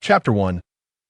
Chapter 1.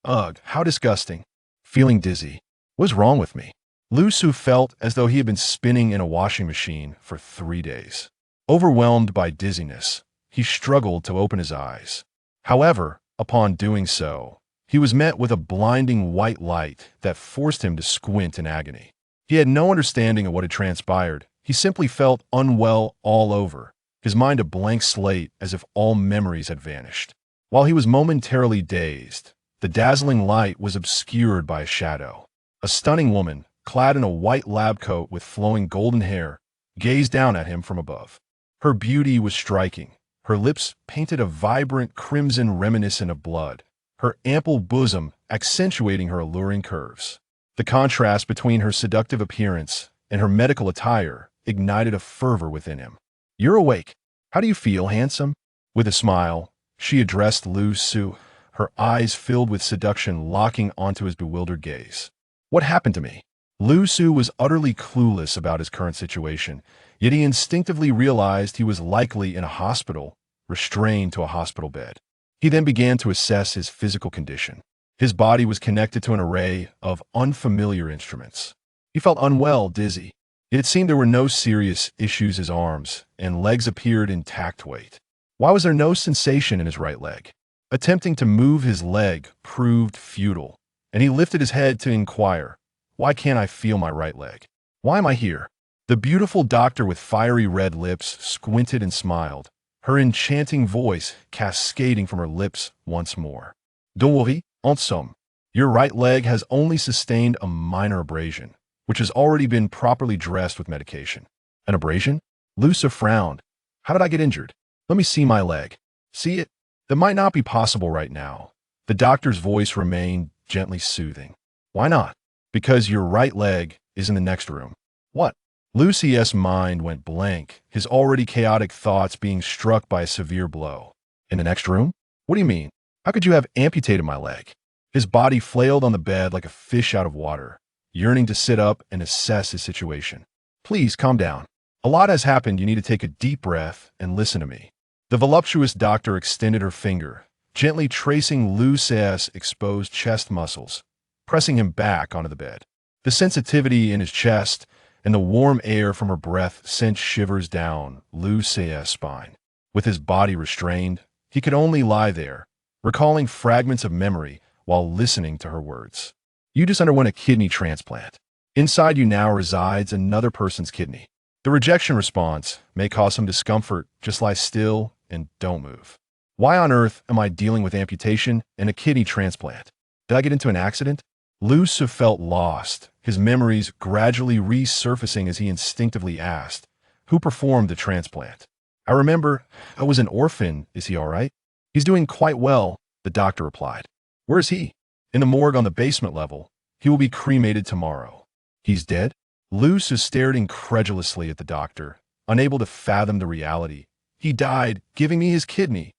Ugh, how disgusting. Feeling dizzy. What's wrong with me? Lu Su felt as though he had been spinning in a washing machine for 3 days. Overwhelmed by dizziness, he struggled to open his eyes. However, upon doing so, he was met with a blinding white light that forced him to squint in agony. He had no understanding of what had transpired. He simply felt unwell all over, his mind a blank slate as if all memories had vanished. While he was momentarily dazed, the dazzling light was obscured by a shadow. A stunning woman, clad in a white lab coat with flowing golden hair, gazed down at him from above. Her beauty was striking. Her lips painted a vibrant crimson reminiscent of blood, her ample bosom accentuating her alluring curves. The contrast between her seductive appearance and her medical attire ignited a fervor within him. "You're awake. How do you feel, handsome?" With a smile, she addressed Lu Su, her eyes filled with seduction locking onto his bewildered gaze. What happened to me? Lu Su was utterly clueless about his current situation, yet he instinctively realized he was likely in a hospital, restrained to a hospital bed. He then began to assess his physical condition. His body was connected to an array of unfamiliar instruments. He felt unwell, dizzy. Yet it seemed there were no serious issues. His arms and legs appeared intact. Wait. Why was there no sensation in his right leg? Attempting to move his leg proved futile, and he lifted his head to inquire, "Why can't I feel my right leg? Why am I here?" The beautiful doctor with fiery red lips squinted and smiled, her enchanting voice cascading from her lips once more. "Don't worry, en somme. Your right leg has only sustained a minor abrasion, which has already been properly dressed with medication." An abrasion? Lusa frowned. "How did I get injured? Let me see my leg." "See it? That might not be possible right now." The doctor's voice remained gently soothing. "Why not?" "Because your right leg is in the next room." "What?" Lucy's mind went blank, his already chaotic thoughts being struck by a severe blow. "In the next room? What do you mean? How could you have amputated my leg?" His body flailed on the bed like a fish out of water, yearning to sit up and assess his situation. "Please, calm down. A lot has happened. You need to take a deep breath and listen to me." The voluptuous doctor extended her finger, gently tracing Lucy's exposed chest muscles, pressing him back onto the bed. The sensitivity in his chest and the warm air from her breath sent shivers down Lucy's spine. With his body restrained, he could only lie there, recalling fragments of memory while listening to her words. "You just underwent a kidney transplant. Inside you now resides another person's kidney. The rejection response may cause some discomfort. Just lie still and don't move." "Why on earth am I dealing with amputation and a kidney transplant? Did I get into an accident?" Lusa felt lost, his memories gradually resurfacing as he instinctively asked, "Who performed the transplant?" "I remember. I was an orphan. Is he all right?" "He's doing quite well," the doctor replied. "Where is he?" "In the morgue on the basement level. He will be cremated tomorrow." "He's dead?" Lusa stared incredulously at the doctor, unable to fathom the reality. "He died, giving me his kidney."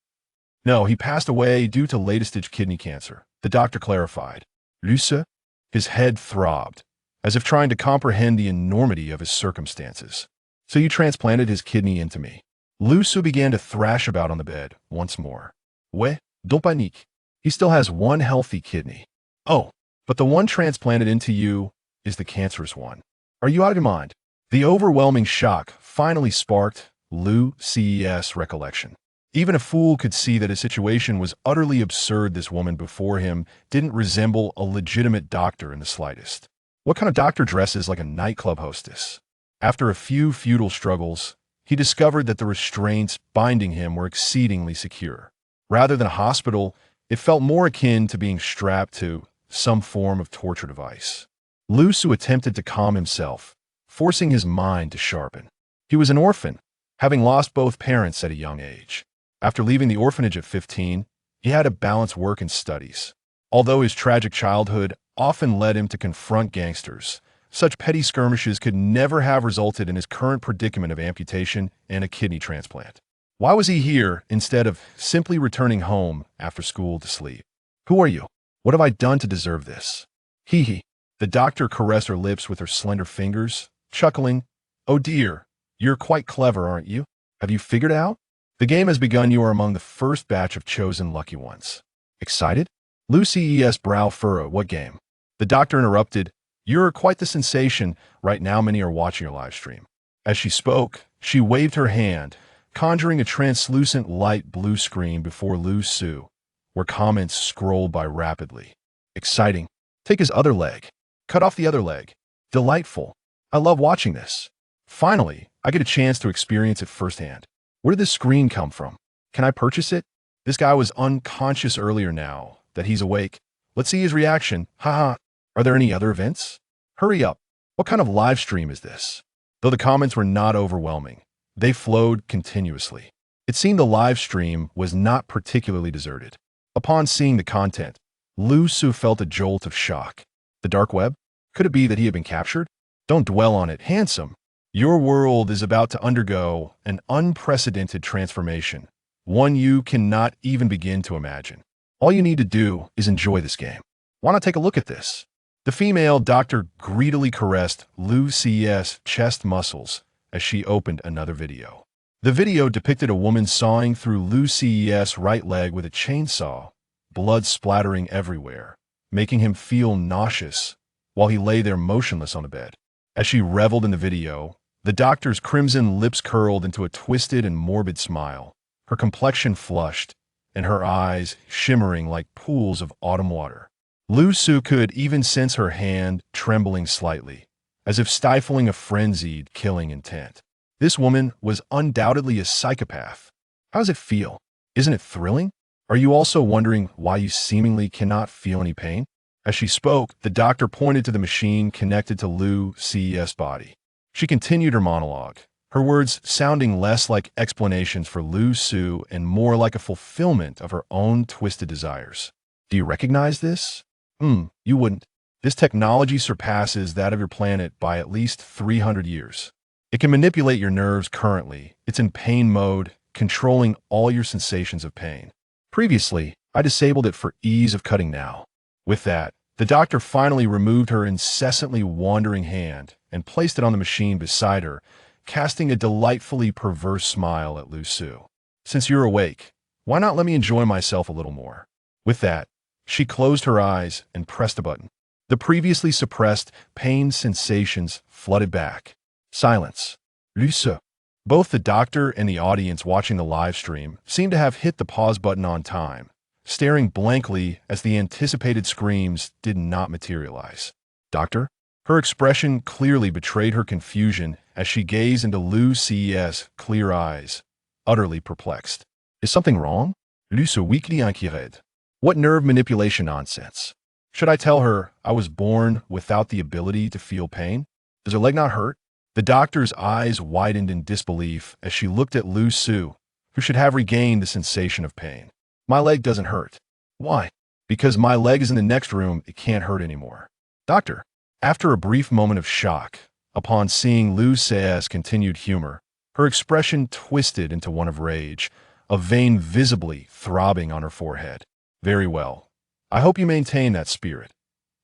"No, he passed away due to late-stage kidney cancer," the doctor clarified. Lusa? His head throbbed, as if trying to comprehend the enormity of his circumstances. "So you transplanted his kidney into me." Lusa began to thrash about on the bed once more. "Ouais, don't panique. He still has one healthy kidney." "Oh, but the one transplanted into you is the cancerous one. Are you out of your mind?" The overwhelming shock finally sparked Lucy's recollection. Even a fool could see that his situation was utterly absurd. This woman before him didn't resemble a legitimate doctor in the slightest. What kind of doctor dresses like a nightclub hostess? After a few futile struggles, he discovered that the restraints binding him were exceedingly secure. Rather than a hospital, it felt more akin to being strapped to some form of torture device. Lusu attempted to calm himself, forcing his mind to sharpen. He was an orphan, having lost both parents at a young age. After leaving the orphanage at 15, he had to balance work and studies. Although his tragic childhood often led him to confront gangsters, such petty skirmishes could never have resulted in his current predicament of amputation and a kidney transplant. Why was he here instead of simply returning home after school to sleep? "Who are you? What have I done to deserve this?" "Hee hee." The doctor caressed her lips with her slender fingers, chuckling. "Oh dear, you're quite clever, aren't you? Have you figured it out? The game has begun. You are among the first batch of chosen lucky ones." "Excited?" Lucy's brow furrowed. What game? The doctor interrupted. You're quite the sensation. Right now many are watching your live stream. As she spoke, she waved her hand, conjuring a translucent light blue screen before Lu Su, where comments scrolled by rapidly. Exciting. Take his other leg. Cut off the other leg. Delightful. I love watching this. Finally, I get a chance to experience it firsthand. Where did this screen come from? Can I purchase it? This guy was unconscious earlier. Now that he's awake, let's see his reaction. Haha. Are there any other events? Hurry up. What kind of live stream is this? Though the comments were not overwhelming, they flowed continuously. It seemed the live stream was not particularly deserted. Upon seeing the content, Lu Su felt a jolt of shock. The dark web? Could it be that he had been captured? Don't dwell on it, handsome. Your world is about to undergo an unprecedented transformation, one you cannot even begin to imagine. All you need to do is enjoy this game. Why not take a look at this? The female doctor greedily caressed Lucy's chest muscles as she opened another video. The video depicted a woman sawing through Lucy's right leg with a chainsaw, blood splattering everywhere, making him feel nauseous while he lay there motionless on the bed. As she reveled in the video, the doctor's crimson lips curled into a twisted and morbid smile, her complexion flushed, and her eyes shimmering like pools of autumn water. Lu Su could even sense her hand trembling slightly, as if stifling a frenzied killing intent. This woman was undoubtedly a psychopath. How does it feel? Isn't it thrilling? Are you also wondering why you seemingly cannot feel any pain? As she spoke, the doctor pointed to the machine connected to Lucy's body. She continued her monologue, her words sounding less like explanations for Lu Su and more like a fulfillment of her own twisted desires. Do you recognize this? You wouldn't. This technology surpasses that of your planet by at least 300 years. It can manipulate your nerves currently. It's in pain mode, controlling all your sensations of pain. Previously, I disabled it for ease of cutting now. With that, the doctor finally removed her incessantly wandering hand and placed it on the machine beside her, casting a delightfully perverse smile at Lu Su. Since you're awake, why not let me enjoy myself a little more? With that, she closed her eyes and pressed a button. The previously suppressed pain sensations flooded back. Silence. Lu Su. Both the doctor and the audience watching the live stream seemed to have hit the pause button on time, staring blankly as the anticipated screams did not materialize. Doctor? Her expression clearly betrayed her confusion as she gazed into Lucy's clear eyes, utterly perplexed. Is something wrong? Lu Su weakly inquired. What nerve manipulation nonsense? Should I tell her I was born without the ability to feel pain? Does her leg not hurt? The doctor's eyes widened in disbelief as she looked at Lu Su, who should have regained the sensation of pain. My leg doesn't hurt. Why? Because my leg is in the next room, it can't hurt anymore. Doctor. After a brief moment of shock, upon seeing Lucy's continued humor, her expression twisted into one of rage, a vein visibly throbbing on her forehead. Very well. I hope you maintain that spirit.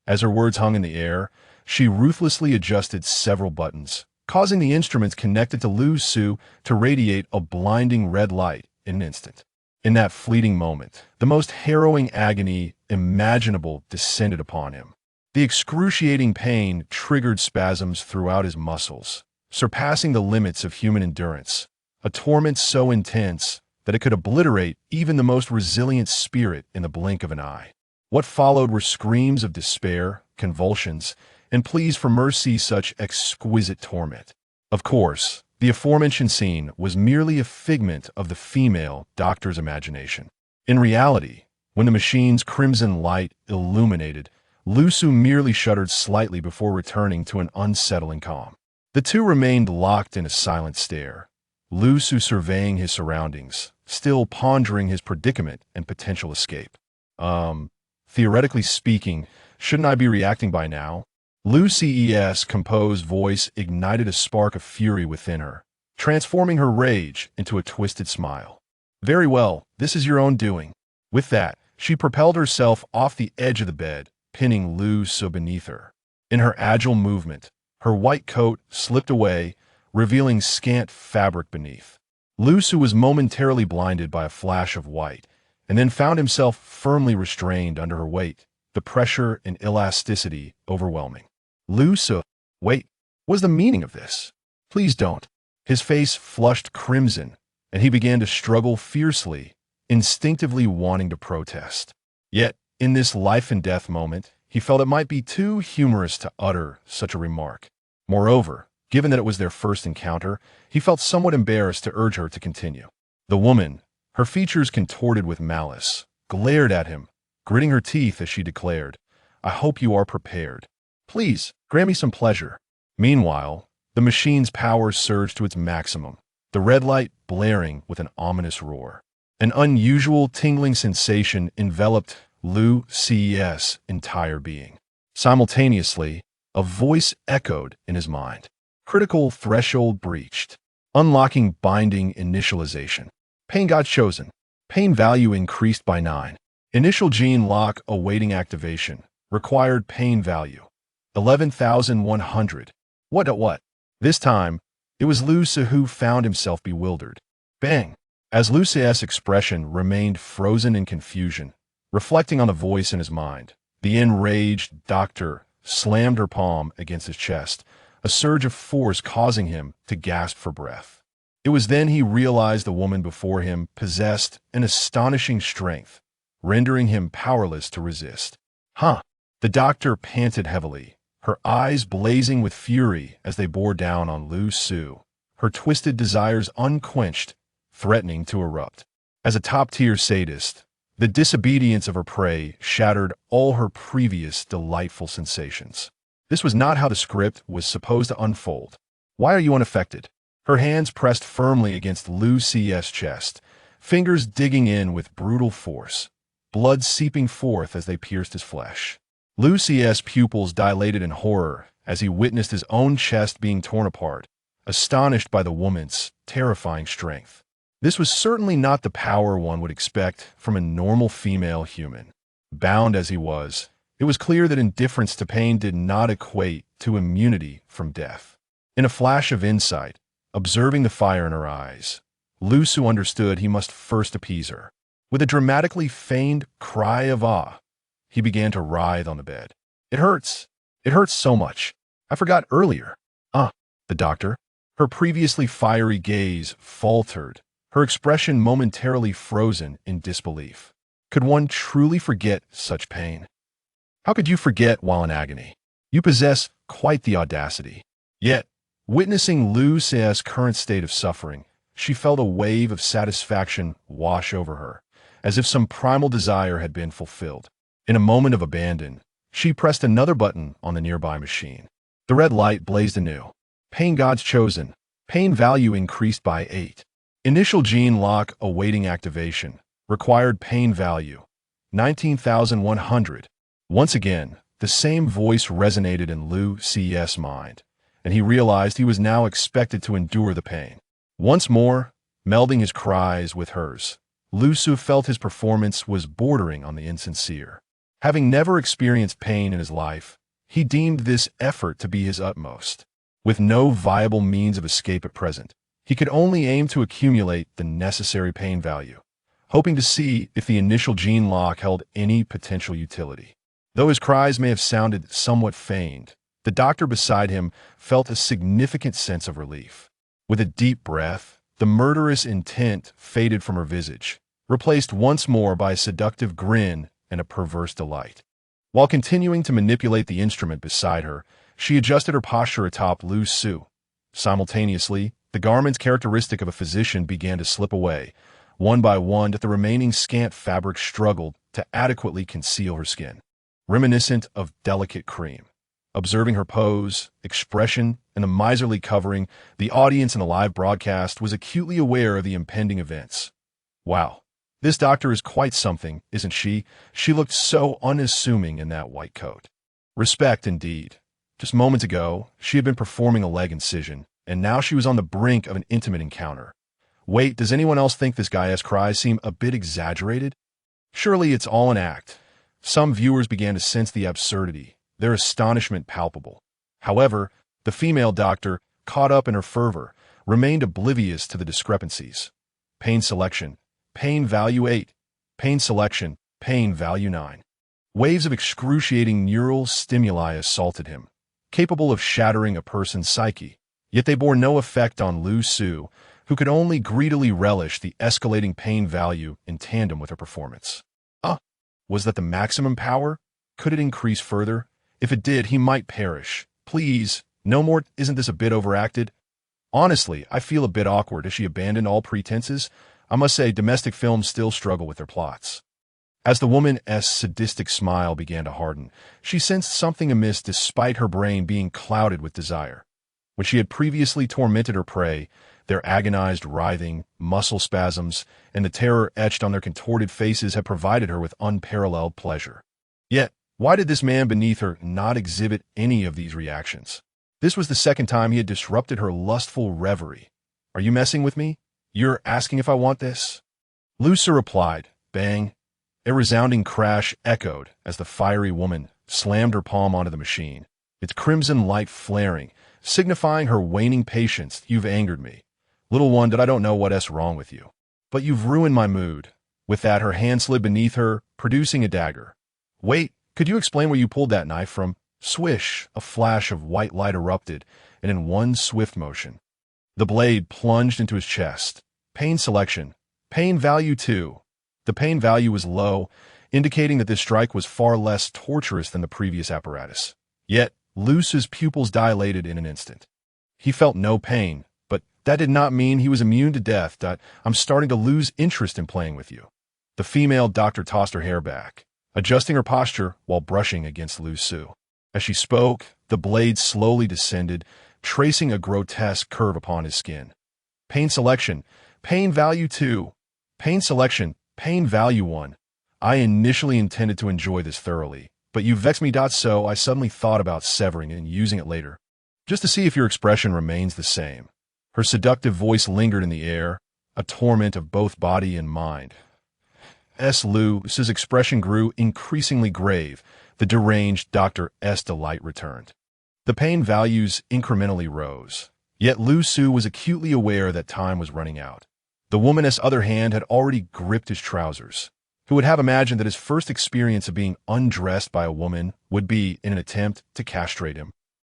As her words hung in the air, she ruthlessly adjusted several buttons, causing the instruments connected to Lu Su to radiate a blinding red light in an instant. In that fleeting moment, the most harrowing agony imaginable descended upon him. The excruciating pain triggered spasms throughout his muscles, surpassing the limits of human endurance, a torment so intense that it could obliterate even the most resilient spirit in the blink of an eye. What followed were screams of despair, convulsions, and pleas for mercy. Such exquisite torment. Of course, the aforementioned scene was merely a figment of the female doctor's imagination. In reality, when the machine's crimson light illuminated, Lu Su merely shuddered slightly before returning to an unsettling calm. The two remained locked in a silent stare, Lu Su surveying his surroundings, still pondering his predicament and potential escape. Theoretically speaking, shouldn't I be reacting by now? Lucy's composed voice ignited a spark of fury within her, transforming her rage into a twisted smile. Very well, this is your own doing. With that, she propelled herself off the edge of the bed, pinning Lu Su beneath her. In her agile movement, her white coat slipped away, revealing scant fabric beneath. Lu Su was momentarily blinded by a flash of white, and then found himself firmly restrained under her weight, the pressure and elasticity overwhelming. Lu Su, wait, what was the meaning of this? Please don't. His face flushed crimson, and he began to struggle fiercely, instinctively wanting to protest. Yet, in this life-and-death moment, he felt it might be too humorous to utter such a remark. Moreover, given that it was their first encounter, he felt somewhat embarrassed to urge her to continue. The woman, her features contorted with malice, glared at him, gritting her teeth as she declared, "I hope you are prepared. Please, grant me some pleasure." Meanwhile, the machine's power surged to its maximum, the red light blaring with an ominous roar. An unusual tingling sensation enveloped Lu Su's entire being. Simultaneously, a voice echoed in his mind. Critical threshold breached. Unlocking binding initialization. Pain got chosen. Pain value increased by 9. Initial gene lock awaiting activation. Required pain value. 11,100. What? This time, it was Lu Su who found himself bewildered. Bang! As Lu Su's expression remained frozen in confusion, reflecting on the voice in his mind, the enraged doctor slammed her palm against his chest, a surge of force causing him to gasp for breath. It was then he realized the woman before him possessed an astonishing strength, rendering him powerless to resist. Huh! The doctor panted heavily, her eyes blazing with fury as they bore down on Lu Su, her twisted desires unquenched, threatening to erupt. As a top-tier sadist, the disobedience of her prey shattered all her previous delightful sensations. This was not how the script was supposed to unfold. Why are you unaffected? Her hands pressed firmly against Lu Su's chest, fingers digging in with brutal force, blood seeping forth as they pierced his flesh. Lu Su's pupils dilated in horror as he witnessed his own chest being torn apart, astonished by the woman's terrifying strength. This was certainly not the power one would expect from a normal female human. Bound as he was, it was clear that indifference to pain did not equate to immunity from death. In a flash of insight, observing the fire in her eyes, Lu Su understood he must first appease her. With a dramatically feigned cry of awe, he began to writhe on the bed. It hurts. It hurts so much. I forgot earlier. The doctor. Her previously fiery gaze faltered, her expression momentarily frozen in disbelief. Could one truly forget such pain? How could you forget while in agony? You possess quite the audacity. Yet, witnessing Lu Su's current state of suffering, she felt a wave of satisfaction wash over her, as if some primal desire had been fulfilled. In a moment of abandon, she pressed another button on the nearby machine. The red light blazed anew. Pain gods chosen. Pain value increased by 8. Initial gene lock awaiting activation. Required pain value. 19,100. Once again, the same voice resonated in Lu Su's mind, and he realized he was now expected to endure the pain. Once more, melding his cries with hers, Lu Su felt his performance was bordering on the insincere. Having never experienced pain in his life, he deemed this effort to be his utmost. With no viable means of escape at present, he could only aim to accumulate the necessary pain value, hoping to see if the initial gene lock held any potential utility. Though his cries may have sounded somewhat feigned, the doctor beside him felt a significant sense of relief. With a deep breath, the murderous intent faded from her visage, replaced once more by a seductive grin and a perverse delight. While continuing to manipulate the instrument beside her, she adjusted her posture atop Lu Su. Simultaneously, the garments characteristic of a physician began to slip away, one by one, that the remaining scant fabric struggled to adequately conceal her skin, reminiscent of delicate cream. Observing her pose, expression, and the miserly covering, the audience in the live broadcast was acutely aware of the impending events. Wow, this doctor is quite something, isn't she? She looked so unassuming in that white coat. Respect, indeed. Just moments ago, she had been performing a leg incision, and now she was on the brink of an intimate encounter. Wait, does anyone else think this guy's cries seem a bit exaggerated? Surely it's all an act. Some viewers began to sense the absurdity, their astonishment palpable. However, the female doctor, caught up in her fervor, remained oblivious to the discrepancies. Pain selection. Pain value 8. Pain selection, pain value 9. Waves of excruciating neural stimuli assaulted him, capable of shattering a person's psyche, yet they bore no effect on Lu Su, who could only greedily relish the escalating pain value in tandem with her performance. Was that the maximum power? Could it increase further? If it did, he might perish. Please, no more. Isn't this a bit overacted? Honestly, I feel a bit awkward as she abandoned all pretenses. I must say, domestic films still struggle with their plots. As the woman's sadistic smile began to harden, she sensed something amiss despite her brain being clouded with desire. When she had previously tormented her prey, their agonized writhing, muscle spasms, and the terror etched on their contorted faces had provided her with unparalleled pleasure. Yet, why did this man beneath her not exhibit any of these reactions? This was the second time he had disrupted her lustful reverie. Are you messing with me? You're asking if I want this? Lusa replied, bang. A resounding crash echoed as the fiery woman slammed her palm onto the machine, its crimson light flaring, signifying her waning patience. You've angered me. Little one, that I don't know what's wrong with you. But you've ruined my mood. With that, her hand slid beneath her, producing a dagger. Wait, could you explain where you pulled that knife from? Swish, a flash of white light erupted, and in one swift motion, the blade plunged into his chest. Pain selection. Pain value 2. The pain value was low, indicating that this strike was far less torturous than the previous apparatus. Yet, Luce's pupils dilated in an instant. He felt no pain, but that did not mean he was immune to death. I'm starting to lose interest in playing with you. The female doctor tossed her hair back, adjusting her posture while brushing against Lu Su. As she spoke, the blade slowly descended, tracing a grotesque curve upon his skin. Pain selection. Pain value 2. Pain selection. Pain value 1. I initially intended to enjoy this thoroughly, but you vexed me. So I suddenly thought about severing it and using it later, just to see if your expression remains the same. Her seductive voice lingered in the air, a torment of both body and mind. Lu's expression grew increasingly grave. The deranged Dr.'s delight returned. The pain values incrementally rose. Yet Lu Su was acutely aware that time was running out. The woman's other hand had already gripped his trousers. Who would have imagined that his first experience of being undressed by a woman would be in an attempt to castrate him?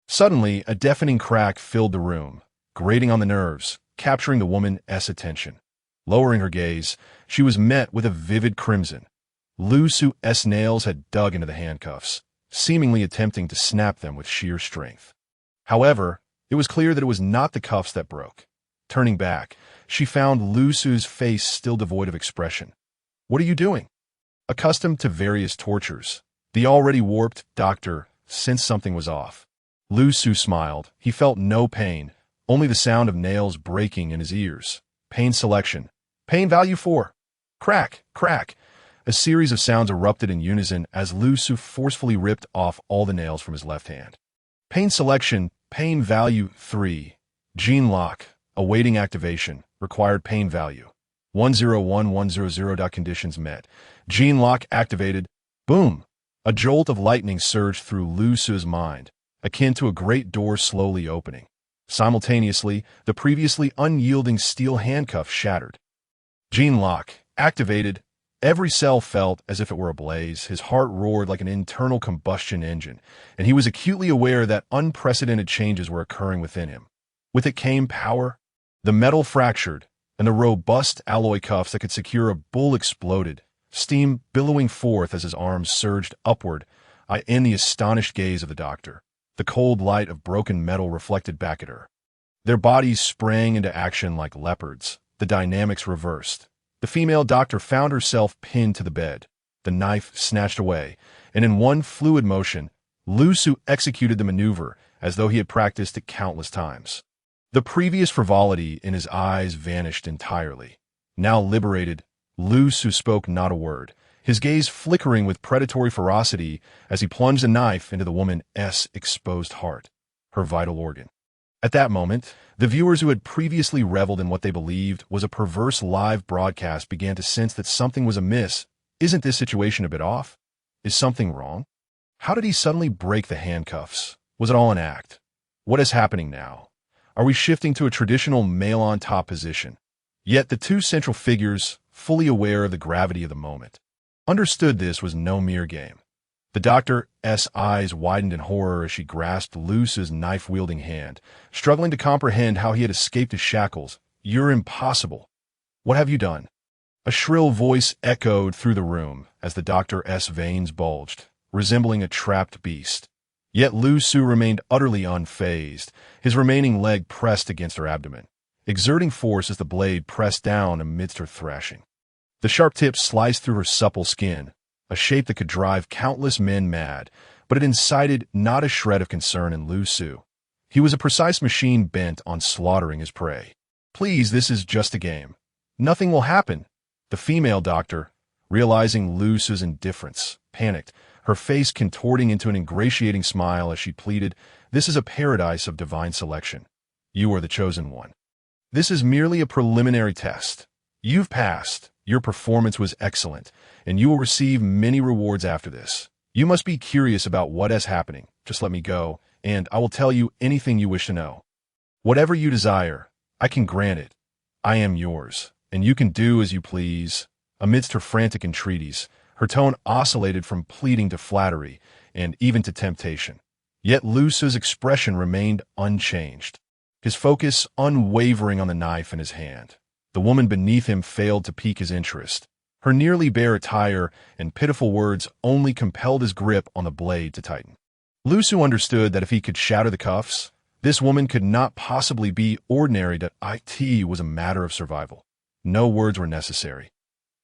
Suddenly, a deafening crack filled the room, grating on the nerves, capturing the woman's attention. Lowering her gaze, she was met with a vivid crimson. Lu Su's nails had dug into the handcuffs, seemingly attempting to snap them with sheer strength. However, it was clear that it was not the cuffs that broke. Turning back, she found Lu Su's face still devoid of expression. What are you doing? Accustomed to various tortures, the already warped doctor sensed something was off. Lu Su smiled. He felt no pain, only the sound of nails breaking in his ears. Pain selection. Pain value 4. Crack, crack. A series of sounds erupted in unison as Lu Su forcefully ripped off all the nails from his left hand. Pain selection. Pain value 3. Gene lock. Awaiting activation. Required pain value 101100. Conditions met. Gene lock activated. Boom! A jolt of lightning surged through Lu Su's mind, akin to a great door slowly opening. Simultaneously, the previously unyielding steel handcuff shattered. Gene lock activated. Every cell felt as if it were ablaze. His heart roared like an internal combustion engine, and he was acutely aware that unprecedented changes were occurring within him. With it came power. The metal fractured, and the robust alloy cuffs that could secure a bull exploded, steam billowing forth as his arms surged upward. In the astonished gaze of the doctor, the cold light of broken metal reflected back at her. Their bodies sprang into action like leopards. The dynamics reversed. The female doctor found herself pinned to the bed, the knife snatched away, and in one fluid motion, Lu Su executed the maneuver as though he had practiced it countless times. The previous frivolity in his eyes vanished entirely. Now liberated, Lu Su spoke not a word, his gaze flickering with predatory ferocity as he plunged a knife into the woman's exposed heart, her vital organ. At that moment, the viewers who had previously reveled in what they believed was a perverse live broadcast began to sense that something was amiss. Isn't this situation a bit off? Is something wrong? How did he suddenly break the handcuffs? Was it all an act? What is happening now? Are we shifting to a traditional male-on-top position? Yet the two central figures, fully aware of the gravity of the moment. Understood this was no mere game. The doctor's eyes widened in horror as she grasped Luce's knife-wielding hand, struggling to comprehend how he had escaped his shackles. "You're impossible. What have you done?" A shrill voice echoed through the room as the doctor's veins bulged, resembling a trapped beast. Yet Luce remained utterly unfazed, his remaining leg pressed against her abdomen, exerting force as the blade pressed down amidst her thrashing. The sharp tip sliced through her supple skin, a shape that could drive countless men mad, but it incited not a shred of concern in Luce. He was a precise machine bent on slaughtering his prey. "Please, this is just a game. Nothing will happen." The female doctor, realizing Luce's indifference, panicked, her face contorting into an ingratiating smile as she pleaded, "This is a paradise of divine selection. You are the chosen one. This is merely a preliminary test. You've passed. Your performance was excellent, and you will receive many rewards after this. You must be curious about what is happening. Just let me go, and I will tell you anything you wish to know. Whatever you desire, I can grant it. I am yours, and you can do as you please." Amidst her frantic entreaties, her tone oscillated from pleading to flattery and even to temptation. Yet Luce's expression remained unchanged, his focus unwavering on the knife in his hand. The woman beneath him failed to pique his interest. Her nearly bare attire and pitiful words only compelled his grip on the blade to tighten. Luce understood that if he could shatter the cuffs, this woman could not possibly be ordinary, that it was a matter of survival. No words were necessary.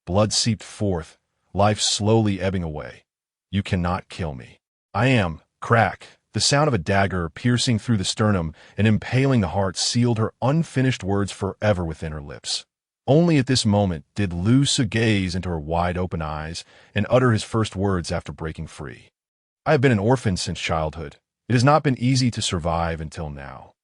Blood seeped forth, life slowly ebbing away. "You cannot kill me. I am." Crack. The sound of a dagger piercing through the sternum and impaling the heart sealed her unfinished words forever within her lips. Only at this moment did Luce gaze into her wide-open eyes and utter his first words after breaking free. "I have been an orphan since childhood. It has not been easy to survive until now.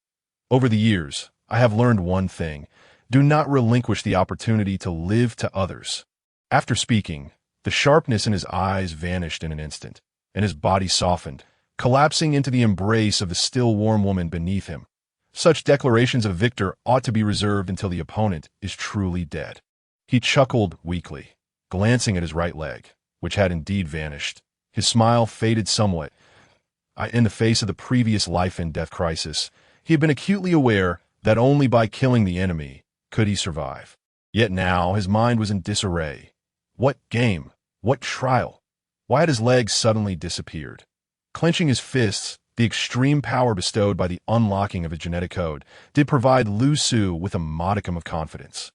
Over the years, I have learned one thing: do not relinquish the opportunity to live to others." After speaking, the sharpness in his eyes vanished in an instant, and his body softened, collapsing into the embrace of the still warm woman beneath him. Such declarations of victor ought to be reserved until the opponent is truly dead. He chuckled weakly, glancing at his right leg, which had indeed vanished. His smile faded somewhat. In the face of the previous life-and-death crisis, he had been acutely aware that only by killing the enemy could he survive. Yet now his mind was in disarray. What game? What trial? Why had his legs suddenly disappeared? Clenching his fists, the extreme power bestowed by the unlocking of his genetic code did provide Luce with a modicum of confidence.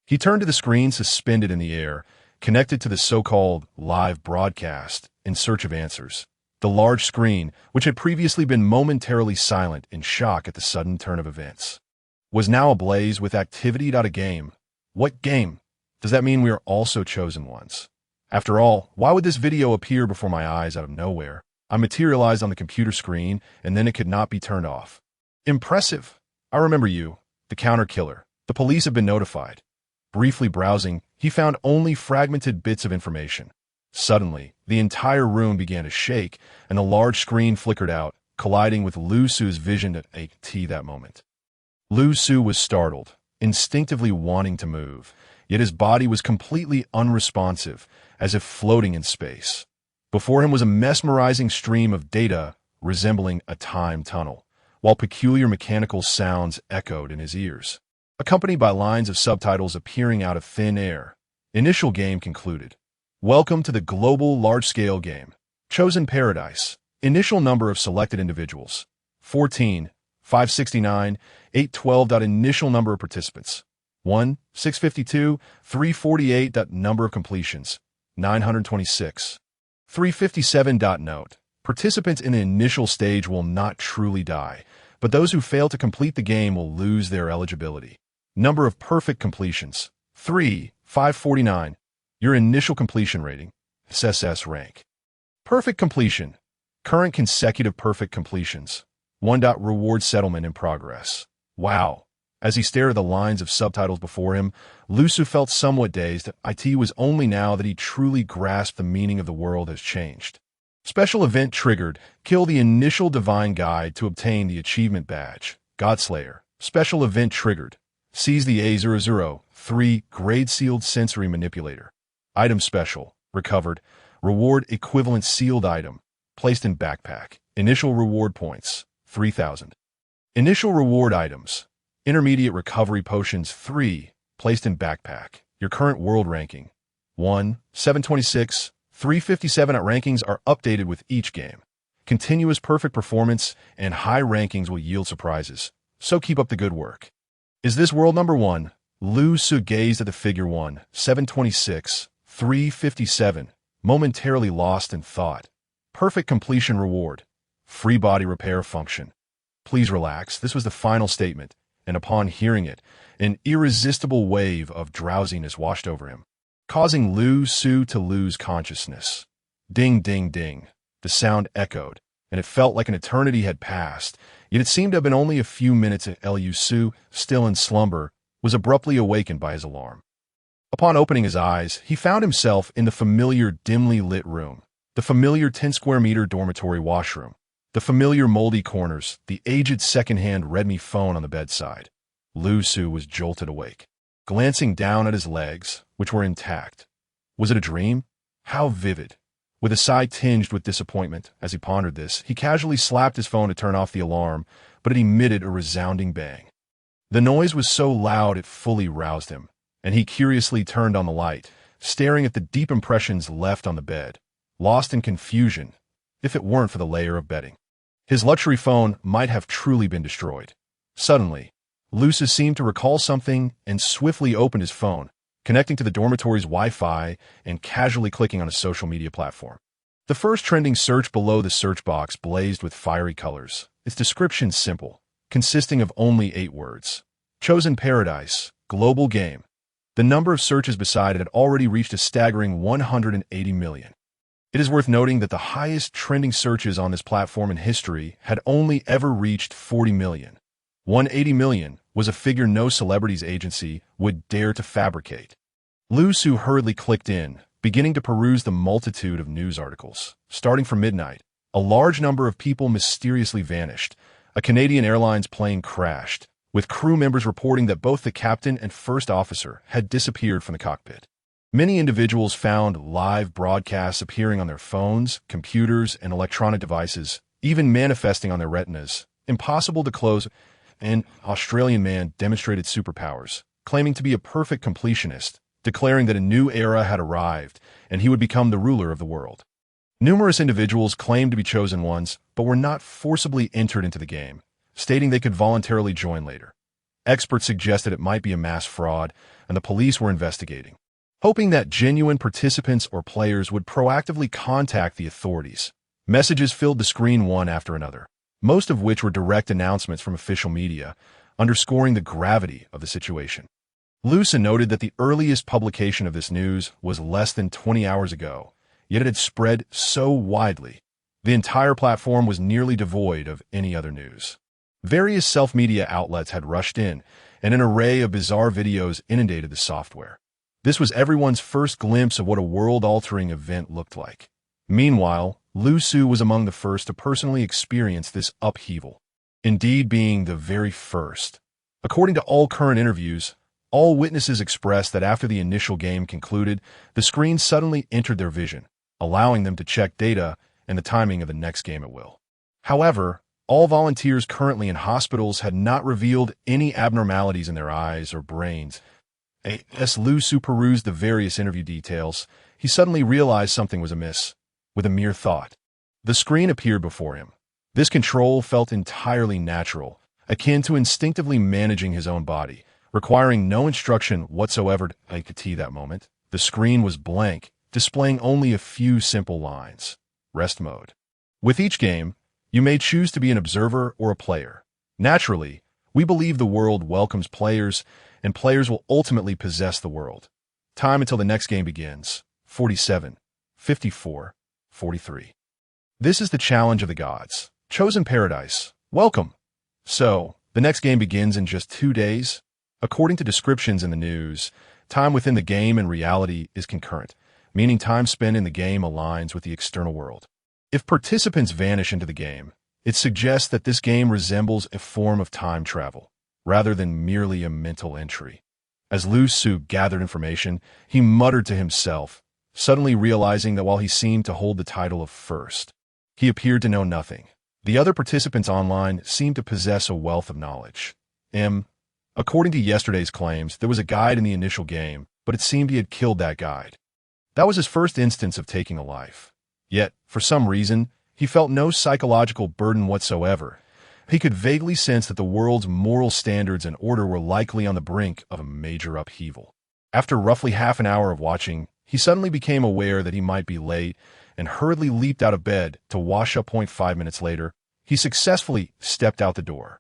He turned to the screen suspended in the air, connected to the so-called live broadcast, in search of answers. The large screen, which had previously been momentarily silent in shock at the sudden turn of events, was now ablaze with activity. A game. What game? Does that mean we are also chosen ones? After all, why would this video appear before my eyes out of nowhere? I materialized on the computer screen, and then it could not be turned off. Impressive. I remember you, the counter killer. The police have been notified. Briefly browsing, he found only fragmented bits of information. Suddenly, the entire room began to shake, and the large screen flickered out, colliding with Luce's vision at that moment. Luce was startled, instinctively wanting to move, yet his body was completely unresponsive, as if floating in space. Before him was a mesmerizing stream of data resembling a time tunnel, while peculiar mechanical sounds echoed in his ears, accompanied by lines of subtitles appearing out of thin air. Initial game concluded. Welcome to the global large-scale game. Chosen paradise. Initial number of selected individuals: 14, 569, 812. Initial number of participants: 1, 652, 348. Number of completions: 926. 357. Note: participants in the initial stage will not truly die, but those who fail to complete the game will lose their eligibility. Number of perfect completions: 3, 549. Your initial completion rating: SS rank. Perfect completion. Current consecutive perfect completions: 1. Reward settlement in progress. Wow. As he stared at the lines of subtitles before him, Luce felt somewhat dazed. It was only now that he truly grasped the meaning of the world has changed. Special event triggered. Kill the initial divine guide to obtain the achievement badge. Godslayer. Special event triggered. Seize the A00 3. Grade sealed sensory manipulator. Item special. Recovered. Reward equivalent sealed item. Placed in backpack. Initial reward points. 3,000. Initial reward items. Intermediate recovery potions 3. Placed in backpack. Your current world ranking. 1. 726. 357 at rankings are updated with each game. Continuous perfect performance and high rankings will yield surprises, so keep up the good work. Is this world number 1? Lu Su gazed at the figure 1, 726, 357, momentarily lost in thought. Perfect completion reward. Free body repair function. Please relax, this was the final statement, and upon hearing it, an irresistible wave of drowsiness washed over him, causing Lu Su to lose consciousness. Ding, ding, ding. The sound echoed, and it felt like an eternity had passed, yet it seemed to have been only a few minutes. Lu Su, still in slumber, was abruptly awakened by his alarm. Upon opening his eyes, he found himself in the familiar dimly lit room, the familiar 10-square-meter dormitory washroom, the familiar moldy corners, the aged second-hand Redmi phone on the bedside. Lu Su was jolted awake, glancing down at his legs, which were intact. Was it a dream? How vivid! With a sigh tinged with disappointment, as he pondered this, he casually slapped his phone to turn off the alarm, but it emitted a resounding bang. The noise was so loud it fully roused him, and he curiously turned on the light, staring at the deep impressions left on the bed, lost in confusion, if it weren't for the layer of bedding. His luxury phone might have truly been destroyed. Suddenly, Luca seemed to recall something and swiftly opened his phone, connecting to the dormitory's Wi-Fi and casually clicking on a social media platform. The first trending search below the search box blazed with fiery colors, its description simple, consisting of only 8 words. Chosen Paradise, global game. The number of searches beside it had already reached a staggering 180 million. It is worth noting that the highest trending searches on this platform in history had only ever reached 40 million. 180 million was a figure no celebrities agency would dare to fabricate. Lu Su hurriedly clicked in, beginning to peruse the multitude of news articles. Starting from midnight, a large number of people mysteriously vanished. A Canadian Airlines plane crashed, with crew members reporting that both the captain and first officer had disappeared from the cockpit. Many individuals found live broadcasts appearing on their phones, computers, and electronic devices, even manifesting on their retinas. Impossible to close. An Australian man demonstrated superpowers, claiming to be a perfect completionist, declaring that a new era had arrived and he would become the ruler of the world. Numerous individuals claimed to be chosen ones, but were not forcibly entered into the game, stating they could voluntarily join later. Experts suggested it might be a mass fraud, and the police were investigating, hoping that genuine participants or players would proactively contact the authorities. Messages filled the screen one after another, most of which were direct announcements from official media, underscoring the gravity of the situation. Luca noted that the earliest publication of this news was less than 20 hours ago, yet it had spread so widely. The entire platform was nearly devoid of any other news. Various self-media outlets had rushed in, and an array of bizarre videos inundated the software. This was everyone's first glimpse of what a world-altering event looked like. Meanwhile, Lu Su was among the first to personally experience this upheaval, indeed being the very first. According to all current interviews, all witnesses expressed that after the initial game concluded, the screen suddenly entered their vision, allowing them to check data and the timing of the next game at will. However, all volunteers currently in hospitals had not revealed any abnormalities in their eyes or brains. As Lu Su perused the various interview details, he suddenly realized something was amiss. With a mere thought, the screen appeared before him. This control felt entirely natural, akin to instinctively managing his own body, requiring no instruction whatsoever to that moment. The screen was blank, displaying only a few simple lines. Rest mode. With each game, you may choose to be an observer or a player. Naturally, we believe the world welcomes players, and players will ultimately possess the world. Time until the next game begins. 47, 54, 43. This is the challenge of the gods. Chosen Paradise. Welcome. So, the next game begins in just 2 days. According to descriptions in the news, time within the game and reality is concurrent, meaning time spent in the game aligns with the external world. If participants vanish into the game, it suggests that this game resembles a form of time travel, rather than merely a mental entry. As Lu Su gathered information, he muttered to himself, suddenly realizing that while he seemed to hold the title of first, he appeared to know nothing. The other participants online seemed to possess a wealth of knowledge. According to yesterday's claims, there was a guide in the initial game, but it seemed he had killed that guide. That was his first instance of taking a life. Yet, for some reason, he felt no psychological burden whatsoever. He could vaguely sense that the world's moral standards and order were likely on the brink of a major upheaval. After roughly half an hour of watching, he suddenly became aware that he might be late and hurriedly leaped out of bed to wash up. 5 minutes later, he successfully stepped out the door.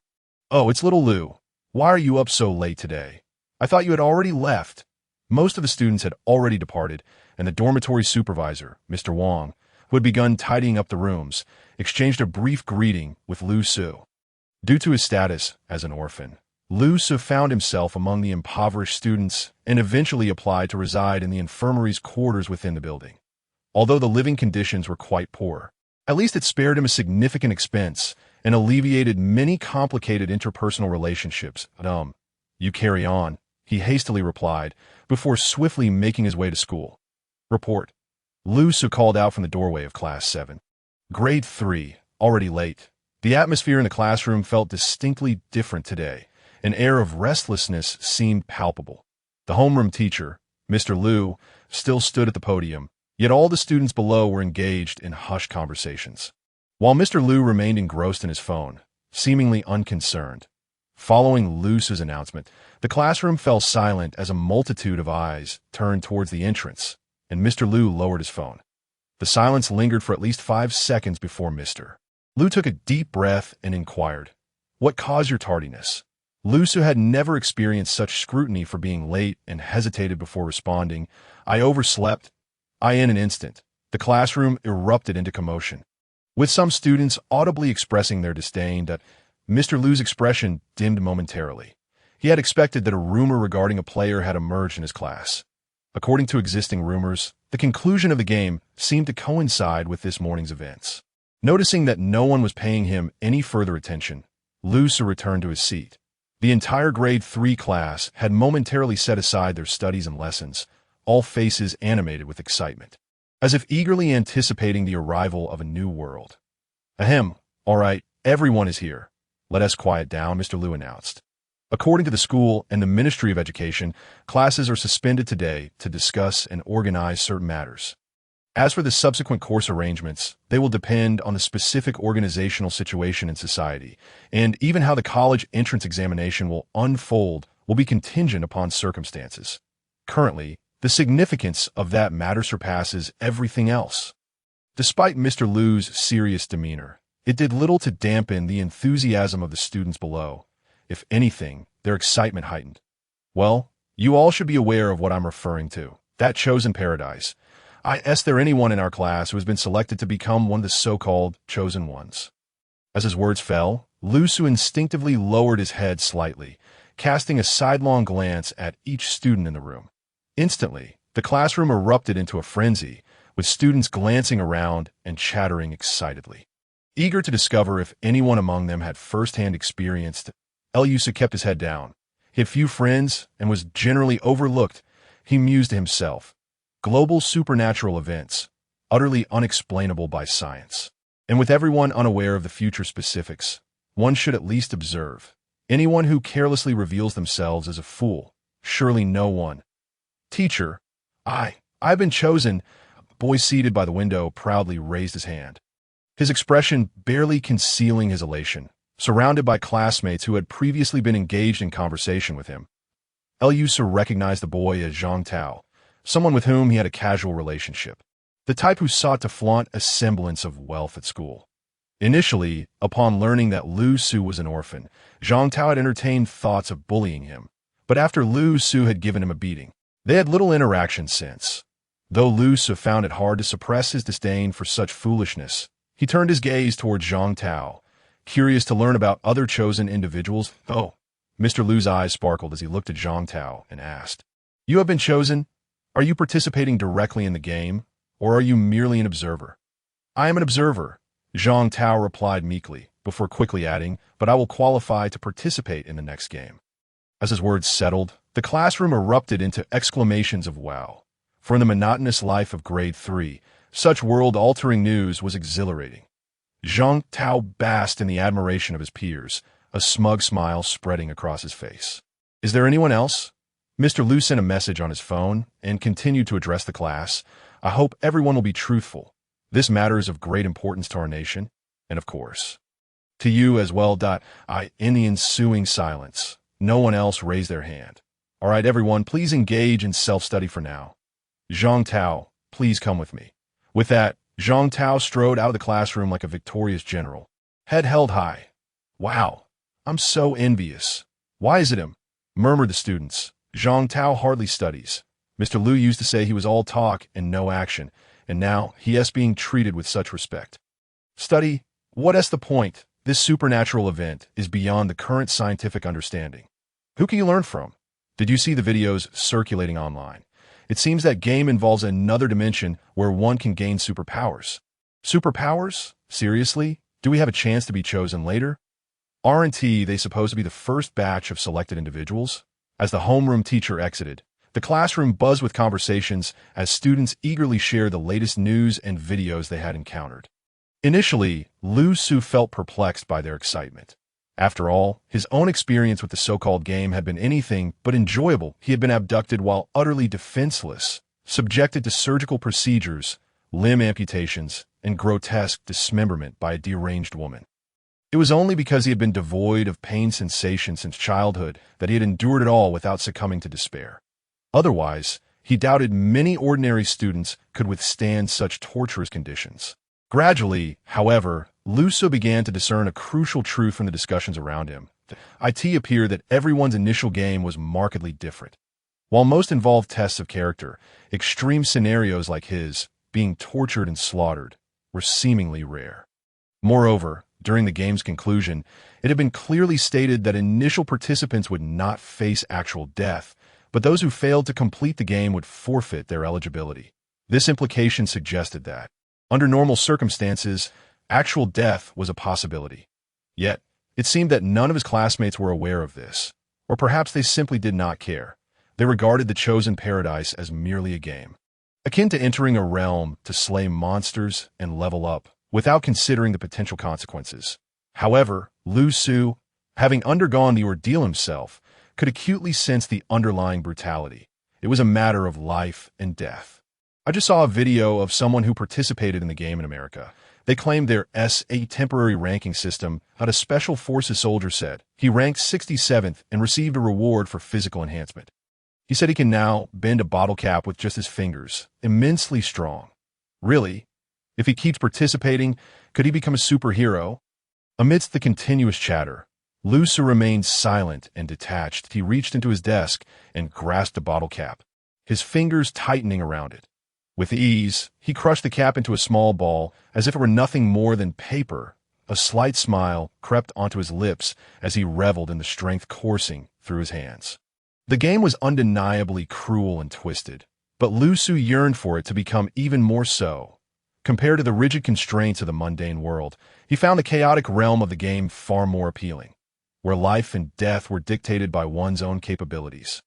"Oh, it's little Lu. Why are you up so late today? I thought you had already left." Most of the students had already departed, and the dormitory supervisor, Mr. Wong, who had begun tidying up the rooms, exchanged a brief greeting with Lu Su. Due to his status as an orphan, Lu Su found himself among the impoverished students and eventually applied to reside in the infirmary's quarters within the building. Although the living conditions were quite poor, at least it spared him a significant expense and alleviated many complicated interpersonal relationships. "You carry on," he hastily replied, before swiftly making his way to school. Report. Lu Su called out from the doorway of Class 7. Grade 3, already late. The atmosphere in the classroom felt distinctly different today. An air of restlessness seemed palpable. The homeroom teacher, Mr. Liu, still stood at the podium, yet all the students below were engaged in hushed conversations. While Mr. Liu remained engrossed in his phone, seemingly unconcerned. Following Lu Su's announcement, the classroom fell silent as a multitude of eyes turned towards the entrance, and Mr. Liu lowered his phone. The silence lingered for at least 5 seconds before Mr. Liu took a deep breath and inquired, "What caused your tardiness?" Lu Su had never experienced such scrutiny for being late and hesitated before responding. "I overslept." In an instant, the classroom erupted into commotion, with some students audibly expressing their disdain. That Mr. Liu's expression dimmed momentarily. He had expected that a rumor regarding a player had emerged in his class. According to existing rumors, the conclusion of the game seemed to coincide with this morning's events. Noticing that no one was paying him any further attention, Lu Su returned to his seat. The entire grade 3 class had momentarily set aside their studies and lessons, all faces animated with excitement, as if eagerly anticipating the arrival of a new world. All right, everyone is here. Let us quiet down," Mr. Liu announced. According to the school and the Ministry of Education, classes are suspended today to discuss and organize certain matters. As for the subsequent course arrangements, they will depend on the specific organizational situation in society, and even how the college entrance examination will unfold will be contingent upon circumstances. Currently, the significance of that matter surpasses everything else. Despite Mr. Liu's serious demeanor, it did little to dampen the enthusiasm of the students below. If anything, their excitement heightened. "Well, you all should be aware of what I'm referring to. That chosen paradise. Is there anyone in our class who has been selected to become one of the so-called chosen ones?" As his words fell, Lu Su instinctively lowered his head slightly, casting a sidelong glance at each student in the room. Instantly, the classroom erupted into a frenzy, with students glancing around and chattering excitedly. Eager to discover if anyone among them had first-hand experience, Lu Su kept his head down. He had few friends and was generally overlooked. He mused to himself. Global supernatural events, utterly unexplainable by science. And with everyone unaware of the future specifics, one should at least observe. Anyone who carelessly reveals themselves as a fool, surely no one. "Teacher, I've been chosen." A boy seated by the window proudly raised his hand, his expression barely concealing his elation, surrounded by classmates who had previously been engaged in conversation with him. Lu Su recognized the boy as Zhang Tao, someone with whom he had a casual relationship, the type who sought to flaunt a semblance of wealth at school. Initially, upon learning that Lu Su was an orphan, Zhang Tao had entertained thoughts of bullying him, but after Lu Su had given him a beating, they had little interaction since. Though Lu Su found it hard to suppress his disdain for such foolishness, he turned his gaze towards Zhang Tao, curious to learn about other chosen individuals. Mr. Liu's eyes sparkled as he looked at Zhang Tao and asked, "You have been chosen? Are you participating directly in the game, or are you merely an observer?" "I am an observer," Zhang Tao replied meekly, before quickly adding, "but I will qualify to participate in the next game." As his words settled, The classroom erupted into exclamations of wow. For in the monotonous life of grade 3, such world-altering news was exhilarating. Zhang Tao basked in the admiration of his peers, a smug smile spreading across his face. Is there anyone else? Mr. Liu sent a message on his phone and continued to address the class. I hope everyone will be truthful. This matter is of great importance to our nation, and of course, to you as well. In the ensuing silence, no one else raised their hand. All right, everyone, please engage in self-study for now. Zhang Tao, please come with me. With that, Zhang Tao strode out of the classroom like a victorious general, head held high. Wow, I'm so envious. Why is it him? Murmured the students. Zhang Tao hardly studies. Mr. Liu used to say he was all talk and no action, and now he is being treated with such respect. Study? What's the point? This supernatural event is beyond the current scientific understanding. Who can you learn from? Did you see the videos circulating online? It seems that game involves another dimension where one can gain superpowers. Superpowers? Seriously? Do we have a chance to be chosen later? Aren't they supposed to be the first batch of selected individuals? As the homeroom teacher exited, the classroom buzzed with conversations as students eagerly shared the latest news and videos they had encountered. Initially, Lu Su felt perplexed by their excitement. After all, his own experience with the so-called game had been anything but enjoyable. He had been abducted while utterly defenseless, subjected to surgical procedures, limb amputations, and grotesque dismemberment by a deranged woman. It was only because he had been devoid of pain sensation since childhood that he had endured it all without succumbing to despair. Otherwise, he doubted many ordinary students could withstand such torturous conditions. Gradually, however, Lu Su began to discern a crucial truth from the discussions around him. It appeared that everyone's initial game was markedly different. While most involved tests of character, extreme scenarios like his, being tortured and slaughtered, were seemingly rare. Moreover, during the game's conclusion, it had been clearly stated that initial participants would not face actual death, but those who failed to complete the game would forfeit their eligibility. This implication suggested that, under normal circumstances, actual death was a possibility. Yet, it seemed that none of his classmates were aware of this, or perhaps they simply did not care. They regarded the chosen paradise as merely a game, akin to entering a realm to slay monsters and level up, without considering the potential consequences. However, Lu Su, having undergone the ordeal himself, could acutely sense the underlying brutality. It was a matter of life and death. I just saw a video of someone who participated in the game in America. They claimed their a temporary ranking system had a special forces soldier said. He ranked 67th and received a reward for physical enhancement. He said he can now bend a bottle cap with just his fingers, immensely strong. Really? If he keeps participating, could he become a superhero? Amidst the continuous chatter, Lu Su remained silent and detached. He reached into his desk and grasped a bottle cap, his fingers tightening around it. With ease, he crushed the cap into a small ball, as if it were nothing more than paper. A slight smile crept onto his lips as he reveled in the strength coursing through his hands. The game was undeniably cruel and twisted, but Lu Su yearned for it to become even more so. Compared to the rigid constraints of the mundane world, he found the chaotic realm of the game far more appealing, where life and death were dictated by one's own capabilities.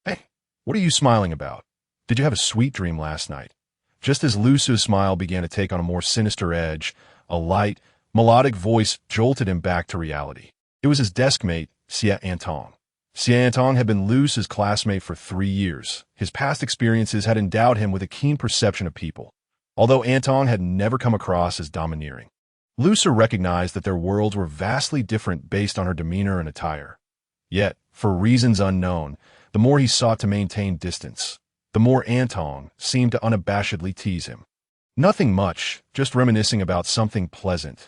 Hey, what are you smiling about? Did you have a sweet dream last night? Just as Lu Su's smile began to take on a more sinister edge, a light, melodic voice jolted him back to reality. It was his desk mate, Xie Antong. Xie Antong had been Lu Su's classmate for 3 years. His past experiences had endowed him with a keen perception of people, although Antong had never come across as domineering. Lu Su recognized that their worlds were vastly different based on her demeanor and attire. Yet, for reasons unknown, the more he sought to maintain distance, the more Antong seemed to unabashedly tease him. Nothing much, just reminiscing about something pleasant.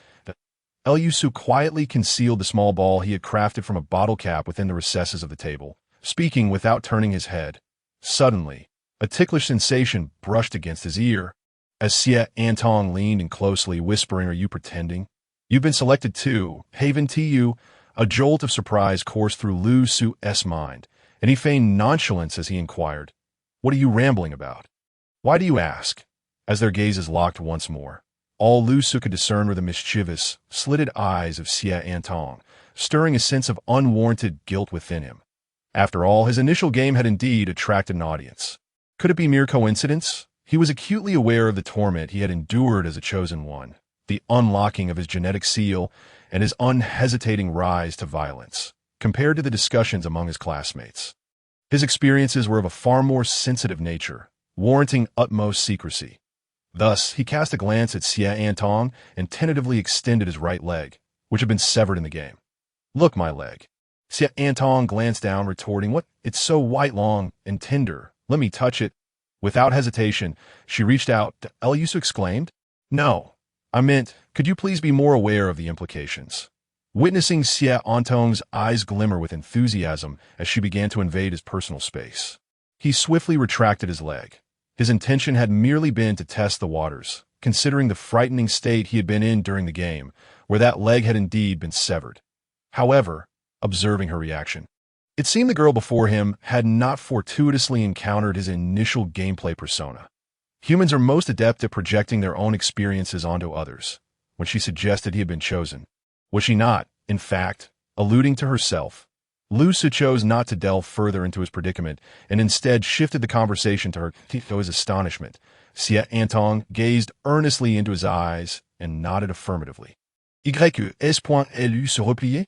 Lu Su quietly concealed the small ball he had crafted from a bottle cap within the recesses of the table, speaking without turning his head. Suddenly, a ticklish sensation brushed against his ear. As Xie Antong leaned in closely, whispering, "Are you pretending? You've been selected too. Haven TU." A jolt of surprise coursed through Lu Su's mind, and he feigned nonchalance as he inquired, "What are you rambling about? Why do you ask?" As their gazes locked once more, all Lu Su could discern were the mischievous, slitted eyes of Xie Antong, stirring a sense of unwarranted guilt within him. After all, his initial game had indeed attracted an audience. Could it be mere coincidence? He was acutely aware of the torment he had endured as a chosen one, the unlocking of his genetic seal, and his unhesitating rise to violence, compared to the discussions among his classmates. His experiences were of a far more sensitive nature, warranting utmost secrecy. Thus, he cast a glance at Xie Antong and tentatively extended his right leg, which had been severed in the game. "Look, my leg." Xie Antong glanced down, retorting, "What? It's so white, long, and tender. Let me touch it." Without hesitation, she reached out. Eliusu exclaimed, "No, I meant, could you please be more aware of the implications?" Witnessing Xie Antong's eyes glimmer with enthusiasm as she began to invade his personal space, he swiftly retracted his leg. His intention had merely been to test the waters, considering the frightening state he had been in during the game, where that leg had indeed been severed. However, observing her reaction, it seemed the girl before him had not fortuitously encountered his initial gameplay persona. Humans are most adept at projecting their own experiences onto others. When she suggested he had been chosen, was she not, in fact, alluding to herself? Lu Su chose not to delve further into his predicament and instead shifted the conversation to her. To his astonishment, Xie Antong gazed earnestly into his eyes and nodded affirmatively. Se replier?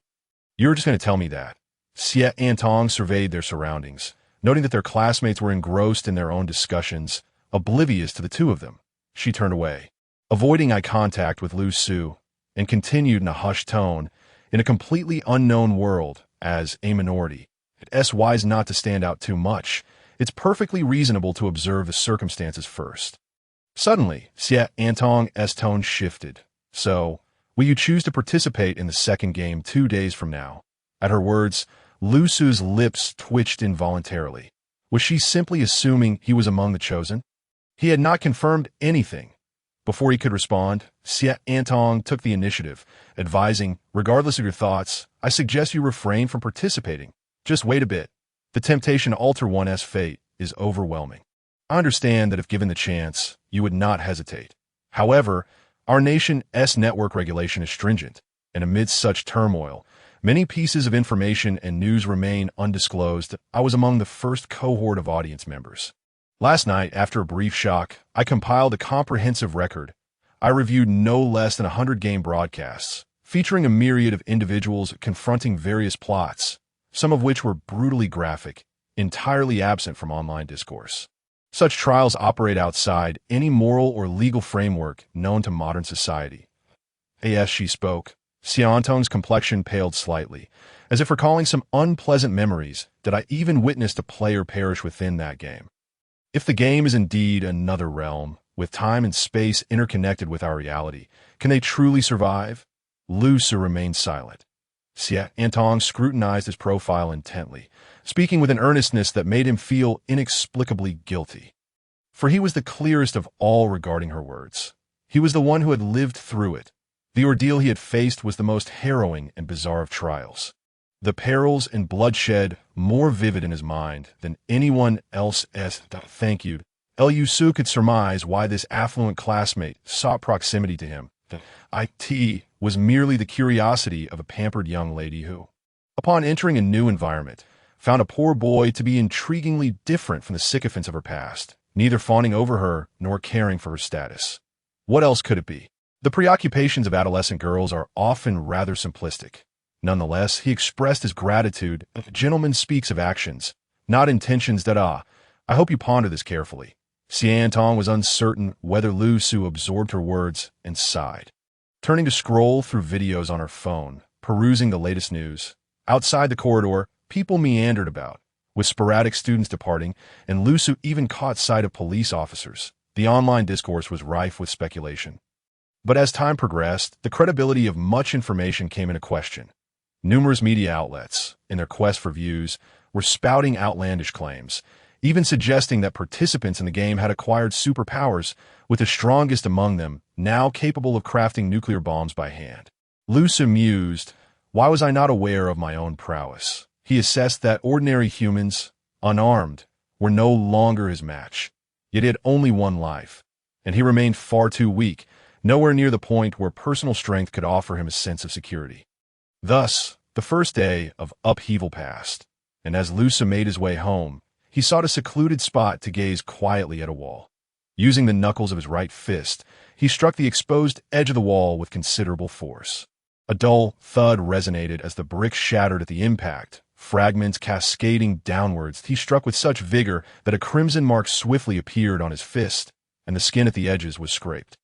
You're just going to tell me that. Xie Antong surveyed their surroundings, noting that their classmates were engrossed in their own discussions, oblivious to the two of them. She turned away, avoiding eye contact with Lu Su, and continued in a hushed tone, "In a completely unknown world, as a minority, it's wise not to stand out too much. It's perfectly reasonable to observe the circumstances first." Suddenly, Xie Antong's tone shifted. "So, will you choose to participate in the second game 2 days from now?" At her words, Lu Su's lips twitched involuntarily. Was she simply assuming he was among the chosen? He had not confirmed anything. Before he could respond, Xie Antong took the initiative, advising, "Regardless of your thoughts, I suggest you refrain from participating. Just wait a bit. The temptation to alter one's fate is overwhelming. I understand that if given the chance, you would not hesitate. However, our nation's network regulation is stringent, and amidst such turmoil, many pieces of information and news remain undisclosed. I was among the first cohort of audience members. Last night, after a brief shock, I compiled a comprehensive record. I reviewed no less than 100 game broadcasts, featuring a myriad of individuals confronting various plots, some of which were brutally graphic, entirely absent from online discourse. Such trials operate outside any moral or legal framework known to modern society." As she spoke, Xie Antong's complexion paled slightly, as if recalling some unpleasant memories. "Did I even witness a player perish within that game? If the game is indeed another realm, with time and space interconnected with our reality, can they truly survive?" Lu Su remained silent. Xie Antong scrutinized his profile intently, speaking with an earnestness that made him feel inexplicably guilty. For he was the clearest of all regarding her words. He was the one who had lived through it. The ordeal he had faced was the most harrowing and bizarre of trials. The perils and bloodshed more vivid in his mind than anyone else's. Thank you. Eliusu could surmise why this affluent classmate sought proximity to him. It was merely the curiosity of a pampered young lady who, upon entering a new environment, found a poor boy to be intriguingly different from the sycophants of her past, neither fawning over her nor caring for her status. What else could it be? The preoccupations of adolescent girls are often rather simplistic. Nonetheless, he expressed his gratitude. "A gentleman speaks of actions, not intentions. I hope you ponder this carefully." Xie Antong was uncertain whether Lu Su absorbed her words and sighed. Turning to scroll through videos on her phone, perusing the latest news. Outside the corridor, people meandered about, with sporadic students departing, and Lu Su even caught sight of police officers. The online discourse was rife with speculation. But as time progressed, the credibility of much information came into question. Numerous media outlets, in their quest for views, were spouting outlandish claims, even suggesting that participants in the game had acquired superpowers, with the strongest among them now capable of crafting nuclear bombs by hand. Lu Su mused, "Why was I not aware of my own prowess?" He assessed that ordinary humans, unarmed, were no longer his match. Yet he had only one life, and he remained far too weak, nowhere near the point where personal strength could offer him a sense of security. Thus, the first day of upheaval passed. and as Lusa made his way home, he sought a secluded spot to gaze quietly at a wall. Using the knuckles of his right fist, he struck the exposed edge of the wall with considerable force. A dull thud resonated as the bricks shattered at the impact, fragments cascading downwards. He struck with such vigor that a crimson mark swiftly appeared on his fist, and the skin at the edges was scraped,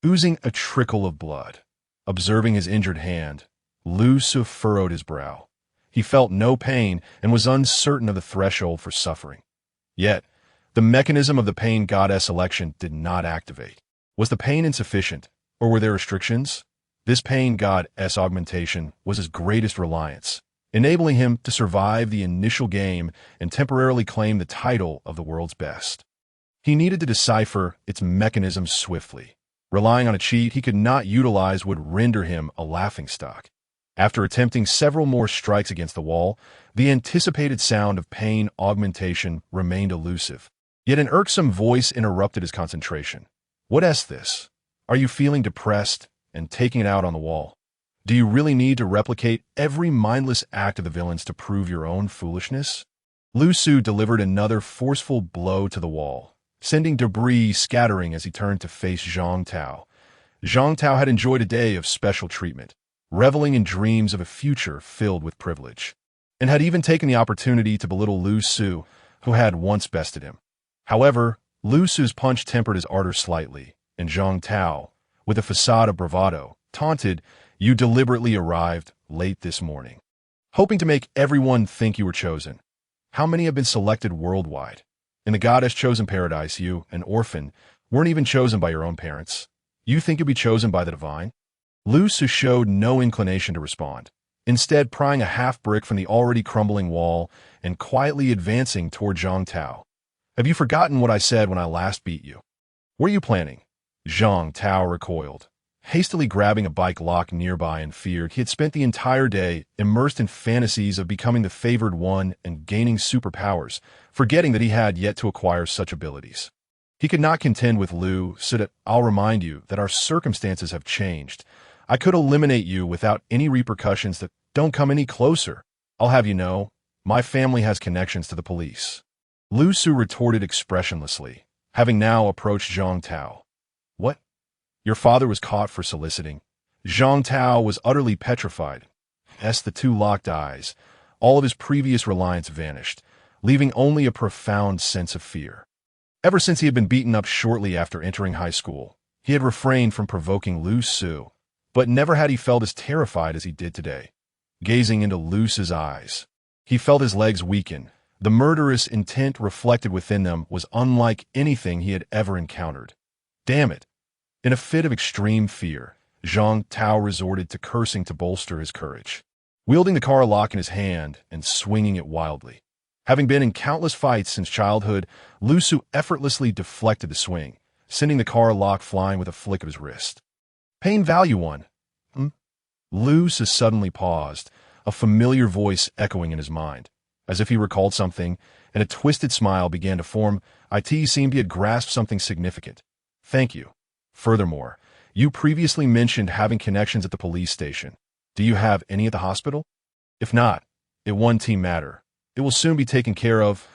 oozing a trickle of blood. Observing his injured hand, Lusa furrowed his brow. He felt no pain and was uncertain of the threshold for suffering. Yet, the mechanism of the pain goddess election did not activate. Was the pain insufficient, or were there restrictions? This pain goddess augmentation was his greatest reliance, enabling him to survive the initial game and temporarily claim the title of the world's best. He needed to decipher its mechanism swiftly. Relying on a cheat he could not utilize would render him a laughingstock. After attempting several more strikes against the wall, the anticipated sound of pain augmentation remained elusive. Yet an irksome voice interrupted his concentration. "What is this? Are you feeling depressed and taking it out on the wall? Do you really need to replicate every mindless act of the villains to prove your own foolishness?" Lusu delivered another forceful blow to the wall, sending debris scattering as he turned to face Zhang Tao. Zhang Tao had enjoyed a day of special treatment, reveling in dreams of a future filled with privilege, and had even taken the opportunity to belittle Lu Su, who had once bested him. However, Lu Su's punch tempered his ardor slightly, and Zhang Tao, with a facade of bravado, taunted, "You deliberately arrived late this morning, hoping to make everyone think you were chosen. How many have been selected worldwide? In the goddess-chosen paradise, you, an orphan, weren't even chosen by your own parents. You think you'll be chosen by the divine?" Lu Su showed no inclination to respond, instead prying a half-brick from the already crumbling wall and quietly advancing toward Zhang Tao. "Have you forgotten what I said when I last beat you? What are you planning?" Zhang Tao recoiled, hastily grabbing a bike lock nearby and feared he had spent the entire day immersed in fantasies of becoming the favored one and gaining superpowers, forgetting that he had yet to acquire such abilities. He could not contend with Lu, so that "I'll remind you that our circumstances have changed. I could eliminate you without any repercussions that don't come any closer. I'll have you know, my family has connections to the police." Lu Su retorted expressionlessly, having now approached Zhang Tao. "What? Your father was caught for soliciting?" Zhang Tao was utterly petrified. As the two locked eyes, all of his previous reliance vanished, leaving only a profound sense of fear. Ever since he had been beaten up shortly after entering high school, he had refrained from provoking Lu Su, but never had he felt as terrified as he did today. Gazing into Lu Su's eyes, he felt his legs weaken. The murderous intent reflected within them was unlike anything he had ever encountered. Damn it! In a fit of extreme fear, Zhang Tao resorted to cursing to bolster his courage. Wielding the car lock in his hand and swinging it wildly. Having been in countless fights since childhood, Lu Su effortlessly deflected the swing, sending the car lock flying with a flick of his wrist. "Pain value 1. Lu Su suddenly paused, a familiar voice echoing in his mind. As if he recalled something, and a twisted smile began to form. It seemed he had grasped something significant. "Thank you. Furthermore, you previously mentioned having connections at the police station. Do you have any at the hospital? If not, it won't matter. It will soon be taken care of."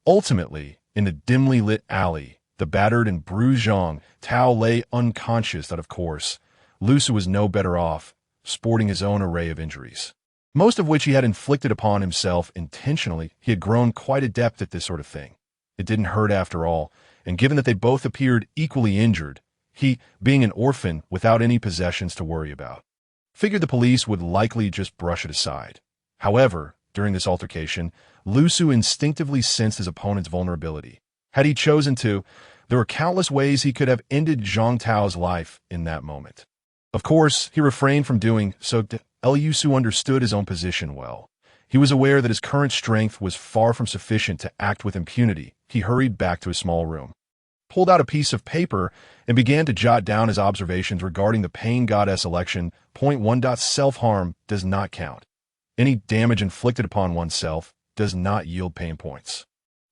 Ultimately, in the dimly lit alley, the battered and bruised Zhang Tao lay unconscious that, of course, Lu Su was no better off, sporting his own array of injuries, most of which he had inflicted upon himself intentionally. He had grown quite adept at this sort of thing. It didn't hurt after all, and given that they both appeared equally injured, he, being an orphan without any possessions to worry about, figured the police would likely just brush it aside. However, during this altercation, Lu Su instinctively sensed his opponent's vulnerability. Had he chosen to, there were countless ways he could have ended Zhang Tao's life in that moment. Of course, he refrained from doing so. Lu Su understood his own position well. He was aware that his current strength was far from sufficient to act with impunity. He hurried back to his small room, pulled out a piece of paper, and began to jot down his observations regarding the pain goddess election. Point 1. Self-harm does not count. Any damage inflicted upon oneself does not yield pain points.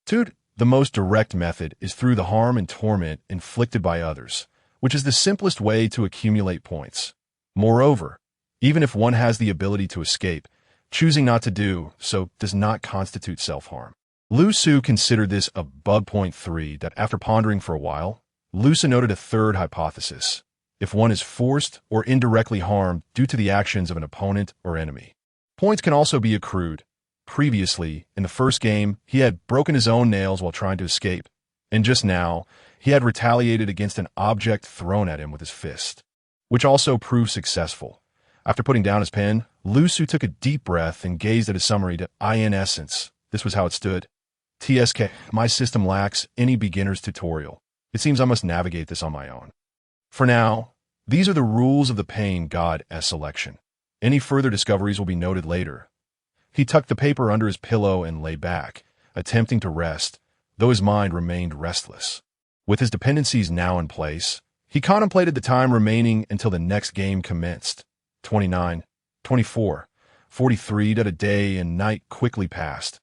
2. The most direct method is through the harm and torment inflicted by others, which is the simplest way to accumulate points. Moreover, even if one has the ability to escape, Choosing not to do so does not constitute self-harm. Lu Su considered this a bug. Point 3, that after pondering for a while, Lu Su noted a third hypothesis: if one is forced or indirectly harmed due to the actions of an opponent or enemy. Points can also be accrued. Previously, in the first game, he had broken his own nails while trying to escape, and just now, he had retaliated against an object thrown at him with his fist, which also proved successful. After putting down his pen, Lu Su took a deep breath and gazed at his summary to in essence. This was how it stood. TSK, my system lacks any beginner's tutorial. It seems I must navigate this on my own. For now, these are the rules of the pain god selection. Any further discoveries will be noted later. He tucked the paper under his pillow and lay back, attempting to rest, though his mind remained restless. With his dependencies now in place, he contemplated the time remaining until the next game commenced. 29, 24, 43. A day and night quickly passed.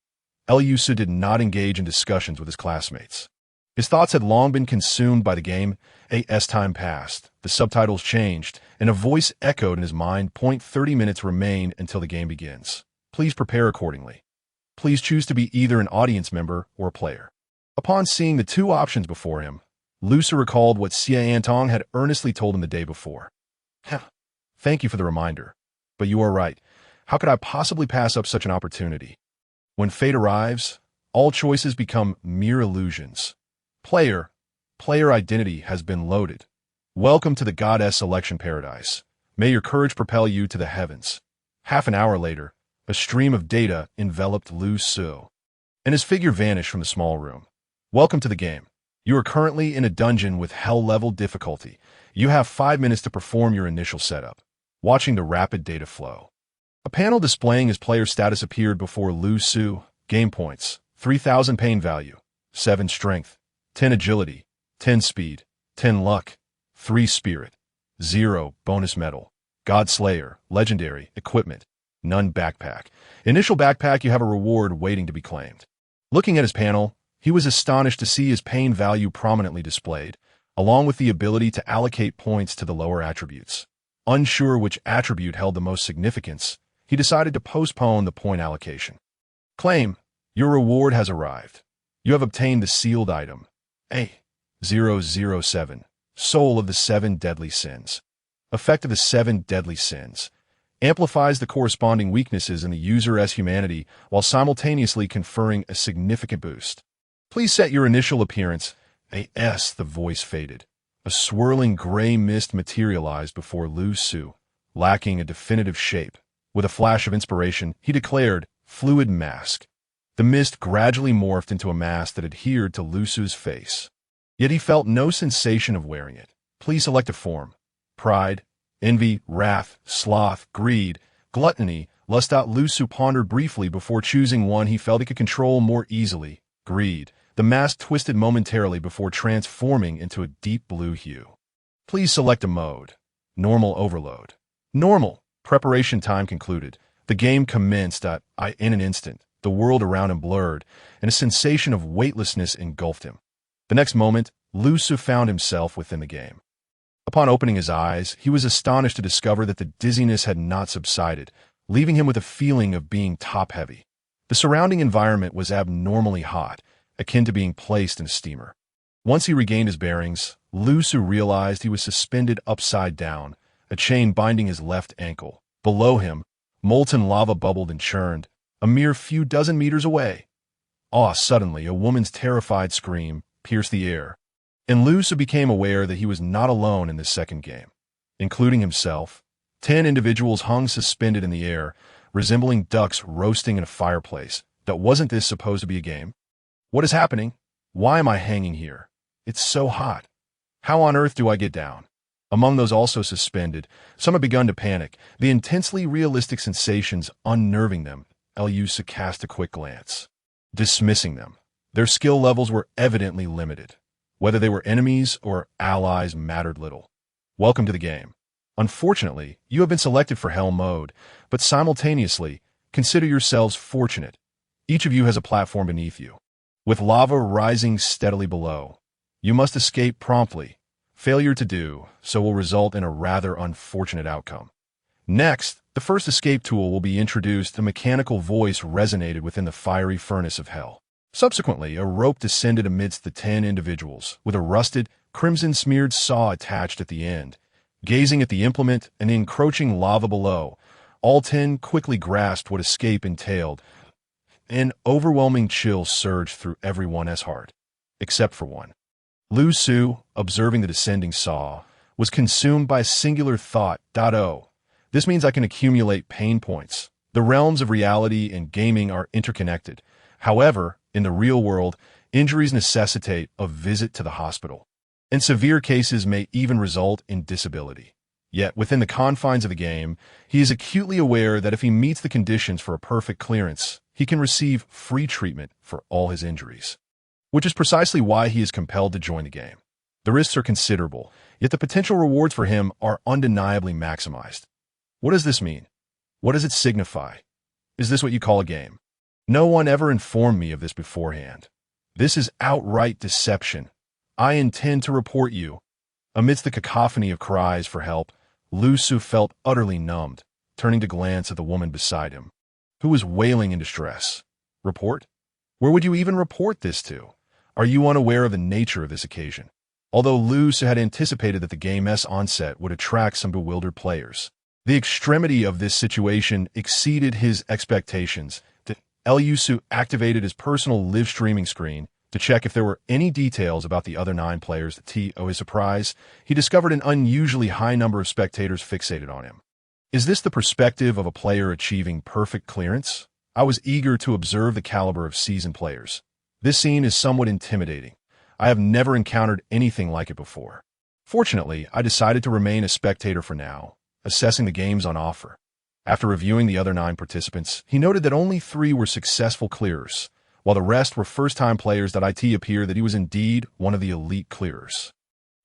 Lu Su did not engage in discussions with his classmates. His thoughts had long been consumed by the game. As time passed, the subtitles changed, and a voice echoed in his mind. 30 minutes remain until the game begins. Please prepare accordingly. Please choose to be either an audience member or a player. Upon seeing the two options before him, Lu Su recalled what Xia Antong had earnestly told him the day before. Thank you for the reminder, but you are right. How could I possibly pass up such an opportunity? When fate arrives, all choices become mere illusions. Player identity has been loaded. Welcome to the goddess selection paradise. May your courage propel you to the heavens. Half an hour later, a stream of data enveloped Lu Su, and his figure vanished from the small room. Welcome to the game. You are currently in a dungeon with hell-level difficulty. You have 5 minutes to perform your initial setup. Watching the rapid data flow. A panel displaying his player status appeared before Lu Su. Game points: 3,000 pain value, 7 strength, 10 agility, 10 speed, 10 luck, 3 spirit, 0 bonus medal, God Slayer, legendary, equipment, none backpack. Initial backpack, you have a reward waiting to be claimed. Looking at his panel, he was astonished to see his pain value prominently displayed, along with the ability to allocate points to the lower attributes. Unsure which attribute held the most significance, he decided to postpone the point allocation. Claim, your reward has arrived. You have obtained the sealed item, A007, Soul of the 7 Deadly Sins. Effect of the 7 Deadly Sins. Amplifies the corresponding weaknesses in the user as humanity while simultaneously conferring a significant boost. Please set your initial appearance. The voice faded. A swirling gray mist materialized before Lu Su, lacking a definitive shape. With a flash of inspiration, he declared, fluid mask. The mist gradually morphed into a mask that adhered to Lu Su's face. Yet he felt no sensation of wearing it. Please select a form. Pride, envy, wrath, sloth, greed, gluttony, lust. Lu Su pondered briefly before choosing one he felt he could control more easily. Greed. The mask twisted momentarily before transforming into a deep blue hue. Please select a mode. Normal overload. Normal. Preparation time concluded. The game commenced. In an instant, the world around him blurred, and a sensation of weightlessness engulfed him. The next moment, Lu Su found himself within the game. Upon opening his eyes, he was astonished to discover that the dizziness had not subsided, leaving him with a feeling of being top-heavy. The surrounding environment was abnormally hot, akin to being placed in a steamer. Once he regained his bearings, Lu Su realized he was suspended upside down, a chain binding his left ankle. Below him, molten lava bubbled and churned, a mere few dozen meters away. Suddenly, a woman's terrified scream pierced the air, and Lu Su became aware that he was not alone in this second game. Including himself, 10 individuals hung suspended in the air, resembling ducks roasting in a fireplace. Wasn't this supposed to be a game? What is happening? Why am I hanging here? It's so hot. How on earth do I get down? Among those also suspended, some had begun to panic, the intensely realistic sensations unnerving them. Lu Su cast a quick glance, dismissing them. Their skill levels were evidently limited. Whether they were enemies or allies mattered little. Welcome to the game. Unfortunately, you have been selected for Hell mode, but simultaneously, consider yourselves fortunate. Each of you has a platform beneath you, with lava rising steadily below. You must escape promptly. Failure to do so will result in a rather unfortunate outcome. Next, the first escape tool will be introduced. A mechanical voice resonated within the fiery furnace of hell. Subsequently, a rope descended amidst the 10 individuals, with a rusted, crimson-smeared saw attached at the end. Gazing at the implement and the encroaching lava below, all 10 quickly grasped what escape entailed. An overwhelming chill surged through everyone's heart, except for one. Lu Su, observing the descending saw, was consumed by a singular thought. Oh, this means I can accumulate pain points. The realms of reality and gaming are interconnected. However, in the real world, injuries necessitate a visit to the hospital. In severe cases may even result in disability. Yet, within the confines of the game, he is acutely aware that if he meets the conditions for a perfect clearance, he can receive free treatment for all his injuries. Which is precisely why he is compelled to join the game. The risks are considerable, yet the potential rewards for him are undeniably maximized. What does this mean? What does it signify? Is this what you call a game? No one ever informed me of this beforehand. This is outright deception. I intend to report you. Amidst the cacophony of cries for help, Lu Su felt utterly numbed, turning to glance at the woman beside him, who was wailing in distress. Report? Where would you even report this to? Are you unaware of the nature of this occasion? Although Lu Su had anticipated that the game's onset would attract some bewildered players, the extremity of this situation exceeded his expectations. Lu Su activated his personal live streaming screen to check if there were any details about the other 9 players. To his surprise, he discovered an unusually high number of spectators fixated on him. Is this the perspective of a player achieving perfect clearance? I was eager to observe the caliber of seasoned players. This scene is somewhat intimidating. I have never encountered anything like it before. Fortunately, I decided to remain a spectator for now, assessing the games on offer. After reviewing the other 9 participants, he noted that only 3 were successful clearers, while the rest were first-time players. It appeared that he was indeed one of the elite clearers.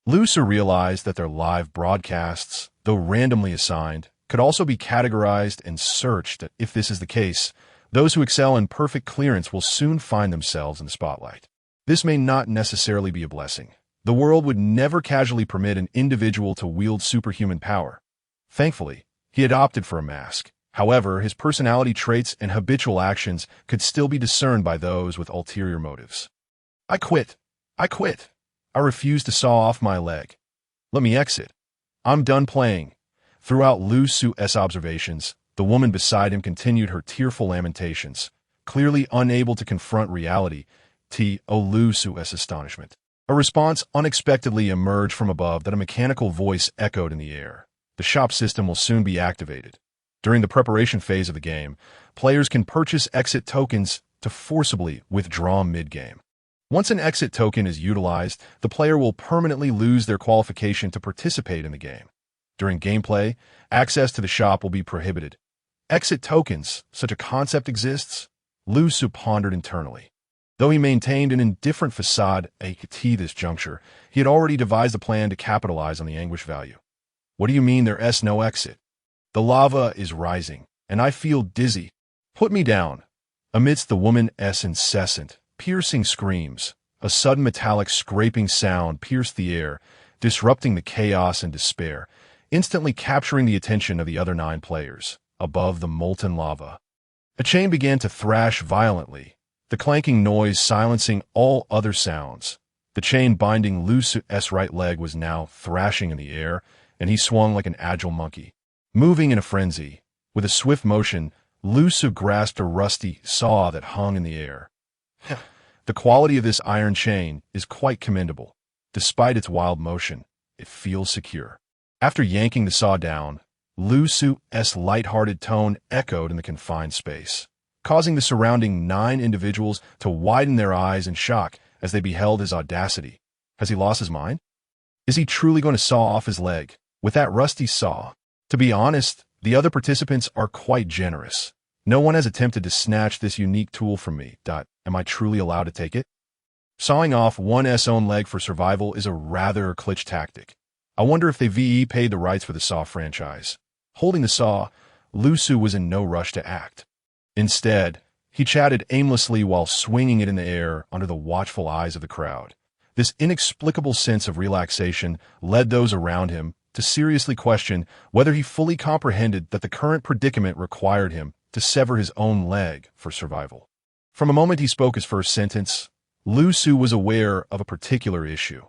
Lu Su realized that their live broadcasts, though randomly assigned, could also be categorized and searched. If this is the case, those who excel in perfect clearance will soon find themselves in the spotlight. This may not necessarily be a blessing. The world would never casually permit an individual to wield superhuman power. Thankfully, he had opted for a mask. However, his personality traits and habitual actions could still be discerned by those with ulterior motives. I quit. I refuse to saw off my leg. Let me exit. I'm done playing. Throughout Lu Su's observations, the woman beside him continued her tearful lamentations, clearly unable to confront reality. To Lu Su's astonishment, a response unexpectedly emerged from above. That a mechanical voice echoed in the air. The shop system will soon be activated. During the preparation phase of the game, players can purchase exit tokens to forcibly withdraw mid-game. Once an exit token is utilized, the player will permanently lose their qualification to participate in the game. During gameplay, access to the shop will be prohibited. Exit tokens, such a concept exists? Lu Su pondered internally. Though he maintained an indifferent facade at this juncture, he had already devised a plan to capitalize on the anguish value. What do you mean there's no exit? The lava is rising, and I feel dizzy. Put me down. Amidst the woman's incessant, piercing screams, a sudden metallic scraping sound pierced the air, disrupting the chaos and despair, instantly capturing the attention of the other 9 players. Above the molten lava, a chain began to thrash violently, the clanking noise silencing all other sounds. The chain binding Lu Su's right leg was now thrashing in the air, and he swung like an agile monkey. Moving in a frenzy, with a swift motion, Lu Su grasped a rusty saw that hung in the air. The quality of this iron chain is quite commendable. Despite its wild motion, it feels secure. After yanking the saw down, Lu Su's light-hearted tone echoed in the confined space, causing the surrounding 9 individuals to widen their eyes in shock as they beheld his audacity. Has he lost his mind? Is he truly going to saw off his leg with that rusty saw? To be honest, the other participants are quite generous. No one has attempted to snatch this unique tool from me. Am I truly allowed to take it? Sawing off one's own leg for survival is a rather clutch tactic. I wonder if they paid the rights for the saw franchise. Holding the saw, Lu Su was in no rush to act. Instead, he chatted aimlessly while swinging it in the air under the watchful eyes of the crowd. This inexplicable sense of relaxation led those around him to seriously question whether he fully comprehended that the current predicament required him to sever his own leg for survival. From the moment he spoke his first sentence, Lu Su was aware of a particular issue.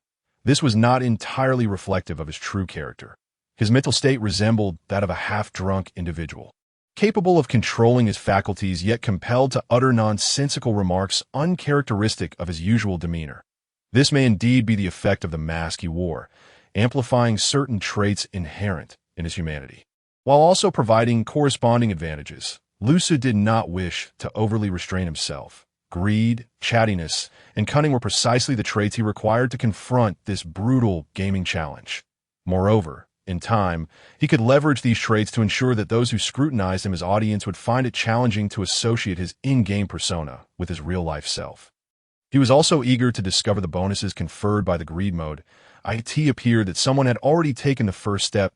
This was not entirely reflective of his true character. His mental state resembled that of a half-drunk individual, capable of controlling his faculties yet compelled to utter nonsensical remarks uncharacteristic of his usual demeanor. This may indeed be the effect of the mask he wore, amplifying certain traits inherent in his humanity, while also providing corresponding advantages. Lu Su did not wish to overly restrain himself. Greed, chattiness, and cunning were precisely the traits he required to confront this brutal gaming challenge. Moreover, in time, he could leverage these traits to ensure that those who scrutinized him as audience would find it challenging to associate his in-game persona with his real-life self. He was also eager to discover the bonuses conferred by the greed mode. It appeared that someone had already taken the first step.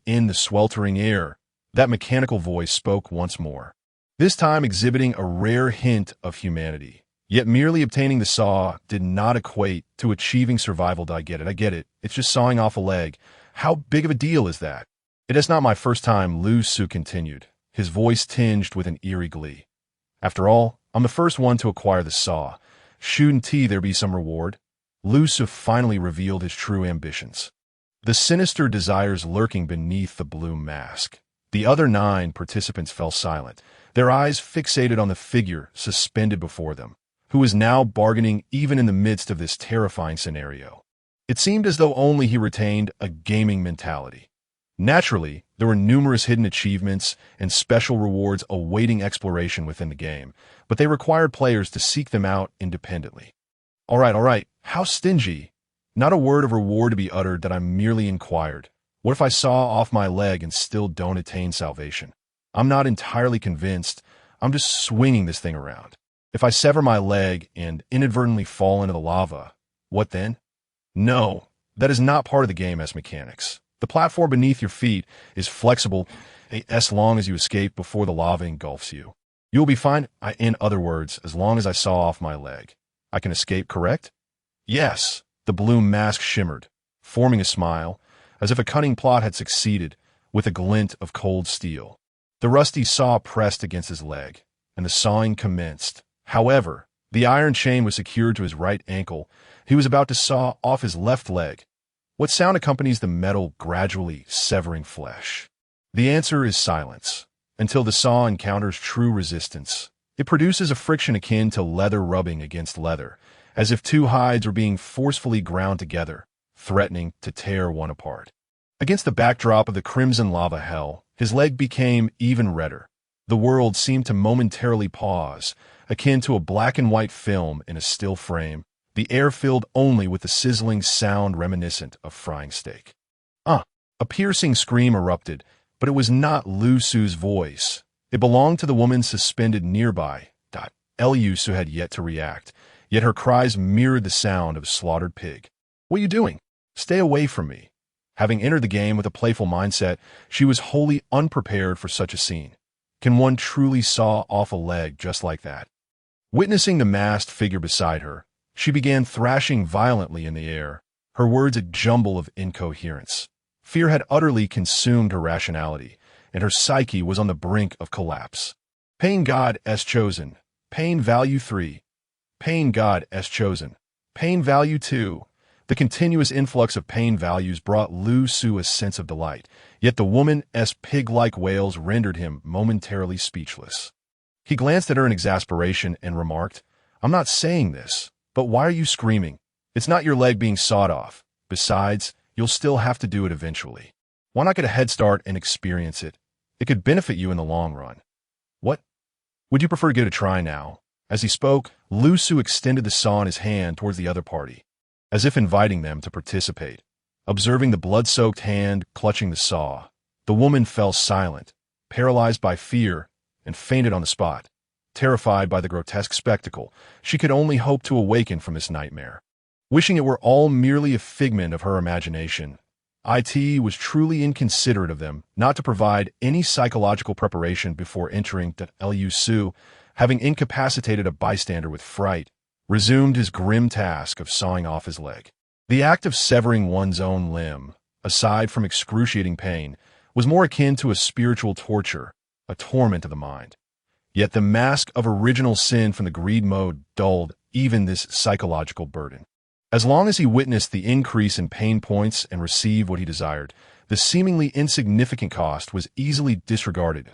In the sweltering air, that mechanical voice spoke once more, this time exhibiting a rare hint of humanity. Yet merely obtaining the saw did not equate to achieving survival. I get it. It's just sawing off a leg. How big of a deal is that? It is not my first time, Lu Su continued, his voice tinged with an eerie glee. After all, I'm the first one to acquire the saw. Shouldn't there be some reward? Lu Su finally revealed his true ambitions, the sinister desires lurking beneath the blue mask. The other 9 participants fell silent, their eyes fixated on the figure suspended before them, who was now bargaining even in the midst of this terrifying scenario. It seemed as though only he retained a gaming mentality. Naturally, there were numerous hidden achievements and special rewards awaiting exploration within the game, but they required players to seek them out independently. All right, how stingy? Not a word of reward to be uttered. That I merely inquired. What if I saw off my leg and still don't attain salvation? I'm not entirely convinced. I'm just swinging this thing around. If I sever my leg and inadvertently fall into the lava, what then? No, that is not part of the game's mechanics. The platform beneath your feet is flexible as long as you escape before the lava engulfs you. You will be fine. In other words, as long as I saw off my leg, I can escape, correct? Yes, the blue mask shimmered, forming a smile, as if a cunning plot had succeeded, with a glint of cold steel. The rusty saw pressed against his leg, and the sawing commenced. However, the iron chain was secured to his right ankle. He was about to saw off his left leg. What sound accompanies the metal gradually severing flesh? The answer is silence. Until the saw encounters true resistance, it produces a friction akin to leather rubbing against leather, as if 2 hides were being forcefully ground together, threatening to tear one apart. Against the backdrop of the crimson lava hell, his leg became even redder. The world seemed to momentarily pause, akin to a black and white film in a still frame, the air filled only with the sizzling sound reminiscent of frying steak. A piercing scream erupted, but it was not Lu Su's voice. It belonged to the woman suspended nearby. Lu Su had yet to react, yet her cries mirrored the sound of a slaughtered pig. What are you doing? Stay away from me. Having entered the game with a playful mindset, she was wholly unprepared for such a scene. Can one truly saw off a leg just like that? Witnessing the masked figure beside her, she began thrashing violently in the air, her words a jumble of incoherence. Fear had utterly consumed her rationality, and her psyche was on the brink of collapse. Pain God S chosen. Pain value 3. Pain God S chosen. Pain value 2. The continuous influx of pain values brought Lu Su a sense of delight, yet the woman's pig-like wails rendered him momentarily speechless. He glanced at her in exasperation and remarked, I'm not saying this, but why are you screaming? It's not your leg being sawed off. Besides, you'll still have to do it eventually. Why not get a head start and experience it? It could benefit you in the long run. What? Would you prefer to give it a try now? As he spoke, Lu Su extended the saw in his hand towards the other party, as if inviting them to participate. Observing the blood-soaked hand clutching the saw, the woman fell silent, paralyzed by fear, and fainted on the spot. Terrified by the grotesque spectacle, she could only hope to awaken from this nightmare. Wishing it were all merely a figment of her imagination, IT was truly inconsiderate of them not to provide any psychological preparation before entering that Lu Su, having incapacitated a bystander with fright, resumed his grim task of sawing off his leg. The act of severing one's own limb, aside from excruciating pain, was more akin to a spiritual torture, a torment of the mind. Yet the mask of original sin from the greed mode dulled even this psychological burden. As long as he witnessed the increase in pain points and received what he desired, the seemingly insignificant cost was easily disregarded.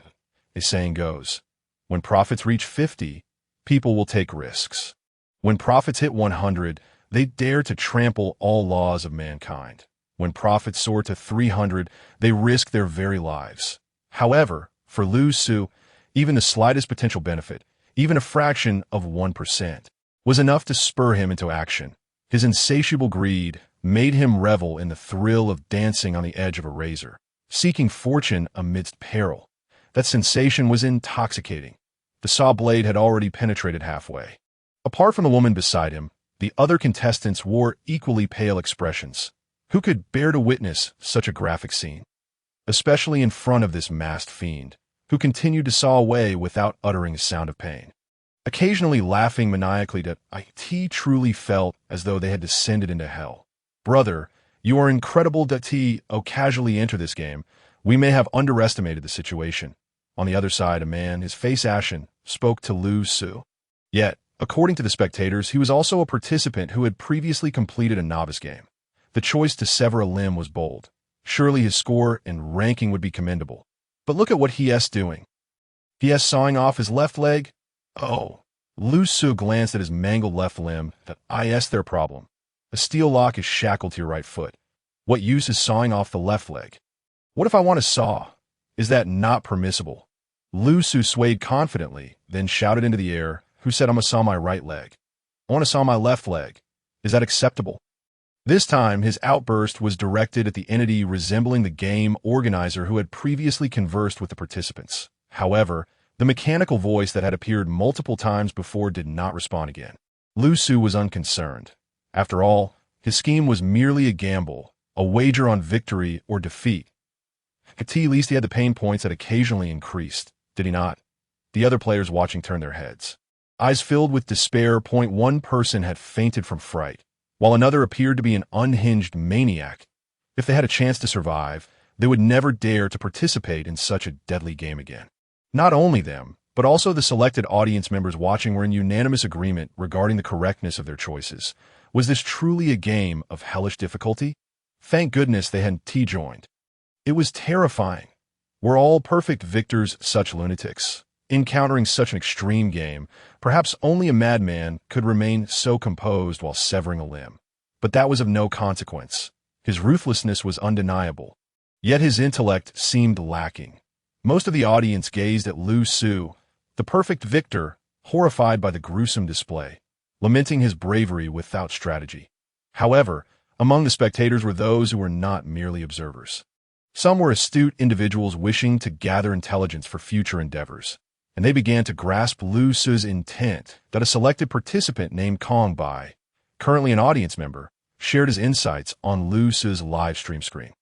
A saying goes, when profits reach 50, people will take risks. When profits hit 100, they dare to trample all laws of mankind. When profits soar to 300, they risk their very lives. However, for Lu Su, even the slightest potential benefit, even a fraction of 1%, was enough to spur him into action. His insatiable greed made him revel in the thrill of dancing on the edge of a razor, seeking fortune amidst peril. That sensation was intoxicating. The saw blade had already penetrated halfway. Apart from the woman beside him, the other contestants wore equally pale expressions. Who could bear to witness such a graphic scene? Especially in front of this masked fiend, who continued to saw away without uttering a sound of pain. Occasionally laughing maniacally, it truly felt as though they had descended into hell. Brother, you are incredible that casually enter this game. We may have underestimated the situation. On the other side, a man, his face ashen, spoke to Lu Su. Yet, according to the spectators, he was also a participant who had previously completed a novice game. The choice to sever a limb was bold. Surely his score and ranking would be commendable. But look at what he is doing. He is sawing off his left leg? Oh. Lu Su glanced at his mangled left limb. That is their problem. A steel lock is shackled to your right foot. What use is sawing off the left leg? What if I want to saw? Is that not permissible? Lu Su swayed confidently, then shouted into the air, who said I'm gonna saw my right leg? I want to saw my left leg. Is that acceptable? This time, his outburst was directed at the entity resembling the game organizer who had previously conversed with the participants. However, the mechanical voice that had appeared multiple times before did not respond again. Lu Su was unconcerned. After all, his scheme was merely a gamble, a wager on victory or defeat. At least he had the pain points that occasionally increased, did he not? The other players watching turned their heads. Eyes filled with despair, one person had fainted from fright, while another appeared to be an unhinged maniac. If they had a chance to survive, they would never dare to participate in such a deadly game again. Not only them, but also the selected audience members watching were in unanimous agreement regarding the correctness of their choices. Was this truly a game of hellish difficulty? Thank goodness they hadn't joined. It was terrifying. Were all perfect victors such lunatics? Encountering such an extreme game, perhaps only a madman could remain so composed while severing a limb. But that was of no consequence. His ruthlessness was undeniable. Yet his intellect seemed lacking. Most of the audience gazed at Lu Su, the perfect victor, horrified by the gruesome display, lamenting his bravery without strategy. However, among the spectators were those who were not merely observers. Some were astute individuals wishing to gather intelligence for future endeavors, and they began to grasp Lu Su's intent that a selected participant named Kong Bai, currently an audience member, shared his insights on Lu Su's live stream screen.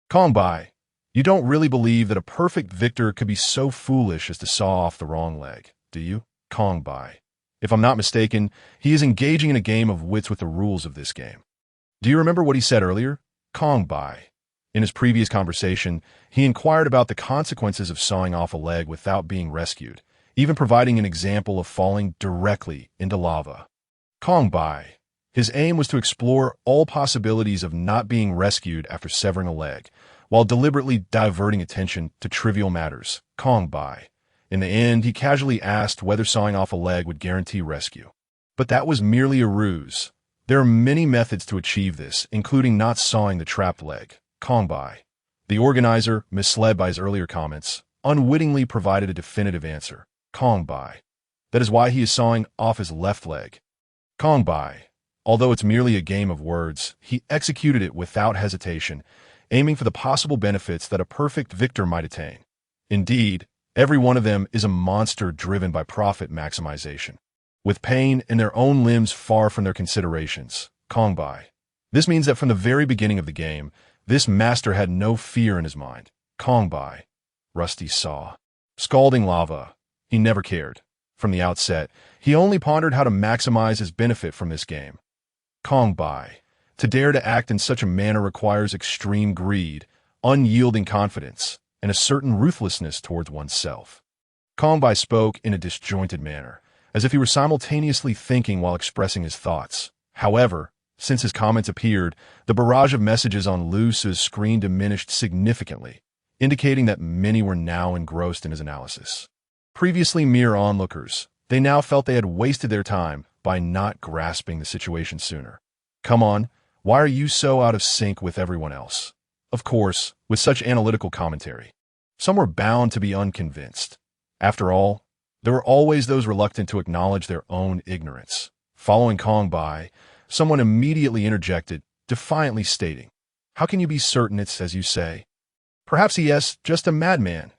Kong Bai, you don't really believe that a perfect victor could be so foolish as to saw off the wrong leg, do you? Kong Bai. If I'm not mistaken, he is engaging in a game of wits with the rules of this game. Do you remember what he said earlier? Kong Bai. In his previous conversation, he inquired about the consequences of sawing off a leg without being rescued, even providing an example of falling directly into lava. Kong Bai. His aim was to explore all possibilities of not being rescued after severing a leg, while deliberately diverting attention to trivial matters. Kong Bai. In the end, he casually asked whether sawing off a leg would guarantee rescue. But that was merely a ruse. There are many methods to achieve this, including not sawing the trapped leg. Kong Bai. The organizer, misled by his earlier comments, unwittingly provided a definitive answer. Kong Bai. That is why he is sawing off his left leg. Kong Bai. Although it's merely a game of words, he executed it without hesitation, aiming for the possible benefits that a perfect victor might attain. Indeed, every one of them is a monster driven by profit maximization, with pain in their own limbs far from their considerations. Kong Bai. This means that from the very beginning of the game, this master had no fear in his mind. Kong Bai. Rusty saw. Scalding lava. He never cared. From the outset, he only pondered how to maximize his benefit from this game. Kong Bai. To dare to act in such a manner requires extreme greed, unyielding confidence, and a certain ruthlessness towards oneself. Kongbai spoke in a disjointed manner, as if he were simultaneously thinking while expressing his thoughts. However, since his comments appeared, the barrage of messages on Lu Su's screen diminished significantly, indicating that many were now engrossed in his analysis. Previously mere onlookers, they now felt they had wasted their time by not grasping the situation sooner. Come on, why are you so out of sync with everyone else? Of course, with such analytical commentary. Some were bound to be unconvinced. After all, there were always those reluctant to acknowledge their own ignorance. Following Kongbai, someone immediately interjected, defiantly stating, "How can you be certain it's as you say?" Perhaps yes, just a madman.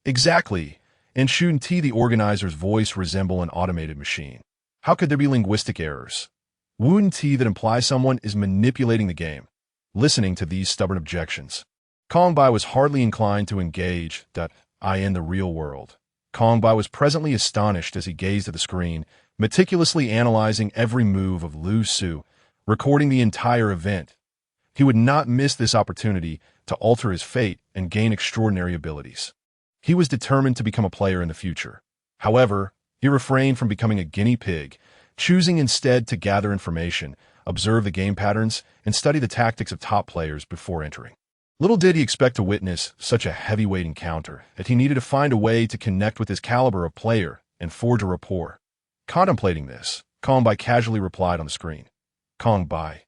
Exactly. And shouldn't the organizer's voice resemble an automated machine? How could there be linguistic errors? Wouldn't that imply someone is manipulating the game? Listening to these stubborn objections, Kongbai was hardly inclined to engage in the real world. Kongbai was presently astonished as he gazed at the screen, meticulously analyzing every move of Lu Su, recording the entire event. He would not miss this opportunity to alter his fate and gain extraordinary abilities. He was determined to become a player in the future. However, he refrained from becoming a guinea pig, choosing instead to gather information, observe the game patterns, and study the tactics of top players before entering. Little did he expect to witness such a heavyweight encounter that he needed to find a way to connect with his caliber of player and forge a rapport. Contemplating this, Kongbai casually replied on the screen, "Kongbai,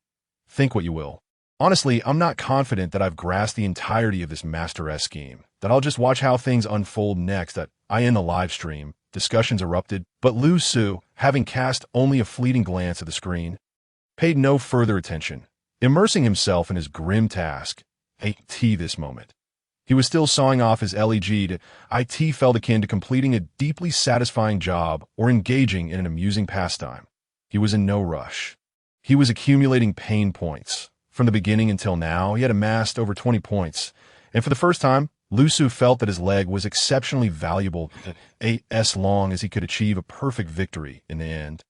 think what you will. Honestly, I'm not confident that I've grasped the entirety of this Master S scheme, that I'll just watch how things unfold next." In the live stream, discussions erupted, but Lu Su, having cast only a fleeting glance at the screen, paid no further attention, immersing himself in his grim task. This moment, he was still sawing off his leg. Felt akin to completing a deeply satisfying job or engaging in an amusing pastime. He was in no rush. He was accumulating pain points. From the beginning until now, he had amassed over 20 points, and for the first time, Lu Su felt that his leg was exceptionally valuable, as long as he could achieve a perfect victory in the end.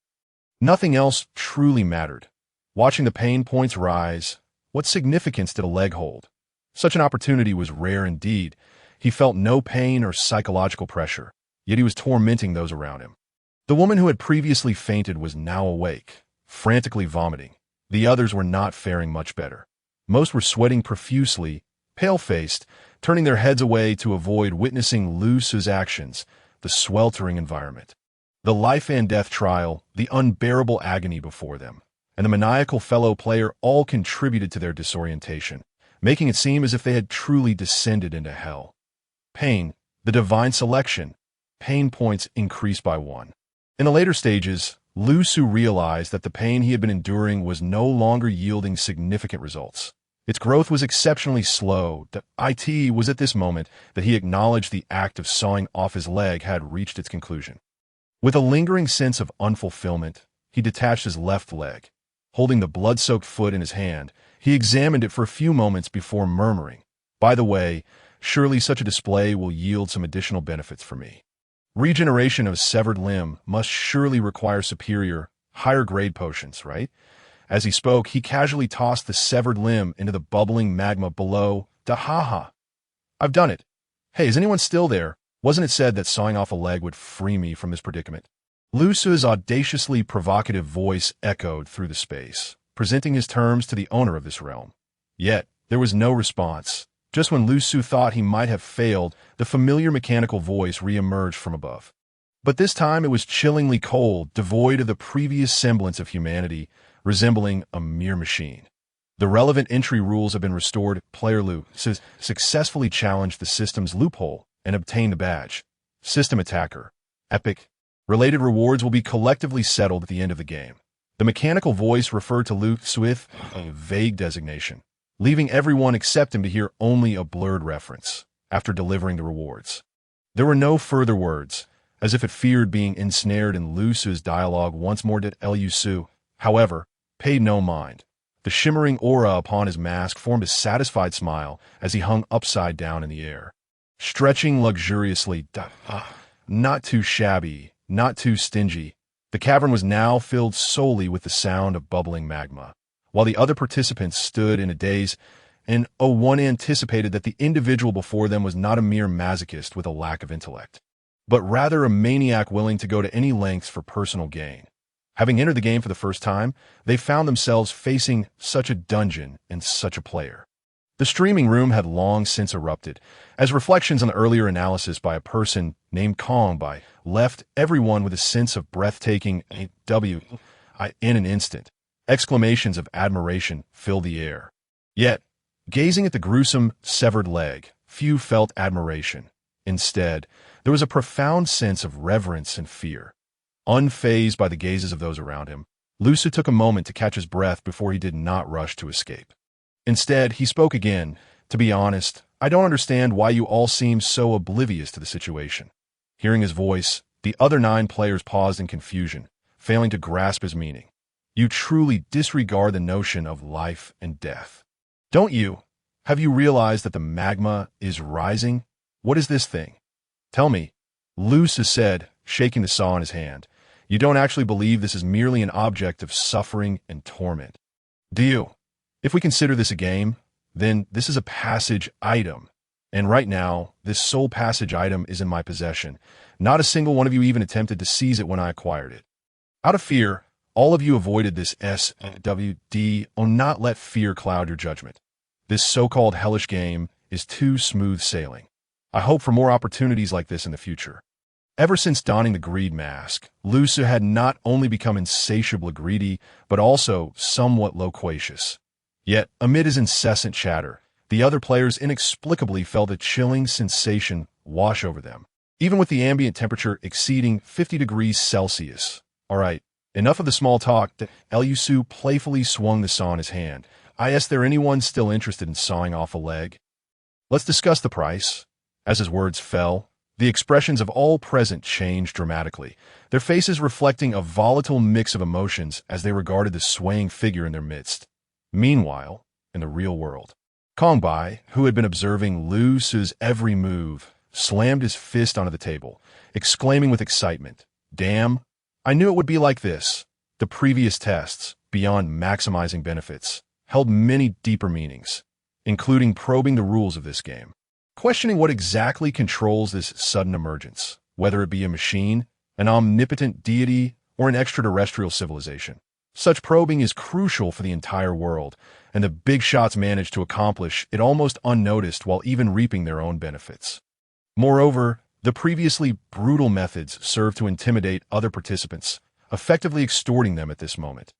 Nothing else truly mattered. Watching the pain points rise, what significance did a leg hold? Such an opportunity was rare indeed. He felt no pain or psychological pressure, yet he was tormenting those around him. The woman who had previously fainted was now awake, frantically vomiting. The others were not faring much better. Most were sweating profusely, pale-faced, turning their heads away to avoid witnessing Lu Su's actions, the sweltering environment, the life and death trial, the unbearable agony before them, and the maniacal fellow player all contributed to their disorientation, making it seem as if they had truly descended into hell. Pain, the divine selection. Pain points increased by 1. In the later stages, Lu Su realized that the pain he had been enduring was no longer yielding significant results. Its growth was exceptionally slow. It was at this moment that he acknowledged the act of sawing off his leg had reached its conclusion. With a lingering sense of unfulfillment, he detached his left leg. Holding the blood-soaked foot in his hand, he examined it for a few moments before murmuring, "By the way, surely such a display will yield some additional benefits for me. Regeneration of a severed limb must surely require superior, higher-grade potions, right?" As he spoke, he casually tossed the severed limb into the bubbling magma below. I've done it. Hey, is anyone still there? Wasn't it said that sawing off a leg would free me from this predicament? Lu Su's audaciously provocative voice echoed through the space, presenting his terms to the owner of this realm. Yet, there was no response. Just when Lu Su thought he might have failed, the familiar mechanical voice re-emerged from above. But this time it was chillingly cold, devoid of the previous semblance of humanity, resembling a mere machine. The relevant entry rules have been restored. Player Lu Su successfully challenged the system's loophole and obtained the badge. System Attacker. Epic. Related rewards will be collectively settled at the end of the game. The mechanical voice referred to Lu Su with a vague designation, leaving everyone except him to hear only a blurred reference after delivering the rewards. There were no further words, as if it feared being ensnared in Lu Su's dialogue once more. Did Lu Su, however, paid no mind. The shimmering aura upon his mask formed a satisfied smile as he hung upside down in the air, stretching luxuriously. Not too shabby, not too stingy. The cavern was now filled solely with the sound of bubbling magma, while the other participants stood in a daze, and one anticipated that the individual before them was not a mere masochist with a lack of intellect, but rather a maniac willing to go to any lengths for personal gain. Having entered the game for the first time, they found themselves facing such a dungeon and such a player. The streaming room had long since erupted, as reflections on the earlier analysis by a person named Kong left everyone with a sense of breathtaking in an instant. Exclamations of admiration filled the air. Yet, gazing at the gruesome, severed leg, few felt admiration. Instead, there was a profound sense of reverence and fear. Unfazed by the gazes of those around him, Lusu took a moment to catch his breath before he did not rush to escape. Instead, he spoke again. To be honest, I don't understand why you all seem so oblivious to the situation. Hearing his voice, the other 9 players paused in confusion, failing to grasp his meaning. You truly disregard the notion of life and death. Don't you? Have you realized that the magma is rising? What is this thing? Tell me, Lusu said, shaking the saw in his hand. You don't actually believe this is merely an object of suffering and torment, do you? If we consider this a game, then this is a passage item. And right now, this sole passage item is in my possession. Not a single one of you even attempted to seize it when I acquired it. Out of fear, all of you avoided this SWD. Not let fear cloud your judgment. This so-called hellish game is too smooth sailing. I hope for more opportunities like this in the future. Ever since donning the greed mask, Lusu had not only become insatiably greedy, but also somewhat loquacious. Yet, amid his incessant chatter, the other players inexplicably felt a chilling sensation wash over them, even with the ambient temperature exceeding 50 degrees Celsius. All right, enough of the small talk. Lusu playfully swung the saw in his hand. Is there anyone still interested in sawing off a leg? Let's discuss the price. As his words fell, the expressions of all present changed dramatically, their faces reflecting a volatile mix of emotions as they regarded the swaying figure in their midst. Meanwhile, in the real world, Kongbai, who had been observing Lusu's every move, slammed his fist onto the table, exclaiming with excitement, "Damn, I knew it would be like this." The previous tests, beyond maximizing benefits, held many deeper meanings, including probing the rules of this game, questioning what exactly controls this sudden emergence, whether it be a machine, an omnipotent deity, or an extraterrestrial civilization. Such probing is crucial for the entire world, and the big shots managed to accomplish it almost unnoticed while even reaping their own benefits. Moreover, the previously brutal methods served to intimidate other participants, effectively extorting them at this moment.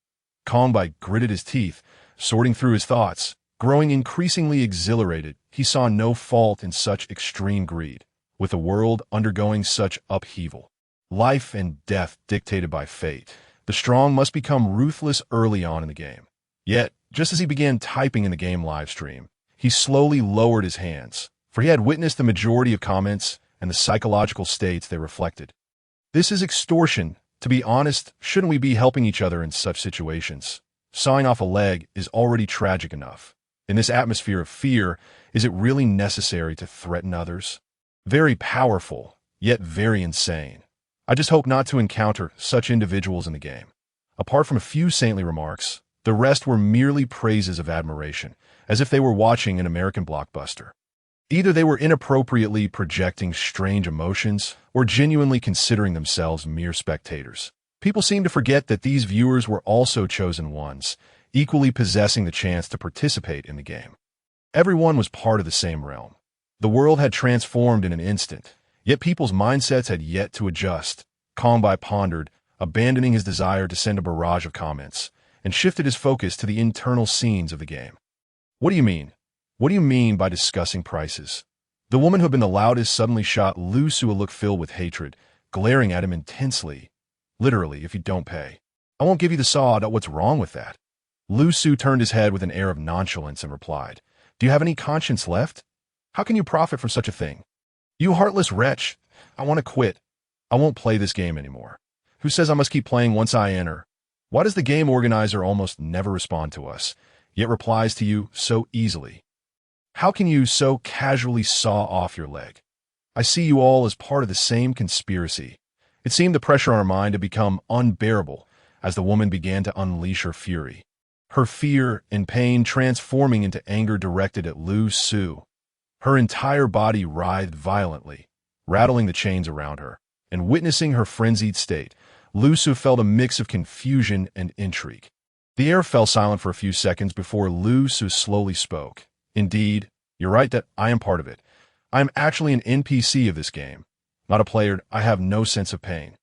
Kongbai gritted his teeth, sorting through his thoughts. Growing increasingly exhilarated, he saw no fault in such extreme greed, with the world undergoing such upheaval. Life and death dictated by fate. The strong must become ruthless early on in the game. Yet, just as he began typing in the game livestream, he slowly lowered his hands, for he had witnessed the majority of comments and the psychological states they reflected. This is extortion. To be honest, shouldn't we be helping each other in such situations? Sawing off a leg is already tragic enough. In this atmosphere of fear, is it really necessary to threaten others? Very powerful, yet very insane. I just hope not to encounter such individuals in the game. Apart from a few saintly remarks, the rest were merely praises of admiration, as if they were watching an American blockbuster. Either they were inappropriately projecting strange emotions, or genuinely considering themselves mere spectators. People seem to forget that these viewers were also chosen ones, equally possessing the chance to participate in the game. Everyone was part of the same realm. The world had transformed in an instant, yet people's mindsets had yet to adjust. Kongbai pondered, abandoning his desire to send a barrage of comments, and shifted his focus to the internal scenes of the game. What do you mean? What do you mean by discussing prices? The woman who had been the loudest suddenly shot Lusu a look filled with hatred, glaring at him intensely. Literally, if you don't pay, I won't give you the saw. What's wrong with that? Lusu turned his head with an air of nonchalance and replied, "Do you have any conscience left? How can you profit from such a thing? You heartless wretch, I want to quit. I won't play this game anymore. Who says I must keep playing once I enter? Why does the game organizer almost never respond to us, yet replies to you so easily? How can you so casually saw off your leg? I see you all as part of the same conspiracy." It seemed the pressure on her mind had become unbearable as the woman began to unleash her fury. her fear and pain transforming into anger directed at Lu Su. Her entire body writhed violently, rattling the chains around her, and witnessing her frenzied state, Lu Su felt a mix of confusion and intrigue. The air fell silent for a few seconds before Lu Su slowly spoke. Indeed, you're right that I am part of it. I am actually an NPC of this game. Not a player, I have no sense of pain.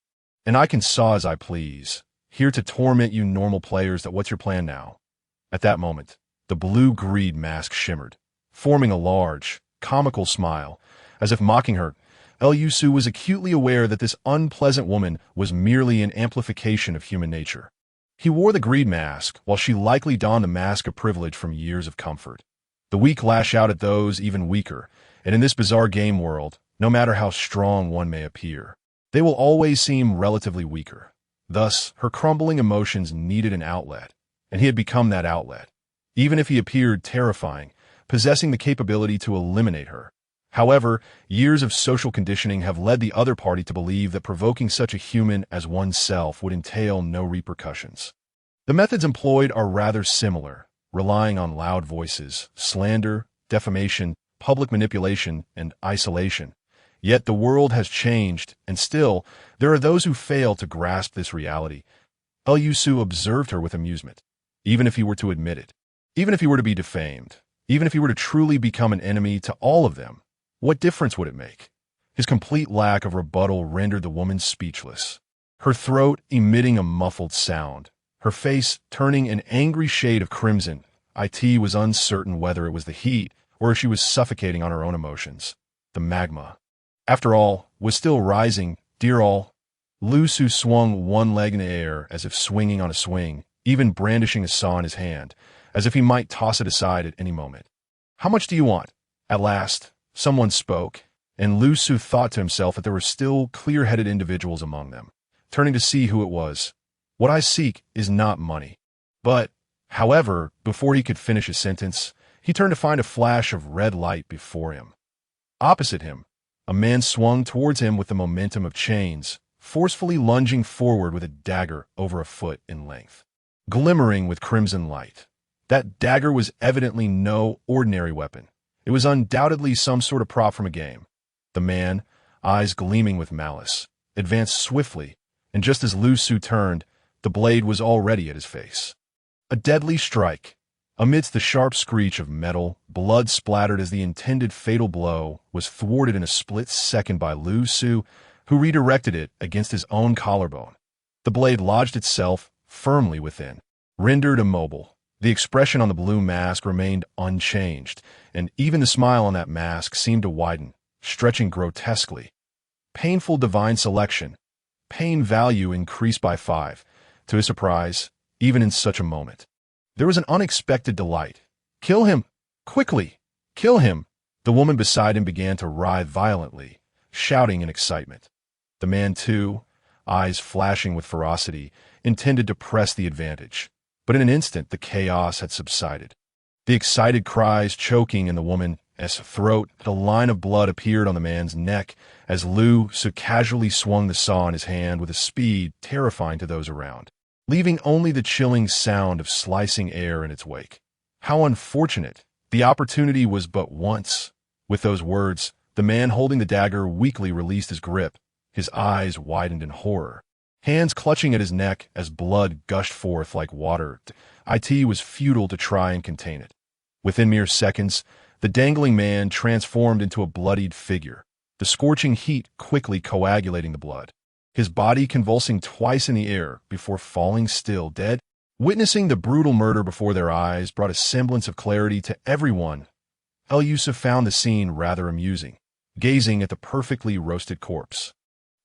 And I can saw as I please. Here to torment you normal players that what's your plan now? At that moment, the blue greed mask shimmered, forming a large, comical smile, as if mocking her. Lu Su was acutely aware that this unpleasant woman was merely an amplification of human nature. He wore the greed mask, while she likely donned the mask of privilege from years of comfort. The weak lash out at those even weaker, and in this bizarre game world, no matter how strong one may appear, they will always seem relatively weaker. Thus, her crumbling emotions needed an outlet, and he had become that outlet. Even if he appeared terrifying, possessing the capability to eliminate her. However, years of social conditioning have led the other party to believe that provoking such a human as oneself would entail no repercussions. The methods employed are rather similar, relying on loud voices, slander, defamation, public manipulation, and isolation. Yet the world has changed, and still, there are those who fail to grasp this reality. Lu Su observed her with amusement. Even if he were to admit it, even if he were to be defamed, even if he were to truly become an enemy to all of them, what difference would it make? His complete lack of rebuttal rendered the woman speechless. Her throat emitting a muffled sound, her face turning an angry shade of crimson. It was uncertain whether it was the heat or if she was suffocating on her own emotions. The magma, after all, was still rising. Dear all. Lu Su swung one leg in the air as if swinging on a swing, even brandishing a saw in his hand, as if he might toss it aside at any moment. How much do you want? At last, someone spoke, and Lu Su thought to himself that there were still clear-headed individuals among them. Turning to see who it was. What I seek is not money. But, however, before he could finish his sentence, he turned to find a flash of red light before him. Opposite him, a man swung towards him with the momentum of chains, forcefully lunging forward with a dagger over a foot in length, glimmering with crimson light. That dagger was evidently no ordinary weapon. It was undoubtedly some sort of prop from a game. The man, eyes gleaming with malice, advanced swiftly, and just as Lu Su turned, the blade was already at his face. A deadly strike. Amidst the sharp screech of metal, blood splattered as the intended fatal blow was thwarted in a split second by Lu Su, who redirected it against his own collarbone. The blade lodged itself firmly within. Rendered immobile, the expression on the blue mask remained unchanged, and even the smile on that mask seemed to widen, stretching grotesquely. Painful divine selection. Pain value increased by 5, to his surprise, even in such a moment. There was an unexpected delight. Kill him! Quickly! Kill him! The woman beside him began to writhe violently, shouting in excitement. The man, too, eyes flashing with ferocity, intended to press the advantage. But in an instant, the chaos had subsided. The excited cries choking in the woman's throat, the line of blood appeared on the man's neck as Lu Su casually swung the saw in his hand with a speed terrifying to those around, leaving only the chilling sound of slicing air in its wake. How unfortunate! The opportunity was but once. With those words, the man holding the dagger weakly released his grip. His eyes widened in horror, hands clutching at his neck as blood gushed forth like water. It was futile to try and contain it. Within mere seconds, the dangling man transformed into a bloodied figure, the scorching heat quickly coagulating the blood. His body convulsing twice in the air before falling still dead. Witnessing the brutal murder before their eyes brought a semblance of clarity to everyone. Lu Su found the scene rather amusing, gazing at the perfectly roasted corpse.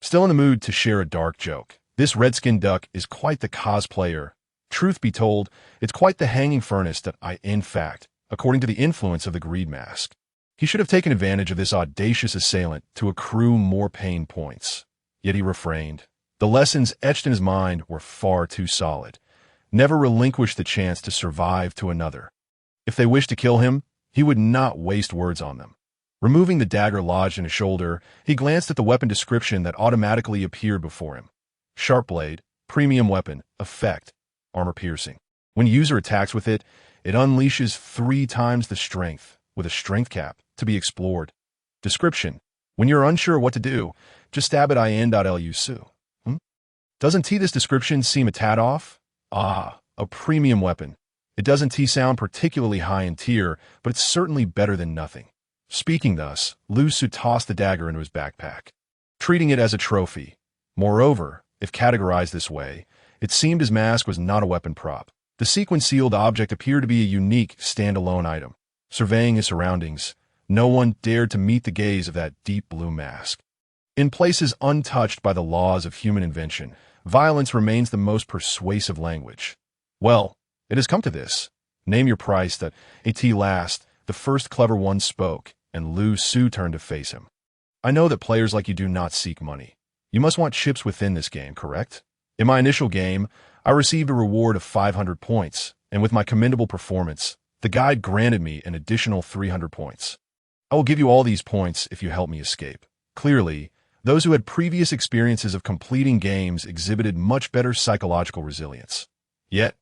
Still in the mood to share a dark joke, this red-skinned duck is quite the cosplayer. Truth be told, it's quite the hanging furnace that in fact, according to the influence of the greed mask. He should have taken advantage of this audacious assailant to accrue more pain points. Yet he refrained. The lessons etched in his mind were far too solid. Never relinquish the chance to survive to another. If they wished to kill him, he would not waste words on them. Removing the dagger lodged in his shoulder, he glanced at the weapon description that automatically appeared before him. Sharp blade, premium weapon, effect, armor piercing. When user attacks with it, it unleashes 3 times the strength, with a strength cap to be explored. Description: when you're unsure what to do, just stab at in.lusu. Doesn't this description seem a tad off? Ah, a premium weapon. It doesn't sound particularly high in tier, but it's certainly better than nothing. Speaking thus, Lusu tossed the dagger into his backpack, treating it as a trophy. Moreover, if categorized this way, it seemed his mask was not a weapon prop. The sequence-sealed object appeared to be a unique, standalone item. Surveying his surroundings, no one dared to meet the gaze of that deep blue mask. In places untouched by the laws of human invention, violence remains the most persuasive language. Well, it has come to this. Name your price. That at last, the first clever one spoke, and Lu Su turned to face him. I know that players like you do not seek money. You must want chips within this game, correct? In my initial game, I received a reward of 500 points, and with my commendable performance, the guide granted me an additional 300 points. I will give you all these points if you help me escape. Clearly, those who had previous experiences of completing games exhibited much better psychological resilience. Yet,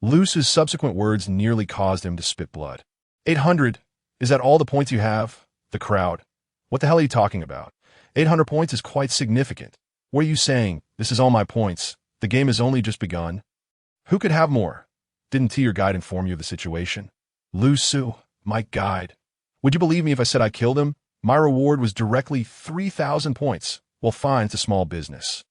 Luce's subsequent words nearly caused him to spit blood. 800? Is that all the points you have? The crowd. What the hell are you talking about? 800 points is quite significant. What are you saying? This is all my points. The game has only just begun. Who could have more? Didn't your guide inform you of the situation? Lu Su, my guide. Would you believe me if I said I killed him? My reward was directly 3,000 points. Well, fine, it's a small business.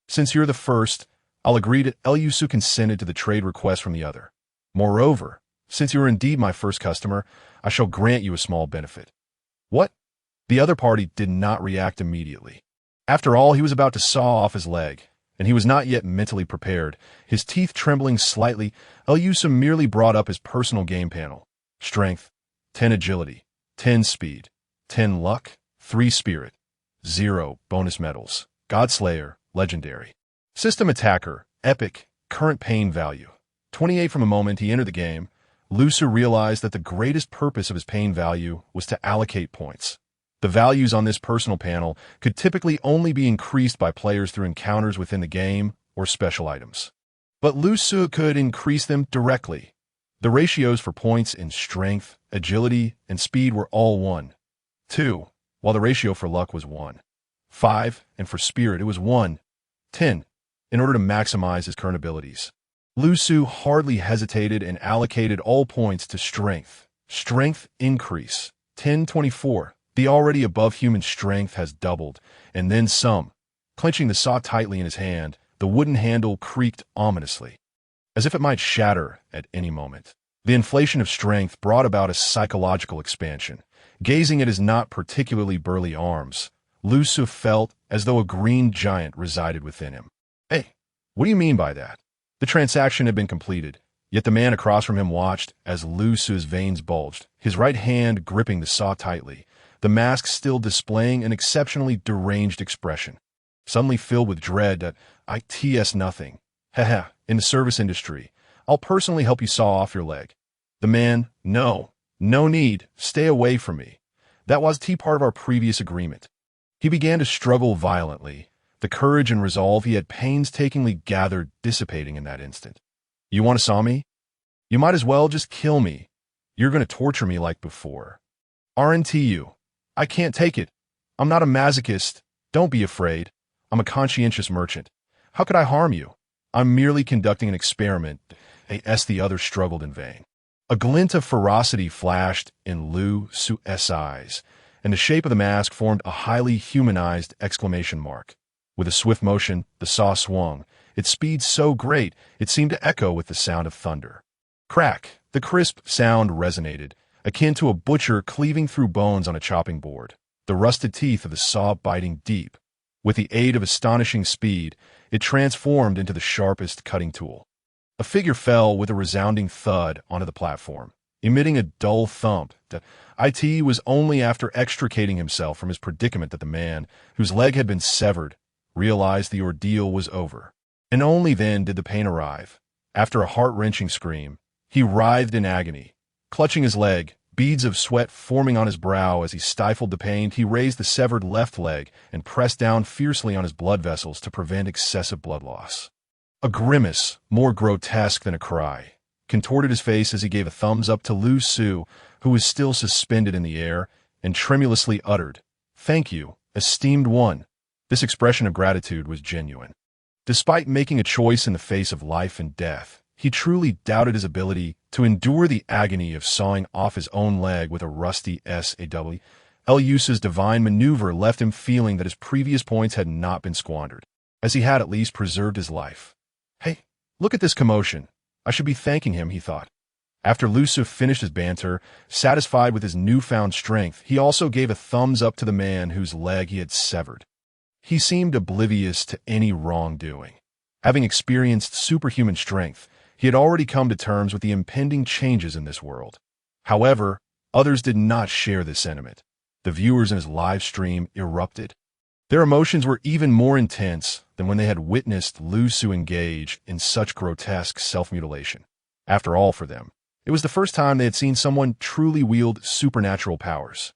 Since you're the first, I'll agree that Lusu consented to the trade request from the other. Moreover, since you are indeed my first customer, I shall grant you a small benefit. What? The other party did not react immediately. After all, he was about to saw off his leg, and he was not yet mentally prepared. His teeth trembling slightly, Lusu merely brought up his personal game panel. Strength, 10 agility, 10 speed, 10 luck, 3 spirit, 0 bonus medals, Godslayer, legendary. System attacker, epic, current pain value. 28. From the moment he entered the game, Lusu realized that the greatest purpose of his pain value was to allocate points. The values on this personal panel could typically only be increased by players through encounters within the game or special items. But Lusu could increase them directly. The ratios for points in strength, agility, and speed were all 1, 2, while the ratio for luck was 1, 5, and for spirit it was 1, 10, in order to maximize his current abilities. Lusu hardly hesitated and allocated all points to strength. Strength increase, 1024. The already above-human strength has doubled, and then some. Clenching the saw tightly in his hand, the wooden handle creaked ominously, as if it might shatter at any moment. The inflation of strength brought about a psychological expansion. Gazing at his not particularly burly arms, Lusu felt as though a green giant resided within him. Hey, what do you mean by that? The transaction had been completed, yet the man across from him watched as Lusu's veins bulged, his right hand gripping the saw tightly, the mask still displaying an exceptionally deranged expression. Suddenly filled with dread that its nothing. Haha, in the service industry, I'll personally help you saw off your leg. The man, no need, stay away from me. That was part of our previous agreement. He began to struggle violently, the courage and resolve he had painstakingly gathered dissipating in that instant. You want to saw me? You might as well just kill me. You're going to torture me like before. Aren't you? I can't take it. I'm not a masochist. Don't be afraid. I'm a conscientious merchant. How could I harm you? I'm merely conducting an experiment. The other struggled in vain. A glint of ferocity flashed in Lu Su's eyes, and the shape of the mask formed a highly humanized exclamation mark. With a swift motion, the saw swung, its speed so great it seemed to echo with the sound of thunder. Crack! The crisp sound resonated, akin to a butcher cleaving through bones on a chopping board, the rusted teeth of the saw biting deep. With the aid of astonishing speed, it transformed into the sharpest cutting tool. A figure fell with a resounding thud onto the platform, emitting a dull thump that it was only after extricating himself from his predicament that the man, whose leg had been severed, realized the ordeal was over. And only then did the pain arrive. After a heart-wrenching scream, he writhed in agony. Clutching his leg, beads of sweat forming on his brow as he stifled the pain, he raised the severed left leg and pressed down fiercely on his blood vessels to prevent excessive blood loss. A grimace, more grotesque than a cry, contorted his face as he gave a thumbs up to Lu Su, who was still suspended in the air, and tremulously uttered, "Thank you, esteemed one." This expression of gratitude was genuine. Despite making a choice in the face of life and death, he truly doubted his ability to endure the agony of sawing off his own leg with a rusty SAW. Lusu's divine maneuver left him feeling that his previous points had not been squandered, as he had at least preserved his life. "Hey, look at this commotion. I should be thanking him," he thought. After Lusu finished his banter, satisfied with his newfound strength, he also gave a thumbs up to the man whose leg he had severed. He seemed oblivious to any wrongdoing. Having experienced superhuman strength, he had already come to terms with the impending changes in this world. However, others did not share this sentiment. The viewers in his live stream erupted. Their emotions were even more intense than when they had witnessed Lusu engage in such grotesque self-mutilation. After all, for them, it was the first time they had seen someone truly wield supernatural powers.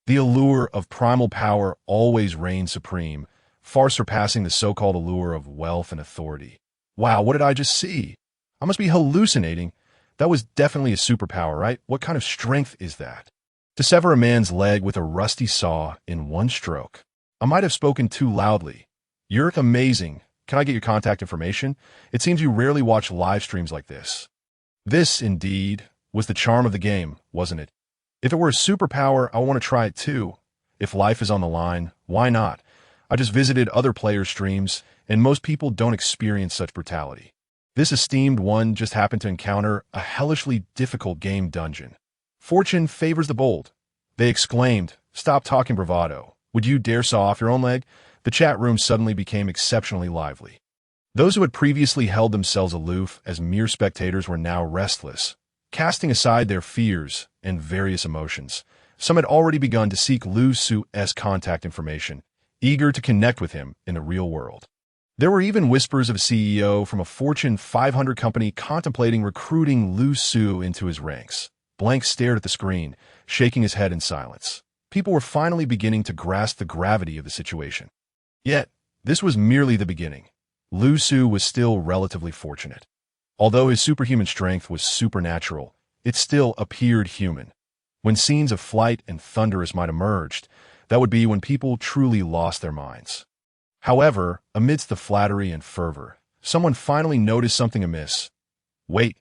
The allure of primal power always reigned supreme, far surpassing the so-called allure of wealth and authority. Wow, what did I just see? I must be hallucinating. That was definitely a superpower, right? What kind of strength is that? To sever a man's leg with a rusty saw in one stroke. I might have spoken too loudly. You're amazing. Can I get your contact information? It seems you rarely watch live streams like this. This, indeed, was the charm of the game, wasn't it? If it were a superpower, I want to try it too. If life is on the line, why not? I just visited other players' streams, and most people don't experience such brutality. This esteemed one just happened to encounter a hellishly difficult game dungeon. Fortune favors the bold. They exclaimed, "Stop talking bravado. Would you dare saw off your own leg?" The chat room suddenly became exceptionally lively. Those who had previously held themselves aloof as mere spectators were now restless, casting aside their fears and various emotions. Some had already begun to seek Lu Su's contact information, eager to connect with him in the real world. There were even whispers of a CEO from a Fortune 500 company contemplating recruiting Lu Su into his ranks. Blank stared at the screen, shaking his head in silence. People were finally beginning to grasp the gravity of the situation. Yet, this was merely the beginning. Lu Su was still relatively fortunate. Although his superhuman strength was supernatural, it still appeared human. When scenes of flight and thunderous might emerged, that would be when people truly lost their minds. However, amidst the flattery and fervor, someone finally noticed something amiss. "Wait,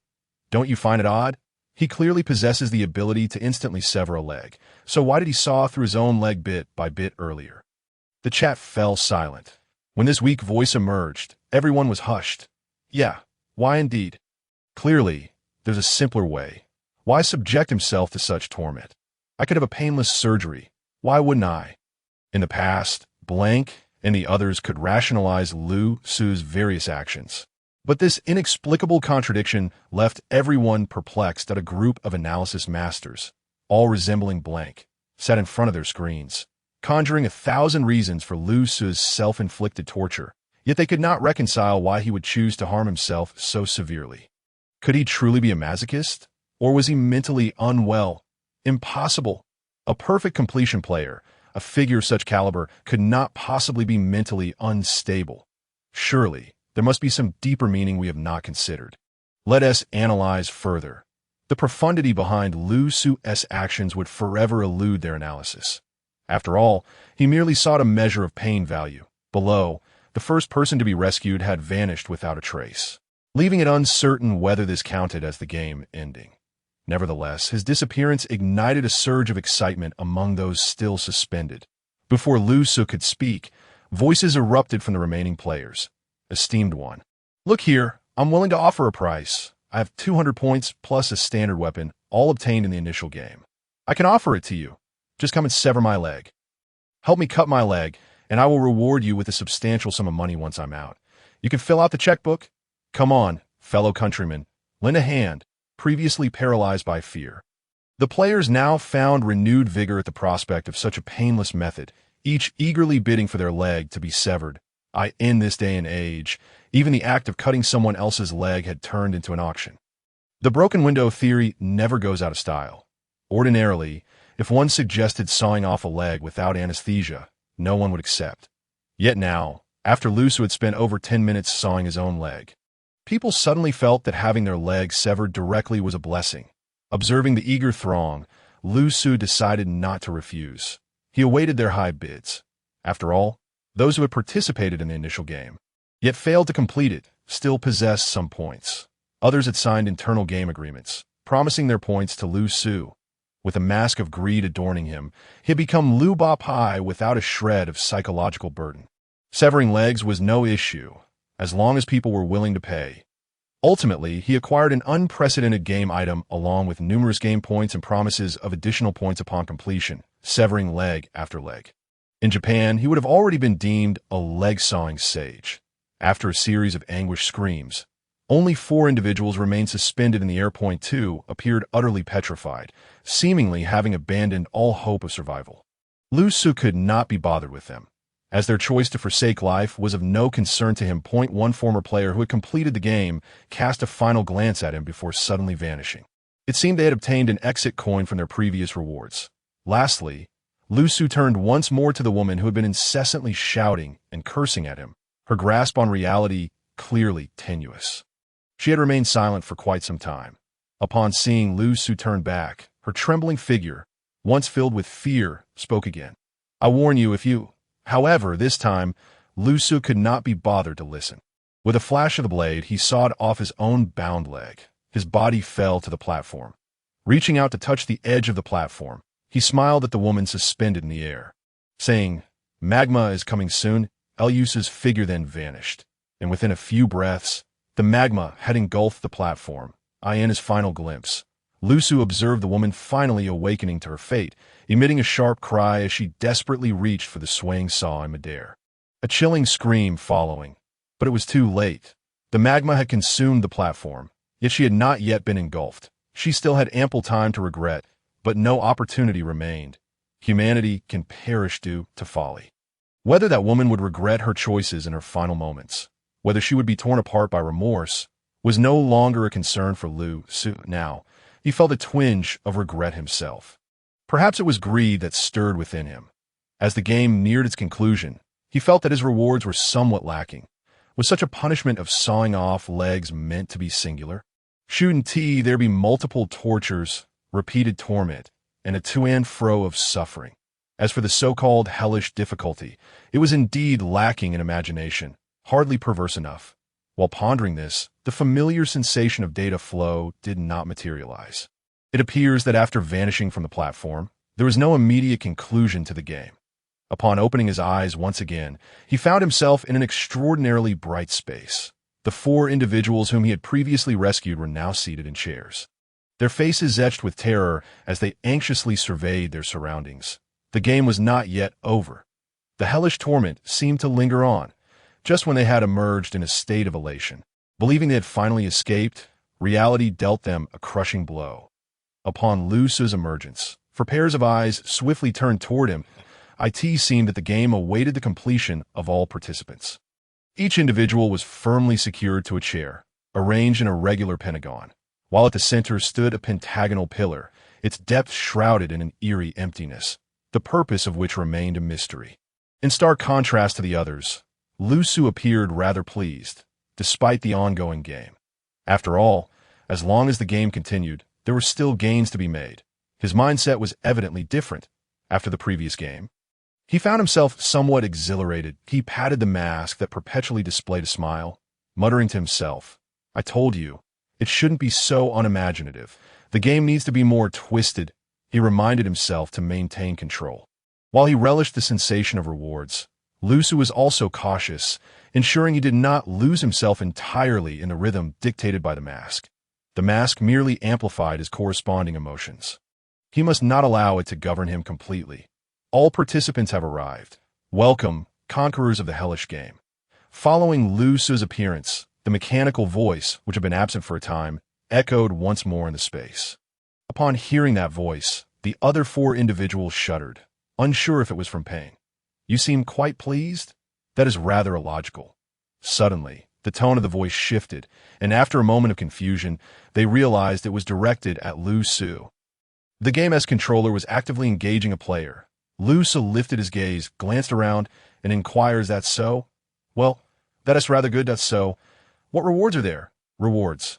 don't you find it odd? He clearly possesses the ability to instantly sever a leg, so why did he saw through his own leg bit by bit earlier?" The chat fell silent. When this weak voice emerged, everyone was hushed. Yeah, why indeed? Clearly, there's a simpler way. Why subject himself to such torment? I could have a painless surgery. Why wouldn't I? In the past, Blank and the others could rationalize Lu Su's various actions. But this inexplicable contradiction left everyone perplexed at a group of analysis masters, all resembling Blank, sat in front of their screens, conjuring 1,000 reasons for Lu Su's self-inflicted torture, yet they could not reconcile why he would choose to harm himself so severely. Could he truly be a masochist? Or was he mentally unwell? Impossible. A perfect completion player, a figure of such caliber, could not possibly be mentally unstable. Surely, there must be some deeper meaning we have not considered. Let us analyze further. The profundity behind Lu Su's actions would forever elude their analysis. After all, he merely sought a measure of pain value. Below, the first person to be rescued had vanished without a trace, leaving it uncertain whether this counted as the game ending. Nevertheless, his disappearance ignited a surge of excitement among those still suspended. Before Lu Su could speak, voices erupted from the remaining players. "Esteemed one, look here, I'm willing to offer a price. I have 200 points plus a standard weapon, all obtained in the initial game. I can offer it to you. Just come and sever my leg. Help me cut my leg, and I will reward you with a substantial sum of money once I'm out. You can fill out the checkbook. Come on, fellow countrymen, lend a hand." Previously paralyzed by fear. The players now found renewed vigor at the prospect of such a painless method, each eagerly bidding for their leg to be severed. In this day and age, even the act of cutting someone else's leg had turned into an auction. The broken window theory never goes out of style. Ordinarily, if one suggested sawing off a leg without anesthesia, no one would accept. Yet now, after Lu Su had spent over 10 minutes sawing his own leg, People suddenly felt that having their legs severed directly was a blessing. Observing the eager throng, Lu Su decided not to refuse. He awaited their high bids. After all, those who had participated in the initial game, yet failed to complete it, still possessed some points. Others had signed internal game agreements, promising their points to Lu Su. With a mask of greed adorning him, he had become Lu Ba Pai without a shred of psychological burden. Severing legs was no issue, as long as people were willing to pay. Ultimately, he acquired an unprecedented game item along with numerous game points and promises of additional points upon completion, severing leg after leg. In Japan, he would have already been deemed a leg-sawing sage. After a series of anguished screams, only 4 individuals remained suspended in the air. Point 2 appeared utterly petrified, seemingly having abandoned all hope of survival. Lu Su could not be bothered with them, as their choice to forsake life was of no concern to him. Point 1 former player who had completed the game cast a final glance at him before suddenly vanishing. It seemed they had obtained an exit coin from their previous rewards. Lastly, Lu Su turned once more to the woman who had been incessantly shouting and cursing at him, her grasp on reality clearly tenuous. She had remained silent for quite some time. Upon seeing Lu Su turn back, her trembling figure, once filled with fear, spoke again. "I warn you if you—" However, this time, Lu Su could not be bothered to listen. With a flash of the blade, he sawed off his own bound leg. His body fell to the platform. Reaching out to touch the edge of the platform, he smiled at the woman suspended in the air, saying, "Magma is coming soon." Lusu's figure then vanished, and within a few breaths, the magma had engulfed the platform. In his final glimpse, Lu Su observed the woman finally awakening to her fate, emitting a sharp cry as she desperately reached for the swaying saw in midair. A chilling scream following, but it was too late. The magma had consumed the platform, yet she had not yet been engulfed. She still had ample time to regret, but no opportunity remained. Humanity can perish due to folly. Whether that woman would regret her choices in her final moments, whether she would be torn apart by remorse, was no longer a concern for Lu Su. Now, he felt a twinge of regret himself. Perhaps it was greed that stirred within him. As the game neared its conclusion, he felt that his rewards were somewhat lacking. Was such a punishment of sawing off legs meant to be singular? Shouldn't there be multiple tortures, repeated torment, and a to and fro of suffering? As for the so-called hellish difficulty, it was indeed lacking in imagination, hardly perverse enough. While pondering this, the familiar sensation of data flow did not materialize. It appears that after vanishing from the platform, there was no immediate conclusion to the game. Upon opening his eyes once again, he found himself in an extraordinarily bright space. The 4 individuals whom he had previously rescued were now seated in chairs, their faces etched with terror as they anxiously surveyed their surroundings. The game was not yet over. The hellish torment seemed to linger on. Just when they had emerged in a state of elation, believing they had finally escaped, reality dealt them a crushing blow. Upon Lu Su's emergence, 4 pairs of eyes swiftly turned toward him. It seemed that the game awaited the completion of all participants. Each individual was firmly secured to a chair, arranged in a regular pentagon, while at the center stood a pentagonal pillar, its depth shrouded in an eerie emptiness, the purpose of which remained a mystery. In stark contrast to the others, Lu Su appeared rather pleased, despite the ongoing game. After all, as long as the game continued, there were still gains to be made. His mindset was evidently different after the previous game. He found himself somewhat exhilarated. He patted the mask that perpetually displayed a smile, muttering to himself, "I told you, it shouldn't be so unimaginative. The game needs to be more twisted." He reminded himself to maintain control. While he relished the sensation of rewards, Lu Su was also cautious, ensuring he did not lose himself entirely in the rhythm dictated by the mask. The mask merely amplified his corresponding emotions. He must not allow it to govern him completely. All participants have arrived. Welcome, conquerors of the hellish game. Following Lu Su's appearance, the mechanical voice, which had been absent for a time, echoed once more in the space. Upon hearing that voice, the other 4 individuals shuddered, unsure if it was from pain. "You seem quite pleased?" That is rather illogical. Suddenly, the tone of the voice shifted, and after a moment of confusion, they realized it was directed at Lu Su. The game as controller was actively engaging a player. Lu Su lifted his gaze, glanced around, and inquired, "Is that so?" "Well, that is rather good, that's so. What rewards are there?" Rewards.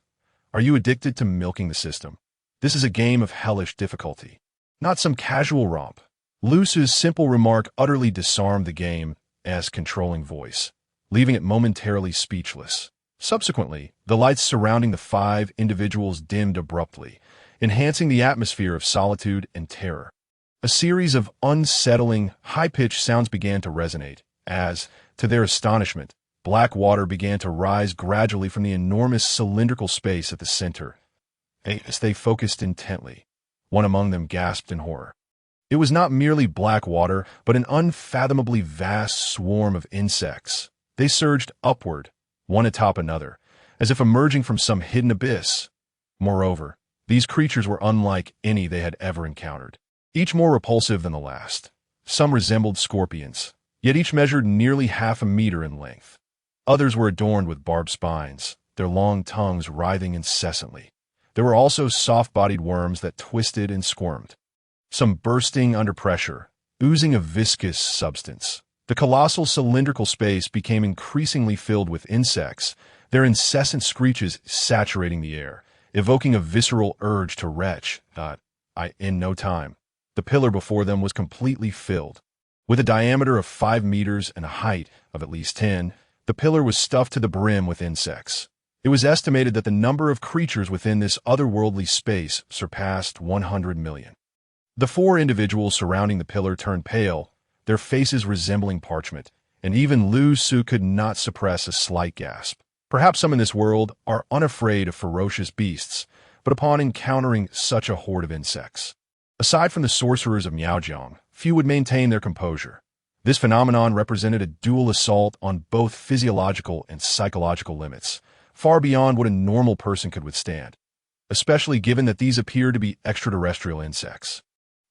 Are you addicted to milking the system? This is a game of hellish difficulty, not some casual romp. Luce's simple remark utterly disarmed the game's controlling voice, leaving it momentarily speechless. Subsequently, the lights surrounding the 5 individuals dimmed abruptly, enhancing the atmosphere of solitude and terror. A series of unsettling, high-pitched sounds began to resonate as, to their astonishment, black water began to rise gradually from the enormous cylindrical space at the center. As they focused intently, one among them gasped in horror. It was not merely black water, but an unfathomably vast swarm of insects. They surged upward, one atop another, as if emerging from some hidden abyss. Moreover, these creatures were unlike any they had ever encountered, each more repulsive than the last. Some resembled scorpions, yet each measured nearly half a meter in length. Others were adorned with barbed spines, their long tongues writhing incessantly. There were also soft-bodied worms that twisted and squirmed, some bursting under pressure, oozing a viscous substance. The colossal cylindrical space became increasingly filled with insects, their incessant screeches saturating the air, evoking a visceral urge to retch. In no time, the pillar before them was completely filled. With a diameter of 5 meters and a height of at least 10, the pillar was stuffed to the brim with insects. It was estimated that the number of creatures within this otherworldly space surpassed 100 million. The 4 individuals surrounding the pillar turned pale, their faces resembling parchment, and even Lu Su could not suppress a slight gasp. Perhaps some in this world are unafraid of ferocious beasts, but upon encountering such a horde of insects, aside from the sorcerers of Miaojiang, few would maintain their composure. This phenomenon represented a dual assault on both physiological and psychological limits, far beyond what a normal person could withstand, especially given that these appear to be extraterrestrial insects.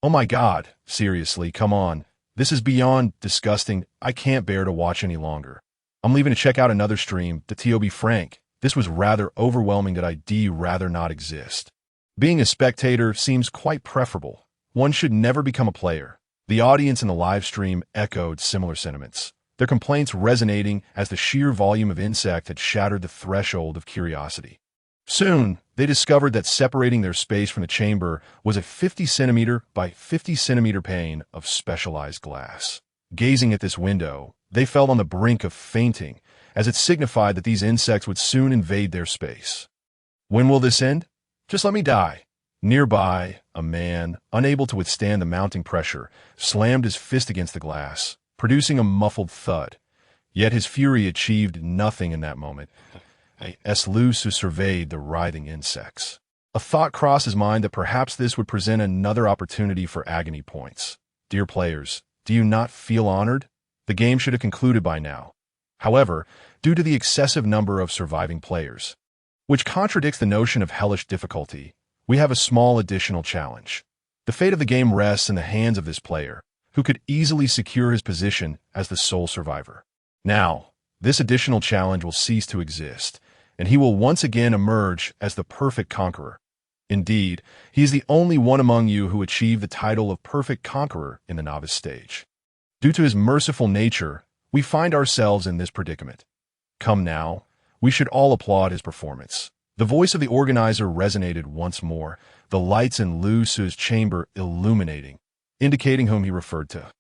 Oh my God, seriously, come on. This is beyond disgusting. I can't bear to watch any longer. I'm leaving to check out another stream. To be frank, this was rather overwhelming that I'd rather not exist. Being a spectator seems quite preferable. One should never become a player. The audience in the live stream echoed similar sentiments, their complaints resonating as the sheer volume of insect had shattered the threshold of curiosity. Soon, they discovered that separating their space from the chamber was a 50 centimeter by 50 centimeter pane of specialized glass. Gazing at this window, they felt on the brink of fainting, as it signified that these insects would soon invade their space. When will this end? Just let me die. Nearby, a man, unable to withstand the mounting pressure, slammed his fist against the glass, producing a muffled thud. Yet his fury achieved nothing in that moment. As Lu Su surveyed the writhing insects, a thought crossed his mind that perhaps this would present another opportunity for agony points. Dear players, do you not feel honored? The game should have concluded by now. However, due to the excessive number of surviving players, which contradicts the notion of hellish difficulty, we have a small additional challenge. The fate of the game rests in the hands of this player, who could easily secure his position as the sole survivor. Now, this additional challenge will cease to exist, and he will once again emerge as the perfect conqueror. Indeed, he is the only one among you who achieved the title of perfect conqueror in the novice stage. Due to his merciful nature, we find ourselves in this predicament. Come now, we should all applaud his performance. The voice of the organizer resonated once more, the lights in Lu Su's chamber illuminating, indicating whom he referred to.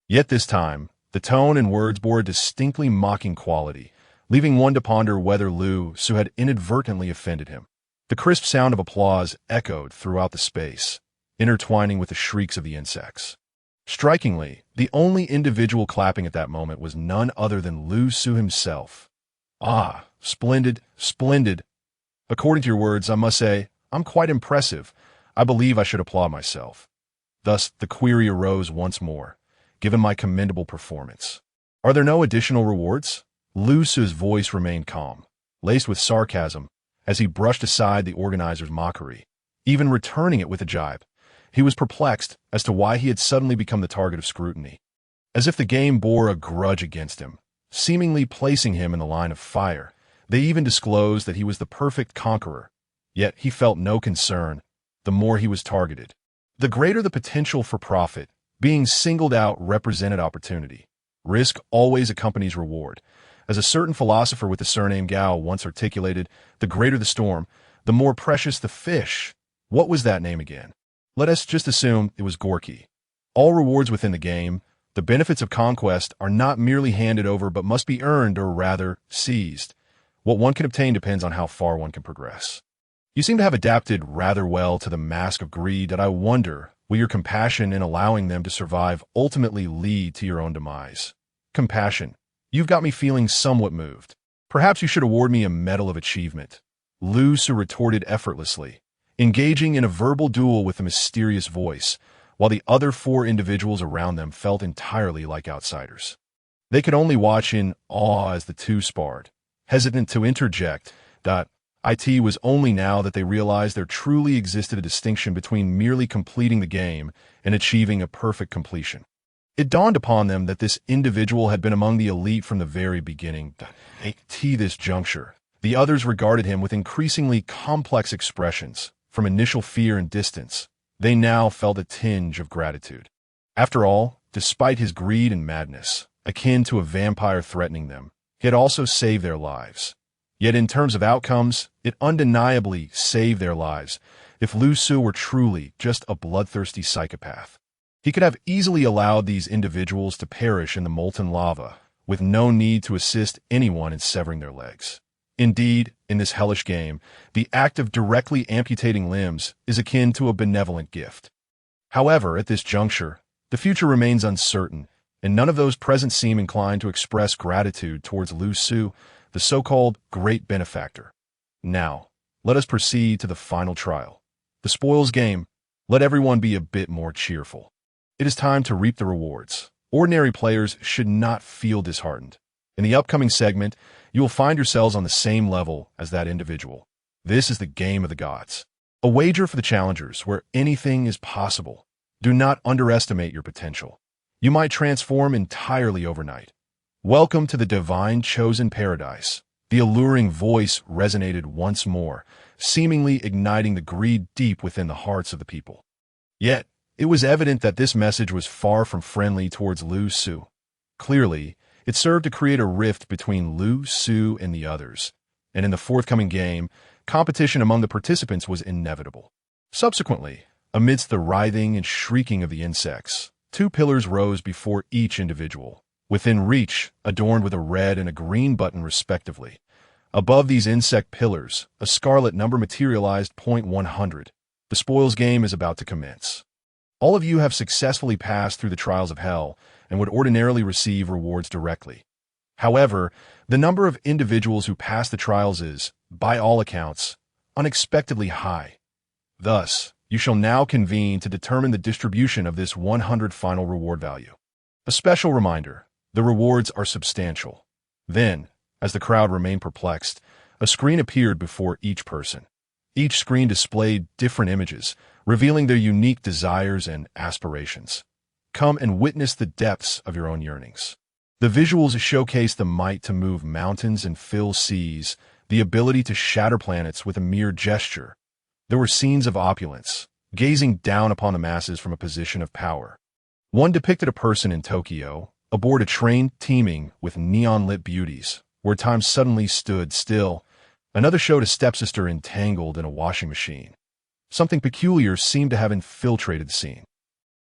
Yet this time, the tone and words bore a distinctly mocking quality, leaving one to ponder whether Lu Su had inadvertently offended him. The crisp sound of applause echoed throughout the space, intertwining with the shrieks of the insects. Strikingly, the only individual clapping at that moment was none other than Lu Su himself. Ah, splendid, splendid. According to your words, I must say, I'm quite impressive. I believe I should applaud myself. Thus, the query arose once more, given my commendable performance. Are there no additional rewards? Lu Su's voice remained calm, laced with sarcasm, as he brushed aside the organizer's mockery, even returning it with a jibe. He was perplexed as to why he had suddenly become the target of scrutiny, as if the game bore a grudge against him, seemingly placing him in the line of fire. They even disclosed that he was the perfect conqueror, yet he felt no concern. The more he was targeted, the greater the potential for profit. Being singled out represented opportunity. Risk always accompanies reward. As a certain philosopher with the surname Gao once articulated, the greater the storm, the more precious the fish. What was that name again? Let us just assume it was Gorky. All rewards within the game, the benefits of conquest, are not merely handed over but must be earned, or rather, seized. What one can obtain depends on how far one can progress. You seem to have adapted rather well to the mask of greed, and I wonder, will your compassion in allowing them to survive ultimately lead to your own demise? Compassion. You've got me feeling somewhat moved. Perhaps you should award me a medal of achievement. Lu Su retorted effortlessly, engaging in a verbal duel with the mysterious voice, while the other 4 individuals around them felt entirely like outsiders. They could only watch in awe as the two sparred, hesitant to interject. It was only now that they realized there truly existed a distinction between merely completing the game and achieving a perfect completion. It dawned upon them that this individual had been among the elite from the very beginning. At this juncture, the others regarded him with increasingly complex expressions. From initial fear and distance, they now felt a tinge of gratitude. After all, despite his greed and madness, akin to a vampire threatening them, he had also saved their lives. Yet in terms of outcomes, it undeniably saved their lives. If Lu Su were truly just a bloodthirsty psychopath, he could have easily allowed these individuals to perish in the molten lava, with no need to assist anyone in severing their legs. Indeed, in this hellish game, the act of directly amputating limbs is akin to a benevolent gift. However, at this juncture, the future remains uncertain, and none of those present seem inclined to express gratitude towards Lu Su, the so-called great benefactor. Now, let us proceed to the final trial. The spoils game. Let everyone be a bit more cheerful. It is time to reap the rewards. Ordinary players should not feel disheartened. In the upcoming segment, you will find yourselves on the same level as that individual. This is the game of the gods. A wager for the challengers where anything is possible. Do not underestimate your potential. You might transform entirely overnight. Welcome to the divine chosen paradise. The alluring voice resonated once more, seemingly igniting the greed deep within the hearts of the people. Yet, it was evident that this message was far from friendly towards Lu Su. Clearly, it served to create a rift between Lu Su and the others, and in the forthcoming game, competition among the participants was inevitable. Subsequently, amidst the writhing and shrieking of the insects, 2 pillars rose before each individual, within reach, adorned with a red and a green button respectively. Above these insect pillars, a scarlet number materialized. 100. The spoils game is about to commence. All of you have successfully passed through the trials of hell and would ordinarily receive rewards directly. However, the number of individuals who pass the trials is, by all accounts, unexpectedly high. Thus, you shall now convene to determine the distribution of this 100 final reward value. A special reminder, the rewards are substantial. Then, as the crowd remained perplexed, a screen appeared before each person. Each screen displayed different images, revealing their unique desires and aspirations. Come and witness the depths of your own yearnings. The visuals showcase the might to move mountains and fill seas, the ability to shatter planets with a mere gesture. There were scenes of opulence, gazing down upon the masses from a position of power. One depicted a person in Tokyo, aboard a train teeming with neon-lit beauties, where time suddenly stood still. Another showed a stepsister entangled in a washing machine. Something peculiar seemed to have infiltrated the scene.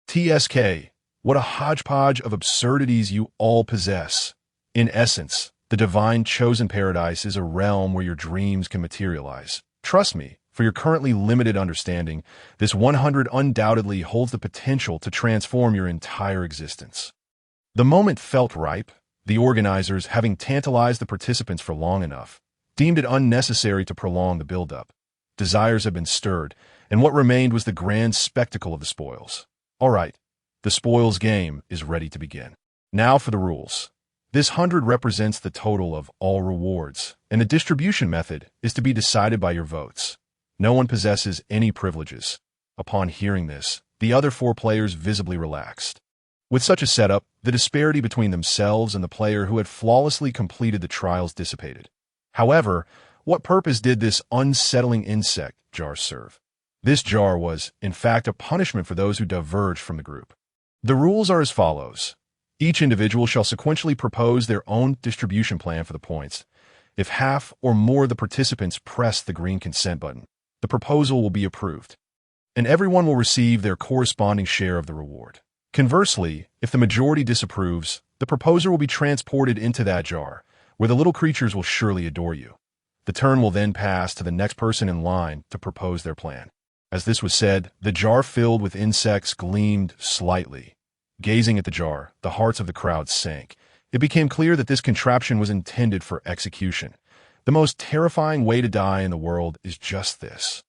TSK, what a hodgepodge of absurdities you all possess. In essence, the divine chosen paradise is a realm where your dreams can materialize. Trust me, for your currently limited understanding, this 100 undoubtedly holds the potential to transform your entire existence. The moment felt ripe. The organizers, having tantalized the participants for long enough, deemed it unnecessary to prolong the build-up. Desires had been stirred, and what remained was the grand spectacle of the spoils. All right, the spoils game is ready to begin. Now for the rules. This 100 represents the total of all rewards, and the distribution method is to be decided by your votes. No one possesses any privileges. Upon hearing this, the other 4 players visibly relaxed. With such a setup, the disparity between themselves and the player who had flawlessly completed the trials dissipated. However, what purpose did this unsettling insect jar serve? This jar was, in fact, a punishment for those who diverged from the group. The rules are as follows. Each individual shall sequentially propose their own distribution plan for the points. If half or more of the participants press the green consent button, the proposal will be approved, and everyone will receive their corresponding share of the reward. Conversely, if the majority disapproves, the proposer will be transported into that jar, where the little creatures will surely adore you. The turn will then pass to the next person in line to propose their plan. As this was said, the jar filled with insects gleamed slightly. Gazing at the jar, the hearts of the crowd sank. It became clear that this contraption was intended for execution. The most terrifying way to die in the world is just this.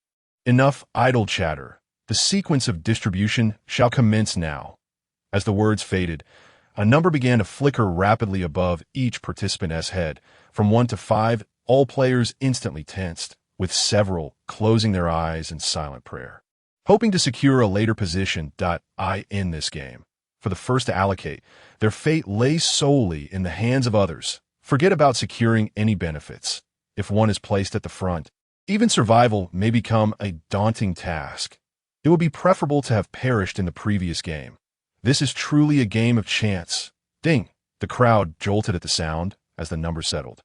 Enough idle chatter. The sequence of distribution shall commence now. As the words faded, a number began to flicker rapidly above each participant's head. From 1 to 5, all players instantly tensed, with several closing their eyes in silent prayer, hoping to secure a later position. In this game, for the first to allocate, their fate lay solely in the hands of others. Forget about securing any benefits. If one is placed at the front, even survival may become a daunting task. It would be preferable to have perished in the previous game. This is truly a game of chance. Ding! The crowd jolted at the sound as the number settled,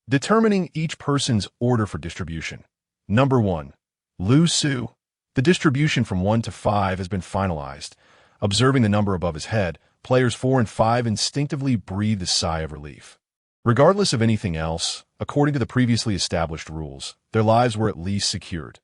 determining each person's order for distribution. Number 1. Lu Su. The distribution from 1 to 5 has been finalized. Observing the number above his head, players 4 and 5 instinctively breathed a sigh of relief. Regardless of anything else, according to the previously established rules, their lives were at least secured.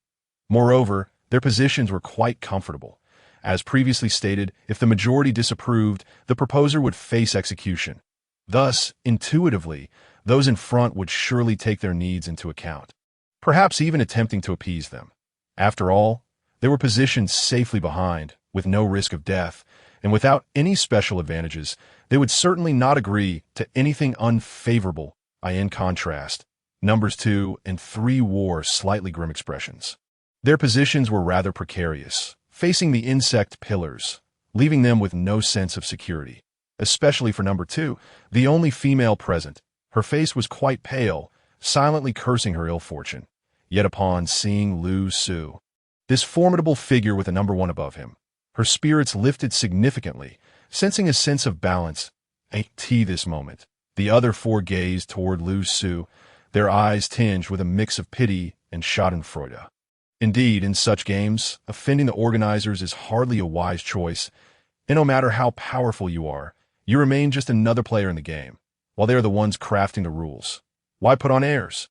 Moreover, their positions were quite comfortable. As previously stated, if the majority disapproved, the proposer would face execution. Thus, intuitively, those in front would surely take their needs into account, perhaps even attempting to appease them. After all, they were positioned safely behind, with no risk of death, and without any special advantages. They would certainly not agree to anything unfavorable. In contrast, numbers 2 and 3 wore slightly grim expressions. Their positions were rather precarious, facing the insect pillars, leaving them with no sense of security. Especially for number 2, the only female present. Her face was quite pale, silently cursing her ill fortune. Yet upon seeing Lu Su, this formidable figure with a number 1 above him, her spirits lifted significantly, sensing a sense of balance. This moment, the other 4 gazed toward Lu Su, their eyes tinged with a mix of pity and schadenfreude. Indeed, in such games, offending the organizers is hardly a wise choice, and no matter how powerful you are, you remain just another player in the game, while they are the ones crafting the rules. Why put on airs?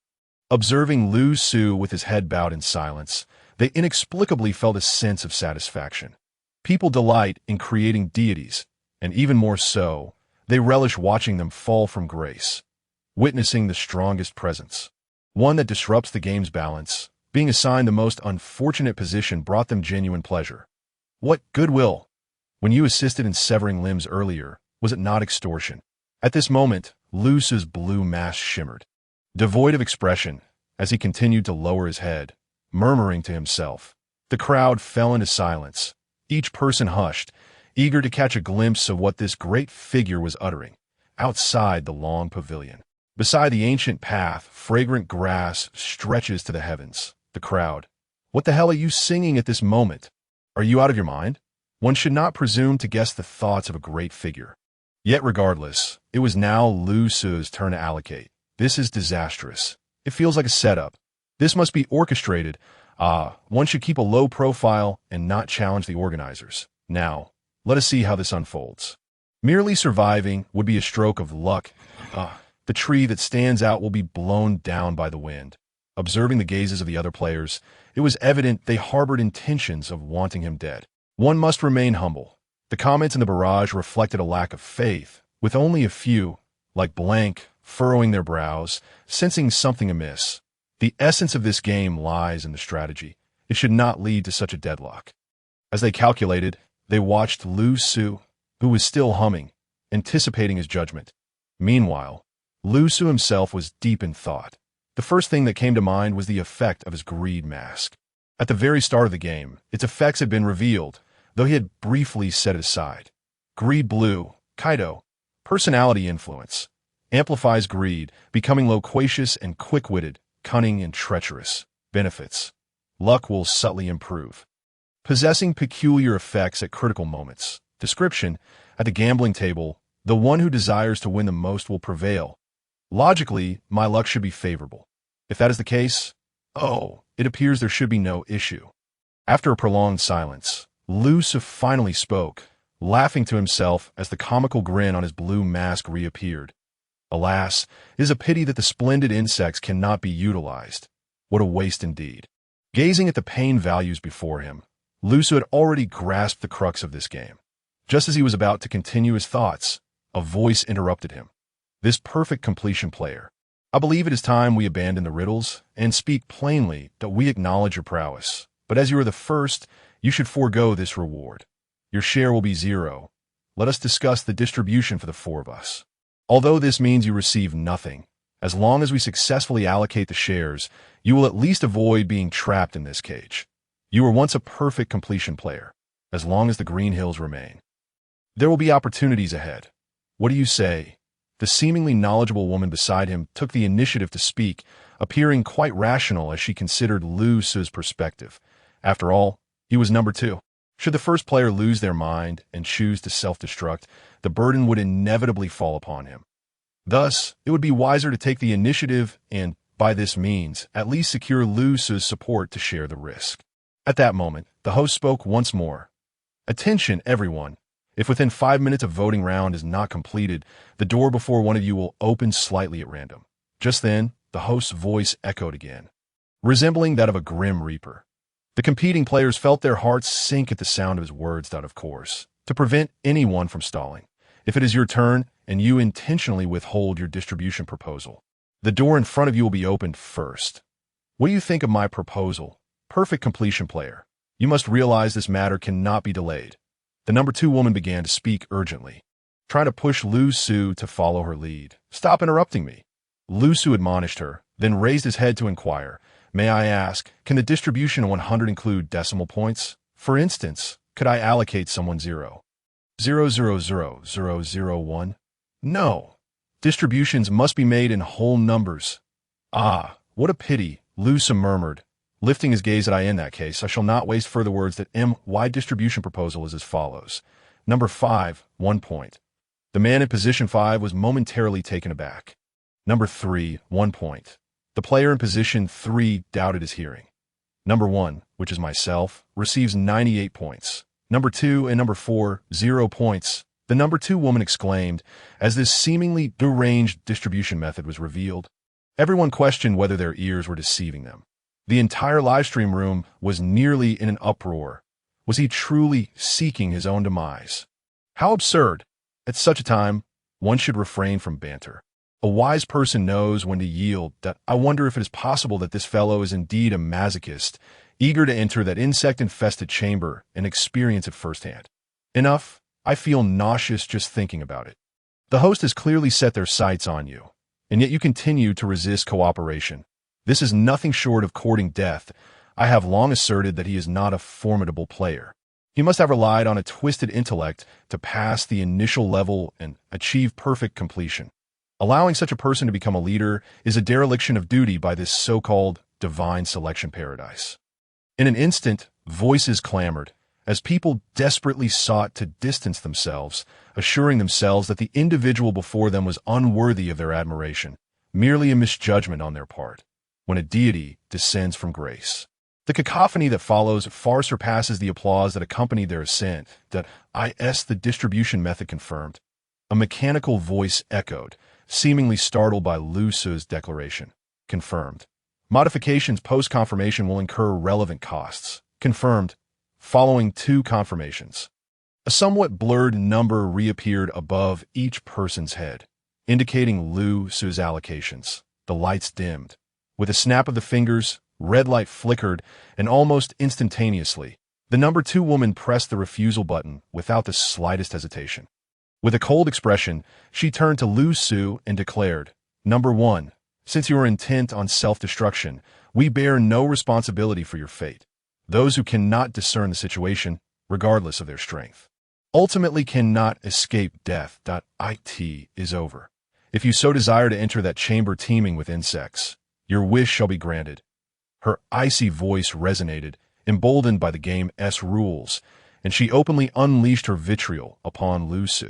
Observing Lu Su with his head bowed in silence, they inexplicably felt a sense of satisfaction. People delight in creating deities, and even more so, they relish watching them fall from grace, witnessing the strongest presence, one that disrupts the game's balance. Being assigned the most unfortunate position brought them genuine pleasure. What goodwill! When you assisted in severing limbs earlier, was it not extortion? At this moment, Lu Su's blue mask shimmered, devoid of expression, as he continued to lower his head, murmuring to himself. The crowd fell into silence, each person hushed, eager to catch a glimpse of what this great figure was uttering. Outside the long pavilion, beside the ancient path, fragrant grass stretches to the heavens. The crowd. What the hell are you singing at this moment? Are you out of your mind? One should not presume to guess the thoughts of a great figure. Yet regardless, it was now Lu Su's turn to allocate. This is disastrous. It feels like a setup. This must be orchestrated. One should keep a low profile and not challenge the organizers. Now, let us see how this unfolds. Merely surviving would be a stroke of luck. The tree that stands out will be blown down by the wind. Observing the gazes of the other players, it was evident they harbored intentions of wanting him dead. One must remain humble. The comments in the barrage reflected a lack of faith, with only a few, like blank, furrowing their brows, sensing something amiss. The essence of this game lies in the strategy. It should not lead to such a deadlock. As they calculated, they watched Lu Su, who was still humming, anticipating his judgment. Meanwhile, Lu Su himself was deep in thought. The first thing that came to mind was the effect of his greed mask. At the very start of the game, its effects had been revealed, though he had briefly set it aside. Greed Blue, Kaido, personality influence, amplifies greed, becoming loquacious and quick-witted, cunning and treacherous. Benefits. Luck will subtly improve, possessing peculiar effects at critical moments. Description: at the gambling table, The one who desires to win the most will prevail. Logically, my luck should be favorable. If that is the case, it appears there should be no issue. After a prolonged silence, Luce finally spoke, laughing to himself as the comical grin on his blue mask reappeared. Alas, it is a pity that the splendid insects cannot be utilized. What a waste indeed. Gazing at the pain values before him, Luce had already grasped the crux of this game. Just as he was about to continue his thoughts, a voice interrupted him. This perfect completion player. I believe it is time we abandon the riddles and speak plainly that we acknowledge your prowess. But as you are the first, you should forego this reward. Your share will be 0. Let us discuss the distribution for the 4 of us. Although this means you receive nothing, as long as we successfully allocate the shares, you will at least avoid being trapped in this cage. You were once a perfect completion player, as long as the green hills remain. There will be opportunities ahead. What do you say? The seemingly knowledgeable woman beside him took the initiative to speak, appearing quite rational as she considered Luce's perspective. After all, he was number 2. Should the first player lose their mind and choose to self-destruct, the burden would inevitably fall upon him. Thus, it would be wiser to take the initiative and, by this means, at least secure Luce's support to share the risk. At that moment, the host spoke once more. Attention, everyone. If within 5 minutes a voting round is not completed, the door before one of you will open slightly at random. Just then, the host's voice echoed again, resembling that of a grim reaper. The competing players felt their hearts sink at the sound of his words. Of course, to prevent anyone from stalling. If it is your turn and you intentionally withhold your distribution proposal, the door in front of you will be opened first. What do you think of my proposal? Perfect completion player. You must realize this matter cannot be delayed. The number 2 woman began to speak urgently, trying to push Luce to follow her lead. Stop interrupting me. Luce admonished her, then raised his head to inquire, may I ask, can the distribution of 100 include decimal points? For instance, could I allocate someone 0.0000001? No. Distributions must be made in whole numbers. Ah, what a pity, Luce murmured, lifting his gaze at I. In that case, I shall not waste further words. That my distribution proposal is as follows. Number 5, 1 point. The man in position 5 was momentarily taken aback. Number 3, 1 point. The player in position 3 doubted his hearing. Number 1, which is myself, receives 98 points. Number 2 and number 4, 0 points. The number 2 woman exclaimed, as this seemingly deranged distribution method was revealed. Everyone questioned whether their ears were deceiving them. The entire livestream room was nearly in an uproar. Was he truly seeking his own demise? How absurd! At such a time, one should refrain from banter. A wise person knows when to yield. That I wonder if it is possible that this fellow is indeed a masochist, eager to enter that insect-infested chamber and experience it firsthand. Enough, I feel nauseous just thinking about it. The host has clearly set their sights on you, and yet you continue to resist cooperation. This is nothing short of courting death. I have long asserted that he is not a formidable player. He must have relied on a twisted intellect to pass the initial level and achieve perfect completion. Allowing such a person to become a leader is a dereliction of duty by this so-called divine selection paradise. In an instant, voices clamored, as people desperately sought to distance themselves, assuring themselves that the individual before them was unworthy of their admiration, merely a misjudgment on their part. When a deity descends from grace, the cacophony that follows far surpasses the applause that accompanied their ascent. That the distribution method confirmed. A mechanical voice echoed, seemingly startled by Luce's declaration. Confirmed. Modifications post-confirmation will incur relevant costs. Confirmed. Following 2 confirmations. A somewhat blurred number reappeared above each person's head, indicating Luce's allocations. The lights dimmed. With a snap of the fingers, red light flickered, and almost instantaneously, the number 2 woman pressed the refusal button without the slightest hesitation. With a cold expression, she turned to Luce and declared, Number 1, since you are intent on self-destruction, we bear no responsibility for your fate. Those who cannot discern the situation, regardless of their strength, ultimately cannot escape death. It is over. If you so desire to enter that chamber teeming with insects, your wish shall be granted. Her icy voice resonated, emboldened by the game's rules, and she openly unleashed her vitriol upon Luce.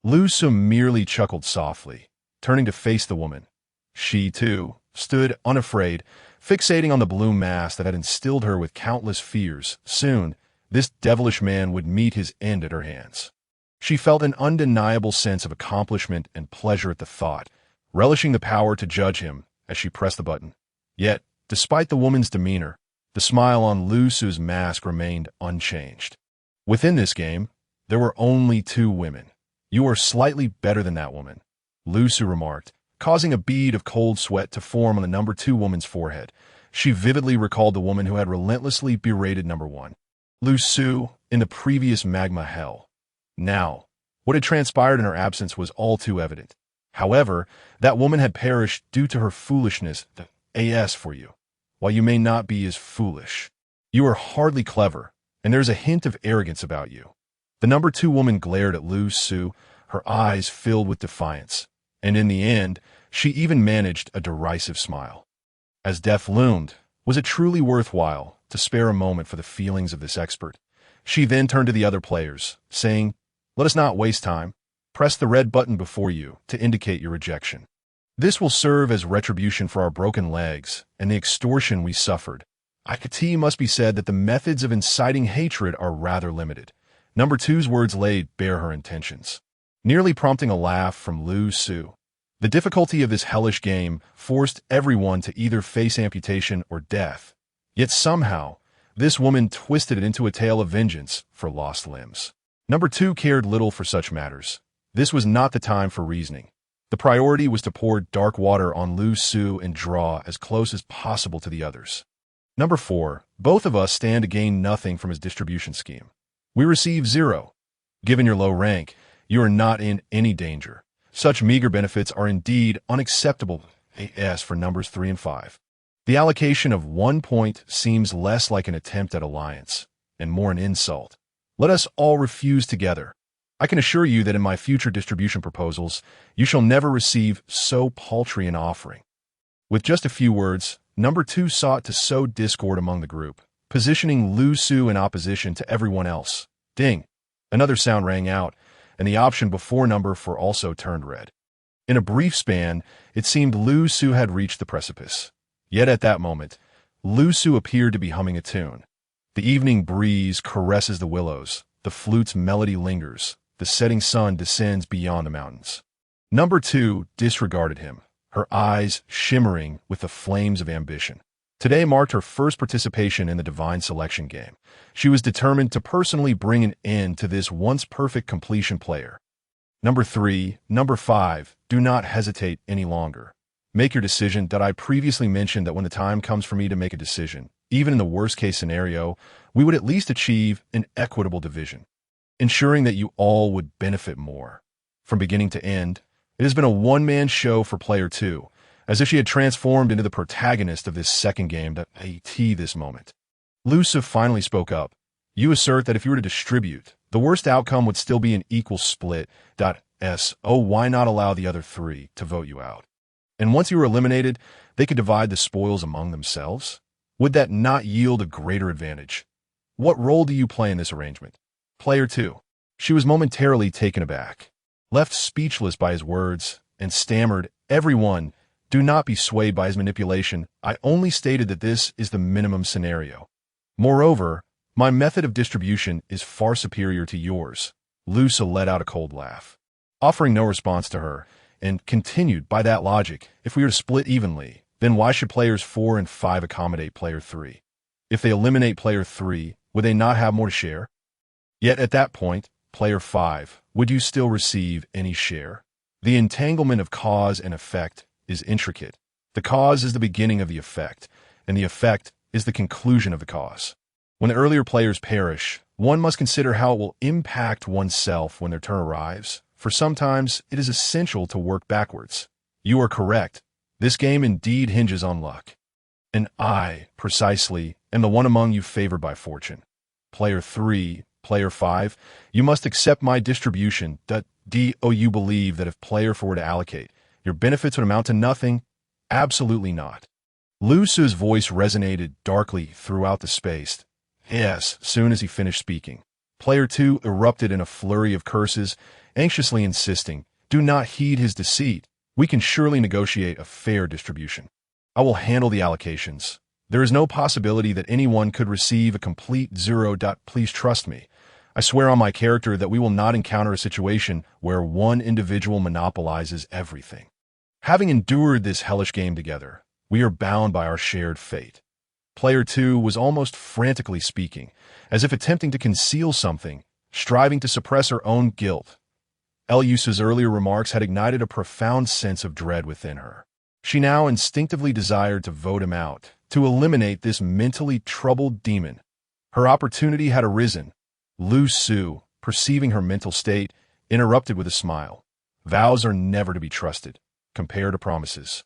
Lu Su merely chuckled softly, turning to face the woman. She, too, stood unafraid, fixating on the blue mask that had instilled her with countless fears. Soon, this devilish man would meet his end at her hands. She felt an undeniable sense of accomplishment and pleasure at the thought, relishing the power to judge him as she pressed the button. Yet, despite the woman's demeanor, the smile on Lu Su's mask remained unchanged. Within this game, there were only two women. You are slightly better than that woman, Lu Su remarked, causing a bead of cold sweat to form on the number 2 woman's forehead. She vividly recalled the woman who had relentlessly berated number 1, Lu Su, in the previous magma hell. Now, what had transpired in her absence was all too evident. However, that woman had perished due to her foolishness. The AS for you. While you may not be as foolish, you are hardly clever, and there's a hint of arrogance about you. The number 2 woman glared at Lu Su, her eyes filled with defiance, and in the end, she even managed a derisive smile. As death loomed, was it truly worthwhile to spare a moment for the feelings of this expert? She then turned to the other players, saying, "Let us not waste time. Press the red button before you to indicate your rejection. This will serve as retribution for our broken legs and the extortion we suffered." It must be said that the methods of inciting hatred are rather limited. Number 2's words laid bare her intentions, nearly prompting a laugh from Lu Su. The difficulty of this hellish game forced everyone to either face amputation or death. Yet somehow, this woman twisted it into a tale of vengeance for lost limbs. Number 2 cared little for such matters. This was not the time for reasoning. The priority was to pour dark water on Lu Su and draw as close as possible to the others. Number 4, both of us stand to gain nothing from his distribution scheme. We receive 0. Given your low rank, you are not in any danger. Such meager benefits are indeed unacceptable. As for numbers 3 and 5, the allocation of 1 point seems less like an attempt at alliance and more an insult. Let us all refuse together. I can assure you that in my future distribution proposals, you shall never receive so paltry an offering. With just a few words, number 2 sought to sow discord among the group, positioning Lu Su in opposition to everyone else. Ding! Another sound rang out, and the option before number 4 also turned red. In a brief span, it seemed Lu Su had reached the precipice. Yet at that moment, Lu Su appeared to be humming a tune. The evening breeze caresses the willows, the flute's melody lingers, the setting sun descends beyond the mountains. Number 2 disregarded him, her eyes shimmering with the flames of ambition. Today marked her first participation in the divine selection game. She was determined to personally bring an end to this once perfect completion player. Number 3, number 5, do not hesitate any longer. Make your decision. I previously mentioned that when the time comes for me to make a decision, even in the worst case scenario, we would at least achieve an equitable division, ensuring that you all would benefit more. From beginning to end, it has been a one-man show for player 2, as if she had transformed into the protagonist of this second game. This moment, Lu Su finally spoke up. You assert that if you were to distribute, the worst outcome would still be an equal split. Why not allow the other 3 to vote you out? And once you were eliminated, they could divide the spoils among themselves? Would that not yield a greater advantage? What role do you play in this arrangement? Player 2. She was momentarily taken aback, left speechless by his words, and stammered, "Everyone, do not be swayed by his manipulation. I only stated that this is the minimum scenario. Moreover, my method of distribution is far superior to yours." Lu Su let out a cold laugh, offering no response to her, and continued, "By that logic, if we were to split evenly, then why should players 4 and 5 accommodate player 3? If they eliminate player 3, would they not have more to share? Yet at that point, player 5, would you still receive any share? The entanglement of cause and effect is intricate. The cause is the beginning of the effect, and the effect is the conclusion of the cause. When the earlier players perish, one must consider how it will impact oneself when their turn arrives, for sometimes it is essential to work backwards. You are correct. This game indeed hinges on luck. And I, precisely, am the one among you favored by fortune. Player 3, player 5, you must accept my distribution. You believe that if player 4 were to allocate, your benefits would amount to nothing? Absolutely not. Lu Su's voice resonated darkly throughout the space. Yes, soon as he finished speaking, Player 2 erupted in a flurry of curses, anxiously insisting, "Do not heed his deceit. We can surely negotiate a fair distribution. I will handle the allocations. There is no possibility that anyone could receive a complete zero. Please trust me. I swear on my character that we will not encounter a situation where one individual monopolizes everything. Having endured this hellish game together, we are bound by our shared fate." Player 2 was almost frantically speaking, as if attempting to conceal something, striving to suppress her own guilt. Elusa's earlier remarks had ignited a profound sense of dread within her. She now instinctively desired to vote him out, to eliminate this mentally troubled demon. Her opportunity had arisen. Lu Su, perceiving her mental state, interrupted with a smile. "Vows are never to be trusted, compared to promises.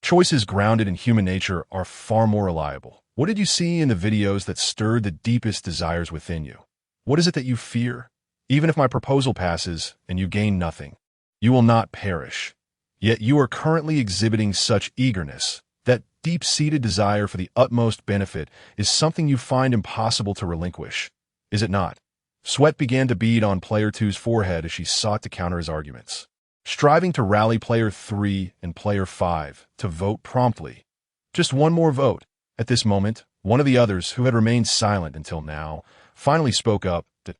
Choices grounded in human nature are far more reliable. What did you see in the videos that stirred the deepest desires within you? What is it that you fear? Even if my proposal passes and you gain nothing, you will not perish. Yet you are currently exhibiting such eagerness. That deep-seated desire for the utmost benefit is something you find impossible to relinquish, is it not?" Sweat began to bead on Player 2's forehead as she sought to counter his arguments, striving to rally Player 3 and Player 5 to vote promptly. Just one more vote. At this moment, one of the others, who had remained silent until now, finally spoke up. That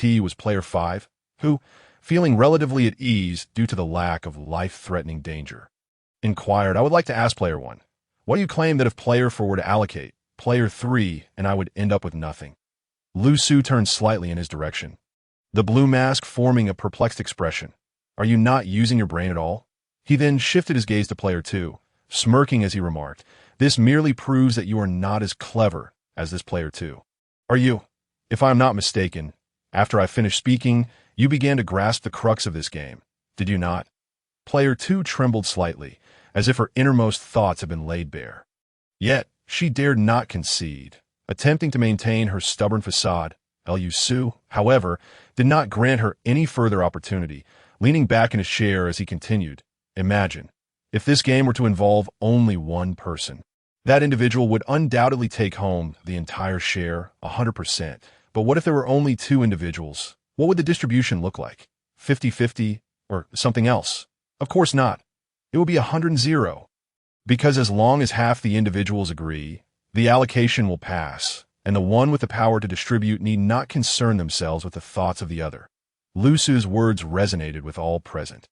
it was Player 5, who, feeling relatively at ease due to the lack of life-threatening danger, inquired, "I would like to ask Player 1, why do you claim that if Player 4 were to allocate, Player 3 and I would end up with nothing?" Lu Su turned slightly in his direction, the blue mask forming a perplexed expression. "Are you not using your brain at all?" He then shifted his gaze to Player 2, smirking as he remarked, "This merely proves that you are not as clever as this Player 2. Are you? If I am not mistaken, after I finished speaking, you began to grasp the crux of this game, did you not?" Player 2 trembled slightly, as if her innermost thoughts had been laid bare. Yet, she dared not concede. Attempting to maintain her stubborn facade, Lu Su, however, did not grant her any further opportunity, leaning back in his chair as he continued, "Imagine, if this game were to involve only one person. That individual would undoubtedly take home the entire share, 100%. But what if there were only two individuals? What would the distribution look like? 50-50 or something else? Of course not. It would be 100-0. Because as long as half the individuals agree, the allocation will pass, and the one with the power to distribute need not concern themselves with the thoughts of the other." Lu Su's words resonated with all present,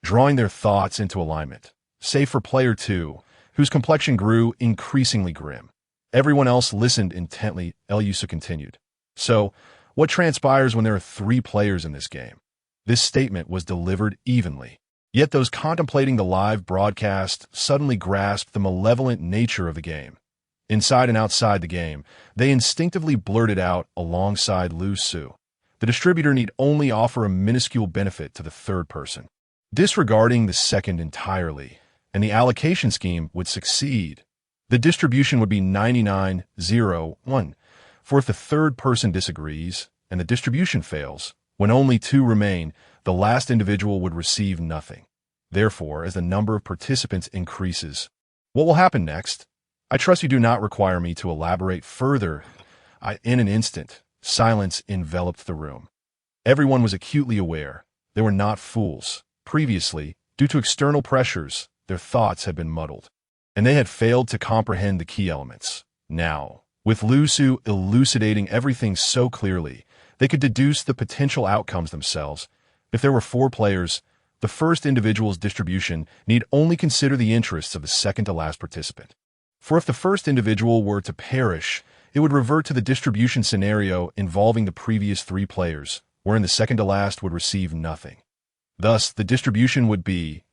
drawing their thoughts into alignment, save for Player 2, whose complexion grew increasingly grim. Everyone else listened intently. Elusa continued, "So, what transpires when there are 3 players in this game?" This statement was delivered evenly. Yet those contemplating the live broadcast suddenly grasped the malevolent nature of the game. Inside and outside the game, they instinctively blurted out alongside Lu Su. The distributor need only offer a minuscule benefit to the third person, disregarding the second entirely, and the allocation scheme would succeed. The distribution would be 99-0-1, for if the third person disagrees and the distribution fails, when only 2 remain, the last individual would receive nothing. Therefore, as the number of participants increases, what will happen next? I trust you do not require me to elaborate further. In an instant, silence enveloped the room. Everyone was acutely aware. They were not fools. Previously, due to external pressures, their thoughts had been muddled, and they had failed to comprehend the key elements. Now, with Lu Su elucidating everything so clearly, they could deduce the potential outcomes themselves. If there were 4 players, the first individual's distribution need only consider the interests of the second-to-last participant. For if the first individual were to perish, it would revert to the distribution scenario involving the previous 3 players, wherein the second-to-last would receive nothing. Thus, the distribution would be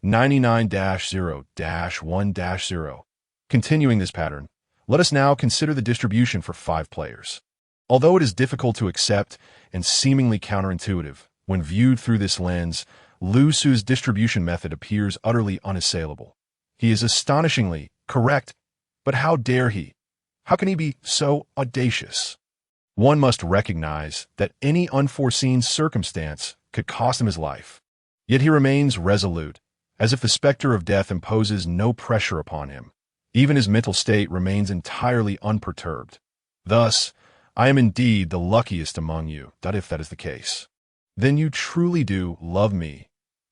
99-0-1-0. Continuing this pattern, let us now consider the distribution for 5 players. Although it is difficult to accept and seemingly counterintuitive, when viewed through this lens, Lu Su's distribution method appears utterly unassailable. He is astonishingly correct, but how dare he? How can he be so audacious? One must recognize that any unforeseen circumstance could cost him his life. Yet he remains resolute, as if the specter of death imposes no pressure upon him. Even his mental state remains entirely unperturbed. Thus, I am indeed the luckiest among you, if that is the case. Then you truly do love me.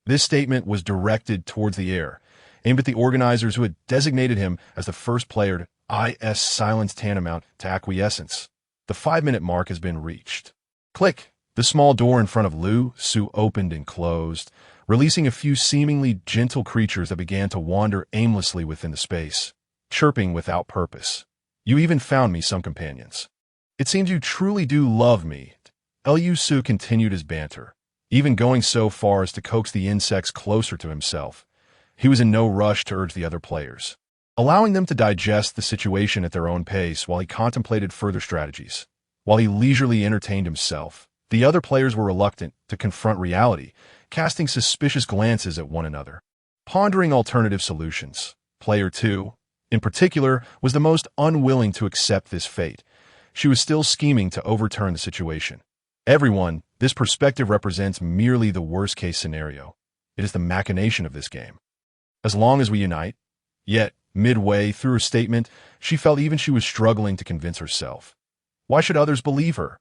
This statement was directed towards the air, aimed at the organizers who had designated him as the first player to silence tantamount to acquiescence. The 5-minute mark has been reached. Click! The small door in front of Lu Su opened and closed, releasing a few seemingly gentle creatures that began to wander aimlessly within the space, chirping without purpose. You even found me some companions. It seems you truly do love me. Lu Su continued his banter, even going so far as to coax the insects closer to himself. He was in no rush to urge the other players, allowing them to digest the situation at their own pace while he contemplated further strategies. While he leisurely entertained himself, the other players were reluctant to confront reality, casting suspicious glances at one another, pondering alternative solutions. Player 2, in particular, was the most unwilling to accept this fate. She was still scheming to overturn the situation. Everyone, this perspective represents merely the worst-case scenario. It is the machination of this game. As long as we unite. Yet, midway through her statement, she felt even she was struggling to convince herself. Why should others believe her?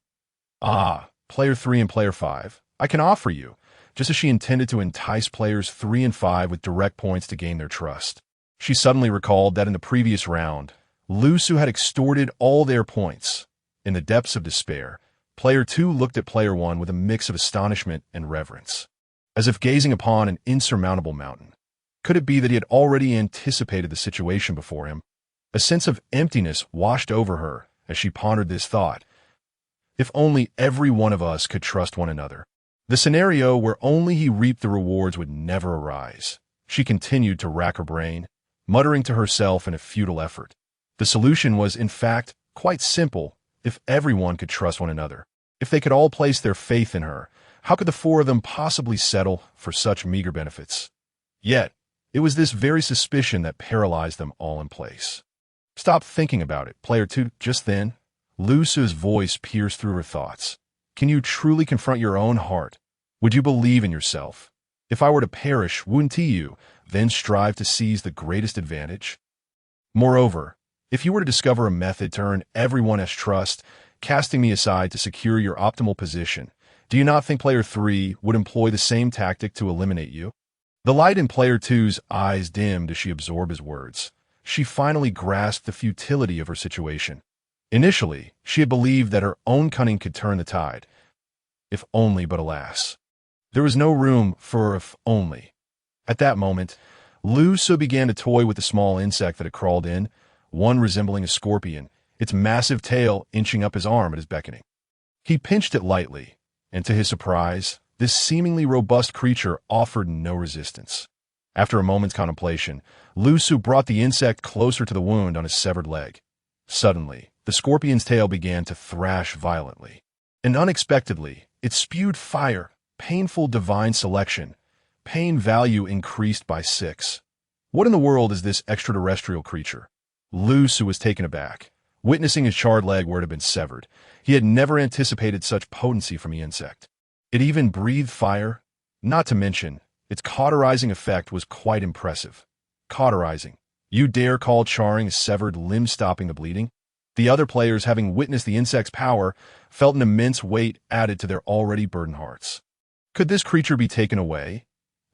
Player 3 and Player 5, I can offer you, just as she intended to entice players 3 and 5 with direct points to gain their trust. She suddenly recalled that in the previous round, Lu Su had extorted all their points. In the depths of despair, Player 2 looked at Player 1 with a mix of astonishment and reverence, as if gazing upon an insurmountable mountain. Could it be that he had already anticipated the situation before him? A sense of emptiness washed over her as she pondered this thought. If only every one of us could trust one another. The scenario where only he reaped the rewards would never arise. She continued to rack her brain, muttering to herself in a futile effort. The solution was, in fact, quite simple. If everyone could trust one another, if they could all place their faith in her, how could the 4 of them possibly settle for such meager benefits? Yet, it was this very suspicion that paralyzed them all in place. Stop thinking about it, Player 2. Just then, Lu Su's voice pierced through her thoughts. Can you truly confront your own heart? Would you believe in yourself? If I were to perish, wouldn't you then strive to seize the greatest advantage? Moreover, if you were to discover a method to earn everyone's trust, casting me aside to secure your optimal position, do you not think Player 3 would employ the same tactic to eliminate you? The light in Player 2's eyes dimmed as she absorbed his words. She finally grasped the futility of her situation. Initially, she had believed that her own cunning could turn the tide. If only, but alas. There was no room for if only. At that moment, Lu Su began to toy with the small insect that had crawled in, one resembling a scorpion, its massive tail inching up his arm at his beckoning. He pinched it lightly, and to his surprise, this seemingly robust creature offered no resistance. After a moment's contemplation, Lu Su brought the insect closer to the wound on his severed leg. Suddenly, the scorpion's tail began to thrash violently. And unexpectedly, it spewed fire, painful divine selection. Pain value increased by 6. What in the world is this extraterrestrial creature? Lu Su was taken aback, witnessing his charred leg where it had been severed. He had never anticipated such potency from the insect. It even breathed fire. Not to mention, its cauterizing effect was quite impressive. Cauterizing. You dare call charring a severed limb stopping the bleeding? The other players, having witnessed the insect's power, felt an immense weight added to their already burdened hearts. Could this creature be taken away?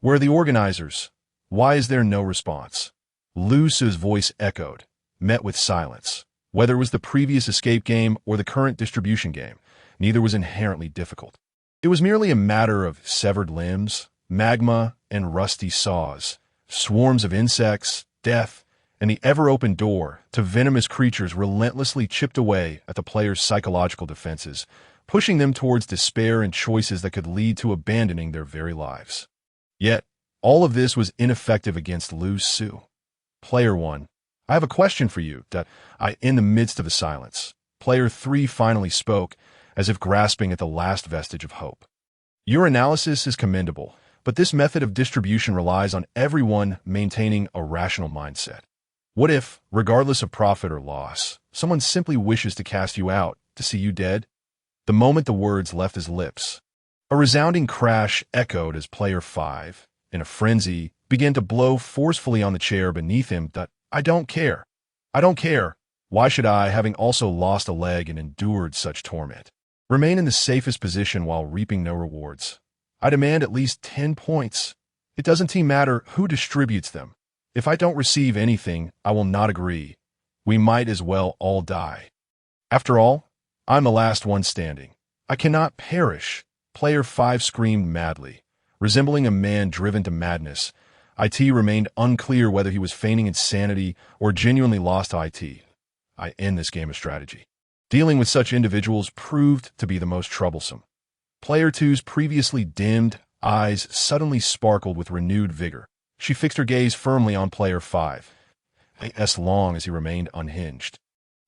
Where are the organizers? Why is there no response? Lu Su's voice echoed, met with silence. Whether it was the previous escape game or the current distribution game, neither was inherently difficult. It was merely a matter of severed limbs, magma, and rusty saws, swarms of insects, death, and the ever-open door to venomous creatures relentlessly chipped away at the players' psychological defenses, pushing them towards despair and choices that could lead to abandoning their very lives. Yet, all of this was ineffective against Lu Su. Player 1, I have a question for you. In the midst of the silence, Player 3 finally spoke, as if grasping at the last vestige of hope. Your analysis is commendable, but this method of distribution relies on everyone maintaining a rational mindset. What if, regardless of profit or loss, someone simply wishes to cast you out, to see you dead? The moment the words left his lips, a resounding crash echoed as Player 5, in a frenzy, began to blow forcefully on the chair beneath him. I don't care. I don't care. Why should I, having also lost a leg and endured such torment, remain in the safest position while reaping no rewards? I demand at least 10 points. It doesn't matter who distributes them. If I don't receive anything, I will not agree. We might as well all die. After all, I'm the last one standing. I cannot perish. Player 5 screamed madly. Resembling a man driven to madness, IT remained unclear whether he was feigning insanity or genuinely lost to IT. I end this game of strategy. Dealing with such individuals proved to be the most troublesome. Player 2's previously dimmed eyes suddenly sparkled with renewed vigor. She fixed her gaze firmly on Player 5, as long as he remained unhinged.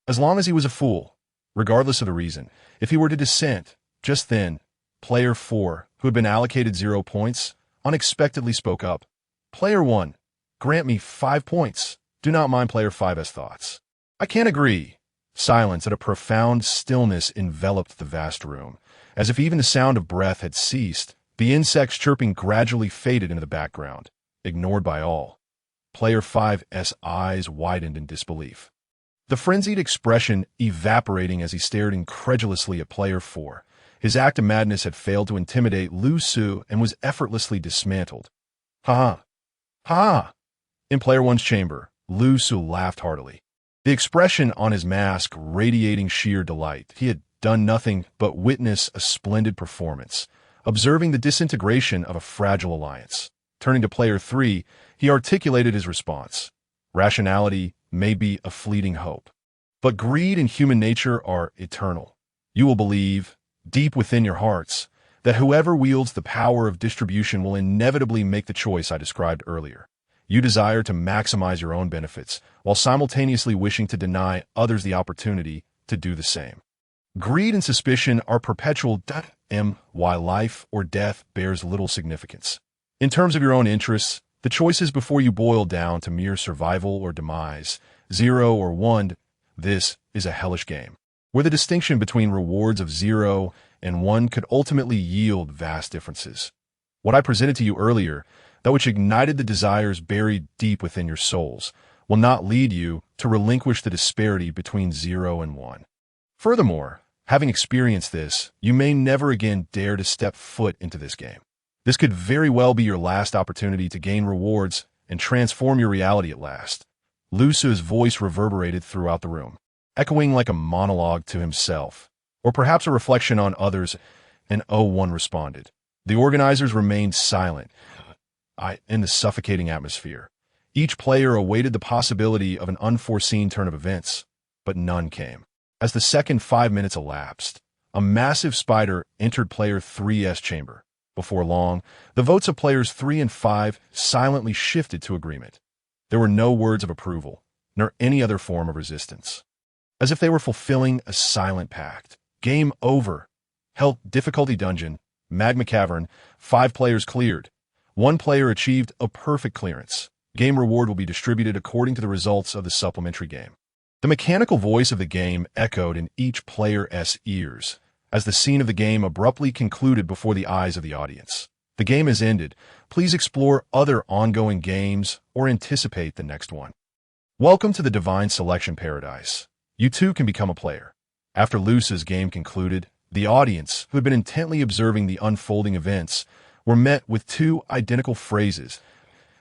As long as he was a fool, regardless of the reason. If he were to dissent, just then, Player 4, who had been allocated 0 points, unexpectedly spoke up. Player 1, grant me 5 points. Do not mind Player 5's thoughts. I can't agree. Silence and a profound stillness enveloped the vast room. As if even the sound of breath had ceased, the insects chirping gradually faded into the background, ignored by all. Player 5's eyes widened in disbelief, the frenzied expression evaporating as he stared incredulously at Player 4. His act of madness had failed to intimidate Lu Su and was effortlessly dismantled. Ha! Ha! In Player 1's chamber, Lu Su laughed heartily, the expression on his mask radiating sheer delight. He had done nothing but witness a splendid performance, observing the disintegration of a fragile alliance. Turning to Player 3, he articulated his response. Rationality may be a fleeting hope, but greed and human nature are eternal. You will believe, deep within your hearts, that whoever wields the power of distribution will inevitably make the choice I described earlier. You desire to maximize your own benefits, while simultaneously wishing to deny others the opportunity to do the same. Greed and suspicion are perpetual why life or death bears little significance. In terms of your own interests, the choices before you boil down to mere survival or demise, 0 or 1. This is a hellish game, where the distinction between rewards of 0 and 1 could ultimately yield vast differences. What I presented to you earlier, that which ignited the desires buried deep within your souls, will not lead you to relinquish the disparity between 0 and 1. Furthermore, having experienced this, you may never again dare to step foot into this game. This could very well be your last opportunity to gain rewards and transform your reality at last. Lu Su's voice reverberated throughout the room, echoing like a monologue to himself, or perhaps a reflection on others, and one responded. The organizers remained silent in the suffocating atmosphere. Each player awaited the possibility of an unforeseen turn of events, but none came. As the second 5 minutes elapsed, a massive spider entered Player 3's chamber. Before long, the votes of Players 3 and 5 silently shifted to agreement. There were no words of approval, nor any other form of resistance. As if they were fulfilling a silent pact. Game over. Hell, difficulty dungeon, magma cavern, 5 players cleared. 1 player achieved a perfect clearance. Game reward will be distributed according to the results of the supplementary game. The mechanical voice of the game echoed in each player's ears, as the scene of the game abruptly concluded before the eyes of the audience. The game has ended. Please explore other ongoing games or anticipate the next one. Welcome to the Divine Selection Paradise. You too can become a player. After Luce's game concluded, the audience, who had been intently observing the unfolding events, were met with 2 identical phrases.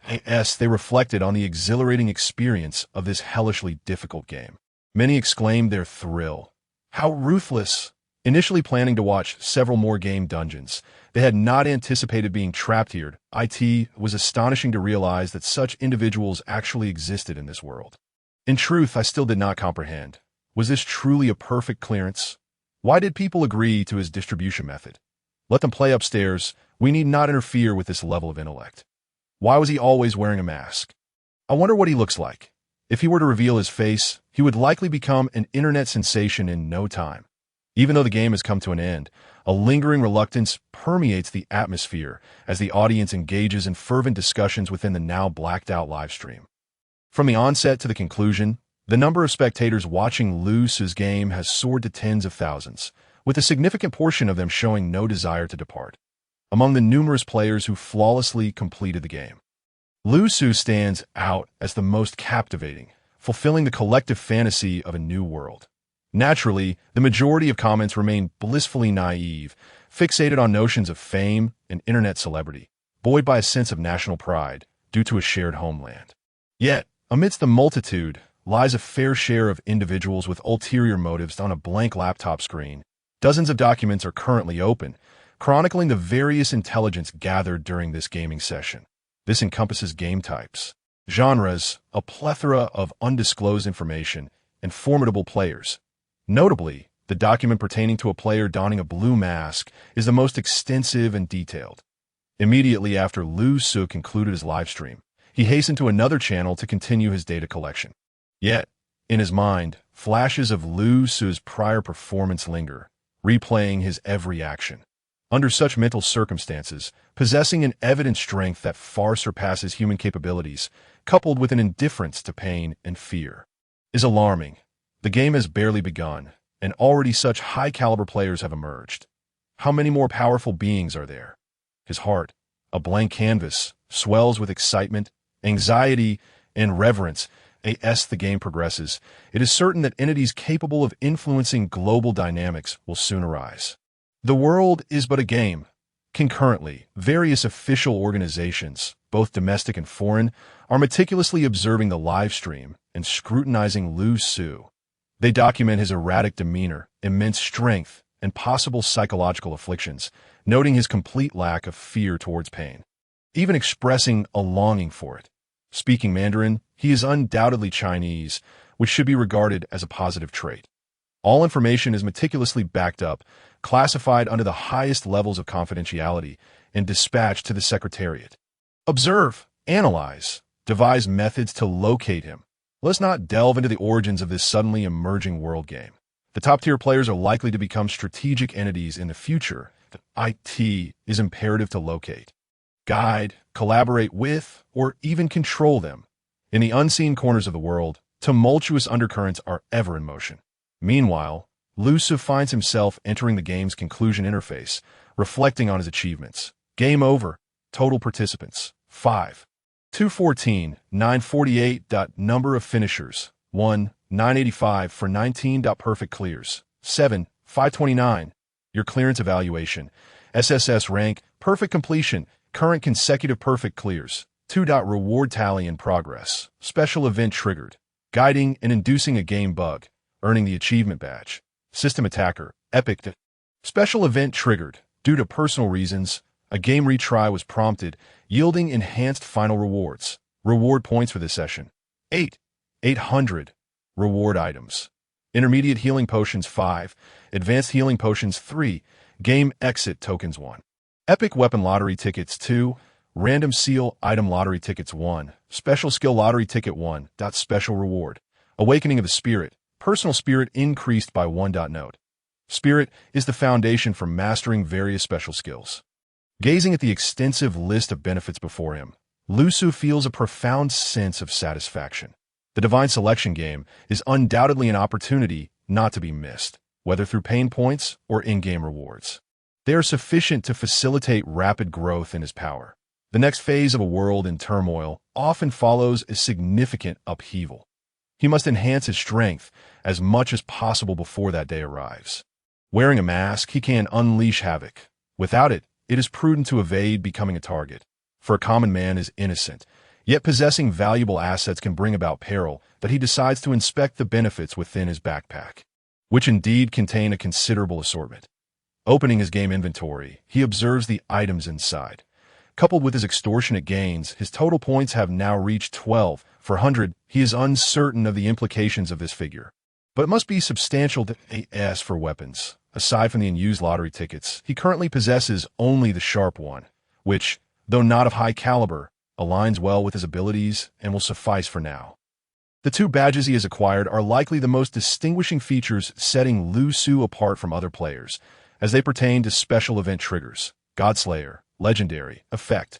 They reflected on the exhilarating experience of this hellishly difficult game. Many exclaimed their thrill. How ruthless! Initially planning to watch several more game dungeons, they had not anticipated being trapped here. It was astonishing to realize that such individuals actually existed in this world. In truth, I still did not comprehend. Was this truly a perfect clearance? Why did people agree to his distribution method? Let them play upstairs. We need not interfere with this level of intellect. Why was he always wearing a mask? I wonder what he looks like. If he were to reveal his face, he would likely become an internet sensation in no time. Even though the game has come to an end, a lingering reluctance permeates the atmosphere as the audience engages in fervent discussions within the now blacked-out livestream. From the onset to the conclusion, the number of spectators watching Luce's game has soared to tens of thousands, with a significant portion of them showing no desire to depart. Among the numerous players who flawlessly completed the game, Lu Su stands out as the most captivating. For fulfilling the collective fantasy of a new world. Naturally, the majority of comments remain blissfully naive, fixated on notions of fame and internet celebrity, buoyed by a sense of national pride due to a shared homeland. Yet, amidst the multitude lies a fair share of individuals with ulterior motives on a blank laptop screen. Dozens of documents are currently open, chronicling the various intelligence gathered during this gaming session. This encompasses game types, genres, a plethora of undisclosed information, and formidable players. Notably, the document pertaining to a player donning a blue mask is the most extensive and detailed. Immediately after Lu Su concluded his livestream, he hastened to another channel to continue his data collection. Yet, in his mind, flashes of Lu Su's prior performance linger, replaying his every action. Under such mental circumstances, possessing an evident strength that far surpasses human capabilities, coupled with an indifference to pain and fear, is alarming. The game has barely begun, and already such high-caliber players have emerged. How many more powerful beings are there? His heart, a blank canvas, swells with excitement, anxiety, and reverence. As the game progresses, it is certain that entities capable of influencing global dynamics will soon arise. The world is but a game. Concurrently, various official organizations, both domestic and foreign, are meticulously observing the live stream and scrutinizing Lu Su. They document his erratic demeanor, immense strength, and possible psychological afflictions, noting his complete lack of fear towards pain, even expressing a longing for it. Speaking Mandarin, he is undoubtedly Chinese, which should be regarded as a positive trait. All information is meticulously backed up, classified under the highest levels of confidentiality, and dispatched to the Secretariat. Observe, analyze, devise methods to locate him. Let's not delve into the origins of this suddenly emerging world game. The top-tier players are likely to become strategic entities in the future that IT is imperative to locate, guide, collaborate with, or even control them. In the unseen corners of the world, tumultuous undercurrents are ever in motion. Meanwhile, Lu Su finds himself entering the game's conclusion interface, reflecting on his achievements. Game over. Total participants, 5. 214, 948. Number of finishers, 1, 985 for 19. Perfect clears, 7, 529. Your clearance evaluation, SSS rank, perfect completion, current consecutive perfect clears, 2. Reward tally in progress, special event triggered, guiding and inducing a game bug, earning the achievement badge, system attacker, epic. Special event triggered, due to personal reasons, a game retry was prompted, yielding enhanced final rewards. Reward points for this session, 8, 800. Reward items, intermediate healing potions 5, advanced healing potions 3, game exit tokens 1. Epic weapon lottery tickets 2, random seal item lottery tickets 1, special skill lottery ticket 1. Special reward, awakening of the spirit, personal spirit increased by 1. Note, spirit is the foundation for mastering various special skills. Gazing at the extensive list of benefits before him, Lu Su feels a profound sense of satisfaction. The Divine Selection game is undoubtedly an opportunity not to be missed, whether through pain points or in-game rewards. They are sufficient to facilitate rapid growth in his power. The next phase of a world in turmoil often follows a significant upheaval. He must enhance his strength as much as possible before that day arrives. Wearing a mask, he can unleash havoc. Without it, it is prudent to evade becoming a target. For a common man is innocent, yet possessing valuable assets can bring about peril that he decides to inspect the benefits within his backpack, which indeed contain a considerable assortment. Opening his game inventory, he observes the items inside. Coupled with his extortionate gains, his total points have now reached 12. For 100, he is uncertain of the implications of this figure, but it must be substantial to AS for weapons. Aside from the unused lottery tickets, he currently possesses only the sharp one, which, though not of high caliber, aligns well with his abilities and will suffice for now. The 2 badges he has acquired are likely the most distinguishing features, setting Lu Su apart from other players, as they pertain to special event triggers. Godslayer, legendary, effect.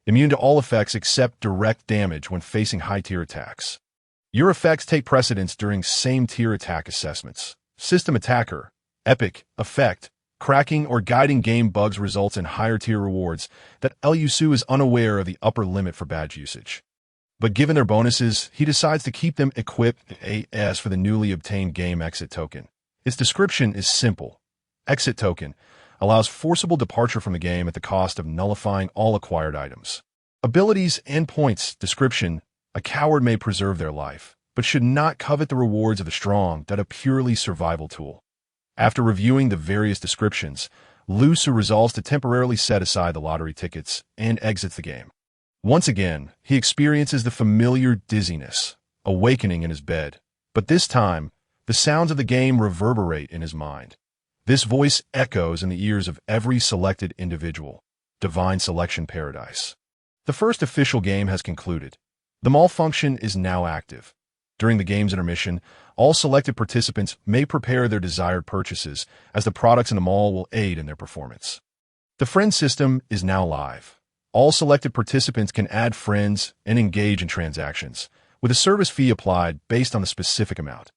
Immune to all effects except direct damage when facing high-tier attacks. Your effects take precedence during same-tier attack assessments. System attacker, epic, effect. Cracking or guiding game bugs results in higher-tier rewards that Lu Su is unaware of the upper limit for badge usage. But given their bonuses, he decides to keep them equipped as for the newly obtained game exit token. Its description is simple. Exit token allows forcible departure from the game at the cost of nullifying all acquired items. Abilities and points description: a coward may preserve their life, but should not covet the rewards of the strong, that a purely survival tool. After reviewing the various descriptions, Lusu resolves to temporarily set aside the lottery tickets and exits the game. Once again, he experiences the familiar dizziness, awakening in his bed, but this time, the sounds of the game reverberate in his mind. This voice echoes in the ears of every selected individual. Divine selection paradise. The first official game has concluded. The mall function is now active. During the game's intermission, all selected participants may prepare their desired purchases, as the products in the mall will aid in their performance. The friend system is now live. All selected participants can add friends and engage in transactions, with a service fee applied based on the specific amount.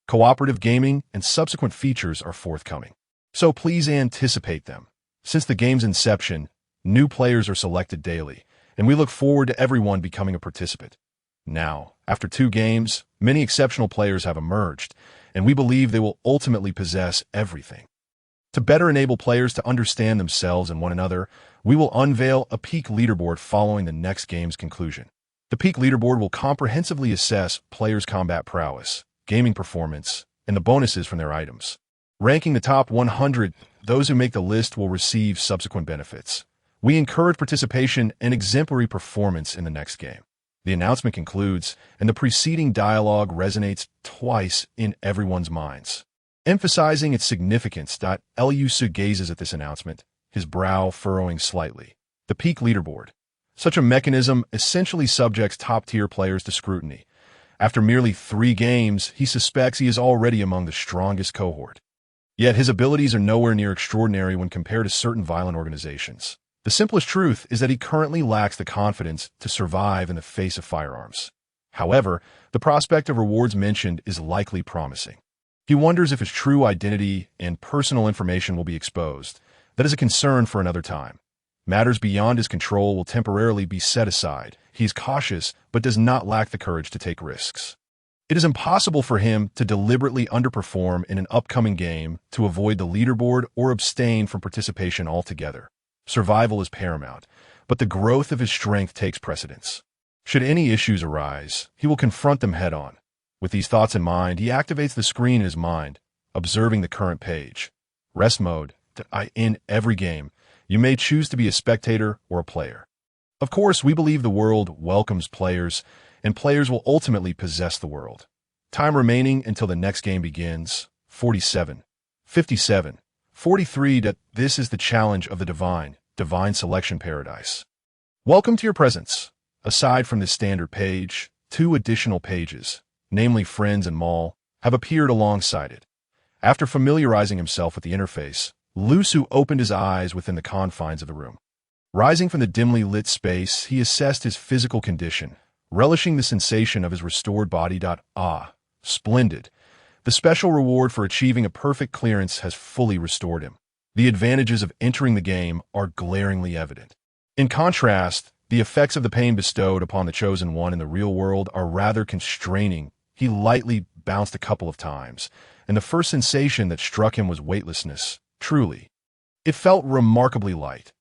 Cooperative gaming and subsequent features are forthcoming, so please anticipate them. Since the game's inception, new players are selected daily, and we look forward to everyone becoming a participant. Now, after 2 games, many exceptional players have emerged, and we believe they will ultimately possess everything. To better enable players to understand themselves and one another, we will unveil a peak leaderboard following the next game's conclusion. The peak leaderboard will comprehensively assess players' combat prowess, gaming performance, and the bonuses from their items. Ranking the top 100, those who make the list will receive subsequent benefits. We encourage participation and exemplary performance in the next game. The announcement concludes, and the preceding dialogue resonates twice in everyone's minds, emphasizing its significance. Lusu gazes at this announcement, his brow furrowing slightly. The peak leaderboard. Such a mechanism essentially subjects top-tier players to scrutiny. After merely 3 games, he suspects he is already among the strongest cohort. Yet his abilities are nowhere near extraordinary when compared to certain violent organizations. The simplest truth is that he currently lacks the confidence to survive in the face of firearms. However, the prospect of rewards mentioned is likely promising. He wonders if his true identity and personal information will be exposed. That is a concern for another time. Matters beyond his control will temporarily be set aside. He is cautious, but does not lack the courage to take risks. It is impossible for him to deliberately underperform in an upcoming game to avoid the leaderboard or abstain from participation altogether. Survival is paramount, but the growth of his strength takes precedence. Should any issues arise, he will confront them head-on. With these thoughts in mind, he activates the screen in his mind, observing the current page. Rest mode. In every game, you may choose to be a spectator or a player. Of course, we believe the world welcomes players, and players will ultimately possess the world. Time remaining until the next game begins. 47, 57, 43. This is the challenge of the divine selection paradise. Welcome to your presence. Aside from this standard page, 2 additional pages, namely Friends and Mall, have appeared alongside it. After familiarizing himself with the interface, Lusu opened his eyes within the confines of the room. Rising from the dimly lit space, he assessed his physical condition, relishing the sensation of his restored body. Splendid. The special reward for achieving a perfect clearance has fully restored him. The advantages of entering the game are glaringly evident. In contrast, the effects of the pain bestowed upon the chosen one in the real world are rather constraining. He lightly bounced a couple of times, and the first sensation that struck him was weightlessness. Truly, it felt remarkably light.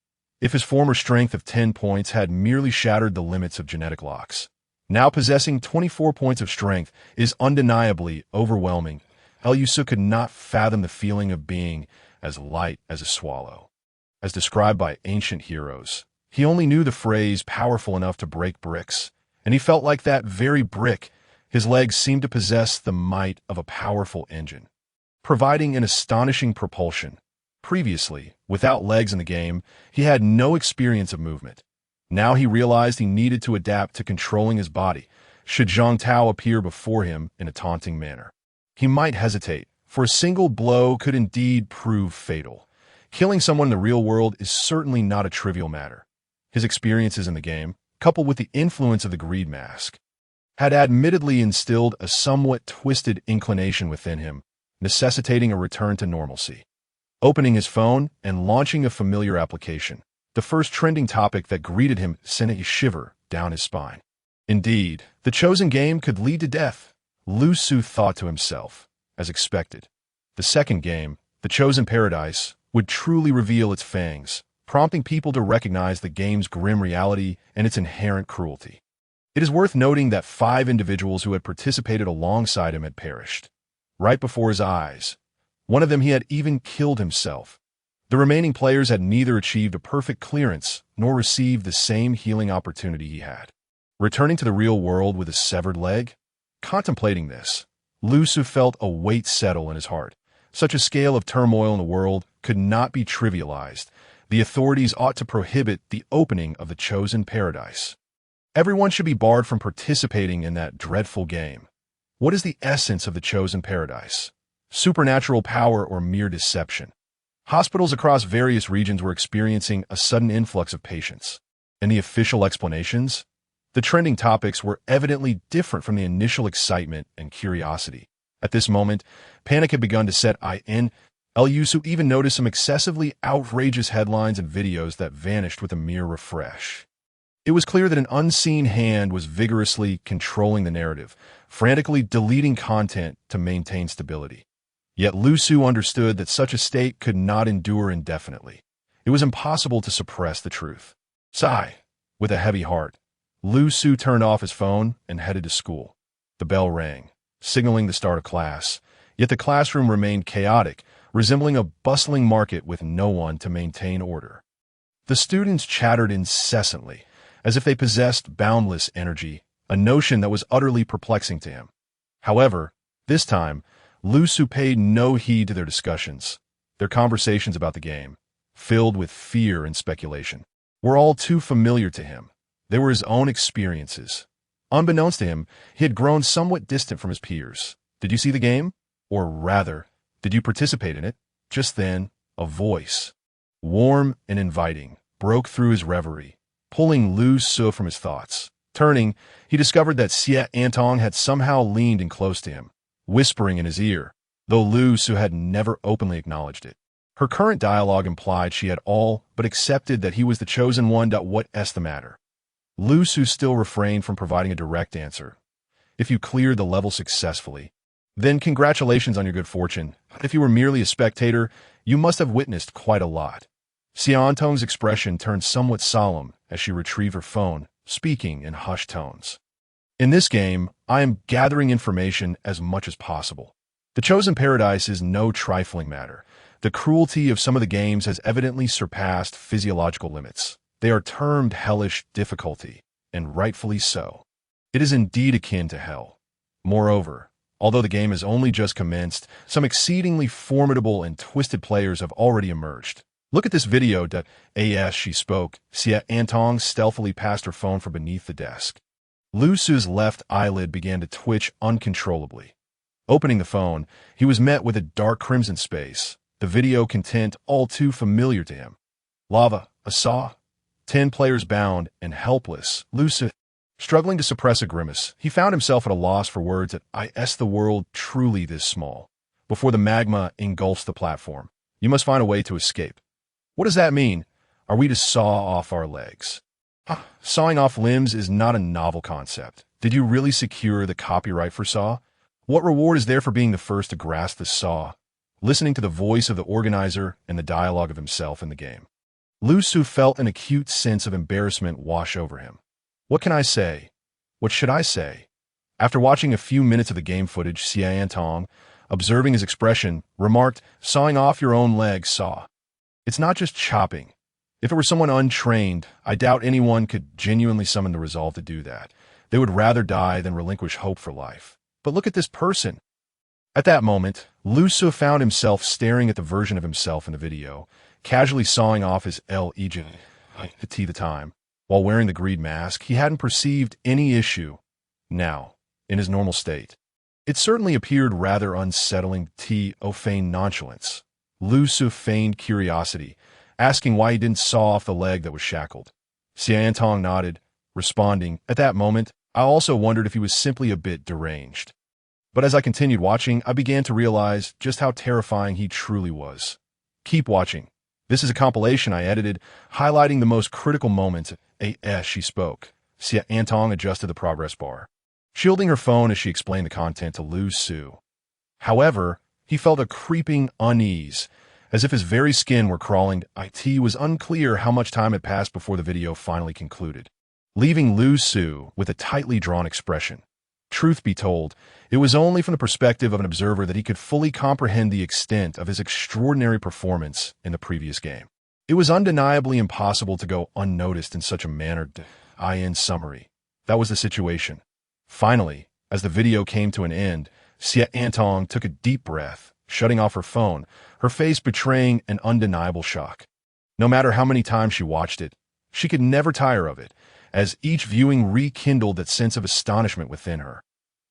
If his former strength of 10 points had merely shattered the limits of genetic locks, now possessing 24 points of strength is undeniably overwhelming. Lusu could not fathom the feeling of being as light as a swallow. As described by ancient heroes, he only knew the phrase powerful enough to break bricks, and he felt like that very brick. His legs seemed to possess the might of a powerful engine, providing an astonishing propulsion. Previously, without legs in the game, he had no experience of movement. Now he realized he needed to adapt to controlling his body, should Zhang Tao appear before him in a taunting manner. He might hesitate, for a single blow could indeed prove fatal. Killing someone in the real world is certainly not a trivial matter. His experiences in the game, coupled with the influence of the greed mask, had admittedly instilled a somewhat twisted inclination within him, necessitating a return to normalcy. Opening his phone and launching a familiar application, the first trending topic that greeted him sent a shiver down his spine. Indeed, the chosen game could lead to death, Lu Su thought to himself, as expected. The second game, the chosen paradise, would truly reveal its fangs, prompting people to recognize the game's grim reality and its inherent cruelty. It is worth noting that 5 individuals who had participated alongside him had perished, right before his eyes. One of them he had even killed himself. The remaining players had neither achieved a perfect clearance nor received the same healing opportunity he had. Returning to the real world with a severed leg? Contemplating this, Lu Su felt a weight settle in his heart. Such a scale of turmoil in the world could not be trivialized. The authorities ought to prohibit the opening of the chosen paradise. Everyone should be barred from participating in that dreadful game. What is the essence of the chosen paradise? Supernatural power or mere deception? Hospitals across various regions were experiencing a sudden influx of patients. And the official explanations? The trending topics were evidently different from the initial excitement and curiosity. At this moment, panic had begun to set in. Lu Su even noticed some excessively outrageous headlines and videos that vanished with a mere refresh. It was clear that an unseen hand was vigorously controlling the narrative, frantically deleting content to maintain stability. Yet Lu Su understood that such a state could not endure indefinitely. It was impossible to suppress the truth. Sigh. With a heavy heart, Lu Su turned off his phone and headed to school. The bell rang, signaling the start of class, yet the classroom remained chaotic, resembling a bustling market with no one to maintain order. The students chattered incessantly, as if they possessed boundless energy, a notion that was utterly perplexing to him. However, this time, Lu Su paid no heed to their discussions. Their conversations about the game, filled with fear and speculation, were all too familiar to him. They were his own experiences. Unbeknownst to him, he had grown somewhat distant from his peers. Did you see the game? Or rather, did you participate in it? Just then, a voice, warm and inviting, broke through his reverie, pulling Lu Su from his thoughts. Turning, he discovered that Xie Antong had somehow leaned in close to him, whispering in his ear, though Lu Su had never openly acknowledged it. Her current dialogue implied she had all but accepted that he was the chosen one. What's the matter? Lu Su still refrained from providing a direct answer. If you cleared the level successfully, then congratulations on your good fortune. If you were merely a spectator, you must have witnessed quite a lot. Xiantong's expression turned somewhat solemn as she retrieved her phone, speaking in hushed tones. In this game, I am gathering information as much as possible. The chosen paradise is no trifling matter. The cruelty of some of the games has evidently surpassed physiological limits. They are termed hellish difficulty, and rightfully so. It is indeed akin to hell. Moreover, although the game has only just commenced, some exceedingly formidable and twisted players have already emerged. Look at this video. As she spoke, Xie Antong stealthily passed her phone from beneath the desk. Lu Su's left eyelid began to twitch uncontrollably. Opening the phone, he was met with a dark crimson space, the video content all too familiar to him. Lava, a saw, 10 players bound and helpless. Lu Su, struggling to suppress a grimace, he found himself at a loss for words. Is the world truly this small? Before the magma engulfs the platform, you must find a way to escape. What does that mean? Are we to saw off our legs? Sawing off limbs is not a novel concept. Did you really secure the copyright for saw? What reward is there for being the first to grasp the saw? Listening to the voice of the organizer and the dialogue of himself in the game, Lu Su felt an acute sense of embarrassment wash over him. What can I say? What should I say? After watching a few minutes of the game footage, Xie Antong, observing his expression, remarked, "Sawing off your own leg, saw. It's not just chopping. If it were someone untrained, I doubt anyone could genuinely summon the resolve to do that. They would rather die than relinquish hope for life. But look at this person." At that moment, Lu Su found himself staring at the version of himself in the video, casually sawing off his the time. While wearing the greed mask, he hadn't perceived any issue. Now, in his normal state, it certainly appeared rather unsettling. Feigned nonchalance. Lu Su feigned curiosity, asking why he didn't saw off the leg that was shackled. Xiantong nodded, responding, "At that moment, I also wondered if he was simply a bit deranged." But as I continued watching, I began to realize just how terrifying he truly was. Keep watching. This is a compilation I edited, highlighting the most critical moments. As she spoke, Xia Antong adjusted the progress bar, shielding her phone as she explained the content to Lu Su. However, he felt a creeping unease, as if his very skin were crawling. It was unclear how much time had passed before the video finally concluded, leaving Lu Su with a tightly drawn expression. Truth be told, it was only from the perspective of an observer that he could fully comprehend the extent of his extraordinary performance in the previous game. It was undeniably impossible to go unnoticed in such a manner. In summary, that was the situation. Finally, as the video came to an end, Xia Antong took a deep breath, shutting off her phone, her face betraying an undeniable shock. No matter how many times she watched it, she could never tire of it, as each viewing rekindled that sense of astonishment within her.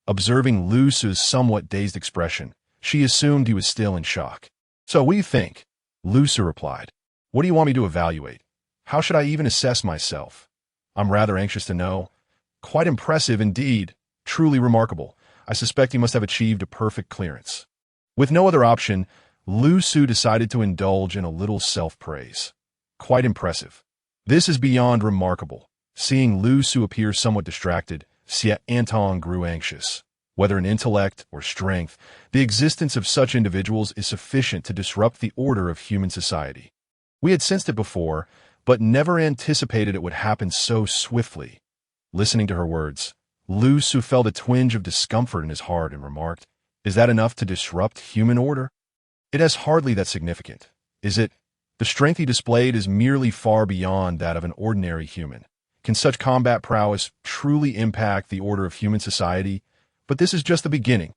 Observing Lu Su's somewhat dazed expression, she assumed he was still in shock. "So what do you think?" Lu Su replied. "What do you want me to evaluate? How should I even assess myself? I'm rather anxious to know." "Quite impressive indeed. Truly remarkable. I suspect he must have achieved a perfect clearance." With no other option, Lu Su decided to indulge in a little self-praise. "Quite impressive. This is beyond remarkable." Seeing Lu Su appear somewhat distracted, Xia Antong grew anxious. Whether in intellect or strength, the existence of such individuals is sufficient to disrupt the order of human society. We had sensed it before, but never anticipated it would happen so swiftly. Listening to her words, Lu Su felt a twinge of discomfort in his heart and remarked, "Is that enough to disrupt human order?" "It is hardly that significant, is it? The strength he displayed is merely far beyond that of an ordinary human. Can such combat prowess truly impact the order of human society? But this is just the beginning."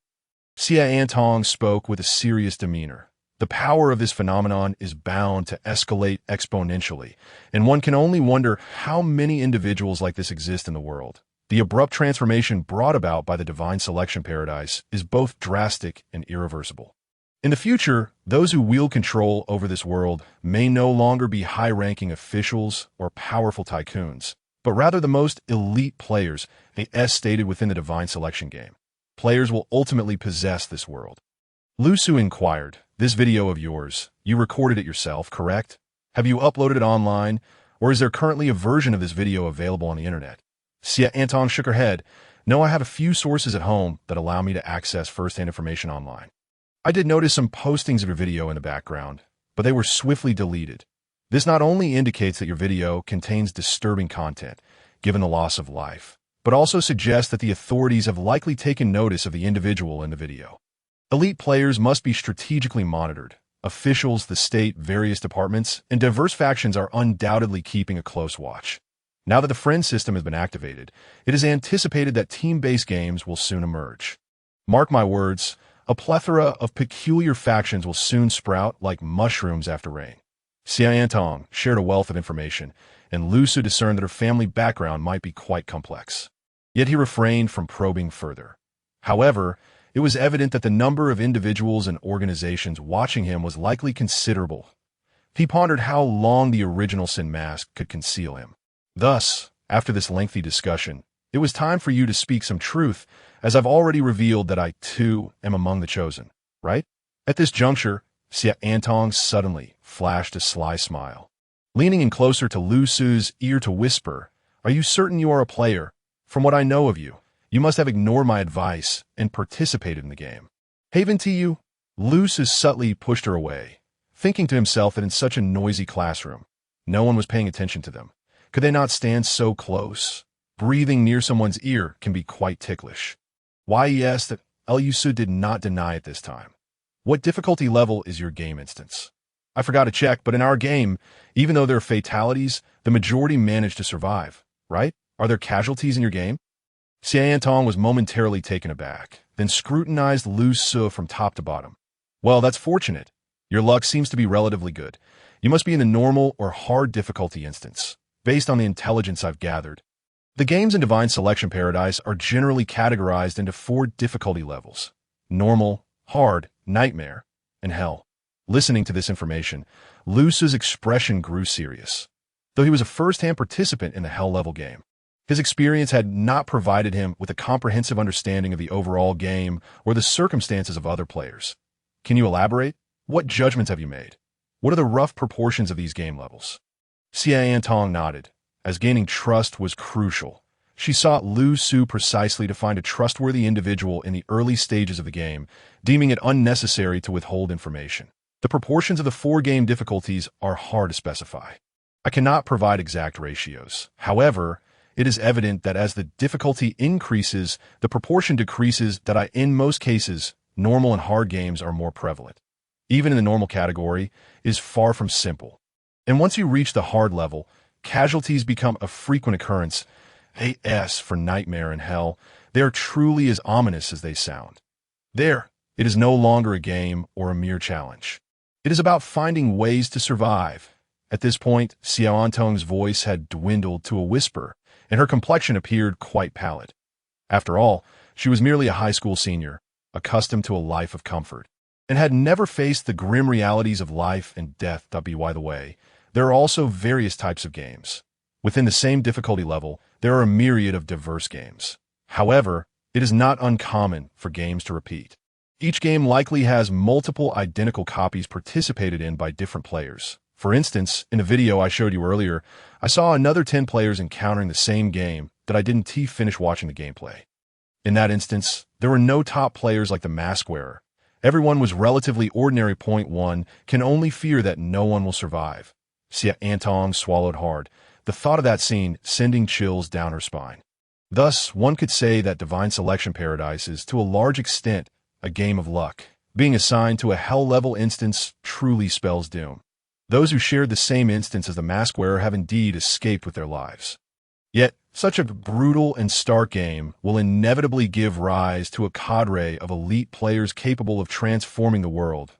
Xia Antong spoke with a serious demeanor. "The power of this phenomenon is bound to escalate exponentially, and one can only wonder how many individuals like this exist in the world. The abrupt transformation brought about by the divine selection paradise is both drastic and irreversible. In the future, those who wield control over this world may no longer be high-ranking officials or powerful tycoons, but rather the most elite players, as stated within the divine selection game. Players will ultimately possess this world." Lu Su inquired, "This video of yours, you recorded it yourself, correct? Have you uploaded it online, or is there currently a version of this video available on the internet?" Xia Antong shook her head. "No, I have a few sources at home that allow me to access first-hand information online. I did notice some postings of your video in the background, but they were swiftly deleted. This not only indicates that your video contains disturbing content, given the loss of life, but also suggests that the authorities have likely taken notice of the individual in the video. Elite players must be strategically monitored. Officials, the state, various departments, and diverse factions are undoubtedly keeping a close watch. Now that the friend system has been activated, it is anticipated that team-based games will soon emerge. Mark my words, a plethora of peculiar factions will soon sprout like mushrooms after rain." Xia Antong shared a wealth of information, and Lu Su discerned that her family background might be quite complex. Yet he refrained from probing further. However, it was evident that the number of individuals and organizations watching him was likely considerable. He pondered how long the original Sin mask could conceal him. Thus, after this lengthy discussion, it was time for you to speak some truth, as I've already revealed that I, too, am among the chosen, right? At this juncture, Xia Antong suddenly flashed a sly smile. Leaning in closer to Lu Su's ear to whisper, "Are you certain you are a player? From what I know of you, you must have ignored my advice and participated in the game." "Haven to you?" Lu Su subtly pushed her away, thinking to himself that in such a noisy classroom, no one was paying attention to them. Could they not stand so close? Breathing near someone's ear can be quite ticklish. "Why, yes, that Lu Su did not deny at this time. What difficulty level is your game instance?" "I forgot to check, but in our game, even though there are fatalities, the majority manage to survive, right? Are there casualties in your game?" Xia Antong was momentarily taken aback, then scrutinized Lu Su from top to bottom. "Well, that's fortunate. Your luck seems to be relatively good. You must be in the normal or hard difficulty instance, based on the intelligence I've gathered. The games in Divine Selection Paradise are generally categorized into 4 difficulty levels: normal, hard, nightmare, and hell." Listening to this information, Lu Su's expression grew serious. Though he was a first-hand participant in the hell level game, his experience had not provided him with a comprehensive understanding of the overall game or the circumstances of other players. "Can you elaborate? What judgments have you made? What are the rough proportions of these game levels?" Xia Antong nodded, as gaining trust was crucial. She sought Lu Su precisely to find a trustworthy individual in the early stages of the game, deeming it unnecessary to withhold information. The proportions of the 4 game difficulties are hard to specify. I cannot provide exact ratios. However, it is evident that as the difficulty increases, the proportion decreases that in most cases, normal and hard games are more prevalent. Even in the normal category, is far from simple. And once you reach the hard level, casualties become a frequent occurrence. AS for nightmare and hell, they are truly as ominous as they sound. There, it is no longer a game or a mere challenge. It is about finding ways to survive. At this point, Xiao Antong's voice had dwindled to a whisper, and her complexion appeared quite pallid. After all, she was merely a high school senior, accustomed to a life of comfort, and had never faced the grim realities of life and death. By the way, there are also various types of games. Within the same difficulty level, there are a myriad of diverse games. However, it is not uncommon for games to repeat. Each game likely has multiple identical copies participated in by different players. For instance, in a video I showed you earlier, I saw another 10 players encountering the same game that I didn't finish watching the gameplay. In that instance, there were no top players like the mask wearer. Everyone was relatively ordinary. Point 1 can only fear that no one will survive. Sia Antong swallowed hard, the thought of that scene sending chills down her spine. Thus, one could say that Divine Selection Paradise is, to a large extent, a game of luck. Being assigned to a hell-level instance truly spells doom. Those who shared the same instance as the mask wearer have indeed escaped with their lives. Yet, such a brutal and stark game will inevitably give rise to a cadre of elite players capable of transforming the world.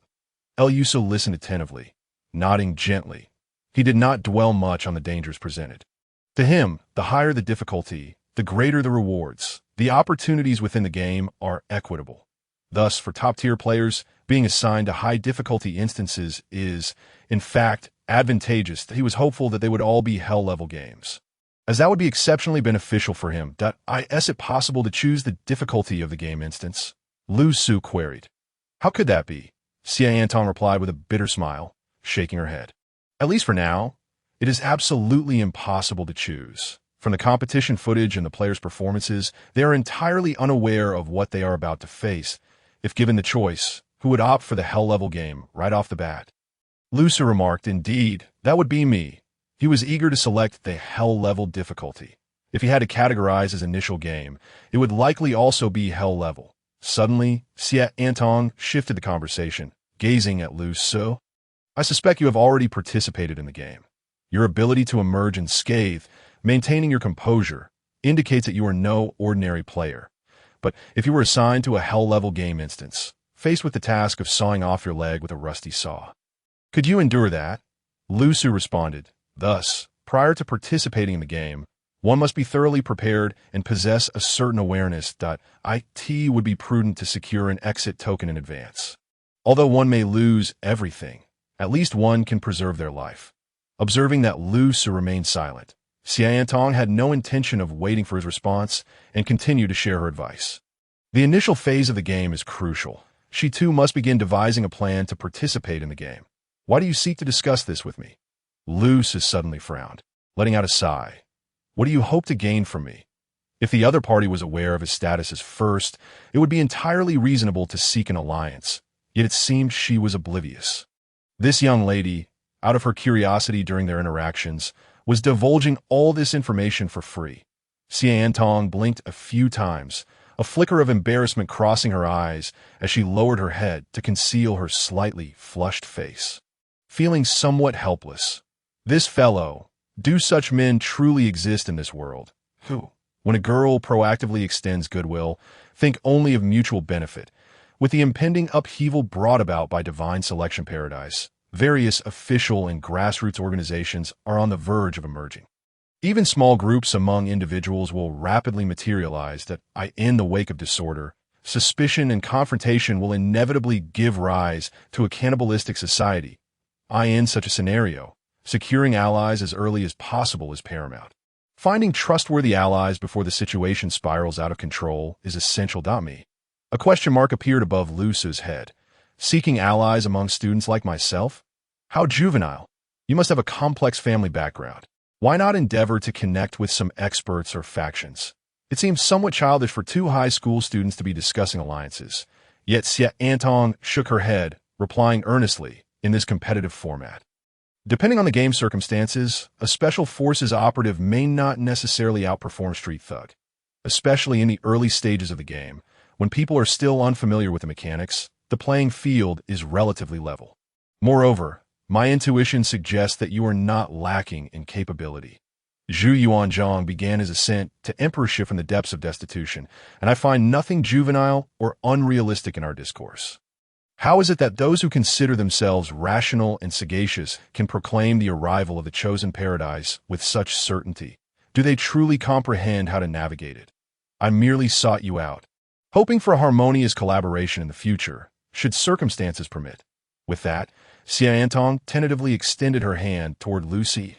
El Yuso listened attentively, nodding gently. He did not dwell much on the dangers presented. To him, the higher the difficulty, the greater the rewards. The opportunities within the game are equitable. Thus, for top-tier players, being assigned to high-difficulty instances is, in fact, advantageous. He was hopeful that they would all be hell-level games, as that would be exceptionally beneficial for him. Is it possible to choose the difficulty of the game instance? Lu Su queried. How could that be? Xia Antong replied with a bitter smile, shaking her head. At least for now, it is absolutely impossible to choose. From the competition footage and the players' performances, they are entirely unaware of what they are about to face. If given the choice, who would opt for the hell-level game right off the bat? Lu Su remarked, indeed, that would be me. He was eager to select the hell-level difficulty. If he had to categorize his initial game, it would likely also be hell-level. Suddenly, Xia Antong shifted the conversation, gazing at Lu Su. I suspect you have already participated in the game. Your ability to emerge unscathed, maintaining your composure, indicates that you are no ordinary player. But if you were assigned to a hell-level game instance, faced with the task of sawing off your leg with a rusty saw, could you endure that? Lu Su responded, thus, prior to participating in the game, one must be thoroughly prepared and possess a certain awareness. It would be prudent to secure an exit token in advance. Although one may lose everything, at least one can preserve their life. Observing that Lu Su remained silent, Xia Antong had no intention of waiting for his response and continued to share her advice. The initial phase of the game is crucial. She too must begin devising a plan to participate in the game. Why do you seek to discuss this with me? Lu Su suddenly frowned, letting out a sigh. What do you hope to gain from me? If the other party was aware of his status as first, it would be entirely reasonable to seek an alliance, yet it seemed she was oblivious. This young lady, out of her curiosity during their interactions, was divulging all this information for free. Xia Antong blinked a few times, a flicker of embarrassment crossing her eyes as she lowered her head to conceal her slightly flushed face. Feeling somewhat helpless, this fellow, do such men truly exist in this world? Who, when a girl proactively extends goodwill, think only of mutual benefit. With the impending upheaval brought about by Divine Selection Paradise, various official and grassroots organizations are on the verge of emerging. Even small groups among individuals will rapidly materialize that in the wake of disorder, suspicion and confrontation will inevitably give rise to a cannibalistic society. In such a scenario, securing allies as early as possible is paramount. Finding trustworthy allies before the situation spirals out of control is essential. A question mark appeared above Lu Su's head. Seeking allies among students like myself? How juvenile. You must have a complex family background. Why not endeavor to connect with some experts or factions? It seems somewhat childish for two high school students to be discussing alliances. Yet Xia Antong shook her head, replying earnestly, in this competitive format. Depending on the game circumstances, a special forces operative may not necessarily outperform street thug, especially in the early stages of the game. When people are still unfamiliar with the mechanics, the playing field is relatively level. Moreover, my intuition suggests that you are not lacking in capability. Zhu Yuanzhang began his ascent to emperorship in the depths of destitution, and I find nothing juvenile or unrealistic in our discourse. How is it that those who consider themselves rational and sagacious can proclaim the arrival of the chosen paradise with such certainty? Do they truly comprehend how to navigate it? I merely sought you out, hoping for a harmonious collaboration in the future, should circumstances permit. With that, Xia Antong tentatively extended her hand toward Lucy.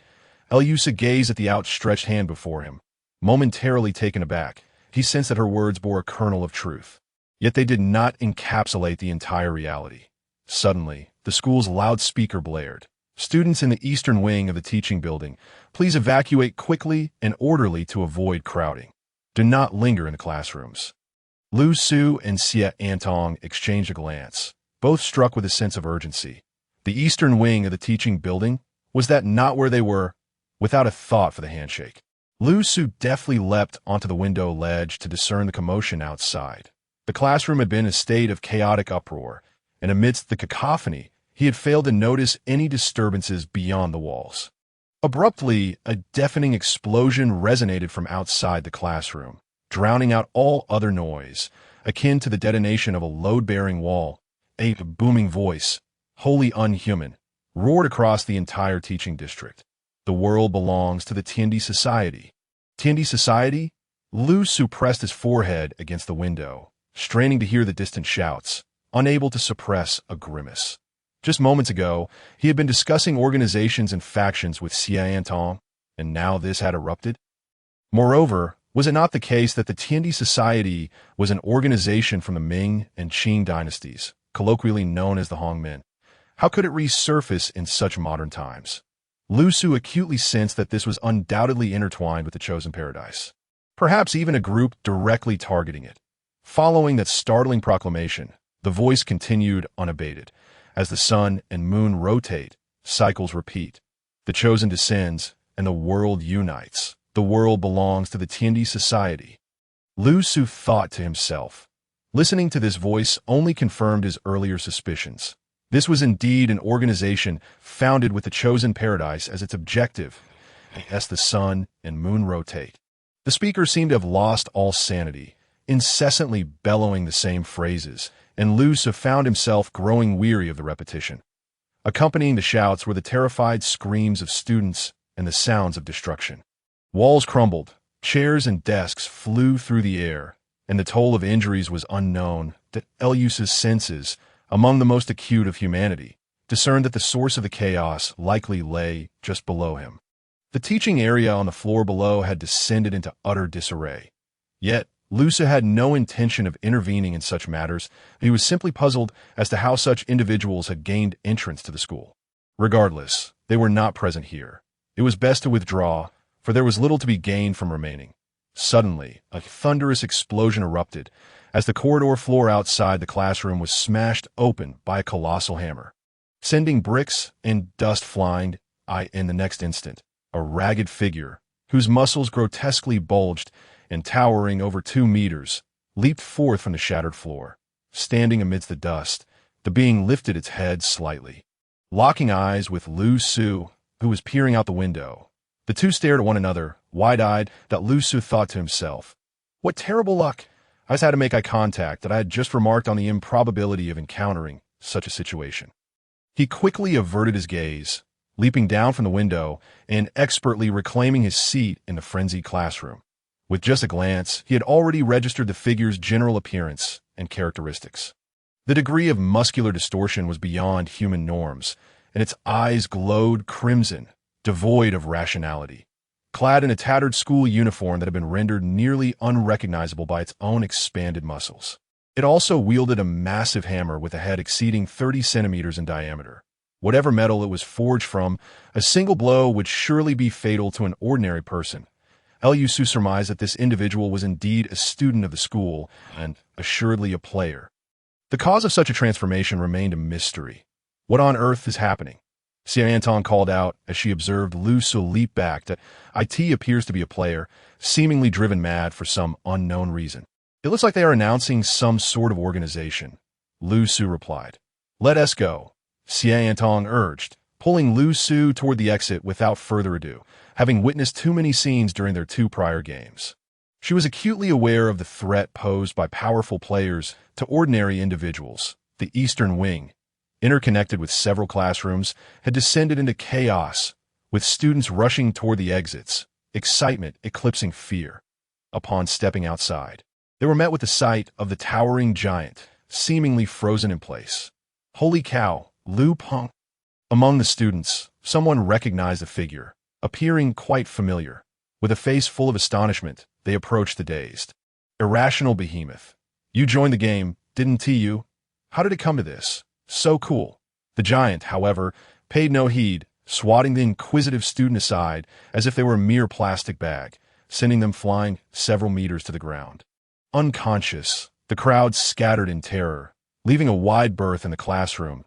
Elyusa gazed at the outstretched hand before him. Momentarily taken aback, he sensed that her words bore a kernel of truth. Yet they did not encapsulate the entire reality. Suddenly, the school's loudspeaker blared. Students in the eastern wing of the teaching building, please evacuate quickly and orderly to avoid crowding. Do not linger in the classrooms. Lu Su and Xia Antong exchanged a glance, both struck with a sense of urgency. The eastern wing of the teaching building, was that not where they were? Without a thought for the handshake, Lu Su deftly leapt onto the window ledge to discern the commotion outside. The classroom had been in a state of chaotic uproar, and amidst the cacophony, he had failed to notice any disturbances beyond the walls. Abruptly, a deafening explosion resonated from outside the classroom, drowning out all other noise, akin to the detonation of a load-bearing wall. A booming voice, wholly unhuman, roared across the entire teaching district. The world belongs to the Tiandi Society. Tiandi Society? Lu Su pressed his forehead against the window, straining to hear the distant shouts, unable to suppress a grimace. Just moments ago, he had been discussing organizations and factions with Xia Antong, and now this had erupted. Moreover, was it not the case that the Tiandi Society was an organization from the Ming and Qing dynasties, colloquially known as the Hongmen? How could it resurface in such modern times? Lu Su acutely sensed that this was undoubtedly intertwined with the chosen paradise, perhaps even a group directly targeting it. Following that startling proclamation, the voice continued unabated. As the sun and moon rotate, cycles repeat. The chosen descends, and the world unites. The world belongs to the Tiandi Society. Lu Su thought to himself. Listening to this voice only confirmed his earlier suspicions. This was indeed an organization founded with the chosen paradise as its objective, as the sun and moon rotate. The speaker seemed to have lost all sanity, incessantly bellowing the same phrases, and Lu Su found himself growing weary of the repetition. Accompanying the shouts were the terrified screams of students and the sounds of destruction. Walls crumbled, chairs and desks flew through the air, and the toll of injuries was unknown. That Elyusa's senses, among the most acute of humanity, discerned that the source of the chaos likely lay just below him. The teaching area on the floor below had descended into utter disarray. Yet, Lu Su had no intention of intervening in such matters. He was simply puzzled as to how such individuals had gained entrance to the school. Regardless, they were not present here. It was best to withdraw, for there was little to be gained from remaining. Suddenly, a thunderous explosion erupted, as the corridor floor outside the classroom was smashed open by a colossal hammer, sending bricks and dust flying. In the next instant, a ragged figure, whose muscles grotesquely bulged and towering over 2 meters, leaped forth from the shattered floor. Standing amidst the dust, the being lifted its head slightly. Locking eyes with Lu Su, who was peering out the window, the two stared at one another, wide-eyed. That Lu Su thought to himself, "What terrible luck! I just had to make eye contact that I had just remarked on the improbability of encountering such a situation." He quickly averted his gaze, leaping down from the window and expertly reclaiming his seat in the frenzied classroom. With just a glance, he had already registered the figure's general appearance and characteristics. The degree of muscular distortion was beyond human norms, and its eyes glowed crimson, devoid of rationality. Clad in a tattered school uniform that had been rendered nearly unrecognizable by its own expanded muscles. It also wielded a massive hammer with a head exceeding 30 centimeters in diameter. Whatever metal it was forged from, a single blow would surely be fatal to an ordinary person. Liu Su surmised that this individual was indeed a student of the school, and assuredly a player. The cause of such a transformation remained a mystery. What on earth is happening? Xia Antong called out as she observed Lu Su leap back. That IT appears to be a player, seemingly driven mad for some unknown reason. It looks like they are announcing some sort of organization. Lu Su replied. Let us go, Xia Antong urged, pulling Lu Su toward the exit without further ado, having witnessed too many scenes during their 2 prior games. She was acutely aware of the threat posed by powerful players to ordinary individuals. The Eastern Wing, interconnected with several classrooms, had descended into chaos, with students rushing toward the exits, excitement eclipsing fear. Upon stepping outside, they were met with the sight of the towering giant, seemingly frozen in place. Holy cow, Lu Peng! Among the students, someone recognized the figure, appearing quite familiar. With a face full of astonishment, they approached the dazed. Irrational behemoth. You joined the game, didn't you? How did it come to this? So cool. The giant, however, paid no heed, swatting the inquisitive student aside as if they were a mere plastic bag, sending them flying several meters to the ground. Unconscious, the crowd scattered in terror, leaving a wide berth in the classroom.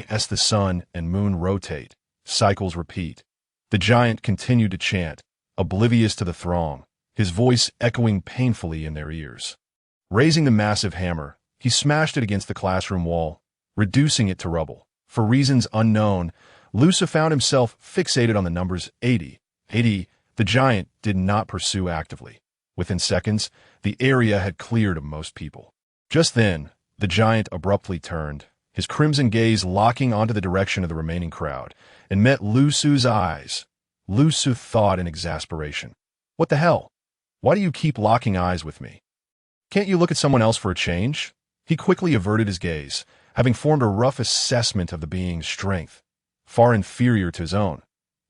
As the sun and moon rotate, cycles repeat. The giant continued to chant, oblivious to the throng, his voice echoing painfully in their ears. Raising the massive hammer, he smashed it against the classroom wall, reducing it to rubble. For reasons unknown, Lu Su found himself fixated on the numbers 80. 80, the giant did not pursue actively. Within seconds, the area had cleared of most people. Just then, the giant abruptly turned, his crimson gaze locking onto the direction of the remaining crowd, and met Lu Su's eyes. Lu Su thought in exasperation. What the hell? Why do you keep locking eyes with me? Can't you look at someone else for a change? He quickly averted his gaze, having formed a rough assessment of the being's strength, far inferior to his own.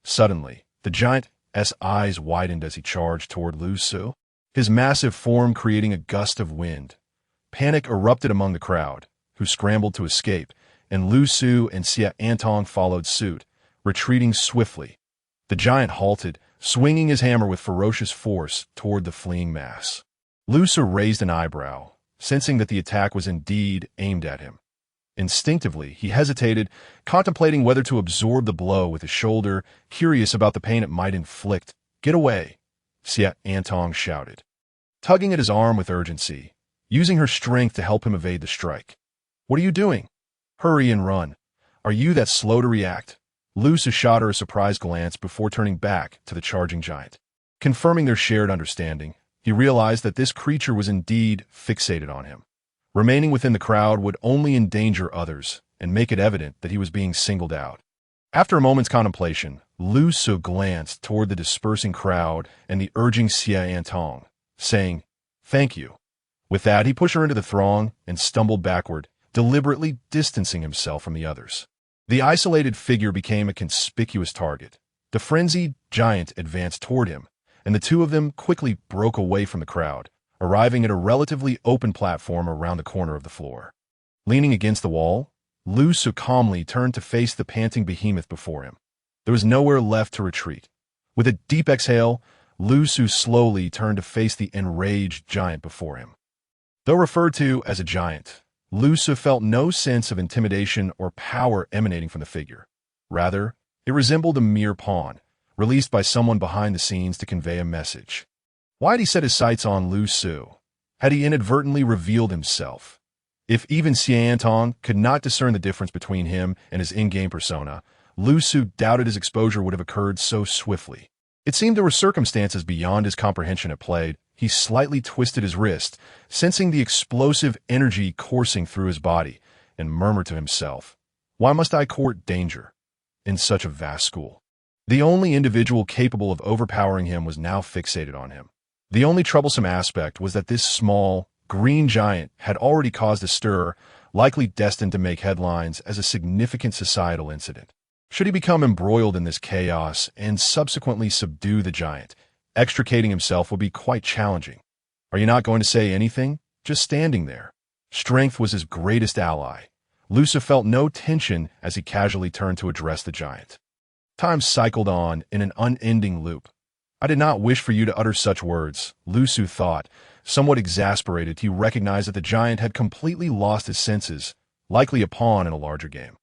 Suddenly, the giant's eyes widened as he charged toward Lu Su, his massive form creating a gust of wind. Panic erupted among the crowd, who scrambled to escape, and Lu Su and Xia Antong followed suit, retreating swiftly. The giant halted, swinging his hammer with ferocious force toward the fleeing mass. Lu Su raised an eyebrow, sensing that the attack was indeed aimed at him. Instinctively, he hesitated, contemplating whether to absorb the blow with his shoulder, curious about the pain it might inflict. Get away, Xia Antong shouted, tugging at his arm with urgency, using her strength to help him evade the strike. What are you doing? Hurry and run. Are you that slow to react? Lu Su shot her a surprised glance before turning back to the charging giant. Confirming their shared understanding, he realized that this creature was indeed fixated on him. Remaining within the crowd would only endanger others and make it evident that he was being singled out. After a moment's contemplation, Lu Su glanced toward the dispersing crowd and the urging Xia Antong, saying, "Thank you." With that, he pushed her into the throng and stumbled backward, deliberately distancing himself from the others. The isolated figure became a conspicuous target. The frenzied giant advanced toward him, and the two of them quickly broke away from the crowd, arriving at a relatively open platform around the corner of the floor. Leaning against the wall, Lu Su calmly turned to face the panting behemoth before him. There was nowhere left to retreat. With a deep exhale, Lu Su slowly turned to face the enraged giant before him. Though referred to as a giant, Lu Su felt no sense of intimidation or power emanating from the figure. Rather, it resembled a mere pawn, released by someone behind the scenes to convey a message. Why had he set his sights on Lu Su? Had he inadvertently revealed himself? If even Xia Antong could not discern the difference between him and his in-game persona, Lu Su doubted his exposure would have occurred so swiftly. It seemed there were circumstances beyond his comprehension at play. He slightly twisted his wrist, sensing the explosive energy coursing through his body, and murmured to himself, "Why must I court danger in such a vast school?" The only individual capable of overpowering him was now fixated on him. The only troublesome aspect was that this small, green giant had already caused a stir, likely destined to make headlines as a significant societal incident. Should he become embroiled in this chaos and subsequently subdue the giant, extricating himself would be quite challenging. Are you not going to say anything? Just standing there. Strength was his greatest ally. Lu Su felt no tension as he casually turned to address the giant. Time cycled on in an unending loop. I did not wish for you to utter such words, Lu Su thought. Somewhat exasperated, he recognized that the giant had completely lost his senses, likely a pawn in a larger game.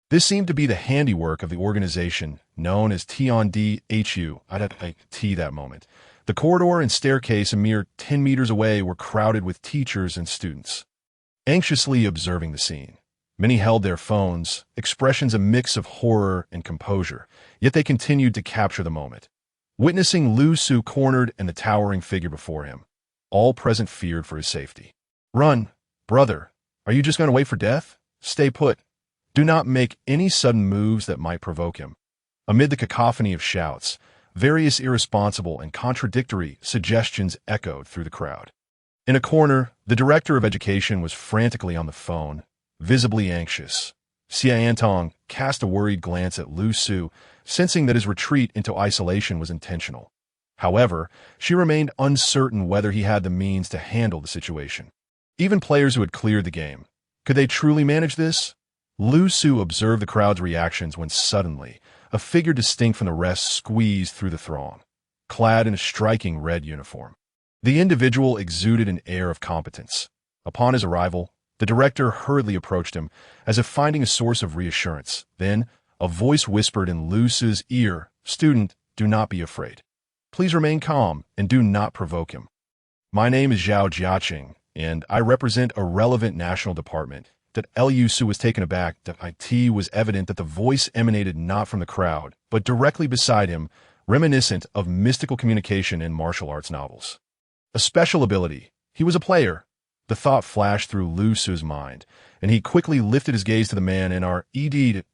This seemed to be the handiwork of the organization known as TONDHU. I'd have to T that moment. The corridor and staircase a mere 10 meters away were crowded with teachers and students, anxiously observing the scene. Many held their phones, expressions a mix of horror and composure, yet they continued to capture the moment. Witnessing Lu Su cornered and the towering figure before him, all present feared for his safety. Run, brother. Are you just going to wait for death? Stay put. Do not make any sudden moves that might provoke him. Amid the cacophony of shouts, various irresponsible and contradictory suggestions echoed through the crowd. In a corner, the director of education was frantically on the phone, visibly anxious. Xia Antong cast a worried glance at Lu Su, sensing that his retreat into isolation was intentional. However, she remained uncertain whether he had the means to handle the situation. Even players who had cleared the game, could they truly manage this? Lu Su observed the crowd's reactions when suddenly, a figure distinct from the rest squeezed through the throng, clad in a striking red uniform. The individual exuded an air of competence. Upon his arrival, the director hurriedly approached him, as if finding a source of reassurance. Then, a voice whispered in Lu Su's ear, "Student, do not be afraid. Please remain calm and do not provoke him. My name is Zhao Jiaqing, and I represent a relevant national department." That Lu Su was taken aback. That it was evident that the voice emanated not from the crowd, but directly beside him, reminiscent of mystical communication in martial arts novels. A special ability. He was a player. The thought flashed through Lu Su's mind, and he quickly lifted his gaze to the man in our it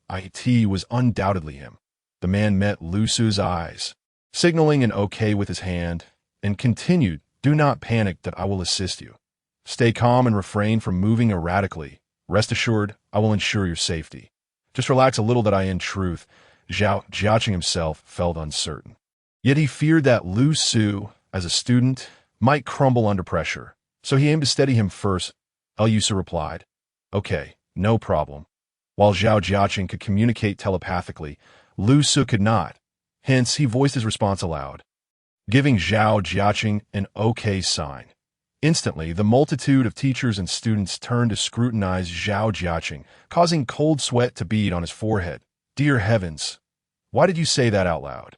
was undoubtedly him. The man met Lu Su's eyes, signaling an okay with his hand, and continued, "Do not panic, that I will assist you. Stay calm and refrain from moving erratically. Rest assured, I will ensure your safety. Just relax a little." That in truth, Zhao Jiaqing himself felt uncertain. Yet he feared that Lu Su, as a student, might crumble under pressure, so he aimed to steady him first. Lu Su replied, "Okay, no problem." While Zhao Jiaqing could communicate telepathically, Lu Su could not. Hence, he voiced his response aloud, giving Zhao Jiaqing an okay sign. Instantly, the multitude of teachers and students turned to scrutinize Zhao Jiaqing, causing cold sweat to bead on his forehead. Dear heavens, why did you say that out loud?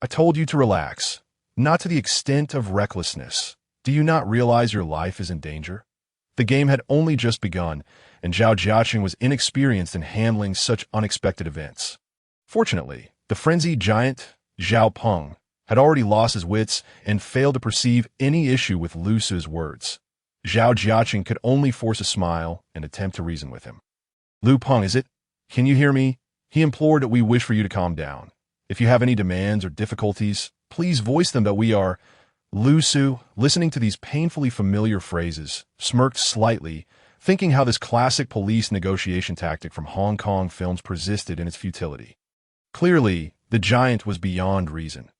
I told you to relax, not to the extent of recklessness. Do you not realize your life is in danger? The game had only just begun, and Zhao Jiaqing was inexperienced in handling such unexpected events. Fortunately, the frenzied giant, Zhao Peng, had already lost his wits and failed to perceive any issue with Lu Su's words. Zhao Jiaqing could only force a smile and attempt to reason with him. "Lu Peng, is it? Can you hear me?" He implored. "That we wish for you to calm down. If you have any demands or difficulties, please voice them." That we are. Lu Su, listening to these painfully familiar phrases, smirked slightly, thinking how this classic police negotiation tactic from Hong Kong films persisted in its futility. Clearly, the giant was beyond reason.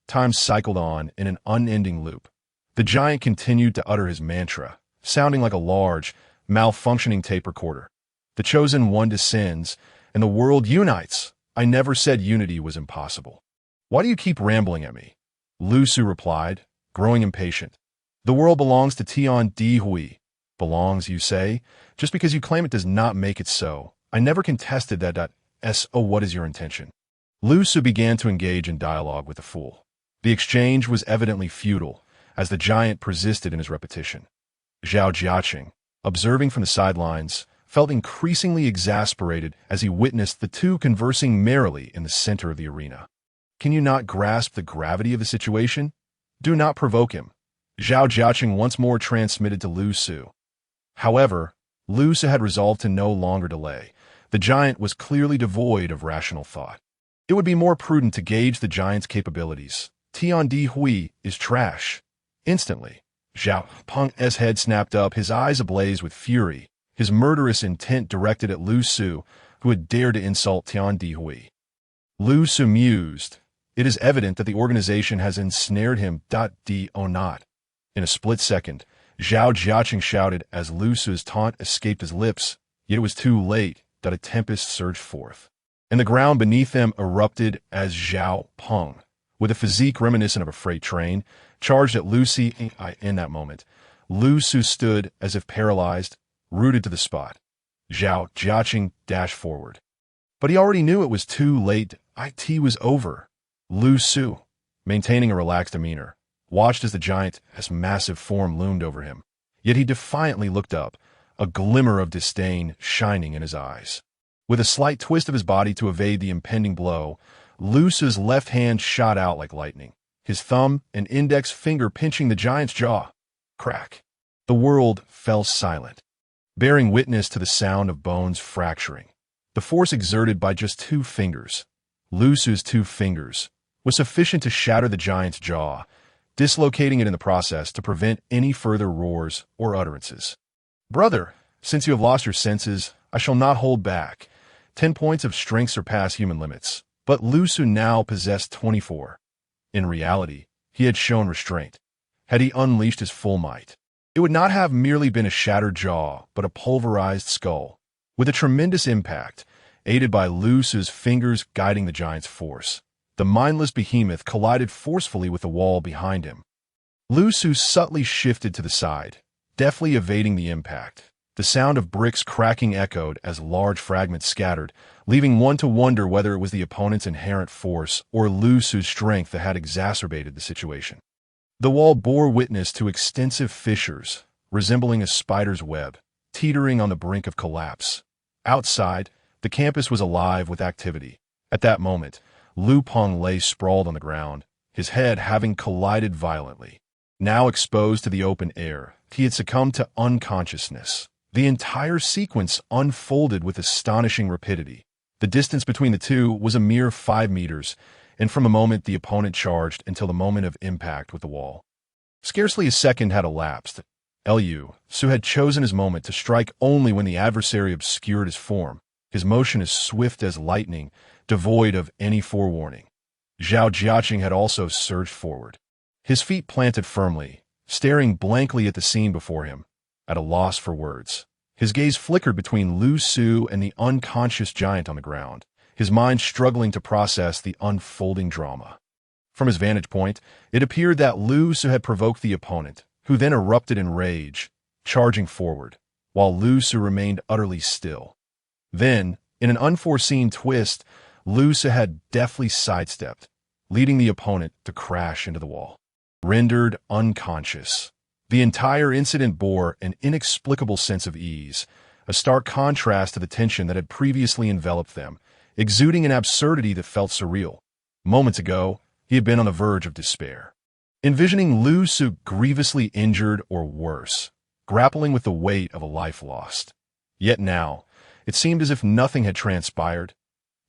Time cycled on in an unending loop. The giant continued to utter his mantra, sounding like a large, malfunctioning tape recorder. "The chosen one descends, and the world unites. I never said unity was impossible. Why do you keep rambling at me?" Lu Su replied, growing impatient. "The world belongs to Tian Di Hui." "Belongs, you say? Just because you claim it does not make it so. I never contested that. So what is your intention?" Lu Su began to engage in dialogue with the fool. The exchange was evidently futile, as the giant persisted in his repetition. Zhao Jiaqing, observing from the sidelines, felt increasingly exasperated as he witnessed the two conversing merrily in the center of the arena. "Can you not grasp the gravity of the situation? Do not provoke him," Zhao Jiaqing once more transmitted to Lu Su. However, Lu Su had resolved to no longer delay. The giant was clearly devoid of rational thought. It would be more prudent to gauge the giant's capabilities. Tian Di Hui is trash. Instantly, Zhao Peng's head snapped up, his eyes ablaze with fury, his murderous intent directed at Lu Su, who had dared to insult Tian Di Hui. Lu Su mused. It is evident that the organization has ensnared him. D or not. In a split second, Zhao Jiaqing shouted as Lu Su's taunt escaped his lips. Yet it was too late that a tempest surged forth, and the ground beneath them erupted as Zhao Peng, with a physique reminiscent of a freight train, charged at Lucy. In that moment, Lu Su stood as if paralyzed, rooted to the spot. Zhao Jiaqing dashed forward. But he already knew it was too late. It was over. Lu Su, maintaining a relaxed demeanor, watched as the giant's massive form loomed over him. Yet he defiantly looked up, a glimmer of disdain shining in his eyes. With a slight twist of his body to evade the impending blow, Lu Su's left hand shot out like lightning, his thumb and index finger pinching the giant's jaw. Crack. The world fell silent, bearing witness to the sound of bones fracturing. The force exerted by just 2 fingers, Lu Su's 2 fingers, was sufficient to shatter the giant's jaw, dislocating it in the process to prevent any further roars or utterances. Brother, since you have lost your senses, I shall not hold back. 10 points of strength surpass human limits, but Lu Su now possessed 24. In reality, he had shown restraint. Had he unleashed his full might, it would not have merely been a shattered jaw, but a pulverized skull. With a tremendous impact, aided by Lu Su's fingers guiding the giant's force, the mindless behemoth collided forcefully with the wall behind him. Lu Su subtly shifted to the side, deftly evading the impact. The sound of bricks cracking echoed as large fragments scattered, leaving one to wonder whether it was the opponent's inherent force or Lu Su's strength that had exacerbated the situation. The wall bore witness to extensive fissures, resembling a spider's web, teetering on the brink of collapse. Outside, the campus was alive with activity. At that moment, Lu Peng lay sprawled on the ground, his head having collided violently. Now exposed to the open air, he had succumbed to unconsciousness. The entire sequence unfolded with astonishing rapidity. The distance between the two was a mere 5 meters, and from the moment the opponent charged until the moment of impact with the wall. Scarcely a second had elapsed. Lu Su had chosen his moment to strike only when the adversary obscured his form, his motion as swift as lightning, devoid of any forewarning. Zhao Jiaqing had also surged forward, his feet planted firmly, staring blankly at the scene before him, at a loss for words. His gaze flickered between Lu Su and the unconscious giant on the ground, his mind struggling to process the unfolding drama. From his vantage point, it appeared that Lu Su had provoked the opponent, who then erupted in rage, charging forward, while Lu Su remained utterly still. Then, in an unforeseen twist, Lu Su had deftly sidestepped, leading the opponent to crash into the wall. Rendered unconscious, the entire incident bore an inexplicable sense of ease, a stark contrast to the tension that had previously enveloped them, exuding an absurdity that felt surreal. Moments ago, he had been on the verge of despair, envisioning Lu Su grievously injured or worse, grappling with the weight of a life lost. Yet now, it seemed as if nothing had transpired.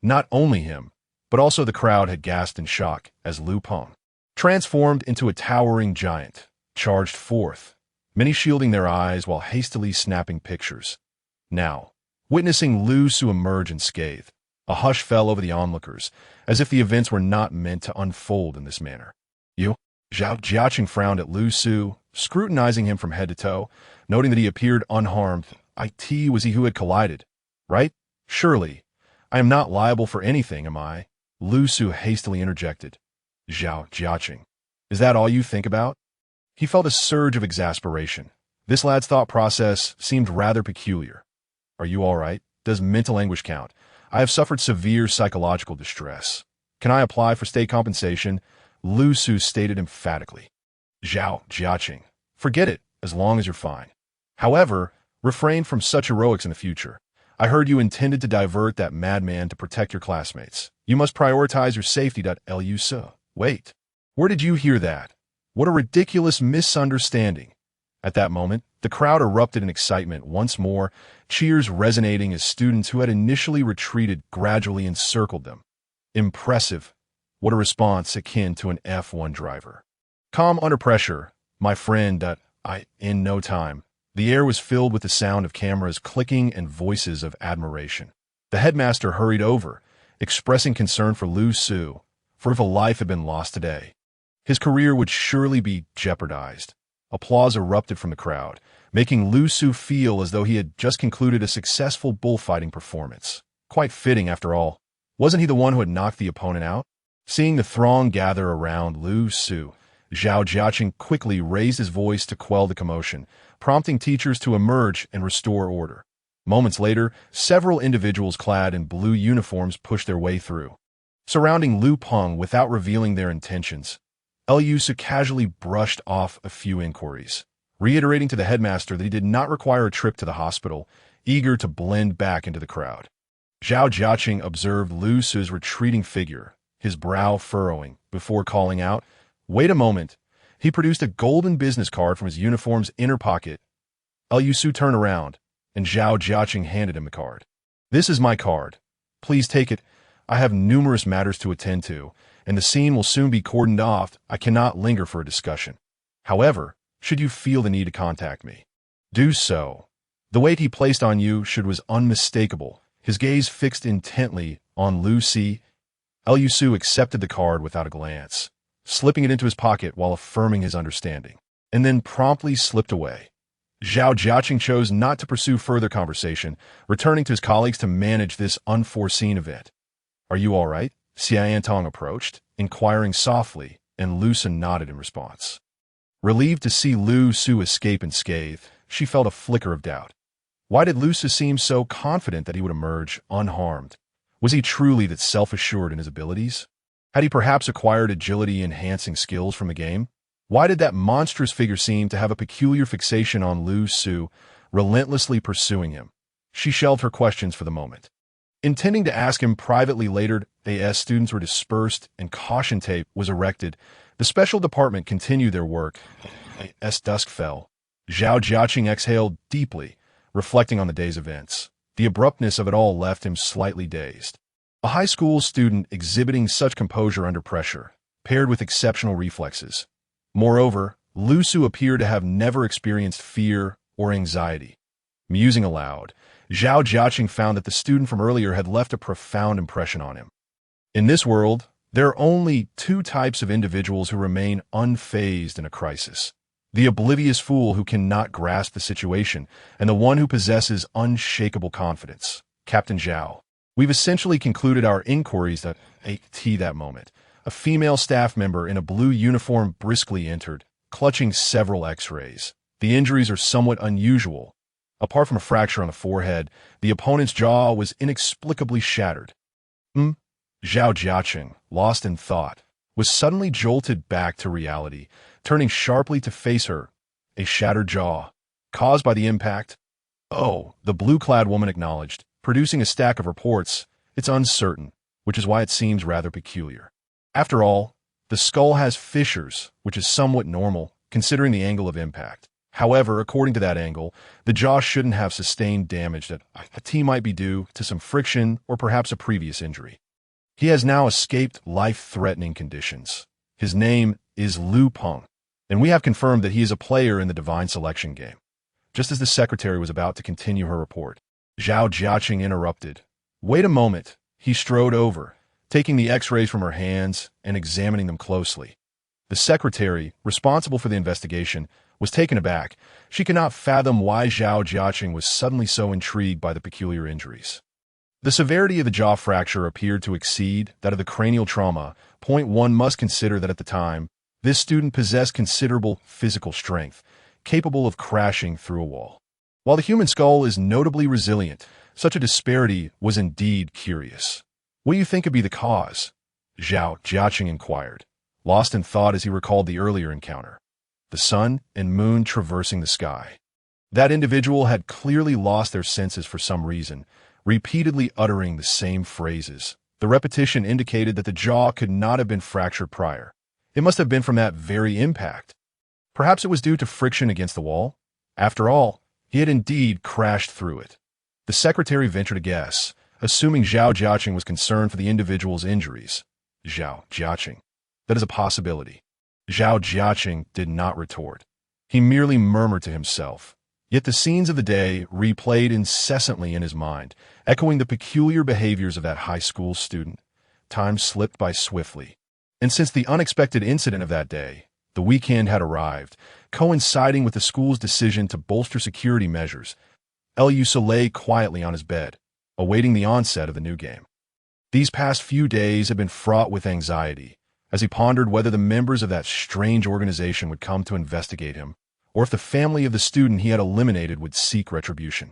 Not only him, but also the crowd had gasped in shock as Lu Peng, transformed into a towering giant, charged forth, many shielding their eyes while hastily snapping pictures. Now, witnessing Lu Su emerge unscathed, a hush fell over the onlookers, as if the events were not meant to unfold in this manner. You? Zhao Jiaqing frowned at Lu Su, scrutinizing him from head to toe, noting that he appeared unharmed. It was he who had collided, right? Surely. I am not liable for anything, am I? Lu Su hastily interjected. Zhao Jiaqing. Is that all you think about? He felt a surge of exasperation. This lad's thought process seemed rather peculiar. Are you all right? Does mental anguish count? I have suffered severe psychological distress. Can I apply for state compensation? Lu Su stated emphatically. Zhao Jiaqing. Forget it, as long as you're fine. However, refrain from such heroics in the future. I heard you intended to divert that madman to protect your classmates. You must prioritize your safety. Lu Su. Wait. Where did you hear that? What a ridiculous misunderstanding. At that moment, the crowd erupted in excitement once more, cheers resonating as students who had initially retreated gradually encircled them. Impressive. What a response akin to an F1 driver. Calm under pressure, my friend. In no time, the air was filled with the sound of cameras clicking and voices of admiration. The headmaster hurried over, expressing concern for Lu Su, for if a life had been lost today, his career would surely be jeopardized. Applause erupted from the crowd, making Lu Su feel as though he had just concluded a successful bullfighting performance. Quite fitting, after all. Wasn't he the one who had knocked the opponent out? Seeing the throng gather around Lu Su, Zhao Jiaqing quickly raised his voice to quell the commotion, prompting teachers to emerge and restore order. Moments later, several individuals clad in blue uniforms pushed their way through. Surrounding Lu Peng without revealing their intentions, Lu Su casually brushed off a few inquiries, reiterating to the headmaster that he did not require a trip to the hospital, eager to blend back into the crowd. Zhao Jiaqing observed Lu Su's retreating figure, his brow furrowing, before calling out, "Wait a moment." He produced a golden business card from his uniform's inner pocket. Lu Su turned around, and Zhao Jiaqing handed him the card. "This is my card. Please take it. I have numerous matters to attend to, and the scene will soon be cordoned off. I cannot linger for a discussion. However, should you feel the need to contact me, do so." The weight he placed on Yu Should was unmistakable, his gaze fixed intently on Lu Si. Lu Su accepted the card without a glance, slipping it into his pocket while affirming his understanding, and then promptly slipped away. Zhao Jiaqing chose not to pursue further conversation, returning to his colleagues to manage this unforeseen event. "Are you all right?" Xia Antong approached, inquiring softly, and Lu Su nodded in response. Relieved to see Lu Su escape unscathed, she felt a flicker of doubt. Why did Lu Su seem so confident that he would emerge unharmed? Was he truly that self-assured in his abilities? Had he perhaps acquired agility-enhancing skills from the game? Why did that monstrous figure seem to have a peculiar fixation on Lu Su, relentlessly pursuing him? She shelved her questions for the moment, intending to ask him privately later. As students were dispersed and caution tape was erected, the special department continued their work. As dusk fell, Zhao Jiaqing exhaled deeply, reflecting on the day's events. The abruptness of it all left him slightly dazed. A high school student exhibiting such composure under pressure, paired with exceptional reflexes. Moreover, Lu Su appeared to have never experienced fear or anxiety. Musing aloud, Zhao Jiaqing found that the student from earlier had left a profound impression on him. In this world, there are only two types of individuals who remain unfazed in a crisis: the oblivious fool who cannot grasp the situation, and the one who possesses unshakable confidence. Captain Zhao. We've essentially concluded our inquiries at that moment. A female staff member in a blue uniform briskly entered, clutching several x-rays. The injuries are somewhat unusual. Apart from a fracture on the forehead, the opponent's jaw was inexplicably shattered. Zhao Jiaqing, lost in thought, was suddenly jolted back to reality, turning sharply to face her. A shattered jaw. Caused by the impact? "Oh," the blue-clad woman acknowledged, producing a stack of reports. "It's uncertain, which is why it seems rather peculiar. After all, the skull has fissures, which is somewhat normal, considering the angle of impact. However, according to that angle, the jaw shouldn't have sustained damage that might be due to some friction or perhaps a previous injury. He has now escaped life-threatening conditions. His name is Lu Peng, and we have confirmed that he is a player in the divine selection game." Just as the secretary was about to continue her report, Zhao Jiaqing interrupted. "Wait a moment." He strode over, taking the x-rays from her hands and examining them closely. The secretary, responsible for the investigation, was taken aback. She could not fathom why Zhao Jiaqing was suddenly so intrigued by the peculiar injuries. The severity of the jaw fracture appeared to exceed that of the cranial trauma. One must consider that at the time, this student possessed considerable physical strength, capable of crashing through a wall. While the human skull is notably resilient, such a disparity was indeed curious. "What do you think could be the cause?" Zhao Jiaqing inquired, lost in thought as he recalled the earlier encounter. The sun and moon traversing the sky. That individual had clearly lost their senses for some reason, repeatedly uttering the same phrases. The repetition indicated that the jaw could not have been fractured prior. It must have been from that very impact. Perhaps it was due to friction against the wall. After all, he had indeed crashed through it. The secretary ventured a guess, assuming Zhao Jiaqing was concerned for the individual's injuries. Zhao Jiaqing. That is a possibility. Zhao Jiaqing did not retort. He merely murmured to himself. Yet the scenes of the day replayed incessantly in his mind, echoing the peculiar behaviors of that high school student. Time slipped by swiftly. And since the unexpected incident of that day, The weekend had arrived, coinciding with the school's decision to bolster security measures. Liu lay quietly on his bed, awaiting the onset of the new game. These past few days had been fraught with anxiety, as he pondered whether the members of that strange organization would come to investigate him, or if the family of the student he had eliminated would seek retribution.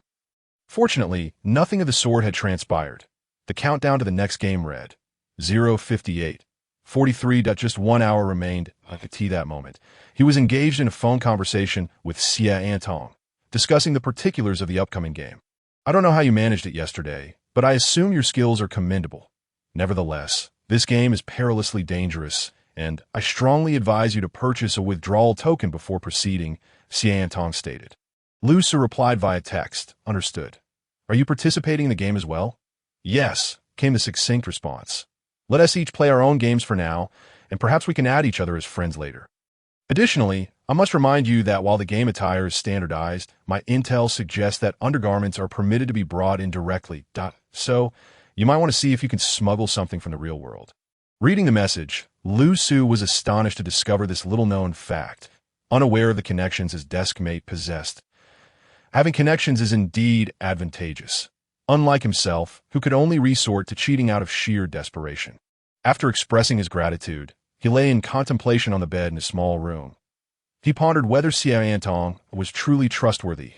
Fortunately, nothing of the sort had transpired. The countdown to the next game read 0:58. 43. Just 1 hour remained until that moment. He was engaged in a phone conversation with Xia Antong, discussing the particulars of the upcoming game. I don't know how you managed it yesterday, but I assume your skills are commendable. Nevertheless, this game is perilously dangerous, and I strongly advise you to purchase a withdrawal token before proceeding, Xia Antong stated. Lu Su replied via text, understood. Are you participating in the game as well? Yes, came the succinct response. Let us each play our own games for now, and perhaps we can add each other as friends later. Additionally, I must remind you that while the game attire is standardized, my intel suggests that undergarments are permitted to be brought in directly. So, you might want to see if you can smuggle something from the real world. Reading the message, Lu Su was astonished to discover this little-known fact, unaware of the connections his deskmate possessed. Having connections is indeed advantageous. Unlike himself, who could only resort to cheating out of sheer desperation. After expressing his gratitude, he lay in contemplation on the bed in a small room. He pondered whether Xia Antong was truly trustworthy.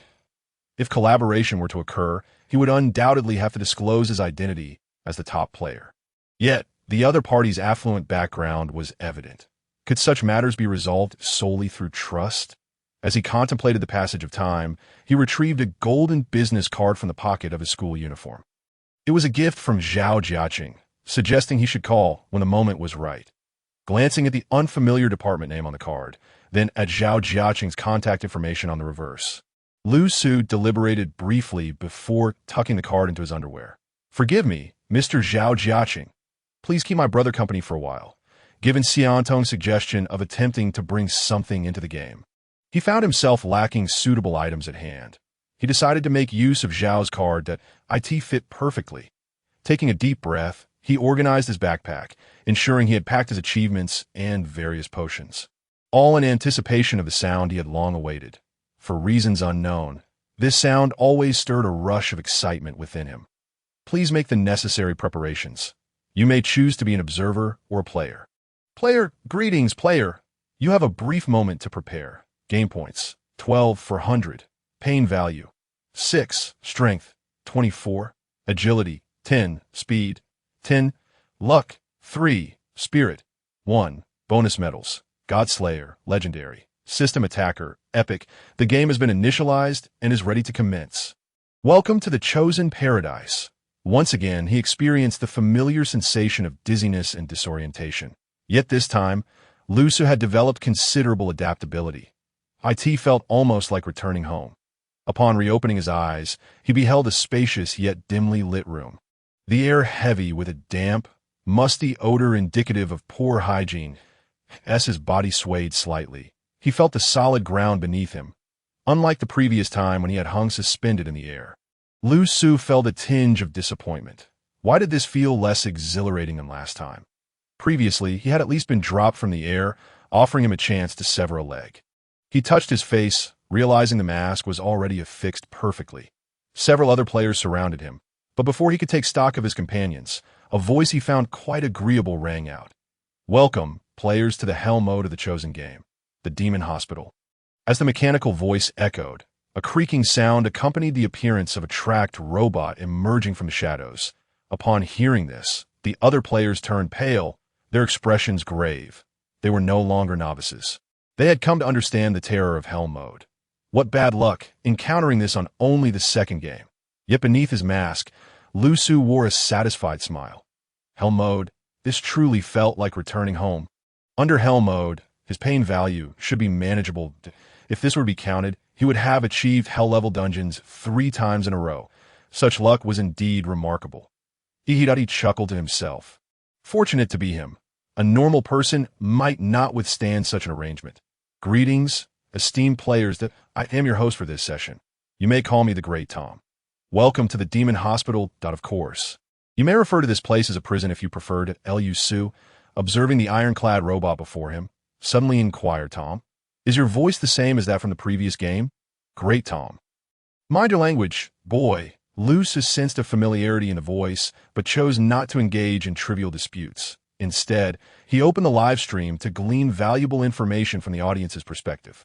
If collaboration were to occur, he would undoubtedly have to disclose his identity as the top player. Yet, the other party's affluent background was evident. Could such matters be resolved solely through trust? As he contemplated the passage of time, he retrieved a golden business card from the pocket of his school uniform. It was a gift from Zhao Jiaqing, suggesting he should call when the moment was right. Glancing at the unfamiliar department name on the card, then at Zhao Jiaqing's contact information on the reverse, Lu Su deliberated briefly before tucking the card into his underwear. Forgive me, Mr. Zhao Jiaqing. Please keep my brother company for a while, given Xia Antong's suggestion of attempting to bring something into the game. He found himself lacking suitable items at hand. He decided to make use of Zhao's card that it fit perfectly. Taking a deep breath, he organized his backpack, ensuring he had packed his achievements and various potions. All in anticipation of the sound he had long awaited. For reasons unknown, this sound always stirred a rush of excitement within him. Please make the necessary preparations. You may choose to be an observer or a player. Player, greetings, player. You have a brief moment to prepare. Game points, 12 for 100. Pain value, 6. Strength, 24. Agility, 10. Speed, 10. Luck, 3. Spirit, 1. Bonus medals, Godslayer, Legendary. System Attacker, Epic. The game has been initialized and is ready to commence. Welcome to the chosen paradise. Once again, he experienced the familiar sensation of dizziness and disorientation. Yet this time, Lu Su had developed considerable adaptability. It felt almost like returning home. Upon reopening his eyes, he beheld a spacious yet dimly lit room. The air heavy with a damp, musty odor indicative of poor hygiene. As his body swayed slightly, he felt the solid ground beneath him, unlike the previous time when he had hung suspended in the air. Lu Su felt a tinge of disappointment. Why did this feel less exhilarating than last time? Previously, he had at least been dropped from the air, offering him a chance to sever a leg. He touched his face, realizing the mask was already affixed perfectly. Several other players surrounded him, but before he could take stock of his companions, a voice he found quite agreeable rang out. Welcome, players, to the hell mode of the chosen game, the Demon Hospital. As the mechanical voice echoed, a creaking sound accompanied the appearance of a tracked robot emerging from the shadows. Upon hearing this, the other players turned pale, their expressions grave. They were no longer novices. They had come to understand the terror of hell mode. What bad luck, encountering this on only the second game. Yet beneath his mask, Lu Su wore a satisfied smile. Hell mode, this truly felt like returning home. Under hell mode, his pain value should be manageable. If this were to be counted, he would have achieved hell-level dungeons 3 times in a row. Such luck was indeed remarkable. Ihidati chuckled to himself. Fortunate to be him. A normal person might not withstand such an arrangement. Greetings, esteemed players. I am your host for this session. You may call me the Great Tom. Welcome to the Demon Hospital. Of course. You may refer to this place as a prison if you preferred. Liu Su, observing the ironclad robot before him, suddenly inquired Tom. Is your voice the same as that from the previous game? Great, Tom. Mind your language, boy. Lucius sensed a familiarity in the voice, but chose not to engage in trivial disputes. Instead, he opened the live stream to glean valuable information from the audience's perspective.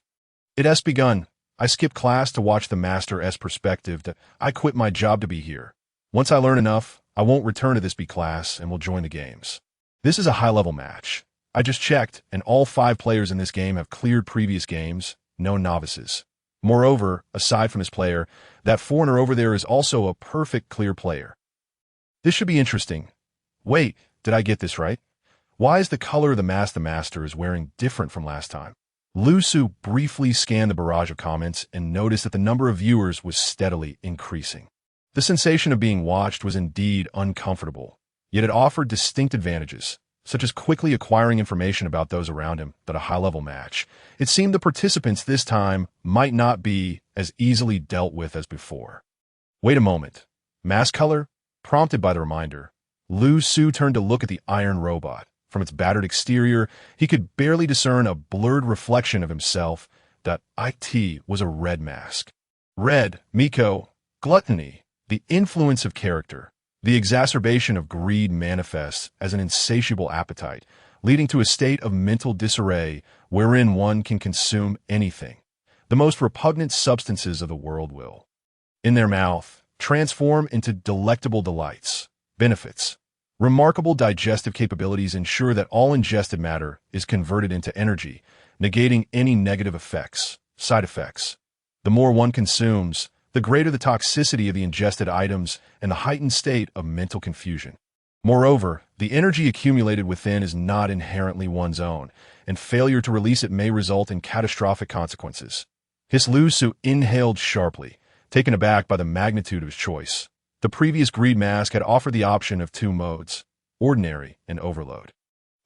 It has begun. I skipped class to watch the master's perspective. I quit my job to be here. Once I learn enough, I won't return to this B class and will join the games. This is a high-level match. I just checked, and all 5 players in this game have cleared previous games, no novices. Moreover, aside from this player, that foreigner over there is also a perfect clear player. This should be interesting. Wait, did I get this right? Why is the color of the mask the master is wearing different from last time? Lusu briefly scanned the barrage of comments and noticed that the number of viewers was steadily increasing. The sensation of being watched was indeed uncomfortable, yet it offered distinct advantages, such as quickly acquiring information about those around him at a high-level match. It seemed the participants this time might not be as easily dealt with as before. Wait a moment. Mask color? Prompted by the reminder, Lu Su turned to look at the iron robot. From its battered exterior, he could barely discern a blurred reflection of himself. That it was a red mask. Red, Miko, gluttony, the influence of character. The exacerbation of greed manifests as an insatiable appetite, leading to a state of mental disarray wherein one can consume anything. The most repugnant substances of the world will, in their mouth, transform into delectable delights, benefits. Remarkable digestive capabilities ensure that all ingested matter is converted into energy, negating any negative effects, side effects. The more one consumes, the greater the toxicity of the ingested items and the heightened state of mental confusion. Moreover, the energy accumulated within is not inherently one's own, and failure to release it may result in catastrophic consequences. His Lusu inhaled sharply, taken aback by the magnitude of his choice. The previous greed mask had offered the option of 2 modes, ordinary and overload,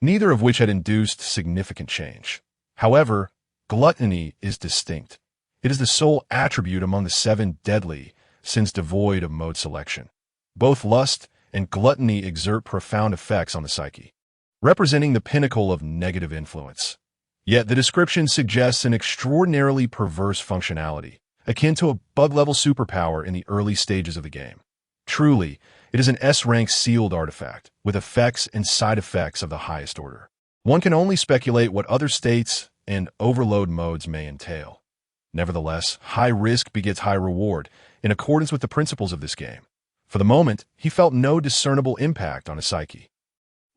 neither of which had induced significant change. However, gluttony is distinct. It is the sole attribute among the 7 deadly, since devoid of mode selection. Both lust and gluttony exert profound effects on the psyche, representing the pinnacle of negative influence. Yet the description suggests an extraordinarily perverse functionality, akin to a bug-level superpower in the early stages of the game. Truly, it is an S-rank sealed artifact, with effects and side effects of the highest order. One can only speculate what other states and overload modes may entail. Nevertheless, high risk begets high reward, in accordance with the principles of this game. For the moment, he felt no discernible impact on his psyche.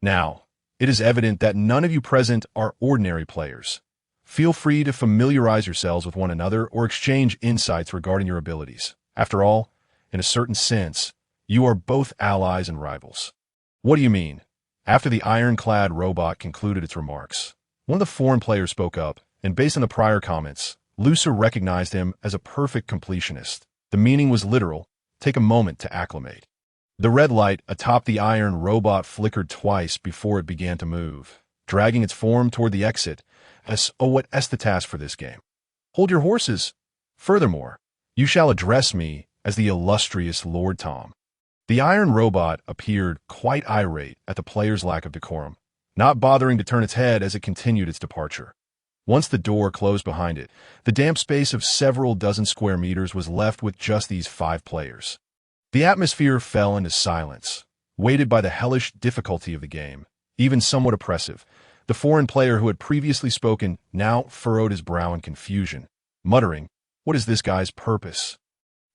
Now, it is evident that none of you present are ordinary players. Feel free to familiarize yourselves with one another or exchange insights regarding your abilities. After all, in a certain sense, you are both allies and rivals. What do you mean? After the ironclad robot concluded its remarks, one of the foreign players spoke up, and based on the prior comments, Lucer recognized him as a perfect completionist. The meaning was literal. Take a moment to acclimate. The red light atop the iron robot flickered twice before it began to move, dragging its form toward the exit. What's the task for this game? Hold your horses. Furthermore, you shall address me as the illustrious Lord Tom. The iron robot appeared quite irate at the player's lack of decorum, not bothering to turn its head as it continued its departure. Once the door closed behind it, the damp space of several dozen square meters was left with just these 5 players. The atmosphere fell into silence, weighted by the hellish difficulty of the game, even somewhat oppressive. The foreign player who had previously spoken now furrowed his brow in confusion, muttering, "What is this guy's purpose?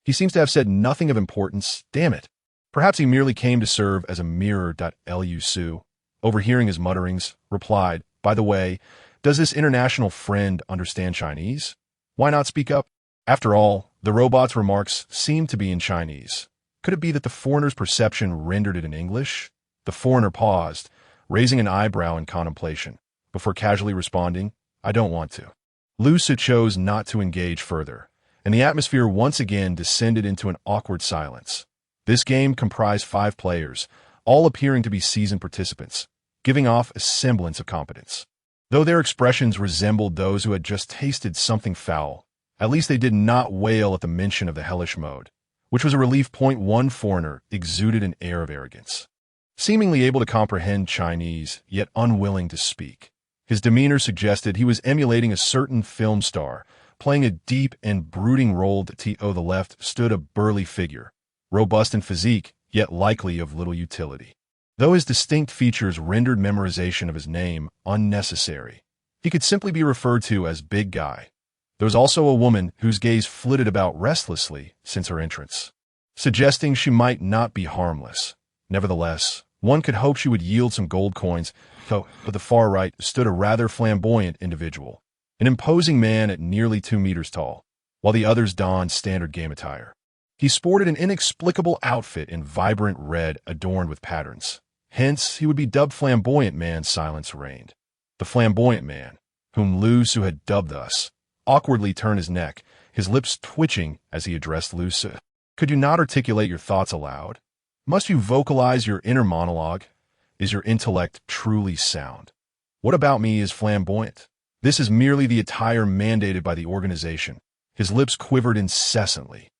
He seems to have said nothing of importance, damn it." Perhaps he merely came to serve as a mirror. Lu Su, overhearing his mutterings, replied, "By the way, does this international friend understand Chinese? Why not speak up?" After all, the robot's remarks seemed to be in Chinese. Could it be that the foreigner's perception rendered it in English? The foreigner paused, raising an eyebrow in contemplation, before casually responding, "I don't want to." Lu Su chose not to engage further, and the atmosphere once again descended into an awkward silence. This game comprised 5 players, all appearing to be seasoned participants, giving off a semblance of competence. Though their expressions resembled those who had just tasted something foul, at least they did not wail at the mention of the hellish mode, which was a relief point. One foreigner exuded an air of arrogance, seemingly able to comprehend Chinese, yet unwilling to speak. His demeanor suggested he was emulating a certain film star, playing a deep and brooding role. To the left stood a burly figure, robust in physique, yet likely of little utility. Though his distinct features rendered memorization of his name unnecessary, he could simply be referred to as Big Guy. There was also a woman whose gaze flitted about restlessly since her entrance, suggesting she might not be harmless. Nevertheless, one could hope she would yield some gold coins. So, at the far right stood a rather flamboyant individual, an imposing man at nearly 2 meters tall, while the others donned standard game attire. He sported an inexplicable outfit in vibrant red adorned with patterns. Hence, he would be dubbed Flamboyant Man. Silence reigned. The Flamboyant Man, whom Lu Su had dubbed thus, awkwardly turned his neck, his lips twitching as he addressed Lu Su. Could you not articulate your thoughts aloud? Must you vocalize your inner monologue? Is your intellect truly sound? What about me is flamboyant? This is merely the attire mandated by the organization. His lips quivered incessantly.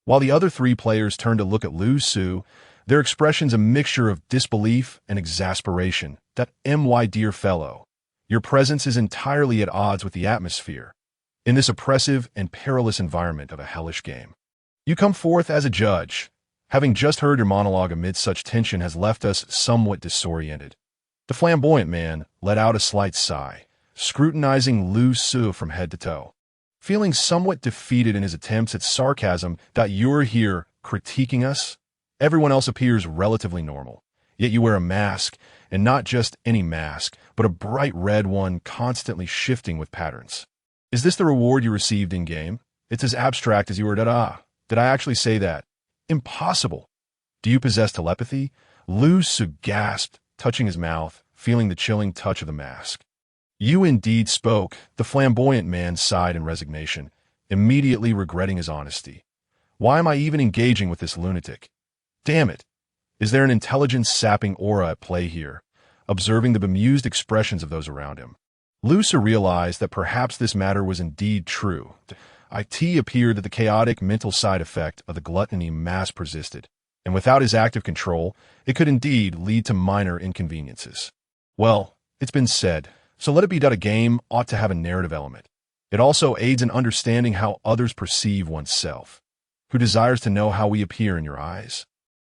While the other 3 players turned to look at Lu Su, their expressions a mixture of disbelief and exasperation. That my dear fellow, your presence is entirely at odds with the atmosphere in this oppressive and perilous environment of a hellish game. You come forth as a judge. Having just heard your monologue amid such tension has left us somewhat disoriented. The Flamboyant Man let out a slight sigh, scrutinizing Lu Su from head to toe. Feeling somewhat defeated in his attempts at sarcasm, that you're here critiquing us? Everyone else appears relatively normal, yet you wear a mask, and not just any mask, but a bright red one constantly shifting with patterns. Is this the reward you received in-game? It's as abstract as you were. Did I actually say that? Impossible. Do you possess telepathy? Lu Su gasped, touching his mouth, feeling the chilling touch of the mask. You indeed spoke. The Flamboyant Man sighed in resignation, immediately regretting his honesty. Why am I even engaging with this lunatic? Damn it. Is there an intelligence-sapping aura at play here? Observing the bemused expressions of those around him, Lu Su realized that perhaps this matter was indeed true. It appeared that the chaotic mental side effect of the gluttony mass persisted, and without his active control, it could indeed lead to minor inconveniences. Well, it's been said, so let it be that a game ought to have a narrative element. It also aids in understanding how others perceive oneself. Who desires to know how we appear in your eyes?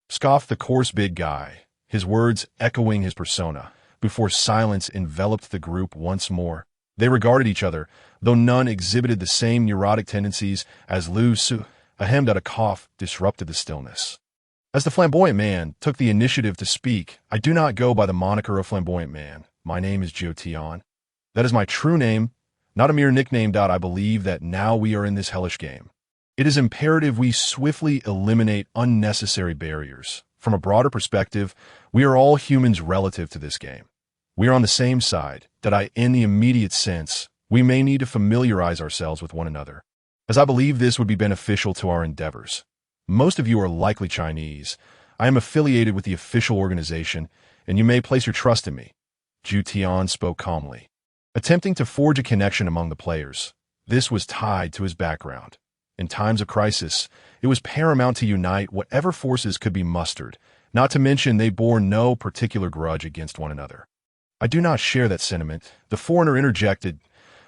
Scoffed the coarse Big Guy, his words echoing his persona, before silence enveloped the group once more. They regarded each other, though none exhibited the same neurotic tendencies as Lu Su. A hem at a cough disrupted the stillness. As the Flamboyant Man took the initiative to speak, I do not go by the moniker of Flamboyant Man. My name is Jiu Tian. That is my true name, not a mere nickname. I believe that now we are in this hellish game, it is imperative we swiftly eliminate unnecessary barriers. From a broader perspective, we are all humans relative to this game. We are on the same side, in the immediate sense, we may need to familiarize ourselves with one another, as I believe this would be beneficial to our endeavors. Most of you are likely Chinese. I am affiliated with the official organization, and you may place your trust in me. Jiu Tian spoke calmly, attempting to forge a connection among the players. This was tied to his background. In times of crisis, it was paramount to unite whatever forces could be mustered, not to mention they bore no particular grudge against one another. I do not share that sentiment. The foreigner interjected,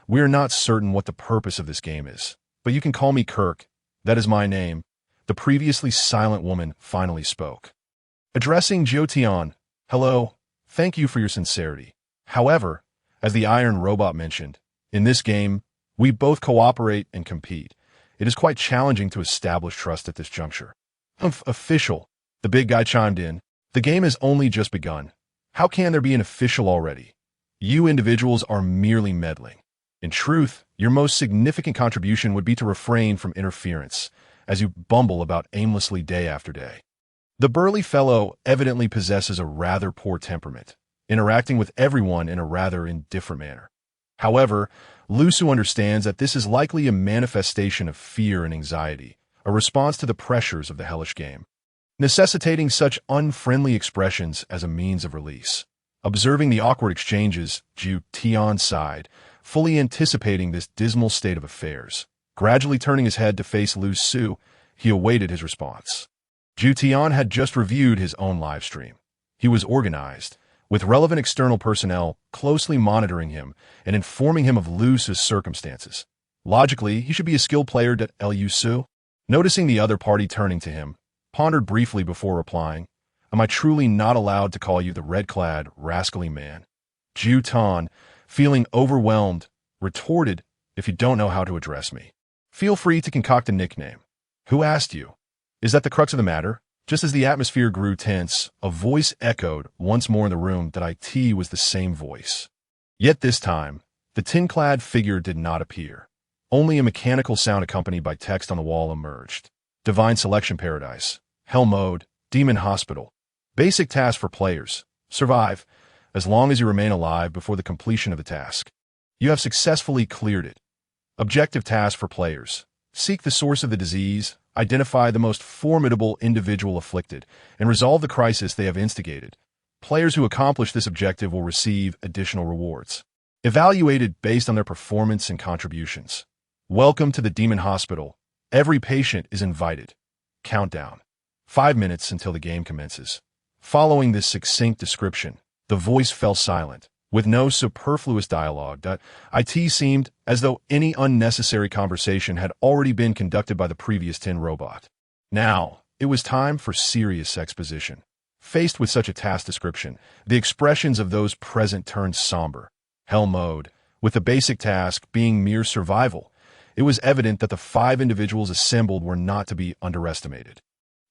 we are not certain what the purpose of this game is, but you can call me Kirk. That is my name. The previously silent woman finally spoke. Addressing Jiu Tian, hello, thank you for your sincerity. However, as the Iron Robot mentioned, in this game, we both cooperate and compete. It is quite challenging to establish trust at this juncture. Official, the Big Guy chimed in. The game has only just begun. How can there be an official already? You individuals are merely meddling. In truth, your most significant contribution would be to refrain from interference, as you bumble about aimlessly day after day. The burly fellow evidently possesses a rather poor temperament, interacting with everyone in a rather indifferent manner. However, Lu Su understands that this is likely a manifestation of fear and anxiety, a response to the pressures of the hellish game, necessitating such unfriendly expressions as a means of release. Observing the awkward exchanges, Jiu Tian sighed, fully anticipating this dismal state of affairs. Gradually turning his head to face Lu Su, he awaited his response. Jiu Tian had just reviewed his own live stream. He was organized, with relevant external personnel closely monitoring him and informing him of Lu's circumstances. Logically, he should be a skilled player at Lu. Noticing the other party turning to him, pondered briefly before replying, "Am I truly not allowed to call you the red-clad, rascally man?" Ju Tan, feeling overwhelmed, retorted, "If you don't know how to address me, feel free to concoct a nickname." "Who asked you?" "Is that the crux of the matter?" Just as the atmosphere grew tense, a voice echoed once more in the room that it was the same voice. Yet this time, the tin-clad figure did not appear. Only a mechanical sound accompanied by text on the wall emerged. Divine Selection Paradise. Hell Mode. Demon Hospital. Basic task for players. Survive, as long as you remain alive before the completion of the task. You have successfully cleared it. Objective task for players. Seek the source of the disease, identify the most formidable individual afflicted, and resolve the crisis they have instigated. Players who accomplish this objective will receive additional rewards, evaluated based on their performance and contributions. Welcome to the Demon Hospital. Every patient is invited. Countdown. 5 minutes until the game commences. Following this succinct description, the voice fell silent, with no superfluous dialogue. It seemed as though any unnecessary conversation had already been conducted by the previous tin robot. Now, it was time for serious exposition. Faced with such a task description, the expressions of those present turned somber. Hell Mode, with the basic task being mere survival, it was evident that the 5 individuals assembled were not to be underestimated.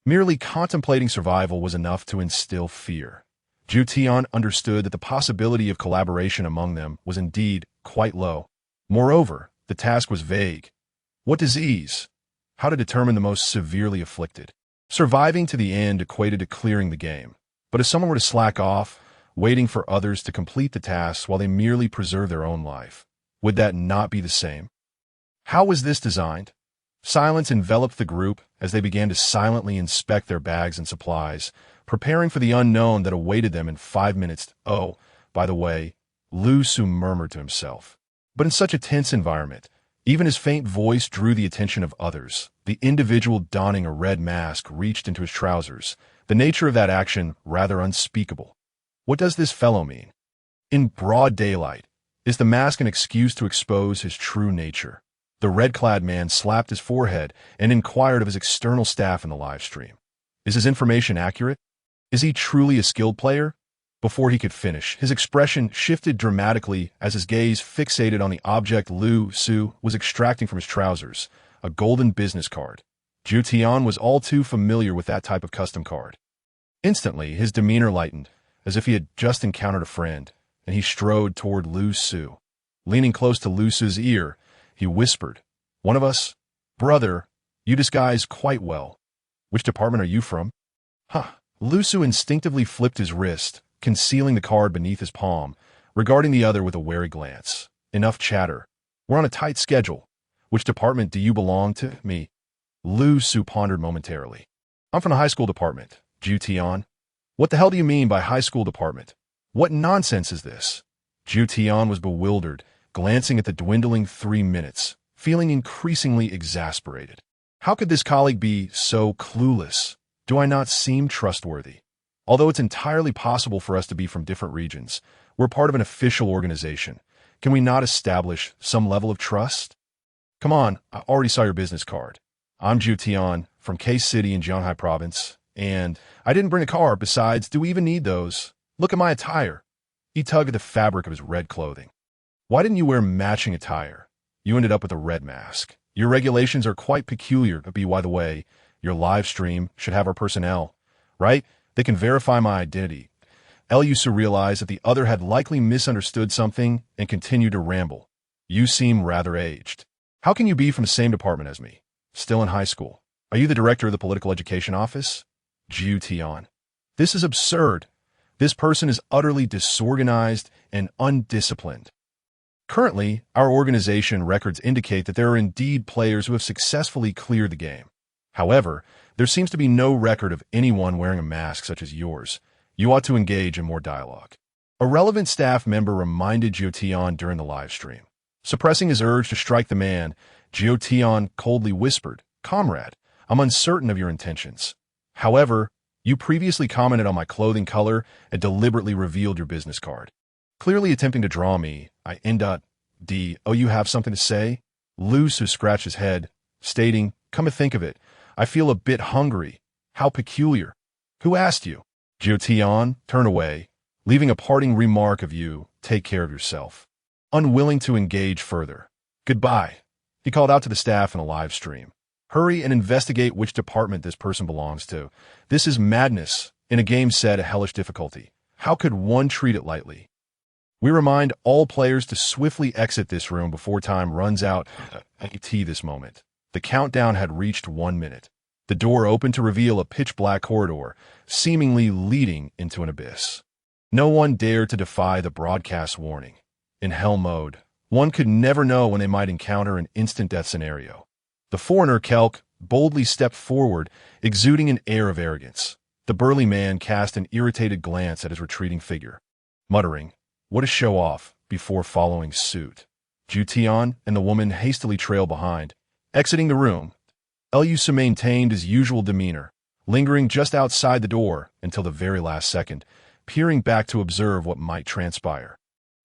Merely contemplating survival was enough to instill fear. Ju Tian understood that the possibility of collaboration among them was indeed quite low. Moreover, the task was vague. What disease? How to determine the most severely afflicted? Surviving to the end equated to clearing the game. But if someone were to slack off, waiting for others to complete the tasks while they merely preserve their own life, would that not be the same? How was this designed? Silence enveloped the group as they began to silently inspect their bags and supplies, preparing for the unknown that awaited them in 5 minutes. "Oh, by the way," Lu Su murmured to himself. But in such a tense environment, even his faint voice drew the attention of others. The individual donning a red mask reached into his trousers, the nature of that action rather unspeakable. What does this fellow mean? In broad daylight, is the mask an excuse to expose his true nature? The red-clad man slapped his forehead and inquired of his external staff in the live stream. Is his information accurate? Is he truly a skilled player? Before he could finish, his expression shifted dramatically as his gaze fixated on the object Lu Su was extracting from his trousers, a golden business card. Ju Tian was all too familiar with that type of custom card. Instantly, his demeanor lightened, as if he had just encountered a friend, and he strode toward Lu Su. Leaning close to Lu Su's ear, he whispered, "One of us? Brother, you disguise quite well. Which department are you from?" "Huh." Lu Su instinctively flipped his wrist, concealing the card beneath his palm, regarding the other with a wary glance. "Enough chatter. We're on a tight schedule. Which department do you belong to?" "Me." Lu Su pondered momentarily. "I'm from the high school department." Ju Tian. "What the hell do you mean by high school department? What nonsense is this?" Ju Tian was bewildered, glancing at the dwindling 3 minutes, feeling increasingly exasperated. How could this colleague be so clueless? Do I not seem trustworthy? Although it's entirely possible for us to be from different regions, we're part of an official organization. Can we not establish some level of trust? Come on, I already saw your business card. I'm Ju Tian from K City in Jianhai Province, and I didn't bring a car. Besides, do we even need those? Look at my attire. He tugged at the fabric of his red clothing. Why didn't you wear matching attire? You ended up with a red mask. Your regulations are quite peculiar. By the way, your live stream should have our personnel, right? They can verify my identity. Lu realized that the other had likely misunderstood something and continued to ramble. You seem rather aged. How can you be from the same department as me? Still in high school. Are you the director of the political education office? Ju Tian. This is absurd. This person is utterly disorganized and undisciplined. Currently, our organization records indicate that there are indeed players who have successfully cleared the game. However, there seems to be no record of anyone wearing a mask such as yours. You ought to engage in more dialogue. A relevant staff member reminded Ju Tian during the live stream. Suppressing his urge to strike the man, Ju Tian coldly whispered, "Comrade, I'm uncertain of your intentions. However, You previously commented on my clothing color and deliberately revealed your business card. Clearly attempting to draw me, I you have something to say? Lusu scratched his head, stating, come to think of it, I feel a bit hungry. How peculiar. Who asked you? Jiutian turned away, leaving a parting remark of you, take care of yourself. Unwilling to engage further. Goodbye. He called out to the staff in a live stream. Hurry and investigate which department this person belongs to. This is madness in a game set at hellish difficulty. How could one treat it lightly? We remind all players to swiftly exit this room before time runs out at this moment. The countdown had reached 1 minute. The door opened to reveal a pitch-black corridor, seemingly leading into an abyss. No one dared to defy the broadcast warning. In hell mode, one could never know when they might encounter an instant death scenario. The foreigner, Kelk, boldly stepped forward, exuding an air of arrogance. The burly man cast an irritated glance at his retreating figure, muttering, what a show-off, before following suit. Jiutian and the woman hastily trailed behind. Exiting the room, Elusa maintained his usual demeanor, lingering just outside the door until the very last second, peering back to observe what might transpire.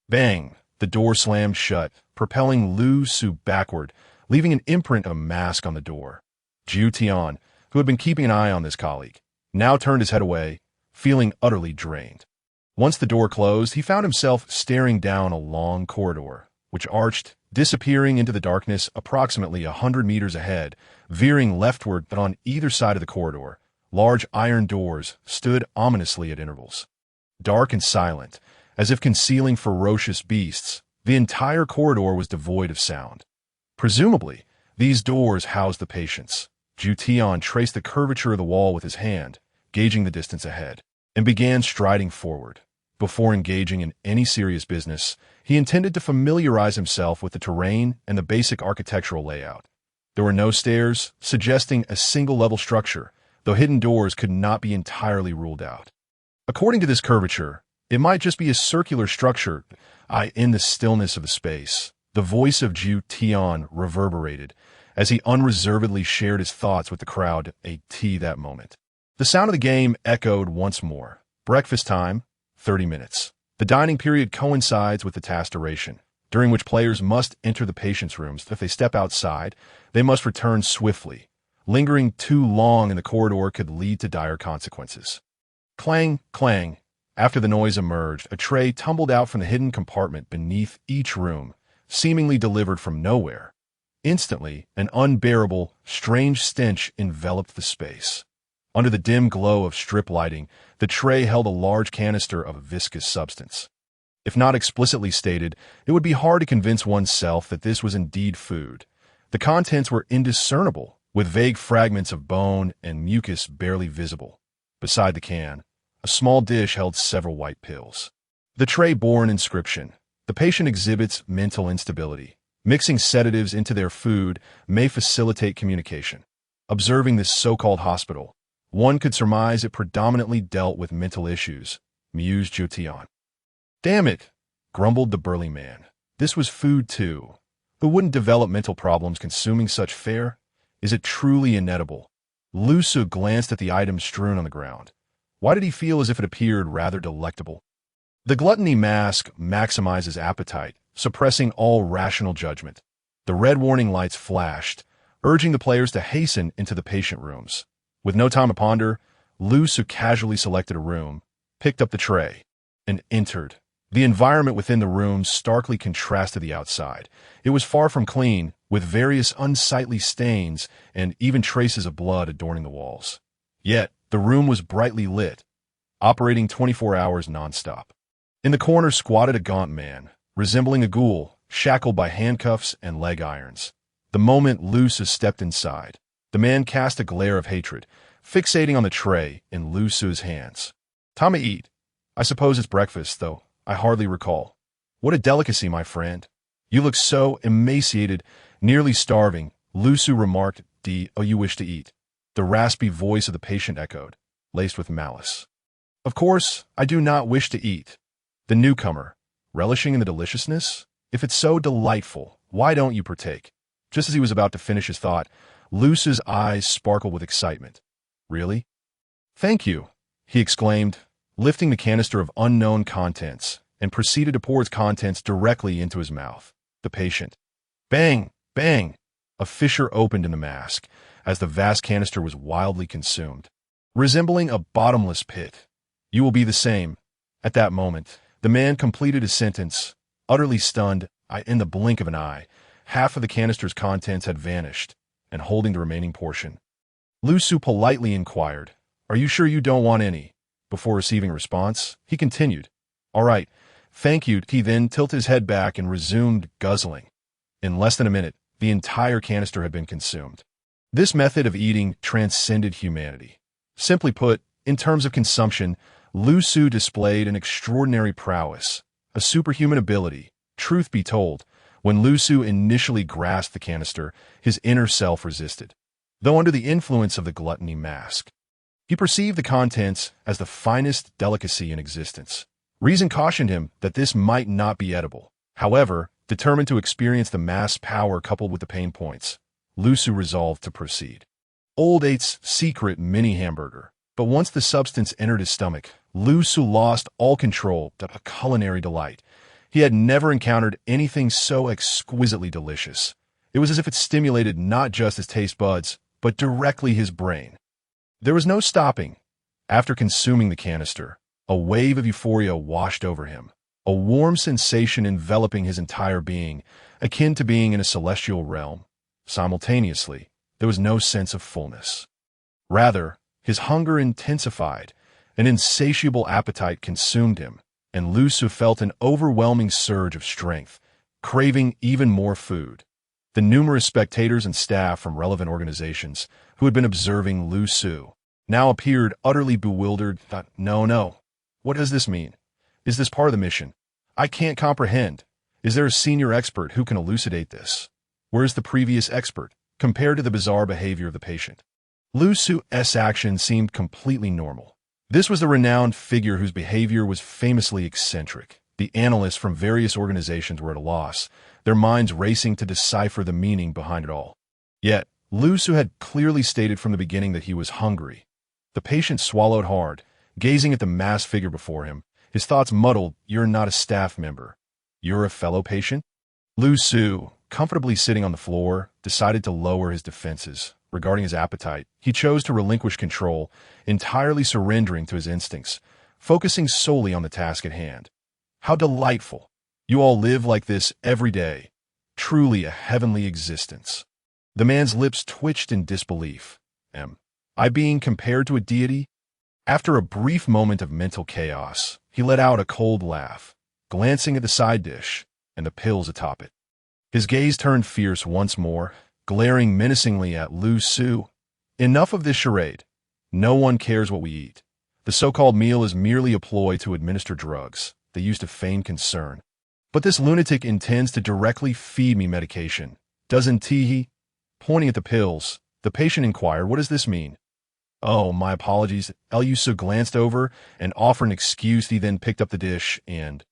Bang! The door slammed shut, propelling Lu Su backward, leaving an imprint of a mask on the door. Jiutian, who had been keeping an eye on this colleague, now turned his head away, feeling utterly drained. Once the door closed, he found himself staring down a long corridor, which arched, disappearing into the darkness approximately 100 meters ahead, veering leftward. But on either side of the corridor, large iron doors stood ominously at intervals. Dark and silent, as if concealing ferocious beasts, the entire corridor was devoid of sound. Presumably, these doors housed the patients. Jiutian traced the curvature of the wall with his hand, gauging the distance ahead, and began striding forward. Before engaging in any serious business, he intended to familiarize himself with the terrain and the basic architectural layout. There were no stairs, suggesting a single-level structure, though hidden doors could not be entirely ruled out. According to this curvature, it might just be a circular structure. In the stillness of the space, the voice of Jiutian reverberated as he unreservedly shared his thoughts with the crowd that moment. The sound of the game echoed once more. Breakfast time, 30 minutes. The dining period coincides with the task duration, during which players must enter the patients' rooms. If they step outside, they must return swiftly. Lingering too long in the corridor could lead to dire consequences. Clang, clang. After the noise emerged, a tray tumbled out from the hidden compartment beneath each room, seemingly delivered from nowhere. Instantly, an unbearable, strange stench enveloped the space. Under the dim glow of strip lighting, the tray held a large canister of a viscous substance. If not explicitly stated, it would be hard to convince oneself that this was indeed food. The contents were indiscernible, with vague fragments of bone and mucus barely visible. Beside the can, a small dish held several white pills. The tray bore an inscription. The patient exhibits mental instability. Mixing sedatives into their food may facilitate communication. Observing this so-called hospital, one could surmise it predominantly dealt with mental issues, mused Jiutian. Damn it, grumbled the burly man. This was food too. Who wouldn't develop mental problems consuming such fare? Is it truly inedible? Lusu glanced at the items strewn on the ground. Why did he feel as if it appeared rather delectable? The gluttony mask maximizes appetite, suppressing all rational judgment. The red warning lights flashed, urging the players to hasten into the patient rooms. With no time to ponder, Lusu casually selected a room, picked up the tray, and entered. The environment within the room starkly contrasted the outside. It was far from clean, with various unsightly stains and even traces of blood adorning the walls. Yet, the room was brightly lit, operating 24 hours nonstop. In the corner squatted a gaunt man, resembling a ghoul, shackled by handcuffs and leg irons. The moment Lusu stepped inside, the man cast a glare of hatred, fixating on the tray in Lusu's hands. Time to eat. I suppose it's breakfast, though I hardly recall. What a delicacy, my friend. You look so emaciated, nearly starving, Lusu remarked. You wish to eat? The raspy voice of the patient echoed, laced with malice. Of course, I do not wish to eat. The newcomer, relishing in the deliciousness? If it's so delightful, why don't you partake? Just as he was about to finish his thought, Lusu's eyes sparkled with excitement. Really? "Thank you," he exclaimed, lifting the canister of unknown contents, and proceeded to pour its contents directly into his mouth. The patient. Bang! Bang! A fissure opened in the mask, as the vast canister was wildly consumed, resembling a bottomless pit. "You will be the same." At that moment, the man completed his sentence, utterly stunned. In the blink of an eye, half of the canister's contents had vanished, and holding the remaining portion, Lu Su politely inquired, "Are you sure you don't want any?" Before receiving a response, he continued, "All right, thank you." He then tilted his head back and resumed guzzling. In less than a minute, the entire canister had been consumed. This method of eating transcended humanity. Simply put, in terms of consumption, Lu Su displayed an extraordinary prowess, a superhuman ability. Truth be told, when Lu Su initially grasped the canister, his inner self resisted. Though under the influence of the gluttony mask, he perceived the contents as the finest delicacy in existence. Reason cautioned him that this might not be edible. However, determined to experience the mass power coupled with the pain points, Lu Su resolved to proceed. Old Eight's secret mini hamburger. But once the substance entered his stomach, Lu Su lost all control of a culinary delight. He had never encountered anything so exquisitely delicious. It was as if it stimulated not just his taste buds, but directly his brain. There was no stopping. After consuming the canister, a wave of euphoria washed over him, a warm sensation enveloping his entire being, akin to being in a celestial realm. Simultaneously, there was no sense of fullness. Rather, his hunger intensified, an insatiable appetite consumed him, and Lu Su felt an overwhelming surge of strength, craving even more food. The numerous spectators and staff from relevant organizations who had been observing Lu Su now appeared utterly bewildered. No. What does this mean? Is this part of the mission? I can't comprehend. Is there a senior expert who can elucidate this? Where's the previous expert, compared to the bizarre behavior of the patient? Lu Su's action seemed completely normal. This was the renowned figure whose behavior was famously eccentric. The analysts from various organizations were at a loss, their minds racing to decipher the meaning behind it all. Yet, Lu Su had clearly stated from the beginning that he was hungry. The patient swallowed hard, gazing at the masked figure before him, his thoughts muddled. "You're not a staff member. You're a fellow patient?" Lu Su, comfortably sitting on the floor, decided to lower his defenses. Regarding his appetite, he chose to relinquish control, entirely surrendering to his instincts, focusing solely on the task at hand. "How delightful! You all live like this every day. Truly a heavenly existence." The man's lips twitched in disbelief. Am I being compared to a deity? After a brief moment of mental chaos, he let out a cold laugh, glancing at the side dish and the pills atop it. His gaze turned fierce once more, glaring menacingly at Lu Su. "Enough of this charade. No one cares what we eat. The so-called meal is merely a ploy to administer drugs. They used to feign concern. But this lunatic intends to directly feed me medication. Doesn't he?" Pointing at the pills, the patient inquired, "What does this mean?" "Oh, my apologies." Lu Su glanced over and offered an excuse. He then picked up the dish and,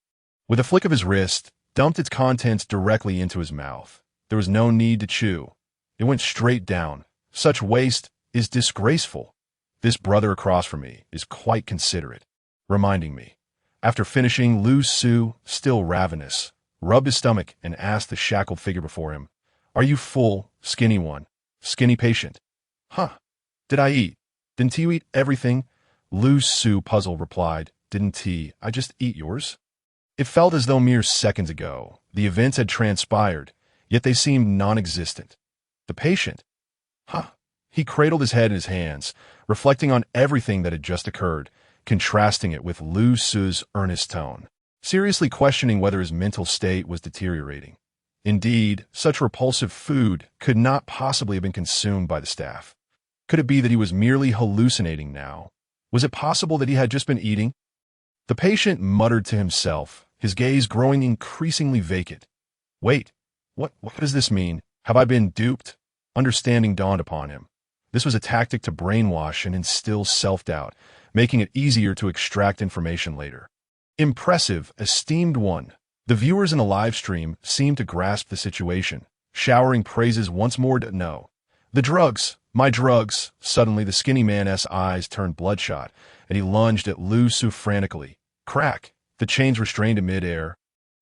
with a flick of his wrist, dumped its contents directly into his mouth. There was no need to chew. It went straight down. Such waste is disgraceful. This brother across from me is quite considerate, reminding me. After finishing, Lu Su, still ravenous, rubbed his stomach and asked the shackled figure before him, "Are you full, skinny one? Skinny patient?" "Huh. Did I eat? Didn't you eat everything?" Lu Su, puzzled, replied, "Didn't he? I just eat yours." It felt as though mere seconds ago the events had transpired, yet they seemed non-existent. The patient? Huh. He cradled his head in his hands, reflecting on everything that had just occurred, contrasting it with Lu Su's earnest tone, seriously questioning whether his mental state was deteriorating. Indeed, such repulsive food could not possibly have been consumed by the staff. Could it be that he was merely hallucinating now? Was it possible that he had just been eating? The patient muttered to himself, his gaze growing increasingly vacant. Wait, what does this mean? Have I been duped? Understanding dawned upon him. This was a tactic to brainwash and instill self-doubt, making it easier to extract information later. Impressive, esteemed one. The viewers in the live stream seemed to grasp the situation, showering praises once more. No, the drugs, My drugs. Suddenly, the skinny man's eyes turned bloodshot, and he lunged at Lu Su frantically. Crack! The chains restrained in midair.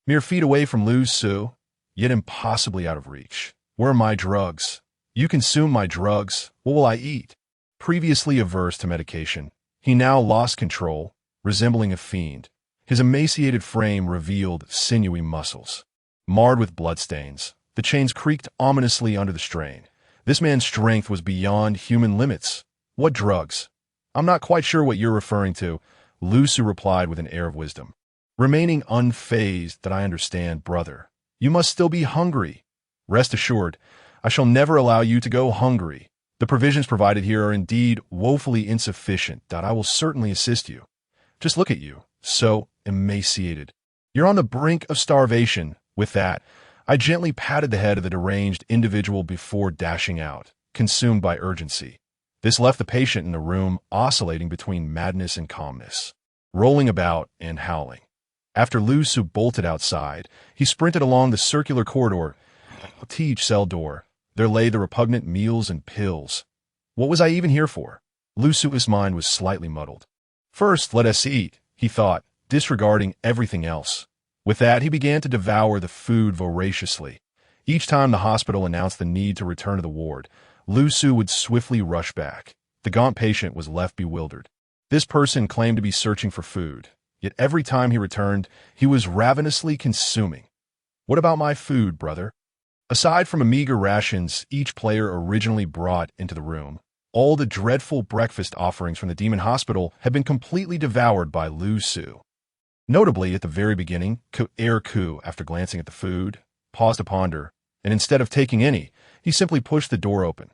Mere feet away from Lu Su, yet impossibly out of reach. Where are my drugs? You consume my drugs. What will I eat? Previously averse to medication, he now lost control, resembling a fiend. His emaciated frame revealed sinewy muscles. Marred with bloodstains, the chains creaked ominously under the strain. This man's strength was beyond human limits. What drugs? I'm not quite sure what you're referring to, Lu Su replied with an air of wisdom. Remaining unfazed, that I understand, brother. You must still be hungry. Rest assured, I shall never allow you to go hungry. The provisions provided here are indeed woefully insufficient, that I will certainly assist you. Just look at you, so emaciated. You're on the brink of starvation. With that, I gently patted the head of the deranged individual before dashing out, consumed by urgency. This left the patient in the room oscillating between madness and calmness, rolling about and howling. After Lu Su bolted outside, he sprinted along the circular corridor to each cell door. There lay the repugnant meals and pills. What was I even here for? Lu Su's mind was slightly muddled. First, let us eat, he thought, disregarding everything else. With that, he began to devour the food voraciously. Each time the hospital announced the need to return to the ward, Lu Su would swiftly rush back. The gaunt patient was left bewildered. This person claimed to be searching for food, yet every time he returned, he was ravenously consuming. What about my food, brother? Aside from the meager rations each player originally brought into the room, all the dreadful breakfast offerings from the demon hospital had been completely devoured by Lu Su. Notably, at the very beginning, Ku, after glancing at the food, paused to ponder, and instead of taking any, he simply pushed the door open.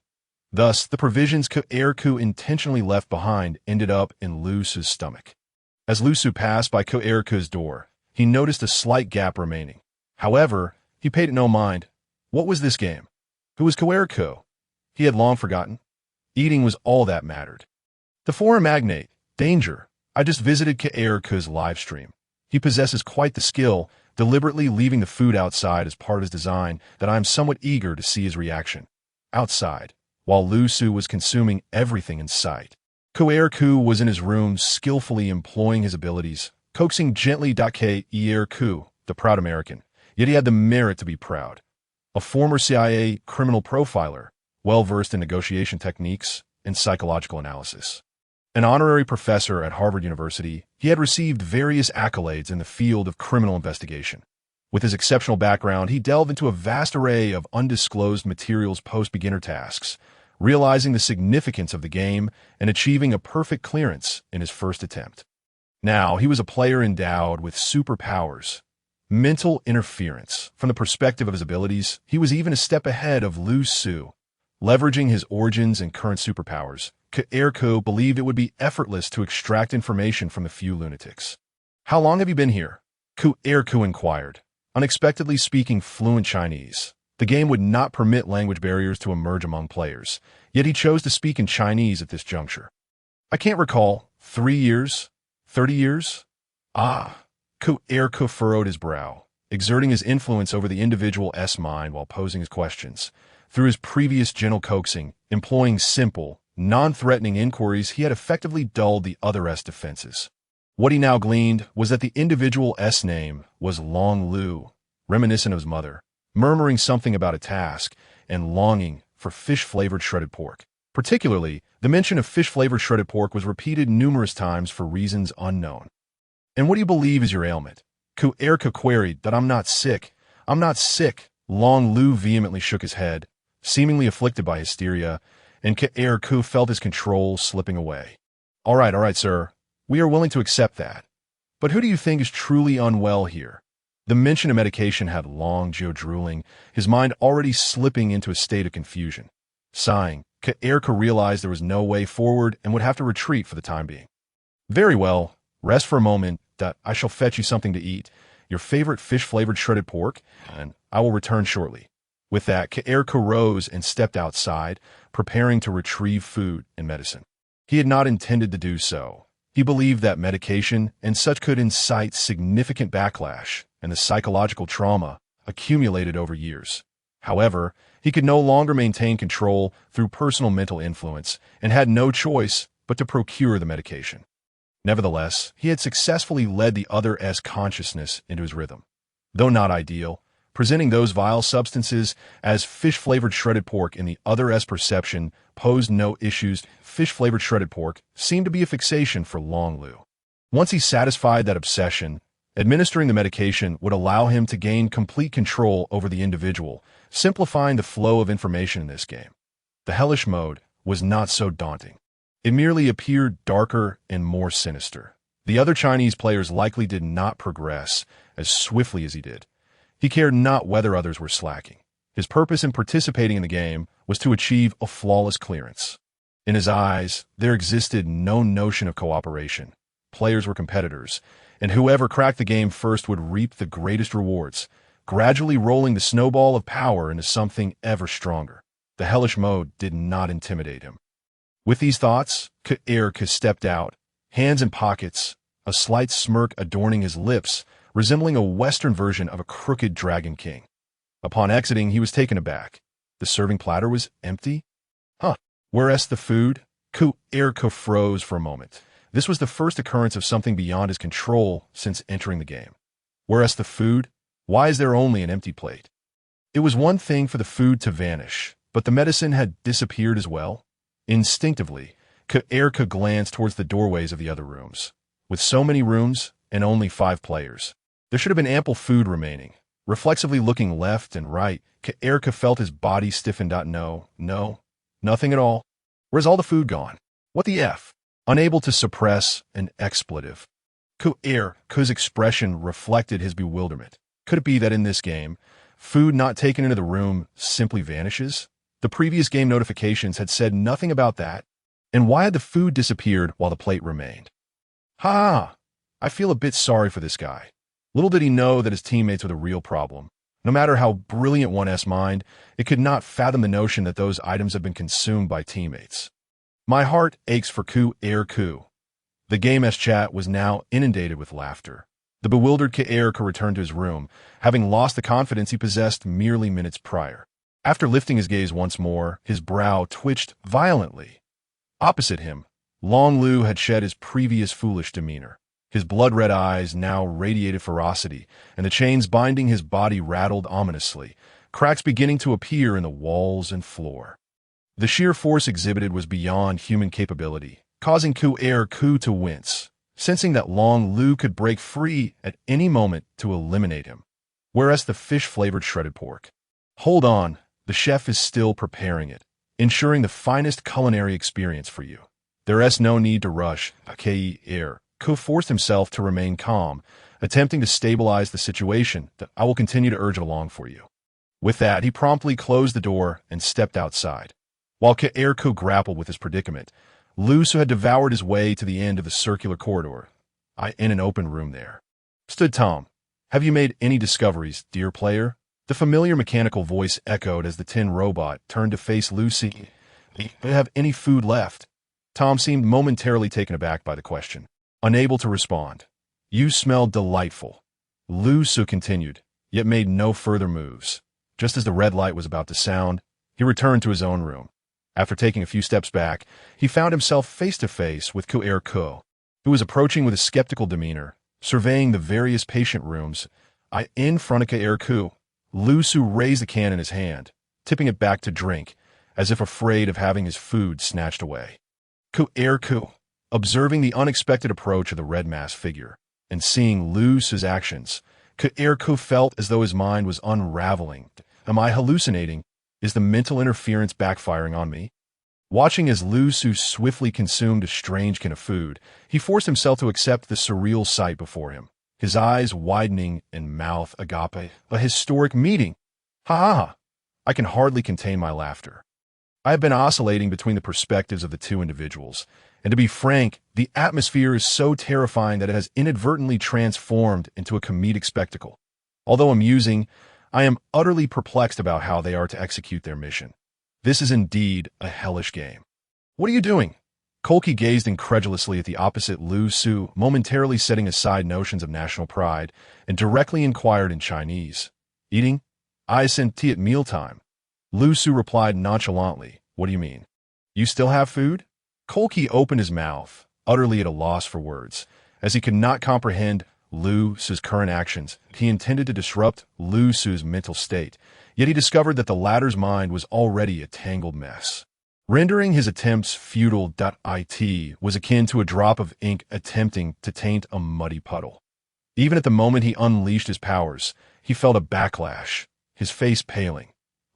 Thus, the provisions Ku intentionally left behind ended up in Lu Su's stomach. As Lu Su passed by Ku's door, he noticed a slight gap remaining. However, he paid it no mind. What was this game? Who was Ku? He had long forgotten. Eating was all that mattered. The foreign magnate, danger. I just visited Ku's live stream. He possesses quite the skill, deliberately leaving the food outside as part of his design, that I am somewhat eager to see his reaction. Outside, while Lu Su was consuming everything in sight, Ku was in his room skillfully employing his abilities, coaxing gently Ku, the proud American, yet he had the merit to be proud. A former CIA criminal profiler, well-versed in negotiation techniques and psychological analysis. An honorary professor at Harvard University, he had received various accolades in the field of criminal investigation. With his exceptional background, he delved into a vast array of undisclosed materials post-beginner tasks, realizing the significance of the game and achieving a perfect clearance in his first attempt. Now, he was a player endowed with superpowers. Mental interference. From the perspective of his abilities, he was even a step ahead of Lu Su. Leveraging his origins and current superpowers, Ku believed it would be effortless to extract information from the few lunatics. How long have you been here? Ku inquired, unexpectedly speaking fluent Chinese. The game would not permit language barriers to emerge among players, yet he chose to speak in Chinese at this juncture. I can't recall. 3 years? 30 years? Ah. Ku furrowed his brow, exerting his influence over the individual's mind while posing his questions. Through his previous gentle coaxing, employing simple, non-threatening inquiries, he had effectively dulled the other's defenses. What he now gleaned was that the individual's name was Long Lu, reminiscent of his mother, murmuring something about a task and longing for fish-flavored shredded pork. Particularly, the mention of fish-flavored shredded pork was repeated numerous times for reasons unknown. And what do you believe is your ailment? Ku queried. That I'm not sick. I'm not sick. Long Lu vehemently shook his head, seemingly afflicted by hysteria, and Ku felt his control slipping away. All right, sir. We are willing to accept that. But who do you think is truly unwell here? The mention of medication had Long drooling, his mind already slipping into a state of confusion. Sighing, Ku realized there was no way forward and would have to retreat for the time being. Very well. Rest for a moment. I shall fetch you something to eat, your favorite fish-flavored shredded pork, and I will return shortly. With that, Ku rose and stepped outside, preparing to retrieve food and medicine. He had not intended to do so. He believed that medication and such could incite significant backlash and the psychological trauma accumulated over years. However, he He could no longer maintain control through personal mental influence and had no choice but to procure the medication. Nevertheless, he had successfully led the other's consciousness into his rhythm. Though not ideal, presenting those vile substances as fish-flavored shredded pork in the other's perception posed no issues. Fish-flavored shredded pork seemed to be a fixation for Long Lu. Once he satisfied that obsession, administering the medication would allow him to gain complete control over the individual, simplifying the flow of information in this game. The hellish mode was not so daunting. It merely appeared darker and more sinister. The other Chinese players likely did not progress as swiftly as he did. He cared not whether others were slacking. His purpose in participating in the game was to achieve a flawless clearance. In his eyes, there existed no notion of cooperation. Players were competitors, and whoever cracked the game first would reap the greatest rewards, gradually rolling the snowball of power into something ever stronger. The hellish mode did not intimidate him. With these thoughts, Erika stepped out, hands in pockets, a slight smirk adorning his lips, resembling a Western version of a crooked dragon king. Upon exiting, he was taken aback. The serving platter was empty? Whereas the food? Erika froze for a moment. This was the first occurrence of something beyond his control since entering the game. Whereas the food? Why is there only an empty plate? It was one thing for the food to vanish, but the medicine had disappeared as well. Instinctively, Erika glanced towards the doorways of the other rooms. With so many rooms and only 5 players, there should have been ample food remaining. Reflexively looking left and right, Erika felt his body stiffen. No, nothing at all. Where's all the food gone? What the F? Unable to suppress an expletive. Erika's expression reflected his bewilderment. Could it be that in this game, food not taken into the room simply vanishes? The previous game notifications had said nothing about that. And why had the food disappeared while the plate remained? I feel a bit sorry for this guy. Little did he know that his teammates were the real problem. No matter how brilliant one's mind, it could not fathom the notion that those items had been consumed by teammates. My heart aches for Erika. The game's chat was now inundated with laughter. The bewildered Erika returned to his room, having lost the confidence he possessed merely minutes prior. After lifting his gaze once more, his brow twitched violently. Opposite him, Long Lu had shed his previous foolish demeanor. His blood-red eyes now radiated ferocity, and the chains binding his body rattled ominously, cracks beginning to appear in the walls and floor. The sheer force exhibited was beyond human capability, causing Erika to wince, sensing that Long Lu could break free at any moment to eliminate him. Whereas the fish-flavored shredded pork. Hold on, the chef is still preparing it, ensuring the finest culinary experience for you. There's no need to rush. Erika forced himself to remain calm, attempting to stabilize the situation. I will continue to urge it along for you. With that, he promptly closed the door and stepped outside. While Erika grappled with his predicament, Lu Su had devoured his way to the end of the circular corridor. In an open room there stood Tom. Have you made any discoveries, dear player? The familiar mechanical voice echoed as the tin robot turned to face Lucy. Do you have any food left? Tom seemed momentarily taken aback by the question, unable to respond. You smell delightful. Lu Su continued, yet made no further moves. Just as the red light was about to sound, he returned to his own room. After taking a few steps back, he found himself face-to-face with Erika, who was approaching with a skeptical demeanor, surveying the various patient rooms. In front of Erika, Lu Su raised the can in his hand, tipping it back to drink, as if afraid of having his food snatched away. Erika, observing the unexpected approach of the red-masked figure, and seeing Lu Su's actions, Erika felt as though his mind was unraveling. Am I hallucinating? Is the mental interference backfiring on me? Watching as Lu Su swiftly consumed a strange can of food, he forced himself to accept the surreal sight before him, his eyes widening and mouth agape. A historic meeting! I can hardly contain my laughter. I have been oscillating between the perspectives of the two individuals, and to be frank, the atmosphere is so terrifying that it has inadvertently transformed into a comedic spectacle. Although amusing, I am utterly perplexed about how they are to execute their mission. This is indeed a hellish game. What are you doing? Kolki gazed incredulously at the opposite Lu Su, momentarily setting aside notions of national pride, and directly inquired in Chinese. Eating? I sent tea at mealtime. Lu Su replied nonchalantly, "What do you mean? You still have food?" Kolki opened his mouth, utterly at a loss for words. As he could not comprehend Lu Su's current actions, he intended to disrupt Lu Su's mental state, yet he discovered that the latter's mind was already a tangled mess. Rendering his attempts futile. It was akin to a drop of ink attempting to taint a muddy puddle. Even at the moment he unleashed his powers, he felt a backlash, his face paling,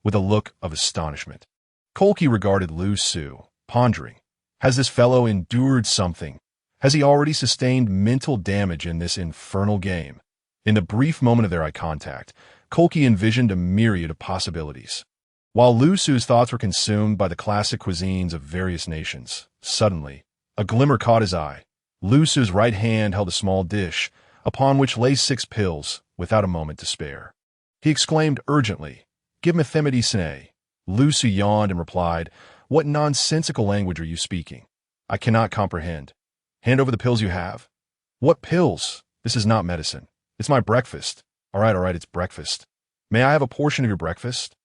with a look of astonishment. Kolki regarded Lu Su, pondering. Has this fellow endured something? Has he already sustained mental damage in this infernal game? In the brief moment of their eye contact, Kolki envisioned a myriad of possibilities. While Lu Su's thoughts were consumed by the classic cuisines of various nations, suddenly, a glimmer caught his eye. Lu Su's right hand held a small dish, upon which lay 6 pills, without a moment to spare. He exclaimed urgently, "Give me themity sine." Lu Su yawned and replied, "What nonsensical language are you speaking? I cannot comprehend. Hand over the pills you have." "What pills? This is not medicine. It's my breakfast." All right, it's breakfast. "May I have a portion of your breakfast?"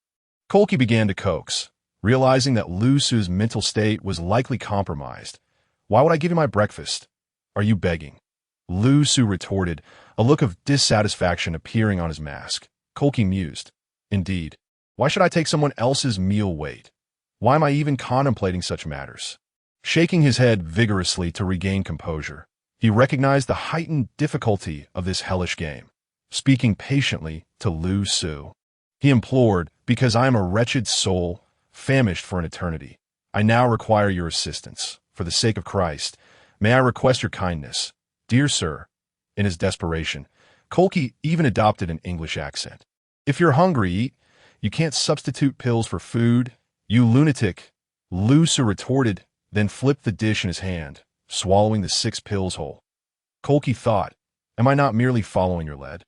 Kolki began to coax, realizing that Lu Su's mental state was likely compromised. "Why would I give you my breakfast? Are you begging?" Lu Su retorted, a look of dissatisfaction appearing on his mask. Kolki mused, "Indeed. Why should I take someone else's meal weight? Why am I even contemplating such matters?" Shaking his head vigorously to regain composure, he recognized the heightened difficulty of this hellish game. Speaking patiently to Lu Su, he implored, "Because I am a wretched soul, famished for an eternity, I now require your assistance. For the sake of Christ, may I request your kindness, dear sir." In his desperation, Kolki even adopted an English accent. "If you're hungry, eat. You can't substitute pills for food, you lunatic." Lu Su retorted, then flipped the dish in his hand, swallowing the 6 pills whole. Kolki thought, "Am I not merely following your lead?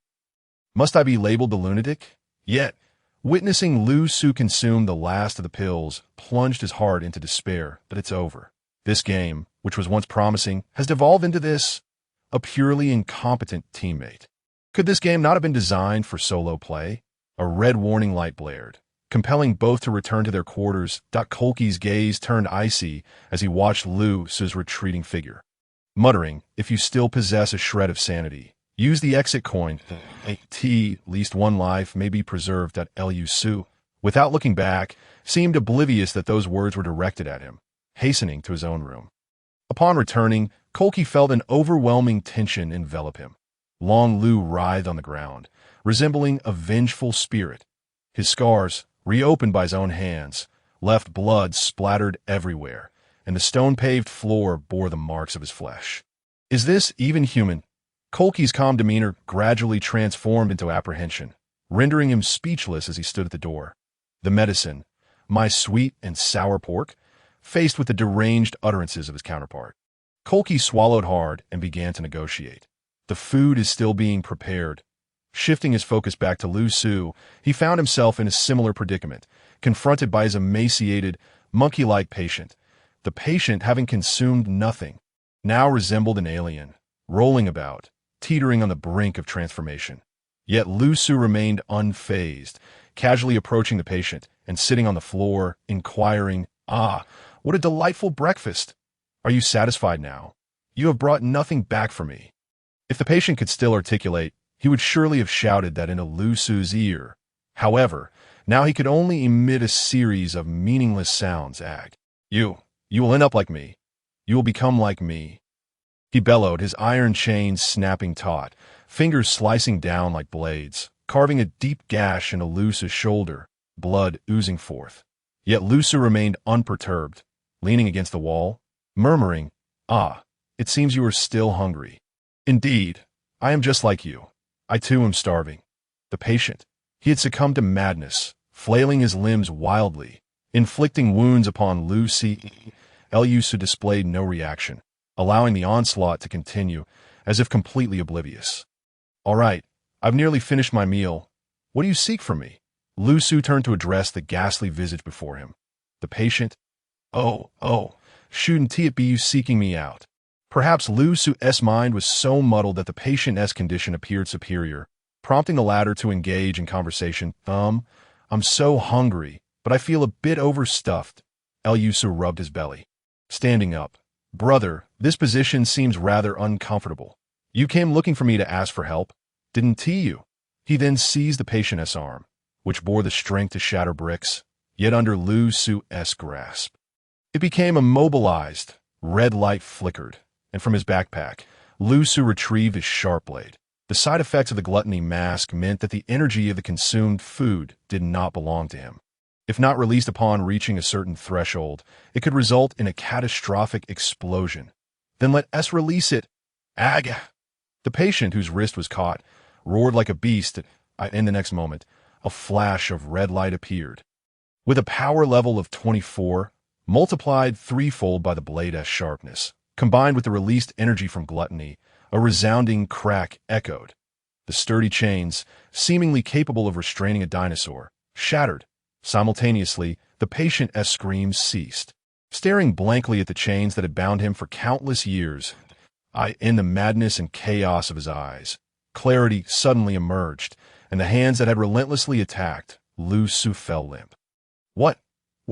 Must I be labeled the lunatic?" Yet, witnessing Lu Su consume the last of the pills plunged his heart into despair that it's over. This game, which was once promising, has devolved into this, a purely incompetent teammate. Could this game not have been designed for solo play? A red warning light blared, compelling both to return to their quarters. Kolki's gaze turned icy as he watched Lu Su's retreating figure. Muttering, "If you still possess a shred of sanity, use the exit coin. At least one life may be preserved." Lu Su, without looking back, seemed oblivious that those words were directed at him, hastening to his own room. Upon returning, Kolki felt an overwhelming tension envelop him. Long Lu writhed on the ground, resembling a vengeful spirit. His scars, reopened by his own hands, left blood splattered everywhere, and the stone-paved floor bore the marks of his flesh. Is this even human? Kolki's calm demeanor gradually transformed into apprehension, rendering him speechless as he stood at the door. The medicine, my sweet and sour pork, faced with the deranged utterances of his counterpart. Kolki swallowed hard and began to negotiate. The food is still being prepared. Shifting his focus back to Lu Su, he found himself in a similar predicament, confronted by his emaciated, monkey-like patient. The patient, having consumed nothing, now resembled an alien, rolling about, teetering on the brink of transformation. Yet Lu Su remained unfazed, casually approaching the patient and sitting on the floor, inquiring, "Ah, what a delightful breakfast! Are you satisfied now? You have brought nothing back for me." If the patient could still articulate, he would surely have shouted that into Lu Su's ear. However, now he could only emit a series of meaningless sounds. You will end up like me. You will become like me." He bellowed, his iron chains snapping taut, fingers slicing down like blades, carving a deep gash into Lu Su's shoulder, blood oozing forth. Yet Lu Su remained unperturbed, leaning against the wall, murmuring, "Ah, it seems you are still hungry. Indeed, I am just like you. I too am starving." The patient, he had succumbed to madness, flailing his limbs wildly, inflicting wounds upon Lu Su. Lu Su displayed no reaction, allowing the onslaught to continue, as if completely oblivious. "All right, I've nearly finished my meal. What do you seek from me?" Lu Su turned to address the ghastly visage before him. The patient, Oh, shouldn't it be you seeking me out?" Perhaps Lu Su's mind was so muddled that the patient's condition appeared superior, prompting the latter to engage in conversation. I'm so hungry. but I feel a bit overstuffed. Lusu rubbed his belly. Standing up. Brother, this position seems rather uncomfortable. You came looking for me to ask for help, didn't you? He then seized the patient's arm, which bore the strength to shatter bricks, yet under Lu Su's grasp. It became immobilized, red light flickered, and from his backpack, Lu Su retrieved his sharp blade. The side effects of the gluttony mask meant that the energy of the consumed food did not belong to him. If not released upon reaching a certain threshold, it could result in a catastrophic explosion. Then let us release it. Ag! The patient, whose wrist was caught, roared like a beast. In the next moment, a flash of red light appeared. With a power level of 24, multiplied threefold by the blade's sharpness, combined with the released energy from gluttony, a resounding crack echoed. The sturdy chains, seemingly capable of restraining a dinosaur, shattered. Simultaneously, the patient's screams ceased. Staring blankly at the chains that had bound him for countless years, in the madness and chaos of his eyes, clarity suddenly emerged, and the hands that had relentlessly attacked Lu Su fell limp. What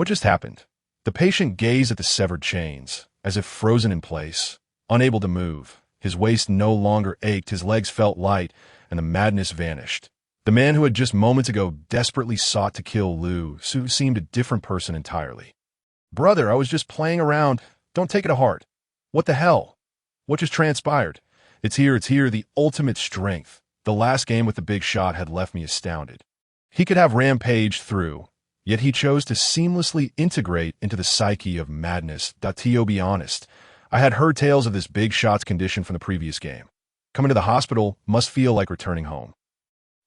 just happened? The patient gazed at the severed chains, as if frozen in place, unable to move. His waist no longer ached, his legs felt light, and the madness vanished. The man who had just moments ago desperately sought to kill Lu Su seemed a different person entirely. Brother, I was just playing around. Don't take it to heart. What the hell? What just transpired? It's here, the ultimate strength. The last game with the big shot had left me astounded. He could have rampaged through, yet he chose to seamlessly integrate into the psyche of madness. To be honest, I had heard tales of this big shot's condition from the previous game. Coming to the hospital must feel like returning home.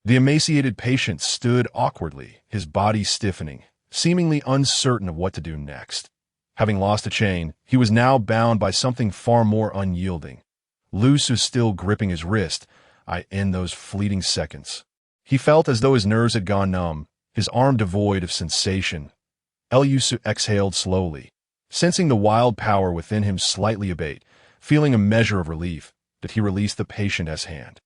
The emaciated patient stood awkwardly, his body stiffening, seemingly uncertain of what to do next. Having lost a chain, he was now bound by something far more unyielding. Lu Su still gripping his wrist, in those fleeting seconds. He felt as though his nerves had gone numb, his arm devoid of sensation. Lu Su exhaled slowly, sensing the wild power within him slightly abate, feeling a measure of relief that he released the patient's hand.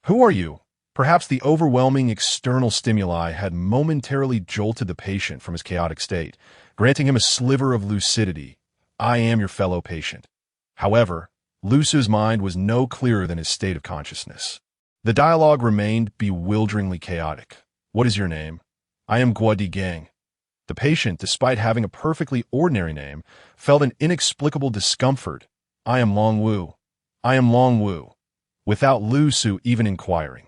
Who are you? Perhaps the overwhelming external stimuli had momentarily jolted the patient from his chaotic state, granting him a sliver of lucidity. I am your fellow patient. However, Lu Su's mind was no clearer than his state of consciousness. The dialogue remained bewilderingly chaotic. What is your name? I am Guodi Gang. The patient, despite having a perfectly ordinary name, felt an inexplicable discomfort. I am Long Wu. I am Long Wu. Without Lu Su even inquiring.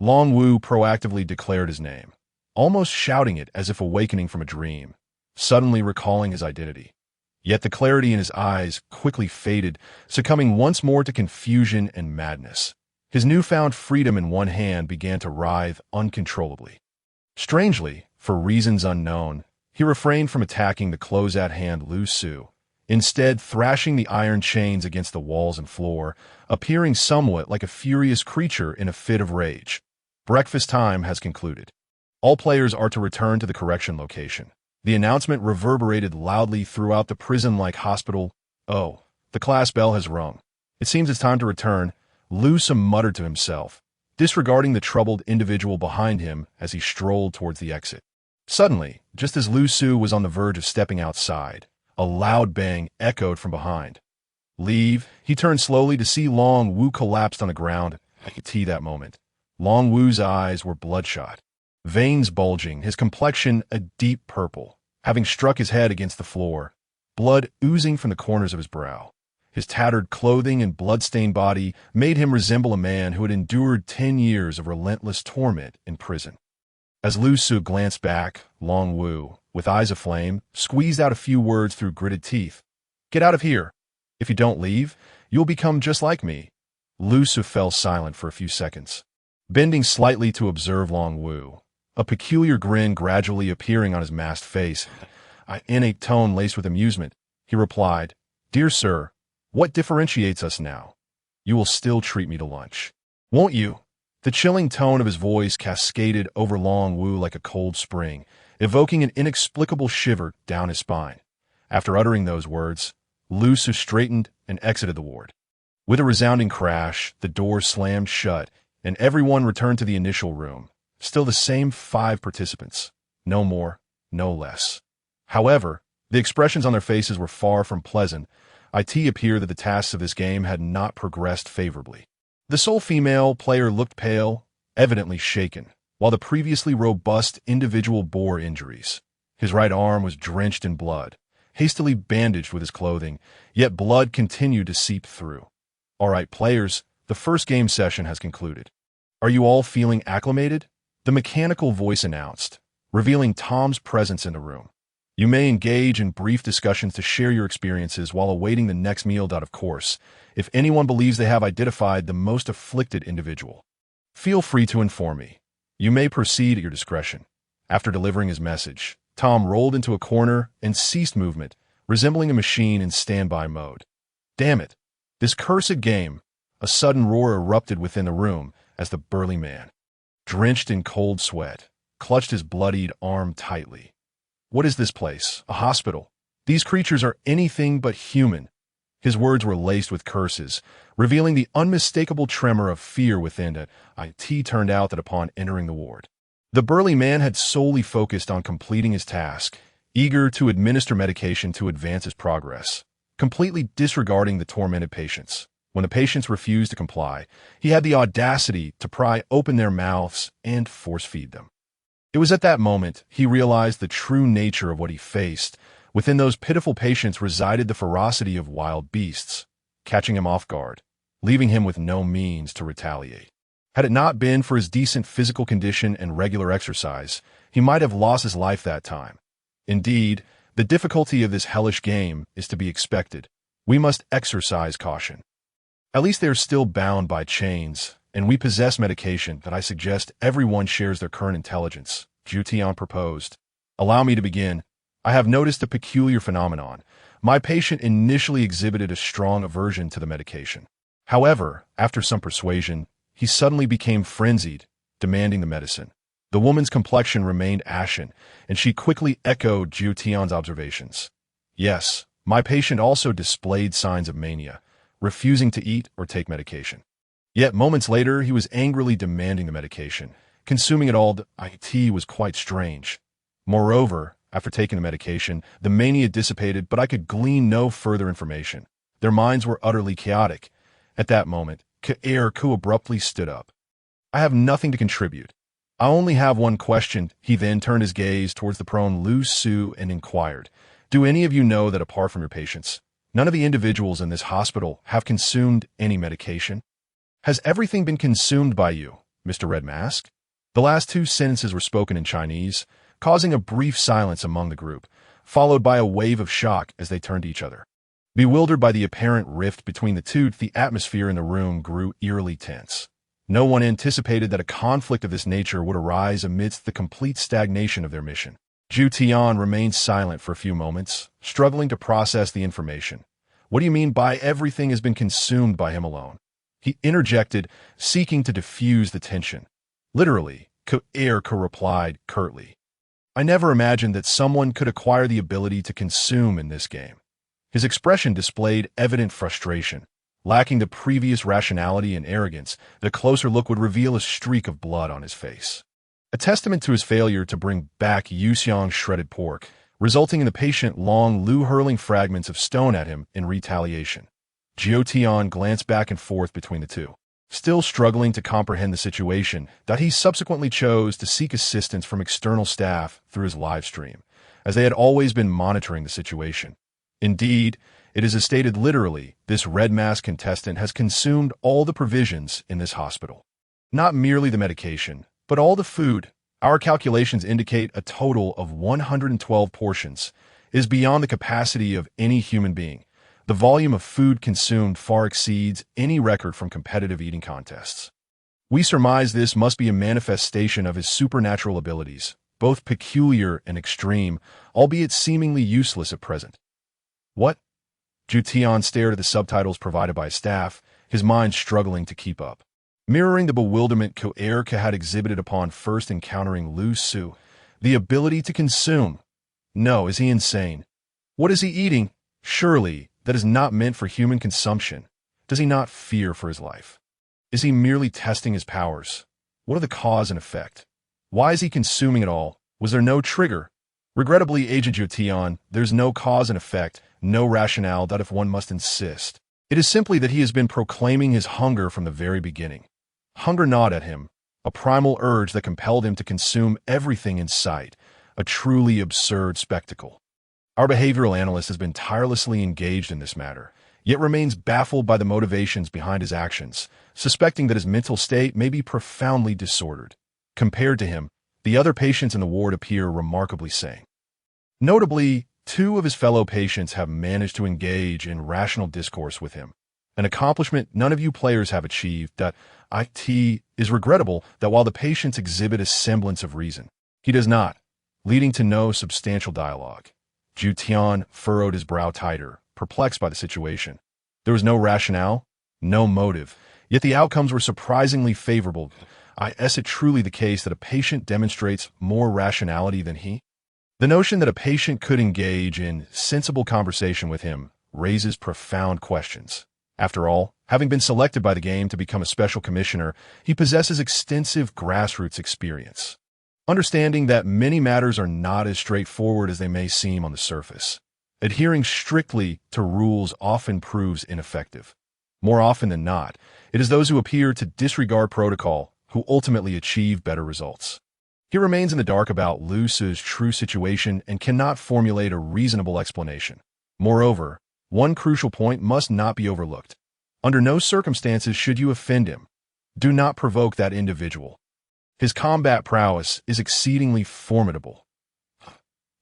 Long Wu proactively declared his name, almost shouting it as if awakening from a dream, suddenly recalling his identity. Yet the clarity in his eyes quickly faded, succumbing once more to confusion and madness. His newfound freedom in one hand began to writhe uncontrollably. Strangely, for reasons unknown, he refrained from attacking the close-at-hand Lu Su, instead thrashing the iron chains against the walls and floor, appearing somewhat like a furious creature in a fit of rage. Breakfast time has concluded. All players are to return to the correction location. The announcement reverberated loudly throughout the prison-like hospital. Oh, the class bell has rung. It seems it's time to return, Lu Su muttered to himself, disregarding the troubled individual behind him as he strolled towards the exit. Suddenly, just as Lu Su was on the verge of stepping outside, a loud bang echoed from behind. Leave. He turned slowly to see Long Wu collapsed on the ground. I could see that moment. Long Wu's eyes were bloodshot, veins bulging, his complexion a deep purple, having struck his head against the floor, blood oozing from the corners of his brow. His tattered clothing and blood-stained body made him resemble a man who had endured 10 years of relentless torment in prison. As Lu Su glanced back, Long Wu, with eyes aflame, squeezed out a few words through gritted teeth. Get out of here. If you don't leave, you'll become just like me. Lu Su fell silent for a few seconds, bending slightly to observe Long Wu, a peculiar grin gradually appearing on his masked face. In a tone laced with amusement, he replied, Dear sir, what differentiates us now? You will still treat me to lunch, won't you? The chilling tone of his voice cascaded over Long Wu like a cold spring, evoking an inexplicable shiver down his spine. After uttering those words, Lu Su straightened and exited the ward. With a resounding crash, the door slammed shut, and everyone returned to the initial room. Still the same 5 participants. No more. no less. However, the expressions on their faces were far from pleasant. It appeared that the tasks of this game had not progressed favorably. The sole female player looked pale, evidently shaken, while the previously robust individual bore injuries. His right arm was drenched in blood, hastily bandaged with his clothing, yet blood continued to seep through. All right, players, the first game session has concluded. Are you all feeling acclimated? The mechanical voice announced, revealing Tom's presence in the room. You may engage in brief discussions to share your experiences while awaiting the next meal. Of course, if anyone believes they have identified the most afflicted individual, feel free to inform me. You may proceed at your discretion. After delivering his message, Tom rolled into a corner and ceased movement, resembling a machine in standby mode. Damn it! This cursed game! A sudden roar erupted within the room as the burly man, drenched in cold sweat, clutched his bloodied arm tightly. What is this place? A hospital? These creatures are anything but human. His words were laced with curses, revealing the unmistakable tremor of fear within it. It turned out that upon entering the ward, the burly man had solely focused on completing his task, eager to administer medication to advance his progress, completely disregarding the tormented patients. When the patients refused to comply, he had the audacity to pry open their mouths and force-feed them. It was at that moment he realized the true nature of what he faced. Within those pitiful patients resided the ferocity of wild beasts, catching him off guard, leaving him with no means to retaliate. Had it not been for his decent physical condition and regular exercise, he might have lost his life that time. Indeed, the difficulty of this hellish game is to be expected. We must exercise caution. At least they are still bound by chains, and we possess medication that I suggest everyone shares their current intelligence, Jutian proposed. Allow me to begin. I have noticed a peculiar phenomenon. My patient initially exhibited a strong aversion to the medication. However, after some persuasion, he suddenly became frenzied, demanding the medicine. The woman's complexion remained ashen, and she quickly echoed Jutian's observations. Yes, my patient also displayed signs of mania, refusing to eat or take medication. Yet moments later, he was angrily demanding the medication, consuming it all. It was quite strange. Moreover, after taking the medication, the mania dissipated, but I could glean no further information. Their minds were utterly chaotic. At that moment, Ku abruptly stood up. I have nothing to contribute. I only have one question. He then turned his gaze towards the prone Lu Su and inquired, do any of you know that apart from your patients, none of the individuals in this hospital have consumed any medication? Has everything been consumed by you, Mr. Red Mask? The last two sentences were spoken in Chinese, causing a brief silence among the group, followed by a wave of shock as they turned to each other. Bewildered by the apparent rift between the two, the atmosphere in the room grew eerily tense. No one anticipated that a conflict of this nature would arise amidst the complete stagnation of their mission. Zhu Tian remained silent for a few moments, struggling to process the information. What do you mean by everything has been consumed by him alone? He interjected, seeking to diffuse the tension. Literally, Ku replied curtly. I never imagined that someone could acquire the ability to consume in this game. His expression displayed evident frustration. Lacking the previous rationality and arrogance, the closer look would reveal a streak of blood on his face. A testament to his failure to bring back Yuxiang's shredded pork, resulting in the patient Long Lu hurling fragments of stone at him in retaliation. Jiu Tian glanced back and forth between the two. Still struggling to comprehend the situation, he subsequently chose to seek assistance from external staff through his live stream, as they had always been monitoring the situation. Indeed, it is stated literally, this Red Mask contestant has consumed all the provisions in this hospital. Not merely the medication, but all the food. Our calculations indicate a total of 112 portions. It is beyond the capacity of any human being. The volume of food consumed far exceeds any record from competitive eating contests. We surmise this must be a manifestation of his supernatural abilities, both peculiar and extreme, albeit seemingly useless at present. What? Zhu Tian stared at the subtitles provided by staff, his mind struggling to keep up. Mirroring the bewilderment Ku had exhibited upon first encountering Lu Su, the ability to consume. No, is he insane? What is he eating? Surely, that is not meant for human consumption. Does he not fear for his life? Is he merely testing his powers? What are the cause and effect? Why is he consuming it all? Was there no trigger? Regrettably, Agent Jotion, there's no cause and effect, no rationale that if one must insist. It is simply that he has been proclaiming his hunger from the very beginning. Hunger gnawed at him, a primal urge that compelled him to consume everything in sight, a truly absurd spectacle. Our behavioral analyst has been tirelessly engaged in this matter, yet remains baffled by the motivations behind his actions, suspecting that his mental state may be profoundly disordered. Compared to him, the other patients in the ward appear remarkably sane. Notably, 2 of his fellow patients have managed to engage in rational discourse with him, an accomplishment none of you players have achieved. It is regrettable that while the patients exhibit a semblance of reason, he does not, leading to no substantial dialogue. Jotion furrowed his brow tighter, perplexed by the situation. There was no rationale, no motive, yet the outcomes were surprisingly favorable. Is it truly the case that a patient demonstrates more rationality than he? The notion that a patient could engage in sensible conversation with him raises profound questions. After all, having been selected by the game to become a special commissioner, he possesses extensive grassroots experience. Understanding that many matters are not as straightforward as they may seem on the surface, adhering strictly to rules often proves ineffective. More often than not, it is those who appear to disregard protocol who ultimately achieve better results. He remains in the dark about Lu Su's true situation and cannot formulate a reasonable explanation. Moreover, one crucial point must not be overlooked. Under no circumstances should you offend him. Do not provoke that individual. His combat prowess is exceedingly formidable.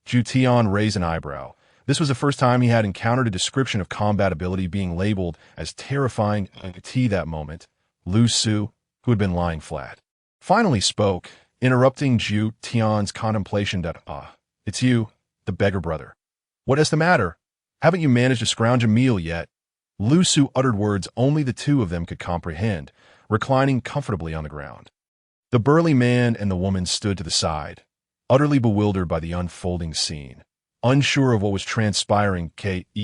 Jotion raised an eyebrow. This was the first time he had encountered a description of combat ability being labeled as terrifying. That moment, Lu Su, who had been lying flat, finally spoke, interrupting Jotion's contemplation. It's you, the beggar brother. What is the matter? Haven't you managed to scrounge a meal yet? Lu Su uttered words only the 2 of them could comprehend, reclining comfortably on the ground. The burly man and the woman stood to the side, utterly bewildered by the unfolding scene. Unsure of what was transpiring,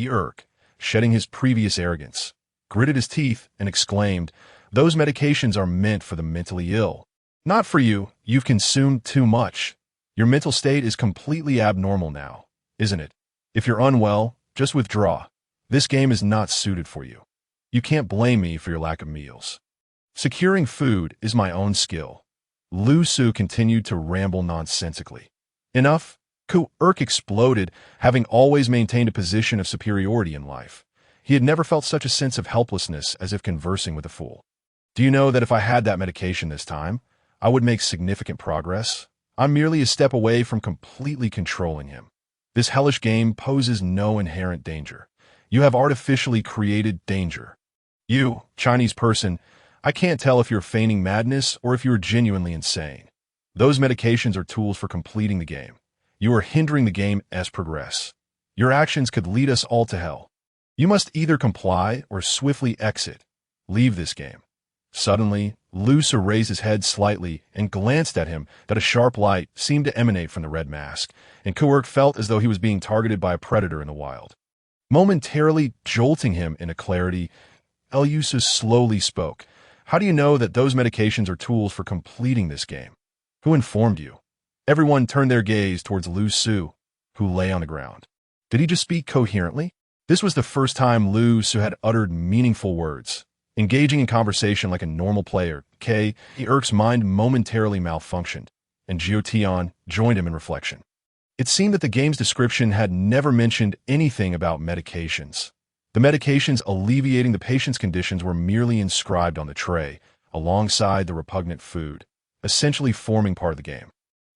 Urk, shedding his previous arrogance, gritted his teeth and exclaimed, "Those medications are meant for the mentally ill. Not for you. You've consumed too much. Your mental state is completely abnormal now, isn't it? If you're unwell, just withdraw. This game is not suited for you. You can't blame me for your lack of meals. Securing food is my own skill." Lu Su continued to ramble nonsensically. Enough. Urk exploded, having always maintained a position of superiority in life. He had never felt such a sense of helplessness as if conversing with a fool. Do you know that if I had that medication this time, I would make significant progress? I'm merely a step away from completely controlling him. This hellish game poses no inherent danger. You have artificially created danger. You, Chinese person, I can't tell if you're feigning madness or if you're genuinely insane. Those medications are tools for completing the game. You are hindering the game as progress. Your actions could lead us all to hell. You must either comply or swiftly exit. Leave this game. Suddenly, Lu Su raised his head slightly and glanced at him that a sharp light seemed to emanate from the red mask, and Urk felt as though he was being targeted by a predator in the wild. Momentarily jolting him into clarity, Lu Su slowly spoke. How do you know that those medications are tools for completing this game? Who informed you? Everyone turned their gaze towards Lu Su, who lay on the ground. Did he just speak coherently? This was the first time Lu Su had uttered meaningful words. Engaging in conversation like a normal player, Urk's mind momentarily malfunctioned, and Jotion joined him in reflection. It seemed that the game's description had never mentioned anything about medications. The medications alleviating the patient's conditions were merely inscribed on the tray, alongside the repugnant food, essentially forming part of the game.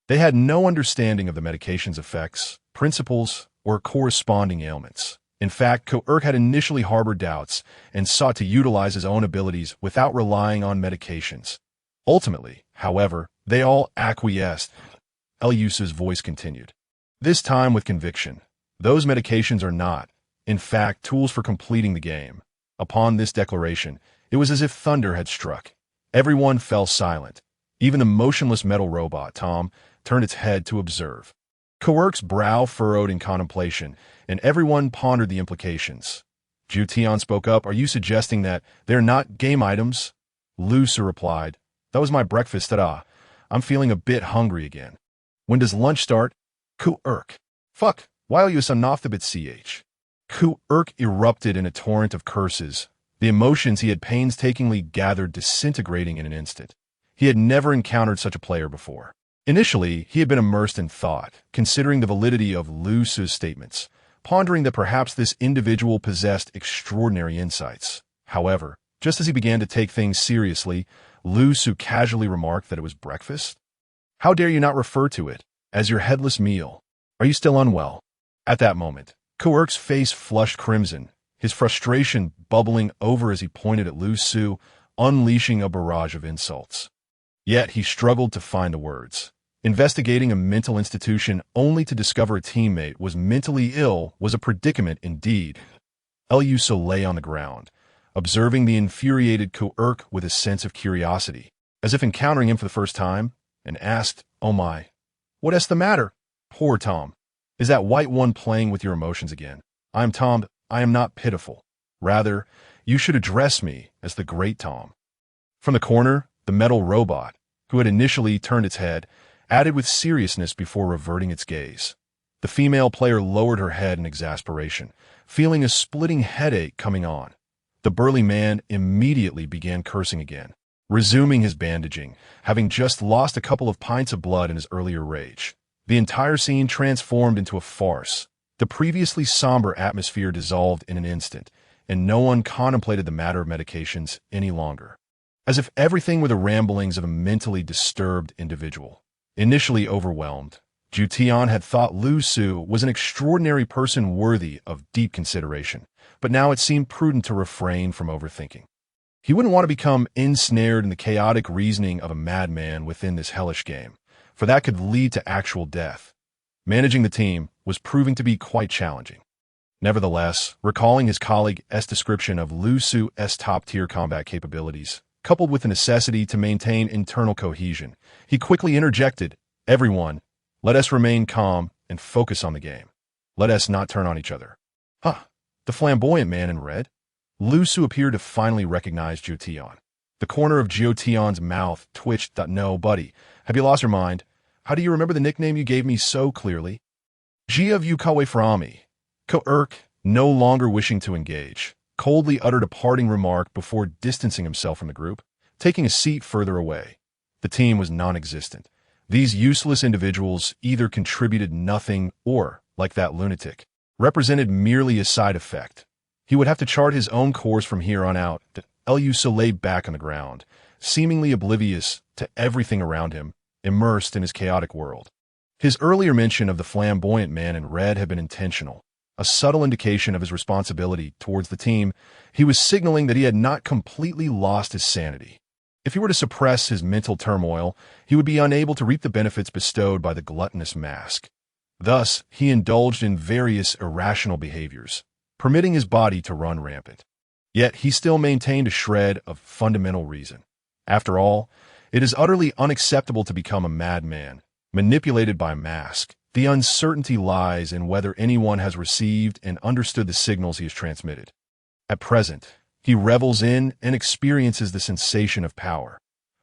They had no understanding of the medication's effects, principles, or corresponding ailments. In fact, Urk had initially harbored doubts and sought to utilize his own abilities without relying on medications. Ultimately, however, they all acquiesced. Lu Su's voice continued, this time with conviction. Those medications are not, in fact, tools for completing the game. Upon this declaration, it was as if thunder had struck. Everyone fell silent. Even the motionless metal robot, Tom, turned its head to observe. Urk's brow furrowed in contemplation, and everyone pondered the implications. Jotion spoke up, are you suggesting that they're not game items? Lu Su replied, that was my breakfast, I'm feeling a bit hungry again. When does lunch start? Ku-Urk. Fuck, while you son off the besieged. Ku-Urk erupted in a torrent of curses, the emotions he had painstakingly gathered disintegrating in an instant. He had never encountered such a player before. Initially, he had been immersed in thought, considering the validity of Lu Su's statements, pondering that perhaps this individual possessed extraordinary insights. However, just as he began to take things seriously, Lu Su casually remarked that it was breakfast. How dare you not refer to it as your headless meal? Are you still unwell? At that moment, Ku-Urk's face flushed crimson, his frustration bubbling over as he pointed at Lu Su, unleashing a barrage of insults. Yet he struggled to find the words. Investigating a mental institution only to discover a teammate was mentally ill was a predicament indeed. Lu Su lay on the ground, observing the infuriated Ku-Urk with a sense of curiosity, as if encountering him for the first time, and asked, "Oh my, what is the matter? Poor Tom. Is that white one playing with your emotions again? I am Tom. I am not pitiful. Rather, you should address me as the great Tom." From the corner, the metal robot, who had initially turned its head, added with seriousness before reverting its gaze. The female player lowered her head in exasperation, feeling a splitting headache coming on. The burly man immediately began cursing again, resuming his bandaging, having just lost a couple of pints of blood in his earlier rage. The entire scene transformed into a farce. The previously somber atmosphere dissolved in an instant, and no one contemplated the matter of medications any longer. As if everything were the ramblings of a mentally disturbed individual. Initially overwhelmed, Jutian had thought Lu Su was an extraordinary person worthy of deep consideration, but now it seemed prudent to refrain from overthinking. He wouldn't want to become ensnared in the chaotic reasoning of a madman within this hellish game, for that could lead to actual death. Managing the team was proving to be quite challenging. Nevertheless, recalling his colleague's description of Lu Su's top-tier combat capabilities, coupled with the necessity to maintain internal cohesion, he quickly interjected, "Everyone, let us remain calm and focus on the game. Let us not turn on each other." Huh, the flamboyant man in red? Lu Su appeared to finally recognize Jutian. The corner of Jutian's mouth twitched. "No, buddy, have you lost your mind? How do you remember the nickname you gave me so clearly?" "Gia vu kawe frami." Ku-Urk, no longer wishing to engage, coldly uttered a parting remark before distancing himself from the group, taking a seat further away. The team was non-existent. These useless individuals either contributed nothing or, like that lunatic, represented merely a side effect. He would have to chart his own course from here on out. Lu Su lay back on the ground, seemingly oblivious to everything around him, immersed in his chaotic world. His earlier mention of the flamboyant man in red had been intentional. A subtle indication of his responsibility towards the team. He was signaling that he had not completely lost his sanity. If he were to suppress his mental turmoil, he would be unable to reap the benefits bestowed by the gluttonous mask. Thus, he indulged in various irrational behaviors, permitting his body to run rampant. Yet he still maintained a shred of fundamental reason. After all, it is utterly unacceptable to become a madman, manipulated by a mask. The uncertainty lies in whether anyone has received and understood the signals he has transmitted. At present, he revels in and experiences the sensation of power.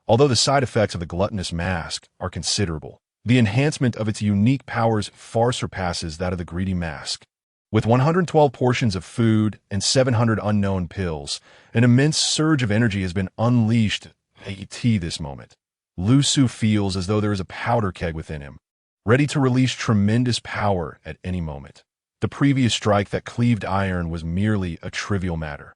Although the side effects of the gluttonous mask are considerable, the enhancement of its unique powers far surpasses that of the greedy mask. With 112 portions of food and 700 unknown pills, an immense surge of energy has been unleashed at this moment. Lu Su feels as though there is a powder keg within him, ready to release tremendous power at any moment. The previous strike that cleaved iron was merely a trivial matter.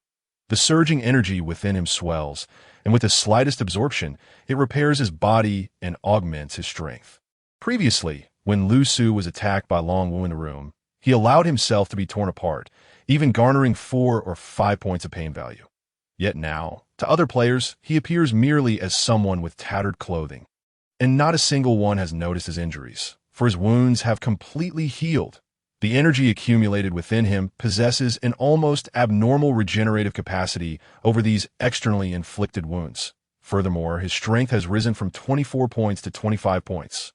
The surging energy within him swells, and with the slightest absorption, it repairs his body and augments his strength. Previously, when Lu Su was attacked by Long Wu in the room, he allowed himself to be torn apart, even garnering 4 or 5 points of pain value. Yet now, to other players, he appears merely as someone with tattered clothing. And not a single one has noticed his injuries, for his wounds have completely healed. The energy accumulated within him possesses an almost abnormal regenerative capacity over these externally inflicted wounds. Furthermore, his strength has risen from 24 points to 25 points.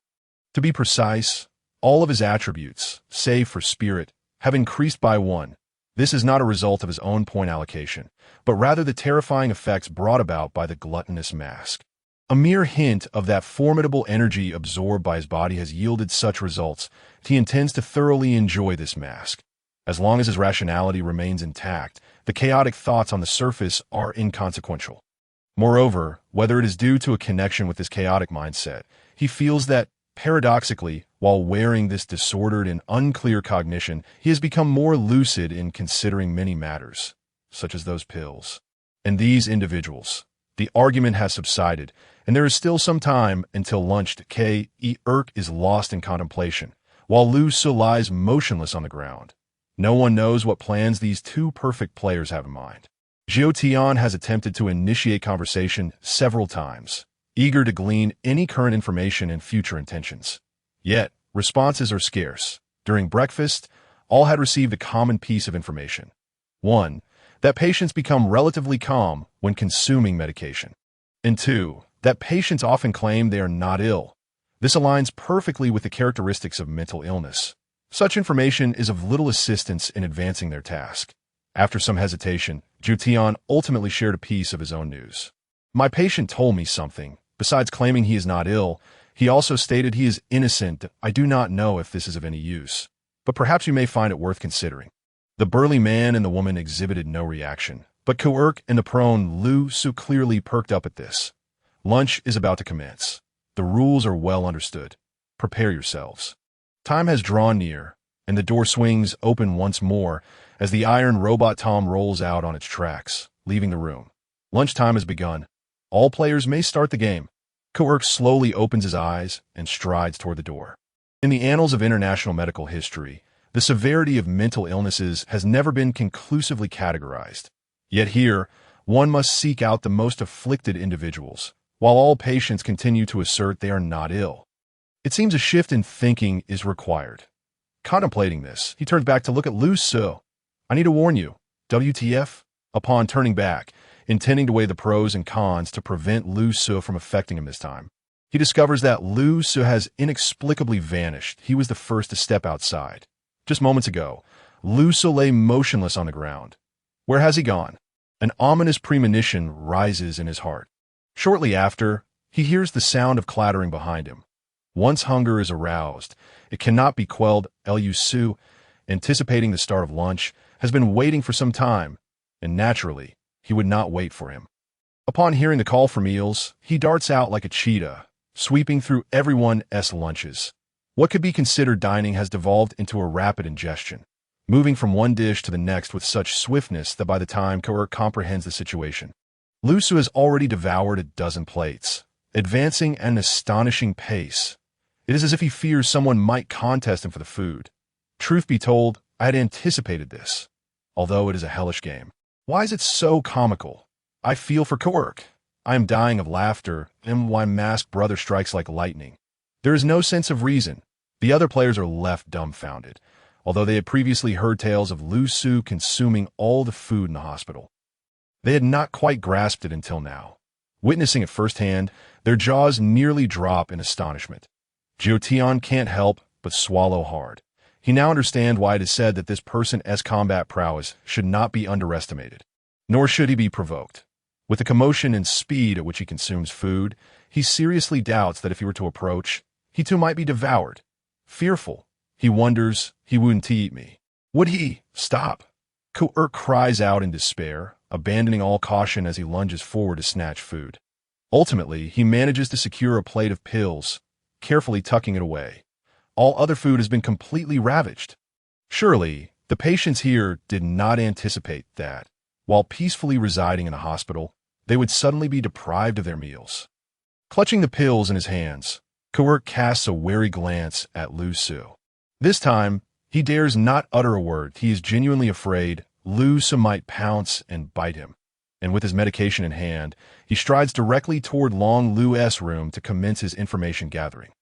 To be precise, all of his attributes, save for spirit, have increased by 1. This is not a result of his own point allocation, but rather the terrifying effects brought about by the gluttonous mask. A mere hint of that formidable energy absorbed by his body has yielded such results that he intends to thoroughly enjoy this mask. As long as his rationality remains intact, the chaotic thoughts on the surface are inconsequential. Moreover, whether it is due to a connection with this chaotic mindset, he feels that, paradoxically, while wearing this disordered and unclear cognition, he has become more lucid in considering many matters, such as those pills. And these individuals. The argument has subsided, and there is still some time until lunch. K.E. is lost in contemplation, while Lu Su lies motionless on the ground. No one knows what plans these two perfect players have in mind. Jiu Tian has attempted to initiate conversation several times, eager to glean any current information and future intentions. Yet, responses are scarce. During breakfast, all had received a common piece of information. 1. That patients become relatively calm when consuming medication. And 2. That patients often claim they are not ill. This aligns perfectly with the characteristics of mental illness. Such information is of little assistance in advancing their task. After some hesitation, Jiu Tian ultimately shared a piece of his own news. My patient told me something. Besides claiming he is not ill, he also stated he is innocent. I do not know if this is of any use, but perhaps you may find it worth considering. The burly man and the woman exhibited no reaction, but Kuerk and the prone Lu Su clearly perked up at this. Lunch is about to commence. The rules are well understood. Prepare yourselves. Time has drawn near, and the door swings open once more as the iron robot Tom rolls out on its tracks, leaving the room. Lunchtime has begun. All players may start the game. Kuerk slowly opens his eyes and strides toward the door. In the annals of international medical history, the severity of mental illnesses has never been conclusively categorized. Yet here, one must seek out the most afflicted individuals, while all patients continue to assert they are not ill. It seems a shift in thinking is required. Contemplating this, he turns back to look at Lu Su. I need to warn you, WTF? Upon turning back, intending to weigh the pros and cons to prevent Lu Su from affecting him this time, he discovers that Lu Su has inexplicably vanished. He was the first to step outside. Just moments ago, Lu Su lay motionless on the ground. Where has he gone? An ominous premonition rises in his heart. Shortly after, he hears the sound of clattering behind him. Once hunger is aroused, it cannot be quelled. Lu Su, anticipating the start of lunch, has been waiting for some time, and naturally, he would not wait for him. Upon hearing the call for meals, he darts out like a cheetah, sweeping through everyone's lunches. What could be considered dining has devolved into a rapid ingestion, moving from one dish to the next with such swiftness that by the time Kuerk comprehends the situation, Lu Su has already devoured a dozen plates, advancing at an astonishing pace. It is as if he fears someone might contest him for the food. Truth be told, I had anticipated this, although it is a hellish game. Why is it so comical? I feel for Kuerk. I am dying of laughter, and my masked brother strikes like lightning. There is no sense of reason. The other players are left dumbfounded, although they had previously heard tales of Lu Su consuming all the food in the hospital. They had not quite grasped it until now. Witnessing it firsthand, their jaws nearly drop in astonishment. Jiu Tian can't help but swallow hard. He now understands why it is said that this person's combat prowess should not be underestimated, nor should he be provoked. With the commotion and speed at which he consumes food, he seriously doubts that if he were to approach, he too might be devoured. Fearful, he wonders, he wouldn't eat me. Would he? Stop. Kuerk cries out in despair, abandoning all caution as he lunges forward to snatch food. Ultimately, he manages to secure a plate of pills, carefully tucking it away. All other food has been completely ravaged. Surely, the patients here did not anticipate that, while peacefully residing in a hospital, they would suddenly be deprived of their meals. Clutching the pills in his hands, Kuerk casts a wary glance at Lu Su. This time, he dares not utter a word. He is genuinely afraid Lu Su might pounce and bite him. And with his medication in hand, he strides directly toward Long Lu's room to commence his information gathering.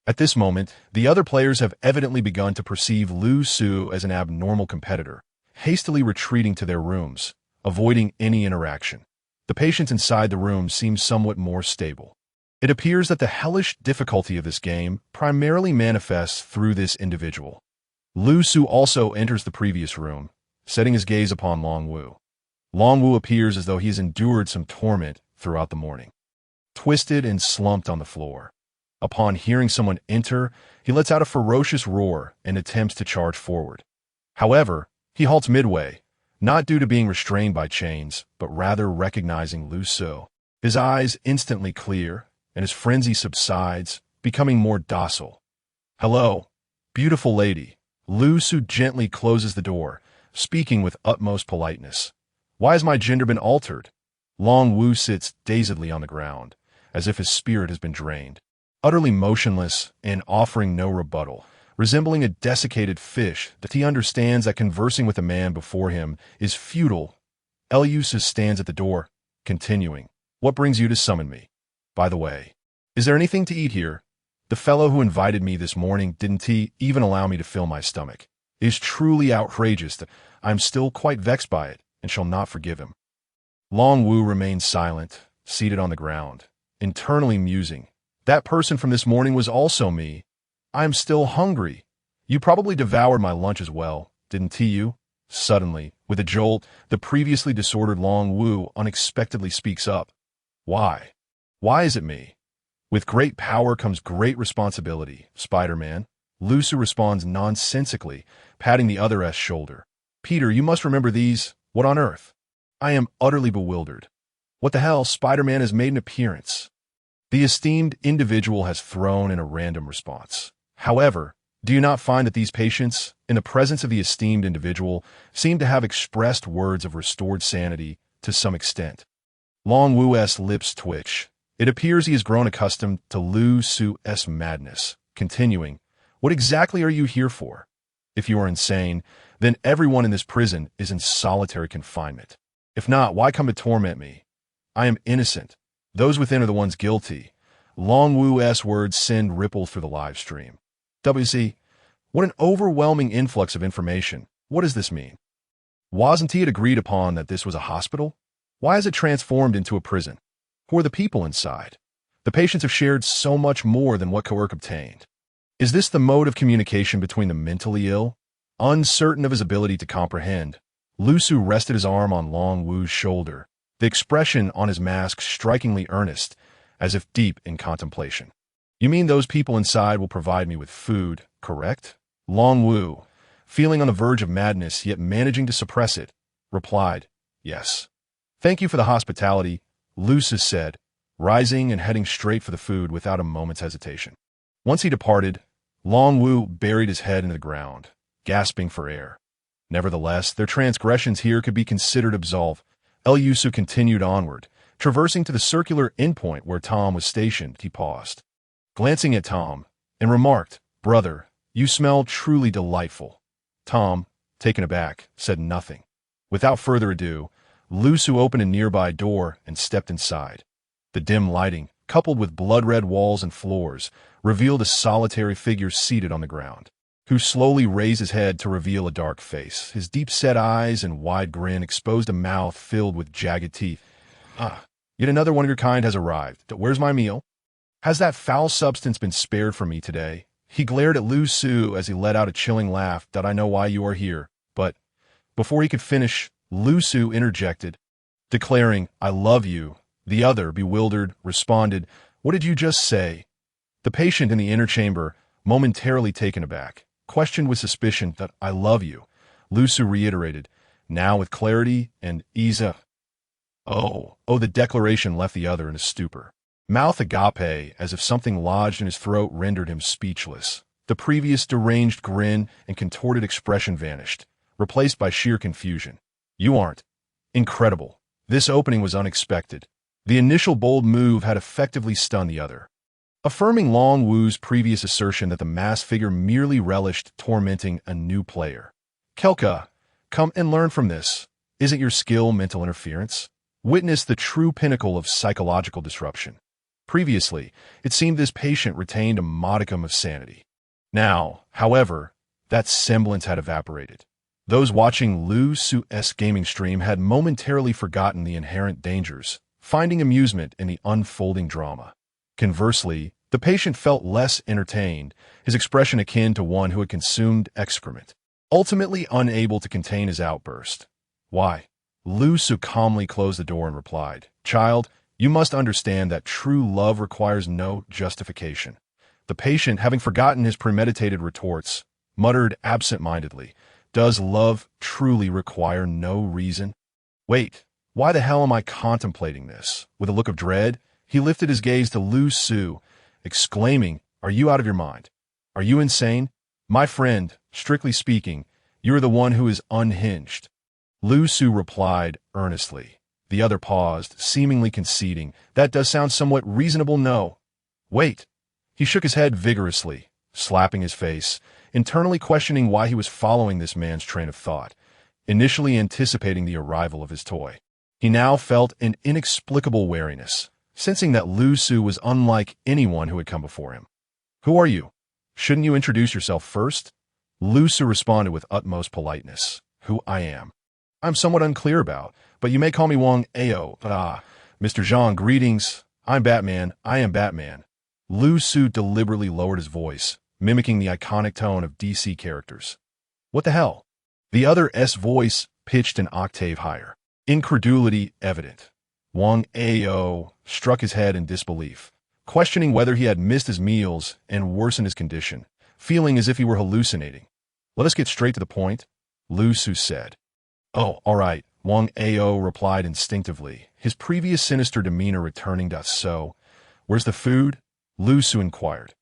At this moment, the other players have evidently begun to perceive Lu Su as an abnormal competitor, hastily retreating to their rooms, avoiding any interaction. The patients inside the room seem somewhat more stable. It appears that the hellish difficulty of this game primarily manifests through this individual. Lu Su also enters the previous room, setting his gaze upon Long Wu. Long Wu appears as though he has endured some torment throughout the morning. twisted and slumped on the floor. Upon hearing someone enter, he lets out a ferocious roar and attempts to charge forward. However, he halts midway, not due to being restrained by chains, but rather recognizing Lu Su. His eyes instantly clear, and his frenzy subsides, becoming more docile. "Hello, beautiful lady." Lu Su gently closes the door, speaking with utmost politeness. "Why has my gender been altered?" Long Wu sits dazedly on the ground, as if his spirit has been drained. Utterly motionless and offering no rebuttal, resembling a desiccated fish, that he understands that conversing with the man before him is futile. Eliusis stands at the door, continuing, "What brings you to summon me? By the way, is there anything to eat here? The fellow who invited me this morning didn't he even allow me to fill my stomach. It is truly outrageous that I am still quite vexed by it, and shall not forgive him." Long Wu remains silent, seated on the ground, internally musing. "That person from this morning was also me. I am still hungry. You probably devoured my lunch as well, didn't you?" Suddenly, with a jolt, the previously disordered Long Wu unexpectedly speaks up. "Why? Why is it me? With great power comes great responsibility, Spider-Man." Lu Su responds nonsensically, patting the other's shoulder. "Peter, you must remember these. What on earth?" "I am utterly bewildered. What the hell? Spider-Man has made an appearance." The esteemed individual has thrown in a random response. However, do you not find that these patients, in the presence of the esteemed individual, seem to have expressed words of restored sanity to some extent? Long Wu's lips twitch. It appears he has grown accustomed to Lu Su's madness, continuing, "What exactly are you here for? If you are insane, then everyone in this prison is in solitary confinement. If not, why come to torment me? I am innocent. Those within are the ones guilty." Long Wu's words send ripples through the live stream. WC, what an overwhelming influx of information. What does this mean? Wasn't it agreed upon that this was a hospital? Why is it transformed into a prison? Who are the people inside? The patients have shared so much more than what Coerc obtained. Is this the mode of communication between the mentally ill? Uncertain of his ability to comprehend, Lu Su rested his arm on Long Wu's shoulder, the expression on his mask strikingly earnest, as if deep in contemplation. "You mean those people inside will provide me with food, correct?" Long Wu, feeling on the verge of madness yet managing to suppress it, replied, "Yes." "Thank you for the hospitality," Lu Su said, rising and heading straight for the food without a moment's hesitation. Once he departed, Long Wu buried his head into the ground, gasping for air. Nevertheless, their transgressions here could be considered absolved. Eliusu continued onward, traversing to the circular endpoint where Tom was stationed. He paused, glancing at Tom, and remarked, "Brother, you smell truly delightful." Tom, taken aback, said nothing. Without further ado, Lu Su opened a nearby door and stepped inside. The dim lighting, coupled with blood-red walls and floors, revealed a solitary figure seated on the ground, who slowly raised his head to reveal a dark face. His deep-set eyes and wide grin exposed a mouth filled with jagged teeth. "Ah, yet another one of your kind has arrived. Where's my meal? Has that foul substance been spared for me today?" He glared at Lu Su as he let out a chilling laugh. "I know why you are here, but..." Before he could finish, Lu Su interjected, declaring, "I love you." The other, bewildered, responded, "What did you just say?" The patient in the inner chamber, momentarily taken aback, questioned with suspicion that "I love you." Lu Su reiterated, now with clarity and ease. Oh, the declaration left the other in a stupor. Mouth agape, as if something lodged in his throat rendered him speechless. The previous deranged grin and contorted expression vanished, replaced by sheer confusion. "You aren't." Incredible. This opening was unexpected. The initial bold move had effectively stunned the other, affirming Long Wu's previous assertion that the masked figure merely relished tormenting a new player. "Kelka, come and learn from this. Isn't your skill mental interference? Witness the true pinnacle of psychological disruption." Previously, it seemed this patient retained a modicum of sanity. Now, however, that semblance had evaporated. Those watching Lu Su's gaming stream had momentarily forgotten the inherent dangers, finding amusement in the unfolding drama. Conversely, the patient felt less entertained, his expression akin to one who had consumed excrement, ultimately unable to contain his outburst. "Why?" Lu Su calmly closed the door and replied, "Child, You must understand that true love requires no justification. The patient, having forgotten his premeditated retorts, muttered absent-mindedly, "Does love truly require no reason?" "Wait, why the hell am I contemplating this?" With a look of dread, he lifted his gaze to Lu Su, exclaiming, "Are you out of your mind? Are you insane? My friend, strictly speaking, you are the one who is unhinged." Lu Su replied earnestly. The other paused, seemingly conceding, "That does sound somewhat reasonable, no." "Wait." He shook his head vigorously, slapping his face, internally questioning why he was following this man's train of thought, initially anticipating the arrival of his toy. He now felt an inexplicable wariness, sensing that Lu Su was unlike anyone who had come before him. "Who are you? Shouldn't you introduce yourself first?" Lu Su responded with utmost politeness. "Who I am, I'm somewhat unclear about, but you may call me Wang Ao. Mr. Zhang, greetings. I'm Batman. I am Batman." Lu Su deliberately lowered his voice, mimicking the iconic tone of DC characters. "What the hell?" The other's voice pitched an octave higher, incredulity evident. Wang Ao struck his head in disbelief, questioning whether he had missed his meals and worsened his condition, feeling as if he were hallucinating. "Let us get straight to the point," Lu Su said. "Oh, all right," Wang Ao replied instinctively, his previous sinister demeanor returning. "So, where's the food?" Lu Su inquired.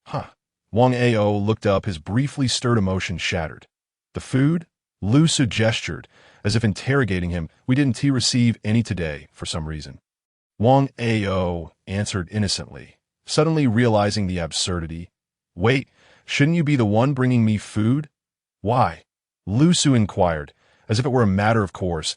"Huh." Wang Ao looked up, his briefly stirred emotion shattered. "The food?" Lu Su gestured, as if interrogating him. "We didn't receive any today, for some reason." Wang Ao answered innocently, suddenly realizing the absurdity. "Wait, shouldn't you be the one bringing me food?" "Why?" Lu Su inquired, as if it were a matter of course,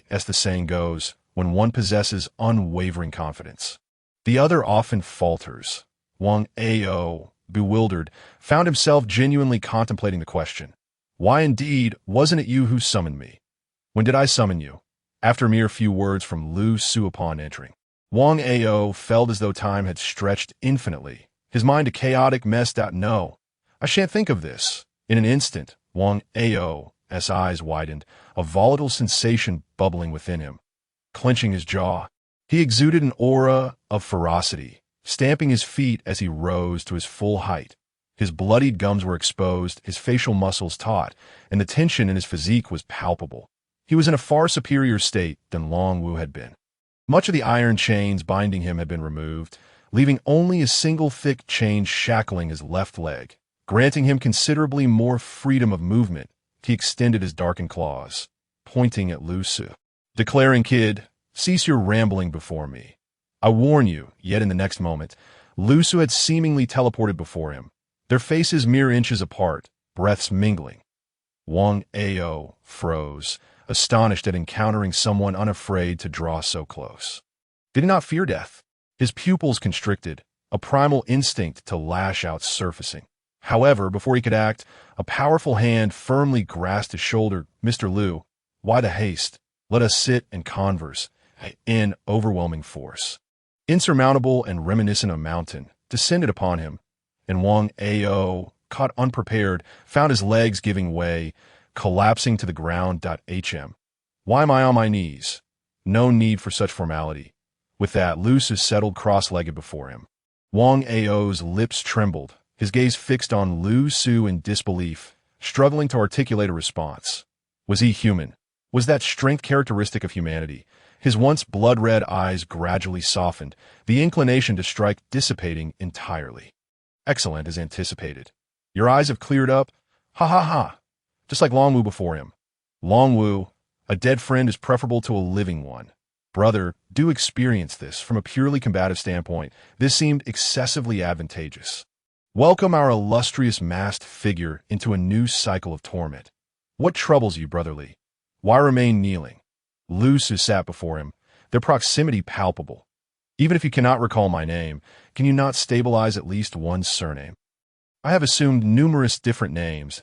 as the saying goes, when one possesses unwavering confidence. The other often falters. Wang Ao, bewildered, found himself genuinely contemplating the question. "Why indeed wasn't it you who summoned me?" "When did I summon you?" After a mere few words from Lu Su upon entering, Wang Ao felt as though time had stretched infinitely, his mind a chaotic mess. "No, I shan't think of this." In an instant, Wang Ao's eyes widened, a volatile sensation bubbling within him. Clenching his jaw, he exuded an aura of ferocity, stamping his feet as he rose to his full height. His bloodied gums were exposed, his facial muscles taut, and the tension in his physique was palpable. He was in a far superior state than Long Wu had been. Much of the iron chains binding him had been removed, leaving only a single thick chain shackling his left leg. Granting him considerably more freedom of movement, he extended his darkened claws, pointing at Lu Su, declaring, "Kid, cease your rambling before me. I warn you." Yet in the next moment, Lu Su had seemingly teleported before him, their faces mere inches apart, breaths mingling. Wang Ao froze, astonished at encountering someone unafraid to draw so close. Did he not fear death? His pupils constricted, a primal instinct to lash out surfacing. However, before he could act, a powerful hand firmly grasped his shoulder. "Mr. Lu, why the haste? Let us sit and converse." In overwhelming force, insurmountable and reminiscent of a mountain, descended upon him, and Wang Ao, caught unprepared, found his legs giving way, collapsing to the ground. "Why am I on my knees? No need for such formality." With that, Lu Su settled cross-legged before him. Wang Ao's lips trembled, his gaze fixed on Lu Su in disbelief, struggling to articulate a response. Was he human? Was that strength characteristic of humanity? His once blood-red eyes gradually softened, the inclination to strike dissipating entirely. "Excellent, as anticipated. Your eyes have cleared up? Ha ha ha! Just like Long Wu before him." "Long Wu, a dead friend is preferable to a living one. Brother, do experience this from a purely combative standpoint. This seemed excessively advantageous. Welcome our illustrious masked figure into a new cycle of torment. What troubles you, brotherly? Why remain kneeling?" Lu Su sat before him, their proximity palpable. "Even if you cannot recall my name, can you not stabilize at least one surname?" "I have assumed numerous different names,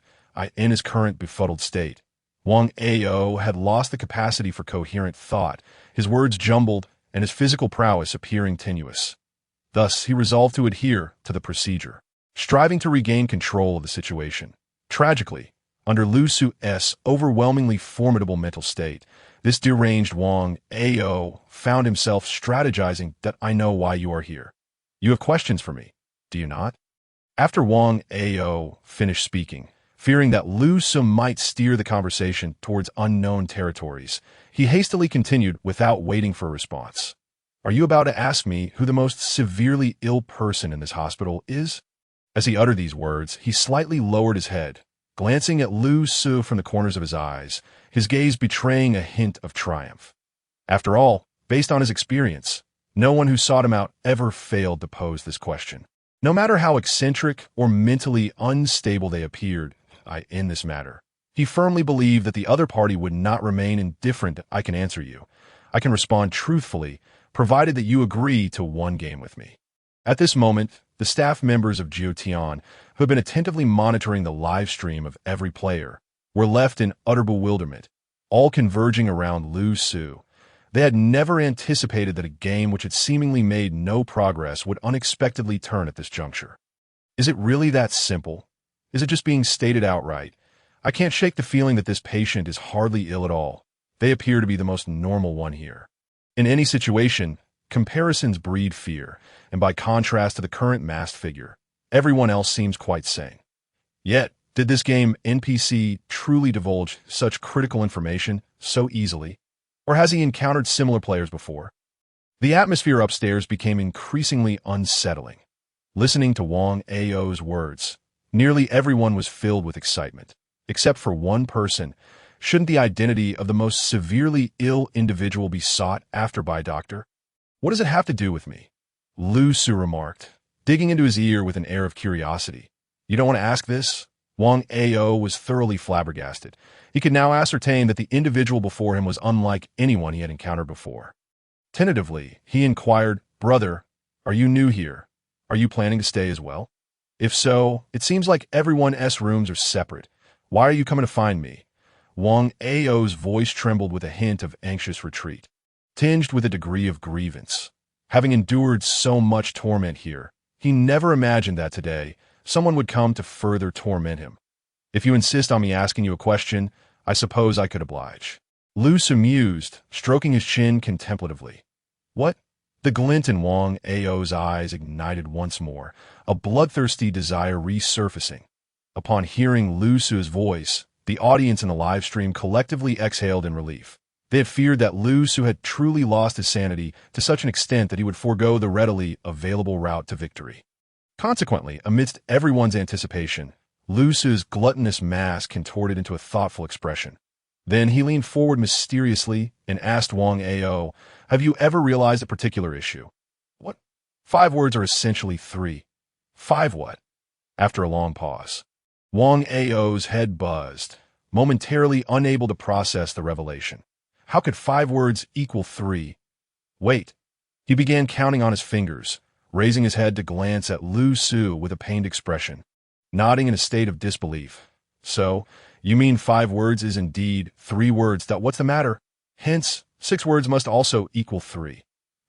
in his current befuddled state." Wang Ao had lost the capacity for coherent thought, his words jumbled and his physical prowess appearing tenuous. Thus, he resolved to adhere to the procedure, striving to regain control of the situation. Tragically, Under Lu Su's overwhelmingly formidable mental state, this deranged Wang Ao found himself strategizing that I know why you are here. You have questions for me, do you not? After Wang Ao finished speaking, fearing that Lu Su might steer the conversation towards unknown territories, he hastily continued without waiting for a response. Are you about to ask me who the most severely ill person in this hospital is? As he uttered these words, he slightly lowered his head, glancing at Lu Su from the corners of his eyes, his gaze betraying a hint of triumph. After all, based on his experience, no one who sought him out ever failed to pose this question. No matter how eccentric or mentally unstable they appeared in this matter, he firmly believed that the other party would not remain indifferent. I can answer you. I can respond truthfully, provided that you agree to one game with me. At this moment, the staff members of Jiotian, who had been attentively monitoring the live stream of every player, were left in utter bewilderment, all converging around Lu Su. They had never anticipated that a game which had seemingly made no progress would unexpectedly turn at this juncture. Is it really that simple? Is it just being stated outright? I can't shake the feeling that this patient is hardly ill at all. They appear to be the most normal one here. In any situation, comparisons breed fear, and by contrast to the current masked figure, everyone else seems quite sane. Yet, did this game NPC truly divulge such critical information so easily? Or has he encountered similar players before? The atmosphere upstairs became increasingly unsettling. Listening to Wang Ao's words, nearly everyone was filled with excitement, except for one person. Shouldn't the identity of the most severely ill individual be sought after by a doctor? What does it have to do with me? Lu Su remarked, digging into his ear with an air of curiosity. You don't want to ask this? Wang Ao was thoroughly flabbergasted. He could now ascertain that the individual before him was unlike anyone he had encountered before. Tentatively, he inquired, Brother, are you new here? Are you planning to stay as well? If so, it seems like everyone's rooms are separate. Why are you coming to find me? Wang Ao's voice trembled with a hint of anxious retreat, tinged with a degree of grievance. Having endured so much torment here, he never imagined that today someone would come to further torment him. If you insist on me asking you a question, I suppose I could oblige. Lu Su mused, stroking his chin contemplatively. What? The glint in Wang Ao's eyes ignited once more, a bloodthirsty desire resurfacing. Upon hearing Lu Su's voice, the audience in the live stream collectively exhaled in relief. They had feared that Lu Su had truly lost his sanity to such an extent that he would forego the readily available route to victory. Consequently, amidst everyone's anticipation, Lu Su's gluttonous mask contorted into a thoughtful expression. Then he leaned forward mysteriously and asked Wang Ao, have you ever realized a particular issue? What? 5 words are essentially 3. 5 what? After a long pause, Wang Ao's head buzzed, momentarily unable to process the revelation. How could 5 words equal 3? Wait. He began counting on his fingers, raising his head to glance at Lu Su with a pained expression, nodding in a state of disbelief. So, you mean 5 words is indeed 3 words that what's the matter? Hence, 6 words must also equal 3,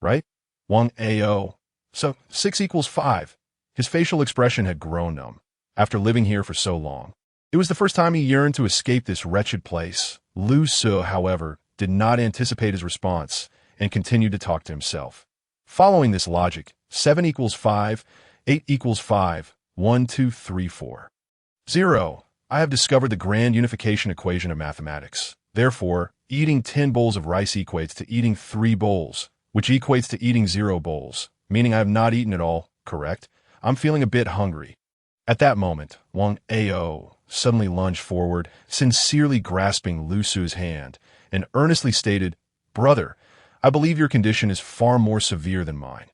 right? Wang Ao. So, 6 equals 5. His facial expression had grown numb, after living here for so long. It was the first time he yearned to escape this wretched place. Lu Su, however, did not anticipate his response and continued to talk to himself. Following this logic, 7 equals 5, 8 equals 5, 1, 2, 3, 4. 0. I have discovered the grand unification equation of mathematics. Therefore, eating 10 bowls of rice equates to eating 3 bowls, which equates to eating 0 bowls, meaning I have not eaten at all, correct? I'm feeling a bit hungry. At that moment, Wang Ao suddenly lunged forward, sincerely grasping Lu Su's hand, and earnestly stated, Brother, I believe your condition is far more severe than mine.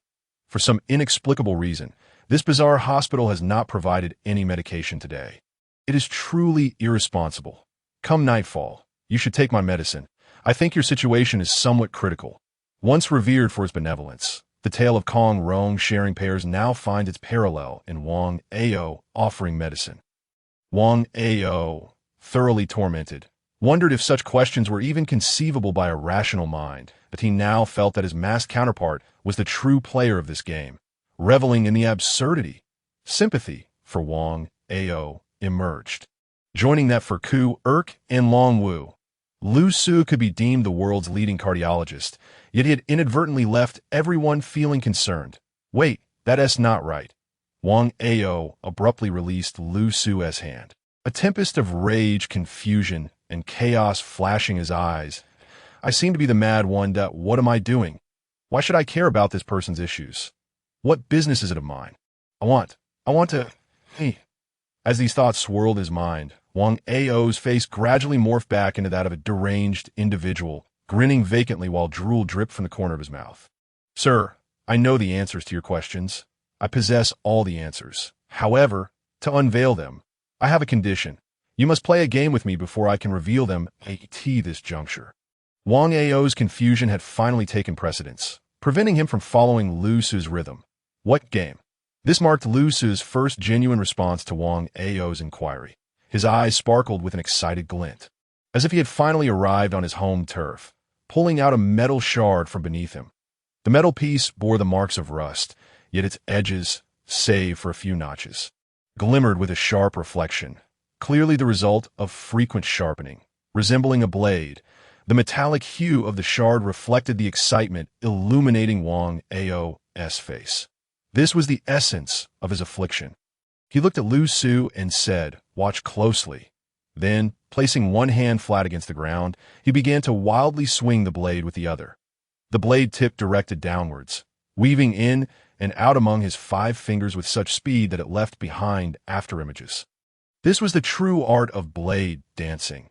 For some inexplicable reason, this bizarre hospital has not provided any medication today. It is truly irresponsible. Come nightfall, you should take my medicine. I think your situation is somewhat critical. Once revered for its benevolence, the tale of Kong Rong sharing pears now finds its parallel in Wang Ao offering medicine. Wang Ao, thoroughly tormented, wondered if such questions were even conceivable by a rational mind, but he now felt that his masked counterpart was the true player of this game, reveling in the absurdity. Sympathy for Wang Ao emerged. joining that for Ku, Urk, and Long Wu. Lu Su could be deemed the world's leading cardiologist, yet he had inadvertently left everyone feeling concerned. Wait, that's not right. Wang Ao abruptly released Lu Su's hand. A tempest of rage, confusion, and chaos flashing his eyes. I seem to be the mad one. What am I doing? Why should I care about this person's issues? What business is it of mine? I want to... Hey. As these thoughts swirled his mind, Wang Ao's face gradually morphed back into that of a deranged individual, grinning vacantly while drool dripped from the corner of his mouth. Sir, I know the answers to your questions. I possess all the answers. However, to unveil them, I have a condition. You must play a game with me before I can reveal them at this juncture. Wang Ao's confusion had finally taken precedence, preventing him from following Lu Su's rhythm. What game? This marked Lu Su's first genuine response to Wang Ao's inquiry. His eyes sparkled with an excited glint, as if he had finally arrived on his home turf, pulling out a metal shard from beneath him. The metal piece bore the marks of rust, yet its edges, save for a few notches, glimmered with a sharp reflection, clearly the result of frequent sharpening. Resembling a blade, the metallic hue of the shard reflected the excitement illuminating Wang Ao's face. This was the essence of his affliction. He looked at Lu Su and said, "Watch closely." Then, placing one hand flat against the ground, he began to wildly swing the blade with the other. The blade tip directed downwards, weaving in and out among his 5 fingers with such speed that it left behind afterimages. This was the true art of blade dancing.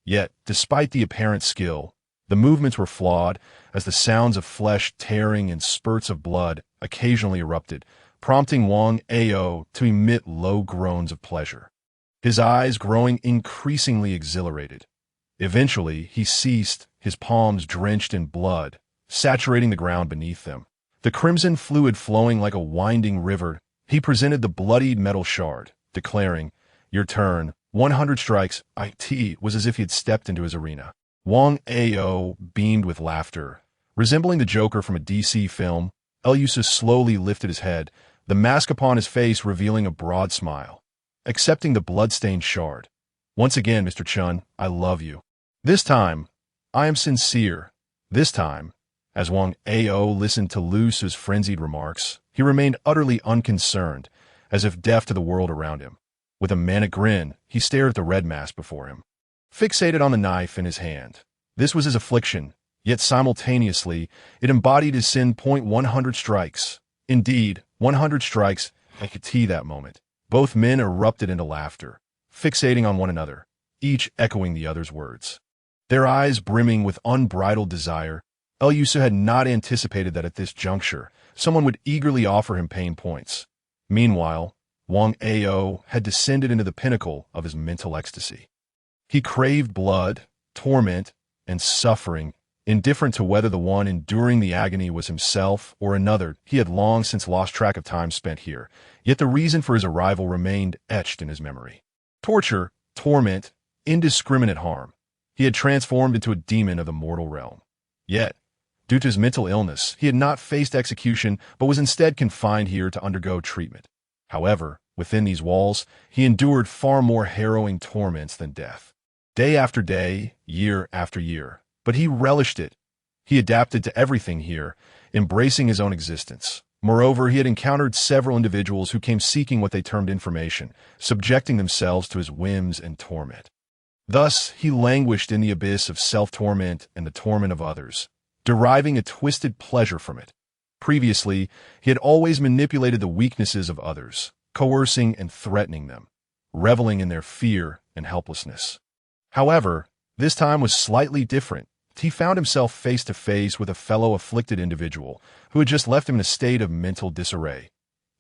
Yet, despite the apparent skill, the movements were flawed, as the sounds of flesh tearing and spurts of blood occasionally erupted, prompting Wang Ao to emit low groans of pleasure. His eyes growing increasingly exhilarated. Eventually, he ceased, his palms drenched in blood, saturating the ground beneath them. The crimson fluid flowing like a winding river, he presented the bloodied metal shard, declaring, "Your turn, 100 strikes." It was as if he had stepped into his arena. Wang Ao beamed with laughter. Resembling the Joker from a DC film, Elyusis slowly lifted his head, the mask upon his face revealing a broad smile. Accepting the blood-stained shard. "Once again, Mr. Chun, I love you. This time, I am sincere. This time," as Wang Ao listened to Lu Su's frenzied remarks, he remained utterly unconcerned, as if deaf to the world around him. With a manic grin, he stared at the red mask before him, fixated on the knife in his hand. This was his affliction, yet simultaneously, it embodied his sin. 100 strikes. Indeed, 100 strikes. I could see that moment. Both men erupted into laughter, fixating on one another, each echoing the other's words. Their eyes brimming with unbridled desire, Elyusa had not anticipated that at this juncture, someone would eagerly offer him pain points. Meanwhile, Wang Ao had descended into the pinnacle of his mental ecstasy. He craved blood, torment, and suffering, indifferent to whether the one enduring the agony was himself or another. He had long since lost track of time spent here, yet the reason for his arrival remained etched in his memory. Torture, torment, indiscriminate harm. He had transformed into a demon of the mortal realm. Yet, due to his mental illness, he had not faced execution, but was instead confined here to undergo treatment. However, within these walls, he endured far more harrowing torments than death. Day after day, year after year. But he relished it. He adapted to everything here, embracing his own existence. Moreover, he had encountered several individuals who came seeking what they termed information, subjecting themselves to his whims and torment. Thus, he languished in the abyss of self-torment and the torment of others, deriving a twisted pleasure from it. Previously, he had always manipulated the weaknesses of others, coercing and threatening them, reveling in their fear and helplessness. However, this time was slightly different. He found himself face to face with a fellow afflicted individual who had just left him in a state of mental disarray.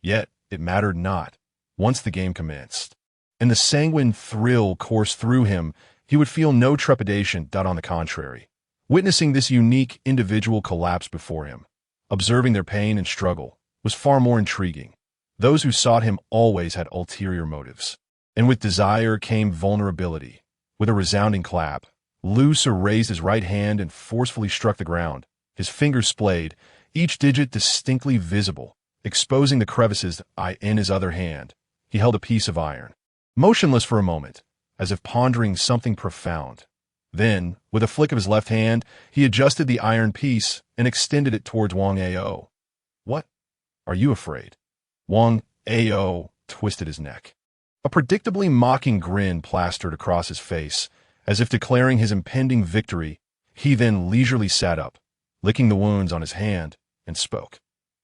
Yet, it mattered not. Once the game commenced, and the sanguine thrill coursed through him, he would feel no trepidation. On the contrary, witnessing this unique individual collapse before him, observing their pain and struggle, was far more intriguing. Those who sought him always had ulterior motives, and with desire came vulnerability. With a resounding clap, Lu Su raised his right hand and forcefully struck the ground. His fingers splayed, each digit distinctly visible, exposing the crevices in his other hand. He held a piece of iron. Motionless for a moment, as if pondering something profound. Then, with a flick of his left hand, he adjusted the iron piece and extended it towards Wang Ao. "What? Are you afraid?" Wang Ao twisted his neck. A predictably mocking grin plastered across his face, as if declaring his impending victory. He then leisurely sat up, licking the wounds on his hand, and spoke.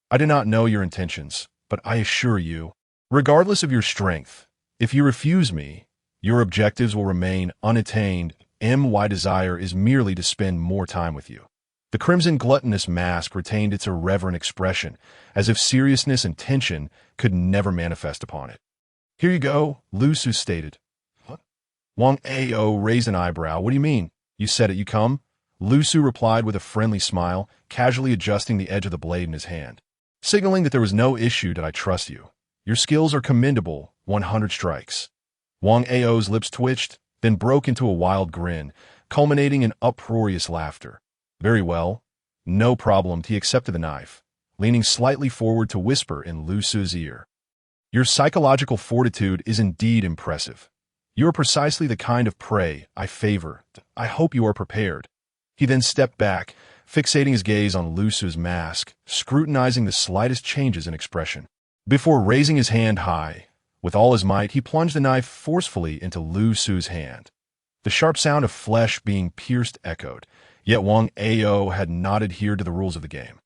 "I do not know your intentions, but I assure you, regardless of your strength, if you refuse me, your objectives will remain unattained. My desire is merely to spend more time with you." The crimson gluttonous mask retained its irreverent expression, as if seriousness and tension could never manifest upon it. "Here you go," Lu Su stated. "What?" Wang Ao raised an eyebrow. "What do you mean? You said it, you come?" Lu Su replied with a friendly smile, casually adjusting the edge of the blade in his hand. "Signaling that there was no issue, did I trust you? Your skills are commendable, 100 strikes." Wang Ao's lips twitched, then broke into a wild grin, culminating in uproarious laughter. "Very well. No problem." He accepted the knife, leaning slightly forward to whisper in Lu Su's ear. "Your psychological fortitude is indeed impressive. You are precisely the kind of prey I favor. I hope you are prepared." He then stepped back, fixating his gaze on Lu Su's mask, scrutinizing the slightest changes in expression. Before raising his hand high, with all his might, he plunged the knife forcefully into Lu Su's hand. The sharp sound of flesh being pierced echoed, yet Wang Ao had not adhered to the rules of the game.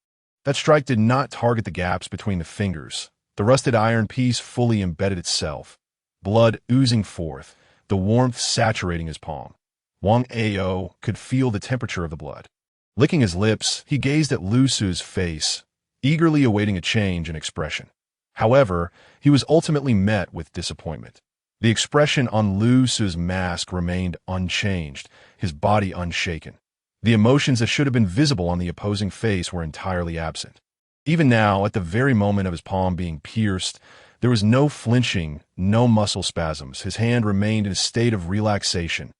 That strike did not target the gaps between the fingers. The rusted iron piece fully embedded itself, blood oozing forth, the warmth saturating his palm. Wang Ao could feel the temperature of the blood. Licking his lips, he gazed at Lu Su's face, eagerly awaiting a change in expression. However, he was ultimately met with disappointment. The expression on Lu Su's mask remained unchanged, his body unshaken. The emotions that should have been visible on the opposing face were entirely absent. Even now, at the very moment of his palm being pierced, there was no flinching, no muscle spasms. His hand remained in a state of relaxation.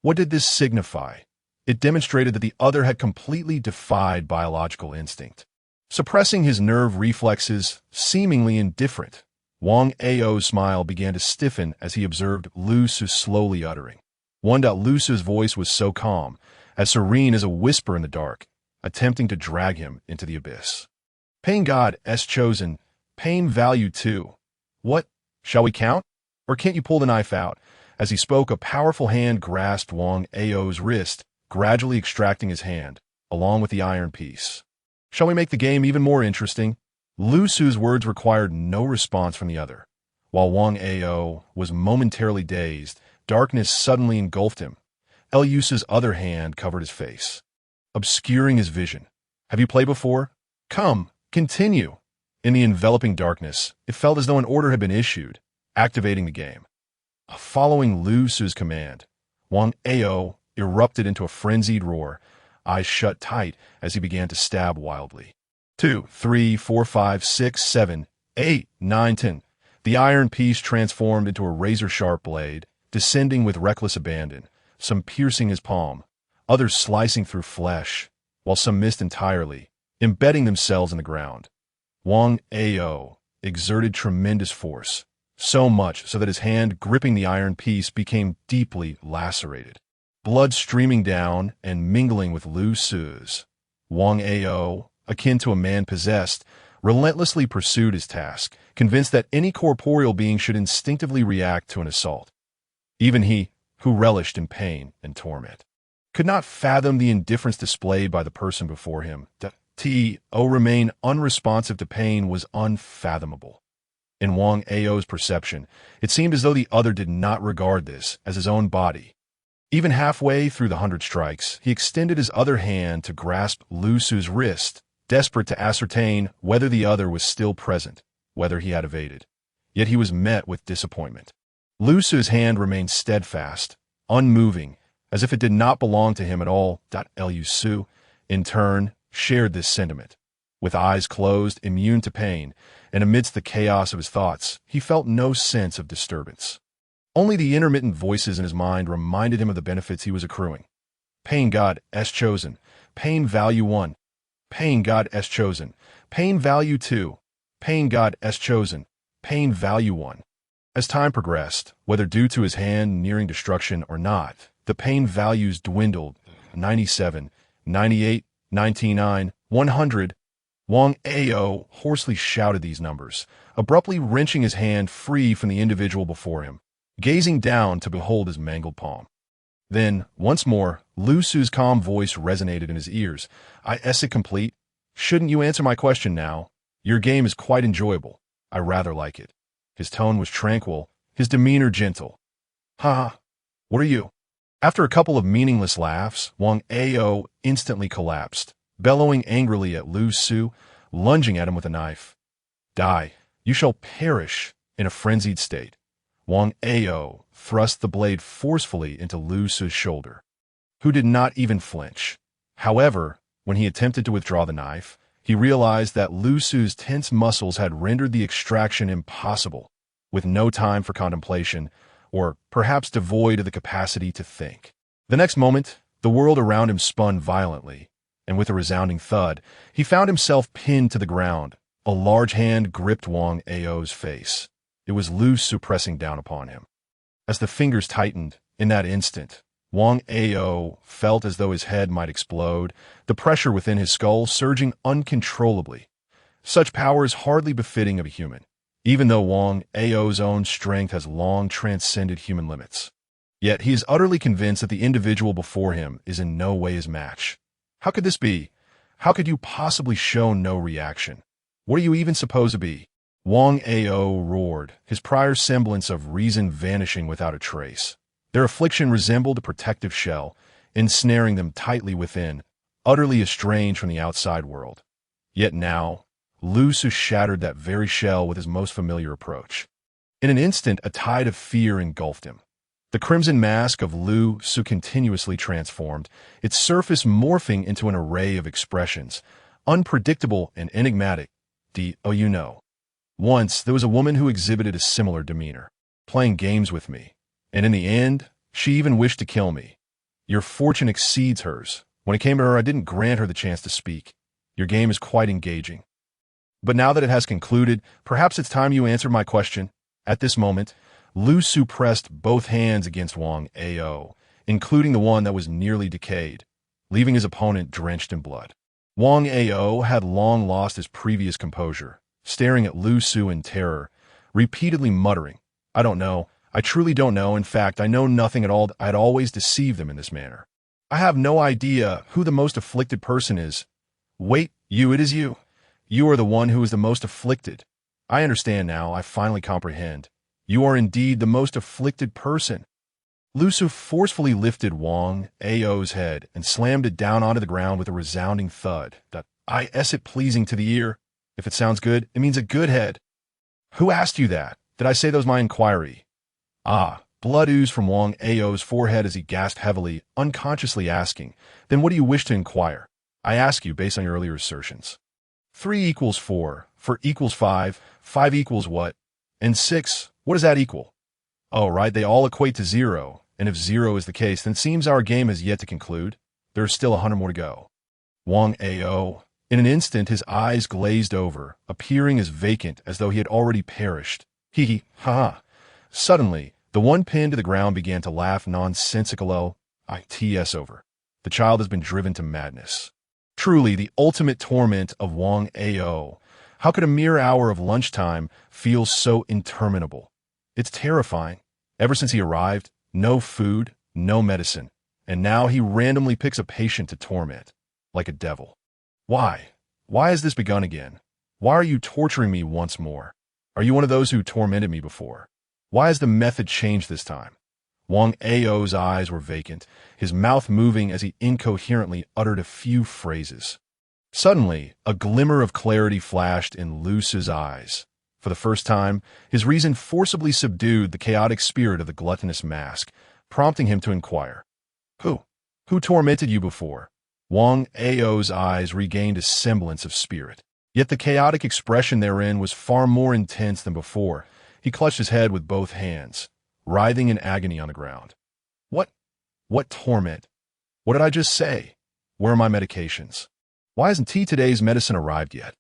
What did this signify? It demonstrated that the other had completely defied biological instinct. Suppressing his nerve reflexes, seemingly indifferent, Wang Ao's smile began to stiffen as he observed Lu Su slowly uttering. Lu Su's voice was so calm, as serene as a whisper in the dark, attempting to drag him into the abyss. "Pain God S chosen, pain value 2. What? Shall we count? Or can't you pull the knife out?" As he spoke, a powerful hand grasped Wang Ao's wrist, gradually extracting his hand, along with the iron piece. "Shall we make the game even more interesting?" Lu Su's words required no response from the other. While Wang Ao was momentarily dazed, darkness suddenly engulfed him. Lu Su's other hand covered his face, obscuring his vision. "Have you played before? Come, continue." In the enveloping darkness, it felt as though an order had been issued, activating the game. Following Lu Su's command, Wang Ao erupted into a frenzied roar, eyes shut tight as he began to stab wildly. 2, 3, 4, 5, 6, 7, 8, 9, 10. The iron piece transformed into a razor-sharp blade, descending with reckless abandon, some piercing his palm, others slicing through flesh, while some missed entirely, embedding themselves in the ground. Wang Ao exerted tremendous force, so much so that his hand gripping the iron piece became deeply lacerated. Blood streaming down and mingling with Lu Su's, Wang Ao, akin to a man possessed, relentlessly pursued his task, convinced that any corporeal being should instinctively react to an assault. Even he, who relished in pain and torment, could not fathom the indifference displayed by the person before him. To remain unresponsive to pain was unfathomable. In Wang Ao's perception, it seemed as though the other did not regard this as his own body. Even halfway through the 100 strikes, he extended his other hand to grasp Lu Su's wrist, desperate to ascertain whether the other was still present, whether he had evaded. Yet he was met with disappointment. Lu Su's hand remained steadfast, unmoving, as if it did not belong to him at all. Lu Su, in turn, shared this sentiment. With eyes closed, immune to pain, and amidst the chaos of his thoughts, he felt no sense of disturbance. Only the intermittent voices in his mind reminded him of the benefits he was accruing. Pain God S chosen, pain value 1. Pain God S chosen, pain value 2. Pain God S chosen, pain value 1. As time progressed, whether due to his hand nearing destruction or not, the pain values dwindled. 97, 98, 99, 100. Wang Ao hoarsely shouted these numbers, abruptly wrenching his hand free from the individual before him, gazing down to behold his mangled palm. Then, once more, Lu Su's calm voice resonated in his ears. Is it complete? Shouldn't you answer my question now? Your game is quite enjoyable. I rather like it. His tone was tranquil, his demeanor gentle. Ha! What are you? After a couple of meaningless laughs, Wang Ao instantly collapsed, bellowing angrily at Lu Su, lunging at him with a knife. Die! You shall perish! In a frenzied state, Wang Ao thrust the blade forcefully into Lu Su's shoulder, who did not even flinch. However, when he attempted to withdraw the knife, he realized that Lu Su's tense muscles had rendered the extraction impossible, with no time for contemplation, or perhaps devoid of the capacity to think. The next moment, the world around him spun violently, and with a resounding thud, he found himself pinned to the ground. A large hand gripped Wang Ao's face. It was Lu Su pressing down upon him. As the fingers tightened, in that instant, Wang Ao felt as though his head might explode, the pressure within his skull surging uncontrollably. Such power is hardly befitting of a human, even though Wang Ao's own strength has long transcended human limits. Yet he is utterly convinced that the individual before him is in no way his match. How could this be? How could you possibly show no reaction? What are you even supposed to be? Wang Ao roared, his prior semblance of reason vanishing without a trace. Their affliction resembled a protective shell, ensnaring them tightly within, utterly estranged from the outside world. Yet now, Lu Su shattered that very shell with his most familiar approach. In an instant, a tide of fear engulfed him. The crimson mask of Lu Su continuously transformed, its surface morphing into an array of expressions, unpredictable and enigmatic. You know. Once, there was a woman who exhibited a similar demeanor, playing games with me. And in the end, she even wished to kill me. Your fortune exceeds hers. When it came to her, I didn't grant her the chance to speak. Your game is quite engaging. But now that it has concluded, perhaps it's time you answered my question. At this moment, Lu Su pressed both hands against Wang Ao, including the one that was nearly decayed, leaving his opponent drenched in blood. Wang Ao had long lost his previous composure, staring at Lu Su in terror, repeatedly muttering, I don't know. I truly don't know. In fact, I know nothing at all. I had always deceived them in this manner. I have no idea who the most afflicted person is. Wait, it is you. You are the one who is the most afflicted. I understand now. I finally comprehend. You are indeed the most afflicted person. Lu Su forcefully lifted Wang Ao's head and slammed it down onto the ground with a resounding thud. Is it pleasing to the ear? If it sounds good, it means a good head. Who asked you that? Did I say that was my inquiry? Blood oozed from Wang Ao's forehead as he gasped heavily, unconsciously asking, Then what do you wish to inquire? I ask you based on your earlier assertions. 3 equals 4, 4 equals 5, 5 equals what? And 6, what does that equal? Oh, right, they all equate to 0, and if 0 is the case, then it seems our game has yet to conclude. There are still 100 more to go. Wang Ao, in an instant his eyes glazed over, appearing as vacant as though he had already perished. Ha. Suddenly, the one pinned to the ground began to laugh nonsensical. It's over. The child has been driven to madness. Truly, the ultimate torment of Wang Ao. How could a mere hour of lunchtime feel so interminable? It's terrifying. Ever since he arrived, no food, no medicine, and now he randomly picks a patient to torment, like a devil. Why? Why has this begun again? Why are you torturing me once more? Are you one of those who tormented me before? Why has the method changed this time? Wang Ao's eyes were vacant, his mouth moving as he incoherently uttered a few phrases. Suddenly, a glimmer of clarity flashed in Lu Su's eyes. For the first time, his reason forcibly subdued the chaotic spirit of the gluttonous mask, prompting him to inquire, Who tormented you before? Wang Ao's eyes regained a semblance of spirit. Yet the chaotic expression therein was far more intense than before. He clutched his head with both hands, writhing in agony on the ground. What torment? What did I just say? Where are my medications? Why hasn't today's medicine arrived yet?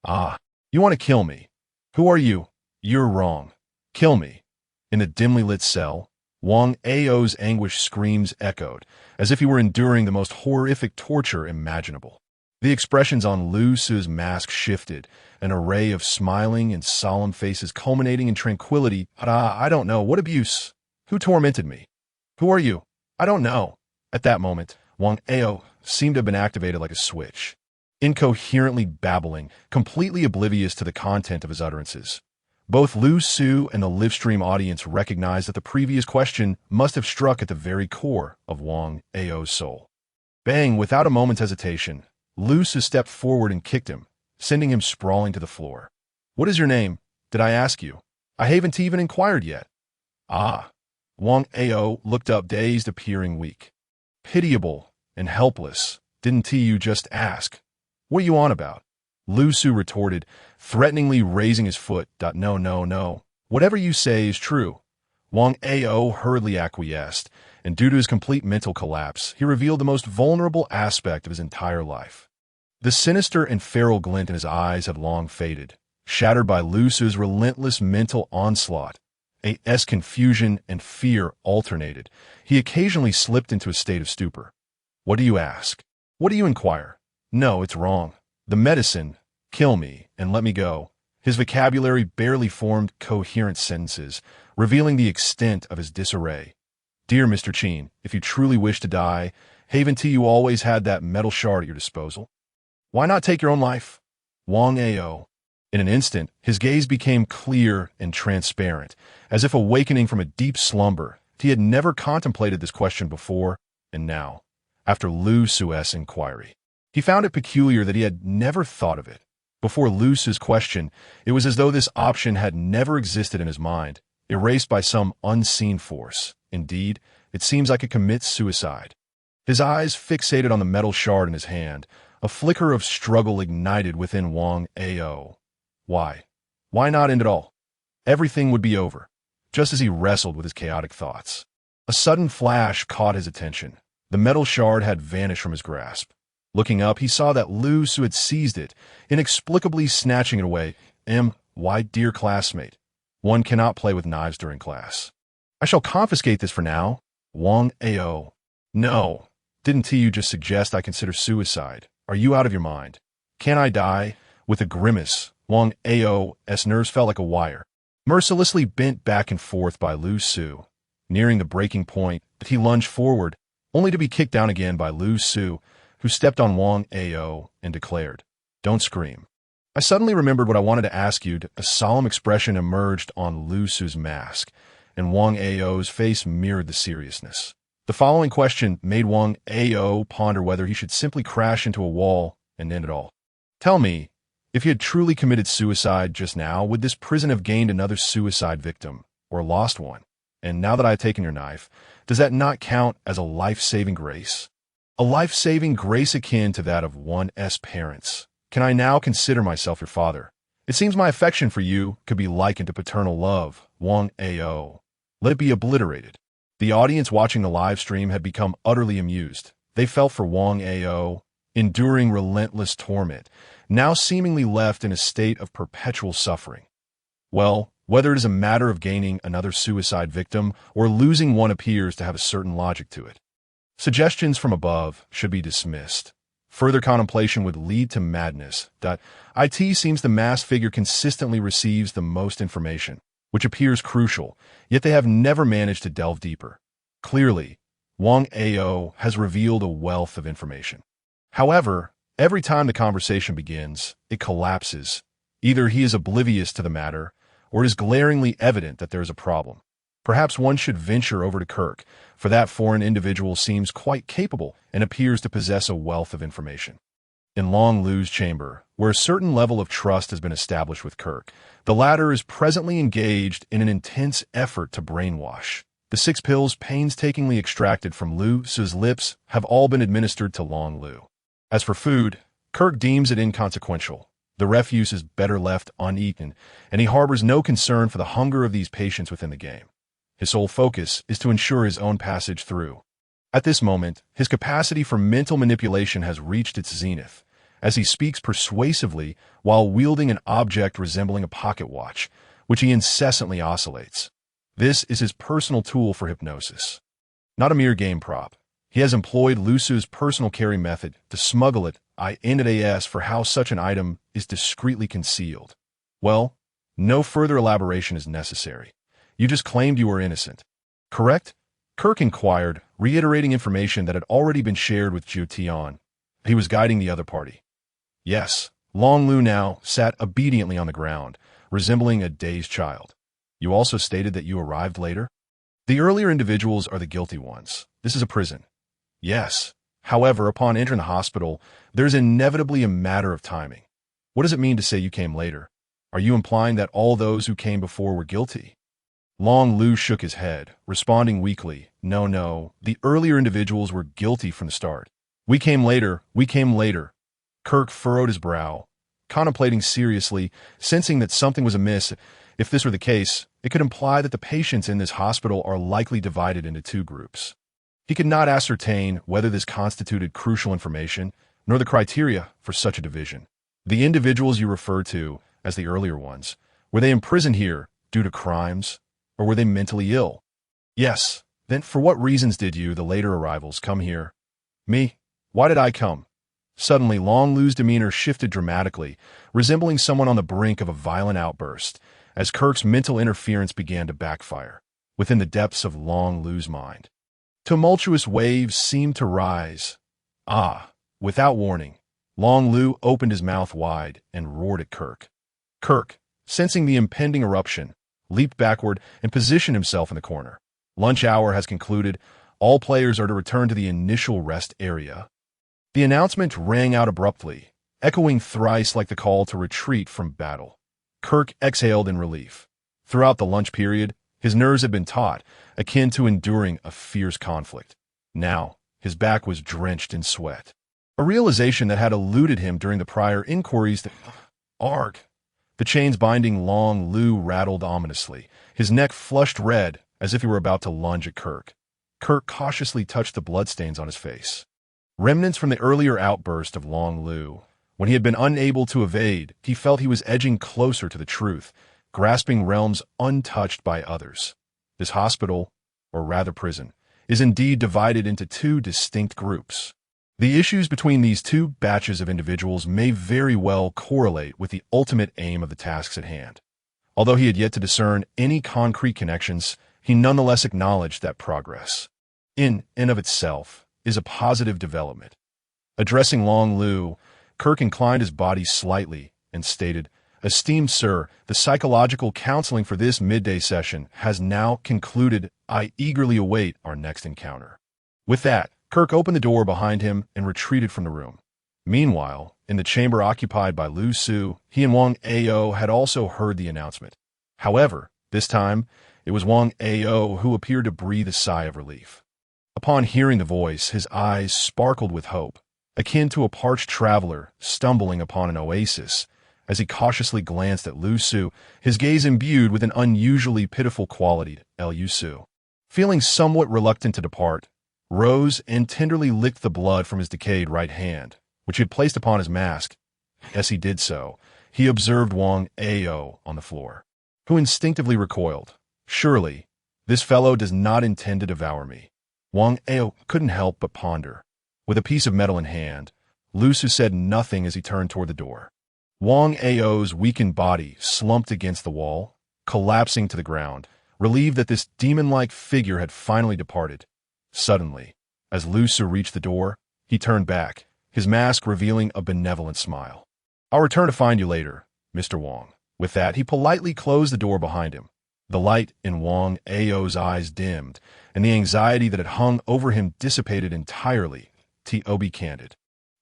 You want to kill me. Who are you? You're wrong. Kill me. In the dimly lit cell, Wang Ao's anguish screams echoed, as if he were enduring the most horrific torture imaginable. The expressions on Lu Su's mask shifted, an array of smiling and solemn faces culminating in tranquility. I don't know. What abuse? Who tormented me? Who are you? I don't know. At that moment, Wang Ao seemed to have been activated like a switch, incoherently babbling, completely oblivious to the content of his utterances. Both Lu Su and the livestream audience recognized that the previous question must have struck at the very core of Wang Ao's soul. Bang! Without a moment's hesitation, Lu Su stepped forward and kicked him, sending him sprawling to the floor. What is your name? Did I ask you? I haven't even inquired yet. Ah. Wang Ao looked up, dazed, appearing weak. Pitiable and helpless. Didn't you just ask? What are you on about? Lu Su retorted, threateningly raising his foot. No. Whatever you say is true. Wang Ao hurriedly acquiesced, and due to his complete mental collapse, he revealed the most vulnerable aspect of his entire life. The sinister and feral glint in his eyes had long faded, shattered by Lu Su's relentless mental onslaught. As confusion and fear alternated, he occasionally slipped into a state of stupor. What do you ask? What do you inquire? No, it's wrong. The medicine, kill me and let me go. His vocabulary barely formed coherent sentences, revealing the extent of his disarray. Dear Mr. Chin, if you truly wish to die, haven't you always had that metal shard at your disposal? Why not take your own life? Wang Ao. In an instant, his gaze became clear and transparent, as if awakening from a deep slumber. He had never contemplated this question before, and now, after Lu Su's inquiry, he found it peculiar that he had never thought of it. Before Lu Su's question, it was as though this option had never existed in his mind, erased by some unseen force. Indeed, it seems I could commit suicide. His eyes fixated on the metal shard in his hand. A flicker of struggle ignited within Wang Ao. Why? Why not end it all? Everything would be over, just as he wrestled with his chaotic thoughts. A sudden flash caught his attention. The metal shard had vanished from his grasp. Looking up, he saw that Lu Su had seized it, inexplicably snatching it away. Why, dear classmate, one cannot play with knives during class. I shall confiscate this for now. Wang Ao. No. Didn't you just suggest I consider suicide? Are you out of your mind? Can I die? With a grimace, Wang Ao's nerves felt like a wire, mercilessly bent back and forth by Lu Su. Nearing the breaking point, he lunged forward, only to be kicked down again by Lu Su, who stepped on Wang Ao and declared, Don't scream. I suddenly remembered what I wanted to ask you. A solemn expression emerged on Lu Su's mask, and Wang Ao's face mirrored the seriousness. The following question made Wang Ao ponder whether he should simply crash into a wall and end it all. Tell me, if he had truly committed suicide just now, would this prison have gained another suicide victim, or lost one? And now that I have taken your knife, does that not count as a life-saving grace? A life-saving grace akin to that of one's parents. Can I now consider myself your father? It seems my affection for you could be likened to paternal love. Wang Ao. Let it be obliterated. The audience watching the live stream had become utterly amused. They felt for Wang Ao, enduring relentless torment, now seemingly left in a state of perpetual suffering. Well, whether it is a matter of gaining another suicide victim or losing one appears to have a certain logic to it. Suggestions from above should be dismissed. Further contemplation would lead to madness. It seems the masked figure consistently receives the most information, which appears crucial, yet they have never managed to delve deeper. Clearly, Wang Ao has revealed a wealth of information. However, every time the conversation begins, it collapses. Either he is oblivious to the matter, or it is glaringly evident that there is a problem. Perhaps one should venture over to Kirk, for that foreign individual seems quite capable and appears to possess a wealth of information. In Long Lu's chamber, where a certain level of trust has been established with Kirk, the latter is presently engaged in an intense effort to brainwash. The 6 pills painstakingly extracted from Lu Su's lips have all been administered to Long Lu. As for food, Kirk deems it inconsequential. The refuse is better left uneaten, and he harbors no concern for the hunger of these patients within the game. His sole focus is to ensure his own passage through. At this moment, his capacity for mental manipulation has reached its zenith, as he speaks persuasively while wielding an object resembling a pocket watch, which he incessantly oscillates. This is his personal tool for hypnosis. Not a mere game prop. He has employed Lu Su's personal carry method to smuggle it in for how such an item is discreetly concealed. Well, no further elaboration is necessary. You just claimed you were innocent. Correct? Kirk inquired, reiterating information that had already been shared with Zhu Tian. He was guiding the other party. Yes, Long Lu now sat obediently on the ground, resembling a dazed child. You also stated that you arrived later? The earlier individuals are the guilty ones. This is a prison. Yes. However, upon entering the hospital, there's inevitably a matter of timing. What does it mean to say you came later? Are you implying that all those who came before were guilty? Long Lu shook his head, responding weakly, No, the earlier individuals were guilty from the start. We came later. Kirk furrowed his brow, contemplating seriously, sensing that something was amiss. If this were the case, it could imply that the patients in this hospital are likely divided into two groups. He could not ascertain whether this constituted crucial information, nor the criteria for such a division. The individuals you refer to as the earlier ones, were they imprisoned here due to crimes, or were they mentally ill? Yes. Then for what reasons did you, the later arrivals, come here? Me? Why did I come? Suddenly, Long Lu's demeanor shifted dramatically, resembling someone on the brink of a violent outburst, as Kirk's mental interference began to backfire within the depths of Long Lu's mind. Tumultuous waves seemed to rise. Without warning, Long Lu opened his mouth wide and roared at Kirk. Kirk, sensing the impending eruption, leaped backward and positioned himself in the corner. Lunch hour has concluded. All players are to return to the initial rest area. The announcement rang out abruptly, echoing thrice like the call to retreat from battle. Kirk exhaled in relief. Throughout the lunch period, his nerves had been taut, akin to enduring a fierce conflict. Now, his back was drenched in sweat. A realization that had eluded him during the prior inquiries that... Arg! The chains binding Long Lu rattled ominously, his neck flushed red as if he were about to lunge at Kirk. Kirk cautiously touched the bloodstains on his face. Remnants from the earlier outburst of Long Lu. When he had been unable to evade, he felt he was edging closer to the truth, grasping realms untouched by others. This hospital, or rather prison, is indeed divided into two distinct groups. The issues between these two batches of individuals may very well correlate with the ultimate aim of the tasks at hand. Although he had yet to discern any concrete connections, he nonetheless acknowledged that progress, in and of itself, is a positive development. Addressing Long Lu, Kirk inclined his body slightly and stated, Esteemed sir, the psychological counseling for this midday session has now concluded. I eagerly await our next encounter. With that, Kirk opened the door behind him and retreated from the room. Meanwhile, in the chamber occupied by Lu Su, he and Wang Ao had also heard the announcement. However, this time, it was Wang Ao who appeared to breathe a sigh of relief. Upon hearing the voice, his eyes sparkled with hope, akin to a parched traveler stumbling upon an oasis. As he cautiously glanced at Lu Su, his gaze imbued with an unusually pitiful quality. Lu Su, feeling somewhat reluctant to depart, rose and tenderly licked the blood from his decayed right hand, which he had placed upon his mask. As he did so, he observed Wang Ao on the floor, who instinctively recoiled. Surely, this fellow does not intend to devour me. Wang Ao couldn't help but ponder. With a piece of metal in hand, Lu Su said nothing as he turned toward the door. Wang Ao's weakened body slumped against the wall, collapsing to the ground, relieved that this demon-like figure had finally departed. Suddenly, as Lu Su reached the door, he turned back, his mask revealing a benevolent smile. I'll return to find you later, Mr. Wang. With that, he politely closed the door behind him. The light in Wang Ao's eyes dimmed, and the anxiety that had hung over him dissipated entirely. To be candid,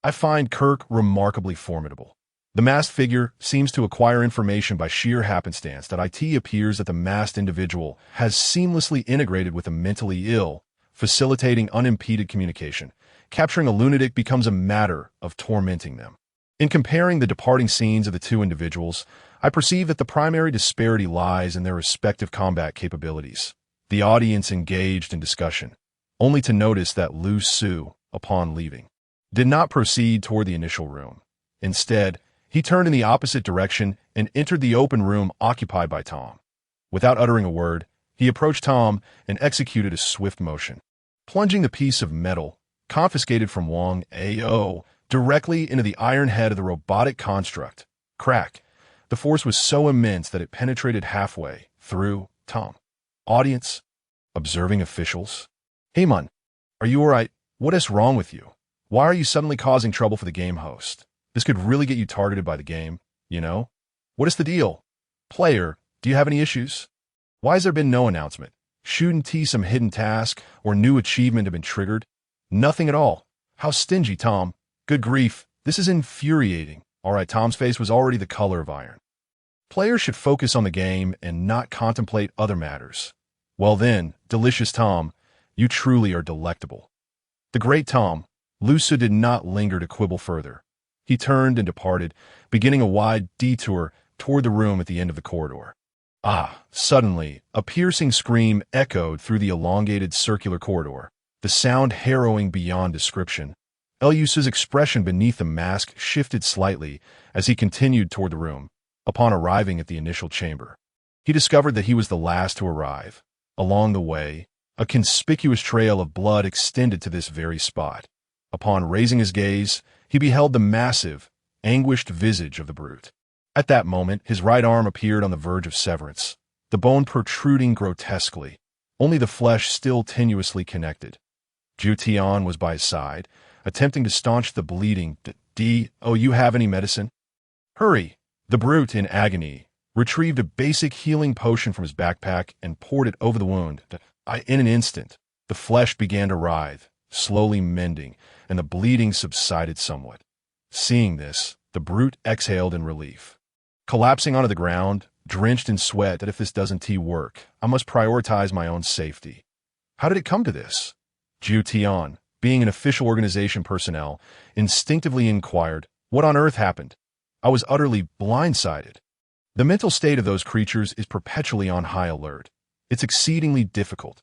I find Kirk remarkably formidable. The masked figure seems to acquire information by sheer happenstance that it appears that the masked individual has seamlessly integrated with the mentally ill, facilitating unimpeded communication. Capturing a lunatic becomes a matter of tormenting them. In comparing the departing scenes of the two individuals, I perceive that the primary disparity lies in their respective combat capabilities. The audience engaged in discussion, only to notice that Lu Su, upon leaving, did not proceed toward the initial room. Instead, He turned in the opposite direction and entered the open room occupied by Tom. Without uttering a word, he approached Tom and executed a swift motion, plunging the piece of metal, confiscated from Wang Ao, directly into the iron head of the robotic construct. Crack. The force was so immense that it penetrated halfway through Tom. Audience? Observing officials? Hey man, are you alright? What is wrong with you? Why are you suddenly causing trouble for the game host? This could really get you targeted by the game, you know? What is the deal? Player, do you have any issues? Why has there been no announcement? Shouldn't some hidden task or new achievement have been triggered? Nothing at all. How stingy, Tom. Good grief, this is infuriating. Alright, Tom's face was already the color of iron. Players should focus on the game and not contemplate other matters. Well then, delicious Tom, you truly are delectable. The great Tom, Lusa did not linger to quibble further. He turned and departed, beginning a wide detour toward the room at the end of the corridor. Suddenly, a piercing scream echoed through the elongated circular corridor, the sound harrowing beyond description. Lusa's expression beneath the mask shifted slightly as he continued toward the room. Upon arriving at the initial chamber, he discovered that he was the last to arrive. Along the way, a conspicuous trail of blood extended to this very spot. Upon raising his gaze, he beheld the massive, anguished visage of the brute. At that moment, his right arm appeared on the verge of severance, the bone protruding grotesquely, only the flesh still tenuously connected. Zhu Tian was by his side, attempting to staunch the bleeding. "Oh, you have any medicine? Hurry!" The brute, in agony, retrieved a basic healing potion from his backpack and poured it over the wound. In an instant, the flesh began to writhe, slowly mending, and the bleeding subsided somewhat. Seeing this, the brute exhaled in relief. Collapsing onto the ground, drenched in sweat, that if this doesn't work, I must prioritize my own safety. How did it come to this? Zhu Tian, being an official organization personnel, instinctively inquired, what on earth happened? I was utterly blindsided. The mental state of those creatures is perpetually on high alert. It's exceedingly difficult.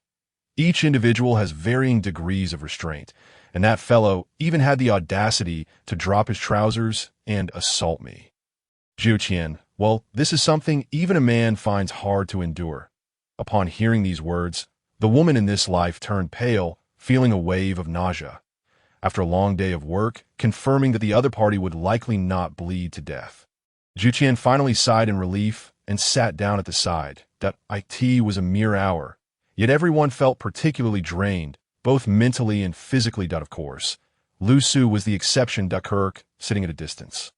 Each individual has varying degrees of restraint, and that fellow even had the audacity to drop his trousers and assault me. Zhu Qian, well, this is something even a man finds hard to endure. Upon hearing these words, the woman in this life turned pale, feeling a wave of nausea. After a long day of work, confirming that the other party would likely not bleed to death. Zhu Qian finally sighed in relief and sat down at the side. That it was a mere hour, yet everyone felt particularly drained, both mentally and physically. Of course, Lu Su was the exception. Kirk, sitting at a distance,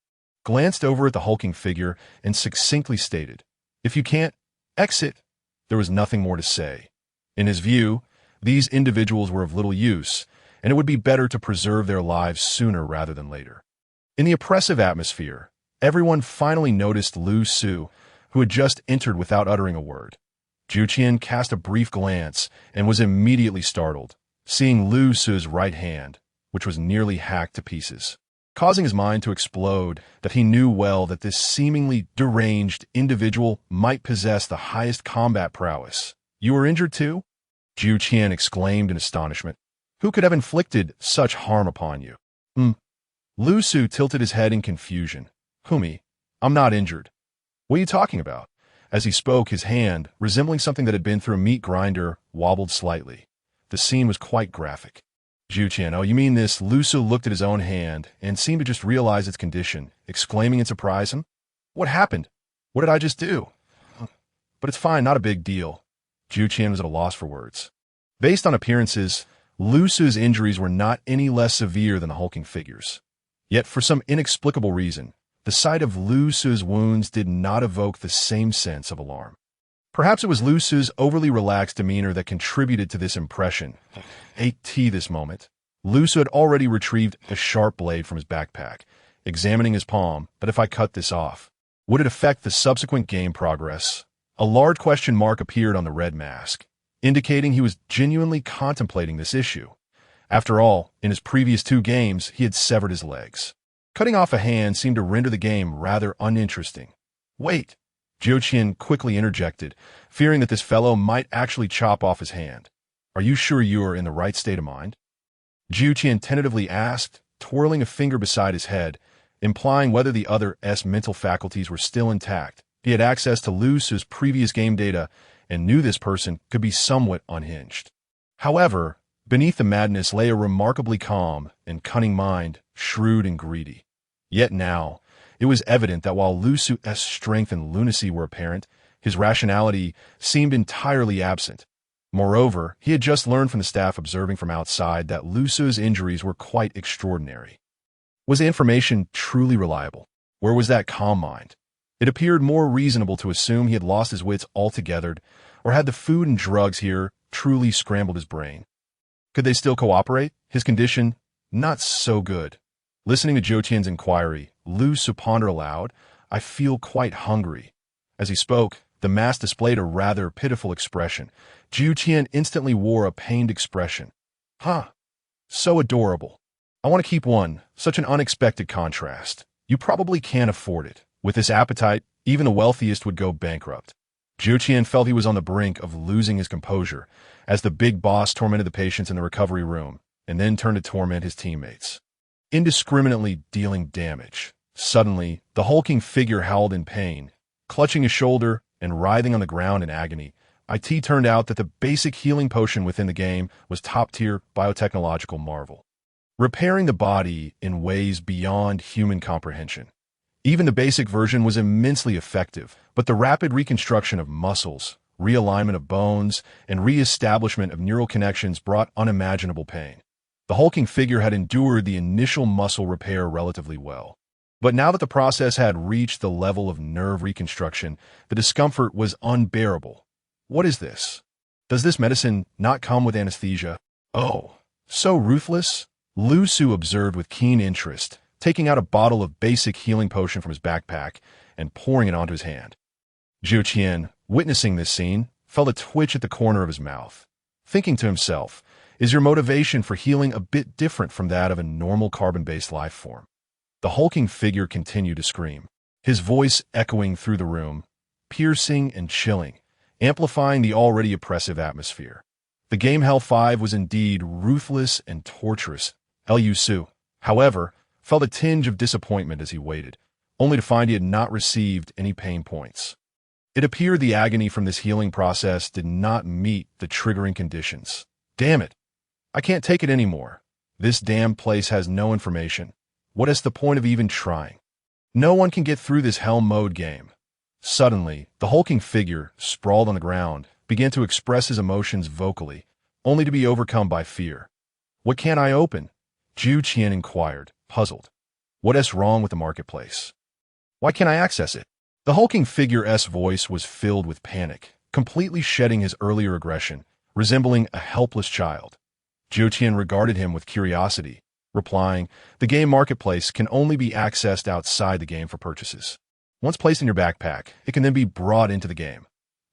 glanced over at the hulking figure and succinctly stated, "If you can't exit," there was nothing more to say. In his view, these individuals were of little use, and it would be better to preserve their lives sooner rather than later. In the oppressive atmosphere, everyone finally noticed Lu Su, who had just entered without uttering a word. Zhu Qian cast a brief glance and was immediately startled, seeing Lu Su's right hand, which was nearly hacked to pieces, causing his mind to explode. That he knew well that this seemingly deranged individual might possess the highest combat prowess. "You were injured too?" Zhu Qian exclaimed in astonishment. "Who could have inflicted such harm upon you?" Lu Su tilted his head in confusion. "Humi, I'm not injured. What are you talking about?" As he spoke, his hand, resembling something that had been through a meat grinder, wobbled slightly. The scene was quite graphic. Zhu Qian, "Oh, you mean this?" Lu Su looked at his own hand and seemed to just realize its condition, exclaiming in surprise, "What happened? What did I just do?" "But it's fine, not a big deal." Zhu Qian was at a loss for words. Based on appearances, Lu Su's injuries were not any less severe than the hulking figure's. Yet, for some inexplicable reason, the sight of Lu Su's wounds did not evoke the same sense of alarm. Perhaps it was Lu Su's overly relaxed demeanor that contributed to this impression. This moment, Lu Su had already retrieved a sharp blade from his backpack, examining his palm. "But if I cut this off, would it affect the subsequent game progress?" A large question mark appeared on the red mask, indicating he was genuinely contemplating this issue. After all, in his previous 2 games, he had severed his legs. Cutting off a hand seemed to render the game rather uninteresting. "Wait," Zhu Qian quickly interjected, fearing that this fellow might actually chop off his hand. "Are you sure you are in the right state of mind?" Zhu Qian tentatively asked, twirling a finger beside his head, implying whether the other's mental faculties were still intact. He had access to Lu Su's previous game data and knew this person could be somewhat unhinged. However, beneath the madness lay a remarkably calm and cunning mind, shrewd and greedy. Yet now, it was evident that while Lu Su's strength and lunacy were apparent, his rationality seemed entirely absent. Moreover, he had just learned from the staff observing from outside that Lu Su's injuries were quite extraordinary. Was the information truly reliable? Where was that calm mind? It appeared more reasonable to assume he had lost his wits altogether, or had the food and drugs here truly scrambled his brain. Could they still cooperate? His condition, not so good. Listening to Zhou Qian's inquiry, Lu Su pondered aloud, "I feel quite hungry." As he spoke, the mask displayed a rather pitiful expression. Zhou Qian instantly wore a pained expression. "Huh. So adorable. I want to keep one. Such an unexpected contrast. You probably can't afford it. With this appetite, even the wealthiest would go bankrupt." Zhou Qian felt he was on the brink of losing his composure as the big boss tormented the patients in the recovery room and then turned to torment his teammates, indiscriminately dealing damage. Suddenly, the hulking figure howled in pain, clutching his shoulder and writhing on the ground in agony. It turned out that the basic healing potion within the game was top-tier biotechnological marvel, repairing the body in ways beyond human comprehension. Even the basic version was immensely effective, but the rapid reconstruction of muscles, realignment of bones, and re-establishment of neural connections brought unimaginable pain. The hulking figure had endured the initial muscle repair relatively well. But now that the process had reached the level of nerve reconstruction, the discomfort was unbearable. What is this? Does this medicine not come with anesthesia? Oh, so ruthless? Lu Su observed with keen interest, taking out a bottle of basic healing potion from his backpack and pouring it onto his hand. Zhou Qian, witnessing this scene, felt a twitch at the corner of his mouth, thinking to himself, "Is your motivation for healing a bit different from that of a normal carbon-based life form?" The hulking figure continued to scream, his voice echoing through the room, piercing and chilling, amplifying the already oppressive atmosphere. The game Hell 5 was indeed ruthless and torturous. Lu Su, however, felt a tinge of disappointment as he waited, only to find he had not received any pain points. It appeared the agony from this healing process did not meet the triggering conditions. Damn it! I can't take it anymore. This damn place has no information. What is the point of even trying? No one can get through this hell mode game. Suddenly, the hulking figure, sprawled on the ground, began to express his emotions vocally, only to be overcome by fear. "What can't I open?" Zhou Qian inquired, puzzled. "What is wrong with the marketplace? Why can't I access it?" The hulking figure's voice was filled with panic, completely shedding his earlier aggression, resembling a helpless child. Zhou Qian regarded him with curiosity, replying, "The game marketplace can only be accessed outside the game for purchases. Once placed in your backpack, it can then be brought into the game.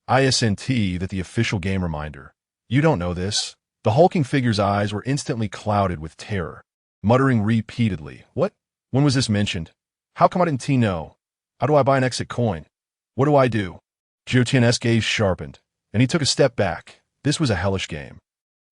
ISNT that the official game reminder. You don't know this." The hulking figure's eyes were instantly clouded with terror, muttering repeatedly, "What? When was this mentioned? How come I didn't know? How do I buy an exit coin? What do I do?" Zhou Qian's gaze sharpened, and he took a step back. This was a hellish game,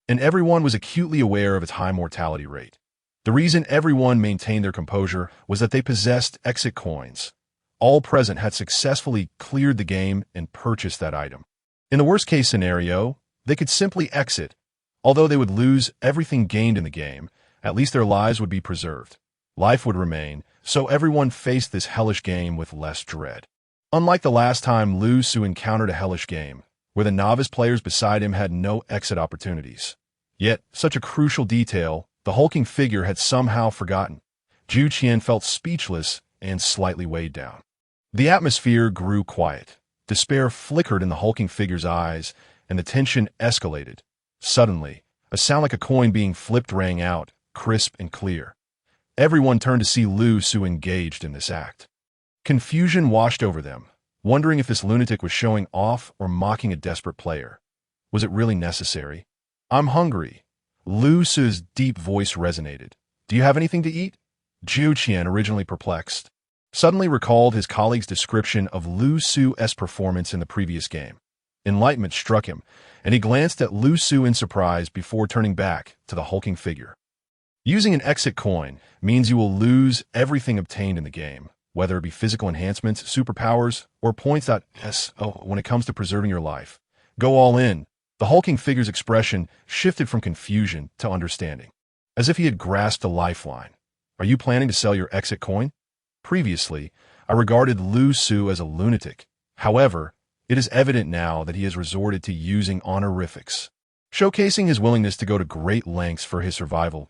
and everyone was acutely aware of its high mortality rate. The reason everyone maintained their composure was that they possessed exit coins. All present had successfully cleared the game and purchased that item. In the worst-case scenario, they could simply exit. Although they would lose everything gained in the game, at least their lives would be preserved. Life would remain, so everyone faced this hellish game with less dread. Unlike the last time Lu Su encountered a hellish game, where the novice players beside him had no exit opportunities. Yet, such a crucial detail, the hulking figure had somehow forgotten. Zhou Qian felt speechless and slightly weighed down. The atmosphere grew quiet. Despair flickered in the hulking figure's eyes, and the tension escalated. Suddenly, a sound like a coin being flipped rang out, crisp and clear. Everyone turned to see Lu Su engaged in this act. Confusion washed over them, wondering if this lunatic was showing off or mocking a desperate player. Was it really necessary? "I'm hungry." Lu Su's deep voice resonated. "Do you have anything to eat?" Zhou Qian, originally perplexed, suddenly recalled his colleague's description of Lu Su's performance in the previous game. Enlightenment struck him, and he glanced at Lu Su in surprise before turning back to the hulking figure. Using an exit coin means you will lose everything obtained in the game, whether it be physical enhancements, superpowers, or points. When it comes to preserving your life. Go all in. The hulking figure's expression shifted from confusion to understanding, as if he had grasped a lifeline. Are you planning to sell your exit coin? Previously, I regarded Lu Su as a lunatic. However, it is evident now that he has resorted to using honorifics, showcasing his willingness to go to great lengths for his survival.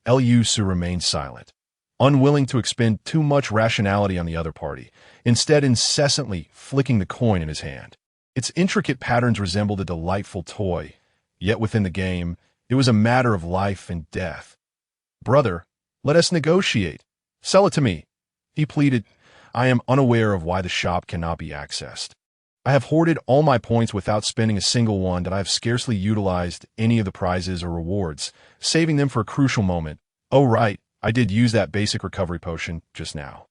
Lu Su remained silent, unwilling to expend too much rationality on the other party, instead incessantly flicking the coin in his hand. Its intricate patterns resembled a delightful toy, yet within the game, it was a matter of life and death. Brother, let us negotiate. Sell it to me, he pleaded. I am unaware of why the shop cannot be accessed. I have hoarded all my points without spending a single one, and I have scarcely utilized any of the prizes or rewards, saving them for a crucial moment. Oh right, I did use that basic recovery potion just now.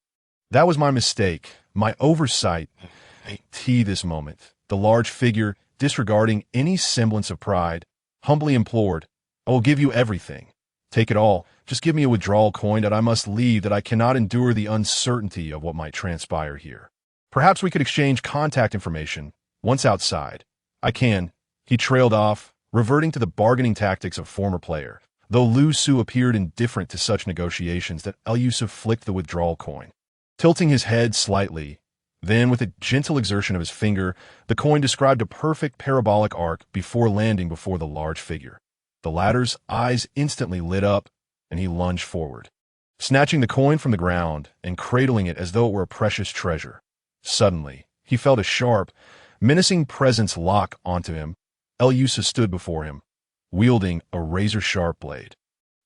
That was my mistake, my oversight. This moment, the large figure, disregarding any semblance of pride, humbly implored, I will give you everything. Take it all. Just give me a withdrawal coin that I must leave, that I cannot endure the uncertainty of what might transpire here. Perhaps we could exchange contact information. Once outside. I can. He trailed off, reverting to the bargaining tactics of former player, though Lu Su appeared indifferent to such negotiations. That Yusuf flicked the withdrawal coin, tilting his head slightly. Then, with a gentle exertion of his finger, the coin described a perfect parabolic arc before landing before the large figure. The latter's eyes instantly lit up, and he lunged forward, snatching the coin from the ground and cradling it as though it were a precious treasure. Suddenly, he felt a sharp, menacing presence lock onto him. Yusuf stood before him, wielding a razor-sharp blade,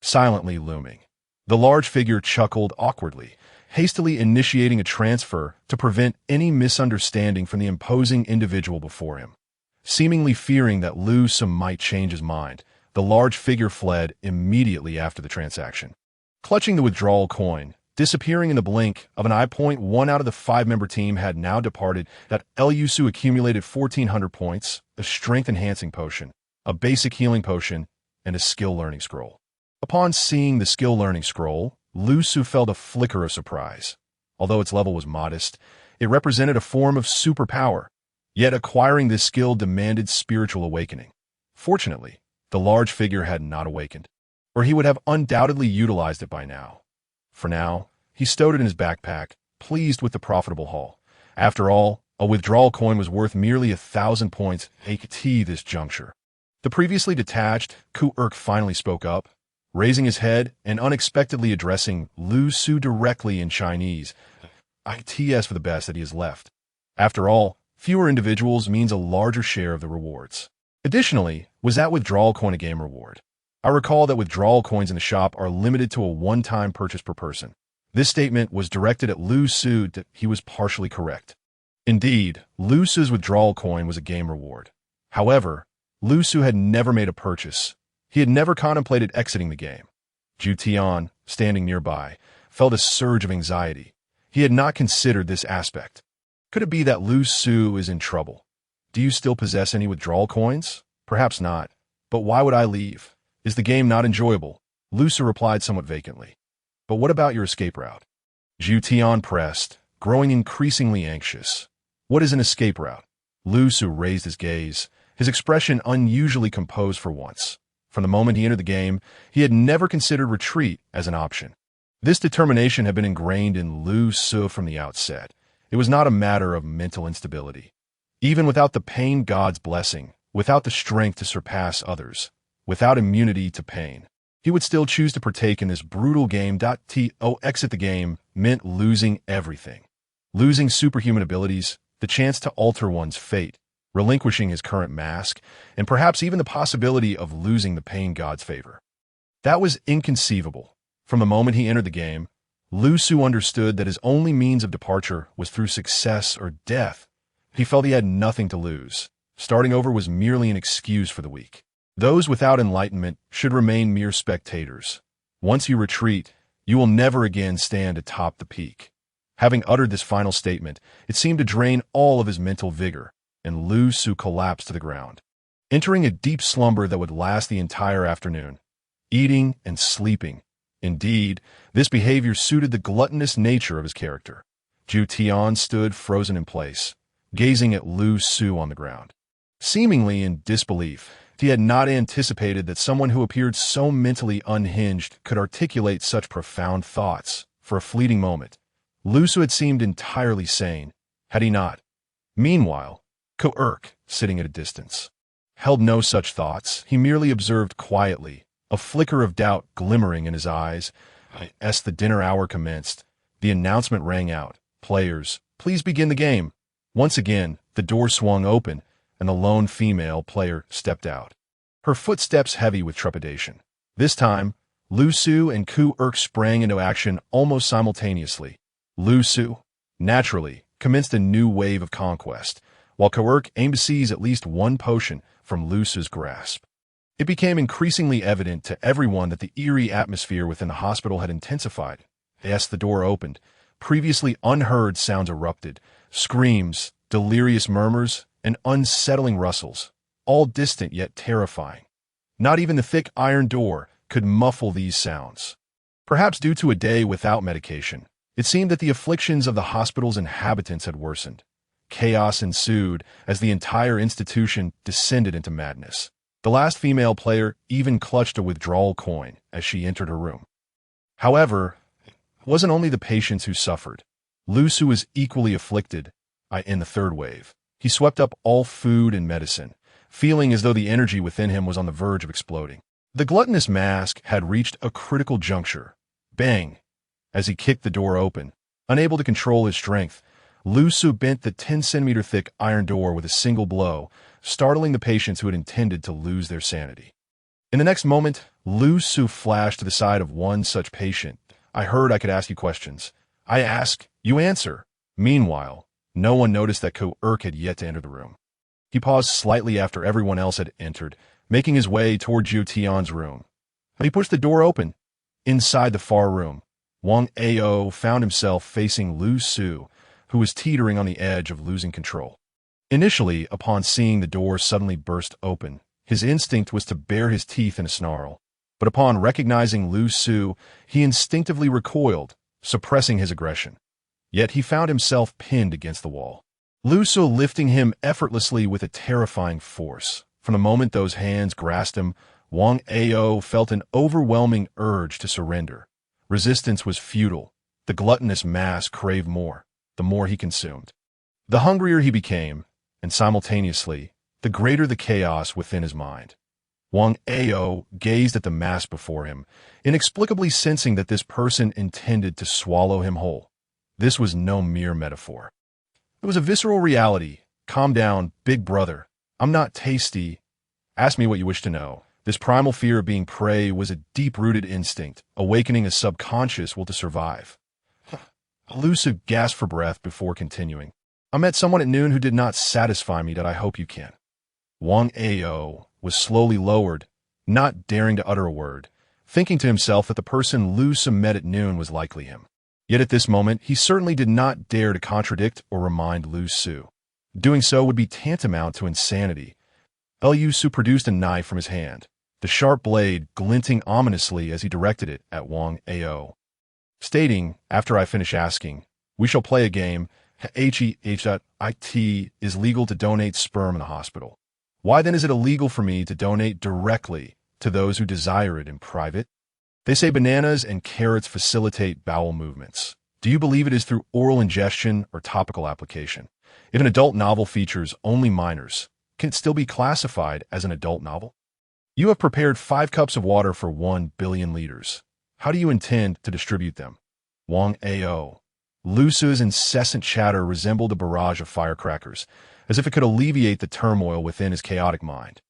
silently looming. The large figure chuckled awkwardly, hastily initiating a transfer to prevent any misunderstanding from the imposing individual before him. Seemingly fearing that Lu Su might change his mind, the large figure fled immediately after the transaction, clutching the withdrawal coin, disappearing in the blink of an eye. One out of the 5-member team had now departed. That Lu Su accumulated 1,400 points, a strength-enhancing potion, a basic healing potion, and a skill-learning scroll. Upon seeing the skill-learning scroll, Lu Su felt a flicker of surprise. Although its level was modest, it represented a form of superpower, yet acquiring this skill demanded spiritual awakening. Fortunately, the large figure had not awakened, or he would have undoubtedly utilized it by now. For now, he stowed it in his backpack, pleased with the profitable haul. After all, a withdrawal coin was worth merely 1,000 points at this juncture. The previously detached Ku-Urk finally spoke up, raising his head and unexpectedly addressing Lu Su directly in Chinese. It's for the best that he has left. After all, fewer individuals means a larger share of the rewards. Additionally, was that withdrawal coin a game reward? I recall that withdrawal coins in the shop are limited to a one-time purchase per person. This statement was directed at Lu Su. He was partially correct. Indeed, Lu Su's withdrawal coin was a game reward. However, Lu Su had never made a purchase. He had never contemplated exiting the game. Ju Tian, standing nearby, felt a surge of anxiety. He had not considered this aspect. Could it be that Lu Su is in trouble? Do you still possess any withdrawal coins? Perhaps not. But why would I leave? Is the game not enjoyable? Lu Su replied somewhat vacantly. But what about your escape route? Ju Tian pressed, growing increasingly anxious. What is an escape route? Lu Su raised his gaze, his expression unusually composed for once. From the moment he entered the game, he had never considered retreat as an option. This determination had been ingrained in Lu Su from the outset. It was not a matter of mental instability. Even without the pain god's blessing, without the strength to surpass others, without immunity to pain, he would still choose to partake in this brutal game. Exit the game meant losing everything. Losing superhuman abilities, the chance to alter one's fate, relinquishing his current mask, and perhaps even the possibility of losing the pain god's favor. That was inconceivable. From the moment he entered the game, Lu Su understood that his only means of departure was through success or death. He felt he had nothing to lose. Starting over was merely an excuse for the weak. Those without enlightenment should remain mere spectators. Once you retreat, you will never again stand atop the peak. Having uttered this final statement, it seemed to drain all of his mental vigor, and Lu Su collapsed to the ground, entering a deep slumber that would last the entire afternoon. Eating and sleeping, Indeed, this behavior suited the gluttonous nature of his character. Ju Tian stood frozen in place, gazing at Lu Su on the ground. Seemingly in disbelief, he had not anticipated that someone who appeared so mentally unhinged could articulate such profound thoughts. For a fleeting moment, Lu Su had seemed entirely sane, had he not? Meanwhile, Ko-Urk, sitting at a distance, held no such thoughts. He merely observed quietly, a flicker of doubt glimmering in his eyes. As the dinner hour commenced, the announcement rang out, "Players, please begin the game." Once again, the door swung open, and the lone female player stepped out, her footsteps heavy with trepidation. This time, Lu Su and Ko-Urk sprang into action almost simultaneously. Lu Su, naturally, commenced a new wave of conquest, while Ko-Urk aimed to seize at least one potion from Lu Su's grasp. It became increasingly evident to everyone that the eerie atmosphere within the hospital had intensified. As the door opened, previously unheard sounds erupted, screams, delirious murmurs, and unsettling rustles, all distant yet terrifying. Not even the thick iron door could muffle these sounds. Perhaps due to a day without medication, it seemed that the afflictions of the hospital's inhabitants had worsened. Chaos ensued as the entire institution descended into madness. The last female player even clutched a withdrawal coin as she entered her room. However, it wasn't only the patients who suffered. Lu Su was equally afflicted in the third wave. He swept up all food and medicine, feeling as though the energy within him was on the verge of exploding. The gluttonous mask had reached a critical juncture. Bang! As he kicked the door open, unable to control his strength, Lu Su bent the 10-centimeter thick iron door with a single blow, startling the patients who had intended to lose their sanity. In the next moment, Lu Su flashed to the side of one such patient. "I heard I could ask you questions. I ask, you answer." Meanwhile, no one noticed that Ko-Urk had yet to enter the room. He paused slightly after everyone else had entered, making his way toward Ju Tian's room. He pushed the door open. Inside the far room, Wang Ao found himself facing Lu Su, who was teetering on the edge of losing control. Initially, upon seeing the door suddenly burst open, his instinct was to bare his teeth in a snarl. But upon recognizing Lu Su, he instinctively recoiled, suppressing his aggression. Yet he found himself pinned against the wall, Lu Su lifting him effortlessly with a terrifying force. From the moment those hands grasped him, Wang Ao felt an overwhelming urge to surrender. Resistance was futile. The gluttonous mass craved more, the more he consumed. The hungrier he became, and simultaneously, the greater the chaos within his mind. Wang Ao gazed at the mass before him, inexplicably sensing that this person intended to swallow him whole. This was no mere metaphor. It was a visceral reality. "Calm down, big brother. I'm not tasty. Ask me what you wish to know." This primal fear of being prey was a deep-rooted instinct, awakening a subconscious will to survive. Lu Su gasped for breath before continuing. "I met someone at noon who did not satisfy me that I hope you can." Wang Ao was slowly lowered, not daring to utter a word, thinking to himself that the person Lu Su met at noon was likely him. Yet at this moment, he certainly did not dare to contradict or remind Lu Su. Doing so would be tantamount to insanity. Lu Su produced a knife from his hand, the sharp blade glinting ominously as he directed it at Wang Ao, stating, "After I finish asking, we shall play a game. It is legal to donate sperm in the hospital. Why then is it illegal for me to donate directly to those who desire it in private? They say bananas and carrots facilitate bowel movements. Do you believe it is through oral ingestion or topical application? If an adult novel features only minors, can it still be classified as an adult novel? You have prepared 5 cups of water for 1 billion liters. How do you intend to distribute them?" Wang Ao. Lu Su's incessant chatter resembled a barrage of firecrackers, as if it could alleviate the turmoil within his chaotic mind.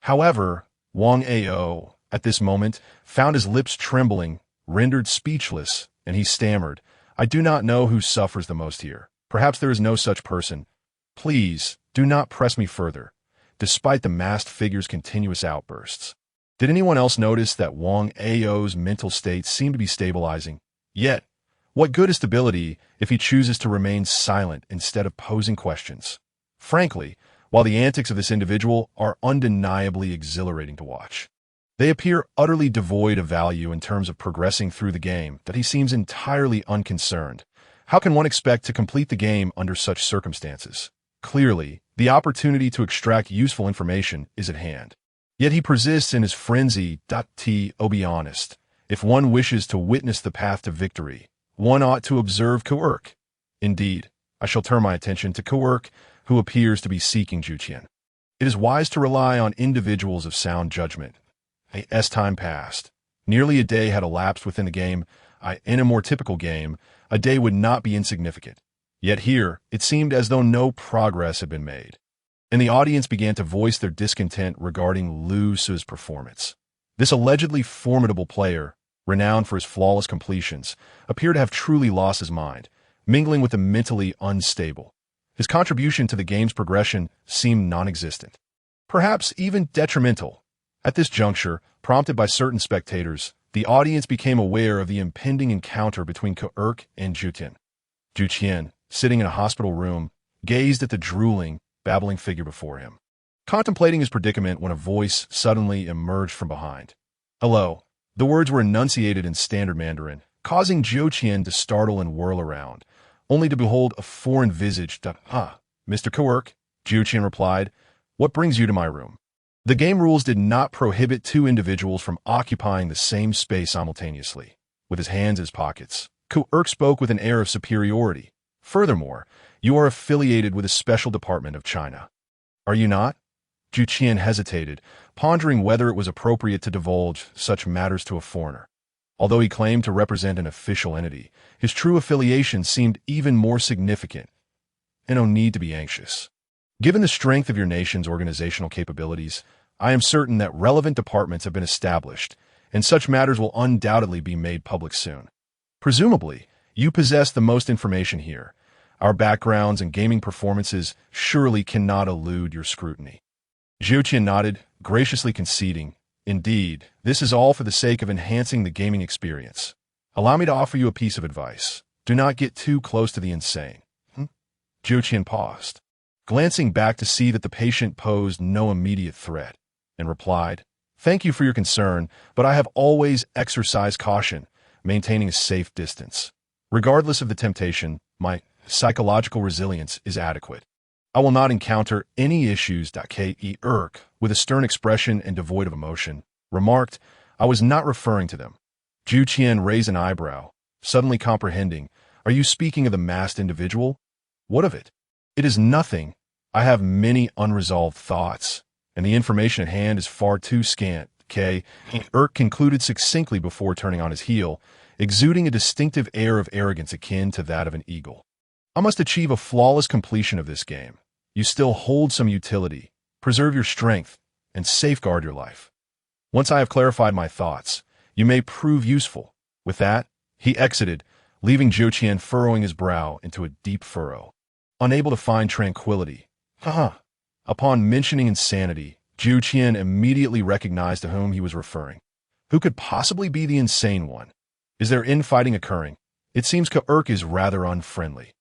However, Wang Ao, at this moment, found his lips trembling, rendered speechless, and he stammered, "I do not know who suffers the most here. Perhaps there is no such person. Please, do not press me further," despite the masked figure's continuous outbursts. Did anyone else notice that Wang Ao's mental state seemed to be stabilizing? Yet, what good is stability if he chooses to remain silent instead of posing questions? Frankly, while the antics of this individual are undeniably exhilarating to watch, They appear utterly devoid of value in terms of progressing through the game, that he seems entirely unconcerned. How can one expect to complete the game under such circumstances? Clearly, the opportunity to extract useful information is at hand. Yet he persists in his frenzy. To be honest, if one wishes to witness the path to victory, one ought to observe Quirk. Indeed, I shall turn my attention to Quirk, who appears to be seeking Juqian. It is wise to rely on individuals of sound judgment. As time passed, nearly a day had elapsed within the game. In a more typical game, a day would not be insignificant. Yet here, it seemed as though no progress had been made, and the audience began to voice their discontent regarding Lu Su's performance. This allegedly formidable player, renowned for his flawless completions, appeared to have truly lost his mind, mingling with the mentally unstable. His contribution to the game's progression seemed non-existent, perhaps even detrimental. At this juncture, prompted by certain spectators, the audience became aware of the impending encounter between Quirk and Juqian. Juqian, sitting in a hospital room, gazed at the drooling, babbling figure before him, contemplating his predicament when a voice suddenly emerged from behind. "Hello." The words were enunciated in standard Mandarin, causing Juqian to startle and whirl around, only to behold a foreign visage. Mr. Quirk," Juqian replied, "what brings you to my room?" The game rules did not prohibit two individuals from occupying the same space simultaneously. With his hands in his pockets, Quirk spoke with an air of superiority. "Furthermore, you are affiliated with a special department of China. Are you not?" Juqian hesitated, pondering whether it was appropriate to divulge such matters to a foreigner. Although he claimed to represent an official entity, his true affiliation seemed even more significant. "And no need to be anxious. Given the strength of your nation's organizational capabilities, I am certain that relevant departments have been established, and such matters will undoubtedly be made public soon. Presumably, you possess the most information here. Our backgrounds and gaming performances surely cannot elude your scrutiny." Juqian nodded, graciously conceding, "Indeed, this is all for the sake of enhancing the gaming experience. Allow me to offer you a piece of advice. Do not get too close to the insane." Juqian paused, glancing back to see that the patient posed no immediate threat, and replied, "Thank you for your concern, but I have always exercised caution, maintaining a safe distance. Regardless of the temptation, my psychological resilience is adequate. I will not encounter any issues." Quirk, with a stern expression and devoid of emotion, remarked, "I was not referring to them." Juqian raised an eyebrow, suddenly comprehending. "Are you speaking of the masked individual? What of it?" "It is nothing. I have many unresolved thoughts, and the information at hand is far too scant." Quirk concluded succinctly before turning on his heel, exuding a distinctive air of arrogance akin to that of an eagle. "I must achieve a flawless completion of this game. You still hold some utility. Preserve your strength, and safeguard your life. Once I have clarified my thoughts, you may prove useful." With that, he exited, leaving Juqian furrowing his brow into a deep furrow, unable to find tranquility. Upon mentioning insanity, Juqian immediately recognized to whom he was referring. Who could possibly be the insane one? Is there infighting occurring? It seems Quirk is rather unfriendly.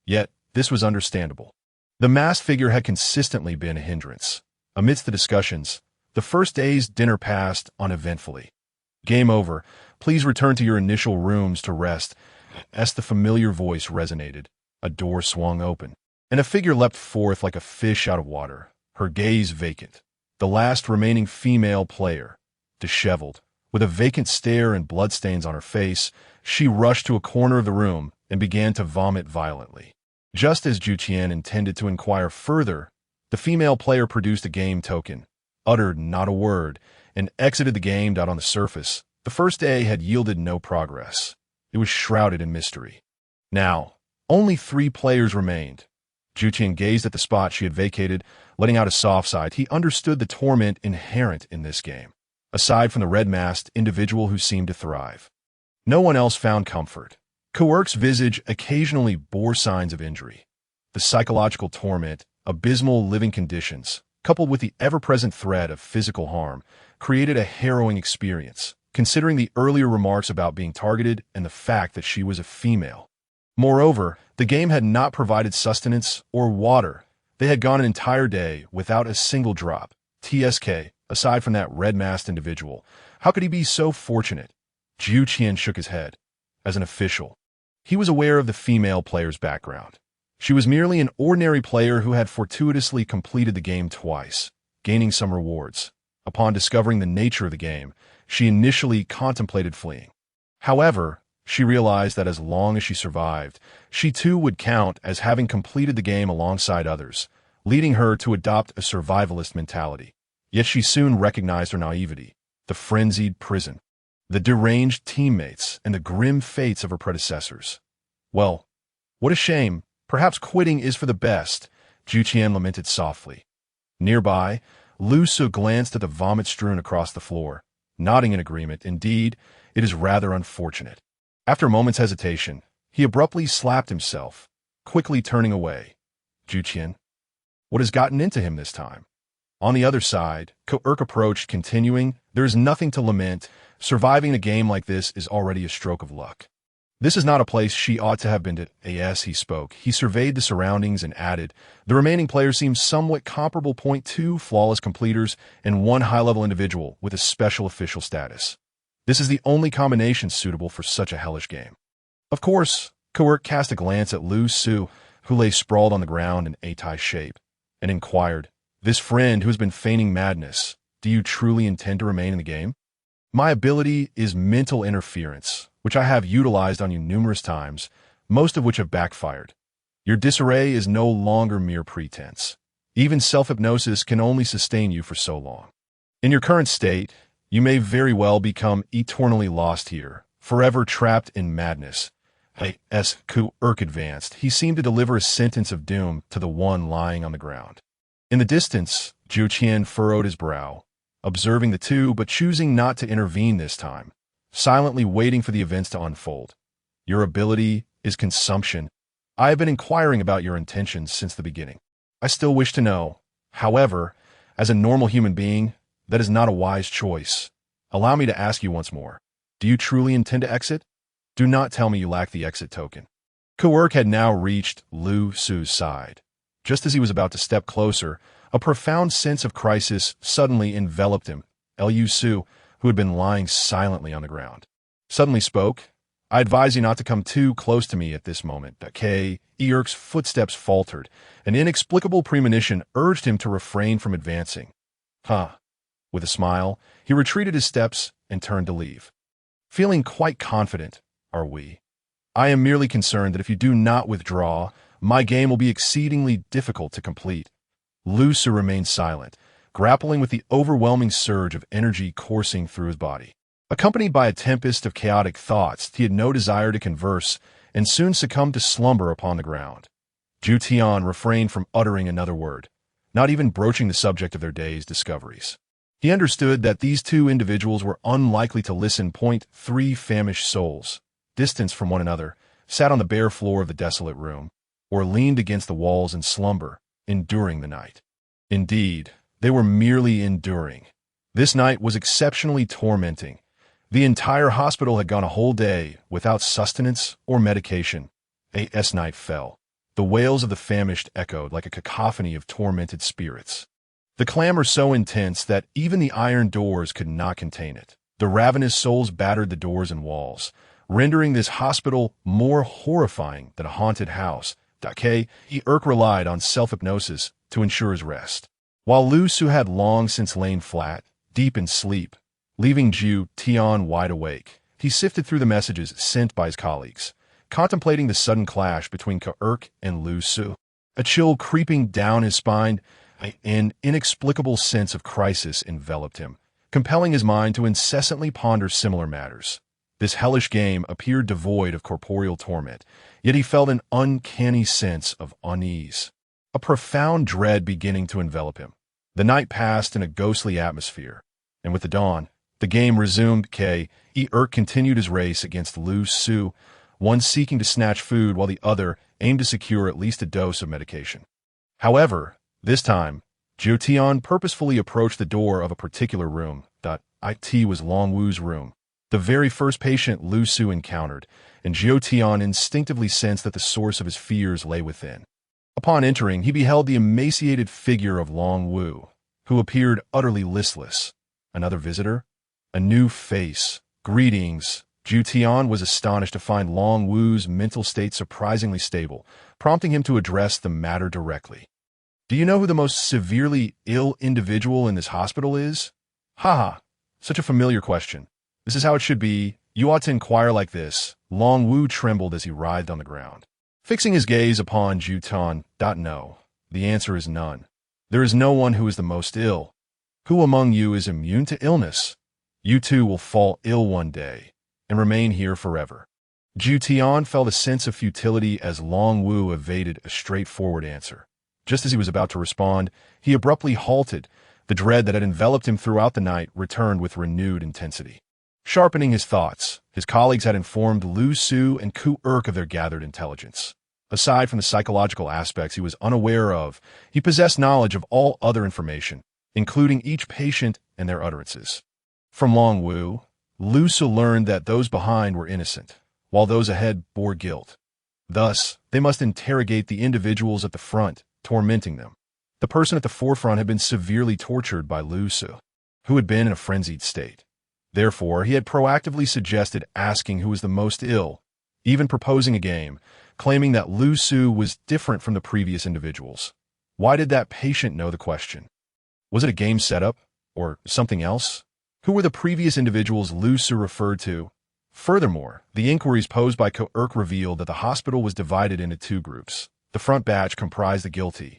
Yet, this was understandable. The masked figure had consistently been a hindrance. Amidst the discussions, the first day's dinner passed uneventfully. "Game over. Please return to your initial rooms to rest." As the familiar voice resonated, a door swung open, and a figure leapt forth like a fish out of water, her gaze vacant. The last remaining female player, disheveled, with a vacant stare and bloodstains on her face, she rushed to a corner of the room and began to vomit violently. Just as Juqian intended to inquire further, the female player produced a game token, uttered not a word, and exited the game. On the surface, the first day had yielded no progress. It was shrouded in mystery. Now, only 3 players remained. Juqian gazed at the spot she had vacated, letting out a soft sigh. He understood the torment inherent in this game, aside from the red-masked individual who seemed to thrive. No one else found comfort. Quirk's visage occasionally bore signs of injury. The psychological torment, abysmal living conditions, coupled with the ever-present threat of physical harm, created a harrowing experience, considering the earlier remarks about being targeted and the fact that she was a female. Moreover, the game had not provided sustenance or water. They had gone an entire day without a single drop. Aside from that red-masked individual, how could he be so fortunate? Jiu Qian shook his head. As an official, he was aware of the female player's background. She was merely an ordinary player who had fortuitously completed the game twice, gaining some rewards. Upon discovering the nature of the game, she initially contemplated fleeing. However, she realized that as long as she survived, she too would count as having completed the game alongside others, leading her to adopt a survivalist mentality. Yet she soon recognized her naivety, the frenzied prison, the deranged teammates, and the grim fates of her predecessors. Well, what a shame. Perhaps quitting is for the best, Jiu Qian lamented softly. Nearby, Lu Su glanced at the vomit strewn across the floor, nodding in agreement. Indeed, it is rather unfortunate. After a moment's hesitation, he abruptly slapped himself, quickly turning away. Jiu Qian, what has gotten into him this time? On the other side, Ko-Urk approached, continuing, there is nothing to lament. Surviving a game like this is already a stroke of luck. This is not a place she ought to have been to. As he spoke, he surveyed the surroundings and added, the remaining players seem somewhat comparable. 2 flawless completers and 1 high-level individual with a special official status. This is the only combination suitable for such a hellish game. Of course, Ko-Urk cast a glance at Lu Su, who lay sprawled on the ground in A-Tai shape, and inquired, this friend who has been feigning madness, do you truly intend to remain in the game? My ability is mental interference, which I have utilized on you numerous times, most of which have backfired. Your disarray is no longer mere pretense. Even self-hypnosis can only sustain you for so long. In your current state, you may very well become eternally lost here, forever trapped in madness. As Ko-Urk advanced, he seemed to deliver a sentence of doom to the one lying on the ground. In the distance, Jiu Qian furrowed his brow, observing the two but choosing not to intervene this time, silently waiting for the events to unfold. Your ability is consumption. I have been inquiring about your intentions since the beginning. I still wish to know. However, as a normal human being, that is not a wise choice. Allow me to ask you once more. Do you truly intend to exit? Do not tell me you lack the exit token. Ko-Urk had now reached Lu Su's side. Just as he was about to step closer, a profound sense of crisis suddenly enveloped him. Lu Su, who had been lying silently on the ground, suddenly spoke. I advise you not to come too close to me at this moment. Ko-Urk's footsteps faltered. An inexplicable premonition urged him to refrain from advancing. With a smile, he retreated his steps and turned to leave. Feeling quite confident, are we? I am merely concerned that if you do not withdraw, my game will be exceedingly difficult to complete. Lu Su remained silent, grappling with the overwhelming surge of energy coursing through his body. Accompanied by a tempest of chaotic thoughts, he had no desire to converse and soon succumbed to slumber upon the ground. Jiu Qian refrained from uttering another word, not even broaching the subject of their day's discoveries. He understood that these two individuals were unlikely to listen. 3 famished souls, distanced from one another, sat on the bare floor of the desolate room, or leaned against the walls in slumber, enduring the night. Indeed, they were merely enduring. This night was exceptionally tormenting. The entire hospital had gone a whole day without sustenance or medication. As night fell, the wails of the famished echoed like a cacophony of tormented spirits. The clamor so intense that even the iron doors could not contain it. The ravenous souls battered the doors and walls, rendering this hospital more horrifying than a haunted house. Ko-Urk relied on self-hypnosis to ensure his rest, while Lu Su had long since lain flat, deep in sleep, leaving Jiu Qian wide awake. He sifted through the messages sent by his colleagues, contemplating the sudden clash between Ko-Urk and Lu Su. A chill creeping down his spine, an inexplicable sense of crisis enveloped him, compelling his mind to incessantly ponder similar matters. This hellish game appeared devoid of corporeal torment, yet he felt an uncanny sense of unease, a profound dread beginning to envelop him. The night passed in a ghostly atmosphere, and with the dawn, the game resumed. Ko-Urk continued his race against Lu Su, one seeking to snatch food while the other aimed to secure at least a dose of medication. However, this time, Jiu Qian purposefully approached the door of a particular room. It was Long Wu's room, the very first patient Lu Su encountered, and Jiu Qian instinctively sensed that the source of his fears lay within. Upon entering, he beheld the emaciated figure of Long Wu, who appeared utterly listless. Another visitor? A new face. Greetings. Ju Tian was astonished to find Long Wu's mental state surprisingly stable, prompting him to address the matter directly. Do you know who the most severely ill individual in this hospital is? Haha, such a familiar question. This is how it should be. You ought to inquire like this. Long Wu trembled as he writhed on the ground. Fixing his gaze upon Ju Tian, no. The answer is none. There is no one who is the most ill. Who among you is immune to illness? You too will fall ill one day and remain here forever. Ju Tian felt a sense of futility as Long Wu evaded a straightforward answer. Just as he was about to respond, he abruptly halted. The dread that had enveloped him throughout the night returned with renewed intensity. Sharpening his thoughts, his colleagues had informed Lu Su and Ku Urk of their gathered intelligence. Aside from the psychological aspects he was unaware of, he possessed knowledge of all other information, including each patient and their utterances. From Long Wu, Lu Su learned that those behind were innocent, while those ahead bore guilt. Thus, they must interrogate the individuals at the front, tormenting them. The person at the forefront had been severely tortured by Lu Su, who had been in a frenzied state. Therefore, he had proactively suggested asking who was the most ill, even proposing a game, claiming that Lu Su was different from the previous individuals. Why did that patient know the question? Was it a game setup, or something else? Who were the previous individuals Lu Su referred to? Furthermore, the inquiries posed by Ku Urk revealed that the hospital was divided into two groups. The front batch comprised the guilty,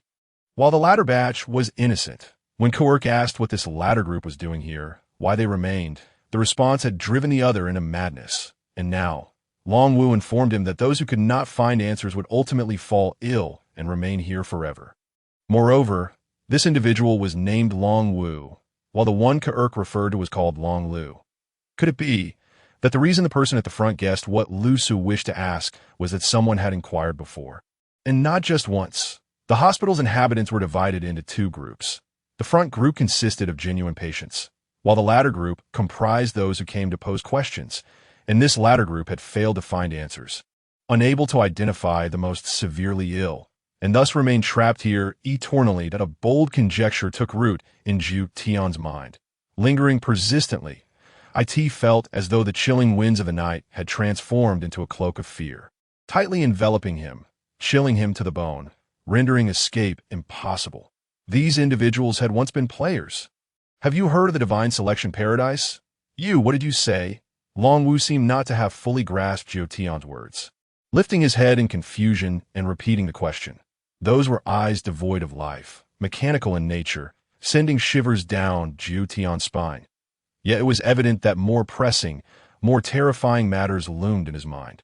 while the latter batch was innocent. When Ku Urk asked what this latter group was doing here, why they remained, the response had driven the other into madness. And now, Long Wu informed him that those who could not find answers would ultimately fall ill and remain here forever. Moreover, this individual was named Long Wu, while the one Ku Urk referred to was called Long Lu. Could it be that the reason the person at the front guessed what Lu Su wished to ask was that someone had inquired before? And not just once. The hospital's inhabitants were divided into two groups. The front group consisted of genuine patients, while the latter group comprised those who came to pose questions, and this latter group had failed to find answers, unable to identify the most severely ill, and thus remained trapped here eternally. That a bold conjecture took root in Ju Tian's mind. Lingering persistently, it felt as though the chilling winds of the night had transformed into a cloak of fear, tightly enveloping him, chilling him to the bone, rendering escape impossible. These individuals had once been players. Have you heard of the divine selection paradise? What did you say? Long Wu seemed not to have fully grasped Ju Tian's words, lifting his head in confusion and repeating the question. Those were eyes devoid of life, mechanical in nature, sending shivers down Ju Tian's spine. Yet it was evident that more pressing, more terrifying matters loomed in his mind,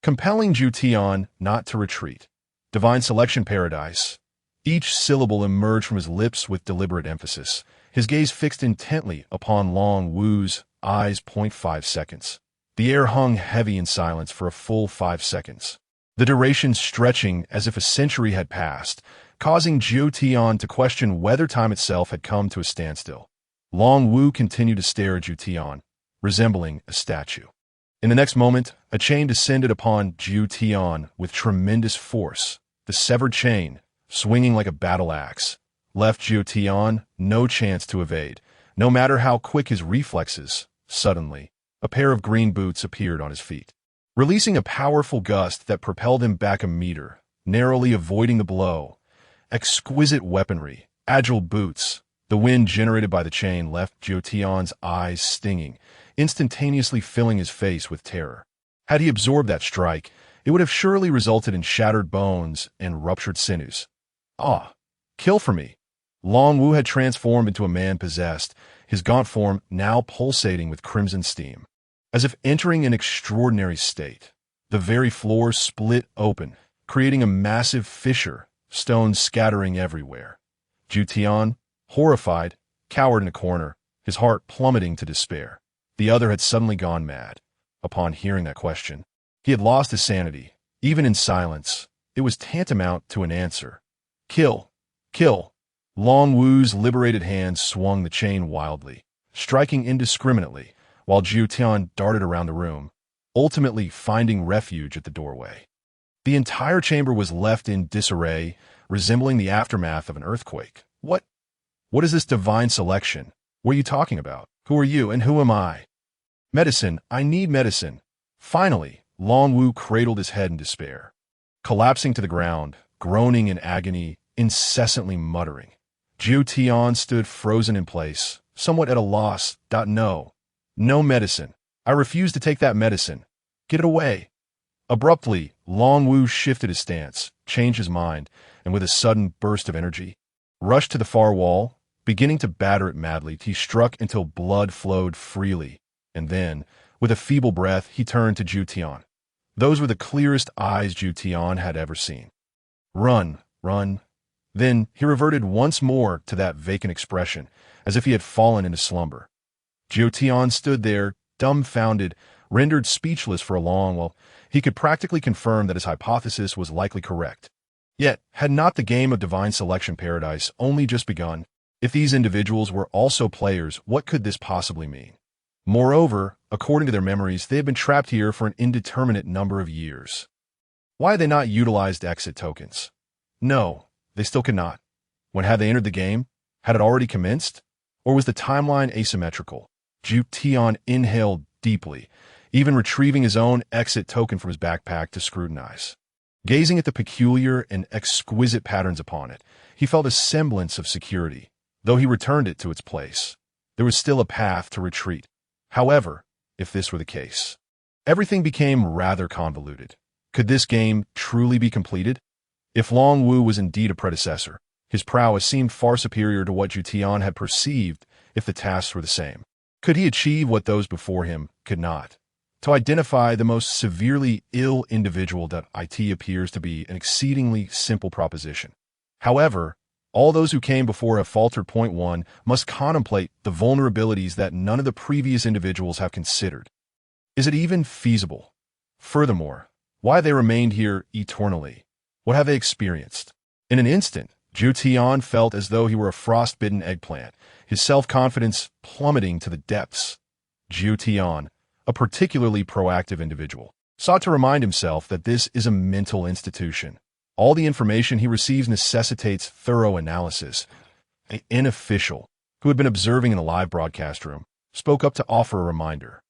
compelling Ju Tian not to retreat. Divine selection paradise. Each syllable emerged from his lips with deliberate emphasis, his gaze fixed intently upon Long Wu's eyes. 5 seconds. The air hung heavy in silence for a full 5 seconds, the duration stretching as if a century had passed, causing Ju Tian to question whether time itself had come to a standstill. Long Wu continued to stare at Ju Tian, resembling a statue. In the next moment, a chain descended upon Ju Tian with tremendous force. The severed chain, swinging like a battle axe, left Ju Tian no chance to evade, no matter how quick his reflexes. Suddenly, a pair of green boots appeared on his feet, releasing a powerful gust that propelled him back a meter, narrowly avoiding the blow. Exquisite weaponry, agile boots. The wind generated by the chain left Ju Tian's eyes stinging, instantaneously filling his face with terror. Had he absorbed that strike, it would have surely resulted in shattered bones and ruptured sinews. Kill for me. Long Wu had transformed into a man possessed, his gaunt form now pulsating with crimson steam. As if entering an extraordinary state, the very floor split open, creating a massive fissure, stones scattering everywhere. Ju Tian, horrified, cowered in a corner, his heart plummeting to despair. The other had suddenly gone mad. Upon hearing that question, he had lost his sanity. Even in silence, it was tantamount to an answer. Kill! Kill! Long Wu's liberated hand swung the chain wildly, striking indiscriminately, while Ju Tian darted around the room, ultimately finding refuge at the doorway. The entire chamber was left in disarray, resembling the aftermath of an earthquake. What What is this divine selection? What are you talking about? Who are you and who am I? Medicine, I need medicine. Finally, Long Wu cradled his head in despair, collapsing to the ground, groaning in agony, incessantly muttering. Jiu Tian stood frozen in place, somewhat at a loss. No. No medicine. I refuse to take that medicine. Get it away. Abruptly, Long Wu shifted his stance, changed his mind, and with a sudden burst of energy, rushed to the far wall. Beginning to batter it madly, he struck until blood flowed freely, and then, with a feeble breath, he turned to Jiu Tian. Those were the clearest eyes Jiu Tian had ever seen. Run, run. Then he reverted once more to that vacant expression, as if he had fallen into slumber. Jiu Tian stood there, dumbfounded, rendered speechless for a long while. He could practically confirm that his hypothesis was likely correct. Yet, had not the game of divine selection paradise only just begun? If these individuals were also players, what could this possibly mean? Moreover, according to their memories, they had been trapped here for an indeterminate number of years. Why had they not utilized exit tokens? No, they still could not. When had they entered the game? Had it already commenced? Or was the timeline asymmetrical? Jiu Tian inhaled deeply, even retrieving his own exit token from his backpack to scrutinize. Gazing at the peculiar and exquisite patterns upon it, he felt a semblance of security. Though he returned it to its place, there was still a path to retreat. However, if this were the case, everything became rather convoluted. Could this game truly be completed? If Long Wu was indeed a predecessor, his prowess seemed far superior to what Jiu Tian had perceived if the tasks were the same. Could he achieve what those before him could not? To identify the most severely ill individual it appears to be an exceedingly simple proposition. However, all those who came before have faltered. Point 1 must contemplate the vulnerabilities that none of the previous individuals have considered. Is it even feasible? Furthermore, why they remained here eternally? What have they experienced? In an instant, Jiu Tian felt as though he were a frost-bitten eggplant, his self-confidence plummeting to the depths. Jiu Tian, a particularly proactive individual, sought to remind himself that this is a mental institution. All the information he receives necessitates thorough analysis. An official, who had been observing in the live broadcast room, spoke up to offer a reminder.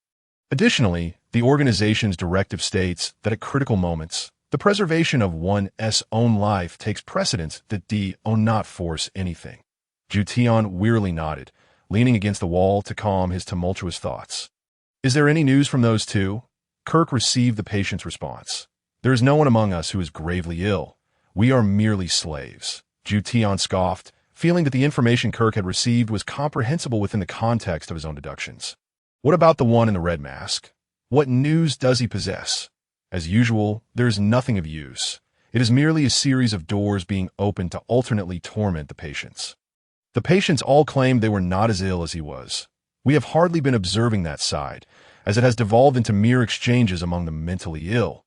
Additionally, the organization's directive states that at critical moments, the preservation of one's own life takes precedence that do not force anything. Jiu Tian wearily nodded, leaning against the wall to calm his tumultuous thoughts. Is there any news from those two? Kirk received the patient's response. There is no one among us who is gravely ill. We are merely slaves. Jiu Tian scoffed, feeling that the information Kirk had received was comprehensible within the context of his own deductions. What about the one in the red mask? What news does he possess? As usual, there is nothing of use. It is merely a series of doors being opened to alternately torment the patients. The patients all claimed they were not as ill as he was. We have hardly been observing that side, as it has devolved into mere exchanges among the mentally ill.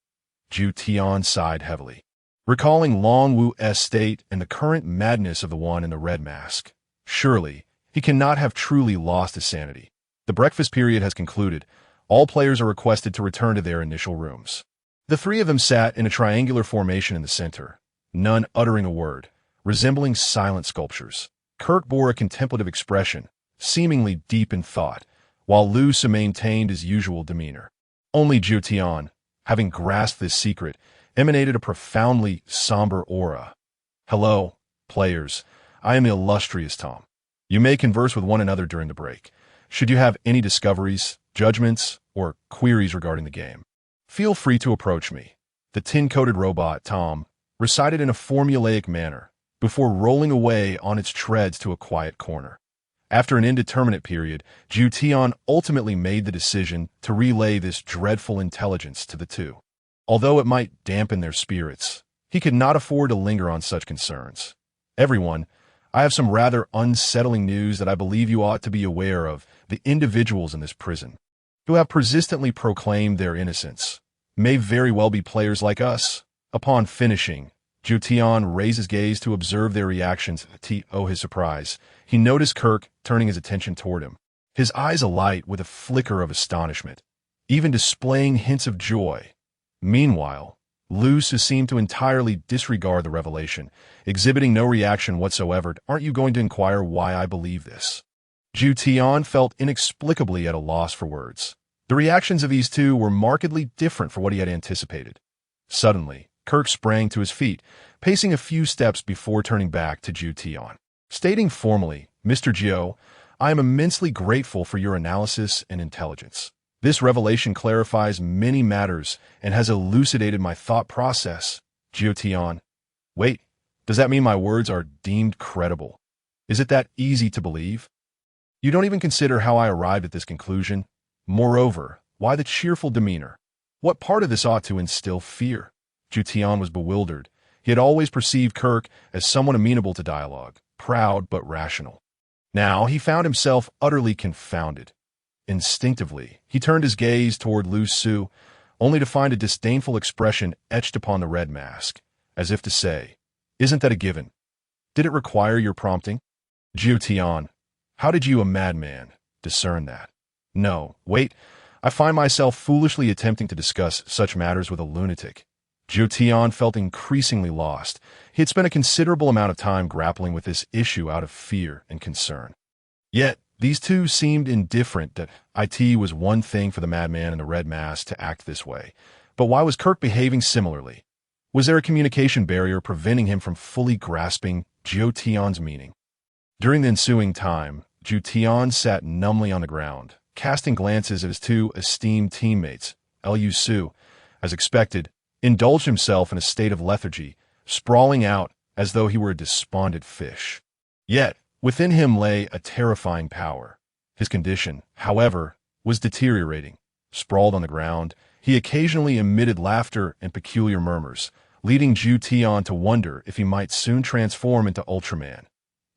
Jiu Tian sighed heavily, recalling Long Wu's state and the current madness of the one in the red mask. Surely, he cannot have truly lost his sanity. The breakfast period has concluded. All players are requested to return to their initial rooms. The three of them sat in a triangular formation in the center, none uttering a word, resembling silent sculptures. Kirk bore a contemplative expression, seemingly deep in thought, while Lu Su maintained his usual demeanor. Only Jiu Tian, having grasped this secret, emanated a profoundly somber aura. Hello, players. I am the illustrious Tom. You may converse with one another during the break. Should you have any discoveries, judgments, or queries regarding the game, feel free to approach me. The tin-coated robot, Tom, recited in a formulaic manner, before rolling away on its treads to a quiet corner. After an indeterminate period, Jiu Tian ultimately made the decision to relay this dreadful intelligence to the two. Although it might dampen their spirits, he could not afford to linger on such concerns. Everyone, I have some rather unsettling news that I believe you ought to be aware of. The individuals in this prison, who have persistently proclaimed their innocence, may very well be players like us. Upon finishing, Jiu Tian raised his gaze to observe their reactions. To his surprise, he noticed Kirk turning his attention toward him, his eyes alight with a flicker of astonishment, even displaying hints of joy. Meanwhile, Lu Su seemed to entirely disregard the revelation, exhibiting no reaction whatsoever. Aren't you going to inquire why I believe this? Zhu Tian felt inexplicably at a loss for words. The reactions of these two were markedly different from what he had anticipated. Suddenly, Kirk sprang to his feet, pacing a few steps before turning back to Zhu Tian. Stating formally, "Mr. Jiu, I am immensely grateful for your analysis and intelligence. This revelation clarifies many matters and has elucidated my thought process." Zhu Tian. Wait, does that mean my words are deemed credible? Is it that easy to believe? You don't even consider how I arrived at this conclusion. Moreover, why the cheerful demeanor? What part of this ought to instill fear? Zhu Tian was bewildered. He had always perceived Kirk as someone amenable to dialogue, proud but rational. Now he found himself utterly confounded. Instinctively, he turned his gaze toward Lu Su, only to find a disdainful expression etched upon the red mask, as if to say, "Isn't that a given? Did it require your prompting?" Zhu Tian, how did you, a madman, discern that? No, wait, I find myself foolishly attempting to discuss such matters with a lunatic. Zhu Tian felt increasingly lost. He had spent a considerable amount of time grappling with this issue out of fear and concern. Yet, these two seemed indifferent that it was one thing for the madman in the red mask to act this way. But why was Kirk behaving similarly? Was there a communication barrier preventing him from fully grasping Zhu Tian's meaning? During the ensuing time, Zhu Tian sat numbly on the ground, casting glances at his two esteemed teammates. Lu Su, as expected, indulged himself in a state of lethargy, sprawling out as though he were a despondent fish. Yet, within him lay a terrifying power. His condition, however, was deteriorating. Sprawled on the ground, he occasionally emitted laughter and peculiar murmurs, leading Zhu Tian to wonder if he might soon transform into Ultraman.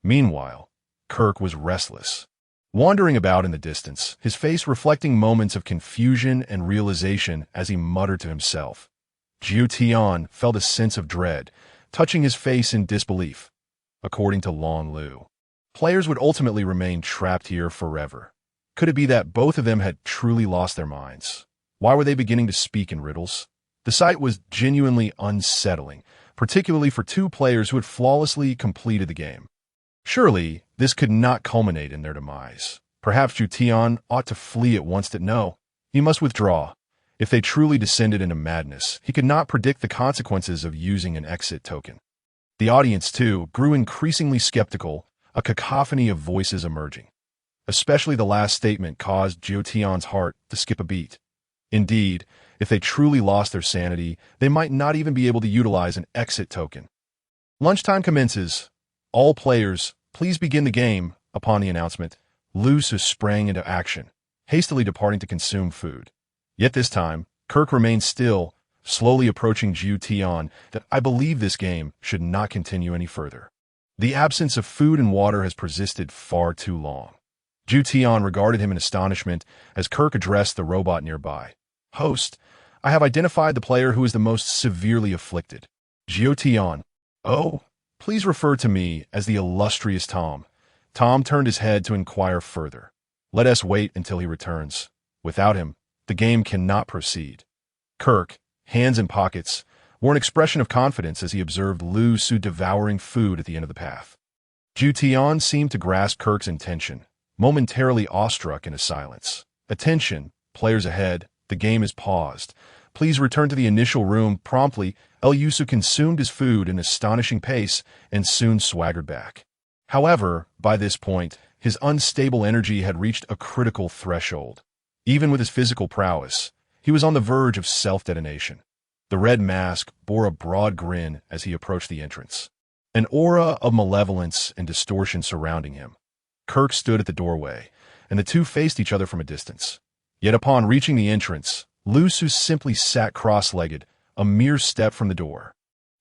Meanwhile, Kirk was restless. Wandering about in the distance, his face reflecting moments of confusion and realization as he muttered to himself. Zhu Tian felt a sense of dread, touching his face in disbelief. According to Long Lu, players would ultimately remain trapped here forever. Could it be that both of them had truly lost their minds? Why were they beginning to speak in riddles? The sight was genuinely unsettling, particularly for two players who had flawlessly completed the game. Surely, this could not culminate in their demise. Perhaps Zhu Tian ought to flee at once. No, he must withdraw. If they truly descended into madness, he could not predict the consequences of using an exit token. The audience, too, grew increasingly skeptical, a cacophony of voices emerging. Especially the last statement caused Zhu Tian's heart to skip a beat. Indeed, if they truly lost their sanity, they might not even be able to utilize an exit token. Lunchtime commences. All players, please begin the game. Upon the announcement, Lu Su sprang into action, hastily departing to consume food. Yet this time, Kirk remained still, slowly approaching Zhu Tian, that I believe this game should not continue any further. The absence of food and water has persisted far too long. Zhu Tian regarded him in astonishment as Kirk addressed the robot nearby. Host, I have identified the player who is the most severely afflicted. Zhu Tian. Oh, please refer to me as the illustrious Tom. Tom turned his head to inquire further. Let us wait until he returns. Without him, the game cannot proceed. Kirk, hands in pockets, wore an expression of confidence as he observed Lu Su devouring food at the end of the path. Zhu Tian seemed to grasp Kirk's intention, momentarily awestruck into silence. Attention, players ahead, the game is paused. Please return to the initial room promptly. Lu Su consumed his food in astonishing pace and soon swaggered back. However, by this point, his unstable energy had reached a critical threshold. Even with his physical prowess, he was on the verge of self-detonation. The red mask bore a broad grin as he approached the entrance, an aura of malevolence and distortion surrounding him. Kirk stood at the doorway, and the two faced each other from a distance. Yet upon reaching the entrance, Lu Su simply sat cross-legged, a mere step from the door.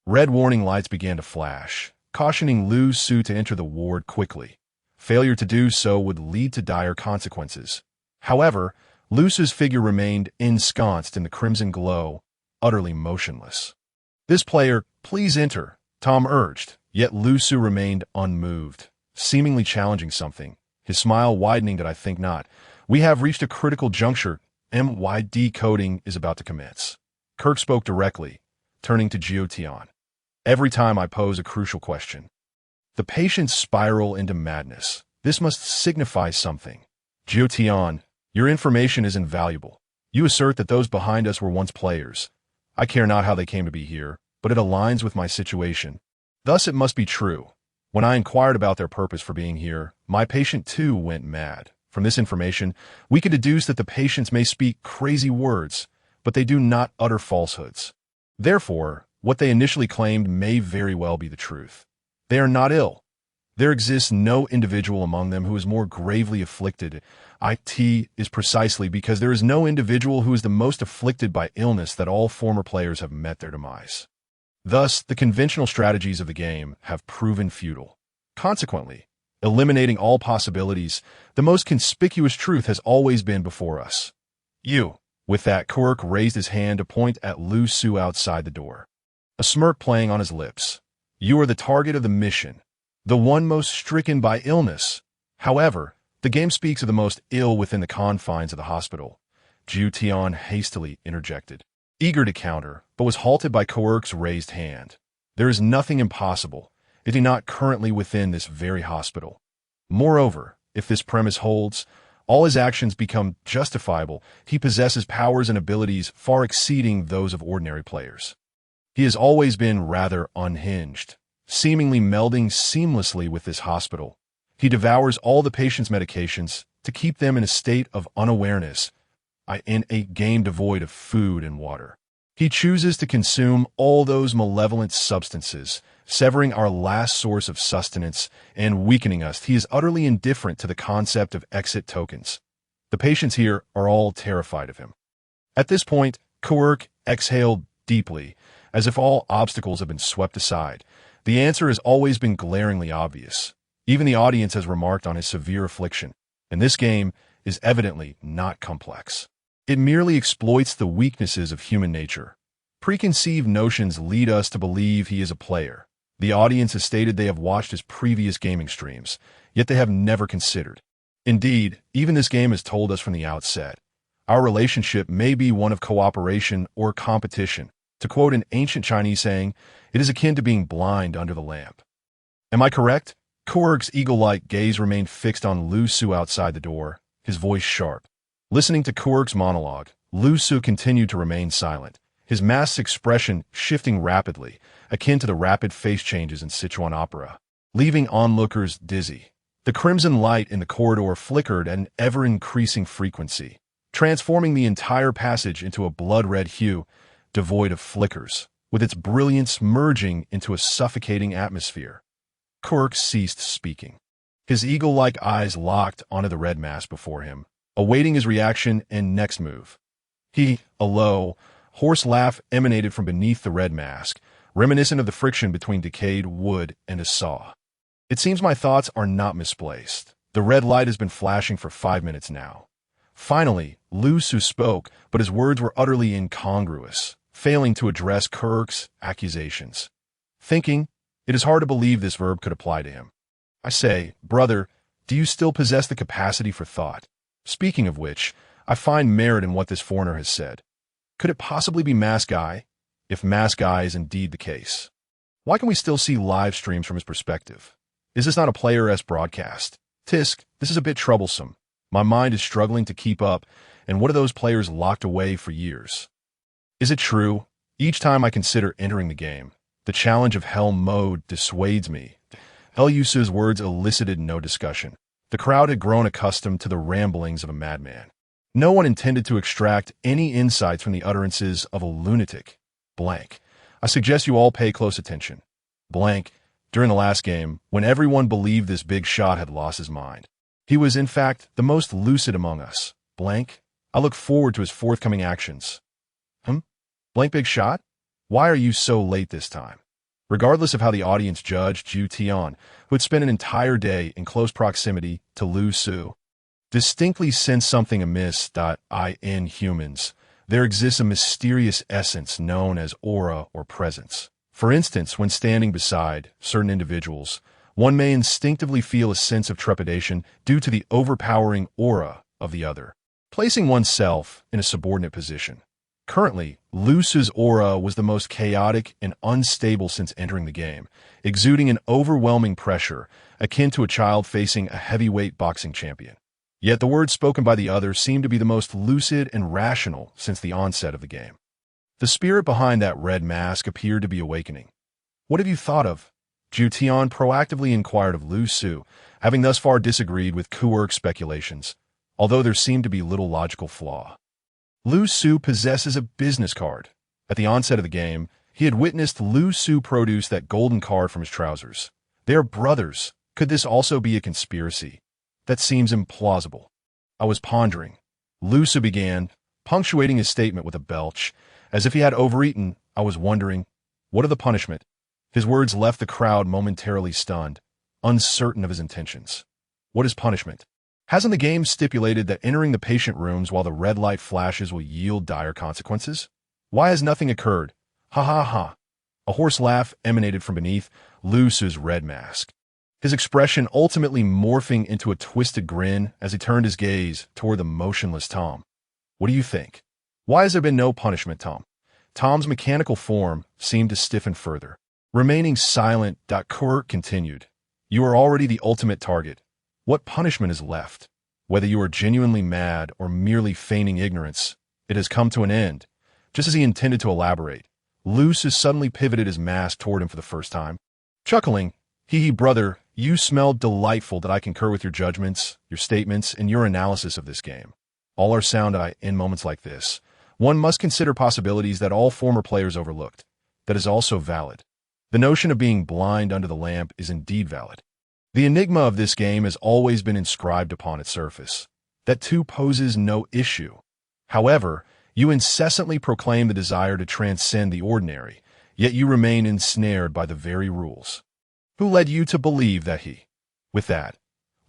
Red warning lights began to flash, cautioning Lu Su to enter the ward quickly. Failure to do so would lead to dire consequences. However, Lu Su's figure remained ensconced in the crimson glow, utterly motionless. This player, please enter, Tom urged, yet Lu Su remained unmoved, seemingly challenging something, his smile widening that I think not. We have reached a critical juncture. MYD coding is about to commence. Kirk spoke directly. turning to Jiutian. Every time I pose a crucial question, the patients spiral into madness. This must signify something. Jiutian, your information is invaluable. You assert that those behind us were once players. I care not how they came to be here, but it aligns with my situation. Thus it must be true. When I inquired about their purpose for being here, my patient too went mad. From this information, we can deduce that the patients may speak crazy words, but they do not utter falsehoods. Therefore, what they initially claimed may very well be the truth. They are not ill. There exists no individual among them who is more gravely afflicted. It is precisely because there is no individual who is the most afflicted by illness that all former players have met their demise. Thus, the conventional strategies of the game have proven futile. Consequently, eliminating all possibilities, the most conspicuous truth has always been before us. You. With that, Quirk raised his hand to point at Lu Su outside the door, a smirk playing on his lips. You are the target of the mission, the one most stricken by illness. However, the game speaks of the most ill within the confines of the hospital. Jiutian hastily interjected, eager to counter, but was halted by Quirk's raised hand. There is nothing impossible. Is he not currently within this very hospital? Moreover, if this premise holds, all his actions become justifiable. He possesses powers and abilities far exceeding those of ordinary players. He has always been rather unhinged, seemingly melding seamlessly with this hospital. He devours all the patient's medications to keep them in a state of unawareness, in a game devoid of food and water. He chooses to consume all those malevolent substances, severing our last source of sustenance and weakening us. He is utterly indifferent to the concept of exit tokens. The patients here are all terrified of him. At this point, Quirk exhaled deeply, as if all obstacles have been swept aside. The answer has always been glaringly obvious. Even the audience has remarked on his severe affliction, and this game is evidently not complex. It merely exploits the weaknesses of human nature. Preconceived notions lead us to believe he is a player. The audience has stated they have watched his previous gaming streams, yet they have never considered. Indeed, even this game has told us from the outset, our relationship may be one of cooperation or competition. To quote an ancient Chinese saying, it is akin to being blind under the lamp. Am I correct? Quirk's eagle-like gaze remained fixed on Lu Su outside the door, his voice sharp. Listening to Quirk's monologue, Lu Su continued to remain silent, his masked expression shifting rapidly, akin to the rapid face changes in Sichuan opera, leaving onlookers dizzy. The crimson light in the corridor flickered at an ever-increasing frequency, transforming the entire passage into a blood-red hue, devoid of flickers, with its brilliance merging into a suffocating atmosphere. Quirk ceased speaking. His eagle-like eyes locked onto the red mass before him, awaiting his reaction and next move. A low, hoarse laugh emanated from beneath the red mask, reminiscent of the friction between decayed wood and a saw. It seems my thoughts are not misplaced. The red light has been flashing for 5 minutes now. Finally, Lu Su spoke, but his words were utterly incongruous, failing to address Quirk's accusations. Thinking, it is hard to believe this verb could apply to him. I say, brother, do you still possess the capacity for thought? Speaking of which, I find merit in what this foreigner has said. Could it possibly be Mask Guy? If Mask Guy is indeed the case, why can we still see live streams from his perspective? Is this not a player-esque broadcast? Tisk, this is a bit troublesome. My mind is struggling to keep up, and what are those players locked away for years? Is it true? Each time I consider entering the game, the challenge of hell mode dissuades me. Lusu's words elicited no discussion. The crowd had grown accustomed to the ramblings of a madman. No one intended to extract any insights from the utterances of a lunatic. Blank. I suggest you all pay close attention. Blank. During the last game, when everyone believed this big shot had lost his mind, he was, in fact, the most lucid among us. Blank. I look forward to his forthcoming actions. Blank big shot? Why are you so late this time? Regardless of how the audience judged Ju Tian, who had spent an entire day in close proximity to Lu Su, distinctly sensed something amiss. In humans, there exists a mysterious essence known as aura or presence. For instance, when standing beside certain individuals, one may instinctively feel a sense of trepidation due to the overpowering aura of the other, placing oneself in a subordinate position. Currently, Luce's aura was the most chaotic and unstable since entering the game, exuding an overwhelming pressure akin to a child facing a heavyweight boxing champion. Yet the words spoken by the other seemed to be the most lucid and rational since the onset of the game. The spirit behind that red mask appeared to be awakening. "What have you thought of?" Jutian proactively inquired of Lu Su, having thus far disagreed with Kuerk's speculations, although there seemed to be little logical flaw. Lu Su possesses a business card. At the onset of the game, he had witnessed Lu Su produce that golden card from his trousers. They are brothers. Could this also be a conspiracy? That seems implausible. I was pondering. Lu Su began, punctuating his statement with a belch. As if he had overeaten, I was wondering, what of the punishment? His words left the crowd momentarily stunned, uncertain of his intentions. What is punishment? Hasn't the game stipulated that entering the patient rooms while the red light flashes will yield dire consequences? Why has nothing occurred? Ha ha ha. A hoarse laugh emanated from beneath Lu Su's red mask, his expression ultimately morphing into a twisted grin as he turned his gaze toward the motionless Tom. What do you think? Why has there been no punishment, Tom? Tom's mechanical form seemed to stiffen further. Remaining silent, Kuerk continued. You are already the ultimate target. What punishment is left? Whether you are genuinely mad or merely feigning ignorance, it has come to an end. Just as he intended to elaborate, Luce suddenly pivoted his mask toward him for the first time. Chuckling, hee brother, you smelled delightful that I concur with your judgments, your statements, and your analysis of this game. All are sound in moments like this. One must consider possibilities that all former players overlooked. That is also valid. The notion of being blind under the lamp is indeed valid. The enigma of this game has always been inscribed upon its surface. That too poses no issue. However, you incessantly proclaim the desire to transcend the ordinary, yet you remain ensnared by the very rules. Who led you to believe that he? With that,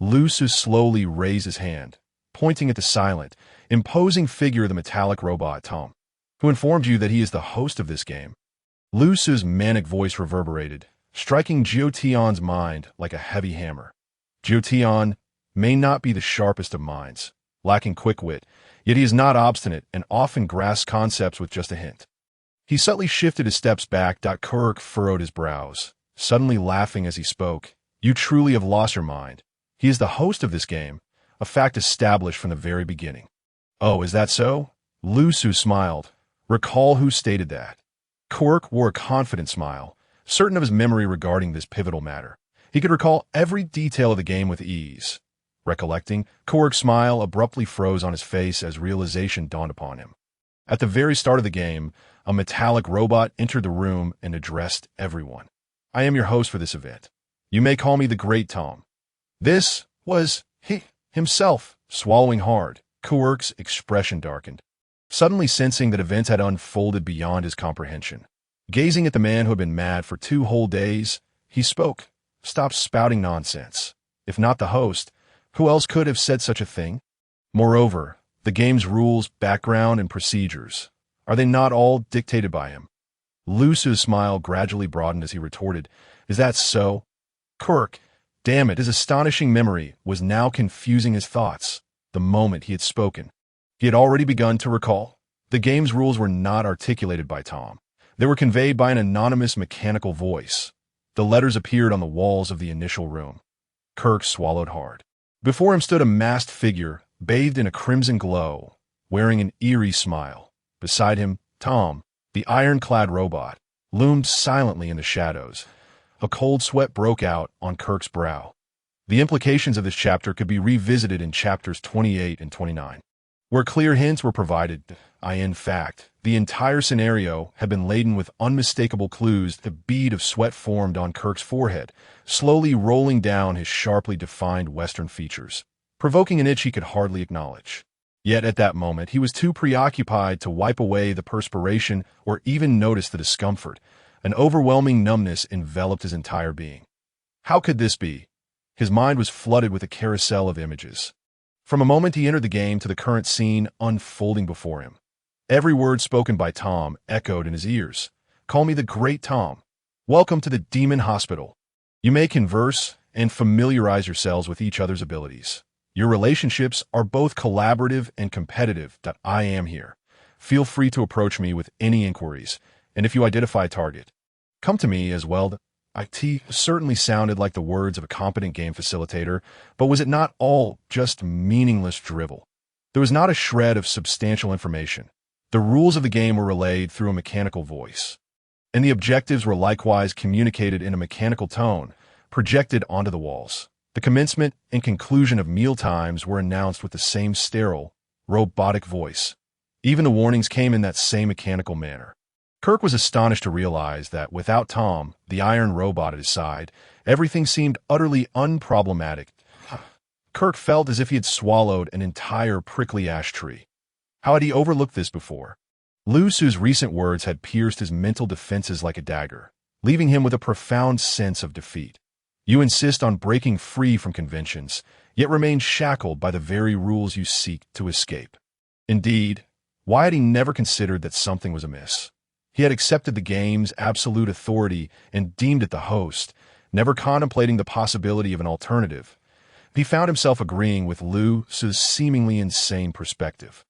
Luce slowly raised his hand, pointing at the silent, imposing figure of the metallic robot Tom. Who informed you that he is the host of this game? Luce's manic voice reverberated, striking Jiotian's mind like a heavy hammer. Jiotian may not be the sharpest of minds, lacking quick wit, yet he is not obstinate and often grasps concepts with just a hint. He subtly shifted his steps back. Kuerk furrowed his brows, suddenly laughing as he spoke. You truly have lost your mind. He is the host of this game, a fact established from the very beginning. Oh, is that so? Luce smiled. Recall who stated that. Kuerk wore a confident smile, certain of his memory regarding this pivotal matter. He could recall every detail of the game with ease. Recollecting, Kuerk's smile abruptly froze on his face as realization dawned upon him. At the very start of the game, a metallic robot entered the room and addressed everyone. I am your host for this event. You may call me the Great Tom. This was he himself, swallowing hard. Kuerk's expression darkened, suddenly sensing that events had unfolded beyond his comprehension. Gazing at the man who had been mad for 2 whole days, he spoke. Stop spouting nonsense. If not the host, who else could have said such a thing? Moreover, the game's rules, background, and procedures, are they not all dictated by him? Luce's smile gradually broadened as he retorted, Is that so? Kuerk, damn it, his astonishing memory was now confusing his thoughts. The moment he had spoken, he had already begun to recall. The game's rules were not articulated by Tom. They were conveyed by an anonymous mechanical voice. The letters appeared on the walls of the initial room. Kuerk swallowed hard. Before him stood a masked figure, bathed in a crimson glow, wearing an eerie smile. Beside him, Tom, the ironclad robot, loomed silently in the shadows. A cold sweat broke out on Kuerk's brow. The implications of this chapter could be revisited in chapters 28 and 29, where clear hints were provided. In fact, the entire scenario had been laden with unmistakable clues. The bead of sweat formed on Kuerk's forehead, slowly rolling down his sharply defined western features, provoking an itch he could hardly acknowledge. Yet at that moment, he was too preoccupied to wipe away the perspiration or even notice the discomfort. An overwhelming numbness enveloped his entire being. How could this be? His mind was flooded with a carousel of images. From a moment he entered the game to the current scene unfolding before him. Every word spoken by Tom echoed in his ears. Call me the Great Tom. Welcome to the Demon Hospital. You may converse and familiarize yourselves with each other's abilities. Your relationships are both collaborative and competitive. I am here. Feel free to approach me with any inquiries, and if you identify a target, come to me as well. It certainly sounded like the words of a competent game facilitator, but was it not all just meaningless drivel? There was not a shred of substantial information. The rules of the game were relayed through a mechanical voice, and the objectives were likewise communicated in a mechanical tone, projected onto the walls. The commencement and conclusion of meal times were announced with the same sterile, robotic voice. Even the warnings came in that same mechanical manner. Kirk was astonished to realize that without Tom, the iron robot at his side, everything seemed utterly unproblematic. Kirk felt as if he had swallowed an entire prickly ash tree. How had he overlooked this before? Lu Su's recent words had pierced his mental defenses like a dagger, leaving him with a profound sense of defeat. You insist on breaking free from conventions, yet remain shackled by the very rules you seek to escape. Indeed, why had he never considered that something was amiss? He had accepted the game's absolute authority and deemed it the host, never contemplating the possibility of an alternative. He found himself agreeing with Lu Su's seemingly insane perspective.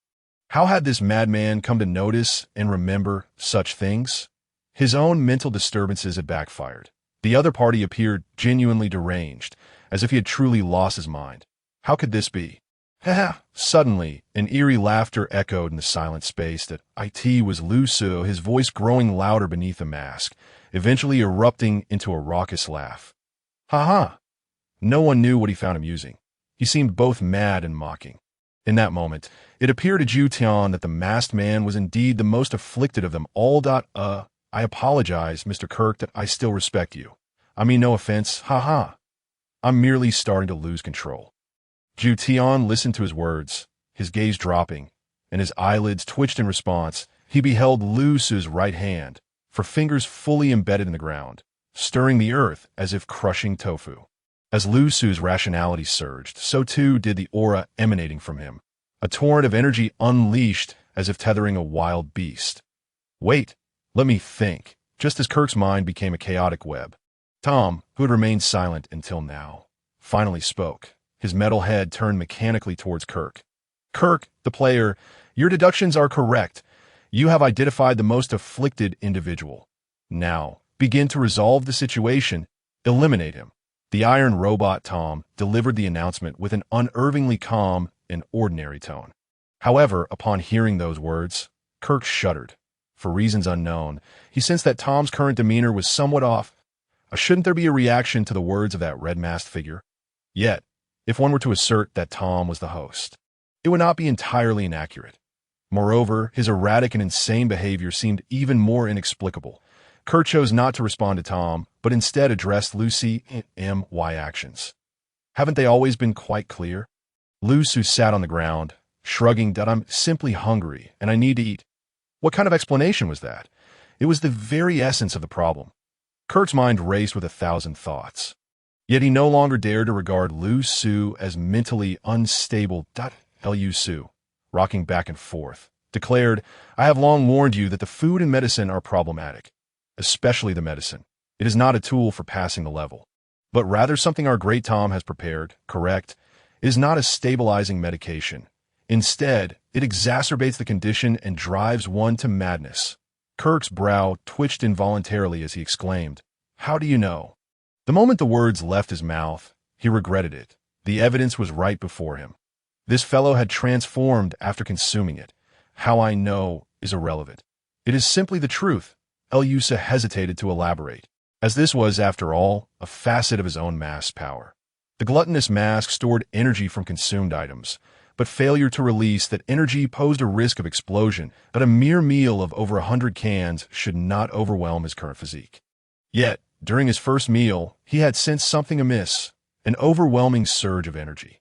How had this madman come to notice and remember such things? His own mental disturbances had backfired. The other party appeared genuinely deranged, as if he had truly lost his mind. How could this be? Suddenly, an eerie laughter echoed in the silent space. That it was Lu Su, his voice growing louder beneath the mask, eventually erupting into a raucous laugh. Ha! No one knew what he found amusing. He seemed both mad and mocking. In that moment, it appeared to Ju Tian that the masked man was indeed the most afflicted of them all. I apologize, Mr. Kirk, that I still respect you. I mean no offense, I'm merely starting to lose control. Ju Tian listened to his words, his gaze dropping, and his eyelids twitched in response. He beheld Lu Su's right hand, for fingers fully embedded in the ground, stirring the earth as if crushing tofu. As Lu Su's rationality surged, so too did the aura emanating from him, a torrent of energy unleashed as if tethering a wild beast. Wait, let me think. Just as Kirk's mind became a chaotic web, Tom, who had remained silent until now, finally spoke. His metal head turned mechanically towards Kirk. Kirk, the player, your deductions are correct. You have identified the most afflicted individual. Now, begin to resolve the situation. Eliminate him. The iron robot Tom delivered the announcement with an unervingly calm and ordinary tone. However, upon hearing those words, Kirk shuddered. For reasons unknown, he sensed that Tom's current demeanor was somewhat off. Shouldn't there be a reaction to the words of that red-masked figure? Yet, if one were to assert that Tom was the host, it would not be entirely inaccurate. Moreover, his erratic and insane behavior seemed even more inexplicable. Kirk chose not to respond to Tom, but instead addressed Lucy and my actions. Haven't they always been quite clear? Lu Su sat on the ground, shrugging that I'm simply hungry and I need to eat. What kind of explanation was that? It was the very essence of the problem. Kirk's mind raced with 1,000 thoughts. Yet he no longer dared to regard Lu Su as mentally unstable. Lu Su, rocking back and forth, declared, I have long warned you that the food and medicine are problematic, especially the medicine. It is not a tool for passing the level, but rather something our great Tom has prepared, correct? It is not a stabilizing medication. Instead, it exacerbates the condition and drives one to madness. Kirk's brow twitched involuntarily as he exclaimed, How do you know? The moment the words left his mouth, he regretted it. The evidence was right before him. This fellow had transformed after consuming it. How I know is irrelevant. It is simply the truth. Elusa hesitated to elaborate, as this was, after all, a facet of his own mass power. The gluttonous mask stored energy from consumed items, but failure to release that energy posed a risk of explosion. But a mere meal of over 100 cans should not overwhelm his current physique. Yet, during his first meal, he had sensed something amiss, an overwhelming surge of energy.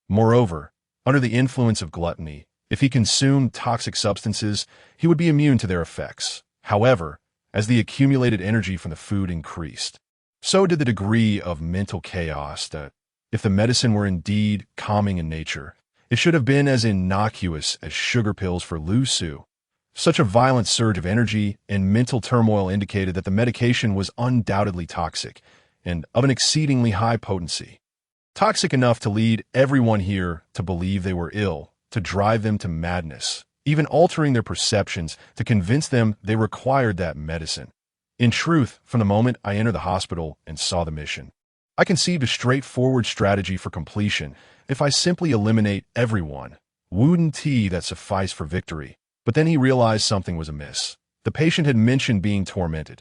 Moreover, under the influence of gluttony, if he consumed toxic substances, he would be immune to their effects. However, as the accumulated energy from the food increased, so did the degree of mental chaos. That, if the medicine were indeed calming in nature, it should have been as innocuous as sugar pills for Lu Su. Such a violent surge of energy and mental turmoil indicated that the medication was undoubtedly toxic and of an exceedingly high potency. Toxic enough to lead everyone here to believe they were ill, to drive them to madness, even altering their perceptions to convince them they required that medicine. In truth, from the moment I entered the hospital and saw the mission, I conceived a straightforward strategy for completion. If I simply eliminate everyone, wouldn't that suffice for victory? But then he realized something was amiss. The patient had mentioned being tormented.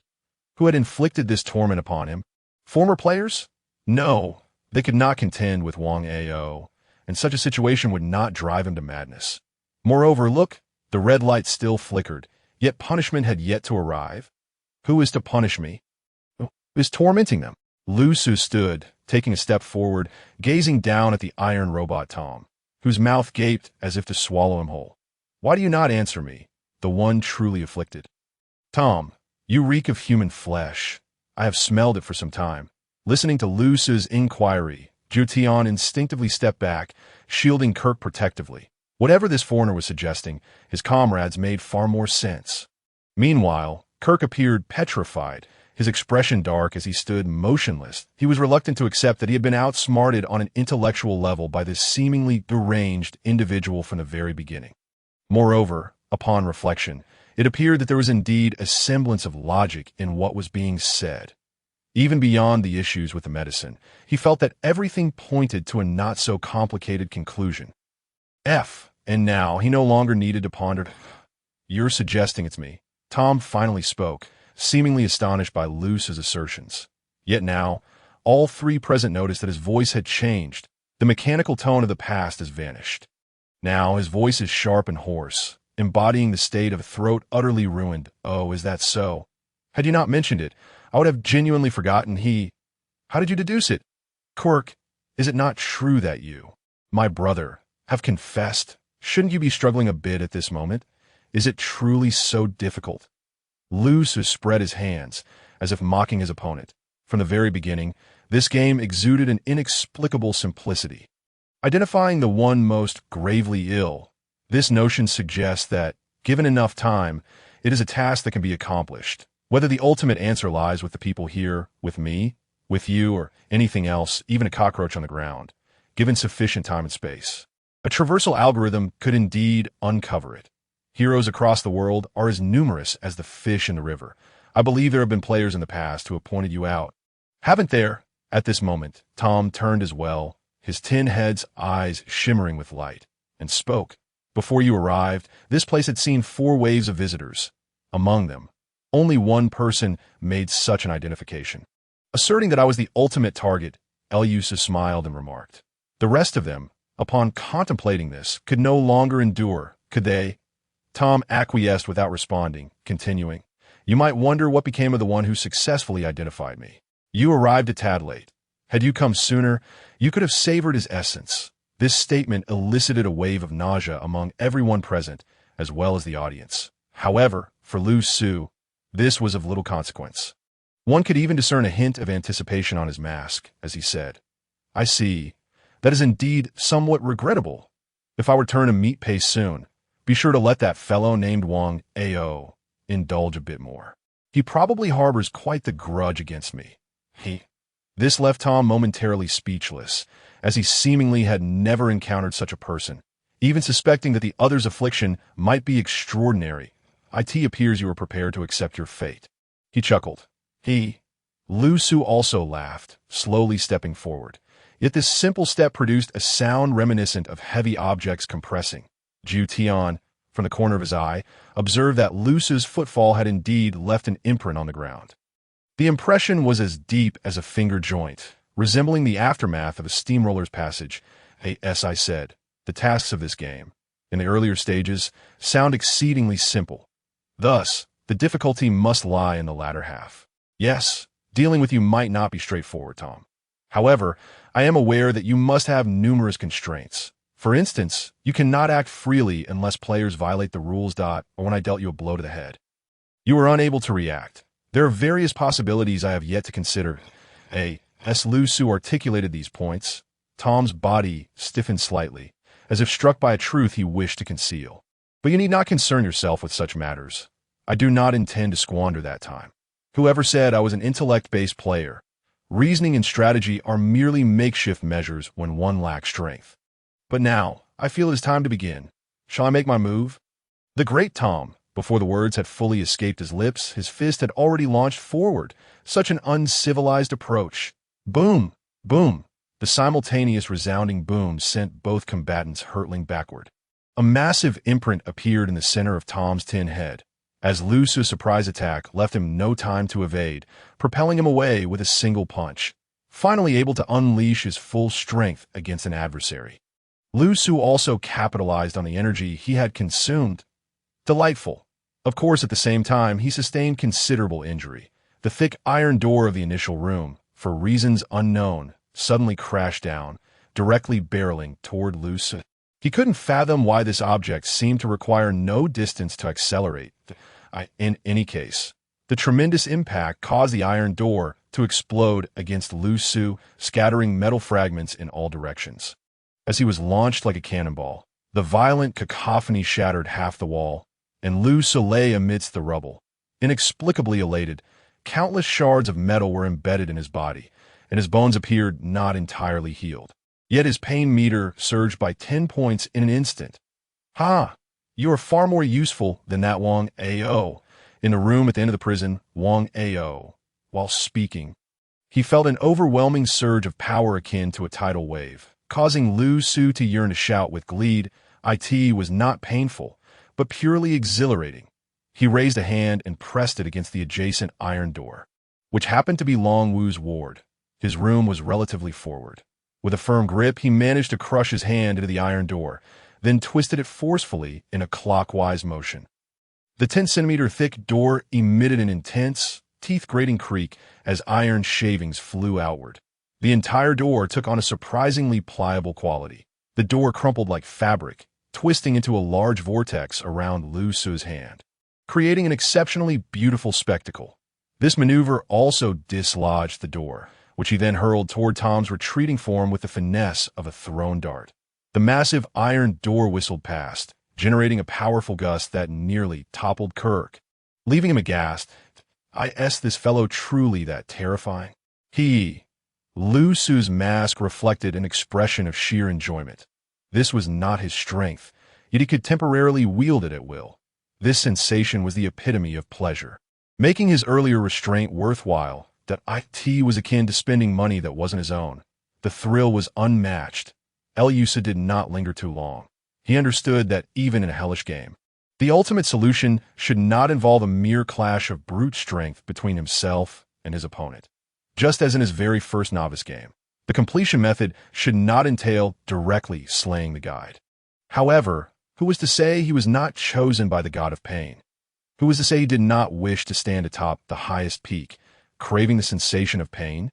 Who had inflicted this torment upon him? Former players? No, they could not contend with Wang Ao, and such a situation would not drive him to madness. Moreover, look, the red light still flickered, yet punishment had yet to arrive. Who is to punish me? Who is tormenting them? Lu Su stood, taking a step forward, gazing down at the iron robot Tom, whose mouth gaped as if to swallow him whole. Why do you not answer me, the one truly afflicted? Tom, you reek of human flesh. I have smelled it for some time. Listening to Lu Su's inquiry, Zhu Tian instinctively stepped back, shielding Kirk protectively. Whatever this foreigner was suggesting, his comrades made far more sense. Meanwhile, Kirk appeared petrified, his expression dark as he stood motionless. He was reluctant to accept that he had been outsmarted on an intellectual level by this seemingly deranged individual from the very beginning. Moreover, upon reflection, it appeared that there was indeed a semblance of logic in what was being said. Even beyond the issues with the medicine, he felt that everything pointed to a not-so-complicated conclusion. And now he no longer needed to ponder. You're suggesting it's me. Tom finally spoke, seemingly astonished by Lu's assertions. Yet now, all three present noticed that his voice had changed. The mechanical tone of the past has vanished. Now his voice is sharp and hoarse, embodying the state of a throat utterly ruined. Oh, is that so? Had you not mentioned it, I would have genuinely forgotten How did you deduce it? Kirk, is it not true that you, my brother, have confessed? Shouldn't you be struggling a bit at this moment? Is it truly so difficult? Lu Su spread his hands, as if mocking his opponent. From the very beginning, this game exuded an inexplicable simplicity. Identifying the one most gravely ill, this notion suggests that, given enough time, it is a task that can be accomplished. Whether the ultimate answer lies with the people here, with me, with you, or anything else, even a cockroach on the ground, given sufficient time and space. A traversal algorithm could indeed uncover it. Heroes across the world are as numerous as the fish in the river. I believe there have been players in the past who have pointed you out. Haven't there? At this moment, Tom turned as well, his tin head's eyes shimmering with light, and spoke. Before you arrived, this place had seen 4 waves of visitors. Among them, only one person made such an identification. Asserting that I was the ultimate target, Elyusa smiled and remarked. The rest of them, upon contemplating this, could no longer endure, could they? Tom acquiesced without responding, continuing. You might wonder what became of the one who successfully identified me. You arrived a tad late. Had you come sooner, you could have savored his essence. This statement elicited a wave of nausea among everyone present, as well as the audience. However, for Lu Su, this was of little consequence. One could even discern a hint of anticipation on his mask, as he said, I see. That is indeed somewhat regrettable. If I return to meet pace soon, be sure to let that fellow named Wang Ao indulge a bit more. He probably harbors quite the grudge against me. This left Tom momentarily speechless, as he seemingly had never encountered such a person, even suspecting that the other's affliction might be extraordinary. It appears you are prepared to accept your fate. He chuckled. Lu Su also laughed, slowly stepping forward. Yet this simple step produced a sound reminiscent of heavy objects compressing. Zhu Tian, from the corner of his eye, observed that Lu Su's footfall had indeed left an imprint on the ground. The impression was as deep as a finger joint, resembling the aftermath of a steamroller's passage. As I said, the tasks of this game, in the earlier stages, sound exceedingly simple. Thus, the difficulty must lie in the latter half. Yes, dealing with you might not be straightforward, Tom. However, I am aware that you must have numerous constraints. For instance, you cannot act freely unless players violate the rules. Or when I dealt you a blow to the head. You were unable to react. There are various possibilities I have yet to consider. As Lu Su articulated these points, Tom's body stiffened slightly, as if struck by a truth he wished to conceal. But you need not concern yourself with such matters. I do not intend to squander that time. Whoever said I was an intellect-based player? Reasoning and strategy are merely makeshift measures when one lacks strength. But now, I feel it is time to begin. Shall I make my move? The great Tom, before the words had fully escaped his lips, his fist had already launched forward. Such an uncivilized approach. Boom! Boom! The simultaneous resounding boom sent both combatants hurtling backward. A massive imprint appeared in the center of Tom's tin head, as Lusu's surprise attack left him no time to evade, propelling him away with a single punch, finally able to unleash his full strength against an adversary. Lusu also capitalized on the energy he had consumed. Delightful. Of course, at the same time, he sustained considerable injury. The thick iron door of the initial room, for reasons unknown, suddenly crashed down, directly barreling toward Lusu. He couldn't fathom why this object seemed to require no distance to accelerate. In any case, the tremendous impact caused the iron door to explode against Lusu, scattering metal fragments in all directions. As he was launched like a cannonball, the violent cacophony shattered half the wall, and Lusu lay amidst the rubble. Inexplicably elated, countless shards of metal were embedded in his body, and his bones appeared not entirely healed. Yet his pain meter surged by 10 points in an instant. Ha! You are far more useful than that Wang Ao. In the room at the end of the prison, Wang Ao, while speaking, he felt an overwhelming surge of power akin to a tidal wave, causing Lusu to yearn to shout with glee. It was not painful, but purely exhilarating. He raised a hand and pressed it against the adjacent iron door, which happened to be Long Wu's ward. His room was relatively forward. With a firm grip, he managed to crush his hand into the iron door, then twisted it forcefully in a clockwise motion. The 10-centimeter thick door emitted an intense, teeth-grating creak as iron shavings flew outward. The entire door took on a surprisingly pliable quality. The door crumpled like fabric, twisting into a large vortex around Lusu's hand, creating an exceptionally beautiful spectacle. This maneuver also dislodged the door, which he then hurled toward Tom's retreating form with the finesse of a thrown dart. The massive iron door whistled past, generating a powerful gust that nearly toppled Kirk, leaving him aghast. Is this fellow truly that terrifying? Lusu's mask reflected an expression of sheer enjoyment. This was not his strength, yet he could temporarily wield it at will. This sensation was the epitome of pleasure, making his earlier restraint worthwhile. That it was akin to spending money that wasn't his own. The thrill was unmatched. Lusu did not linger too long. He understood that even in a hellish game, the ultimate solution should not involve a mere clash of brute strength between himself and his opponent. Just as in his very first novice game, the completion method should not entail directly slaying the guide. However, who was to say he was not chosen by the god of pain? Who was to say he did not wish to stand atop the highest peak, craving the sensation of pain?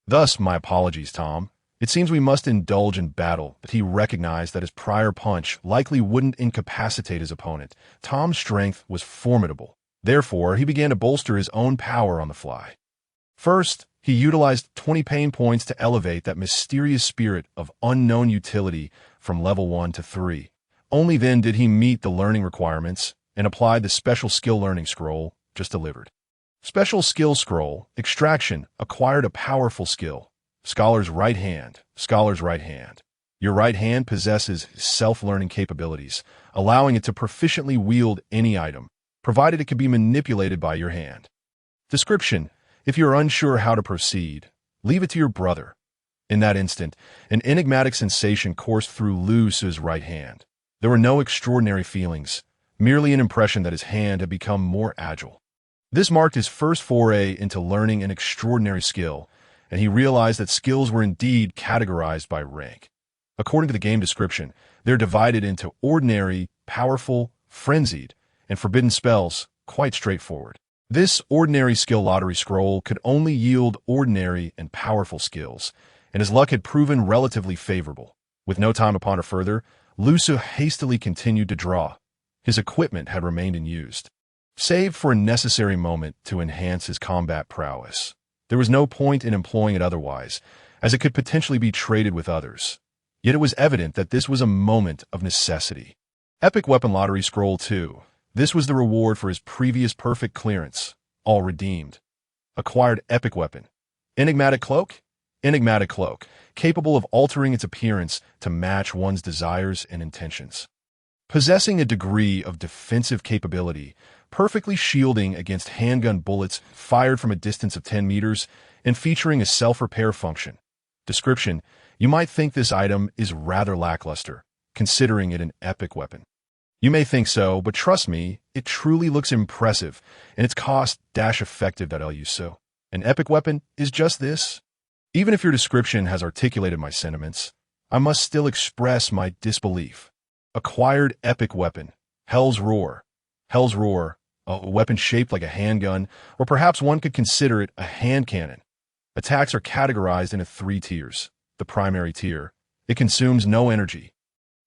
Thus, my apologies, Tom. It seems we must indulge in battle, but he recognized that his prior punch likely wouldn't incapacitate his opponent. Tom's strength was formidable. Therefore, he began to bolster his own power on the fly. First, he utilized 20 pain points to elevate that mysterious spirit of unknown utility from level 1 to 3. Only then did he meet the learning requirements and applied the special skill learning scroll just delivered. Special skill scroll, extraction, acquired a powerful skill. Scholar's right hand, scholar's right hand. Your right hand possesses self-learning capabilities, allowing it to proficiently wield any item, provided it can be manipulated by your hand. Description: if you are unsure how to proceed, leave it to your brother. In that instant, an enigmatic sensation coursed through Lusu's right hand. There were no extraordinary feelings, merely an impression that his hand had become more agile. This marked his first foray into learning an extraordinary skill, and he realized that skills were indeed categorized by rank. According to the game description, they're divided into ordinary, powerful, frenzied, and forbidden spells, quite straightforward. This ordinary skill lottery scroll could only yield ordinary and powerful skills, and his luck had proven relatively favorable. With no time to ponder further, Lusu hastily continued to draw. His equipment had remained unused, save for a necessary moment to enhance his combat prowess. There was no point in employing it otherwise, as it could potentially be traded with others. Yet it was evident that this was a moment of necessity. Epic Weapon Lottery Scroll 2. This was the reward for his previous perfect clearance, all redeemed. Acquired Epic Weapon. Enigmatic Cloak? Enigmatic Cloak, capable of altering its appearance to match one's desires and intentions. possessing a degree of defensive capability, perfectly shielding against handgun bullets fired from a distance of 10 meters, and featuring a self-repair function. Description: you might think this item is rather lackluster, considering it an epic weapon. You may think so, but trust me, it truly looks impressive, and its cost-effective. So, an epic weapon is just this. Even if your description has articulated my sentiments, I must still express my disbelief. Acquired epic weapon, Hell's Roar. Hell's Roar, a weapon shaped like a handgun, or perhaps one could consider it a hand cannon. Attacks are categorized into 3 tiers. The primary tier: it consumes no energy,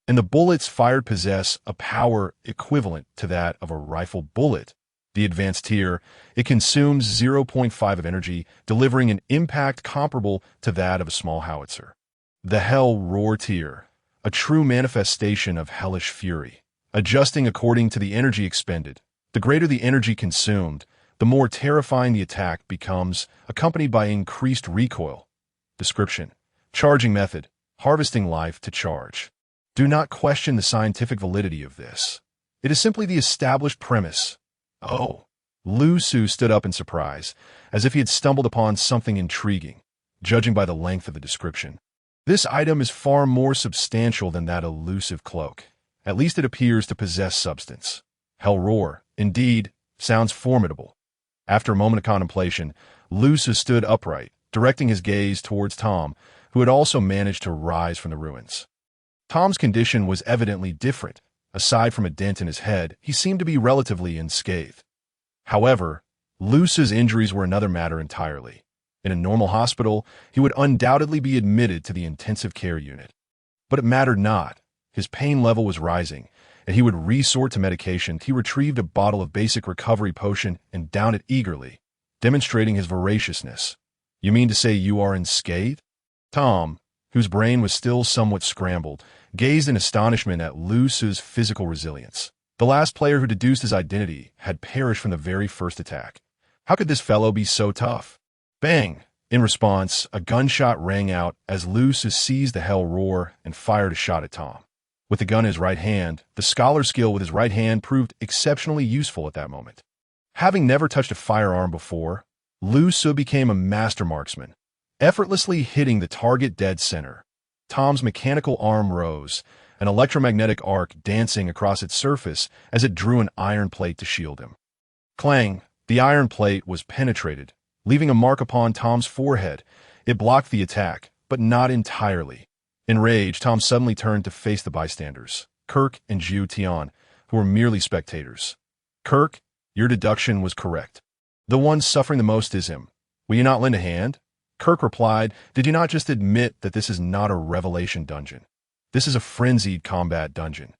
and the bullets fired possess a power equivalent to that of a rifle bullet. The advanced tier: it consumes 0.5 of energy, delivering an impact comparable to that of a small howitzer. The Hell Roar tier: a true manifestation of hellish fury, adjusting according to the energy expended. The greater the energy consumed, the more terrifying the attack becomes, accompanied by increased recoil. Description: charging method: harvesting life to charge. Do not question the scientific validity of this. It is simply the established premise. Oh. Lu Su stood up in surprise, as if he had stumbled upon something intriguing, judging by the length of the description. This item is far more substantial than that elusive cloak. At least it appears to possess substance. Hell Roar, indeed, sounds formidable. After a moment of contemplation, Lu Su stood upright, directing his gaze towards Tom, who had also managed to rise from the ruins. Tom's condition was evidently different. Aside from a dent in his head, he seemed to be relatively unscathed. However, Lu Su's injuries were another matter entirely. In a normal hospital, he would undoubtedly be admitted to the intensive care unit. But it mattered not. His pain level was rising, and he would resort to medication. He retrieved a bottle of basic recovery potion and downed it eagerly, demonstrating his voraciousness. You mean to say you are unscathed? Tom, whose brain was still somewhat scrambled, gazed in astonishment at Lu Su's physical resilience. The last player who deduced his identity had perished from the very first attack. How could this fellow be so tough? Bang! In response, a gunshot rang out as Lu Su seized the Hell Roar and fired a shot at Tom. With the gun in his right hand, the scholar's skill with his right hand proved exceptionally useful at that moment. Having never touched a firearm before, Lu Su became a master marksman, effortlessly hitting the target dead center. Tom's mechanical arm rose, an electromagnetic arc dancing across its surface as it drew an iron plate to shield him. Clang! The iron plate was penetrated, leaving a mark upon Tom's forehead. It blocked the attack, but not entirely. Enraged, Tom suddenly turned to face the bystanders, Kirk and Jiu Tian, who were merely spectators. Kirk, your deduction was correct. The one suffering the most is him. Will you not lend a hand? Kirk replied, did you not just admit that this is not a revelation dungeon? This is a frenzied combat dungeon.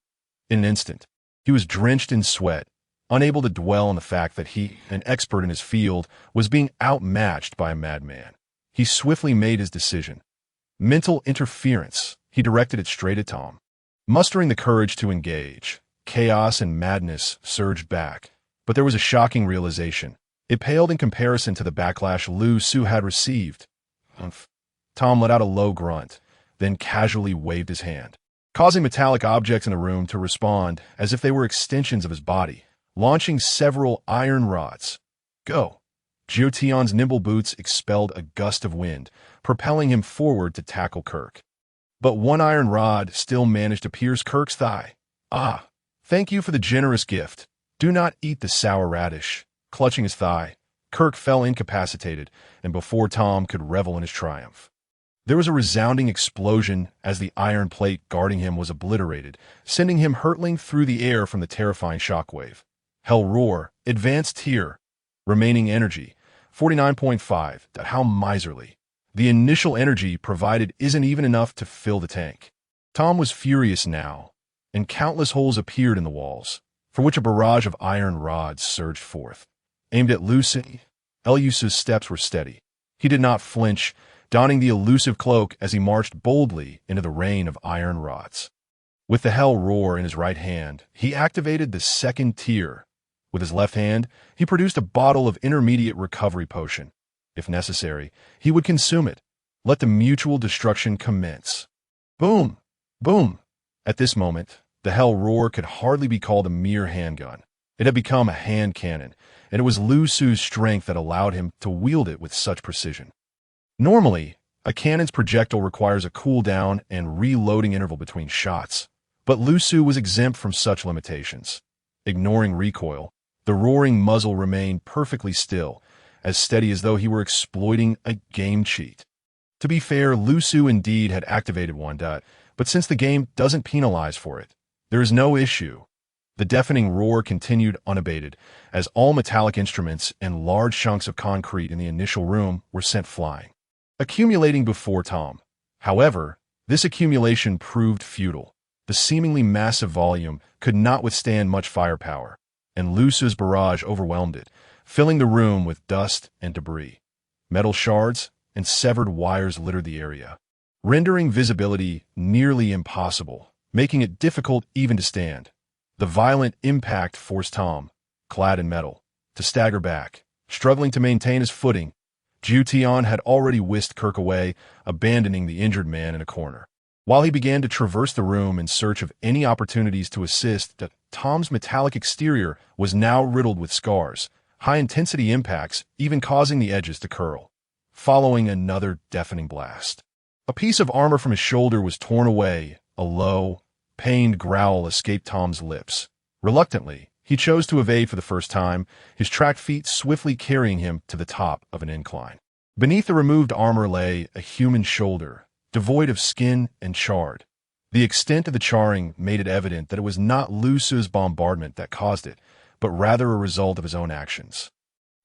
In an instant, he was drenched in sweat, unable to dwell on the fact that he, an expert in his field, was being outmatched by a madman. He swiftly made his decision. Mental interference. He directed it straight at Tom. Mustering the courage to engage, chaos and madness surged back. But there was a shocking realization. It paled in comparison to the backlash Lu Su had received. Tom let out a low grunt, then casually waved his hand, causing metallic objects in the room to respond as if they were extensions of his body, launching several iron rods. Go! Jiu Tian's nimble boots expelled a gust of wind, propelling him forward to tackle Kirk. But one iron rod still managed to pierce Kirk's thigh. Ah! Thank you for the generous gift. Do not eat the sour radish. Clutching his thigh, Kirk fell incapacitated, and before Tom could revel in his triumph. There was a resounding explosion as the iron plate guarding him was obliterated, sending him hurtling through the air from the terrifying shockwave. Hell Roar, advanced tier. Remaining energy, 49.5. How miserly. The initial energy provided isn't even enough to fill the tank. Tom was furious now, and countless holes appeared in the walls, for which a barrage of iron rods surged forth. Aimed at Lu Su, Lusu's steps were steady. He did not flinch, donning the elusive cloak as he marched boldly into the rain of iron rods. With the Hell Roar in his right hand, he activated the second tier. With his left hand, he produced a bottle of intermediate recovery potion. If necessary, he would consume it. Let the mutual destruction commence. Boom! Boom! At this moment, The hell roar could hardly be called a mere handgun. It had become a hand cannon, and it was Lu Su's strength that allowed him to wield it with such precision. Normally, a cannon's projectile requires a cooldown and reloading interval between shots, but Lu Su was exempt from such limitations. Ignoring recoil, the roaring muzzle remained perfectly still, as steady as though he were exploiting a game cheat. To be fair, Lu Su indeed had activated one, but since the game doesn't penalize for it, there is no issue. The deafening roar continued unabated, as all metallic instruments and large chunks of concrete in the initial room were sent flying, accumulating before Tom. However, this accumulation proved futile. The seemingly massive volume could not withstand much firepower, and Lu Su's barrage overwhelmed it, filling the room with dust and debris. Metal shards and severed wires littered the area, rendering visibility nearly impossible, making it difficult even to stand. The violent impact forced Tom, clad in metal, to stagger back, struggling to maintain his footing. Ju Tian had already whisked Kirk away, abandoning the injured man in a corner. While he began to traverse the room in search of any opportunities to assist, Tom's metallic exterior was now riddled with scars, high-intensity impacts even causing the edges to curl. Following another deafening blast, a piece of armor from his shoulder was torn away. A low, pained growl escaped Tom's lips. Reluctantly, he chose to evade for the first time, his tracked feet swiftly carrying him to the top of an incline. Beneath the removed armor lay a human shoulder, devoid of skin and charred. The extent of the charring made it evident that it was not Lu Su's bombardment that caused it, but rather a result of his own actions.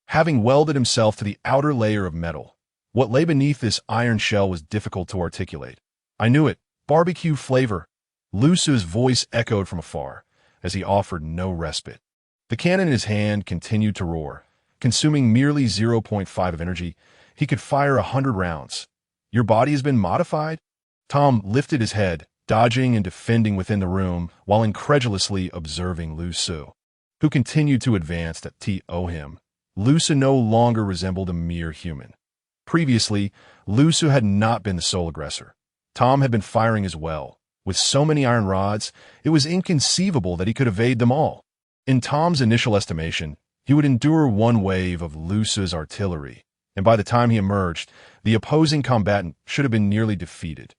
Having welded himself to the outer layer of metal, what lay beneath this iron shell was difficult to articulate. "I knew it. Barbecue flavor." Lu Su's voice echoed from afar, as he offered no respite. The cannon in his hand continued to roar. Consuming merely 0.5 of energy, he could fire 100 rounds. "Your body has been modified?" Tom lifted his head, dodging and defending within the room while incredulously observing Lu Su, who continued to advance to him. Lu Su no longer resembled a mere human. Previously, Lu Su had not been the sole aggressor. Tom had been firing as well. With so many iron rods, it was inconceivable that he could evade them all. In Tom's initial estimation, he would endure one wave of Lu Su's artillery, and by the time he emerged, the opposing combatant should have been nearly defeated.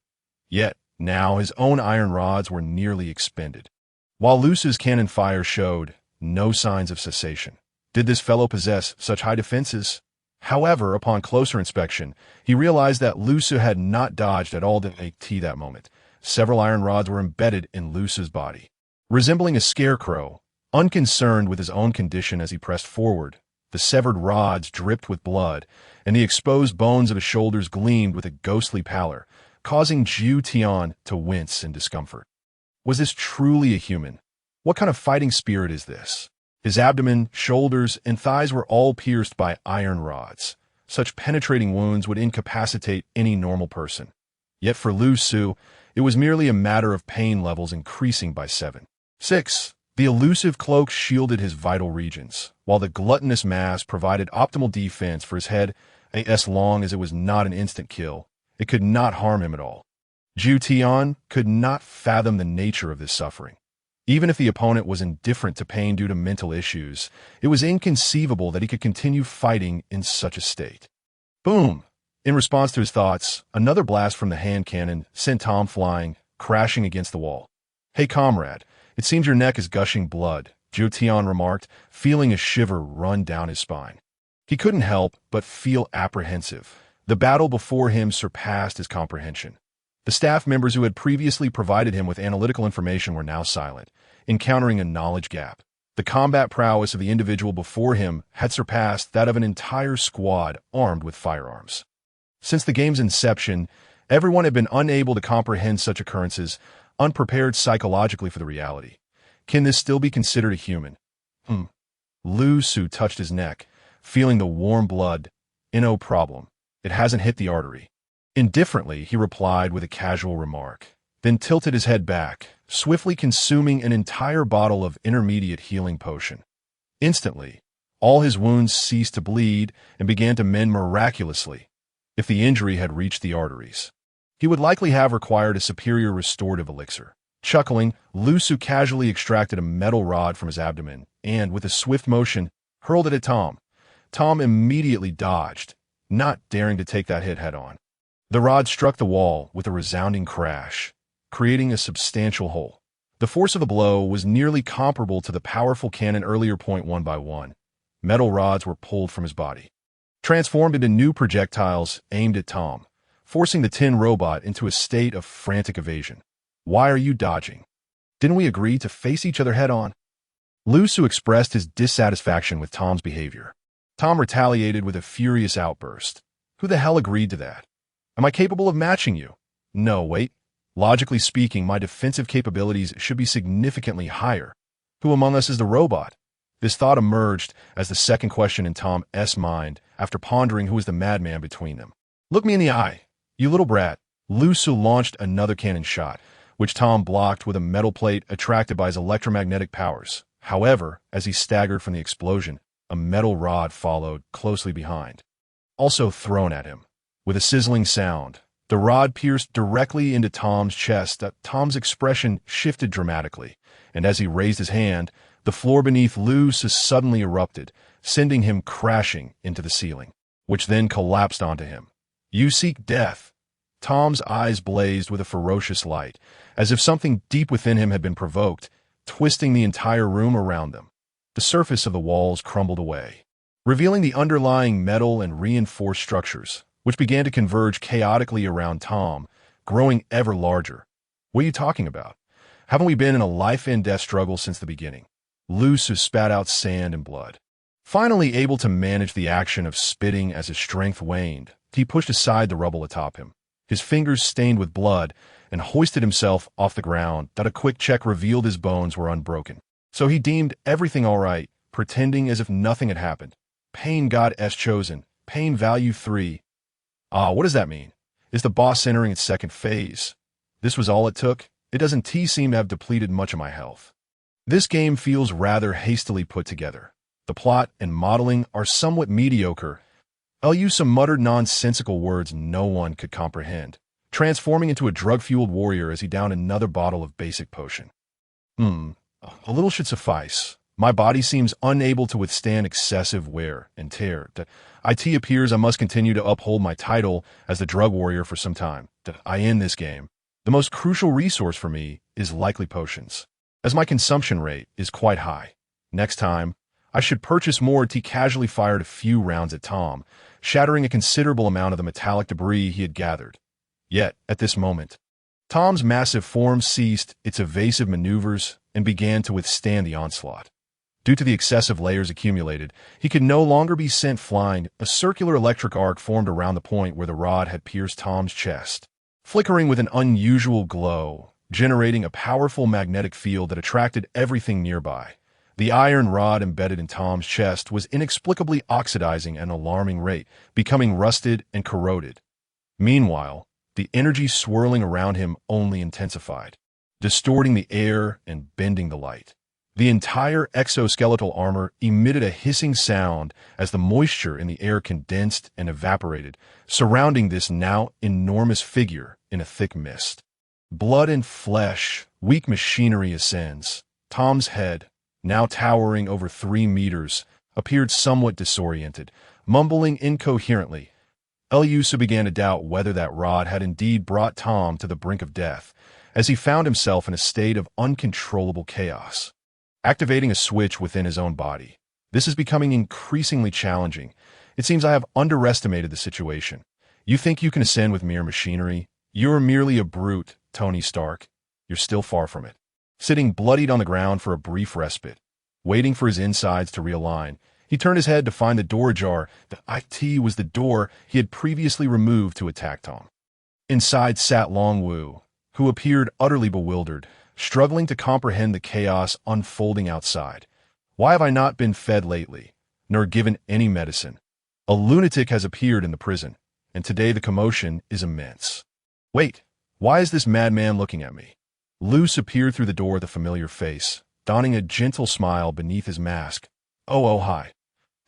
Yet, now his own iron rods were nearly expended, while Lu Su's cannon fire showed no signs of cessation. Did this fellow possess such high defenses? However, upon closer inspection, he realized that Lu Su had not dodged at all that moment. Several iron rods were embedded in Lu Su's body. Resembling a scarecrow, unconcerned with his own condition as he pressed forward, the severed rods dripped with blood, and the exposed bones of his shoulders gleamed with a ghostly pallor, causing Ju Tian to wince in discomfort. Was this truly a human? What kind of fighting spirit is this? His abdomen, shoulders, and thighs were all pierced by iron rods. Such penetrating wounds would incapacitate any normal person. Yet for Lu Su, it was merely a matter of pain levels increasing by 7. 6. The elusive cloak shielded his vital regions, while the gluttonous mass provided optimal defense for his head. As long as it was not an instant kill, it could not harm him at all. Ju Tian could not fathom the nature of this suffering. Even if the opponent was indifferent to pain due to mental issues, it was inconceivable that he could continue fighting in such a state. Boom! In response to his thoughts, another blast from the hand cannon sent Tom flying, crashing against the wall. "Hey, comrade, it seems your neck is gushing blood," Ju Tian remarked, feeling a shiver run down his spine. He couldn't help but feel apprehensive. The battle before him surpassed his comprehension. The staff members who had previously provided him with analytical information were now silent, encountering a knowledge gap. The combat prowess of the individual before him had surpassed that of an entire squad armed with firearms. Since the game's inception, everyone had been unable to comprehend such occurrences, unprepared psychologically for the reality. Can this still be considered a human? Lu Su touched his neck, feeling the warm blood. "No problem. It hasn't hit the artery." Indifferently, he replied with a casual remark, then tilted his head back, swiftly consuming an entire bottle of intermediate healing potion. Instantly, all his wounds ceased to bleed and began to mend miraculously. If the injury had reached the arteries, he would likely have required a superior restorative elixir. Chuckling, Lu Su casually extracted a metal rod from his abdomen and, with a swift motion, hurled it at Tom. Tom immediately dodged, not daring to take that hit head-on. The rod struck the wall with a resounding crash, creating a substantial hole. The force of the blow was nearly comparable to the powerful cannon earlier. One by one, metal rods were pulled from his body, transformed into new projectiles aimed at Tom, forcing the tin robot into a state of frantic evasion. "Why are you dodging? Didn't we agree to face each other head-on?" Lu Su expressed his dissatisfaction with Tom's behavior. Tom retaliated with a furious outburst. "Who the hell agreed to that? Am I capable of matching you? No, wait. Logically speaking, my defensive capabilities should be significantly higher. Who among us is the robot?" This thought emerged as the second question in Tom's mind after pondering who was the madman between them. "Look me in the eye, you little brat." Lu Su launched another cannon shot, which Tom blocked with a metal plate attracted by his electromagnetic powers. However, as he staggered from the explosion, a metal rod followed closely behind, also thrown at him. With a sizzling sound, the rod pierced directly into Tom's chest. Tom's expression shifted dramatically, and as he raised his hand, the floor beneath Lu Su suddenly erupted, sending him crashing into the ceiling, which then collapsed onto him. "You seek death." Tom's eyes blazed with a ferocious light, as if something deep within him had been provoked, twisting the entire room around them. The surface of the walls crumbled away, revealing the underlying metal and reinforced structures, which began to converge chaotically around Tom, growing ever larger. "What are you talking about? Haven't we been in a life-and-death struggle since the beginning?" Lu Su spat out sand and blood. Finally able to manage the action of spitting as his strength waned, he pushed aside the rubble atop him, his fingers stained with blood, and hoisted himself off the ground. A quick check revealed his bones were unbroken. So he deemed everything all right, pretending as if nothing had happened. Pain God S chosen. Pain value 3. What does that mean? Is the boss entering its second phase? This was all it took? It doesn't seem to have depleted much of my health. This game feels rather hastily put together. The plot and modeling are somewhat mediocre. I'll use some muttered nonsensical words no one could comprehend, transforming into a drug-fueled warrior as he downed another bottle of basic potion. A little should suffice. My body seems unable to withstand excessive wear and tear. It appears I must continue to uphold my title as the drug warrior for some time. I end this game. The most crucial resource for me is likely potions, as my consumption rate is quite high. Next time, I should purchase more. Casually fired a few rounds at Tom, shattering a considerable amount of the metallic debris he had gathered. Yet, at this moment, Tom's massive form ceased its evasive maneuvers and began to withstand the onslaught. Due to the excessive layers accumulated, he could no longer be sent flying. A circular electric arc formed around the point where the rod had pierced Tom's chest, flickering with an unusual glow, generating a powerful magnetic field that attracted everything nearby. The iron rod embedded in Tom's chest was inexplicably oxidizing at an alarming rate, becoming rusted and corroded. Meanwhile, the energy swirling around him only intensified, distorting the air and bending the light. The entire exoskeletal armor emitted a hissing sound as the moisture in the air condensed and evaporated, surrounding this now enormous figure in a thick mist. Blood and flesh, weak machinery ascends. Tom's head, now towering over 3 meters, appeared somewhat disoriented, mumbling incoherently. Lu Su began to doubt whether that rod had indeed brought Tom to the brink of death, as he found himself in a state of uncontrollable chaos, activating a switch within his own body. This is becoming increasingly challenging. It seems I have underestimated the situation. You think you can ascend with mere machinery? You're merely a brute, Tony Stark. You're still far from it. Sitting bloodied on the ground for a brief respite, waiting for his insides to realign, he turned his head to find the door ajar. It was the door he had previously removed to attack Tom. Inside sat Long Wu, who appeared utterly bewildered, struggling to comprehend the chaos unfolding outside. Why have I not been fed lately, nor given any medicine? A lunatic has appeared in the prison, and today the commotion is immense. Wait, why is this madman looking at me? Lu Su peered through the door with a familiar face, donning a gentle smile beneath his mask. Oh, hi.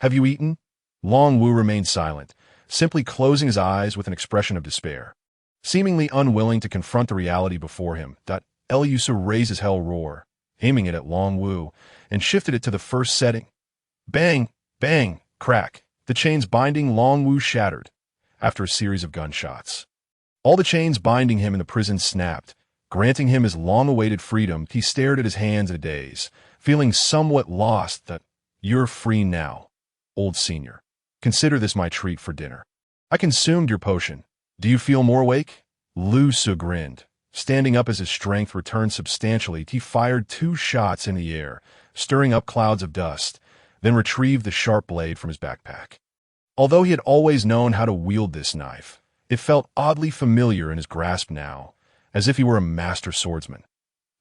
Have you eaten? Long Wu remained silent, simply closing his eyes with an expression of despair, seemingly unwilling to confront the reality before him. Elyusa raised his hell roar, aiming it at Long Wu, and shifted it to the first setting. Bang! Bang! Crack! The chains binding Long Wu shattered, after a series of gunshots. All the chains binding him in the prison snapped, granting him his long-awaited freedom. He stared at his hands in a daze, feeling somewhat lost. That, "You're free now, old senior. Consider this my treat for dinner. I consumed your potion. Do you feel more awake?" Lu Su grinned. Standing up as his strength returned substantially, he fired 2 shots in the air, stirring up clouds of dust, then retrieved the sharp blade from his backpack. Although he had always known how to wield this knife, it felt oddly familiar in his grasp now, as if he were a master swordsman.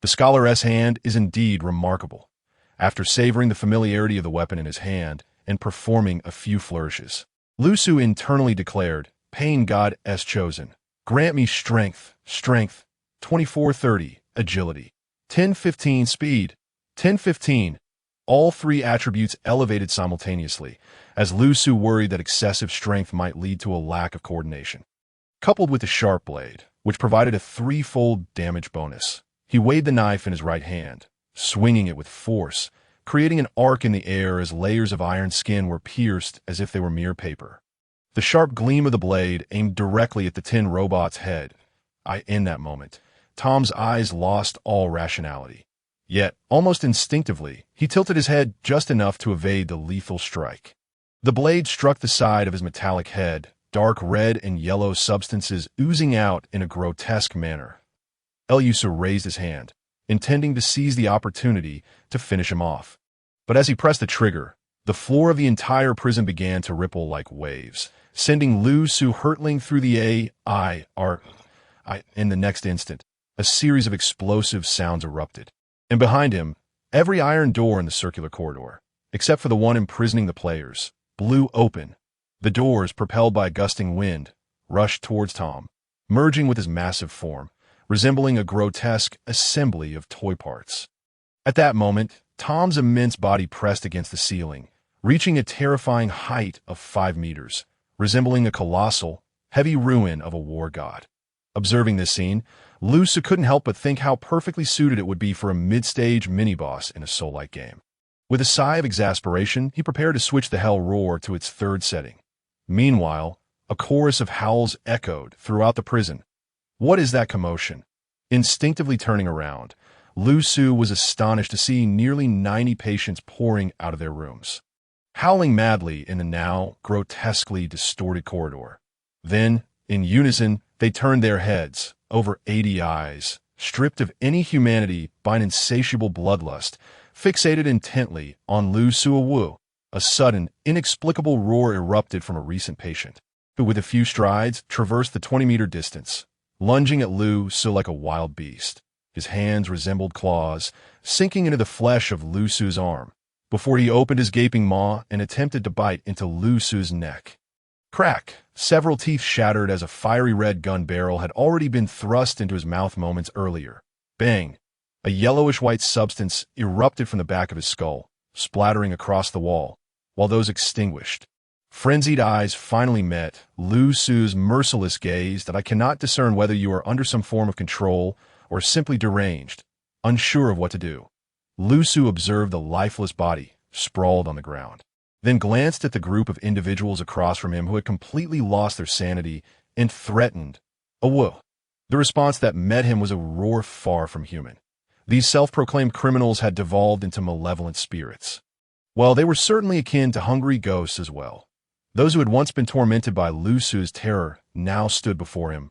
The scholar's hand is indeed remarkable. After savoring the familiarity of the weapon in his hand and performing a few flourishes, Lu Su internally declared, "Pain God S chosen. Grant me strength, 2430, agility, 1015 speed, 1015. All 3 attributes elevated simultaneously, as Lu Su worried that excessive strength might lead to a lack of coordination. Coupled with the sharp blade, which provided a 3-fold damage bonus, he weighed the knife in his right hand, swinging it with force, creating an arc in the air as layers of iron skin were pierced as if they were mere paper. The sharp gleam of the blade aimed directly at the tin robot's head. In that moment, Tom's eyes lost all rationality. Yet, almost instinctively, he tilted his head just enough to evade the lethal strike. The blade struck the side of his metallic head, dark red and yellow substances oozing out in a grotesque manner. Elyusa raised his hand, intending to seize the opportunity to finish him off. But as he pressed the trigger, the floor of the entire prison began to ripple like waves, sending Lu Su hurtling through the In the next instant, a series of explosive sounds erupted. And behind him, every iron door in the circular corridor, except for the one imprisoning the players, blew open. The doors, propelled by a gusting wind, rushed towards Tom, merging with his massive form, resembling a grotesque assembly of toy parts. At that moment, Tom's immense body pressed against the ceiling, reaching a terrifying height of 5 meters, resembling a colossal, heavy ruin of a war god. Observing this scene, Lu Su couldn't help but think how perfectly suited it would be for a mid-stage mini-boss in a Soul-like game. With a sigh of exasperation, he prepared to switch the hell roar to its 3rd setting. Meanwhile, a chorus of howls echoed throughout the prison. What is that commotion? Instinctively turning around, Lu Su was astonished to see nearly 90 patients pouring out of their rooms, howling madly in the now grotesquely distorted corridor. Then, in unison, they turned their heads, over 80 eyes, stripped of any humanity by an insatiable bloodlust, fixated intently on Lu Su. A sudden, inexplicable roar erupted from a recent patient, who with a few strides traversed the 20-meter distance, lunging at Lu Su like a wild beast. His hands resembled claws, sinking into the flesh of Lu Su's arm, before he opened his gaping maw and attempted to bite into Lu Su's neck. Crack! Several teeth shattered as a fiery red gun barrel had already been thrust into his mouth moments earlier. Bang! A yellowish-white substance erupted from the back of his skull, splattering across the wall, while those extinguished. Frenzied eyes finally met Lu Su's merciless gaze that I cannot discern whether you are under some form of control or simply deranged, unsure of what to do. Lu Su observed the lifeless body, sprawled on the ground, then glanced at the group of individuals across from him who had completely lost their sanity and threatened. The response that met him was a roar far from human. These self-proclaimed criminals had devolved into malevolent spirits. Well, they were certainly akin to hungry ghosts as well. Those who had once been tormented by Lu Su's terror now stood before him,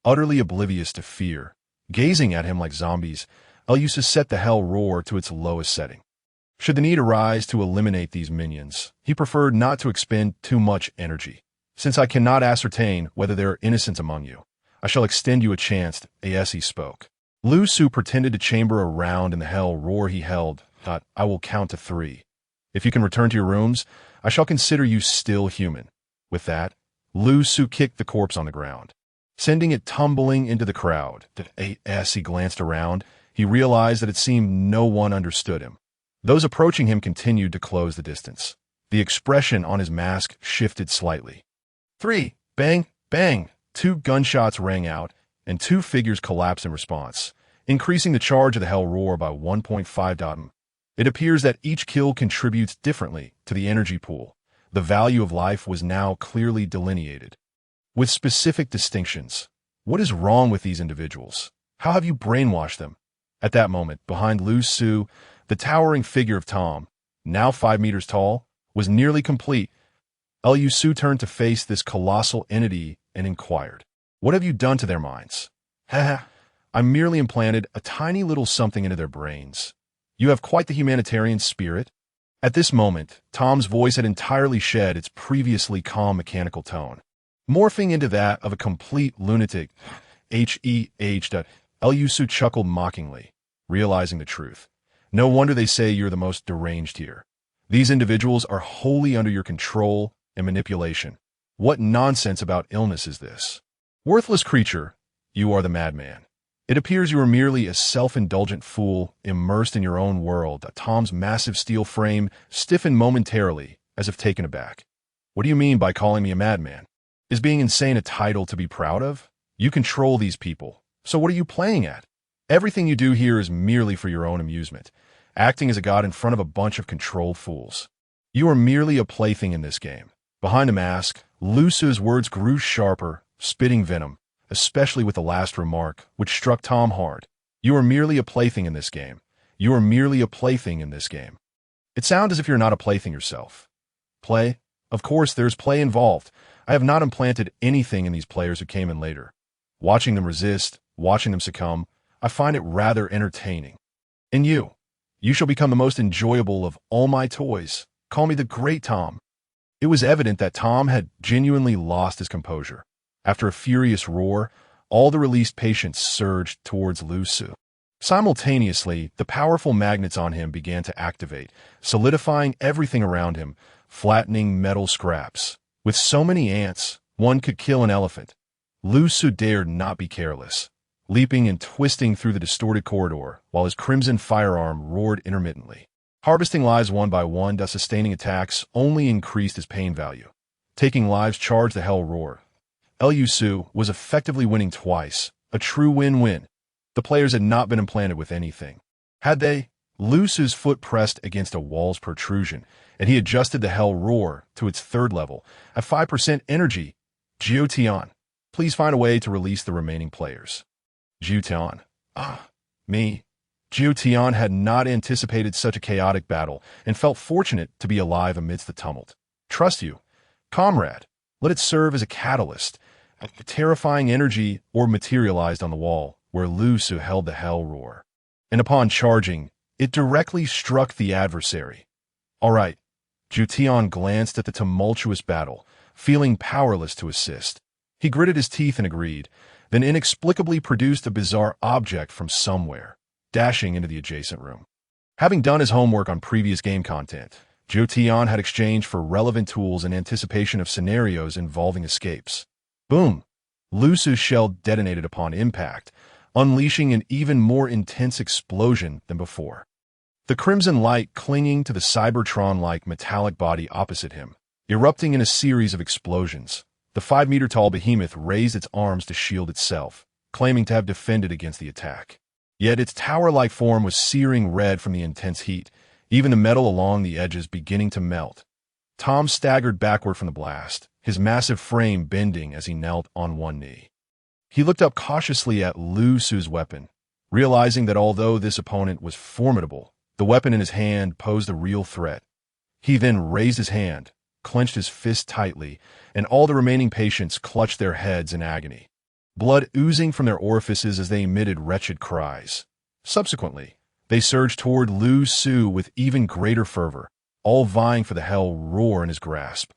utterly oblivious to fear. Gazing at him like zombies, Elyusa set the hell roar to its lowest setting. Should the need arise to eliminate these minions, he preferred not to expend too much energy. Since I cannot ascertain whether there are innocents among you, I shall extend you a chance, as he spoke. Lu Su pretended to chamber a round in the hell roar he held. I will count to 3. If you can return to your rooms, I shall consider you still human. With that, Lu Su kicked the corpse on the ground, sending it tumbling into the crowd. As he glanced around, he realized that it seemed no one understood him. Those approaching him continued to close the distance. The expression on his mask shifted slightly. 3. Bang, bang. 2 gunshots rang out, and 2 figures collapsed in response, increasing the charge of the hell roar by 1.5. It appears that each kill contributes differently to the energy pool. The value of life was now clearly delineated, with specific distinctions. What is wrong with these individuals? How have you brainwashed them? At that moment, behind Lu Su, the towering figure of Tom, now 5 meters tall, was nearly complete. Lu Su turned to face this colossal entity and inquired, "What have you done to their minds?" "Haha, I merely implanted a tiny little something into their brains. You have quite the humanitarian spirit." At this moment, Tom's voice had entirely shed its previously calm mechanical tone, morphing into that of a complete lunatic. Lu Su chuckled mockingly, realizing the truth. No wonder they say you're the most deranged here. These individuals are wholly under your control and manipulation. What nonsense about illness is this? Worthless creature, you are the madman. It appears you are merely a self-indulgent fool immersed in your own world. Tom's massive steel frame stiffened momentarily, as if taken aback. What do you mean by calling me a madman? Is being insane a title to be proud of? You control these people. So what are you playing at? Everything you do here is merely for your own amusement, acting as a god in front of a bunch of controlled fools. You are merely a plaything in this game. Behind the mask, Lu Su's words grew sharper, spitting venom, especially with the last remark, which struck Tom hard. You are merely a plaything in this game. You are merely a plaything in this game. It sounds as if you're not a plaything yourself. Play? Of course, there's play involved. I have not implanted anything in these players who came in later. Watching them resist, watching them succumb, I find it rather entertaining. And you shall become the most enjoyable of all my toys. Call me the Great Tom. It was evident that Tom had genuinely lost his composure. After a furious roar, all the released patients surged towards Lu Su. Simultaneously, the powerful magnets on him began to activate, solidifying everything around him, flattening metal scraps. With so many ants, one could kill an elephant. Lu Su dared not be careless, leaping and twisting through the distorted corridor, while his crimson firearm roared intermittently. Harvesting lives one by one, thus sustaining attacks only increased his pain value. Taking lives charged the hell roar. Lu Su was effectively winning twice, a true win-win. The players had not been implanted with anything. Had they? Lu Su's foot pressed against a wall's protrusion, and he adjusted the hell roar to its third level. At 5% energy, Jiu Tian, please find a way to release the remaining players. Jiu Tian. Me. Jiu Tian had not anticipated such a chaotic battle and felt fortunate to be alive amidst the tumult. Trust you, comrade. Let it serve as a catalyst. A terrifying energy materialized on the wall where Lu Su held the hell roar. And upon charging, it directly struck the adversary. All right. Jiu Tian glanced at the tumultuous battle, feeling powerless to assist. He gritted his teeth and agreed, then inexplicably produced a bizarre object from somewhere, dashing into the adjacent room. Having done his homework on previous game content, Jiu Tian had exchanged for relevant tools in anticipation of scenarios involving escapes. Boom! Lu Su's shell detonated upon impact, unleashing an even more intense explosion than before. The crimson light clinging to the Cybertron-like metallic body opposite him, erupting in a series of explosions. The 5-meter-tall behemoth raised its arms to shield itself, claiming to have defended against the attack. Yet its tower-like form was searing red from the intense heat, even the metal along the edges beginning to melt. Tom staggered backward from the blast, his massive frame bending as he knelt on one knee. He looked up cautiously at Lu Su's weapon, realizing that although this opponent was formidable, the weapon in his hand posed a real threat. He then raised his hand, clenched his fist tightly, and all the remaining patients clutched their heads in agony, blood oozing from their orifices as they emitted wretched cries. Subsequently, they surged toward Lu Su with even greater fervor, all vying for the hell roar in his grasp.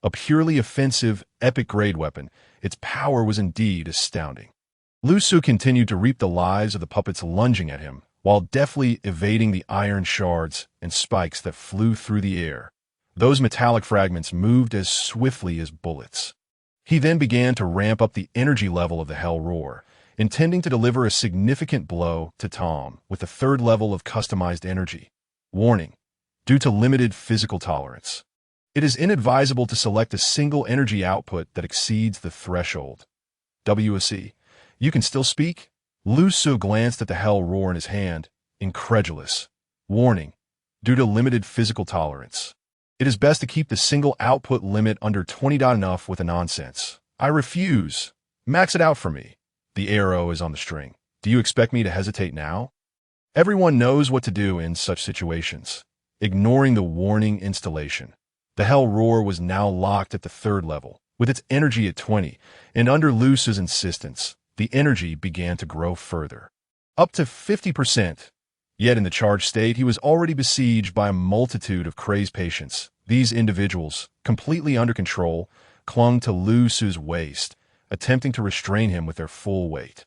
A purely offensive, epic-grade weapon, its power was indeed astounding. Lu Su continued to reap the lives of the puppets lunging at him, while deftly evading the iron shards and spikes that flew through the air. Those metallic fragments moved as swiftly as bullets. He then began to ramp up the energy level of the hell roar, intending to deliver a significant blow to Tom with a third level of customized energy. Warning: due to limited physical tolerance, it is inadvisable to select a single energy output that exceeds the threshold. WSC, you can still speak? Lu Su glanced at the hell roar in his hand, incredulous. Warning: due to limited physical tolerance, it is best to keep the single output limit under 20. Enough with the nonsense. I refuse. Max it out for me. The arrow is on the string. Do you expect me to hesitate now? Everyone knows what to do in such situations. Ignoring the warning installation, the hell roar was now locked at the 3rd level, with its energy at 20, and under Lu Su's insistence, the energy began to grow further, up to 50%. Yet in the charged state, he was already besieged by a multitude of crazed patients. These individuals, completely under control, clung to Lu Su's waist, attempting to restrain him with their full weight.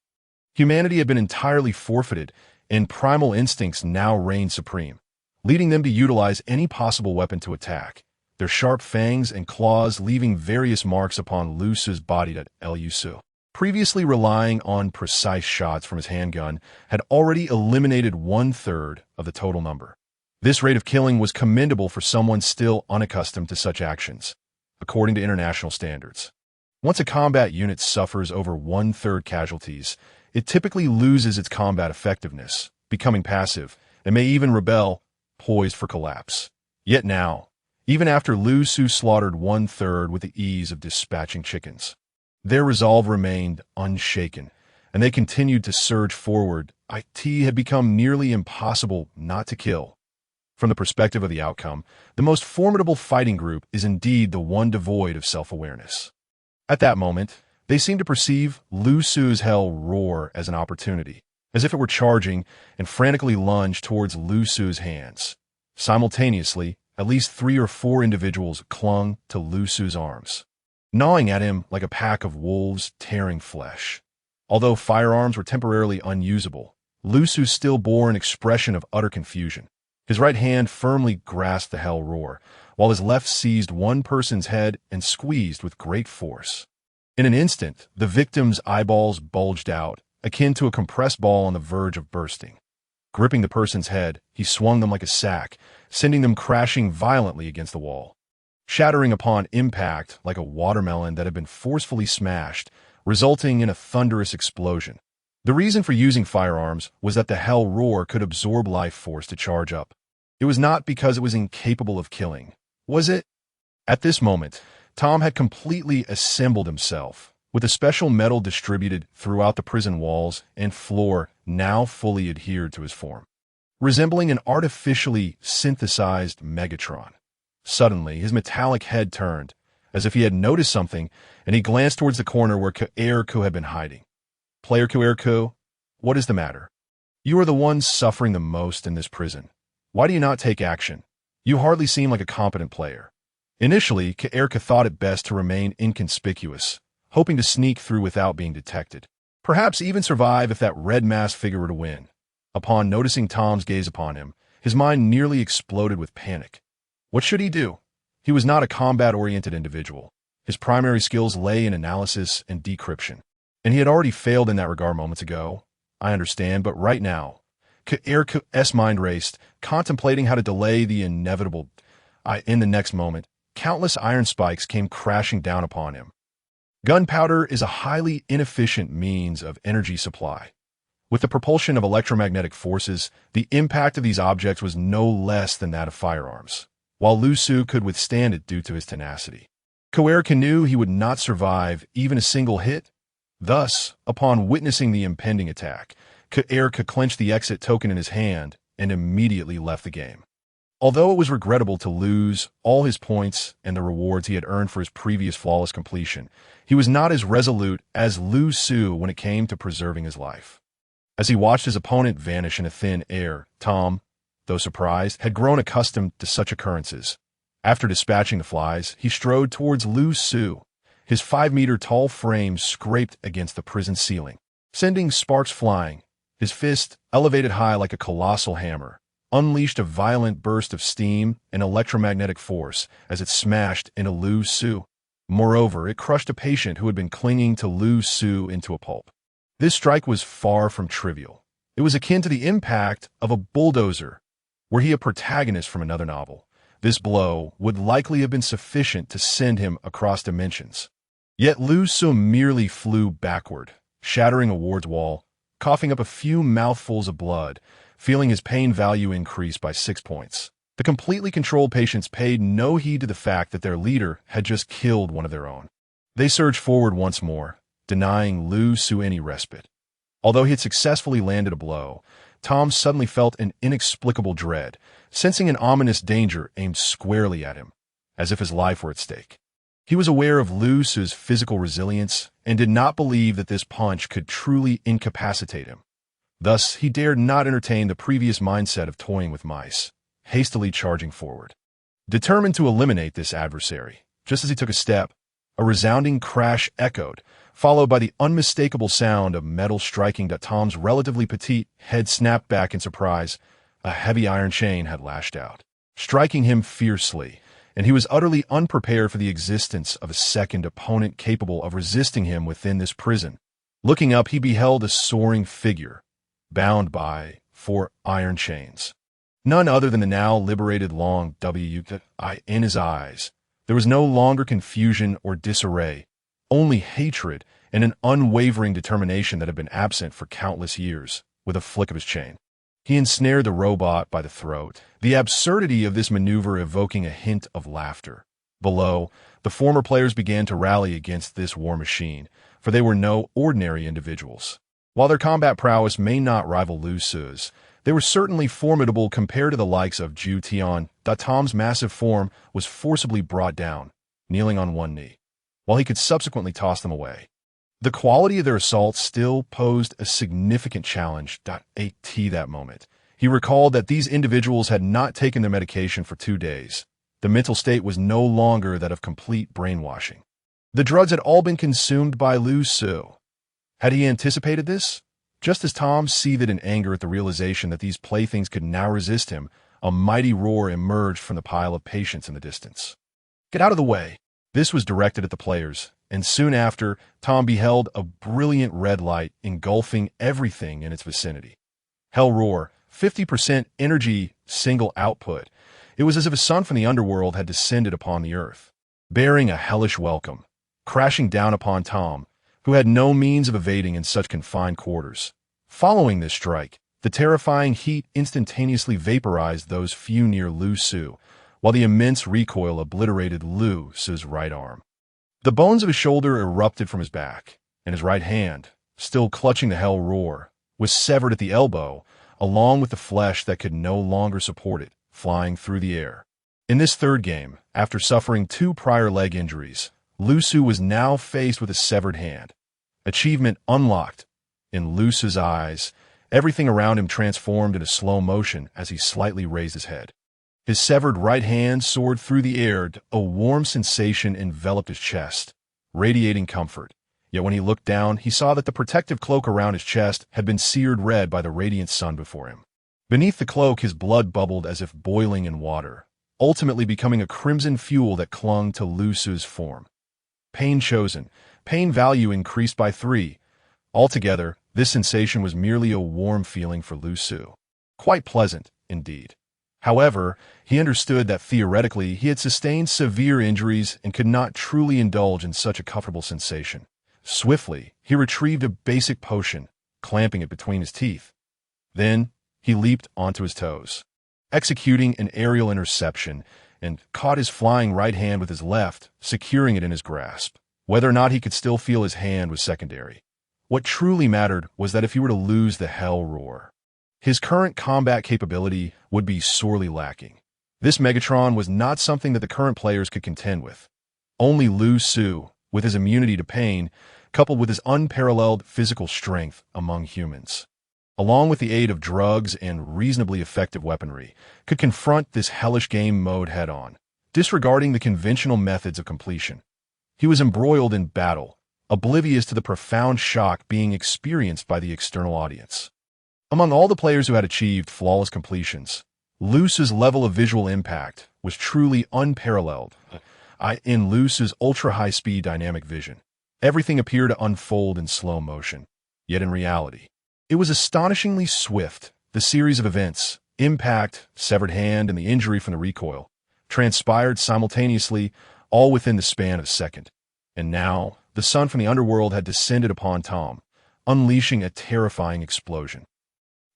Humanity had been entirely forfeited, and primal instincts now reigned supreme, leading them to utilize any possible weapon to attack, their sharp fangs and claws leaving various marks upon Lu Su's body. Lu Su, previously relying on precise shots from his handgun, had already eliminated 1/3 of the total number. This rate of killing was commendable for someone still unaccustomed to such actions, according to international standards. Once a combat unit suffers over 1/3 casualties, it typically loses its combat effectiveness, becoming passive, and may even rebel, poised for collapse. Yet now, even after Lu Su slaughtered 1/3 with the ease of dispatching chickens, their resolve remained unshaken, and they continued to surge forward. It had become nearly impossible not to kill. From the perspective of the outcome, the most formidable fighting group is indeed the one devoid of self-awareness. At that moment, they seemed to perceive Lu Su's hell roar as an opportunity, as if it were charging, and frantically lunged towards Lu Su's hands. Simultaneously, at least 3 or 4 individuals clung to Lu Su's arms, gnawing at him like a pack of wolves tearing flesh. Although firearms were temporarily unusable, Lu Su still bore an expression of utter confusion. His right hand firmly grasped the hell roar, while his left seized one person's head and squeezed with great force. In an instant, the victim's eyeballs bulged out, akin to a compressed ball on the verge of bursting. Gripping the person's head, he swung them like a sack, sending them crashing violently against the wall, shattering upon impact like a watermelon that had been forcefully smashed, resulting in a thunderous explosion. The reason for using firearms was that the hell roar could absorb life force to charge up. It was not because it was incapable of killing, was it? At this moment, Tom had completely assembled himself, with a special metal distributed throughout the prison walls and floor now fully adhered to his form, resembling an artificially synthesized Megatron. Suddenly, his metallic head turned, as if he had noticed something, and he glanced towards the corner where Kaerku had been hiding. Player Kaerku, what is the matter? You are the ones suffering the most in this prison. Why do you not take action? You hardly seem like a competent player. Initially, Kaerku thought it best to remain inconspicuous, hoping to sneak through without being detected. Perhaps even survive if that red masked figure were to win. Upon noticing Tom's gaze upon him, his mind nearly exploded with panic. What should he do? He was not a combat-oriented individual. His primary skills lay in analysis and decryption, and he had already failed in that regard moments ago. I understand, but right now, Kaerku's mind raced, contemplating how to delay the inevitable. In the next moment, countless iron spikes came crashing down upon him. Gunpowder is a highly inefficient means of energy supply. With the propulsion of electromagnetic forces, the impact of these objects was no less than that of firearms, while Lu Su could withstand it due to his tenacity. Kaerku knew he would not survive even a single hit. Thus, upon witnessing the impending attack, Kaerku clenched the exit token in his hand and immediately left the game. Although it was regrettable to lose all his points and the rewards he had earned for his previous flawless completion, he was not as resolute as Lu Su when it came to preserving his life. As he watched his opponent vanish in a thin air, Tom, though surprised, had grown accustomed to such occurrences. After dispatching the flies, he strode towards Lu Su. His 5-meter-tall frame scraped against the prison ceiling, sending sparks flying. His fist, elevated high like a colossal hammer, unleashed a violent burst of steam and electromagnetic force as it smashed into Lu Su. Moreover, it crushed a patient who had been clinging to Lu Su into a pulp. This strike was far from trivial. It was akin to the impact of a bulldozer. Were he a protagonist from another novel, this blow would likely have been sufficient to send him across dimensions. Yet Lu Su merely flew backward, shattering a ward's wall, coughing up a few mouthfuls of blood, feeling his pain value increase by 6 points. The completely controlled patients paid no heed to the fact that their leader had just killed one of their own. They surged forward once more, denying Lu Su any respite. Although he had successfully landed a blow, Tom suddenly felt an inexplicable dread, sensing an ominous danger aimed squarely at him, as if his life were at stake. He was aware of Lu Su's physical resilience and did not believe that this punch could truly incapacitate him. Thus, he dared not entertain the previous mindset of toying with mice, hastily charging forward. Determined to eliminate this adversary, just as he took a step, a resounding crash echoed, followed by the unmistakable sound of metal striking that Tom's relatively petite head snapped back in surprise. A heavy iron chain had lashed out, striking him fiercely, and he was utterly unprepared for the existence of a second opponent capable of resisting him within this prison. Looking up, he beheld a soaring figure, bound by 4 iron chains. None other than the now liberated Long W. In his eyes, there was no longer confusion or disarray, only hatred and an unwavering determination that had been absent for countless years. With a flick of his chain, he ensnared the robot by the throat, the absurdity of this maneuver evoking a hint of laughter. Below, the former players began to rally against this war machine, for they were no ordinary individuals. While their combat prowess may not rival Lu Su's, they were certainly formidable compared to the likes of Ju Tian. Tom's massive form was forcibly brought down, kneeling on one knee, while he could subsequently toss them away. The quality of their assault still posed a significant challenge. At that moment, he recalled that these individuals had not taken their medication for 2 days. The mental state was no longer that of complete brainwashing. The drugs had all been consumed by Lu Su. Had he anticipated this? Just as Tom seethed in anger at the realization that these playthings could now resist him, a mighty roar emerged from the pile of patients in the distance. "Get out of the way!" This was directed at the players, and soon after, Tom beheld a brilliant red light engulfing everything in its vicinity. Hell roar, 50% energy, single output. It was as if a sun from the underworld had descended upon the earth, bearing a hellish welcome, crashing down upon Tom, who had no means of evading in such confined quarters. Following this strike, the terrifying heat instantaneously vaporized those few near Lu Su, while the immense recoil obliterated Lu Su's right arm. The bones of his shoulder erupted from his back, and his right hand, still clutching the hell roar, was severed at the elbow, along with the flesh that could no longer support it, flying through the air. In this third game, after suffering 2 prior leg injuries, Lu Su was now faced with a severed hand. Achievement unlocked. In Lu Su's eyes, everything around him transformed into slow motion as he slightly raised his head. His severed right hand soared through the air. A warm sensation enveloped his chest, radiating comfort. Yet when he looked down, he saw that the protective cloak around his chest had been seared red by the radiant sun before him. Beneath the cloak, his blood bubbled as if boiling in water, ultimately becoming a crimson fuel that clung to Lu Su's form. Pain chosen. Pain value increased by 3. Altogether, this sensation was merely a warm feeling for Lu Su. Quite pleasant, indeed. However, he understood that theoretically he had sustained severe injuries and could not truly indulge in such a comfortable sensation. Swiftly, he retrieved a basic potion, clamping it between his teeth. Then, he leaped onto his toes, executing an aerial interception, and caught his flying right hand with his left, securing it in his grasp. Whether or not he could still feel his hand was secondary. What truly mattered was that if he were to lose the hell roar, his current combat capability would be sorely lacking. This Megatron was not something that the current players could contend with. Only Lu Su, with his immunity to pain, coupled with his unparalleled physical strength among humans, along with the aid of drugs and reasonably effective weaponry, could confront this hellish game mode head-on, disregarding the conventional methods of completion. He was embroiled in battle, oblivious to the profound shock being experienced by the external audience. Among all the players who had achieved flawless completions, Lu Su's level of visual impact was truly unparalleled. In Lu Su's ultra-high-speed dynamic vision, everything appeared to unfold in slow motion. Yet in reality, it was astonishingly swift. The series of events, impact, severed hand, and the injury from the recoil, transpired simultaneously, all within the span of a second. And now, the sun from the underworld had descended upon Tom, unleashing a terrifying explosion.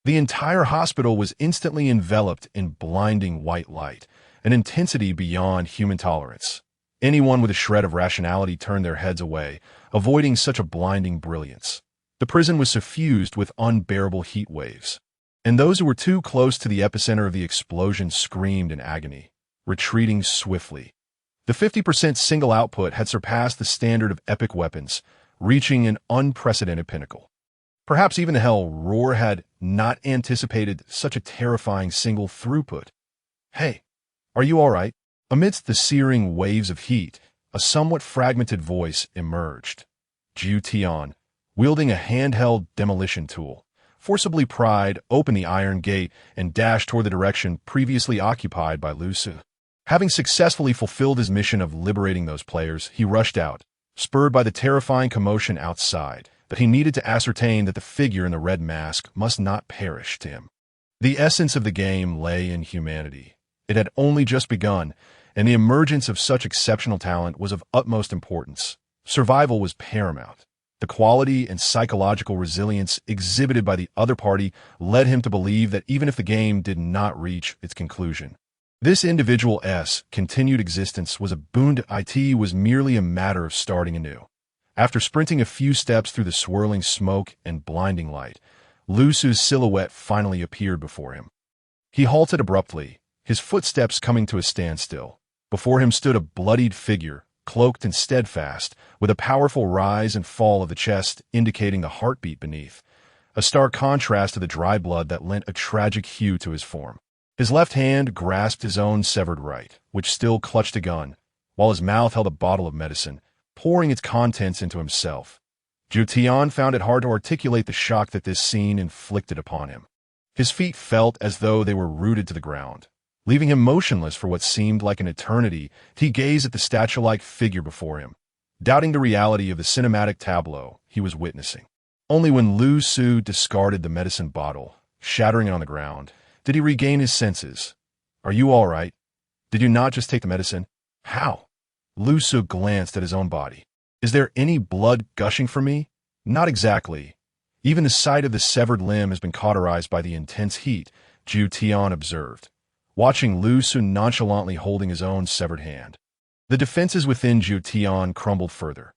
The entire hospital was instantly enveloped in blinding white light, an intensity beyond human tolerance. Anyone with a shred of rationality turned their heads away, avoiding such a blinding brilliance. The prison was suffused with unbearable heat waves, and those who were too close to the epicenter of the explosion screamed in agony, retreating swiftly. The 50% single output had surpassed the standard of epic weapons, reaching an unprecedented pinnacle. Perhaps even the Hell Roar had not anticipated such a terrifying single throughput. "Hey, are you all right?" Amidst the searing waves of heat, a somewhat fragmented voice emerged. Jiu Tian, wielding a handheld demolition tool, forcibly pried open the iron gate and dashed toward the direction previously occupied by Lu Su. Having successfully fulfilled his mission of liberating those players, he rushed out, spurred by the terrifying commotion outside, but he needed to ascertain that the figure in the red mask must not perish to him. The essence of the game lay in humanity. It had only just begun, and the emergence of such exceptional talent was of utmost importance. Survival was paramount. The quality and psychological resilience exhibited by the other party led him to believe that even if the game did not reach its conclusion, this individual's continued existence was a boon to it was merely a matter of starting anew. After sprinting a few steps through the swirling smoke and blinding light, Lu Su's silhouette finally appeared before him. He halted abruptly, his footsteps coming to a standstill. Before him stood a bloodied figure, cloaked and steadfast, with a powerful rise and fall of the chest indicating the heartbeat beneath, a stark contrast to the dry blood that lent a tragic hue to his form. His left hand grasped his own severed right, which still clutched a gun, while his mouth held a bottle of medicine, pouring its contents into himself. Jiu Tian found it hard to articulate the shock that this scene inflicted upon him. His feet felt as though they were rooted to the ground. Leaving him motionless for what seemed like an eternity, he gazed at the statue-like figure before him, doubting the reality of the cinematic tableau he was witnessing. Only when Lu Su discarded the medicine bottle, shattering it on the ground, did he regain his senses. "Are you all right? Did you not just take the medicine?" "How?" Lu Su glanced at his own body. "Is there any blood gushing from me?" "Not exactly. Even the sight of the severed limb has been cauterized by the intense heat," Jiu Tian observed, watching Lu Su nonchalantly holding his own severed hand. The defenses within Jiu Tian crumbled further.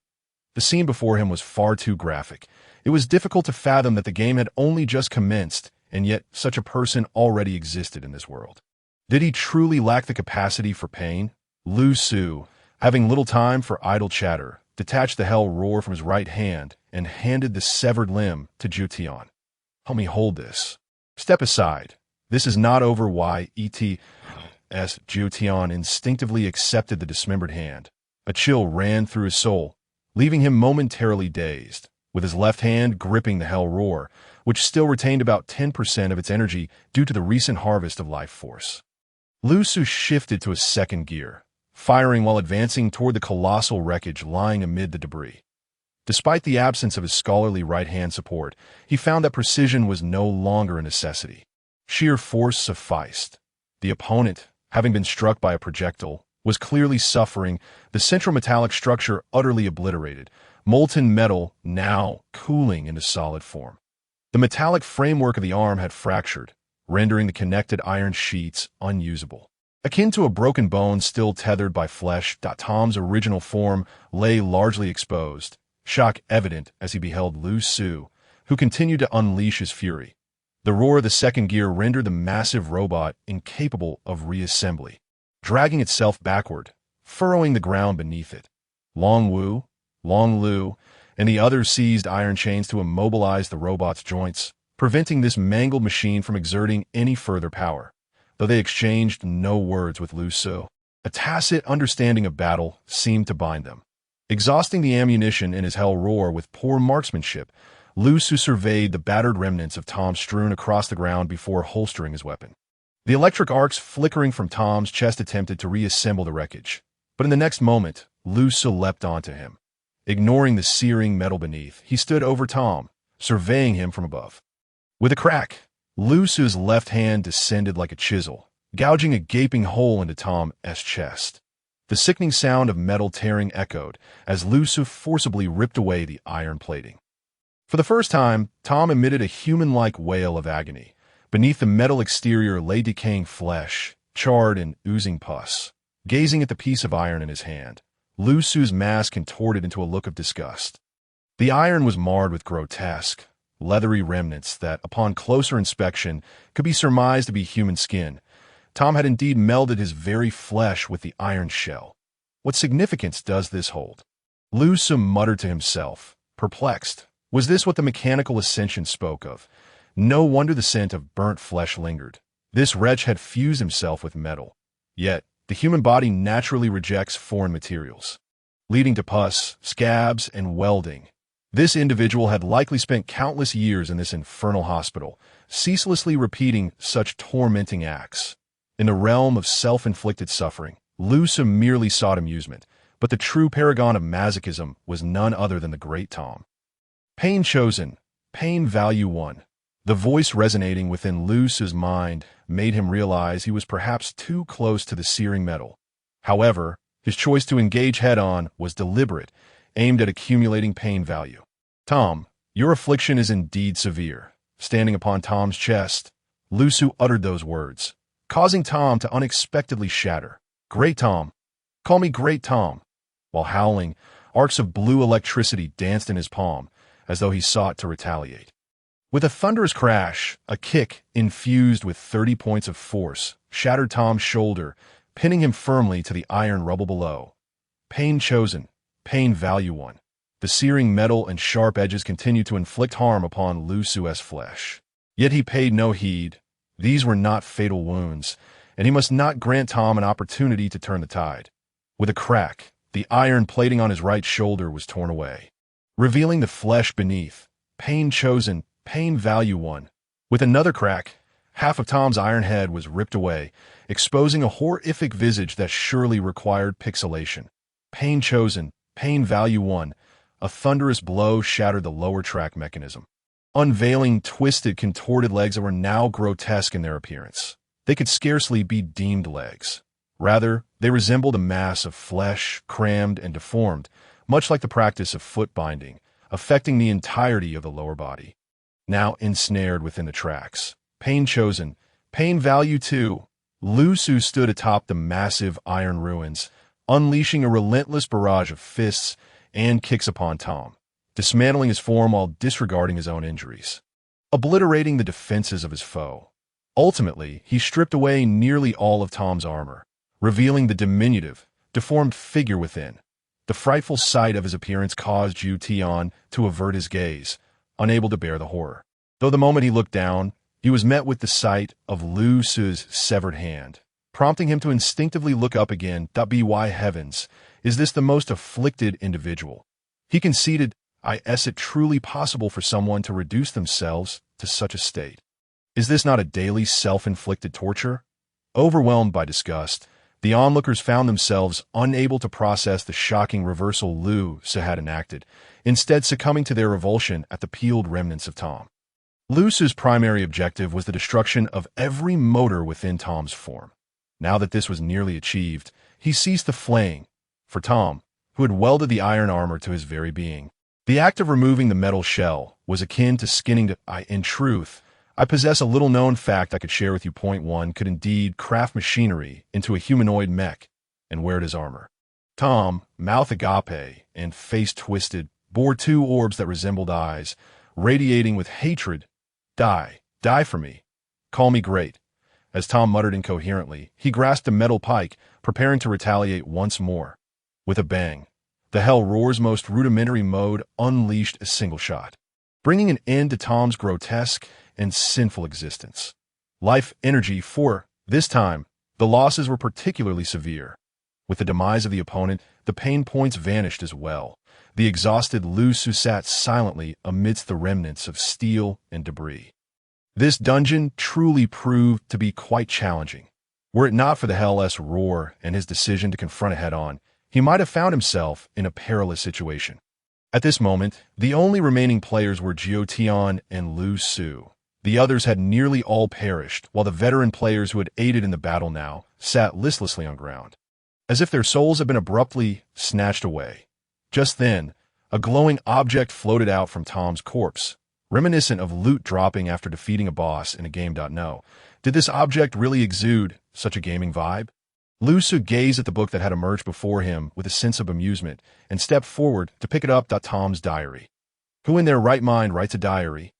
The scene before him was far too graphic. It was difficult to fathom that the game had only just commenced, and yet such a person already existed in this world. Did he truly lack the capacity for pain? Lu Su, having little time for idle chatter, detached the Hell Roar from his right hand and handed the severed limb to Jiu Tian. "Help me hold this." "Step aside. This is not over." Jiu Tian instinctively accepted the dismembered hand. A chill ran through his soul, leaving him momentarily dazed, with his left hand gripping the Hell Roar, which still retained about 10% of its energy due to the recent harvest of life force. Lu Su shifted to a second gear, firing while advancing toward the colossal wreckage lying amid the debris. Despite the absence of his scholarly right-hand support, he found that precision was no longer a necessity. Sheer force sufficed. The opponent, having been struck by a projectile, was clearly suffering, the central metallic structure utterly obliterated, molten metal now cooling into solid form. The metallic framework of the arm had fractured, rendering the connected iron sheets unusable. Akin to a broken bone still tethered by flesh, Tom's original form lay largely exposed, shock evident as he beheld Lu Su, who continued to unleash his fury. The roar of the second gear rendered the massive robot incapable of reassembly, dragging itself backward, furrowing the ground beneath it. Long Wu, Long Lu, and the others seized iron chains to immobilize the robot's joints, preventing this mangled machine from exerting any further power, though they exchanged no words with Lu Su. A tacit understanding of battle seemed to bind them. Exhausting the ammunition in his Hell Roar with poor marksmanship, Lu Su surveyed the battered remnants of Tom strewn across the ground before holstering his weapon. The electric arcs flickering from Tom's chest attempted to reassemble the wreckage, but in the next moment, Lu Su leapt onto him. Ignoring the searing metal beneath, he stood over Tom, surveying him from above. With a crack, Lu Su's left hand descended like a chisel, gouging a gaping hole into Tom's chest. The sickening sound of metal tearing echoed as Lu Su forcibly ripped away the iron plating. For the first time, Tom emitted a human-like wail of agony. Beneath the metal exterior lay decaying flesh, charred and oozing pus. Gazing at the piece of iron in his hand, Lu Su's mask contorted into a look of disgust. The iron was marred with grotesque, leathery remnants that, upon closer inspection, could be surmised to be human skin. Tom had indeed melded his very flesh with the iron shell. What significance does this hold? Lu Su muttered to himself, perplexed. Was this what the mechanical ascension spoke of? No wonder the scent of burnt flesh lingered. This wretch had fused himself with metal. Yet, the human body naturally rejects foreign materials, leading to pus, scabs, and welding. This individual had likely spent countless years in this infernal hospital, ceaselessly repeating such tormenting acts. In the realm of self-inflicted suffering, Lu Su merely sought amusement, but the true paragon of masochism was none other than the great Tom. Pain chosen, pain value 1. The voice resonating within Lu Su's mind made him realize he was perhaps too close to the searing metal. However, his choice to engage head-on was deliberate, aimed at accumulating pain value. Tom, your affliction is indeed severe. Standing upon Tom's chest, Lu Su uttered those words, causing Tom to unexpectedly shatter. Great Tom. Call me Great Tom. While howling, arcs of blue electricity danced in his palm, as though he sought to retaliate. With a thunderous crash, a kick, infused with 30 points of force, shattered Tom's shoulder, pinning him firmly to the iron rubble below. Pain chosen, pain value 1. The searing metal and sharp edges continued to inflict harm upon Lu Su's flesh. Yet he paid no heed. These were not fatal wounds, and he must not grant Tom an opportunity to turn the tide. With a crack, the iron plating on his right shoulder was torn away, revealing the flesh beneath. Pain chosen, pain value 1. With another crack, half of Tom's iron head was ripped away, exposing a horrific visage that surely required pixelation. Pain chosen, pain value 1. A thunderous blow shattered the lower track mechanism, unveiling twisted, contorted legs that were now grotesque in their appearance. They could scarcely be deemed legs. Rather, they resembled a mass of flesh, crammed and deformed, much like the practice of foot binding, affecting the entirety of the lower body. Now ensnared within the tracks. Pain chosen, pain value 2. Lu Su stood atop the massive iron ruins, unleashing a relentless barrage of fists and kicks upon Tom, dismantling his form while disregarding his own injuries, obliterating the defenses of his foe. Ultimately, he stripped away nearly all of Tom's armor, revealing the diminutive, deformed figure within. The frightful sight of his appearance caused Ju Tian to avert his gaze, unable to bear the horror. Though the moment he looked down, he was met with the sight of Lu Su's severed hand, prompting him to instinctively look up again. By heavens, is this the most afflicted individual? He conceded, is it truly possible for someone to reduce themselves to such a state? Is this not a daily self-inflicted torture? Overwhelmed by disgust, the onlookers found themselves unable to process the shocking reversal Lu Su had enacted, instead succumbing to their revulsion at the peeled remnants of Tom. Lu Su's primary objective was the destruction of every motor within Tom's form. Now that this was nearly achieved, he ceased the flaying. For Tom, who had welded the iron armor to his very being, the act of removing the metal shell was akin to skinning to in truth, I possess a little-known fact I could share with you. Point 1 could indeed craft machinery into a humanoid mech and wear it as armor. Tom, mouth agape and face twisted, bore 2 orbs that resembled eyes, radiating with hatred. Die for me. Call me great. As Tom muttered incoherently, he grasped a metal pike, preparing to retaliate once more. With a bang, the Hell Roar's most rudimentary mode unleashed a single shot, bringing an end to Tom's grotesque and sinful existence. Life energy for, this time, the losses were particularly severe. With the demise of the opponent, the pain points vanished as well. The exhausted Lu Su sat silently amidst the remnants of steel and debris. This dungeon truly proved to be quite challenging. Were it not for the Hell's roar and his decision to confront it head-on, he might have found himself in a perilous situation. At this moment, the only remaining players were Jiu Tian and Lu Su. The others had nearly all perished, while the veteran players who had aided in the battle now sat listlessly on ground, as if their souls had been abruptly snatched away. Just then, A glowing object floated out from Tom's corpse, reminiscent of loot dropping after defeating a boss in a game. No. Did this object really exude such a gaming vibe? Lu gazed at the book that had emerged before him with a sense of amusement and stepped forward to pick it up. Tom's diary. Who in their right mind writes a diary?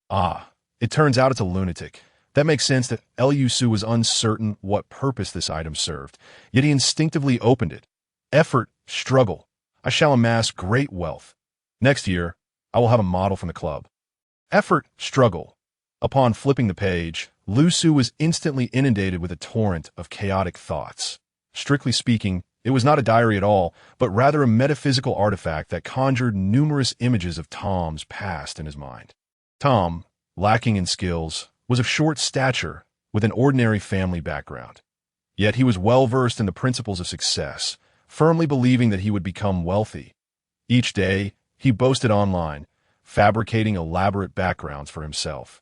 Ah, it turns out it's a lunatic. That makes sense that Lu was uncertain what purpose this item served, yet he instinctively opened it. Effort, struggle. I shall amass great wealth. Next year, I will have a model from the club. Effort, struggle. Upon flipping the page, Lu was instantly inundated with a torrent of chaotic thoughts. Strictly speaking, it was not a diary at all, but rather a metaphysical artifact that conjured numerous images of Tom's past in his mind. Tom, lacking in skills, was of short stature with an ordinary family background. Yet he was well-versed in the principles of success, firmly believing that he would become wealthy. Each day, he boasted online, fabricating elaborate backgrounds for himself,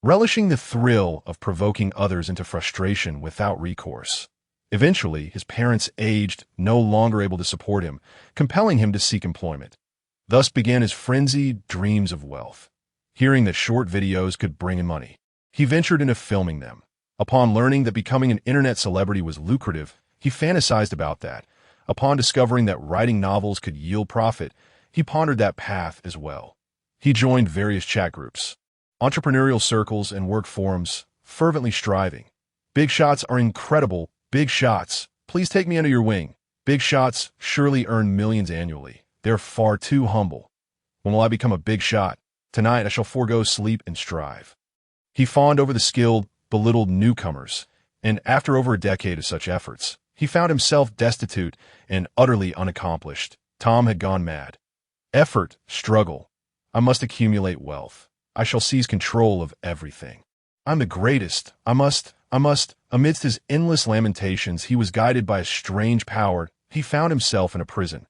relishing the thrill of provoking others into frustration without recourse. Eventually, his parents aged, no longer able to support him, compelling him to seek employment. Thus began his frenzied dreams of wealth. Hearing that short videos could bring in money, he ventured into filming them. Upon learning that becoming an internet celebrity was lucrative, he fantasized about that. Upon discovering that writing novels could yield profit, he pondered that path as well. He joined various chat groups, entrepreneurial circles, and work forums, fervently striving. Big shots are incredible. Big shots. Please take me under your wing. Big shots surely earn millions annually. They're far too humble. When will I become a big shot? Tonight I shall forego sleep and strive. He fawned over the skilled, belittled newcomers, and after over a decade of such efforts, he found himself destitute and utterly unaccomplished. Tom had gone mad. Effort, struggle. I must accumulate wealth. I shall seize control of everything. I'm the greatest. I must. Amidst his endless lamentations, he was guided by a strange power. He found himself in a prison.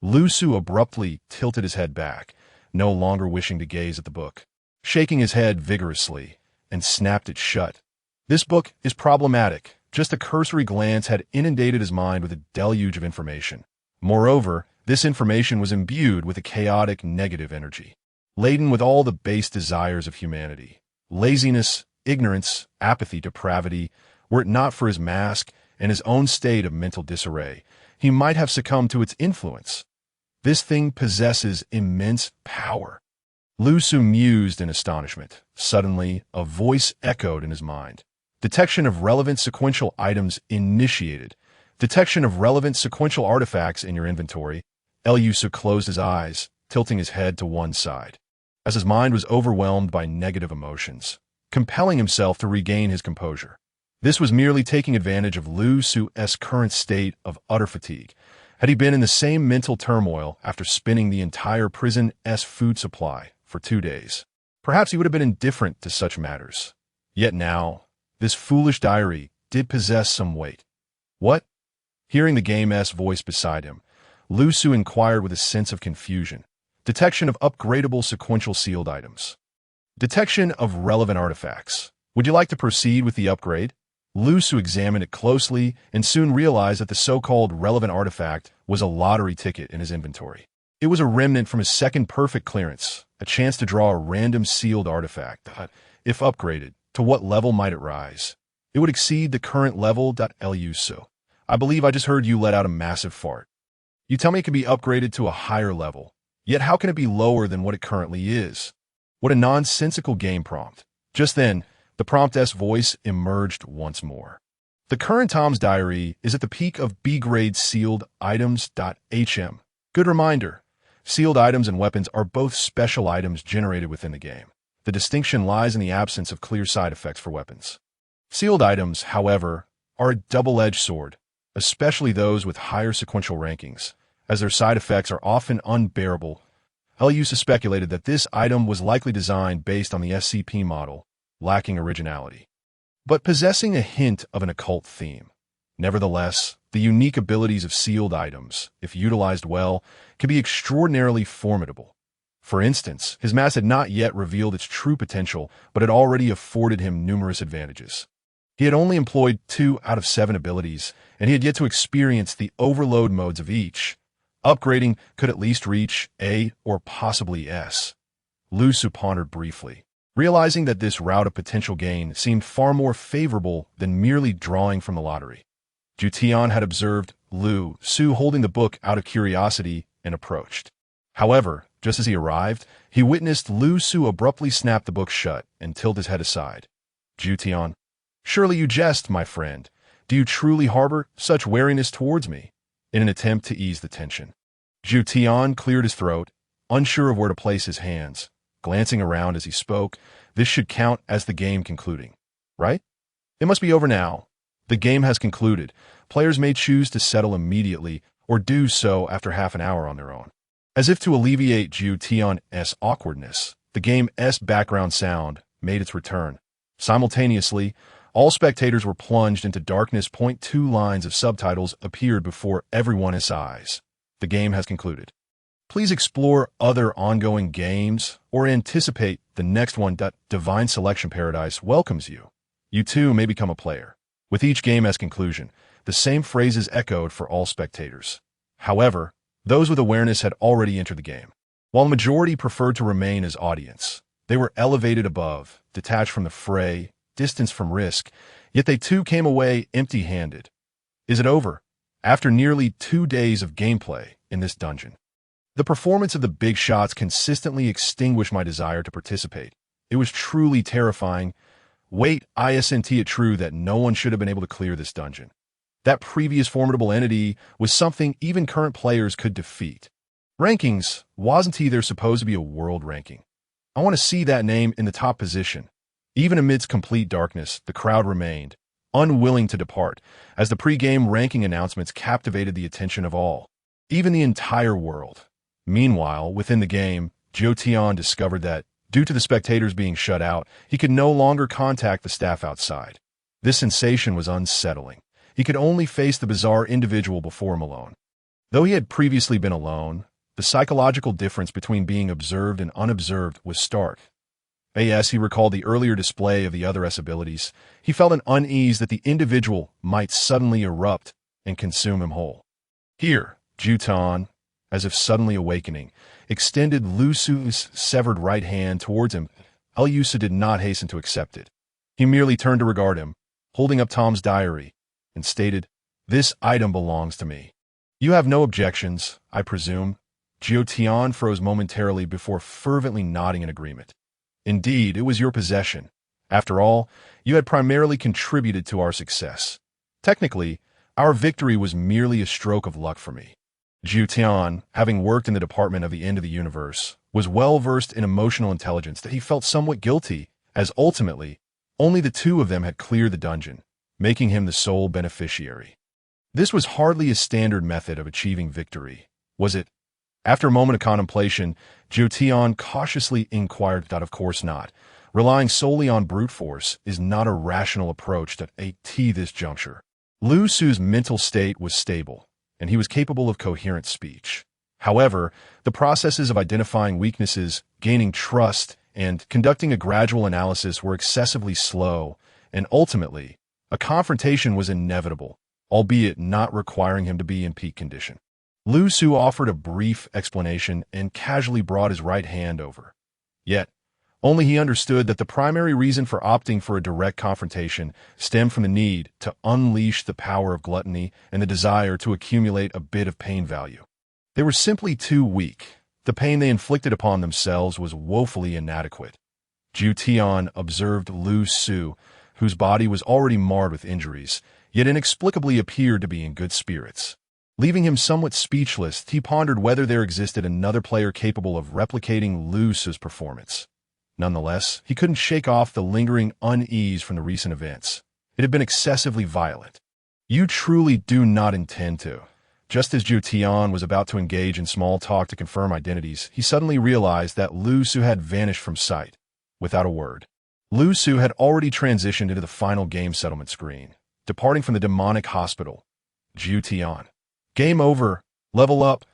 Lu abruptly tilted his head back, no longer wishing to gaze at the book, shaking his head vigorously, and snapped it shut. This book is problematic. Just a cursory glance had inundated his mind with a deluge of information. Moreover, this information was imbued with a chaotic negative energy, laden with all the base desires of humanity. Laziness, ignorance, apathy, depravity. Were it not for his mask and his own state of mental disarray, he might have succumbed to its influence. This thing possesses immense power. Lu mused in astonishment. Suddenly, a voice echoed in his mind. Detection of relevant sequential items initiated. Detection of relevant sequential artifacts in your inventory. Lu closed his eyes, tilting his head to one side, as his mind was overwhelmed by negative emotions, compelling himself to regain his composure. This was merely taking advantage of Lu's current state of utter fatigue. Had he been in the same mental turmoil after spinning the entire prison's food supply for 2 days, perhaps he would have been indifferent to such matters. Yet now, this foolish diary did possess some weight. What? Hearing the game's voice beside him, Lu inquired with a sense of confusion. Detection of upgradable sequential sealed items. Detection of relevant artifacts. Would you like to proceed with the upgrade? Lu examined it closely and soon realized that the so-called relevant artifact was a lottery ticket in his inventory. It was a remnant from his second perfect clearance, a chance to draw a random sealed artifact. If upgraded, to what level might it rise? It would exceed the current level. Lu. I believe I just heard you let out a massive fart. You tell me it can be upgraded to a higher level, yet how can it be lower than what it currently is? What a nonsensical game prompt. Just then, the prompt's voice emerged once more. The current Tom's diary is at the peak of B-grade sealed items. Good reminder. Sealed items and weapons are both special items generated within the game. The distinction lies in the absence of clear side effects for weapons. Sealed items, however, are a double-edged sword, especially those with higher sequential rankings, as their side effects are often unbearable. Lu speculated that this item was likely designed based on the SCP model, lacking originality, but possessing a hint of an occult theme. Nevertheless, the unique abilities of sealed items, if utilized well, can be extraordinarily formidable. For instance, his mask had not yet revealed its true potential, but had already afforded him numerous advantages. He had only employed 2 out of 7 abilities, and he had yet to experience the overload modes of each. Upgrading could at least reach A or possibly S. Lu Su pondered briefly, realizing that this route of potential gain seemed far more favorable than merely drawing from the lottery. Zhu Tian had observed Lu Su holding the book out of curiosity and approached. However, just as he arrived, he witnessed Lu Su abruptly snap the book shut and tilt his head aside. Zhu Tian, surely you jest, my friend. Do you truly harbor such wariness towards me? In an attempt to ease the tension, Zhu Tian cleared his throat, unsure of where to place his hands. Glancing around as he spoke, this should count as the game concluding, right? It must be over now. The game has concluded. Players may choose to settle immediately or do so after half an hour on their own. As if to alleviate Zhu Tian's awkwardness, the game's background sound made its return. Simultaneously, all spectators were plunged into darkness. 2 lines of subtitles appeared before everyone's eyes. The game has concluded. Please explore other ongoing games or anticipate the next one. Divine Selection Paradise welcomes you. You too may become a player. With each game as conclusion, the same phrases echoed for all spectators. However, those with awareness had already entered the game. While the majority preferred to remain as audience, they were elevated above, detached from the fray, distanced from risk, yet they too came away empty-handed. Is it over? After nearly 2 days of gameplay in this dungeon, the performance of the big shots consistently extinguished my desire to participate. It was truly terrifying. Wait, isn't it true that no one should have been able to clear this dungeon? That previous formidable entity was something even current players could defeat. Rankings, wasn't there supposed to be a world ranking? I want to see that name in the top position. Even amidst complete darkness, the crowd remained, unwilling to depart, as the pre-game ranking announcements captivated the attention of all, even the entire world. Meanwhile, within the game, Zhu Tian discovered that, due to the spectators being shut out, he could no longer contact the staff outside. This sensation was unsettling. He could only face the bizarre individual before him alone. Though he had previously been alone, the psychological difference between being observed and unobserved was stark. As he recalled the earlier display of the other's abilities, he felt an unease that the individual might suddenly erupt and consume him whole. Here, Zhu Tian, as if suddenly awakening, extended Lu Su's severed right hand towards him. Lu Su did not hasten to accept it. He merely turned to regard him, holding up Tom's diary, and stated, "This item belongs to me. You have no objections, I presume?" Zhu Tian froze momentarily before fervently nodding in agreement. Indeed, it was your possession. After all, you had primarily contributed to our success. Technically, our victory was merely a stroke of luck for me. Zhu Tian, having worked in the department of the end of the universe, was well versed in emotional intelligence that he felt somewhat guilty, as ultimately, only the 2 of them had cleared the dungeon, making him the sole beneficiary. This was hardly a standard method of achieving victory, was it? After a moment of contemplation, Zhu Tian cautiously inquired that of course not. Relying solely on brute force is not a rational approach at this juncture. Lu Su's mental state was stable, and he was capable of coherent speech. However, the processes of identifying weaknesses, gaining trust, and conducting a gradual analysis were excessively slow, and ultimately, a confrontation was inevitable, albeit not requiring him to be in peak condition. Lu Su offered a brief explanation and casually brought his right hand over. Yet, only he understood that the primary reason for opting for a direct confrontation stemmed from the need to unleash the power of gluttony and the desire to accumulate a bit of pain value. They were simply too weak. The pain they inflicted upon themselves was woefully inadequate. Zhu Tian observed Lu Su, whose body was already marred with injuries, yet inexplicably appeared to be in good spirits. Leaving him somewhat speechless, he pondered whether there existed another player capable of replicating Lu Su's performance. Nonetheless, he couldn't shake off the lingering unease from the recent events. It had been excessively violent. You truly do not intend to. Just as Zhu Tian was about to engage in small talk to confirm identities, he suddenly realized that Lu Su had vanished from sight. Without a word, Lu Su had already transitioned into the final game settlement screen, departing from the demonic hospital. Zhu Tian. Game over. Level up.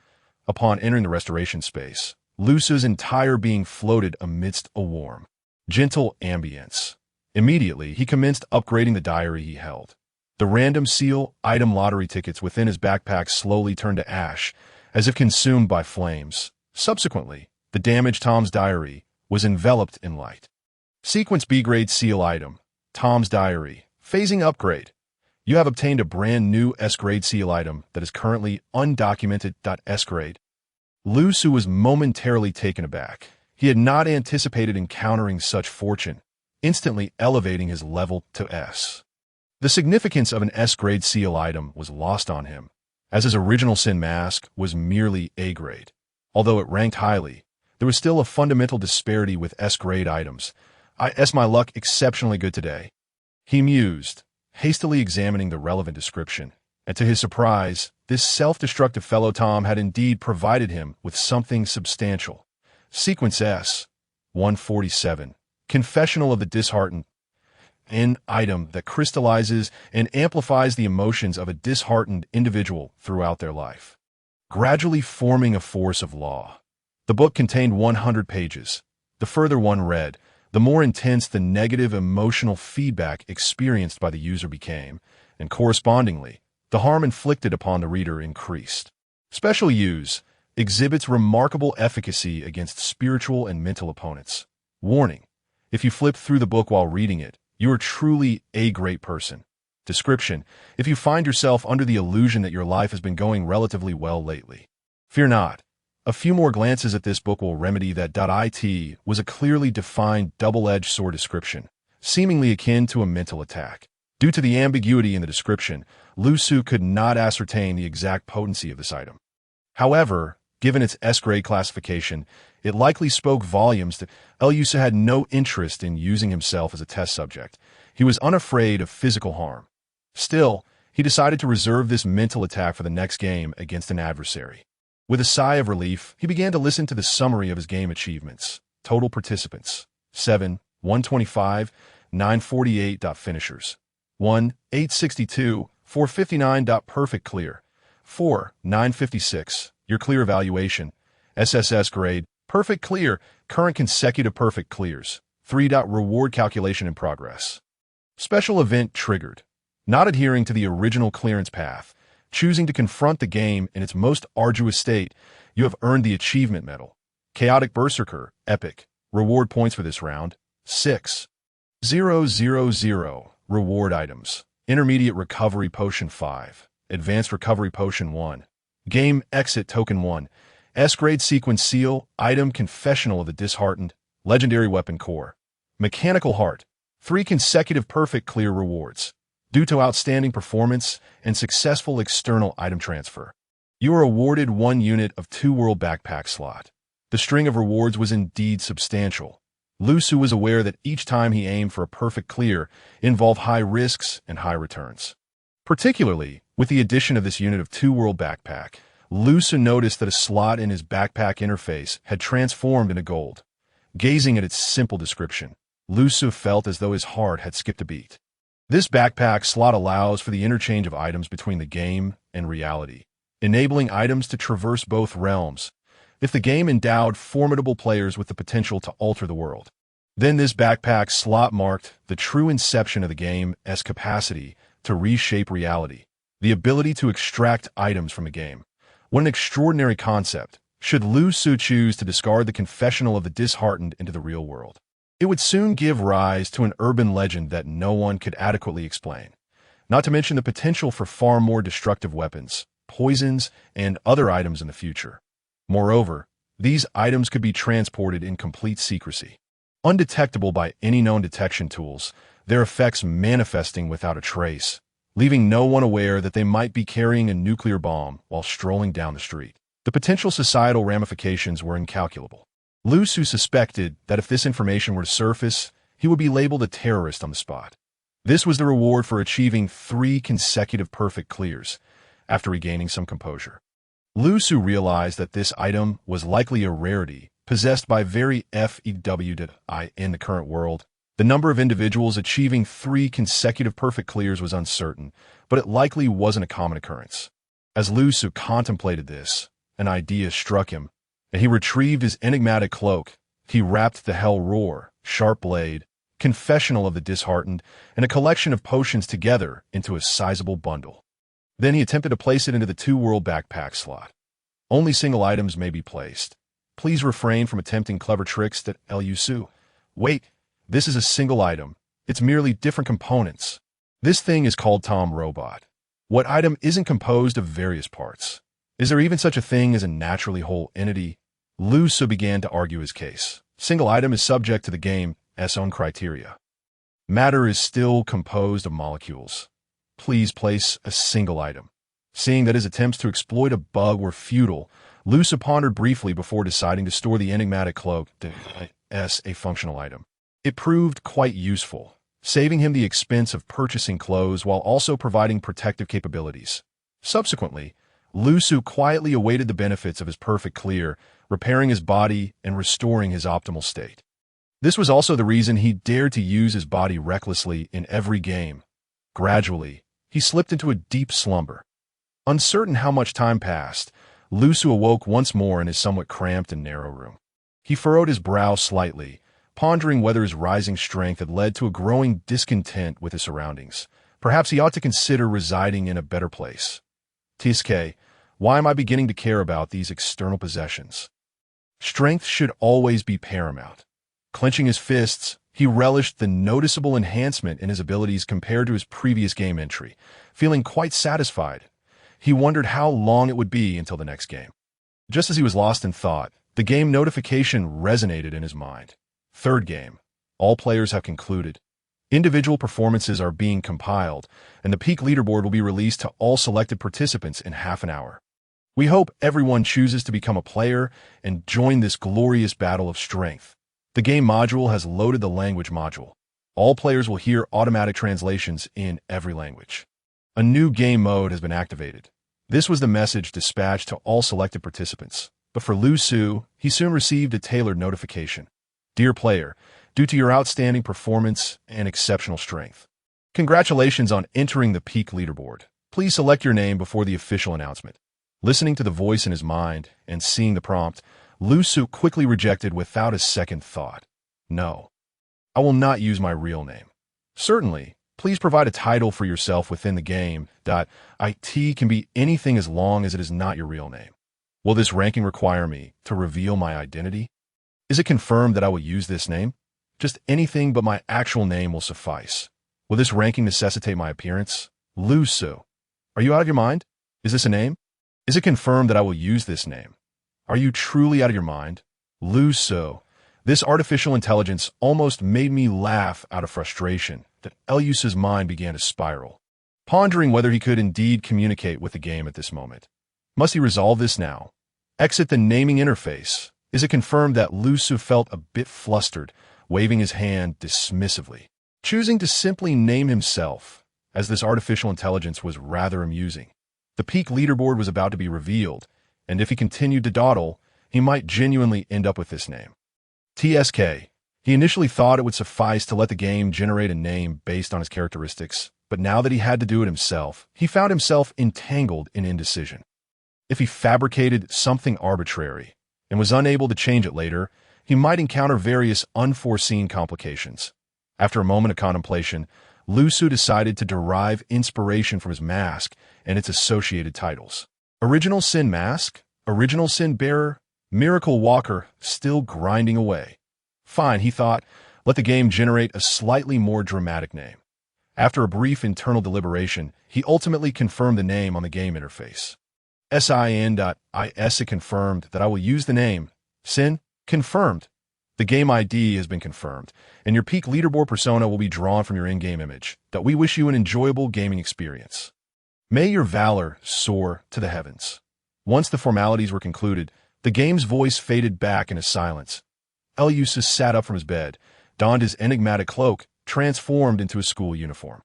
Upon entering the restoration space, Lu Su's entire being floated amidst a warm, gentle ambience. Immediately, he commenced upgrading the diary he held. The random seal item lottery tickets within his backpack slowly turned to ash, as if consumed by flames. Subsequently, the damaged Tom's diary was enveloped in light. Sequence B-grade seal item, Tom's diary, phasing upgrade. You have obtained a brand new S-grade seal item that is currently undocumented. S-grade. Lu Su was momentarily taken aback. He had not anticipated encountering such fortune, instantly elevating his level to S. The significance of an S-grade seal item was lost on him, as his original Sin Mask was merely A-grade. Although it ranked highly, there was still a fundamental disparity with S-grade items. My luck exceptionally good today, he mused, hastily examining the relevant description, and to his surprise, this self-destructive fellow Tom had indeed provided him with something substantial. Sequence S. 147. Confessional of the Disheartened. An item that crystallizes and amplifies the emotions of a disheartened individual throughout their life, gradually forming a force of law. The book contained 100 pages. The further one read, the more intense the negative emotional feedback experienced by the user became, and correspondingly, the harm inflicted upon the reader increased. Special use exhibits remarkable efficacy against spiritual and mental opponents. Warning: if you flip through the book while reading it, you are truly a great person. Description: if you find yourself under the illusion that your life has been going relatively well lately, fear not. A few more glances at this book will remedy that. It was a clearly defined double-edged sword description, seemingly akin to a mental attack. Due to the ambiguity in the description, Lu Su could not ascertain the exact potency of this item. However, given its S-grade classification, it likely spoke volumes that Lu Su had no interest in using himself as a test subject. He was unafraid of physical harm. Still, he decided to reserve this mental attack for the next game against an adversary. With a sigh of relief, he began to listen to the summary of his game achievements. Total participants: 7, 125, 948. Finishers: 1, 862, 459. Perfect clear: 4, 956. Your clear evaluation: SSS grade, perfect clear, current consecutive perfect clears. 3. Reward calculation in progress. Special event triggered: not adhering to the original clearance path, choosing to confront the game in its most arduous state, you have earned the achievement medal. Chaotic Berserker, epic. Reward points for this round: 6. 000. Reward items: Intermediate Recovery Potion 5, Advanced Recovery Potion 1, Game Exit Token 1, S-grade Sequence Seal, Item Confessional of the Disheartened, Legendary Weapon Core, Mechanical Heart. 3 consecutive perfect clear rewards, due to outstanding performance and successful external item transfer. You are awarded 1 unit of 2 World Backpack slot. The string of rewards was indeed substantial. Lu Su was aware that each time he aimed for a perfect clear involved high risks and high returns. Particularly, with the addition of this unit of 2 World Backpack, Lu Su noticed that a slot in his backpack interface had transformed into gold. Gazing at its simple description, Lu Su felt as though his heart had skipped a beat. This backpack slot allows for the interchange of items between the game and reality, enabling items to traverse both realms. If the game endowed formidable players with the potential to alter the world, then this backpack slot marked the true inception of the game's capacity to reshape reality, the ability to extract items from a game. What an extraordinary concept, should Lu Su choose to discard the confessional of the disheartened into the real world. It would soon give rise to an urban legend that no one could adequately explain, not to mention the potential for far more destructive weapons, poisons, and other items in the future. Moreover, these items could be transported in complete secrecy, undetectable by any known detection tools, their effects manifesting without a trace, leaving no one aware that they might be carrying a nuclear bomb while strolling down the street. The potential societal ramifications were incalculable. Lu Su suspected that if this information were to surface, he would be labeled a terrorist on the spot. This was the reward for achieving 3 consecutive perfect clears, after regaining some composure. Lu Su realized that this item was likely a rarity, possessed by very few in the current world. The number of individuals achieving 3 consecutive perfect clears was uncertain, but it likely wasn't a common occurrence. As Lu Su contemplated this, an idea struck him, and he retrieved his enigmatic cloak. He wrapped the Hell Roar, Sharp Blade, Confessional of the Disheartened, and a collection of potions together into a sizable bundle. Then he attempted to place it into the 2 World Backpack slot. Only single items may be placed. Please refrain from attempting clever tricks that Lu. Wait, this is a single item. It's merely different components. This thing is called Tom Robot. What item isn't composed of various parts? Is there even such a thing as a naturally whole entity? Lu began to argue his case. Single item is subject to the game's own criteria. Matter is still composed of molecules. Please place a single item. Seeing that his attempts to exploit a bug were futile, Lu pondered briefly before deciding to store the enigmatic cloak as a functional item. It proved quite useful, saving him the expense of purchasing clothes while also providing protective capabilities. Subsequently, Lu quietly awaited the benefits of his perfect clear, repairing his body and restoring his optimal state. This was also the reason he dared to use his body recklessly in every game. Gradually, he slipped into a deep slumber. Uncertain how much time passed, Lu awoke once more in his somewhat cramped and narrow room. He furrowed his brow slightly, pondering whether his rising strength had led to a growing discontent with his surroundings. Perhaps he ought to consider residing in a better place. TSK, why am I beginning to care about these external possessions? Strength should always be paramount. Clenching his fists, he relished the noticeable enhancement in his abilities compared to his previous game entry. Feeling quite satisfied, he wondered how long it would be until the next game. Just as he was lost in thought, the game notification resonated in his mind. Third game. All players have concluded. Individual performances are being compiled, and the peak leaderboard will be released to all selected participants in half an hour. We hope everyone chooses to become a player and join this glorious battle of strength. The game module has loaded the language module. All players will hear automatic translations in every language. A new game mode has been activated. This was the message dispatched to all selected participants. But for Lu, he soon received a tailored notification. Dear player, due to your outstanding performance and exceptional strength, congratulations on entering the peak leaderboard. Please select your name before the official announcement. Listening to the voice in his mind and seeing the prompt, Lu quickly rejected without a second thought. No, I will not use my real name. Certainly, please provide a title for yourself within the game. It can be anything as long as it is not your real name. Will this ranking require me to reveal my identity? Is it confirmed that I will use this name? Just anything but my actual name will suffice. Will this ranking necessitate my appearance? Lu, are you out of your mind? Is this a name? Is it confirmed that I will use this name? Are you truly out of your mind? Lu, this artificial intelligence almost made me laugh out of frustration that Lu's mind began to spiral, pondering whether he could indeed communicate with the game at this moment. Must he resolve this now? Exit the naming interface. Is it confirmed that Lu felt a bit flustered, waving his hand dismissively, choosing to simply name himself, as this artificial intelligence was rather amusing. The peak leaderboard was about to be revealed, and if he continued to dawdle, he might genuinely end up with this name. TSK. He initially thought it would suffice to let the game generate a name based on his characteristics, but now that he had to do it himself, he found himself entangled in indecision. If he fabricated something arbitrary and was unable to change it later, he might encounter various unforeseen complications. After a moment of contemplation, Lu decided to derive inspiration from his mask and its associated titles. Original Sin Mask, Original Sin Bearer, Miracle Walker, still grinding away. Fine, he thought, let the game generate a slightly more dramatic name. After a brief internal deliberation, he ultimately confirmed the name on the game interface. Sin.is. It confirmed that I will use the name. Sin, confirmed. The game ID has been confirmed, and your peak leaderboard persona will be drawn from your in-game image. We wish you an enjoyable gaming experience. May your valor soar to the heavens. Once the formalities were concluded, the game's voice faded back into silence. Lu sat up from his bed, donned his enigmatic cloak, transformed into a school uniform,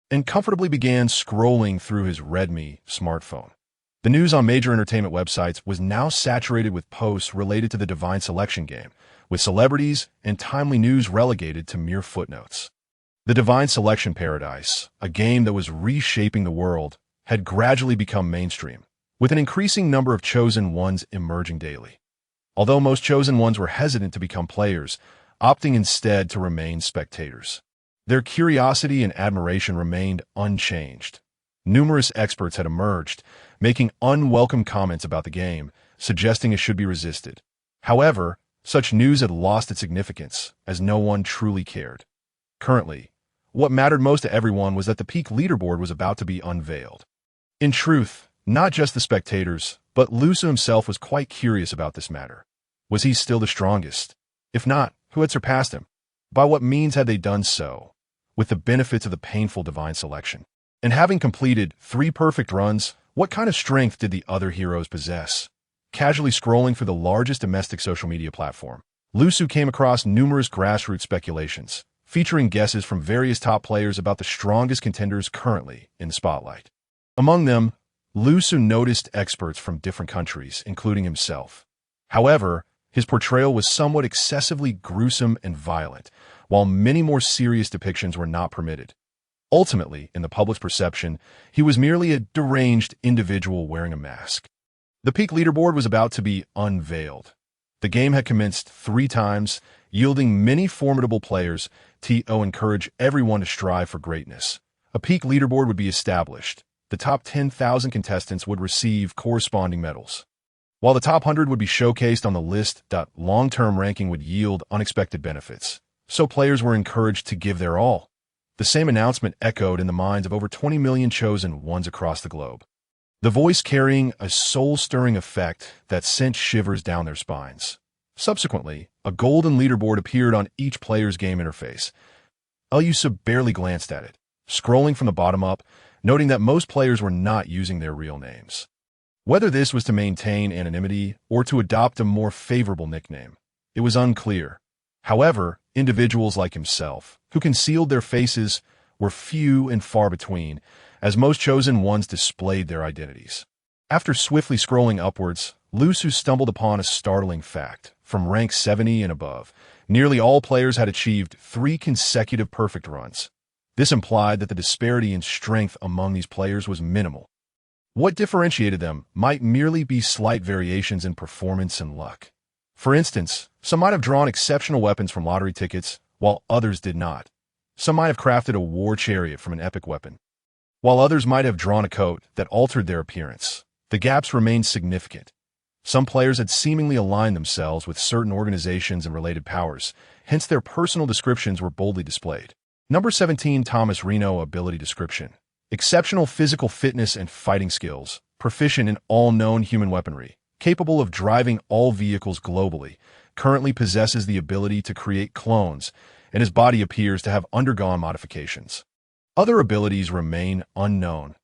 and comfortably began scrolling through his Redmi smartphone. The news on major entertainment websites was now saturated with posts related to the Divine Selection game, with celebrities and timely news relegated to mere footnotes. The Divine Selection Paradise, a game that was reshaping the world, had gradually become mainstream, with an increasing number of chosen ones emerging daily. Although most chosen ones were hesitant to become players, opting instead to remain spectators. Their curiosity and admiration remained unchanged. Numerous experts had emerged, making unwelcome comments about the game, suggesting it should be resisted. However, such news had lost its significance, as no one truly cared. Currently, what mattered most to everyone was that the peak leaderboard was about to be unveiled. In truth, not just the spectators, but Lusu himself was quite curious about this matter. Was he still the strongest? If not, who had surpassed him? By what means had they done so? With the benefits of the painful divine selection. And having completed 3 perfect runs, what kind of strength did the other heroes possess? Casually scrolling through the largest domestic social media platform, Lusu came across numerous grassroots speculations, featuring guesses from various top players about the strongest contenders currently in the spotlight. Among them, Lusu noticed experts from different countries, including himself. However, his portrayal was somewhat excessively gruesome and violent, while many more serious depictions were not permitted. Ultimately, in the public's perception, he was merely a deranged individual wearing a mask. The peak leaderboard was about to be unveiled. The game had commenced 3 times, yielding many formidable players. To encourage everyone to strive for greatness. A peak leaderboard would be established. The top 10,000 contestants would receive corresponding medals, while the top 100 would be showcased on the list. Long-term ranking would yield unexpected benefits, so players were encouraged to give their all. The same announcement echoed in the minds of over 20 million chosen ones across the globe, the voice carrying a soul-stirring effect that sent shivers down their spines. Subsequently, a golden leaderboard appeared on each player's game interface. Lusu barely glanced at it, scrolling from the bottom up, noting that most players were not using their real names. Whether this was to maintain anonymity or to adopt a more favorable nickname, it was unclear. However, individuals like himself, who concealed their faces, were few and far between, as most chosen ones displayed their identities. After swiftly scrolling upwards, Lusu stumbled upon a startling fact. From rank 70 and above, nearly all players had achieved 3 consecutive perfect runs. This implied that the disparity in strength among these players was minimal. What differentiated them might merely be slight variations in performance and luck. For instance, some might have drawn exceptional weapons from lottery tickets, while others did not. Some might have crafted a war chariot from an epic weapon, while others might have drawn a coat that altered their appearance. The gaps remained significant. Some players had seemingly aligned themselves with certain organizations and related powers, hence their personal descriptions were boldly displayed. Number 17, Thomas Reno ability description. Exceptional physical fitness and fighting skills, proficient in all known human weaponry, capable of driving all vehicles globally, currently possesses the ability to create clones, and his body appears to have undergone modifications. Other abilities remain unknown.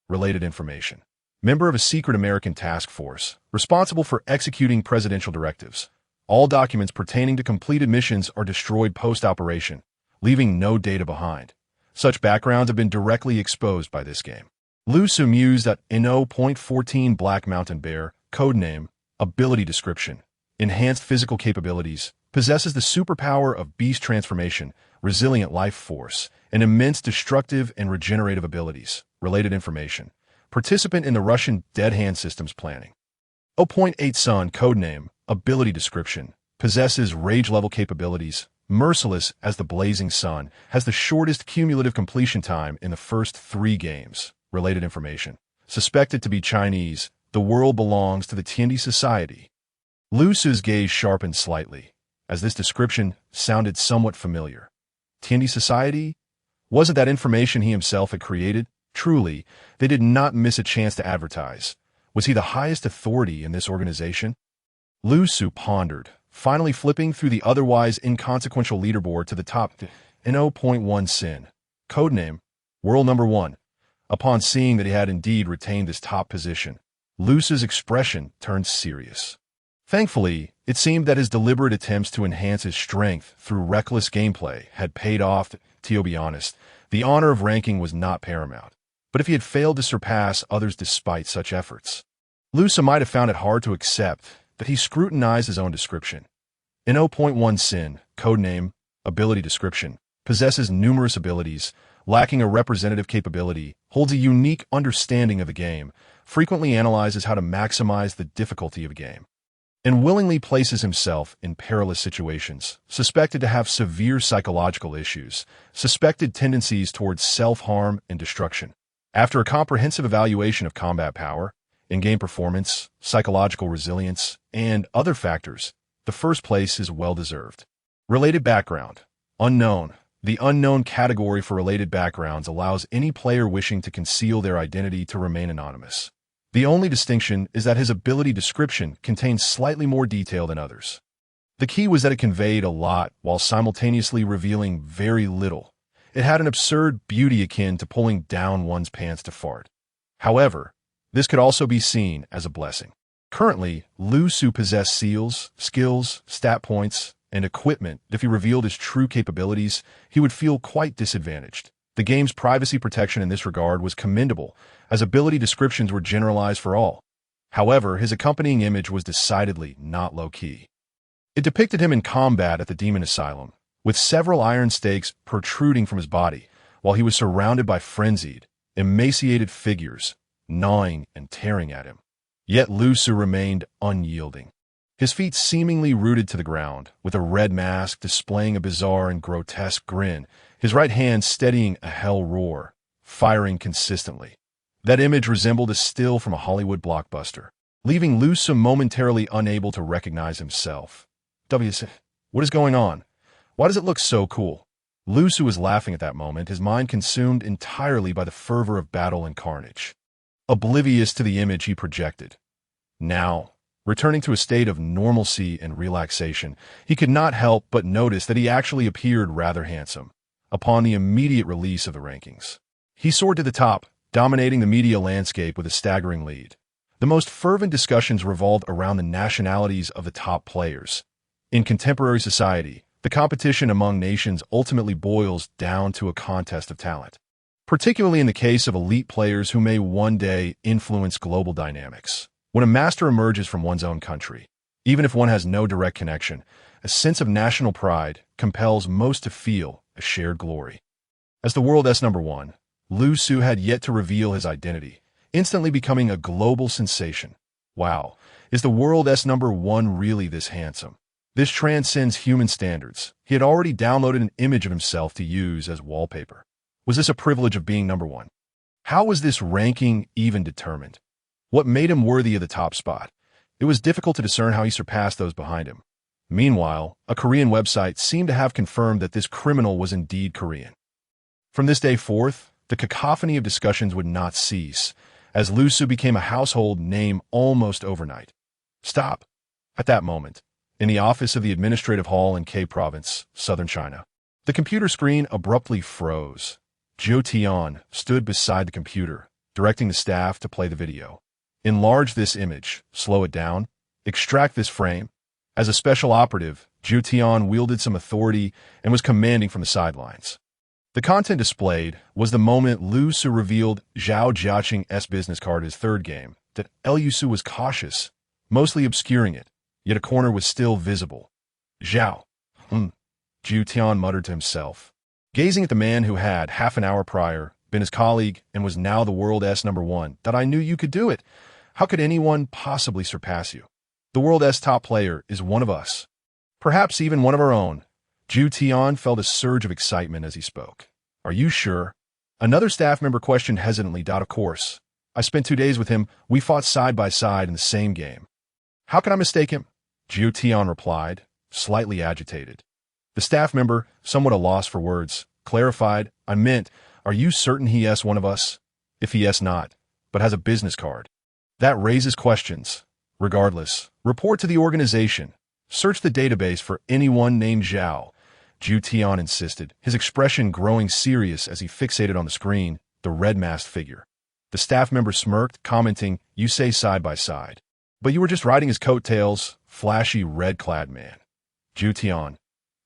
Related information. Member of a secret American task force, responsible for executing presidential directives. All documents pertaining to completed missions are destroyed post-operation, leaving no data behind. Such backgrounds have been directly exposed by this game. Lusu mused at No.14 Black Mountain Bear, codename, ability description. Enhanced physical capabilities, possesses the superpower of beast transformation, resilient life force, and immense destructive and regenerative abilities. Related information. Participant in the Russian Dead Hand Systems planning. 0.8 Sun, codename, ability description, possesses rage-level capabilities, merciless as the blazing sun, has the shortest cumulative completion time in the first 3 games. Related information. Suspected to be Chinese, the world belongs to the Tiandi society. Lusu's gaze sharpened slightly, as this description sounded somewhat familiar. Tiandi society? Wasn't that information he himself had created? Truly, they did not miss a chance to advertise. Was he the highest authority in this organization? Lusu pondered, finally flipping through the otherwise inconsequential leaderboard to the top. No.1 Sin, codename, World Number 1. Upon seeing that he had indeed retained this top position, Lusu's expression turned serious. Thankfully, it seemed that his deliberate attempts to enhance his strength through reckless gameplay had paid off. To be honest, the honor of ranking was not paramount. But if he had failed to surpass others despite such efforts, Lusu might have found it hard to accept that he scrutinized his own description. No.1 Sin, codename, ability description, possesses numerous abilities, lacking a representative capability, holds a unique understanding of the game, frequently analyzes how to maximize the difficulty of a game, and willingly places himself in perilous situations, suspected to have severe psychological issues, suspected tendencies towards self-harm and destruction. After a comprehensive evaluation of combat power, in-game performance, psychological resilience, and other factors, the first place is well-deserved. Related background. Unknown. The unknown category for related backgrounds allows any player wishing to conceal their identity to remain anonymous. The only distinction is that his ability description contains slightly more detail than others. The key was that it conveyed a lot while simultaneously revealing very little. It had an absurd beauty akin to pulling down one's pants to fart. However, this could also be seen as a blessing. Currently, Lu Su possessed skills, stat points, and equipment. If he revealed his true capabilities, he would feel quite disadvantaged. The game's privacy protection in this regard was commendable, as ability descriptions were generalized for all. However, his accompanying image was decidedly not low-key. It depicted him in combat at the Demon Asylum, with several iron stakes protruding from his body, while he was surrounded by frenzied, emaciated figures, gnawing and tearing at him. Yet Lu Su remained unyielding. His feet seemingly rooted to the ground, with a red mask displaying a bizarre and grotesque grin, his right hand steadying a hell roar, firing consistently. That image resembled a still from a Hollywood blockbuster, leaving Lu Su momentarily unable to recognize himself. What is going on? Why does it look so cool? Lu Su was laughing at that moment, his mind consumed entirely by the fervor of battle and carnage, oblivious to the image he projected. Now, returning to a state of normalcy and relaxation, he could not help but notice that he actually appeared rather handsome. Upon the immediate release of the rankings, he soared to the top, dominating the media landscape with a staggering lead. The most fervent discussions revolved around the nationalities of the top players. In contemporary society, the competition among nations ultimately boils down to a contest of talent, particularly in the case of elite players who may one day influence global dynamics. When a master emerges from one's own country, even if one has no direct connection, a sense of national pride compels most to feel a shared glory. As the world #1, Lu Su had yet to reveal his identity, instantly becoming a global sensation. Wow, is the world #1 really this handsome? This transcends human standards. He had already downloaded an image of himself to use as wallpaper. Was this a privilege of being #1? How was this ranking even determined? What made him worthy of the top spot? It was difficult to discern how he surpassed those behind him. Meanwhile, a Korean website seemed to have confirmed that this criminal was indeed Korean. From this day forth, the cacophony of discussions would not cease, as Lu Su became a household name almost overnight. Stop. At that moment, in the office of the administrative hall in K Province, southern China, the computer screen abruptly froze. Zhou Tian stood beside the computer, directing the staff to play the video. Enlarge this image, slow it down, extract this frame. As a special operative, Zhou Tian wielded some authority and was commanding from the sidelines. The content displayed was the moment Lu Su revealed Zhao Jiaqing's business card, his third game, that Lu Su was cautious, mostly obscuring it, yet a corner was still visible. Zhao. Zhou Tian muttered to himself, gazing at the man who had, half an hour prior, been his colleague and was now the world #1, that I knew you could do it. How could anyone possibly surpass you? The world's top player is one of us. Perhaps even one of our own. Zhou Tian felt a surge of excitement as he spoke. Are you sure? Another staff member questioned hesitantly. Of course. I spent 2 days with him. We fought side by side in the same game. How can I mistake him? Zhou Tian replied, slightly agitated. The staff member, somewhat at a loss for words, clarified, I meant, are you certain he is one of us? If he is not, but has a business card. That raises questions. Regardless, report to the organization. Search the database for anyone named Zhao. Zhou Tian insisted, his expression growing serious as he fixated on the screen, the red-masked figure. The staff member smirked, commenting, you say side by side. But you were just riding his coattails, flashy red-clad man. Zhou Tian.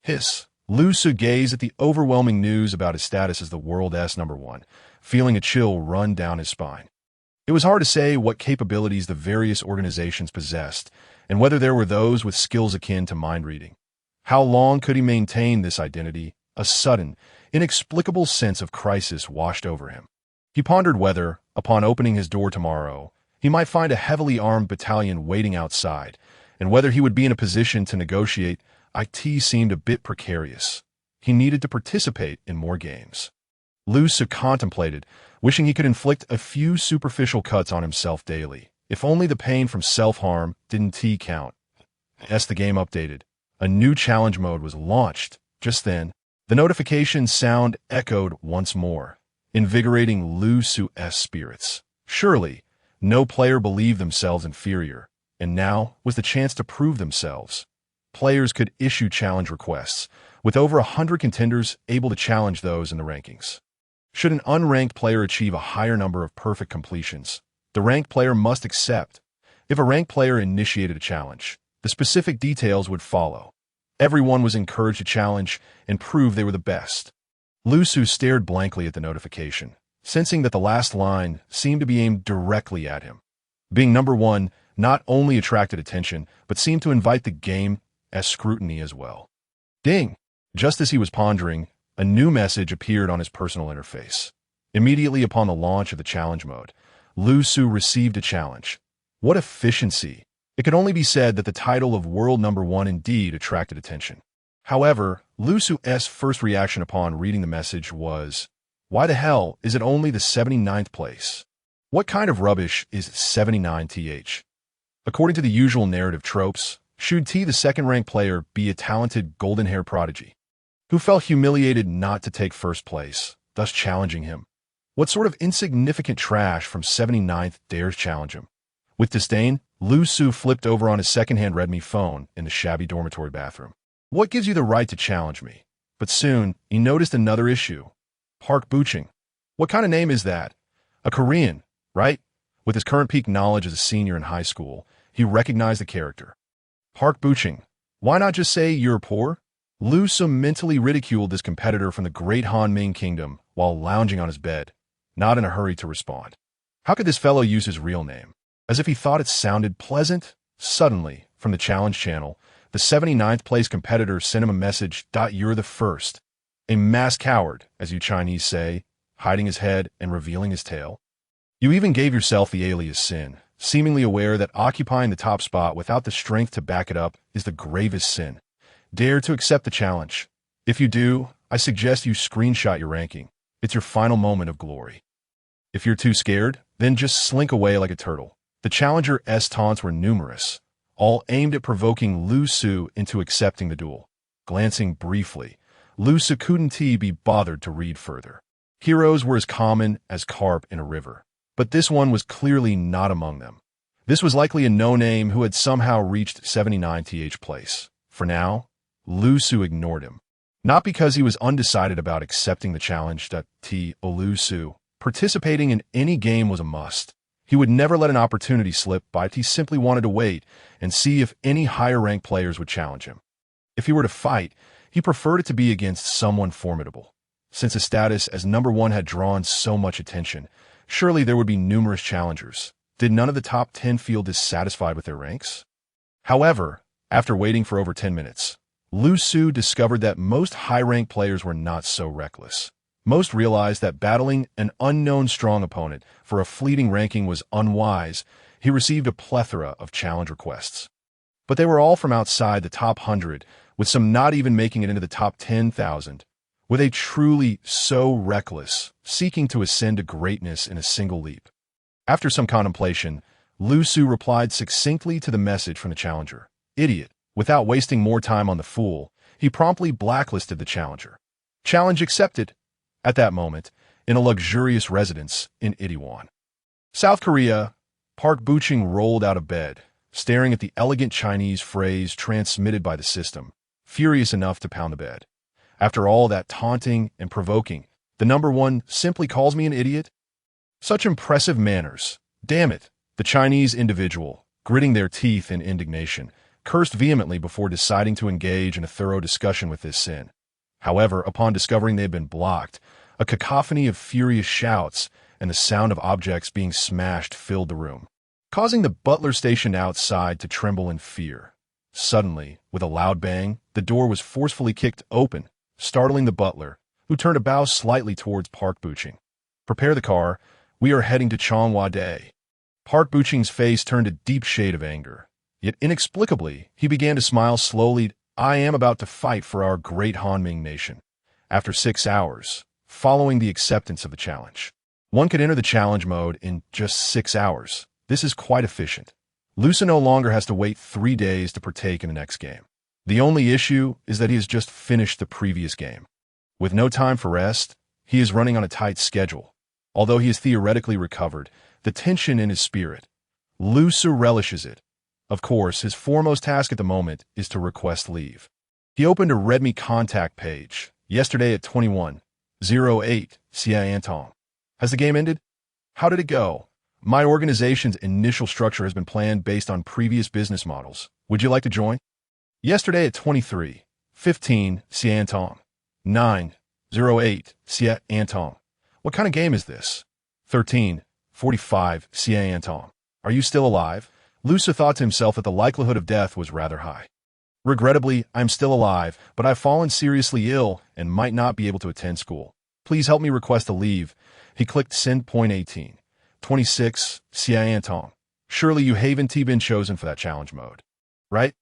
Hiss. Lu Su gazed at the overwhelming news about his status as the world #1, feeling a chill run down his spine. It was hard to say what capabilities the various organizations possessed, and whether there were those with skills akin to mind-reading. How long could he maintain this identity? A sudden, inexplicable sense of crisis washed over him. He pondered whether, upon opening his door tomorrow, he might find a heavily armed battalion waiting outside, and whether he would be in a position to negotiate. It seemed a bit precarious. He needed to participate in more games. Lu Su contemplated, wishing he could inflict a few superficial cuts on himself daily, If only the pain from self-harm didn't count. As the game updated, a new challenge mode was launched. Just then, the notification sound echoed once more, invigorating Lu Su's spirits. Surely, no player believed themselves inferior, and now was the chance to prove themselves. Players could issue challenge requests, with over 100 contenders able to challenge those in the rankings. Should an unranked player achieve a higher number of perfect completions, the ranked player must accept. If a ranked player initiated a challenge, the specific details would follow. Everyone was encouraged to challenge and prove they were the best. Lu Su stared blankly at the notification, sensing that the last line seemed to be aimed directly at him. Being number one not only attracted attention, but seemed to invite the game as scrutiny as well. Ding! Just as he was pondering, a new message appeared on his personal interface. Immediately upon the launch of the challenge mode, Lu Su received a challenge. What efficiency! It could only be said that the title of World Number 1 indeed attracted attention. However, Lu Su's first reaction upon reading the message was, why the hell is it only the 79th place? What kind of rubbish is 79th? According to the usual narrative tropes, should the second-ranked player be a talented golden-haired prodigy, who felt humiliated not to take first place, thus challenging him? What sort of insignificant trash from 79th dares challenge him? With disdain, Lu Su flipped over on his second-hand Redmi phone in the shabby dormitory bathroom. What gives you the right to challenge me? But soon, he noticed another issue. Park Buching. What kind of name is that? A Korean, right? With his current peak knowledge as a senior in high school, he recognized the character. Park Buching. Why not just say you're poor? Lu Su mentally ridiculed this competitor from the great Han Ming kingdom while lounging on his bed, not in a hurry to respond. How could this fellow use his real name? As if he thought it sounded pleasant? Suddenly, from the challenge channel, the 79th place competitor sent him a message. You're the first. A masked coward, as you Chinese say, hiding his head and revealing his tail. You even gave yourself the alias Sin, seemingly aware that occupying the top spot without the strength to back it up is the gravest sin. Dare to accept the challenge. If you do, I suggest you screenshot your ranking. It's your final moment of glory. If you're too scared, then just slink away like a turtle. The challenger's taunts were numerous, all aimed at provoking Lu Su into accepting the duel. Glancing briefly, Lu Su couldn't be bothered to read further. Heroes were as common as carp in a river, but this one was clearly not among them. This was likely a no-name who had somehow reached 79th place. For now, Lu Su ignored him. Not because he was undecided about accepting the challenge. Lu Su, participating in any game was a must. He would never let an opportunity slip by. He simply wanted to wait and see if any higher-ranked players would challenge him. If he were to fight, he preferred it to be against someone formidable. Since his status as number one had drawn so much attention, surely there would be numerous challengers. Did none of the top 10 feel dissatisfied with their ranks? However, after waiting for over 10 minutes, Lu Su discovered that most high-ranked players were not so reckless. Most realized that battling an unknown strong opponent for a fleeting ranking was unwise. He received a plethora of challenge requests. But they were all from outside the top 100, with some not even making it into the top 10,000. Were they truly so reckless, seeking to ascend to greatness in a single leap? After some contemplation, Lu Su replied succinctly to the message from the challenger. Idiot. Without wasting more time on the fool, he promptly blacklisted the challenger. Challenge accepted. At that moment, in a luxurious residence in Itaewon, South Korea, Park Buching rolled out of bed, staring at the elegant Chinese phrase transmitted by the system, furious enough to pound the bed. After all that taunting and provoking, the number one simply calls me an idiot? Such impressive manners. Damn it. The Chinese individual, gritting their teeth in indignation, cursed vehemently before deciding to engage in a thorough discussion with this sin. However, upon discovering they had been blocked, a cacophony of furious shouts and the sound of objects being smashed filled the room, causing the butler stationed outside to tremble in fear. Suddenly, with a loud bang, the door was forcefully kicked open, startling the butler, who turned a bow slightly towards Park Buching. Prepare the car. We are heading to Cheongwa-dae. Park Buching's face turned a deep shade of anger. Yet inexplicably, he began to smile slowly. I am about to fight for our great Hanming nation. After 6 hours, following the acceptance of the challenge. One could enter the challenge mode in just 6 hours. This is quite efficient. Lusu no longer has to wait 3 days to partake in the next game. The only issue is that he has just finished the previous game. With no time for rest, he is running on a tight schedule. Although he is theoretically recovered, the tension in his spirit, Lusu relishes it. Of course, his foremost task at the moment is to request leave. He opened a Redmi contact page yesterday at 21:08 Anton. Has the game ended? How did it go? My organization's initial structure has been planned based on previous business models. Would you like to join? Yesterday at 23:15 Anton. 9:08 Anton. What kind of game is this? 13:45 Anton. Are you still alive? Lusu thought to himself that the likelihood of death was rather high. Regrettably, I'm still alive, but I've fallen seriously ill and might not be able to attend school. Please help me request a leave. He clicked send. 18. 26 Anton. Surely you haven't been chosen for that challenge mode. Right?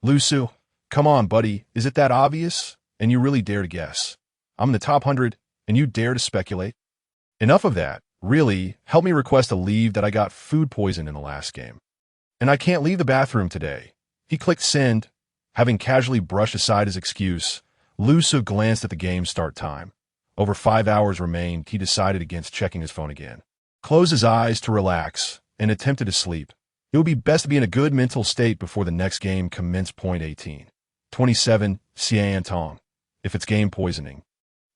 Lusu, come on, buddy. Is it that obvious? And you really dare to guess? I'm in the top 100, and you dare to speculate? Enough of that. Really, help me request a leave that I got food poison in the last game. And I can't leave the bathroom today. He clicked send. Having casually brushed aside his excuse, Lusu glanced at the game's start time. Over 5 hours remained. He decided against checking his phone again. Closed his eyes to relax and attempted to sleep. It would be best to be in a good mental state before the next game commenced. 18. 27 Anton. If it's game poisoning.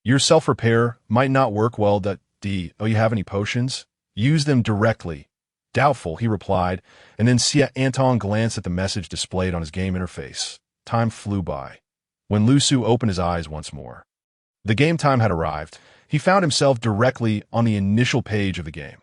Your self-repair might not work well. Oh, you have any potions? Use them directly. Doubtful, he replied, and then Anton glanced at the message displayed on his game interface. Time flew by. When Lusu opened his eyes once more, the game time had arrived. He found himself directly on the initial page of the game.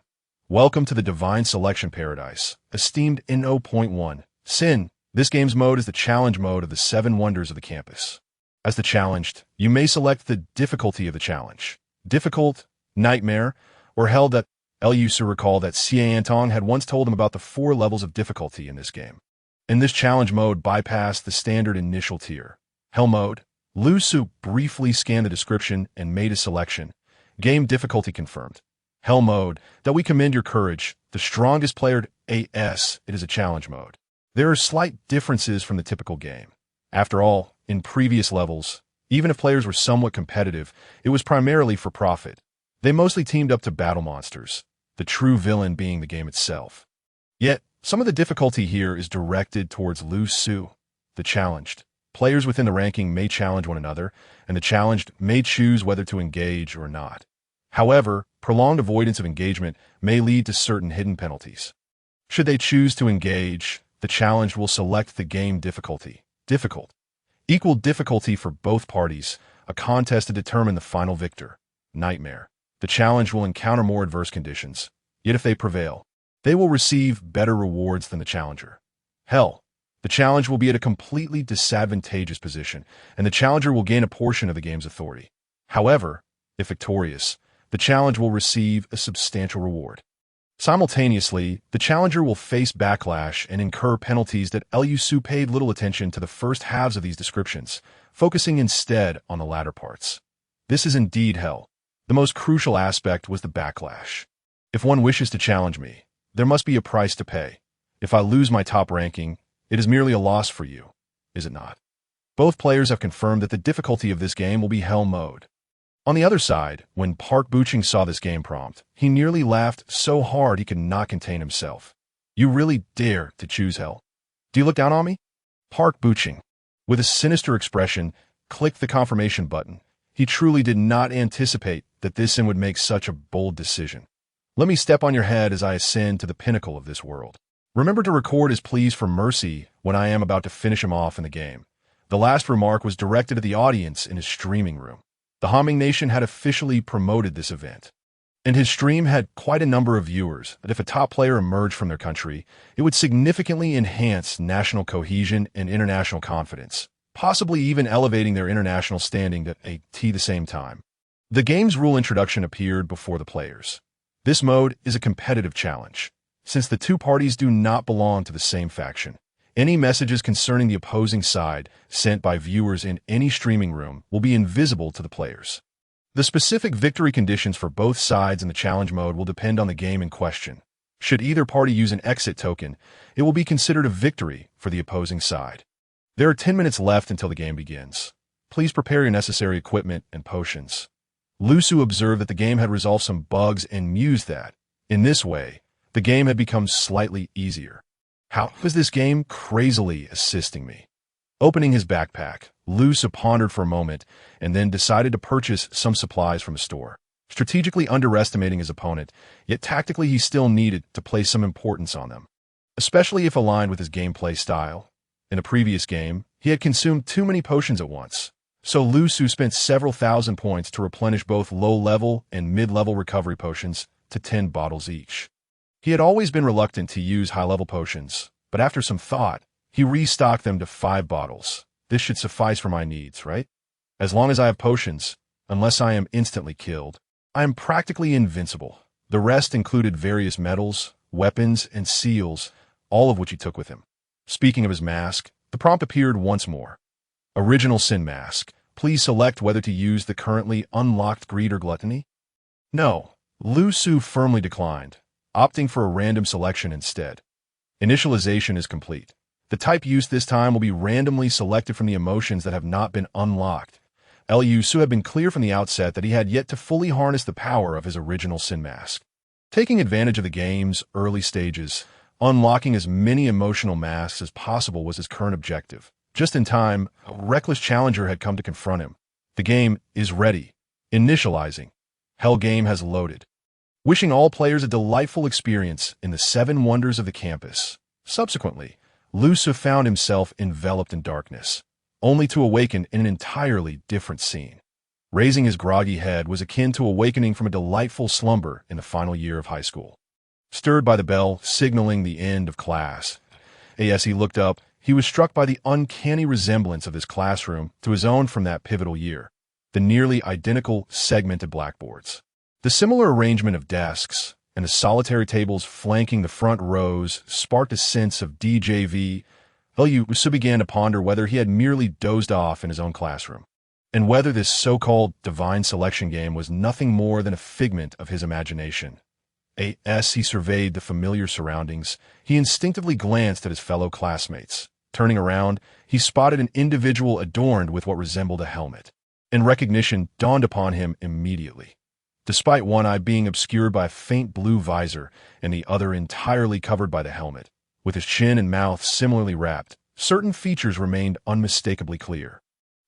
Welcome to the Divine Selection Paradise. Esteemed N0.1. Sin. This game's mode is the challenge mode of the 7 wonders of the campus. As the challenged, you may select the difficulty of the challenge. Difficult, nightmare, or hell. Lusu recalled that Anton had once told him about the 4 levels of difficulty in this game. In this challenge mode bypassed the standard initial tier. Hell mode. Lusu briefly scanned the description and made a selection. Game difficulty confirmed. Hell mode. That we commend your courage. The strongest player AS. It is a challenge mode. There are slight differences from the typical game. After all, in previous levels, even if players were somewhat competitive, it was primarily for profit. They mostly teamed up to battle monsters, the true villain being the game itself. Yet, some of the difficulty here is directed towards Lusu, the challenged. Players within the ranking may challenge one another, and the challenged may choose whether to engage or not. However, prolonged avoidance of engagement may lead to certain hidden penalties. Should they choose to engage, the challenged will select the game difficulty. Difficult. Equal difficulty for both parties, a contest to determine the final victor. Nightmare. The challenged will encounter more adverse conditions, yet if they prevail, they will receive better rewards than the challenger. Hell. The challenge will be at a completely disadvantageous position, and the challenger will gain a portion of the game's authority. However, if victorious, the challenge will receive a substantial reward. Simultaneously, the challenger will face backlash and incur penalties that Lusu paid little attention to the first halves of these descriptions, focusing instead on the latter parts. This is indeed hell. The most crucial aspect was the backlash. If one wishes to challenge me, there must be a price to pay. If I lose my top ranking, it is merely a loss for you, is it not? Both players have confirmed that the difficulty of this game will be hell mode. On the other side, when Park Buching saw this game prompt, he nearly laughed so hard he could not contain himself. You really dare to choose hell? Do you look down on me? Park Buching, with a sinister expression, clicked the confirmation button. He truly did not anticipate that this sin would make such a bold decision. Let me step on your head as I ascend to the pinnacle of this world. Remember to record his pleas for mercy when I am about to finish him off in the game. The last remark was directed at the audience in his streaming room. The Humming Nation had officially promoted this event, and his stream had quite a number of viewers that if a top player emerged from their country, it would significantly enhance national cohesion and international confidence, possibly even elevating their international standing at the same time. The game's rule introduction appeared before the players. This mode is a competitive challenge. Since the two parties do not belong to the same faction, any messages concerning the opposing side sent by viewers in any streaming room will be invisible to the players. The specific victory conditions for both sides in the challenge mode will depend on the game in question. Should either party use an exit token, it will be considered a victory for the opposing side. There are 10 minutes left until the game begins. Please prepare your necessary equipment and potions. Lusu observed that the game had resolved some bugs and mused that, in this way, the game had become slightly easier. How was this game crazily assisting me? Opening his backpack, Lusu pondered for a moment and then decided to purchase some supplies from a store. Strategically underestimating his opponent, yet tactically he still needed to place some importance on them, especially if aligned with his gameplay style. In a previous game, he had consumed too many potions at once, so Lusu spent several thousand points to replenish both low-level and mid-level recovery potions to 10 bottles each. He had always been reluctant to use high-level potions, but after some thought, he restocked them to 5 bottles. This should suffice for my needs, right? As long as I have potions, unless I am instantly killed, I am practically invincible. The rest included various metals, weapons, and seals, all of which he took with him. Speaking of his mask, the prompt appeared once more. Original Sin Mask. Please select whether to use the currently unlocked Greed or Gluttony. No, Lusu firmly declined, opting for a random selection instead. Initialization is complete. The type used this time will be randomly selected from the emotions that have not been unlocked. Lusu had been clear from the outset that he had yet to fully harness the power of his original Sin Mask. Taking advantage of the game's early stages, unlocking as many emotional masks as possible was his current objective. Just in time, a reckless challenger had come to confront him. The game is ready. Initializing. Hell game has loaded. Wishing all players a delightful experience in the 7 wonders of the campus. Subsequently, Lusu found himself enveloped in darkness, only to awaken in an entirely different scene. Raising his groggy head was akin to awakening from a delightful slumber in the final year of high school. Stirred by the bell signaling the end of class, as he looked up, he was struck by the uncanny resemblance of his classroom to his own from that pivotal year, the nearly identical segmented blackboards. The similar arrangement of desks and the solitary tables flanking the front rows sparked a sense of DJV. Lusu began to ponder whether he had merely dozed off in his own classroom, and whether this so-called divine selection game was nothing more than a figment of his imagination. As he surveyed the familiar surroundings, he instinctively glanced at his fellow classmates. Turning around, he spotted an individual adorned with what resembled a helmet, and recognition dawned upon him immediately. Despite one eye being obscured by a faint blue visor and the other entirely covered by the helmet, with his chin and mouth similarly wrapped, certain features remained unmistakably clear.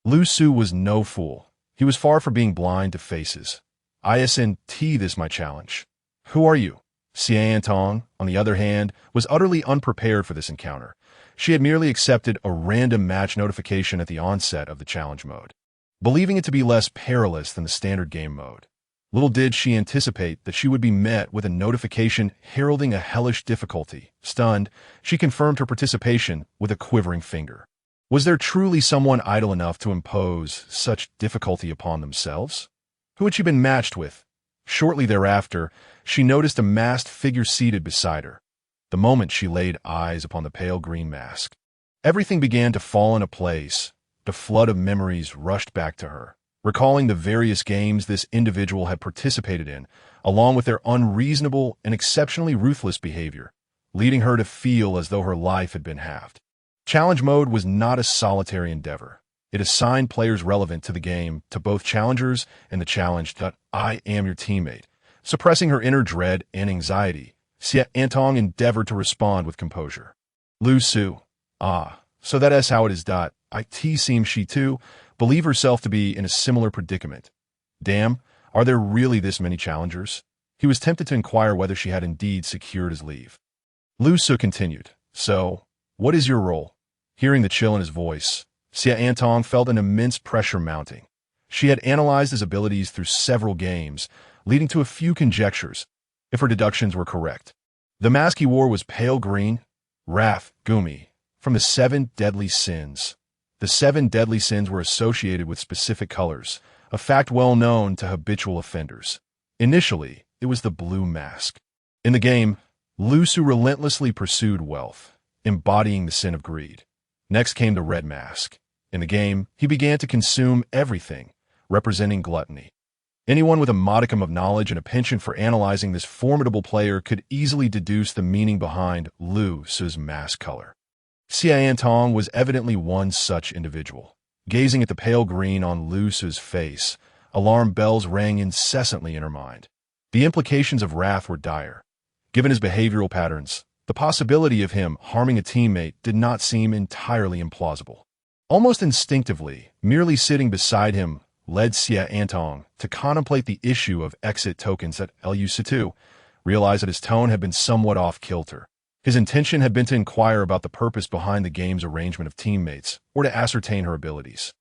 Lusu was no fool. He was far from being blind to faces. ISNT this my challenge. Who are you? Xian Tong, on the other hand, was utterly unprepared for this encounter. She had merely accepted a random match notification at the onset of the challenge mode, believing it to be less perilous than the standard game mode. Little did she anticipate that she would be met with a notification heralding a hellish difficulty. Stunned, she confirmed her participation with a quivering finger. Was there truly someone idle enough to impose such difficulty upon themselves? Who had she been matched with? Shortly thereafter, she noticed a masked figure seated beside her. The moment she laid eyes upon the pale green mask, everything began to fall into place. The flood of memories rushed back to her, recalling the various games this individual had participated in, along with their unreasonable and exceptionally ruthless behavior, leading her to feel as though her life had been halved. Challenge mode was not a solitary endeavor. It assigned players relevant to the game to both challengers and the challenged. I am your teammate. Suppressing her inner dread and anxiety, Xia Antong endeavored to respond with composure. Lusu. So that is how it is. It seems she too believed herself to be in a similar predicament. Damn, are there really this many challengers? He was tempted to inquire whether she had indeed secured his leave. Lusu continued. So, what is your role? Hearing the chill in his voice, Xia Antong felt an immense pressure mounting. She had analyzed his abilities through several games, leading to a few conjectures, if her deductions were correct. The mask he wore was pale green, wrath, gumi, from the 7 deadly sins. The 7 deadly sins were associated with specific colors, a fact well known to habitual offenders. Initially, it was the blue mask. In the game, Lusu relentlessly pursued wealth, embodying the sin of greed. Next came the red mask. In the game, he began to consume everything, representing gluttony. Anyone with a modicum of knowledge and a penchant for analyzing this formidable player could easily deduce the meaning behind Lu Su's mask color. Xia Antong was evidently one such individual. Gazing at the pale green on Lu Su's face, alarm bells rang incessantly in her mind. The implications of wrath were dire. Given his behavioral patterns, the possibility of him harming a teammate did not seem entirely implausible. Almost instinctively, merely sitting beside him led Xia Antong to contemplate the issue of exit tokens at LU2, realize that his tone had been somewhat off-kilter. His intention had been to inquire about the purpose behind the game's arrangement of teammates, or to ascertain her abilities.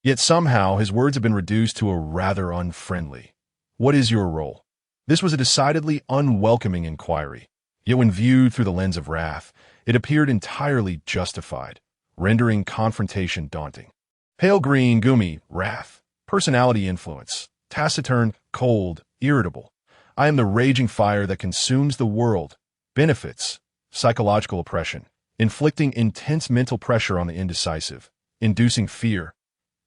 Yet somehow his words had been reduced to a rather unfriendly, "What is your role?" This was a decidedly unwelcoming inquiry, yet when viewed through the lens of wrath, it appeared entirely justified, rendering confrontation daunting. Pale green, Gumi, wrath, personality influence, taciturn, cold, irritable. I am the raging fire that consumes the world. Benefits, psychological oppression, inflicting intense mental pressure on the indecisive, inducing fear.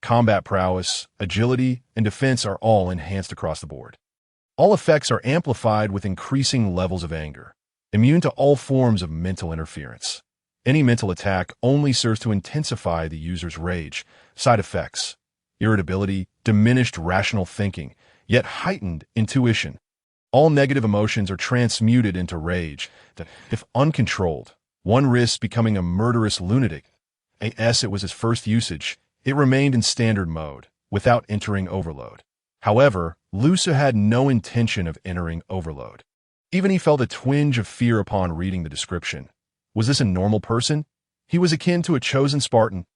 Combat prowess, agility, and defense are all enhanced across the board. All effects are amplified with increasing levels of anger, immune to all forms of mental interference. Any mental attack only serves to intensify the user's rage. Side effects, irritability, diminished rational thinking, yet heightened intuition. All negative emotions are transmuted into rage that, if uncontrolled, one risks becoming a murderous lunatic. As it was his first usage, it remained in standard mode, without entering overload. However, Lu Su had no intention of entering overload. Even he felt a twinge of fear upon reading the description. Was this a normal person? He was akin to a chosen Spartan.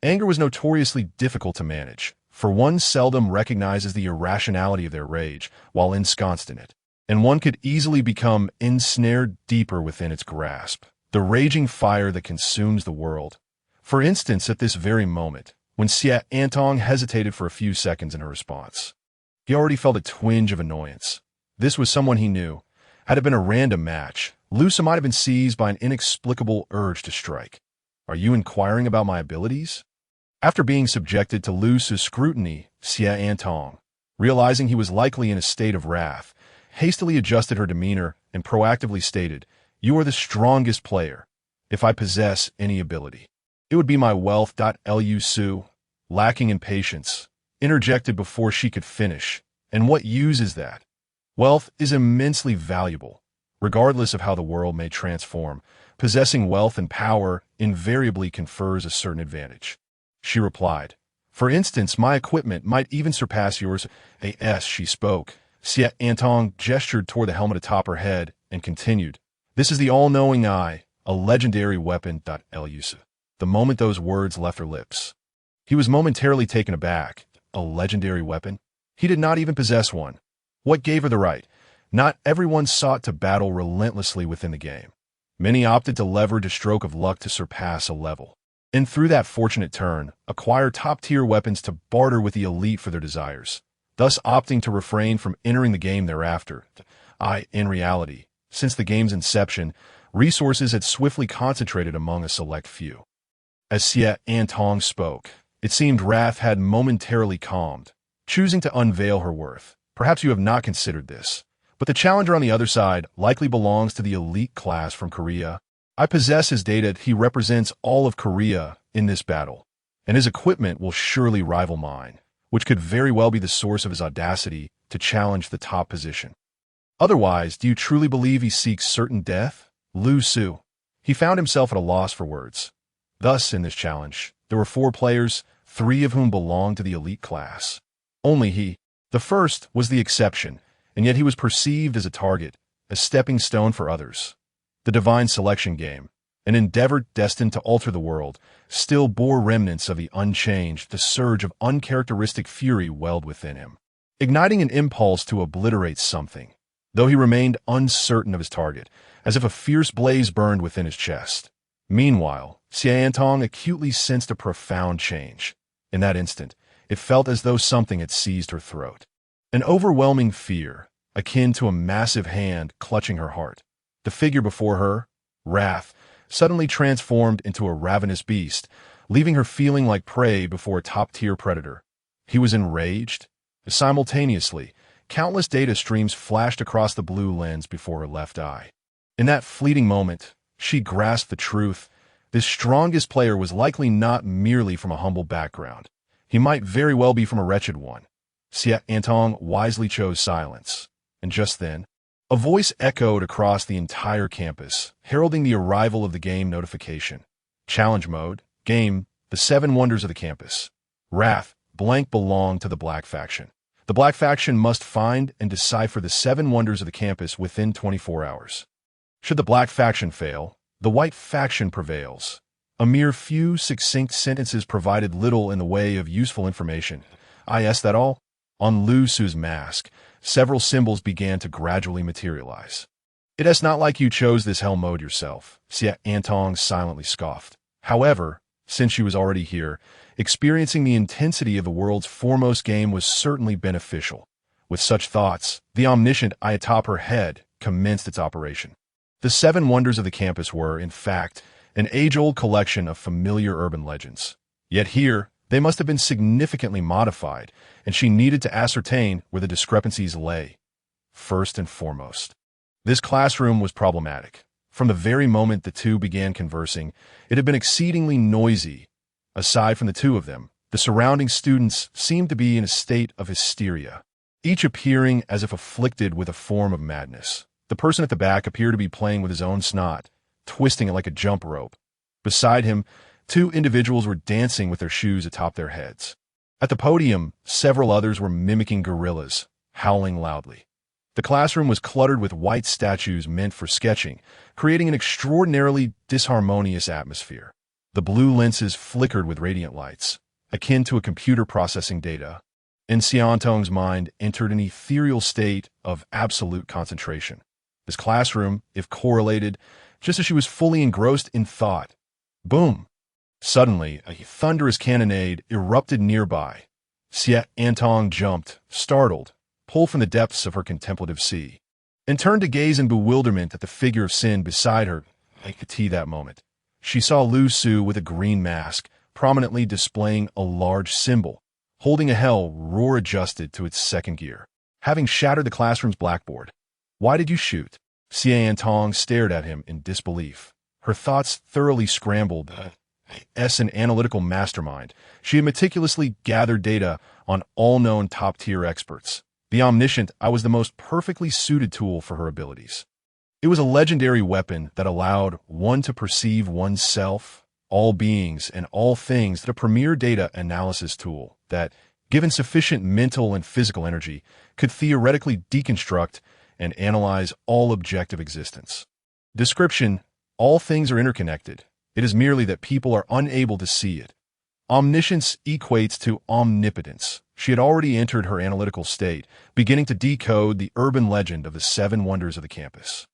Anger was notoriously difficult to manage, for one seldom recognizes the irrationality of their rage while ensconced in it, and one could easily become ensnared deeper within its grasp. The raging fire that consumes the world. For instance, at this very moment, when Xia Antong hesitated for a few seconds in her response, he already felt a twinge of annoyance. This was someone he knew. Had it been a random match, Lu Su might have been seized by an inexplicable urge to strike. Are you inquiring about my abilities? After being subjected to Lu Su's scrutiny, Xia Antong, realizing he was likely in a state of wrath, hastily adjusted her demeanor and proactively stated, "You are the strongest player. If I possess any ability, it would be my wealth." Lu Su, lacking in patience, interjected before she could finish. And what use is that? Wealth is immensely valuable. Regardless of how the world may transform, possessing wealth and power invariably confers a certain advantage. She replied, "For instance, my equipment might even surpass yours." As she spoke, Xia Antong gestured toward the helmet atop her head and continued, "This is the all-knowing eye, a legendary weapon." Lu Su. The moment those words left her lips, he was momentarily taken aback. A legendary weapon? He did not even possess one. What gave her the right? Not everyone sought to battle relentlessly within the game. Many opted to leverage a stroke of luck to surpass a level, and through that fortunate turn, acquire top-tier weapons to barter with the elite for their desires, thus opting to refrain from entering the game thereafter. In reality, since the game's inception, resources had swiftly concentrated among a select few. As Xia Antong spoke, it seemed wrath had momentarily calmed, choosing to unveil her worth. Perhaps you have not considered this, but the challenger on the other side likely belongs to the elite class from Korea. I possess his data. He represents all of Korea in this battle, and his equipment will surely rival mine, which could very well be the source of his audacity to challenge the top position. Otherwise, do you truly believe he seeks certain death? Lu Su. He found himself at a loss for words. Thus, in this challenge, there were 4 players, 3 of whom belonged to the elite class. Only he. The first was the exception, and yet he was perceived as a target, a stepping stone for others. The divine selection game, an endeavor destined to alter the world, still bore remnants of the unchanged. The surge of uncharacteristic fury welled within him, igniting an impulse to obliterate something, though he remained uncertain of his target, as if a fierce blaze burned within his chest. Meanwhile, Xia Antong acutely sensed a profound change. In that instant, it felt as though something had seized her throat. An overwhelming fear, akin to a massive hand clutching her heart. The figure before her, wrath, suddenly transformed into a ravenous beast, leaving her feeling like prey before a top-tier predator. He was enraged, Simultaneously, countless data streams flashed across the blue lens before her left eye. In that fleeting moment, she grasped the truth. This strongest player was likely not merely from a humble background. He might very well be from a wretched one. Xie Antong wisely chose silence. And just then, a voice echoed across the entire campus, heralding the arrival of the game notification. Challenge mode, game, the 7 wonders of the campus. Wrath, blank belonged to the Black faction. The Black faction must find and decipher the 7 wonders of the campus within 24 hours. Should the Black faction fail, the White faction prevails. A mere few succinct sentences provided little in the way of useful information. Is that all? On Lu Su's mask, several symbols began to gradually materialize. It is not like you chose this hell mode yourself, Xie Antong silently scoffed. However, since she was already here, experiencing the intensity of the world's foremost game was certainly beneficial. With such thoughts, the omniscient eye atop her head commenced its operation. The 7 wonders of the campus were, in fact, an age-old collection of familiar urban legends. Yet here, they must have been significantly modified, and she needed to ascertain where the discrepancies lay. First and foremost, this classroom was problematic. From the very moment the two began conversing, it had been exceedingly noisy. Aside from the two of them, the surrounding students seemed to be in a state of hysteria, each appearing as if afflicted with a form of madness. The person at the back appeared to be playing with his own snot, twisting it like a jump rope. Beside him, 2 individuals were dancing with their shoes atop their heads. At the podium, several others were mimicking gorillas, howling loudly. The classroom was cluttered with white statues meant for sketching, creating an extraordinarily disharmonious atmosphere. The blue lenses flickered with radiant lights, akin to a computer processing data. And Xiantong's mind entered an ethereal state of absolute concentration. This classroom, if correlated, just as she was fully engrossed in thought. Boom! Suddenly, a thunderous cannonade erupted nearby. Xie Antong jumped, startled, pulled from the depths of her contemplative sea, and turned to gaze in bewilderment at the figure of sin beside her. At that moment, she saw Lu Su with a green mask, prominently displaying a large symbol, holding a hell roar adjusted to its 2nd gear. Having shattered the classroom's blackboard, "Why did you shoot?" Xie Antong stared at him in disbelief. Her thoughts thoroughly scrambled. An analytical mastermind, she had meticulously gathered data on all known top-tier experts. The omniscient, I was the most perfectly suited tool for her abilities. It was a legendary weapon that allowed one to perceive oneself, all beings, and all things that a premier data analysis tool that, given sufficient mental and physical energy, could theoretically deconstruct and analyze all objective existence. Description: all things are interconnected. It is merely that people are unable to see it. Omniscience equates to omnipotence. She had already entered her analytical state, beginning to decode the urban legend of the 7 wonders of the campus.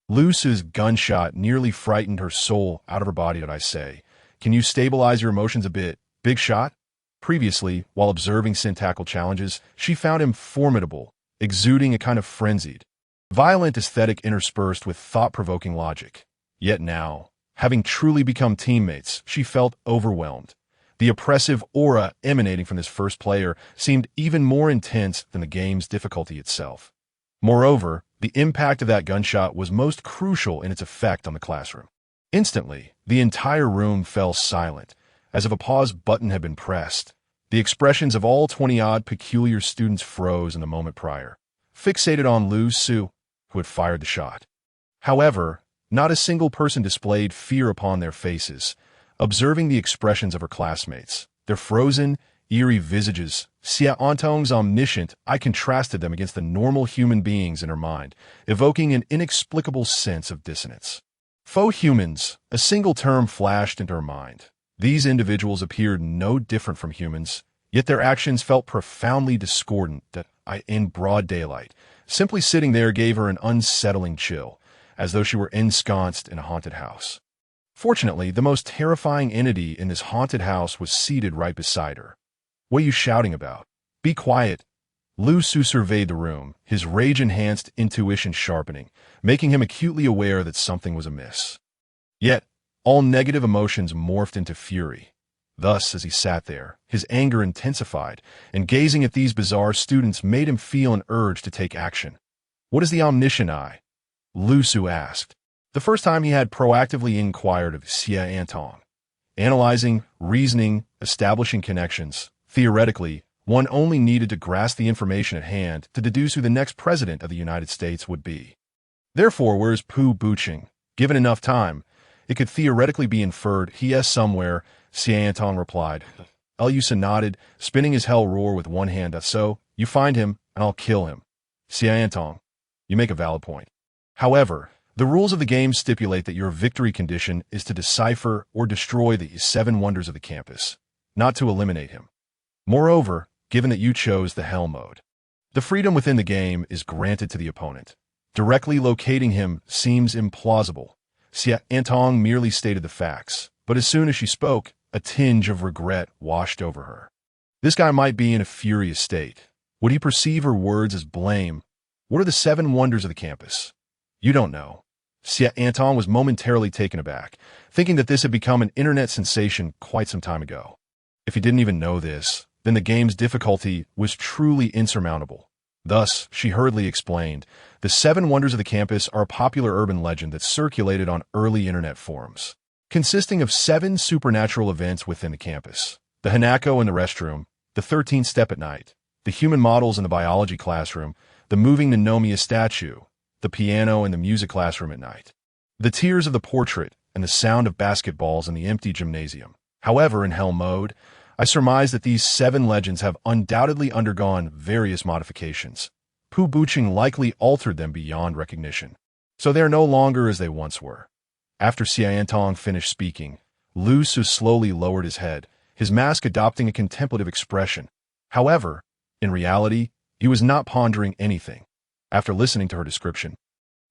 Lu Su's gunshot nearly frightened her soul out of her body. Did I say, "Can you stabilize your emotions a bit, big shot?" Previously, while observing syntactical challenges, she found him formidable, exuding a kind of frenzied, violent aesthetic interspersed with thought-provoking logic. Yet now, having truly become teammates, she felt overwhelmed. The oppressive aura emanating from this first player seemed even more intense than the game's difficulty itself. Moreover, the impact of that gunshot was most crucial in its effect on the classroom. Instantly, the entire room fell silent, as if a pause button had been pressed. The expressions of all 20-odd peculiar students froze in the moment prior, fixated on Lu Su, who had fired the shot. However, not a single person displayed fear upon their faces. Observing the expressions of her classmates, their frozen, eerie visages, Xie Antong's omniscient, I contrasted them against the normal human beings in her mind, evoking an inexplicable sense of dissonance. Faux humans, a single term flashed into her mind. These individuals appeared no different from humans, yet their actions felt profoundly discordant in broad daylight. Simply sitting there gave her an unsettling chill, as though she were ensconced in a haunted house. Fortunately, the most terrifying entity in this haunted house was seated right beside her. "What are you shouting about? Be quiet." Lu Su surveyed the room, his rage-enhanced intuition sharpening, making him acutely aware that something was amiss. Yet, all negative emotions morphed into fury. Thus, as he sat there, his anger intensified, and gazing at these bizarre students made him feel an urge to take action. "What is the omniscient eye?" Lu Su asked. The first time he had proactively inquired of Xie Antong. Analyzing, reasoning, establishing connections. Theoretically, one only needed to grasp the information at hand to deduce who the next president of the United States would be. Therefore, whereas Pu Buching, given enough time, it could theoretically be inferred he is somewhere, Xie Antong replied. Lusu nodded, spinning his hell roar with one hand. So, you find him, and I'll kill him. Xie Antong, you make a valid point. However, the rules of the game stipulate that your victory condition is to decipher or destroy the 7 wonders of the campus, not to eliminate him. Moreover, given that you chose the hell mode, the freedom within the game is granted to the opponent. Directly locating him seems implausible. Xie Antong merely stated the facts, but as soon as she spoke, a tinge of regret washed over her. This guy might be in a furious state. Would he perceive her words as blame? What are the 7 wonders of the campus? You don't know. Xie Antong was momentarily taken aback, thinking that this had become an internet sensation quite some time ago. If he didn't even know this, then the game's difficulty was truly insurmountable. Thus, she hurriedly explained, the 7 wonders of the campus are a popular urban legend that circulated on early internet forums, consisting of 7 supernatural events within the campus. The Hanako in the restroom, the 13th step at night, the human models in the biology classroom, the moving Ninomiya statue, the piano in the music classroom at night, the tears of the portrait, and the sound of basketballs in the empty gymnasium. However, in hell mode, I surmise that these 7 legends have undoubtedly undergone various modifications. Pu Buching likely altered them beyond recognition, so they are no longer as they once were. After Xie Antong finished speaking, Lu Su slowly lowered his head, his mask adopting a contemplative expression. However, in reality, he was not pondering anything. After listening to her description,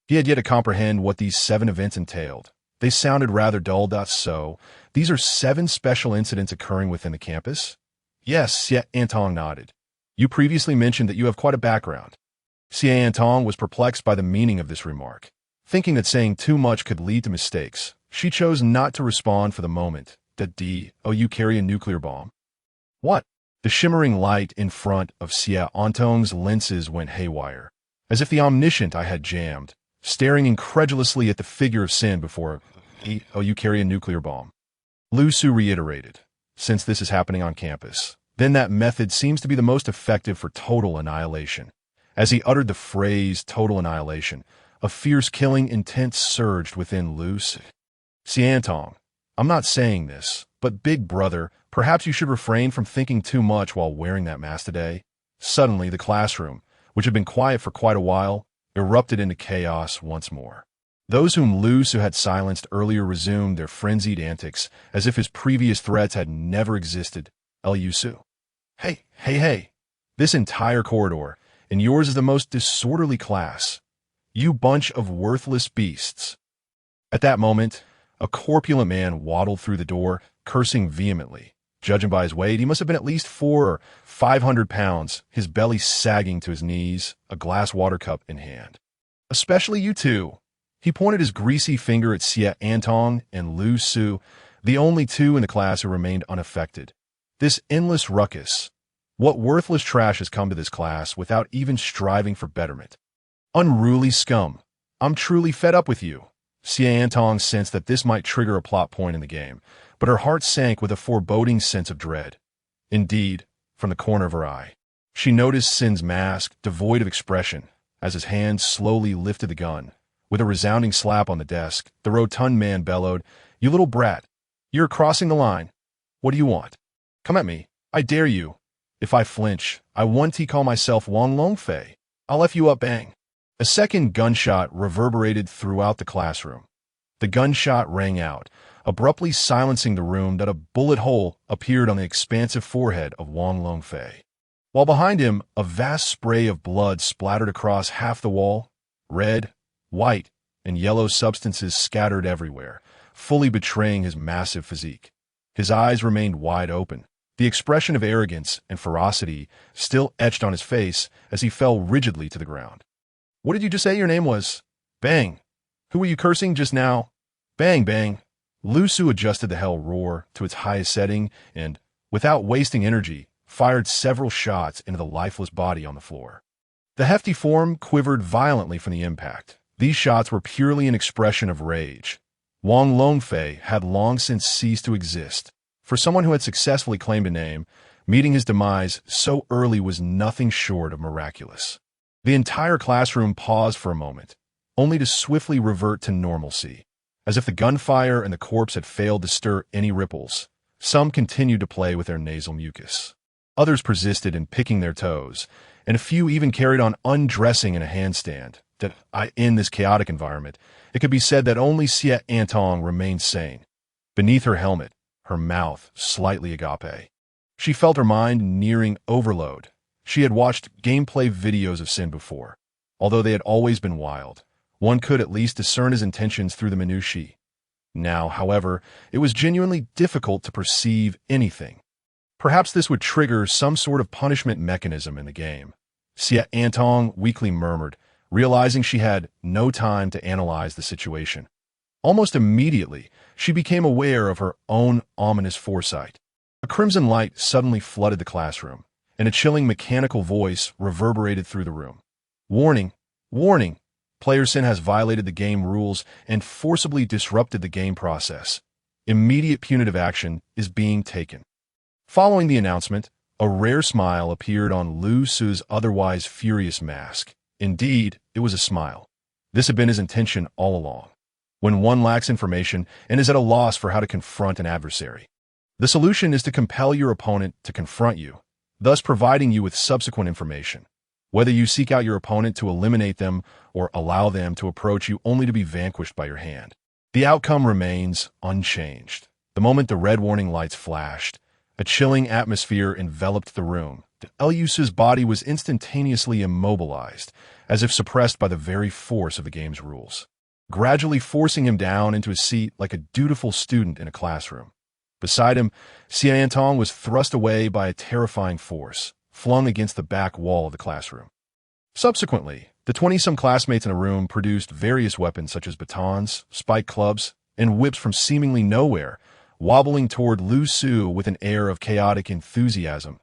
he had yet to comprehend what these 7 events entailed. They sounded rather dull. So, these are 7 special incidents occurring within the campus? Yes, Xie Antong nodded. You previously mentioned that you have quite a background. Xie Antong was perplexed by the meaning of this remark. Thinking that saying too much could lead to mistakes, she chose not to respond for the moment. You carry a nuclear bomb? What? The shimmering light in front of Xie Antong's lenses went haywire, as if the omniscient eye had jammed, staring incredulously at the figure of sin before you carry a nuclear bomb. Lu Su reiterated, since this is happening on campus, then that method seems to be the most effective for total annihilation. As he uttered the phrase total annihilation, a fierce killing intent surged within Lu Su. Xie Antong, I'm not saying this, but big brother, perhaps you should refrain from thinking too much while wearing that mask today. Suddenly, the classroom, which had been quiet for quite a while, erupted into chaos once more. Those whom Lu Su had silenced earlier resumed their frenzied antics as if his previous threats had never existed. Lusu. Hey. This entire corridor, and yours is the most disorderly class. You bunch of worthless beasts. At that moment, a corpulent man waddled through the door, cursing vehemently. Judging by his weight, he must have been at least 400 or 500 pounds, his belly sagging to his knees, a glass water cup in hand. Especially you two. He pointed his greasy finger at Xie Antong and Lu Su, the only 2 in the class who remained unaffected. This endless ruckus. What worthless trash has come to this class without even striving for betterment? Unruly scum. I'm truly fed up with you. Xie Antong sensed that this might trigger a plot point in the game, but her heart sank with a foreboding sense of dread. Indeed, from the corner of her eye, she noticed Sin's mask, devoid of expression, as his hand slowly lifted the gun. With a resounding slap on the desk, the rotund man bellowed, You little brat! You're crossing the line. What do you want? Come at me. I dare you. If I flinch, I want to call myself Wang Longfei. I'll F you up bang. A second gunshot reverberated throughout the classroom. The gunshot rang out, abruptly silencing the room that a bullet hole appeared on the expansive forehead of Wang Longfei. While behind him, a vast spray of blood splattered across half the wall. Red, white, and yellow substances scattered everywhere, fully betraying his massive physique. His eyes remained wide open, the expression of arrogance and ferocity still etched on his face as he fell rigidly to the ground. What did you just say your name was? Bang. Who were you cursing just now? Bang, bang. Lu Su adjusted the hell roar to its highest setting and, without wasting energy, fired several shots into the lifeless body on the floor. The hefty form quivered violently from the impact. These shots were purely an expression of rage. Wang Longfei had long since ceased to exist. For someone who had successfully claimed a name, meeting his demise so early was nothing short of miraculous. The entire classroom paused for a moment, only to swiftly revert to normalcy. As if the gunfire and the corpse had failed to stir any ripples, some continued to play with their nasal mucus. Others persisted in picking their toes, and a few even carried on undressing in a handstand. In this chaotic environment, it could be said that only Xie Antong remained sane. Beneath her helmet, her mouth slightly agape. She felt her mind nearing overload. She had watched gameplay videos of Sin before. Although they had always been wild, one could at least discern his intentions through the minutiae. Now, however, it was genuinely difficult to perceive anything. Perhaps this would trigger some sort of punishment mechanism in the game. Xie Antong weakly murmured, realizing she had no time to analyze the situation. Almost immediately, she became aware of her own ominous foresight. A crimson light suddenly flooded the classroom, and a chilling mechanical voice reverberated through the room. Warning! Warning! Player Sin has violated the game rules and forcibly disrupted the game process. Immediate punitive action is being taken. Following the announcement, a rare smile appeared on Lu Su's otherwise furious mask. Indeed, it was a smile. This had been his intention all along. When one lacks information and is at a loss for how to confront an adversary, the solution is to compel your opponent to confront you, thus providing you with subsequent information. Whether you seek out your opponent to eliminate them or allow them to approach you only to be vanquished by your hand, the outcome remains unchanged. The moment the red warning lights flashed, a chilling atmosphere enveloped the room. Elius's body was instantaneously immobilized, as if suppressed by the very force of the game's rules, gradually forcing him down into a seat like a dutiful student in a classroom. Beside him, Xie Antong was thrust away by a terrifying force, flung against the back wall of the classroom. Subsequently, the 20-some classmates in a room produced various weapons such as batons, spike clubs, and whips from seemingly nowhere, wobbling toward Lu Su with an air of chaotic enthusiasm.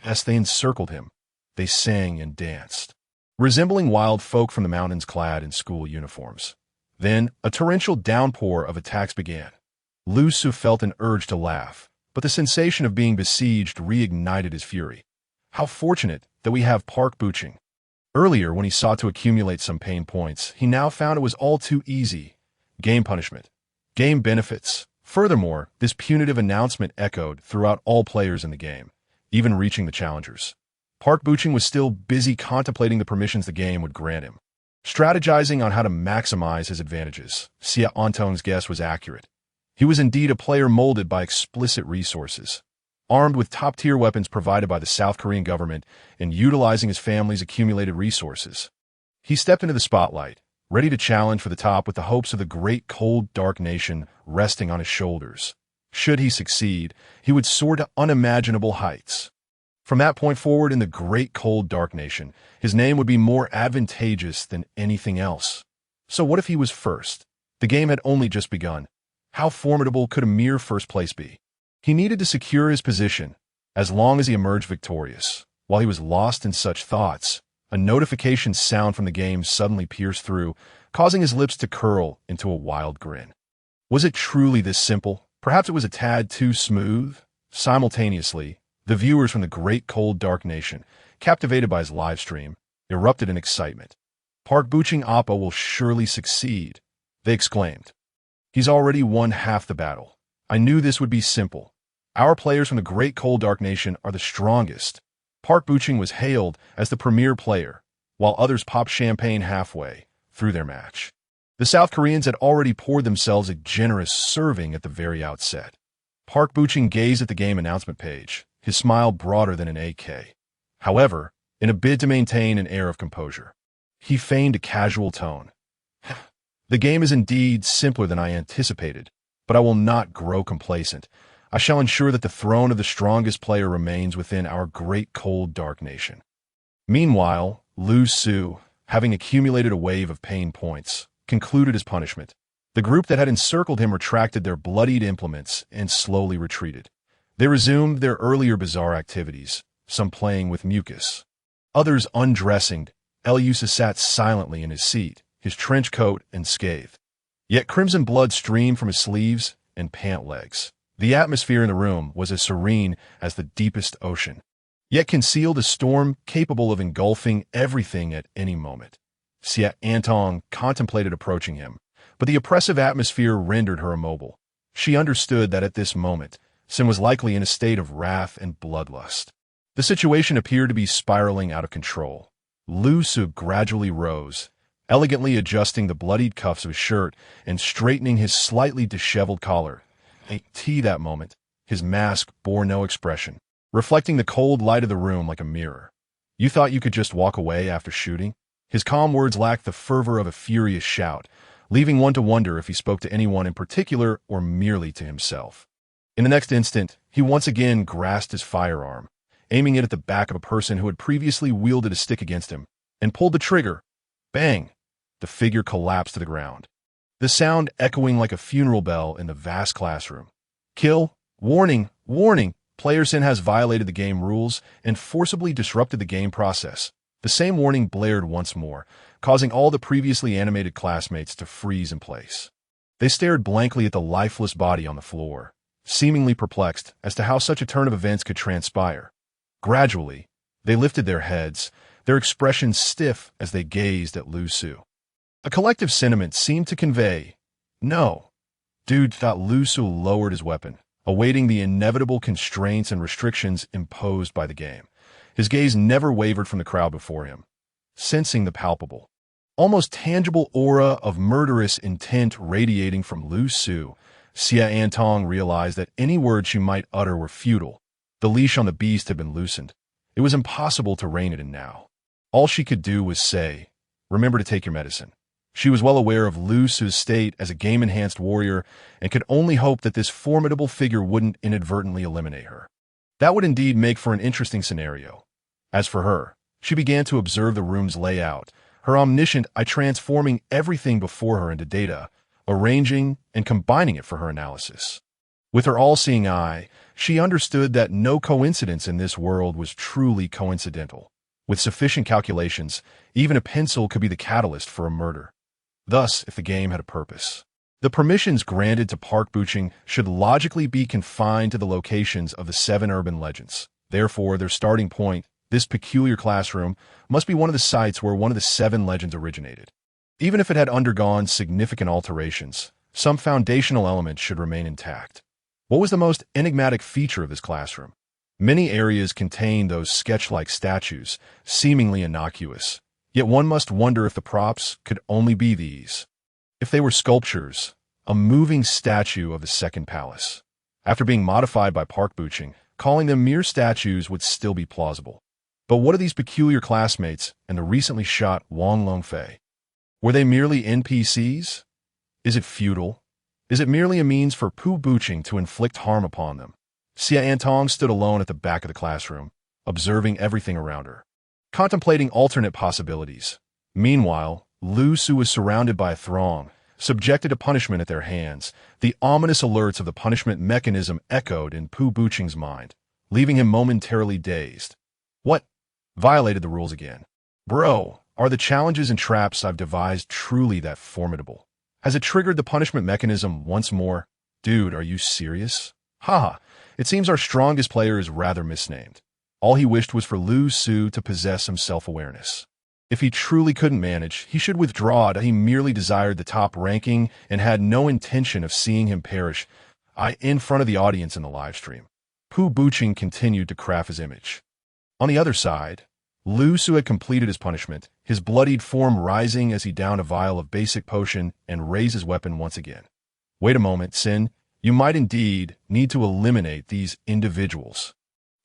As they encircled him, they sang and danced, resembling wild folk from the mountains clad in school uniforms. Then, a torrential downpour of attacks began. Lu Su felt an urge to laugh, but the sensation of being besieged reignited his fury. How fortunate that we have Park Buching. Earlier, when he sought to accumulate some pain points, he now found it was all too easy. Game punishment. Game benefits. Furthermore, this punitive announcement echoed throughout all players in the game, even reaching the challengers. Park Buching was still busy contemplating the permissions the game would grant him, strategizing on how to maximize his advantages. Xie Antong's guess was accurate. He was indeed a player molded by explicit resources. Armed with top-tier weapons provided by the South Korean government and utilizing his family's accumulated resources, he stepped into the spotlight, ready to challenge for the top with the hopes of the great cold dark nation resting on his shoulders. Should he succeed, he would soar to unimaginable heights. From that point forward in the great cold dark nation, his name would be more advantageous than anything else. So what if he was first? The game had only just begun. How formidable could a mere first place be? He needed to secure his position, as long as he emerged victorious. While he was lost in such thoughts, a notification sound from the game suddenly pierced through, causing his lips to curl into a wild grin. Was it truly this simple? Perhaps it was a tad too smooth? Simultaneously, the viewers from the great cold dark nation, captivated by his live stream, erupted in excitement. Park Buching Appa will surely succeed, they exclaimed. He's already won half the battle. I knew this would be simple. Our players from the great cold dark nation are the strongest. Park Buching was hailed as the premier player, while others popped champagne halfway through their match. The South Koreans had already poured themselves a generous serving at the very outset. Park Buching gazed at the game announcement page, his smile broader than an AK. However, in a bid to maintain an air of composure, he feigned a casual tone. The game is indeed simpler than I anticipated, but I will not grow complacent. I shall ensure that the throne of the strongest player remains within our great cold dark nation. Meanwhile, Lu Su, having accumulated a wave of pain points, concluded his punishment. The group that had encircled him retracted their bloodied implements and slowly retreated. They resumed their earlier bizarre activities, some playing with mucus. Others undressing. Eliusa sat silently in his seat, his trench coat unscathed. Yet crimson blood streamed from his sleeves and pant legs. The atmosphere in the room was as serene as the deepest ocean, yet concealed a storm capable of engulfing everything at any moment. Xia Antong contemplated approaching him, but the oppressive atmosphere rendered her immobile. She understood that at this moment, Sin was likely in a state of wrath and bloodlust. The situation appeared to be spiraling out of control. Lu Su gradually rose, elegantly adjusting the bloodied cuffs of his shirt and straightening his slightly disheveled collar. That moment, his mask bore no expression, reflecting the cold light of the room like a mirror. You thought you could just walk away after shooting? His calm words lacked the fervor of a furious shout, leaving one to wonder if he spoke to anyone in particular or merely to himself. In the next instant, he once again grasped his firearm, aiming it at the back of a person who had previously wielded a stick against him, and pulled the trigger. Bang! The figure collapsed to the ground, the sound echoing like a funeral bell in the vast classroom. Kill! Warning! Warning! Player Sin has violated the game rules and forcibly disrupted the game process. The same warning blared once more, causing all the previously animated classmates to freeze in place. They stared blankly at the lifeless body on the floor, seemingly perplexed as to how such a turn of events could transpire. Gradually, they lifted their heads, their expressions stiff as they gazed at Lu Su. A collective sentiment seemed to convey, "No." Dude thought Lu Su lowered his weapon, awaiting the inevitable constraints and restrictions imposed by the game. His gaze never wavered from the crowd before him. Sensing the palpable, almost tangible aura of murderous intent radiating from Lu Su, Xia Antong realized that any words she might utter were futile. The leash on the beast had been loosened. It was impossible to rein it in now. All she could do was say, "Remember to take your medicine." She was well aware of Lu Su's state as a game-enhanced warrior and could only hope that this formidable figure wouldn't inadvertently eliminate her. That would indeed make for an interesting scenario. As for her, she began to observe the room's layout, her omniscient eye transforming everything before her into data, arranging and combining it for her analysis. With her all-seeing eye, she understood that no coincidence in this world was truly coincidental. With sufficient calculations, even a pencil could be the catalyst for a murder. Thus, if the game had a purpose, the permissions granted to park booching should logically be confined to the locations of the 7 urban legends. Therefore, their starting point, this peculiar classroom, must be one of the sites where one of the 7 legends originated. Even if it had undergone significant alterations, some foundational elements should remain intact. What was the most enigmatic feature of this classroom? Many areas contain those sketch-like statues, seemingly innocuous. Yet one must wonder if the props could only be these. If they were sculptures, a moving statue of the second palace. After being modified by park booching, calling them mere statues would still be plausible. But what are these peculiar classmates and the recently shot Wang Longfei? Were they merely NPCs? Is it futile? Is it merely a means for Pu Buching to inflict harm upon them? Xia Antong stood alone at the back of the classroom, observing everything around her, contemplating alternate possibilities. Meanwhile, Lu Su was surrounded by a throng, subjected to punishment at their hands. The ominous alerts of the punishment mechanism echoed in Pu Buching's mind, leaving him momentarily dazed. What? Violated the rules again? Bro, are the challenges and traps I've devised truly that formidable? Has it triggered the punishment mechanism once more? Dude, are you serious? Haha, it seems our strongest player is rather misnamed. All he wished was for Lu Su to possess some self-awareness. If he truly couldn't manage, he should withdraw. He merely desired the top ranking and had no intention of seeing him perish in front of the audience in the live stream. Pu Buching continued to craft his image. On the other side, Lu Su had completed his punishment, his bloodied form rising as he downed a vial of basic potion and raised his weapon once again. Wait a moment, Sin. You might indeed need to eliminate these individuals.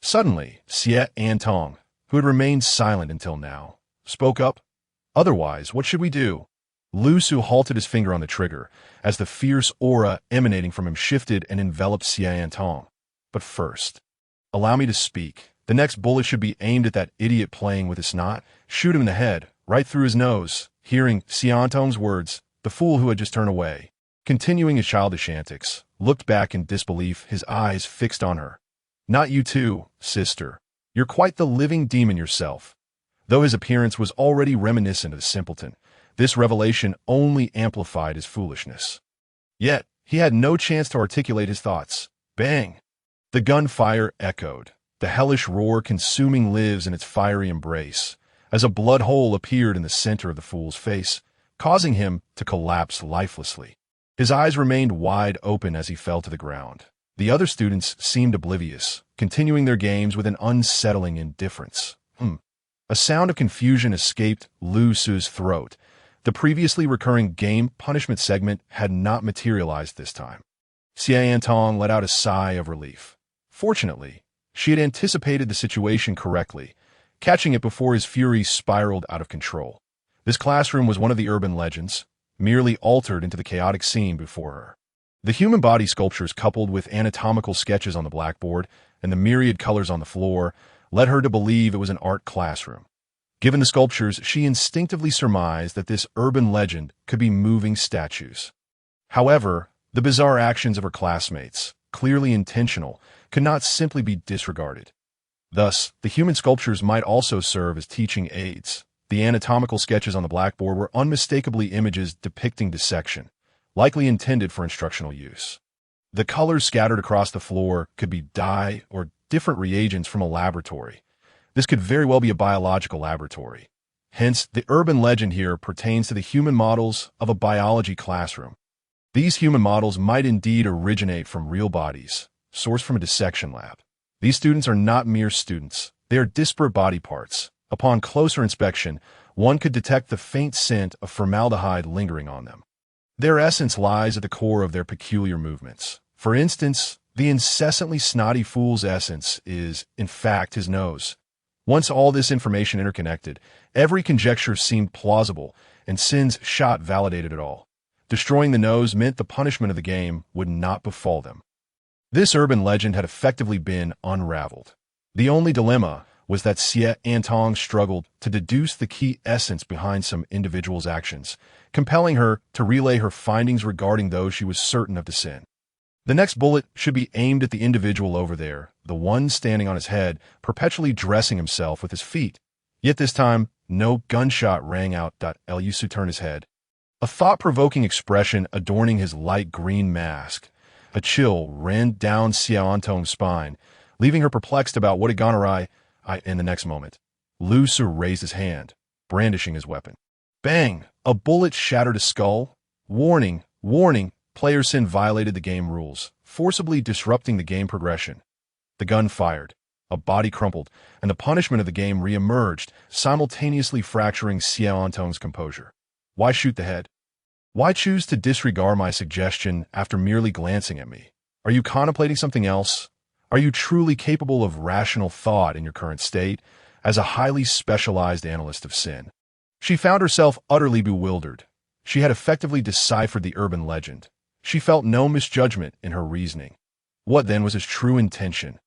Suddenly, Xie Antong, who had remained silent until now, spoke up. Otherwise, what should we do? Lu Su halted his finger on the trigger as the fierce aura emanating from him shifted and enveloped Xie Antong. But first, allow me to speak. The next bullet should be aimed at that idiot playing with his snot. Shoot him in the head, right through his nose. Hearing Xie Antong's words, the fool who had just turned away continuing his childish antics, looked back in disbelief, his eyes fixed on her. Not you too, sister. You're quite the living demon yourself. Though his appearance was already reminiscent of the simpleton, this revelation only amplified his foolishness. Yet, he had no chance to articulate his thoughts. Bang! The gunfire echoed, the hellish roar consuming lives in its fiery embrace, as a blood hole appeared in the center of the fool's face, causing him to collapse lifelessly. His eyes remained wide open as he fell to the ground. The other students seemed oblivious, continuing their games with an unsettling indifference. A sound of confusion escaped Lu Su's throat. The previously recurring game punishment segment had not materialized this time. Xie Antong let out a sigh of relief. Fortunately, she had anticipated the situation correctly, catching it before his fury spiraled out of control. This classroom was one of the urban legends, merely altered into the chaotic scene before her. The human body sculptures coupled with anatomical sketches on the blackboard and the myriad colors on the floor led her to believe it was an art classroom. Given the sculptures, she instinctively surmised that this urban legend could be moving statues. However, the bizarre actions of her classmates, clearly intentional, could not simply be disregarded. Thus, the human sculptures might also serve as teaching aids. The anatomical sketches on the blackboard were unmistakably images depicting dissection, likely intended for instructional use. The colors scattered across the floor could be dye or different reagents from a laboratory. This could very well be a biological laboratory. Hence, the urban legend here pertains to the human models of a biology classroom. These human models might indeed originate from real bodies, sourced from a dissection lab. These students are not mere students. They are disparate body parts. Upon closer inspection, one could detect the faint scent of formaldehyde lingering on them. Their essence lies at the core of their peculiar movements. For instance, the incessantly snotty fool's essence is, in fact, his nose. Once all this information interconnected, every conjecture seemed plausible, and Sin's shot validated it all. Destroying the nose meant the punishment of the game would not befall them. This urban legend had effectively been unraveled. The only dilemma was that Xie Antong struggled to deduce the key essence behind some individual's actions, compelling her to relay her findings regarding those she was certain of to sin. The next bullet should be aimed at the individual over there, the one standing on his head, perpetually dressing himself with his feet. Yet this time, no gunshot rang out. Lusu turned his head. A thought-provoking expression adorning his light green mask. A chill ran down Xie Antong's spine, leaving her perplexed about what had gone awry. In the next moment, Lu Su raised his hand, brandishing his weapon. Bang! A bullet shattered a skull. Warning! Warning! Player Sin violated the game rules, forcibly disrupting the game progression. The gun fired. A body crumpled, and the punishment of the game re-emerged, simultaneously fracturing Xie Antong's composure. Why shoot the head? Why choose to disregard my suggestion after merely glancing at me? Are you contemplating something else? Are you truly capable of rational thought in your current state, as a highly specialized analyst of sin? She found herself utterly bewildered. She had effectively deciphered the urban legend. She felt no misjudgment in her reasoning. What then was his true intention?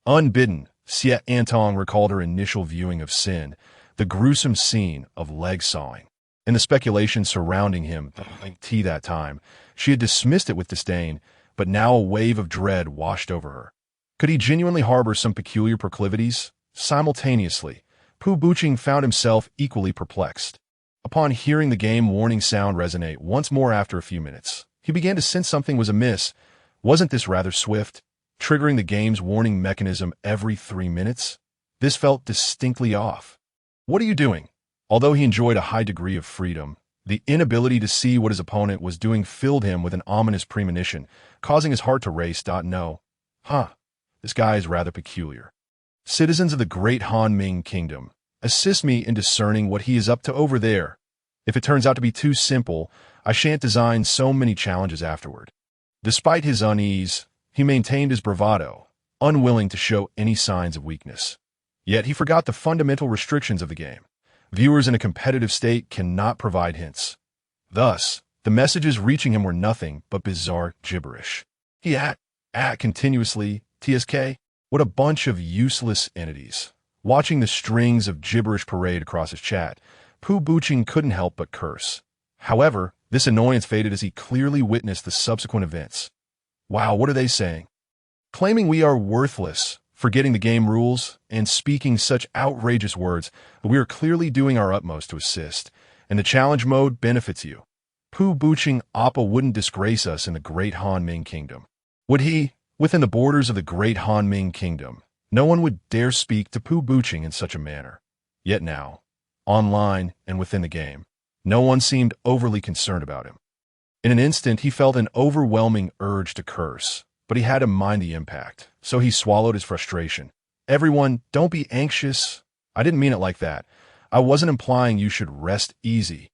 Unbidden, Xie Antong recalled her initial viewing of Sin, the gruesome scene of leg sawing. In the speculation surrounding him, that time, she had dismissed it with disdain, but now a wave of dread washed over her. Could he genuinely harbor some peculiar proclivities? Simultaneously, Pu Buqing found himself equally perplexed. Upon hearing the game warning sound resonate once more after a few minutes, he began to sense something was amiss. Wasn't this rather swift, triggering the game's warning mechanism every 3 minutes? This felt distinctly off. What are you doing? Although he enjoyed a high degree of freedom, the inability to see what his opponent was doing filled him with an ominous premonition, causing his heart to race. No. This guy is rather peculiar. Citizens of the great Han Ming kingdom, assist me in discerning what he is up to over there. If it turns out to be too simple, I shan't design so many challenges afterward. Despite his unease, he maintained his bravado, unwilling to show any signs of weakness. Yet he forgot the fundamental restrictions of the game. Viewers in a competitive state cannot provide hints. Thus, the messages reaching him were nothing but bizarre gibberish. He continuously, TSK, what a bunch of useless entities. Watching the strings of gibberish parade across his chat, Pu Buqing couldn't help but curse. However, This annoyance faded as he clearly witnessed the subsequent events. Wow, what are they saying? Claiming we are worthless, forgetting the game rules, and speaking such outrageous words, but we are clearly doing our utmost to assist, and the challenge mode benefits you. Pu Buching Appa wouldn't disgrace us in the Great Han Ming Kingdom. Would he? Within the borders of the Great Han Ming Kingdom, no one would dare speak to Pu Buching in such a manner. Yet now, online and within the game, no one seemed overly concerned about him. In an instant, he felt an overwhelming urge to curse, but he had to mind the impact, so he swallowed his frustration. Everyone, don't be anxious. I didn't mean it like that. I wasn't implying you should rest easy.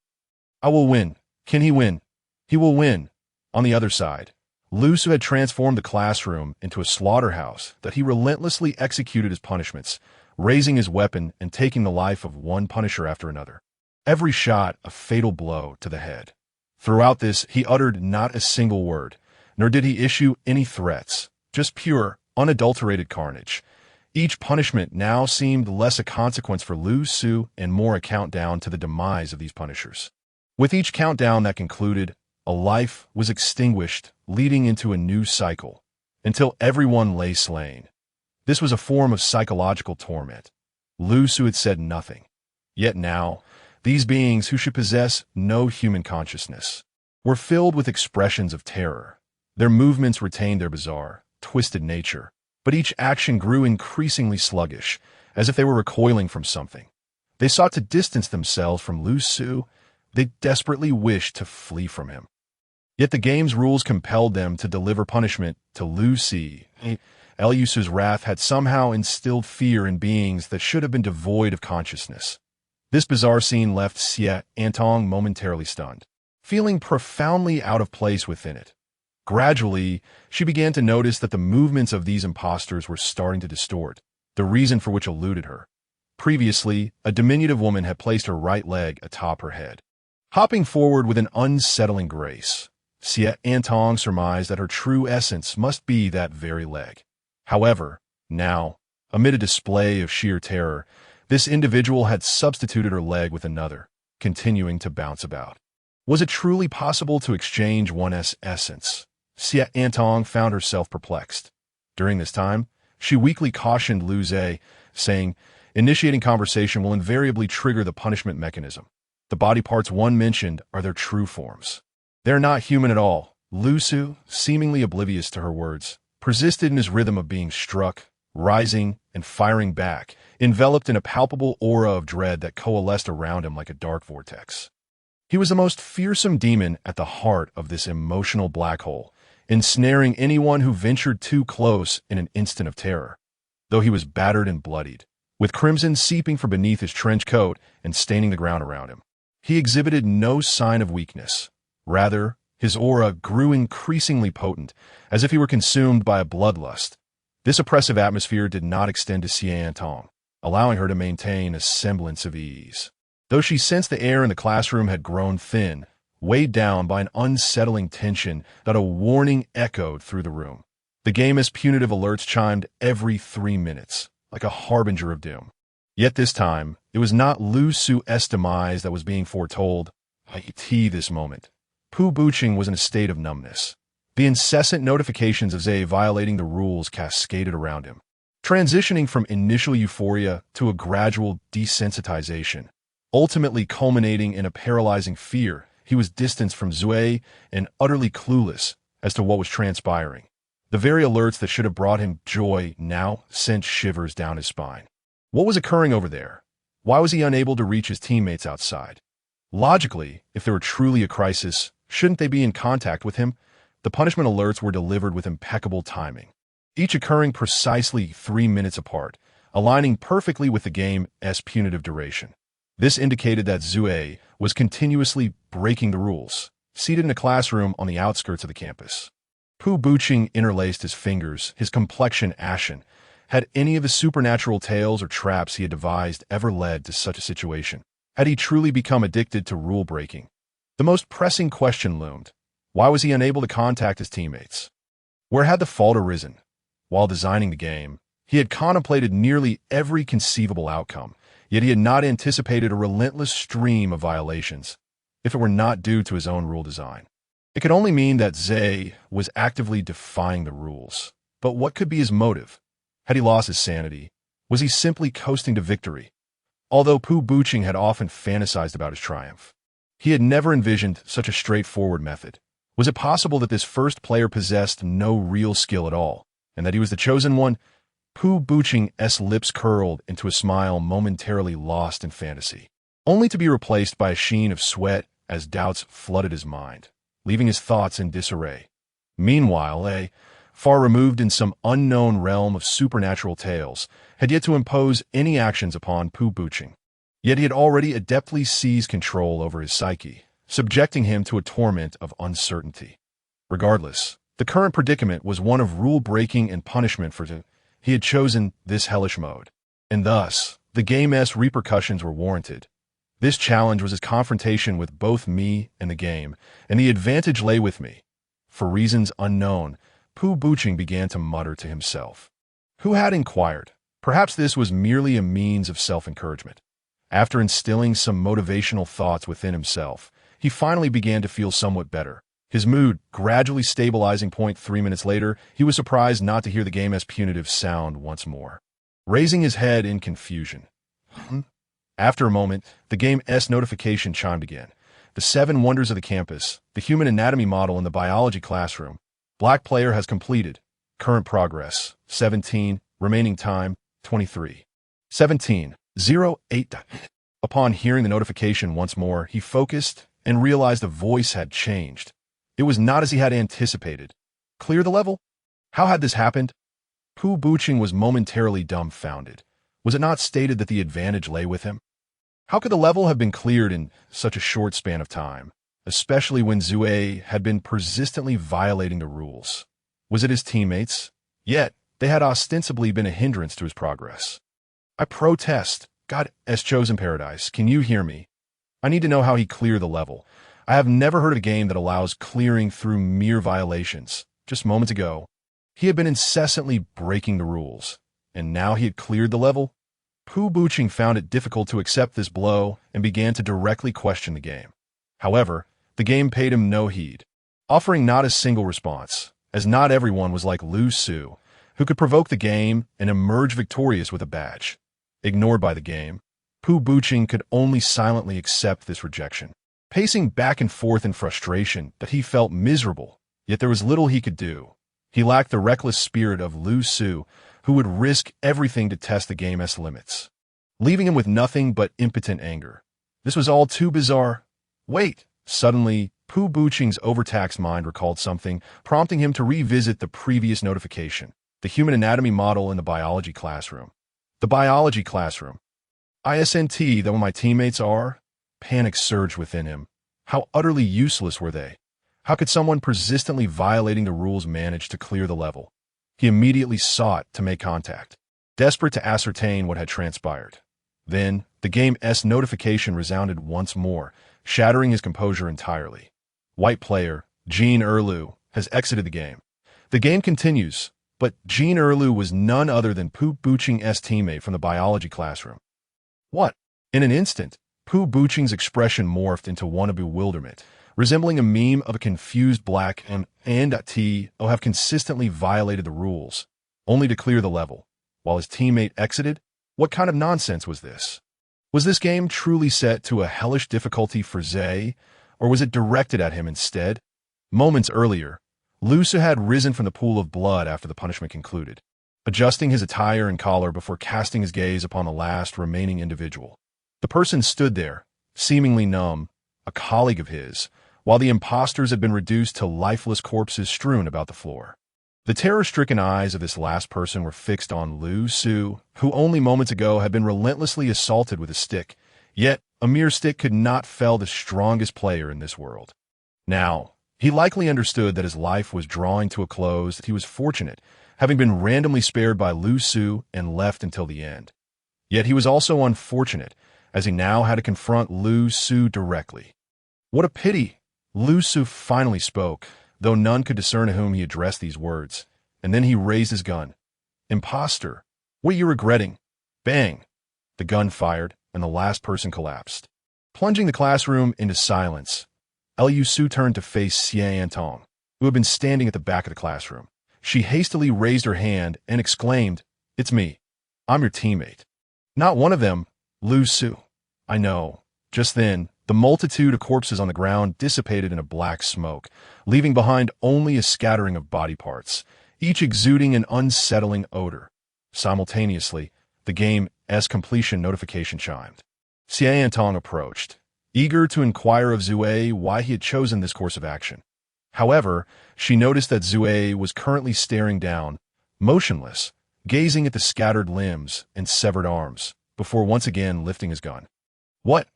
I will win. Can he win? He will win. On the other side, Lu Su had transformed the classroom into a slaughterhouse that he relentlessly executed as punishments, raising his weapon and taking the life of one punisher after another. Every shot a fatal blow to the head. Throughout this, he uttered not a single word, nor did he issue any threats, just pure, unadulterated carnage. Each punishment now seemed less a consequence for Lu Su and more a countdown to the demise of these punishers. With each countdown that concluded, a life was extinguished, leading into a new cycle, until everyone lay slain. This was a form of psychological torment. Lu Su had said nothing. Yet now, these beings who should possess no human consciousness were filled with expressions of terror. Their movements retained their bizarre, twisted nature, but each action grew increasingly sluggish, as if they were recoiling from something. They sought to distance themselves from Lu Su. They desperately wished to flee from him. Yet the game's rules compelled them to deliver punishment to Lu Su. Lu Su's wrath had somehow instilled fear in beings that should have been devoid of consciousness. This bizarre scene left Xie Antong momentarily stunned, feeling profoundly out of place within it. Gradually, she began to notice that the movements of these impostors were starting to distort, the reason for which eluded her. Previously, a diminutive woman had placed her right leg atop her head. Hopping forward with an unsettling grace, Xie Antong surmised that her true essence must be that very leg. However, now, amid a display of sheer terror, this individual had substituted her leg with another, continuing to bounce about. Was it truly possible to exchange one's essence? Xie Antong found herself perplexed. During this time, she weakly cautioned Lu Zhe, saying, initiating conversation will invariably trigger the punishment mechanism. The body parts one mentioned are their true forms. They are not human at all. Lu Su, seemingly oblivious to her words, persisted in his rhythm of being struck, rising, and firing back, enveloped in a palpable aura of dread that coalesced around him like a dark vortex. He was the most fearsome demon at the heart of this emotional black hole, ensnaring anyone who ventured too close in an instant of terror. Though he was battered and bloodied, with crimson seeping from beneath his trench coat and staining the ground around him, he exhibited no sign of weakness. Rather, his aura grew increasingly potent, as if he were consumed by a bloodlust. This oppressive atmosphere did not extend to Xie Antong, allowing her to maintain a semblance of ease. Though she sensed the air in the classroom had grown thin, weighed down by an unsettling tension that a warning echoed through the room. The game's punitive alerts chimed every 3 minutes, like a harbinger of doom. Yet this time, it was not Lu Su's demise that was being foretold. This moment, Pu Buching was in a state of numbness. The incessant notifications of Zhe violating the rules cascaded around him, transitioning from initial euphoria to a gradual desensitization, ultimately culminating in a paralyzing fear. He was distanced from Zue and utterly clueless as to what was transpiring. The very alerts that should have brought him joy now sent shivers down his spine. What was occurring over there? Why was he unable to reach his teammates outside? Logically, if there were truly a crisis, shouldn't they be in contact with him? The punishment alerts were delivered with impeccable timing, each occurring precisely 3 minutes apart, aligning perfectly with the game's punitive duration. This indicated that Zue was continuously breaking the rules, seated in a classroom on the outskirts of the campus. Pu Buching interlaced his fingers, his complexion ashen. Had any of the supernatural tales or traps he had devised ever led to such a situation? Had he truly become addicted to rule-breaking? The most pressing question loomed. Why was he unable to contact his teammates? Where had the fault arisen? While designing the game, he had contemplated nearly every conceivable outcome, yet he had not anticipated a relentless stream of violations. if it were not due to his own rule design. It could only mean that Zay was actively defying the rules. But what could be his motive? Had he lost his sanity? Was he simply coasting to victory? Although Pu Buqing had often fantasized about his triumph, he had never envisioned such a straightforward method. Was it possible that this first player possessed no real skill at all, and that he was the chosen one? Pu Buqing's lips curled into a smile momentarily lost in fantasy, only to be replaced by a sheen of sweat as doubts flooded his mind, leaving his thoughts in disarray. Meanwhile, far removed in some unknown realm of supernatural tales, had yet to impose any actions upon Pu Buqing. Yet he had already adeptly seized control over his psyche, subjecting him to a torment of uncertainty. Regardless, the current predicament was one of rule-breaking and punishment for him. He had chosen this hellish mode, and thus, the game's repercussions were warranted. This challenge was his confrontation with both me and the game, and the advantage lay with me. For reasons unknown, Pu Buqing began to mutter to himself. Who had inquired? Perhaps this was merely a means of self-encouragement. After instilling some motivational thoughts within himself, he finally began to feel somewhat better. His mood gradually stabilizing. 3 minutes later, he was surprised not to hear the game's punitive sound once more. Raising his head in confusion. After a moment, the game's notification chimed again. The 7 wonders of the campus, the human anatomy model in the biology classroom. Black player has completed. Current progress, 17. Remaining time, 23. 17:08. Upon hearing the notification once more, he focused and realized the voice had changed. It was not as he had anticipated. Clear the level? How had this happened? Pu Buqing was momentarily dumbfounded. Was it not stated that the advantage lay with him? How could the level have been cleared in such a short span of time, especially when Zue had been persistently violating the rules? Was it his teammates? Yet, they had ostensibly been a hindrance to his progress. I protest. God's chosen paradise, can you hear me? I need to know how he cleared the level. I have never heard of a game that allows clearing through mere violations. Just moments ago, he had been incessantly breaking the rules, and now he had cleared the level? Pu Buqing found it difficult to accept this blow and began to directly question the game. However, the game paid him no heed, offering not a single response, as not everyone was like Lu Su, who could provoke the game and emerge victorious with a badge. Ignored by the game, Pu Buqing could only silently accept this rejection. Pacing back and forth in frustration that he felt miserable, yet there was little he could do. He lacked the reckless spirit of Lu Su, who would risk everything to test the game's limits, leaving him with nothing but impotent anger. This was all too bizarre. Wait! Suddenly, Pu Buqing's overtaxed mind recalled something, prompting him to revisit the previous notification. The human anatomy model in the biology classroom. The biology classroom. Isn't that what my teammates are? Panic surged within him. How utterly useless were they? How could someone persistently violating the rules manage to clear the level? He immediately sought to make contact, desperate to ascertain what had transpired. Then, the game's notification resounded once more, shattering his composure entirely. White player, Jean Erlu, has exited the game. The game continues, but Jean Erlu was none other than Pu Buqing's teammate from the biology classroom. What? In an instant, Pu Buqing's expression morphed into one of bewilderment, resembling a meme of a confused black and have consistently violated the rules, only to clear the level, while his teammate exited? What kind of nonsense was this? Was this game truly set to a hellish difficulty for Zay, or was it directed at him instead? Moments earlier, Lusa had risen from the pool of blood after the punishment concluded, adjusting his attire and collar before casting his gaze upon the last remaining individual. The person stood there, seemingly numb, a colleague of his, while the impostors had been reduced to lifeless corpses strewn about the floor. The terror-stricken eyes of this last person were fixed on Lu Su, who only moments ago had been relentlessly assaulted with a stick, yet a mere stick could not fell the strongest player in this world. Now, he likely understood that his life was drawing to a close, that he was fortunate, having been randomly spared by Lu Su and left until the end. Yet he was also unfortunate, as he now had to confront Lu Su directly. What a pity! Lu Su finally spoke, though none could discern to whom he addressed these words, and then he raised his gun. Imposter, what are you regretting? Bang! The gun fired, and the last person collapsed. Plunging the classroom into silence, Liu Su turned to face Xian Tong, who had been standing at the back of the classroom. She hastily raised her hand and exclaimed, "It's me. I'm your teammate." "Not one of them, Liu Su." "I know." Just then, the multitude of corpses on the ground dissipated in a black smoke, leaving behind only a scattering of body parts, each exuding an unsettling odor. Simultaneously, the game's completion notification chimed. Xian Tong approached, eager to inquire of Zue why he had chosen this course of action. However, she noticed that Zue was currently staring down, motionless, gazing at the scattered limbs and severed arms, before once again lifting his gun. What?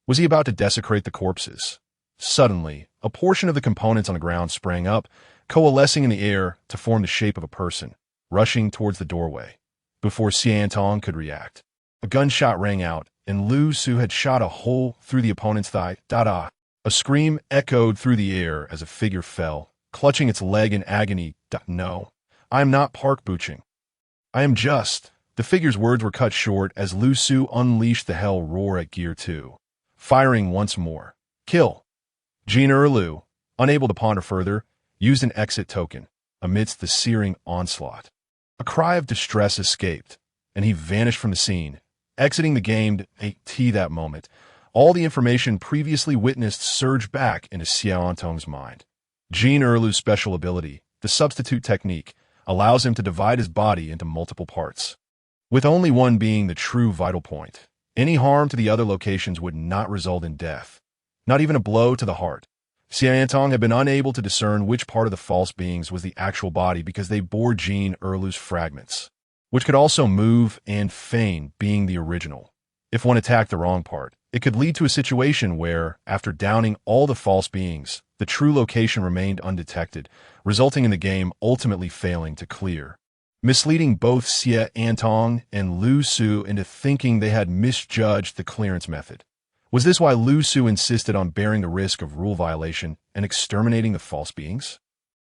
Was he about to desecrate the corpses? Suddenly, a portion of the components on the ground sprang up, coalescing in the air to form the shape of a person, rushing towards the doorway. Before Xian Tong could react, a gunshot rang out, and Liu Su had shot a hole through the opponent's thigh. Da-da! A scream echoed through the air as a figure fell, clutching its leg in agony. No, I am not park booching. I am just... The figure's words were cut short as Liu Su unleashed the hell roar at Gear 2, firing once more. Kill! Jin Erlu, unable to ponder further, used an exit token amidst the searing onslaught. A cry of distress escaped, and he vanished from the scene, exiting the game at that moment. All the information previously witnessed surged back into Xiao Tong's mind. Jin Erlu's special ability, the substitute technique, allows him to divide his body into multiple parts, with only one being the true vital point. Any harm to the other locations would not result in death, not even a blow to the heart. Xian Tong had been unable to discern which part of the false beings was the actual body because they bore Jin Erlu's fragments, which could also move and feign being the original. If one attacked the wrong part, it could lead to a situation where, after downing all the false beings, the true location remained undetected, resulting in the game ultimately failing to clear, misleading both Xian Tong and Liu Su into thinking they had misjudged the clearance method. Was this why Liu Su insisted on bearing the risk of rule violation and exterminating the false beings?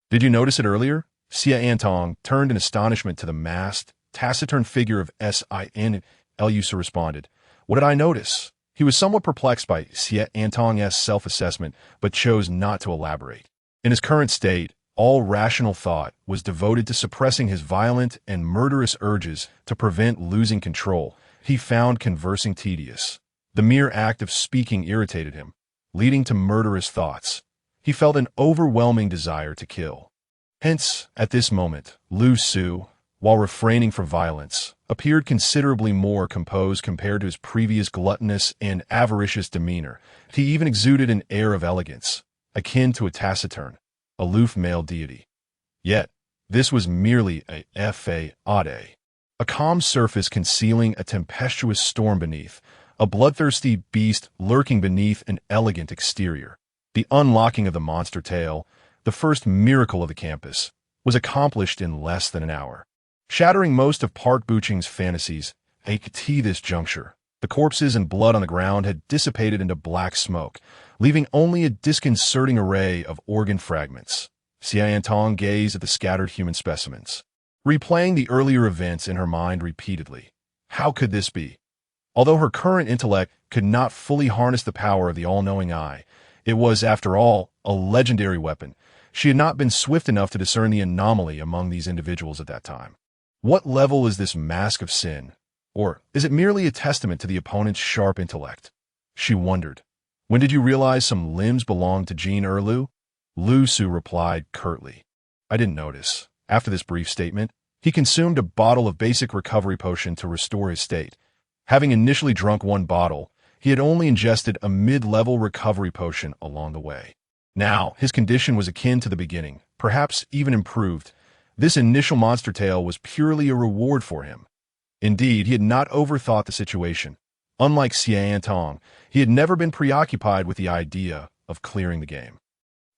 Did you notice it earlier? Xian Tong turned in astonishment to the masked, taciturn figure of Sin. Liu Su responded, "What did I notice?" He was somewhat perplexed by Xian Tong's self-assessment, but chose not to elaborate. In his current state, all rational thought was devoted to suppressing his violent and murderous urges to prevent losing control. He found conversing tedious. The mere act of speaking irritated him, leading to murderous thoughts. He felt an overwhelming desire to kill. Hence, at this moment, Liu Su, while refraining from violence, appeared considerably more composed compared to his previous gluttonous and avaricious demeanor. He even exuded an air of elegance, akin to a taciturn, aloof male deity. Yet, this was merely a facade, a calm surface concealing a tempestuous storm beneath, a bloodthirsty beast lurking beneath an elegant exterior. The unlocking of the monster tail, the first miracle of the campus, was accomplished in less than an hour, shattering most of Park Booching's fantasies. At this juncture, the corpses and blood on the ground had dissipated into black smoke, leaving only a disconcerting array of organ fragments. Xian Tong gazed at the scattered human specimens, replaying the earlier events in her mind repeatedly. How could this be? Although her current intellect could not fully harness the power of the all-knowing eye, it was, after all, a legendary weapon. She had not been swift enough to discern the anomaly among these individuals at that time. What level is this mask of sin? Or is it merely a testament to the opponent's sharp intellect? She wondered. When did you realize some limbs belonged to Jin Erlu? Liu Su replied curtly. I didn't notice. After this brief statement, he consumed a bottle of basic recovery potion to restore his state. Having initially drunk one bottle, he had only ingested a mid-level recovery potion along the way. Now, his condition was akin to the beginning, perhaps even improved. This initial monster tale was purely a reward for him. Indeed, he had not overthought the situation. Unlike Xian Tong, he had never been preoccupied with the idea of clearing the game.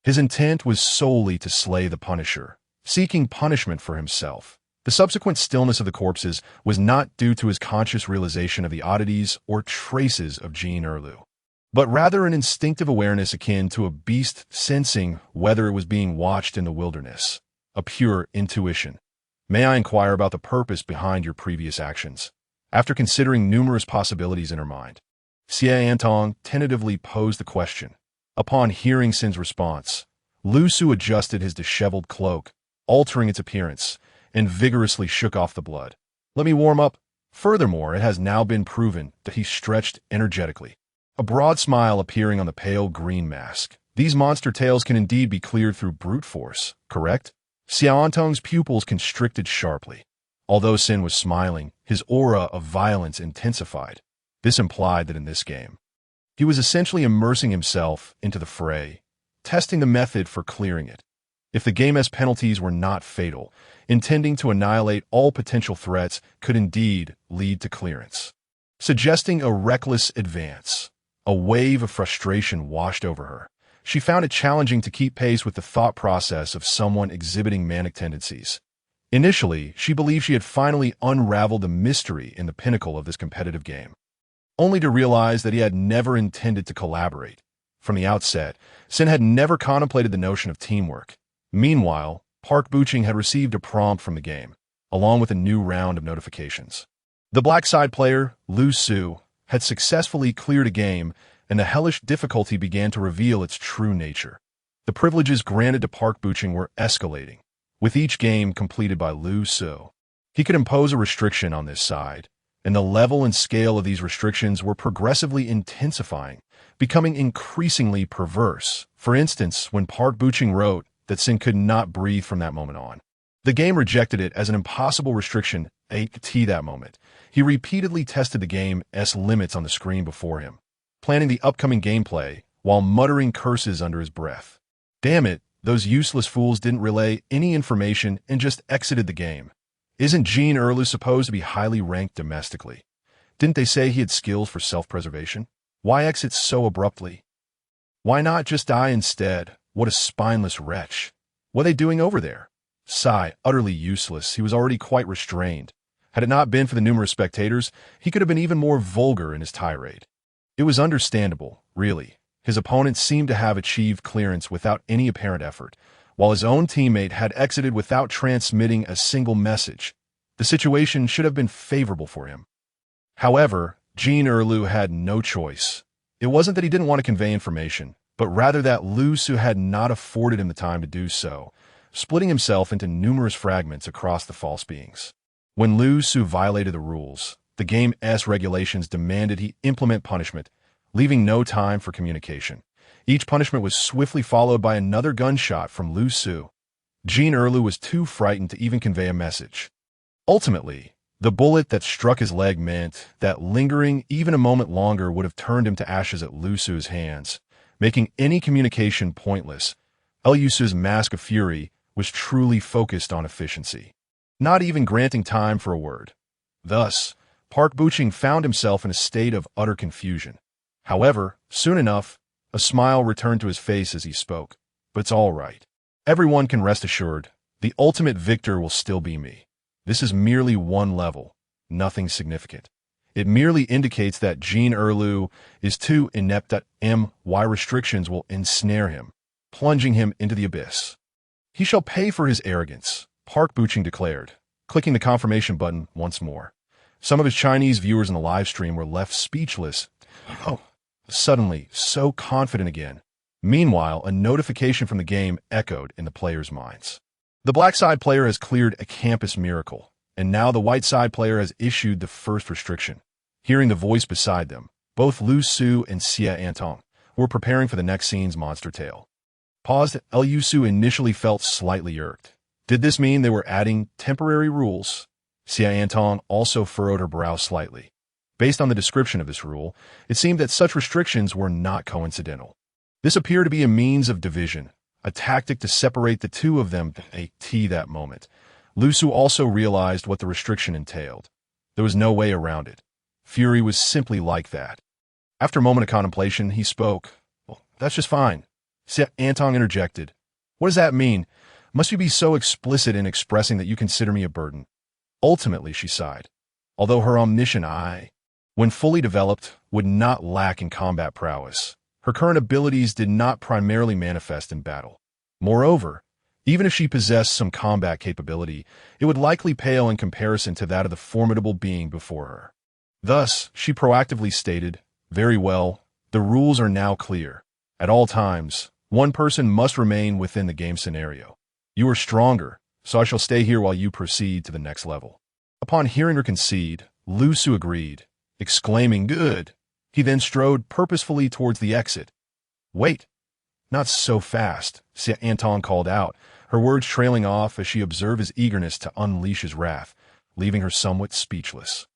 His intent was solely to slay the Punisher, seeking punishment for himself. The subsequent stillness of the corpses was not due to his conscious realization of the oddities or traces of Jin Erlu, but rather an instinctive awareness akin to a beast sensing whether it was being watched in the wilderness. A pure intuition. May I inquire about the purpose behind your previous actions? After considering numerous possibilities in her mind, Xie Antong tentatively posed the question. Upon hearing Sin's response, Lu Su adjusted his disheveled cloak, altering its appearance, and vigorously shook off the blood. Let me warm up. Furthermore, it has now been proven that he stretched energetically. A broad smile appearing on the pale green mask. These monster tales can indeed be cleared through brute force, correct? Xiao Antong's pupils constricted sharply. Although Sin was smiling, his aura of violence intensified. This implied that in this game, he was essentially immersing himself into the fray, testing the method for clearing it. If the game's penalties were not fatal, intending to annihilate all potential threats could indeed lead to clearance. Suggesting a reckless advance, a wave of frustration washed over her. She found it challenging to keep pace with the thought process of someone exhibiting manic tendencies. Initially, she believed she had finally unraveled the mystery in the pinnacle of this competitive game, only to realize that he had never intended to collaborate. From the outset, Sin had never contemplated the notion of teamwork. Meanwhile, Park Buching had received a prompt from the game, along with a new round of notifications. The black side player, Lu Su, had successfully cleared a game, and the hellish difficulty began to reveal its true nature. The privileges granted to Park Buching were escalating, with each game completed by Lu Su. He could impose a restriction on this side, and the level and scale of these restrictions were progressively intensifying, becoming increasingly perverse. For instance, when Park Buching wrote that Sin could not breathe from that moment on, the game rejected it as an impossible restriction at that moment. He repeatedly tested the game's limits on the screen before him, planning the upcoming gameplay while muttering curses under his breath. Damn it, those useless fools didn't relay any information and just exited the game. Isn't Jean Erlu supposed to be highly ranked domestically? Didn't they say he had skills for self-preservation? Why exit so abruptly? Why not just die instead? What a spineless wretch. What are they doing over there? Sigh, utterly useless. He was already quite restrained. Had it not been for the numerous spectators, he could have been even more vulgar in his tirade. It was understandable, really. His opponent seemed to have achieved clearance without any apparent effort, while his own teammate had exited without transmitting a single message. The situation should have been favorable for him. However, Jean Erlu had no choice. It wasn't that he didn't want to convey information, but rather that Lu Su had not afforded him the time to do so, splitting himself into numerous fragments across the false beings. When Lu Su violated the rules, the game's regulations demanded he implement punishment, leaving no time for communication. Each punishment was swiftly followed by another gunshot from Lu Su. Jean Erlu was too frightened to even convey a message. Ultimately, the bullet that struck his leg meant that lingering even a moment longer would have turned him to ashes at Lu Su's hands, making any communication pointless. Lu Su's mask of fury was truly focused on efficiency, not even granting time for a word. Thus, Park Buching found himself in a state of utter confusion. However, soon enough, a smile returned to his face as he spoke. But it's all right. Everyone can rest assured, the ultimate victor will still be me. This is merely one level, nothing significant. It merely indicates that Jean Erlu is too inept at my restrictions will ensnare him, plunging him into the abyss. He shall pay for his arrogance, Park Buching declared, clicking the confirmation button once more. Some of his Chinese viewers in the live stream were left speechless. Oh, suddenly, so confident again. Meanwhile, a notification from the game echoed in the players' minds. The black side player has cleared a campus miracle, and now the white side player has issued the first restriction. Hearing the voice beside them, both Lu Su and Xie Antong were preparing for the next scene's monster tale. Paused, Lu Su initially felt slightly irked. Did this mean they were adding temporary rules? Xie Antong also furrowed her brow slightly. Based on the description of this rule, it seemed that such restrictions were not coincidental. This appeared to be a means of division, a tactic to separate the two of them at that moment. Lu Su also realized what the restriction entailed. There was no way around it. Fury was simply like that. After a moment of contemplation, he spoke. Well, that's just fine. Xie Antong interjected. What does that mean? Must you be so explicit in expressing that you consider me a burden? Ultimately, she sighed. Although her omniscient eye, when fully developed, would not lack in combat prowess, her current abilities did not primarily manifest in battle. Moreover, even if she possessed some combat capability, it would likely pale in comparison to that of the formidable being before her. Thus, she proactively stated, Very well, the rules are now clear. At all times, one person must remain within the game scenario. You are stronger, so I shall stay here while you proceed to the next level. Upon hearing her concede, Lu Su agreed, exclaiming, "Good." He then strode purposefully towards the exit. "Wait, not so fast," Anton called out, her words trailing off as she observed his eagerness to unleash his wrath, leaving her somewhat speechless.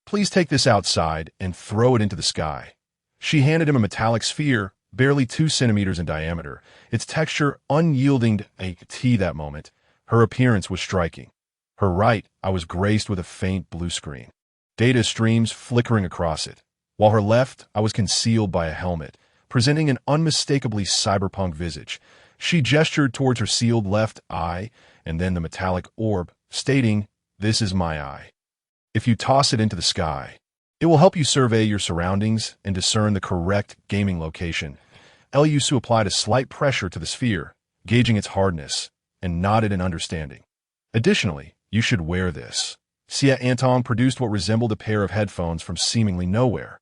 "Please take this outside and throw it into the sky." She handed him a metallic sphere, barely 2 centimeters in diameter, its texture unyielding a T that moment. Her appearance was striking. Her right eye was graced with a faint blue screen, data streams flickering across it, while her left eye was concealed by a helmet, presenting an unmistakably cyberpunk visage. She gestured towards her sealed left eye and then the metallic orb, stating, "This is my eye. If you toss it into the sky, it will help you survey your surroundings and discern the correct gaming location." Lu Su applied a slight pressure to the sphere, gauging its hardness, and nodded in understanding. "Additionally, you should wear this." Anton produced what resembled a pair of headphones from seemingly nowhere.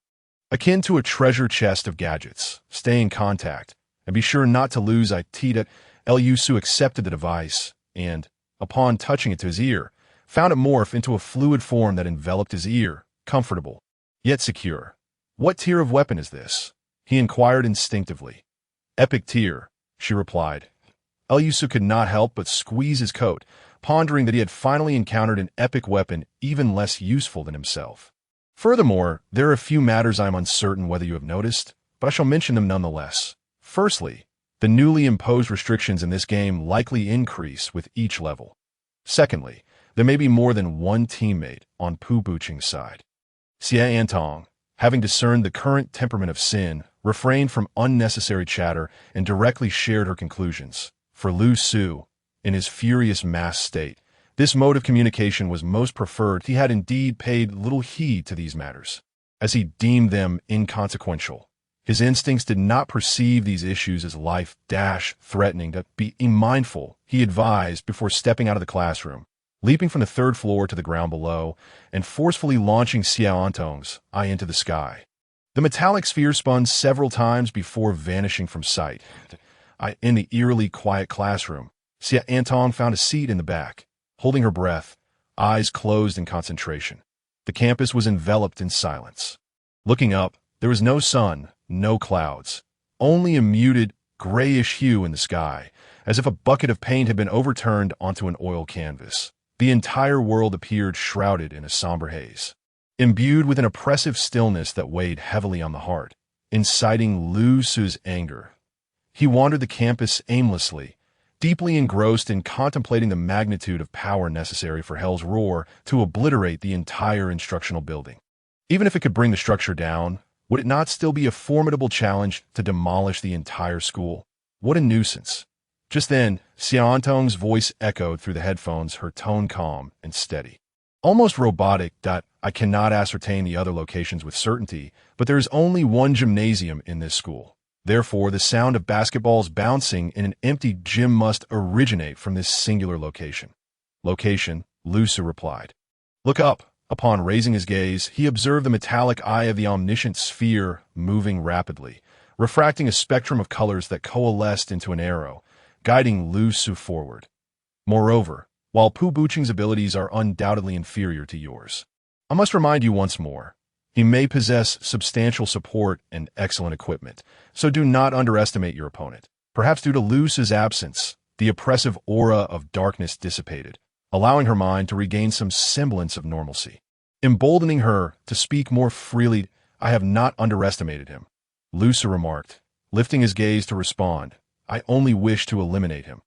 Akin to a treasure chest of gadgets. Stay in contact, and be sure not to lose it. Lu Su accepted the device, and, upon touching it to his ear, found it morph into a fluid form that enveloped his ear, comfortable, yet secure. "What tier of weapon is this?" he inquired instinctively. "Epic tier," she replied. Lu Su could not help but squeeze his coat, pondering that he had finally encountered an epic weapon even less useful than himself. "Furthermore, there are a few matters I am uncertain whether you have noticed, but I shall mention them nonetheless. Firstly, the newly imposed restrictions in this game likely increase with each level. Secondly, there may be more than one teammate on Pu Buqing's side." Anton, having discerned the current temperament of Sin, refrained from unnecessary chatter and directly shared her conclusions. For Lu Su, in his furious mass state, this mode of communication was most preferred. He had indeed paid little heed to these matters, as he deemed them inconsequential. His instincts did not perceive these issues as life-threatening. To be mindful, he advised before stepping out of the classroom, leaping from the 3rd floor to the ground below, and forcefully launching Anton's eye into the sky. The metallic sphere spun several times before vanishing from sight. In the eerily quiet classroom, Anton found a seat in the back, holding her breath, eyes closed in concentration. The campus was enveloped in silence. Looking up, there was no sun, no clouds, only a muted, grayish hue in the sky, as if a bucket of paint had been overturned onto an oil canvas. The entire world appeared shrouded in a somber haze, imbued with an oppressive stillness that weighed heavily on the heart, inciting Lu Su's anger. He wandered the campus aimlessly, deeply engrossed in contemplating the magnitude of power necessary for Hell's roar to obliterate the entire instructional building. Even if it could bring the structure down, would it not still be a formidable challenge to demolish the entire school? What a nuisance. Just then, Anton's voice echoed through the headphones, her tone calm and steady. Almost robotic. "I cannot ascertain the other locations with certainty, but there is only one gymnasium in this school. Therefore, the sound of basketballs bouncing in an empty gym must originate from this singular location." "Location," Lu Su replied. "Look up." Upon raising his gaze, he observed the metallic eye of the omniscient sphere moving rapidly, refracting a spectrum of colors that coalesced into an arrow, guiding Lu Su forward. "Moreover, while Pu Buqing's abilities are undoubtedly inferior to yours, I must remind you once more, he may possess substantial support and excellent equipment, so do not underestimate your opponent." Perhaps due to Lu Su's absence, the oppressive aura of darkness dissipated, allowing her mind to regain some semblance of normalcy, emboldening her to speak more freely. "I have not underestimated him," Lu Su remarked, lifting his gaze to respond. "I only wish to eliminate him."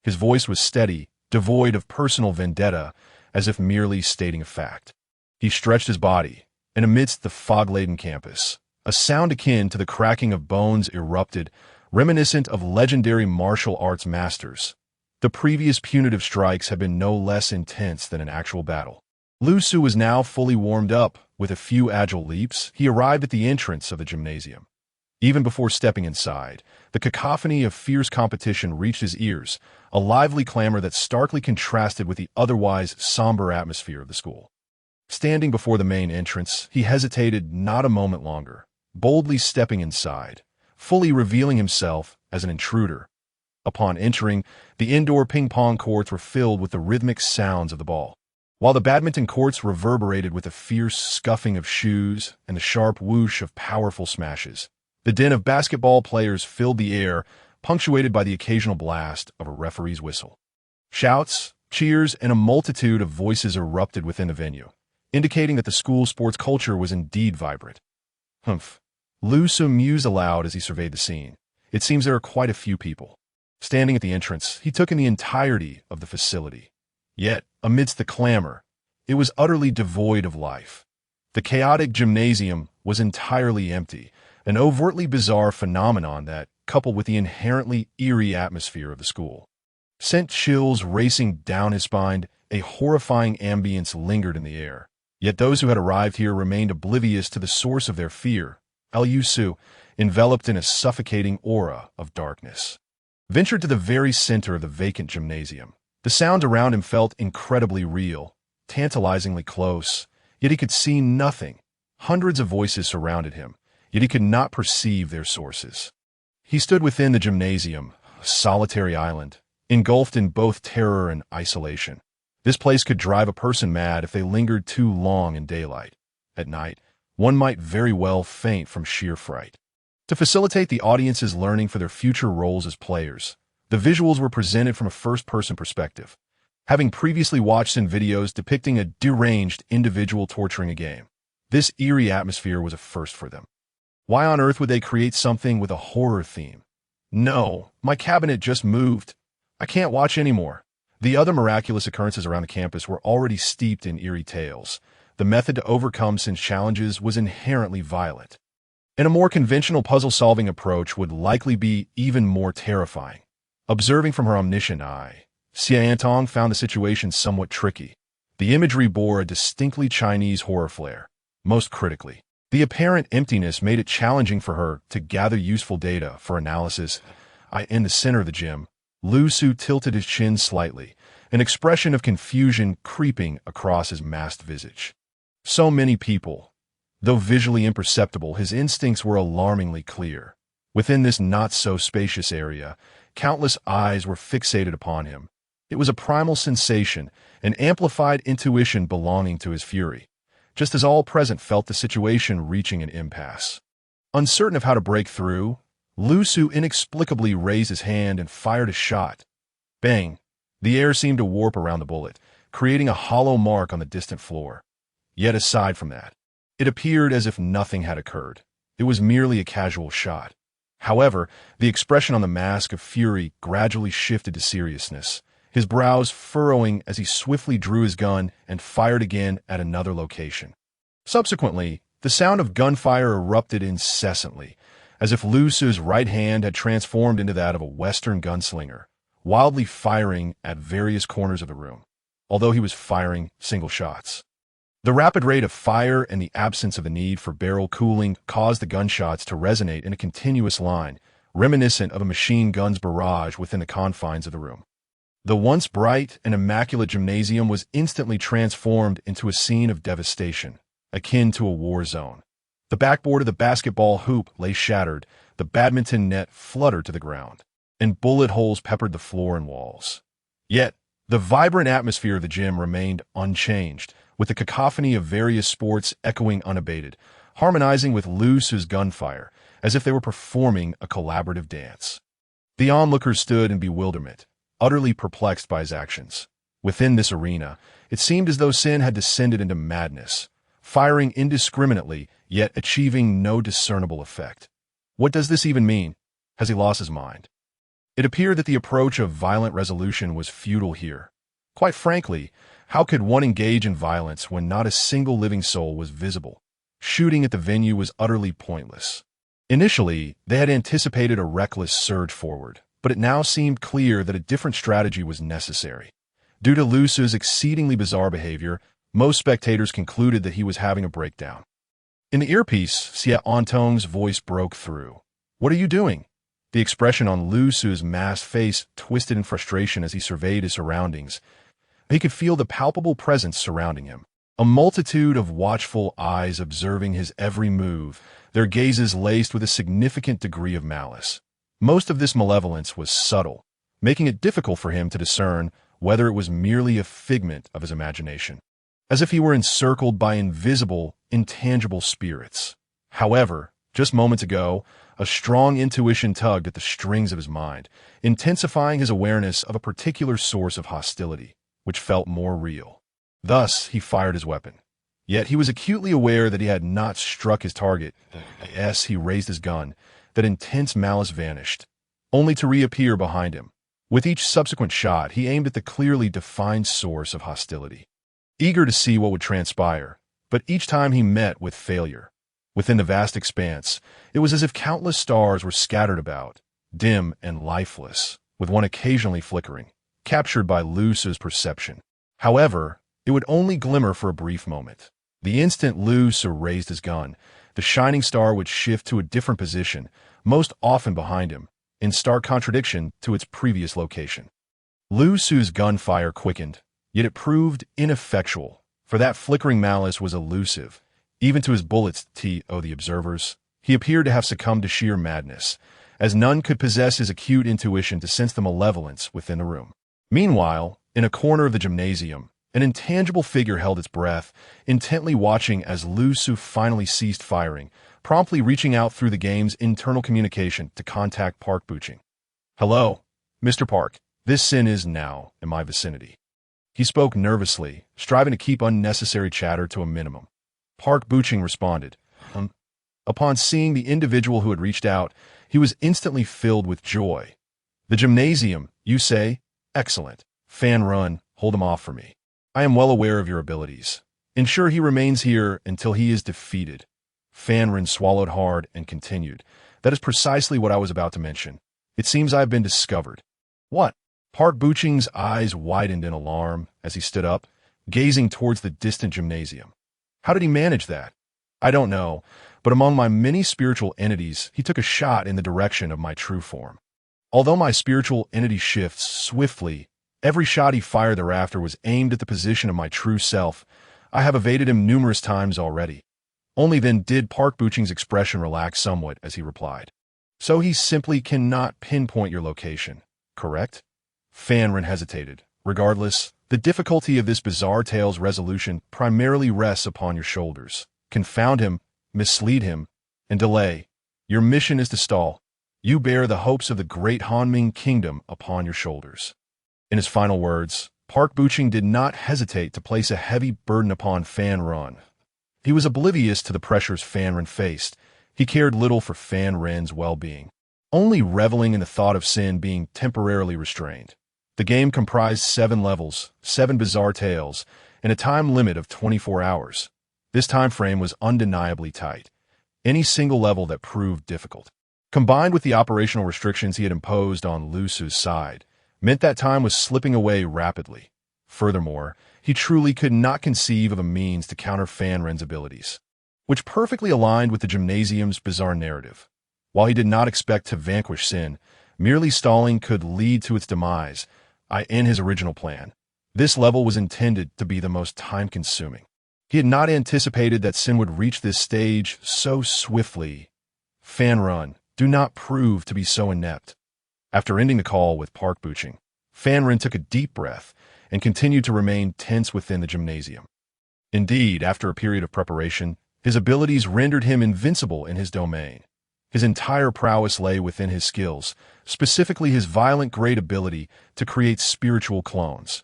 His voice was steady, devoid of personal vendetta, as if merely stating a fact. He stretched his body, and amidst the fog-laden campus, a sound akin to the cracking of bones erupted, reminiscent of legendary martial arts masters. The previous punitive strikes had been no less intense than an actual battle. Lu Su was now fully warmed up. With a few agile leaps, he arrived at the entrance of the gymnasium. Even before stepping inside, the cacophony of fierce competition reached his ears, a lively clamor that starkly contrasted with the otherwise somber atmosphere of the school. Standing before the main entrance, he hesitated not a moment longer. boldly stepping inside, fully revealing himself as an intruder. Upon entering, the indoor ping-pong courts were filled with the rhythmic sounds of the ball, while the badminton courts reverberated with the fierce scuffing of shoes and the sharp whoosh of powerful smashes. The din of basketball players filled the air, punctuated by the occasional blast of a referee's whistle. Shouts, cheers, and a multitude of voices erupted within the venue, indicating that the school sports culture was indeed vibrant. Humph. Lu Su mused aloud as he surveyed the scene. It seems there are quite a few people. Standing at the entrance, he took in the entirety of the facility. Yet, amidst the clamor, it was utterly devoid of life. The chaotic gymnasium was entirely empty, an overtly bizarre phenomenon that, coupled with the inherently eerie atmosphere of the school, sent chills racing down his spine. A horrifying ambience lingered in the air. Yet those who had arrived here remained oblivious to the source of their fear. Lu Su, enveloped in a suffocating aura of darkness, ventured to the very center of the vacant gymnasium. The sounds around him felt incredibly real, tantalizingly close, yet he could see nothing. Hundreds of voices surrounded him, yet he could not perceive their sources. He stood within the gymnasium, a solitary island, engulfed in both terror and isolation. This place could drive a person mad if they lingered too long in daylight. At night, one might very well faint from sheer fright. To facilitate the audience's learning for their future roles as players, the visuals were presented from a first-person perspective, having previously watched in videos depicting a deranged individual torturing a game. This eerie atmosphere was a first for them. Why on earth would they create something with a horror theme? No, my cabinet just moved. I can't watch anymore. The other miraculous occurrences around the campus were already steeped in eerie tales. The method to overcome such challenges was inherently violent, and a more conventional puzzle-solving approach would likely be even more terrifying. Observing from her omniscient eye, Xiantong found the situation somewhat tricky. The imagery bore a distinctly Chinese horror flair. Most critically, the apparent emptiness made it challenging for her to gather useful data for analysis. In the center of the gym, Lu Su tilted his chin slightly, an expression of confusion creeping across his masked visage. So many people. Though visually imperceptible, his instincts were alarmingly clear. Within this not-so-spacious area, countless eyes were fixated upon him. It was a primal sensation, an amplified intuition belonging to his fury, just as all present felt the situation reaching an impasse. Uncertain of how to break through, Lu Su inexplicably raised his hand and fired a shot. Bang! The air seemed to warp around the bullet, creating a hollow mark on the distant floor. Yet aside from that, it appeared as if nothing had occurred. It was merely a casual shot. However, the expression on the mask of fury gradually shifted to seriousness, his brows furrowing as he swiftly drew his gun and fired again at another location. Subsequently, the sound of gunfire erupted incessantly, as if Lu Su's right hand had transformed into that of a Western gunslinger, wildly firing at various corners of the room, although he was firing single shots. The rapid rate of fire and the absence of the need for barrel cooling caused the gunshots to resonate in a continuous line, reminiscent of a machine gun's barrage within the confines of the room. The once bright and immaculate gymnasium was instantly transformed into a scene of devastation, akin to a war zone. The backboard of the basketball hoop lay shattered, the badminton net fluttered to the ground, and bullet holes peppered the floor and walls. Yet, the vibrant atmosphere of the gym remained unchanged, with the cacophony of various sports echoing unabated, harmonizing with Lu Su's gunfire, as if they were performing a collaborative dance. The onlookers stood in bewilderment, utterly perplexed by his actions. Within this arena, it seemed as though Sin had descended into madness, firing indiscriminately, yet achieving no discernible effect. What does this even mean? Has he lost his mind? It appeared that the approach of violent resolution was futile here. Quite frankly, how could one engage in violence when not a single living soul was visible? Shooting at the venue was utterly pointless. Initially, they had anticipated a reckless surge forward, but it now seemed clear that a different strategy was necessary. Due to Lu Su's exceedingly bizarre behavior, most spectators concluded that he was having a breakdown. In the earpiece, Xiantong's voice broke through. "What are you doing?" The expression on Lu Su's masked face twisted in frustration as he surveyed his surroundings. He could feel the palpable presence surrounding him, a multitude of watchful eyes observing his every move. their gazes laced with a significant degree of malice. Most of this malevolence was subtle, making it difficult for him to discern whether it was merely a figment of his imagination, as if he were encircled by invisible, intangible spirits. However, just moments ago, a strong intuition tugged at the strings of his mind, intensifying his awareness of a particular source of hostility, which felt more real. Thus, he fired his weapon. Yet he was acutely aware that he had not struck his target. As he raised his gun, that intense malice vanished, only to reappear behind him. With each subsequent shot, he aimed at the clearly defined source of hostility, eager to see what would transpire, but each time he met with failure. Within the vast expanse, it was as if countless stars were scattered about, dim and lifeless, with one occasionally flickering, captured by Lu Su's perception. However, it would only glimmer for a brief moment. The instant Lu Su raised his gun, the shining star would shift to a different position, most often behind him, in stark contradiction to its previous location. Lu Su's gunfire quickened, yet it proved ineffectual, for that flickering malice was elusive. Even to his bullets, the observers, he appeared to have succumbed to sheer madness, as none could possess his acute intuition to sense the malevolence within the room. Meanwhile, in a corner of the gymnasium, an intangible figure held its breath, intently watching as Lu Su finally ceased firing, promptly reaching out through the game's internal communication to contact Park Buching. "Hello, Mr. Park. This sin is now in my vicinity." He spoke nervously, striving to keep unnecessary chatter to a minimum. Park Buching responded. Upon seeing the individual who had reached out, he was instantly filled with joy. "The gymnasium, you say? Excellent. Fan Run, hold him off for me. I am well aware of your abilities. Ensure he remains here until he is defeated." Fan Run swallowed hard and continued. "That is precisely what I was about to mention. It seems I have been discovered." "What?" Park Buching's eyes widened in alarm as he stood up, gazing towards the distant gymnasium. "How did he manage that?" "I don't know, but among my many spiritual entities, he took a shot in the direction of my true form. Although my spiritual entity shifts swiftly, every shot he fired thereafter was aimed at the position of my true self. I have evaded him numerous times already." Only then did Park Buching's expression relax somewhat as he replied. "So he simply cannot pinpoint your location, correct?" Fan Ren hesitated. "Regardless, the difficulty of this bizarre tale's resolution primarily rests upon your shoulders. Confound him, mislead him, and delay. Your mission is to stall. You bear the hopes of the great Hanming kingdom upon your shoulders." In his final words, Park Buching did not hesitate to place a heavy burden upon Fan Ren. He was oblivious to the pressures Fan Ren faced. He cared little for Fan Ren's well-being, only reveling in the thought of sin being temporarily restrained. The game comprised 7 levels, 7 bizarre tales, and a time limit of 24 hours. This time frame was undeniably tight. Any single level that proved difficult, combined with the operational restrictions he had imposed on Lu Su's side, meant that time was slipping away rapidly. Furthermore, he truly could not conceive of a means to counter Fan Ren's abilities, which perfectly aligned with the gymnasium's bizarre narrative. While he did not expect to vanquish sin, merely stalling could lead to its demise. In his original plan, this level was intended to be the most time-consuming. He had not anticipated that sin would reach this stage so swiftly. "Fan Ren, do not prove to be so inept." After ending the call with Park Buching, Fan Ren took a deep breath and continued to remain tense within the gymnasium. Indeed, after a period of preparation, his abilities rendered him invincible in his domain. His entire prowess lay within his skills, specifically his violent great ability to create spiritual clones.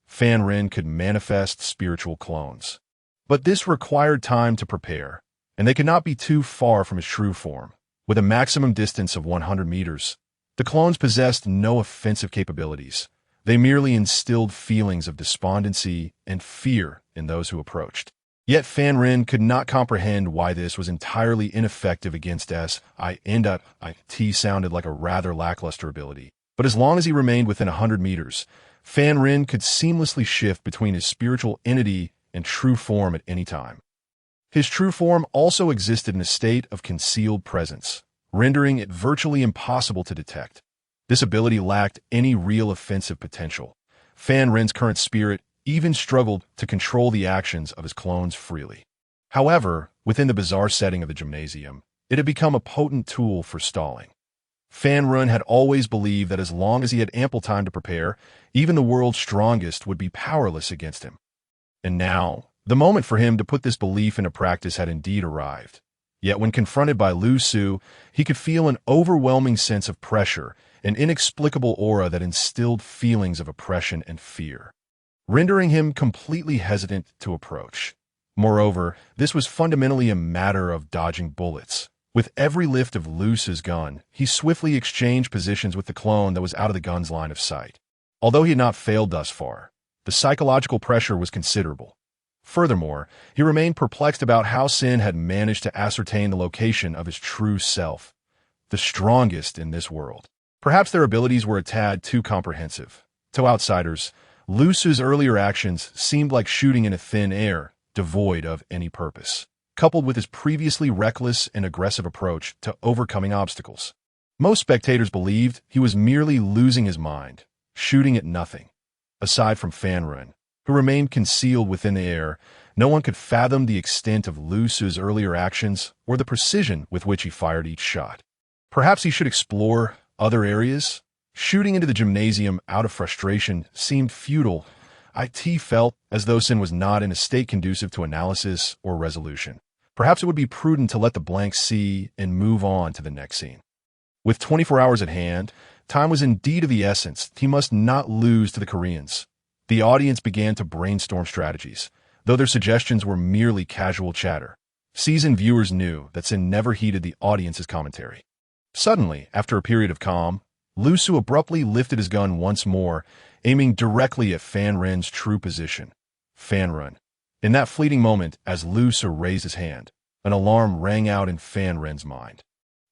Fan Ren could manifest spiritual clones. But this required time to prepare, and they could not be too far from his true form. With a maximum distance of 100 meters, the clones possessed no offensive capabilities. They merely instilled feelings of despondency and fear in those who approached. Yet Fan Ren could not comprehend why this was entirely ineffective against T sounded like a rather lackluster ability. But as long as he remained within 100 meters, Fan Ren could seamlessly shift between his spiritual entity and true form at any time. His true form also existed in a state of concealed presence, rendering it virtually impossible to detect. This ability lacked any real offensive potential. Fan Ren's current spirit even struggled to control the actions of his clones freely. However, within the bizarre setting of the gymnasium, It had become a potent tool for stalling. Fan Run had always believed that as long as he had ample time to prepare, even the world's strongest would be powerless against him. And now, the moment for him to put this belief into practice had indeed arrived. Yet when confronted by Lu Su, he could feel an overwhelming sense of pressure, an inexplicable aura that instilled feelings of oppression and fear, rendering him completely hesitant to approach. Moreover, this was fundamentally a matter of dodging bullets. With every lift of Lu Su's gun, he swiftly exchanged positions with the clone that was out of the gun's line of sight. Although he had not failed thus far, the psychological pressure was considerable. Furthermore, he remained perplexed about how Sin had managed to ascertain the location of his true self, the strongest in this world. Perhaps their abilities were a tad too comprehensive. To outsiders, Lu Su's earlier actions seemed like shooting into thin air, devoid of any purpose, coupled with his previously reckless and aggressive approach to overcoming obstacles. Most spectators believed he was merely losing his mind, shooting at nothing. Aside from Fan Run, who remained concealed within the air, no one could fathom the extent of Lu Su's earlier actions or the precision with which he fired each shot. Perhaps he should explore other areas? Shooting into the gymnasium out of frustration seemed futile. IT felt as though Sin was not in a state conducive to analysis or resolution. Perhaps it would be prudent to let the blank see and move on to the next scene. With 24 hours at hand, time was indeed of the essence. He must not lose to the Koreans. The audience began to brainstorm strategies, though their suggestions were merely casual chatter. Seasoned viewers knew that Sin never heeded the audience's commentary. Suddenly, after a period of calm, Lu Su abruptly lifted his gun once more, aiming directly at Fan Ren's true position. Fan Ren. In that fleeting moment, as Lu Su raised his hand, an alarm rang out in Fan Ren's mind,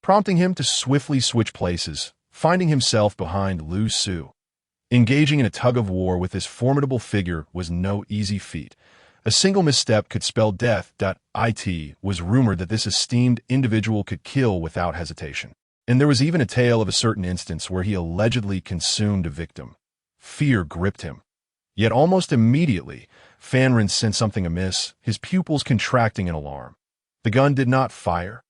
prompting him to swiftly switch places, finding himself behind Lu Su. Engaging in a tug-of-war with this formidable figure was no easy feat. A single misstep could spell death. It was rumored that this esteemed individual could kill without hesitation. And there was even a tale of a certain instance where he allegedly consumed a victim. Fear gripped him. Yet almost immediately, Fan Ren sensed something amiss, his pupils contracting in alarm. The gun did not fire.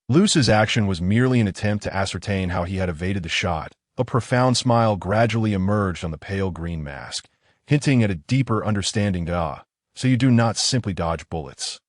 Lu Su's action was merely an attempt to ascertain how he had evaded the shot. A profound smile gradually emerged on the pale green mask, hinting at a deeper understanding. So you do not simply dodge bullets.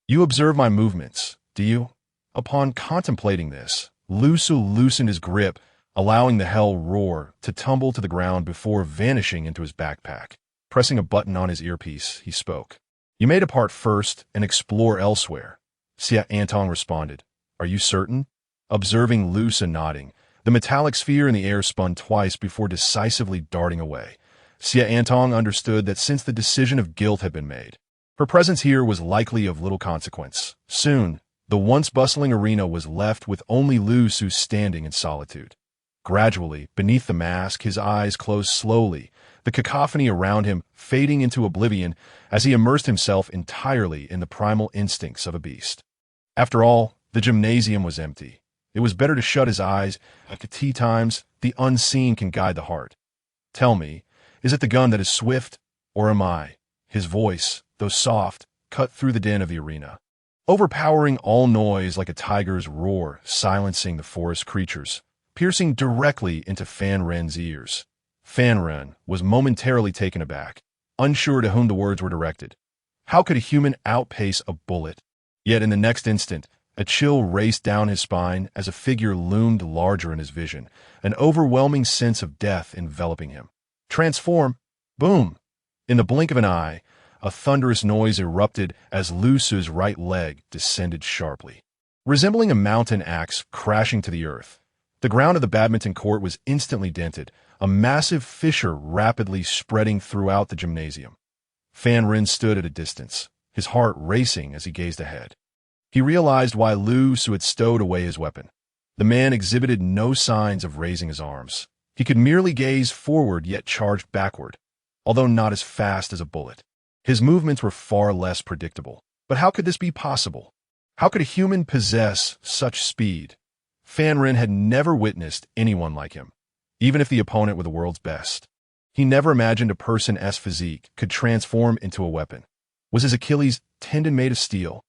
You observe my movements, do you? Upon contemplating this, Lu Su loosened his grip, allowing the hell roar to tumble to the ground before vanishing into his backpack. Pressing a button on his earpiece, he spoke. You may depart first and explore elsewhere. Xia Antong responded. Are you certain? Observing Lu Su nodding, the metallic sphere in the air spun twice before decisively darting away. Xia Antong understood that since the decision of guilt had been made, her presence here was likely of little consequence. Soon, the once bustling arena was left with only Lu Su standing in solitude. Gradually, beneath the mask, his eyes closed slowly, the cacophony around him fading into oblivion as he immersed himself entirely in the primal instincts of a beast. After all, the gymnasium was empty. It was better to shut his eyes. At tea times, the unseen can guide the heart. Tell me, is it the gun that is swift, or am I? His voice, though soft, cut through the din of the arena, overpowering all noise like a tiger's roar, silencing the forest creatures, piercing directly into Fan Ren's ears. Fan Ren was momentarily taken aback, unsure to whom the words were directed. How could a human outpace a bullet? Yet in the next instant, a chill raced down his spine as a figure loomed larger in his vision, an overwhelming sense of death enveloping him. Transform! Boom! In the blink of an eye, a thunderous noise erupted as Lu Su's right leg descended sharply, resembling a mountain axe crashing to the earth. The ground of the badminton court was instantly dented, a massive fissure rapidly spreading throughout the gymnasium. Fan Ren stood at a distance, his heart racing as he gazed ahead. He realized why Lu Su had stowed away his weapon. The man exhibited no signs of raising his arms. He could merely gaze forward yet charged backward, although not as fast as a bullet. His movements were far less predictable. But how could this be possible? How could a human possess such speed? Fan Ren had never witnessed anyone like him, even if the opponent were the world's best. He never imagined a person's physique could transform into a weapon. Was his Achilles tendon made of steel?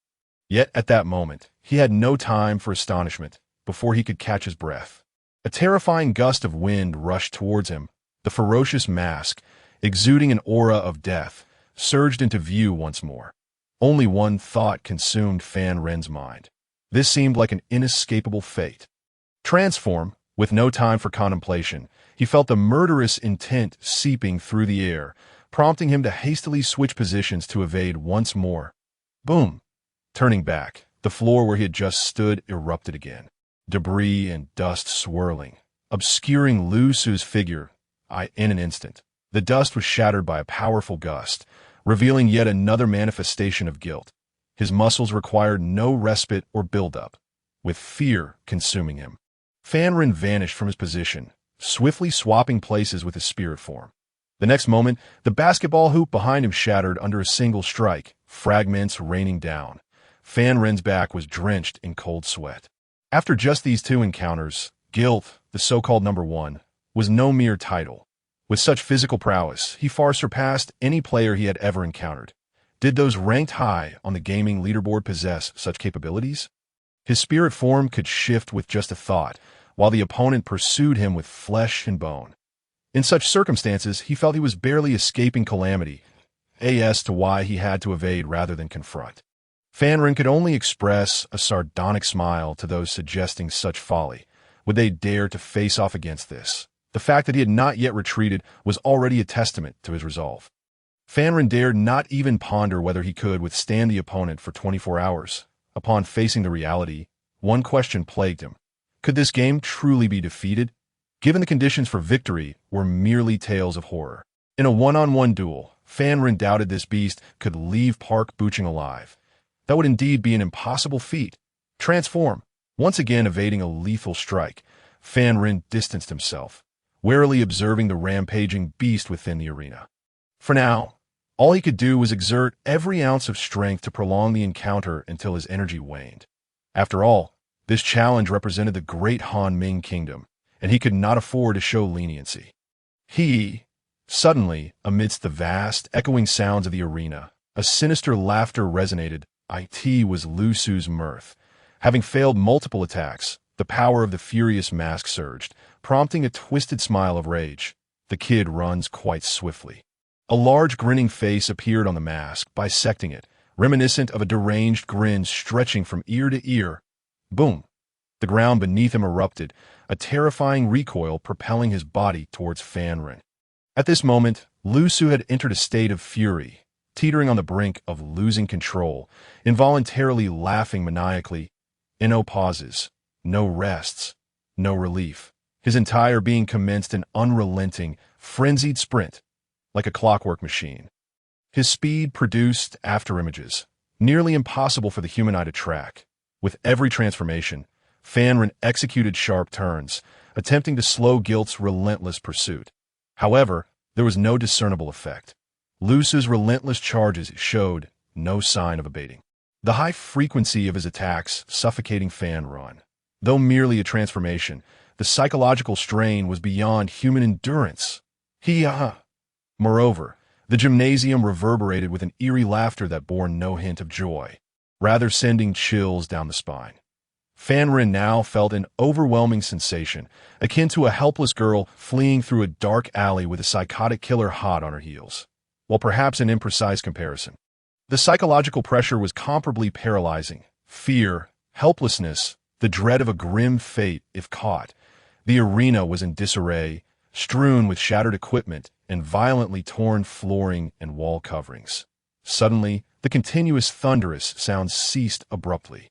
Yet at that moment, He had no time for astonishment before he could catch his breath. A terrifying gust of wind rushed towards him. The ferocious mask, exuding an aura of death, surged into view once more. Only one thought consumed Fan Ren's mind. This seemed like an inescapable fate. Transform, with no time for contemplation, he felt the murderous intent seeping through the air, prompting him to hastily switch positions to evade once more. Boom! Turning back, the floor where he had just stood erupted again. Debris and dust swirling, obscuring Lu Su's figure in an instant. The dust was shattered by a powerful gust, revealing yet another manifestation of guilt. His muscles required no respite or buildup, with fear consuming him. Fan Ren vanished from his position, swiftly swapping places with his spirit form. The next moment, the basketball hoop behind him shattered under a single strike, fragments raining down. Fan Ren's back was drenched in cold sweat. After just these two encounters, guilt, the so-called number one, was no mere title. With such physical prowess, he far surpassed any player he had ever encountered. Did those ranked high on the gaming leaderboard possess such capabilities? His spirit form could shift with just a thought, while the opponent pursued him with flesh and bone. In such circumstances, he felt he was barely escaping calamity, as to why he had to evade rather than confront. Fan Ren could only express a sardonic smile to those suggesting such folly. Would they dare to face off against this? The fact that he had not yet retreated was already a testament to his resolve. Fan Ren dared not even ponder whether he could withstand the opponent for 24 hours. Upon facing the reality, one question plagued him. Could this game truly be defeated? Given the conditions for victory were merely tales of horror. In a one-on-one duel, Fan Ren doubted this beast could leave Park Buching alive. That would indeed be an impossible feat. Transform. Once again evading a lethal strike, Fan Ren distanced himself, warily observing the rampaging beast within the arena. For now, all he could do was exert every ounce of strength to prolong the encounter until his energy waned. After all, this challenge represented the great Han Ming kingdom, and he could not afford to show leniency. Suddenly, amidst the vast, echoing sounds of the arena, a sinister laughter resonated. It was Lu Su's mirth. Having failed multiple attacks, the power of the furious mask surged, prompting a twisted smile of rage. The kid runs quite swiftly. A large grinning face appeared on the mask, bisecting it, reminiscent of a deranged grin stretching from ear to ear. Boom! The ground beneath him erupted, a terrifying recoil propelling his body towards Fan Ren. At this moment, Lu Su had entered a state of fury, teetering on the brink of losing control, involuntarily laughing maniacally. No pauses, no rests, no relief. His entire being commenced an unrelenting, frenzied sprint, like a clockwork machine. His speed produced afterimages, nearly impossible for the human eye to track. With every transformation, Fan Ren executed sharp turns, attempting to slow guilt's relentless pursuit. However, there was no discernible effect. Lu Su's relentless charges showed no sign of abating. The high frequency of his attacks suffocating Fan Ren. Though merely a transformation, the psychological strain was beyond human endurance. Moreover, the gymnasium reverberated with an eerie laughter that bore no hint of joy, rather sending chills down the spine. Fan Ren now felt an overwhelming sensation, akin to a helpless girl fleeing through a dark alley with a psychotic killer hot on her heels. While perhaps an imprecise comparison, the psychological pressure was comparably paralyzing. Fear, helplessness, the dread of a grim fate if caught. The arena was in disarray, strewn with shattered equipment and violently torn flooring and wall coverings. Suddenly, the continuous thunderous sounds ceased abruptly.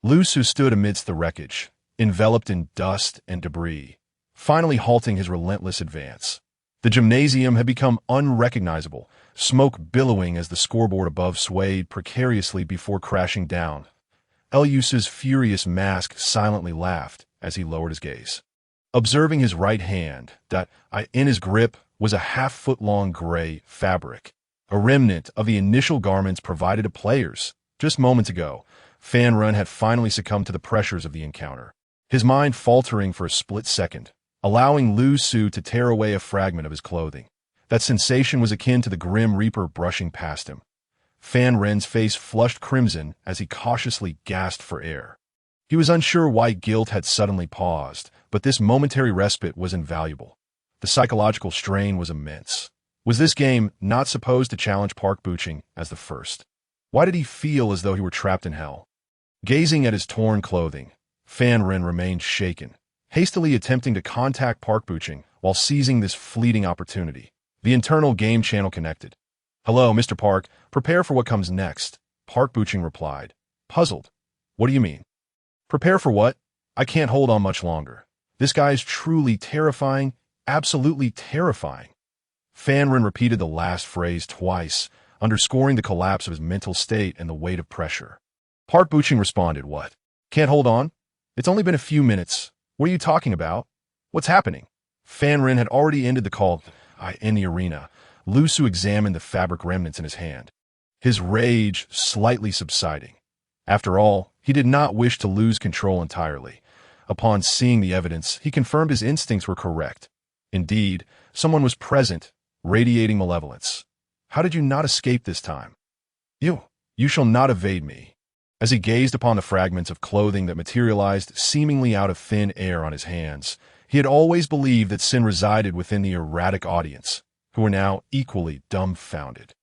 Lu Su stood amidst the wreckage, enveloped in dust and debris, finally halting his relentless advance. The gymnasium had become unrecognizable, smoke billowing as the scoreboard above swayed precariously before crashing down. Lu's furious mask silently laughed as he lowered his gaze. Observing his right hand, in his grip was a half-foot-long gray fabric, a remnant of the initial garments provided to players. Just moments ago, Fan Ren had finally succumbed to the pressures of the encounter, his mind faltering for a split second, allowing Lu Su to tear away a fragment of his clothing. That sensation was akin to the Grim Reaper brushing past him. Fan Ren's face flushed crimson as he cautiously gasped for air. He was unsure why guilt had suddenly paused, but this momentary respite was invaluable. The psychological strain was immense. Was this game not supposed to challenge Park Buching as the first? Why did he feel as though he were trapped in hell? Gazing at his torn clothing, Fan Ren remained shaken, hastily attempting to contact Park Buching while seizing this fleeting opportunity. The internal game channel connected. "Hello, Mr. Park. Prepare for what comes next," Park Buching replied, puzzled. "What do you mean? Prepare for what? I can't hold on much longer. This guy is truly terrifying, absolutely terrifying." Fan Ren repeated the last phrase twice, underscoring the collapse of his mental state and the weight of pressure. Park Buching responded, "What? Can't hold on? It's only been a few minutes. What are you talking about? What's happening?" Fan Ren had already ended the call. In the arena, Lu Su examined the fabric remnants in his hand, his rage slightly subsiding. After all, he did not wish to lose control entirely. Upon seeing the evidence, he confirmed his instincts were correct. Indeed, someone was present, radiating malevolence. "How did you not escape this time? You shall not evade me." As he gazed upon the fragments of clothing that materialized seemingly out of thin air on his hands, he had always believed that sin resided within the erratic audience, who were now equally dumbfounded.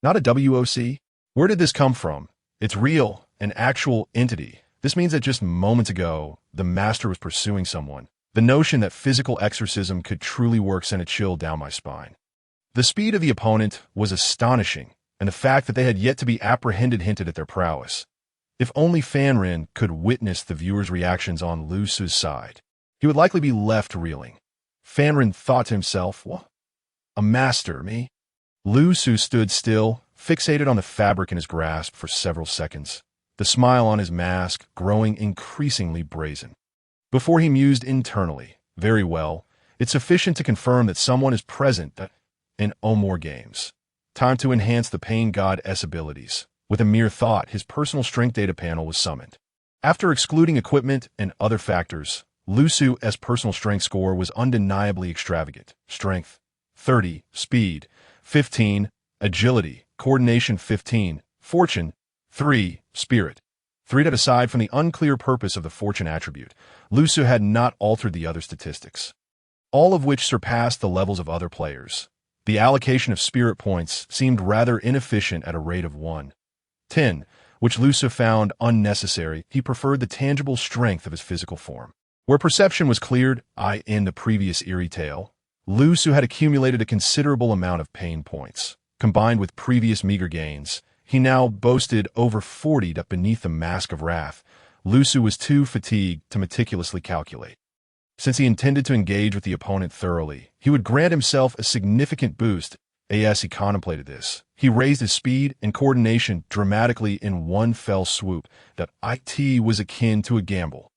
Not a WOC? Where did this come from? It's real, an actual entity. This means that just moments ago, the master was pursuing someone. The notion that physical exorcism could truly work sent a chill down my spine. The speed of the opponent was astonishing, and the fact that they had yet to be apprehended hinted at their prowess. If only Fan Ren could witness the viewer's reactions on Lu Su's side, he would likely be left reeling. Fan Ren thought to himself, "What? A master, me?" Lu Su stood still, fixated on the fabric in his grasp for several seconds, the smile on his mask growing increasingly brazen. Before he mused internally, "Very well, it's sufficient to confirm that someone is present in more games. Time to enhance the pain god's abilities." With a mere thought, his personal strength data panel was summoned. After excluding equipment and other factors, Lu Su's personal strength score was undeniably extravagant. Strength 30, speed 15, agility, coordination 15, fortune 3, spirit 3. That aside from the unclear purpose of the fortune attribute, Lu Su had not altered the other statistics, all of which surpassed the levels of other players. The allocation of spirit points seemed rather inefficient at a rate of 1/10, which Lu Su found unnecessary. He preferred the tangible strength of his physical form. Where perception was cleared, in the previous eerie tale, Lu Su had accumulated a considerable amount of pain points. Combined with previous meager gains, he now boasted over 40. Beneath the mask of wrath, Lu Su was too fatigued to meticulously calculate. Since he intended to engage with the opponent thoroughly, he would grant himself a significant boost. As he contemplated this, he raised his speed and coordination dramatically in one fell swoop. That it was akin to a gamble.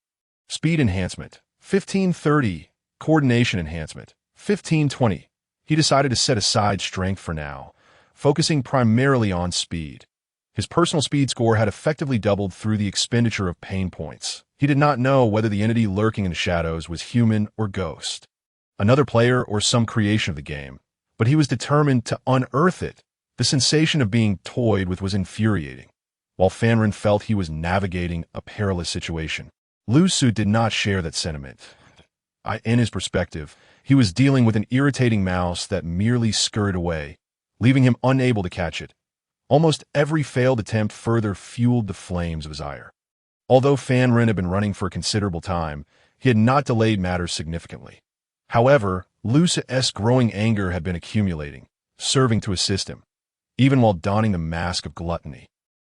Speed enhancement, 1530. Coordination enhancement, 1520. He decided to set aside strength for now, focusing primarily on speed. His personal speed score had effectively doubled through the expenditure of pain points. He did not know whether the entity lurking in the shadows was human or ghost, another player or some creation of the game, but he was determined to unearth it. The sensation of being toyed with was infuriating. While Fan Ren felt he was navigating a perilous situation, Lu Su did not share that sentiment. In his perspective, he was dealing with an irritating mouse that merely scurried away, leaving him unable to catch it. Almost every failed attempt further fueled the flames of his ire. Although Fan Ren had been running for a considerable time, he had not delayed matters significantly. However, Lu Su's growing anger had been accumulating, serving to assist him, even while donning the mask of gluttony.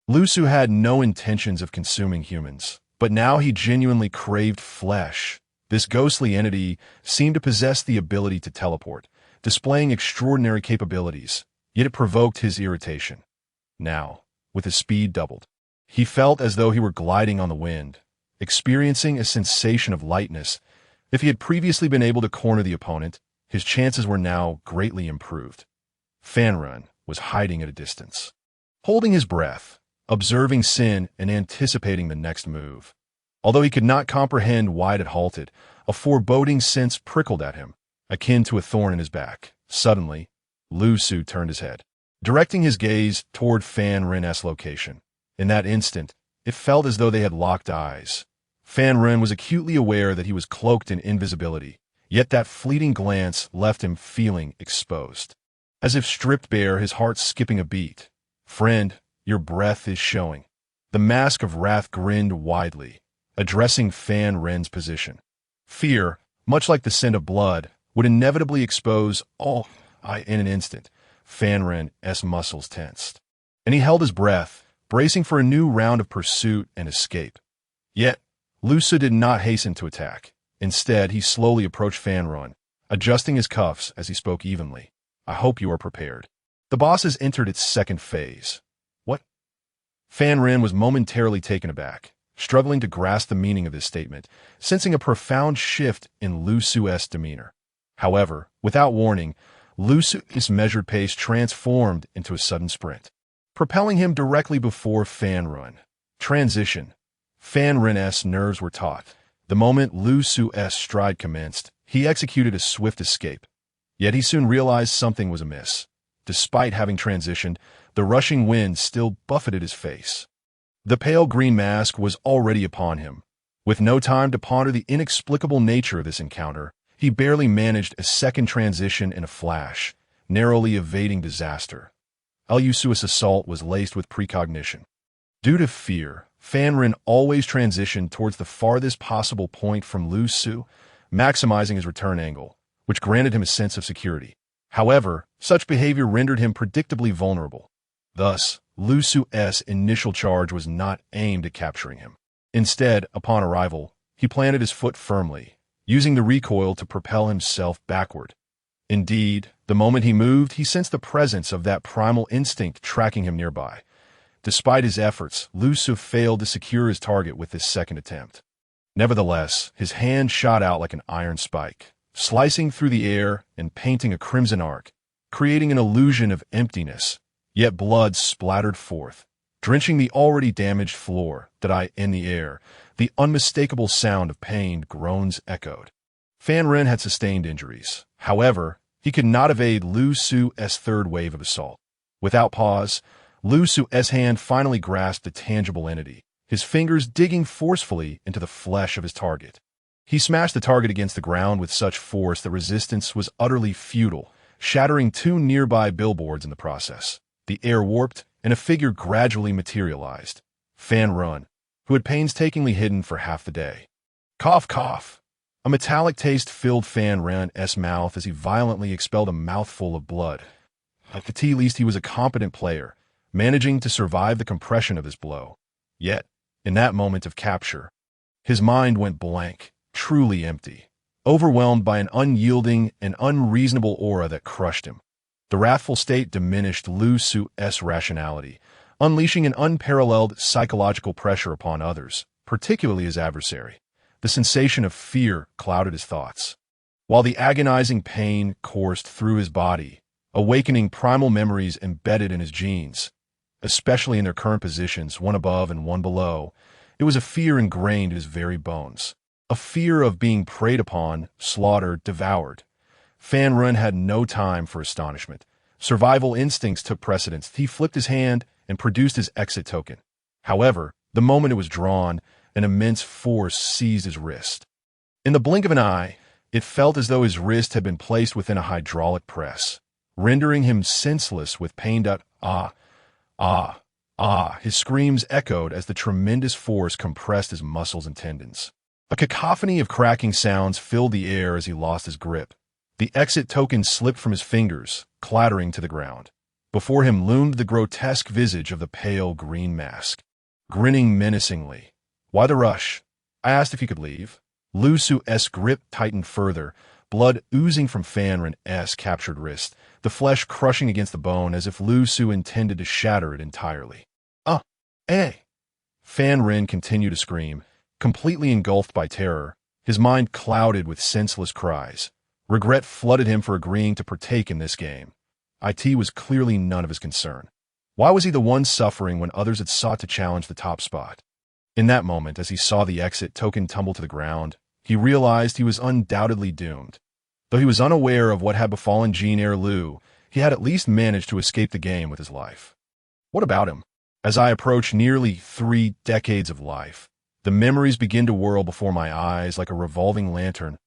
Lu Su had no intentions of consuming humans, but now he genuinely craved flesh. This ghostly entity seemed to possess the ability to teleport, displaying extraordinary capabilities, yet it provoked his irritation. Now, with his speed doubled, he felt as though he were gliding on the wind, experiencing a sensation of lightness. If he had previously been able to corner the opponent, his chances were now greatly improved. Fan Ren was hiding at a distance, holding his breath, observing sin and anticipating the next move. Although he could not comprehend why it had halted, a foreboding sense prickled at him, akin to a thorn in his back. Suddenly, Lu Su turned his head. directing his gaze toward Fan Rin's location. In that instant, it felt as though they had locked eyes. Fan Rin was acutely aware that he was cloaked in invisibility, yet that fleeting glance left him feeling exposed. As if stripped bare, his heart skipping a beat. "Friend, your breath is showing." The mask of wrath grinned widely, addressing Fan Rin's position. Fear, much like the scent of blood, would inevitably expose all. In an instant, Fan Rin's muscles tensed, and he held his breath, bracing for a new round of pursuit and escape. Yet, Lu Su did not hasten to attack. Instead, he slowly approached Fan Rin, adjusting his cuffs as he spoke evenly. "I hope you are prepared. The boss has entered its second phase." "What?" Fan Rin was momentarily taken aback, struggling to grasp the meaning of this statement, sensing a profound shift in Lu Su's demeanor. However, without warning, Lu Su's measured pace transformed into a sudden sprint, propelling him directly before Fan Rin. Transition. Fan Rin's nerves were taut. The moment Lu Su's stride commenced, he executed a swift escape. Yet he soon realized something was amiss. Despite having transitioned, the rushing wind still buffeted his face. The pale green mask was already upon him. With no time to ponder the inexplicable nature of this encounter, he barely managed a second transition in a flash, narrowly evading disaster. Lu Su's assault was laced with precognition. Due to fear, Fan Rin always transitioned towards the farthest possible point from Lu Su, maximizing his return angle, which granted him a sense of security. However, such behavior rendered him predictably vulnerable. Thus, Lu Su's initial charge was not aimed at capturing him. Instead, upon arrival, he planted his foot firmly, using the recoil to propel himself backward. Indeed, the moment he moved, he sensed the presence of that primal instinct tracking him nearby. Despite his efforts, Lu Su failed to secure his target with this second attempt. Nevertheless, his hand shot out like an iron spike, slicing through the air and painting a crimson arc, creating an illusion of emptiness, yet blood splattered forth, drenching the already damaged floor. In the air, the unmistakable sound of pained groans echoed. Fan Rin had sustained injuries. However, he could not evade Lu Su's third wave of assault. Without pause, Lu Su's hand finally grasped a tangible entity, his fingers digging forcefully into the flesh of his target. He smashed the target against the ground with such force that resistance was utterly futile, shattering two nearby billboards in the process. The air warped, and a figure gradually materialized. Fan Rin, who had painstakingly hidden for half the day. Cough, cough. A metallic taste filled Fan Rin's mouth as he violently expelled a mouthful of blood. At the least, he was a competent player, managing to survive the compression of this blow. Yet, in that moment of capture, his mind went blank, truly empty, overwhelmed by an unyielding and unreasonable aura that crushed him. The wrathful state diminished Lu Su's rationality, unleashing an unparalleled psychological pressure upon others, particularly his adversary. The sensation of fear clouded his thoughts, while the agonizing pain coursed through his body, awakening primal memories embedded in his genes. Especially in their current positions, one above and one below, it was a fear ingrained in his very bones. A fear of being preyed upon, slaughtered, devoured. Fan Rin had no time for astonishment. Survival instincts took precedence. He flipped his hand and produced his exit token. However, the moment it was drawn, an immense force seized his wrist. In the blink of an eye, it felt as though his wrist had been placed within a hydraulic press, rendering him senseless with pain. Ah, ah, ah, his screams echoed as the tremendous force compressed his muscles and tendons. A cacophony of cracking sounds filled the air as he lost his grip. The exit token slipped from his fingers, clattering to the ground. Before him loomed the grotesque visage of the pale green mask, grinning menacingly. "Why the rush?" I asked if he could leave. Lu Su's grip tightened further, blood oozing from Fan Rin's captured wrist, the flesh crushing against the bone as if Lu Su intended to shatter it entirely. Fan Rin continued to scream, completely engulfed by terror, his mind clouded with senseless cries. Regret flooded him for agreeing to partake in this game. It was clearly none of his concern. Why was he the one suffering when others had sought to challenge the top spot? In that moment, as he saw the exit token tumble to the ground, he realized he was undoubtedly doomed. Though he was unaware of what had befallen Jean Lu, he had at least managed to escape the game with his life. What about him? As I approach nearly 3 decades of life, the memories begin to whirl before my eyes like a revolving lantern.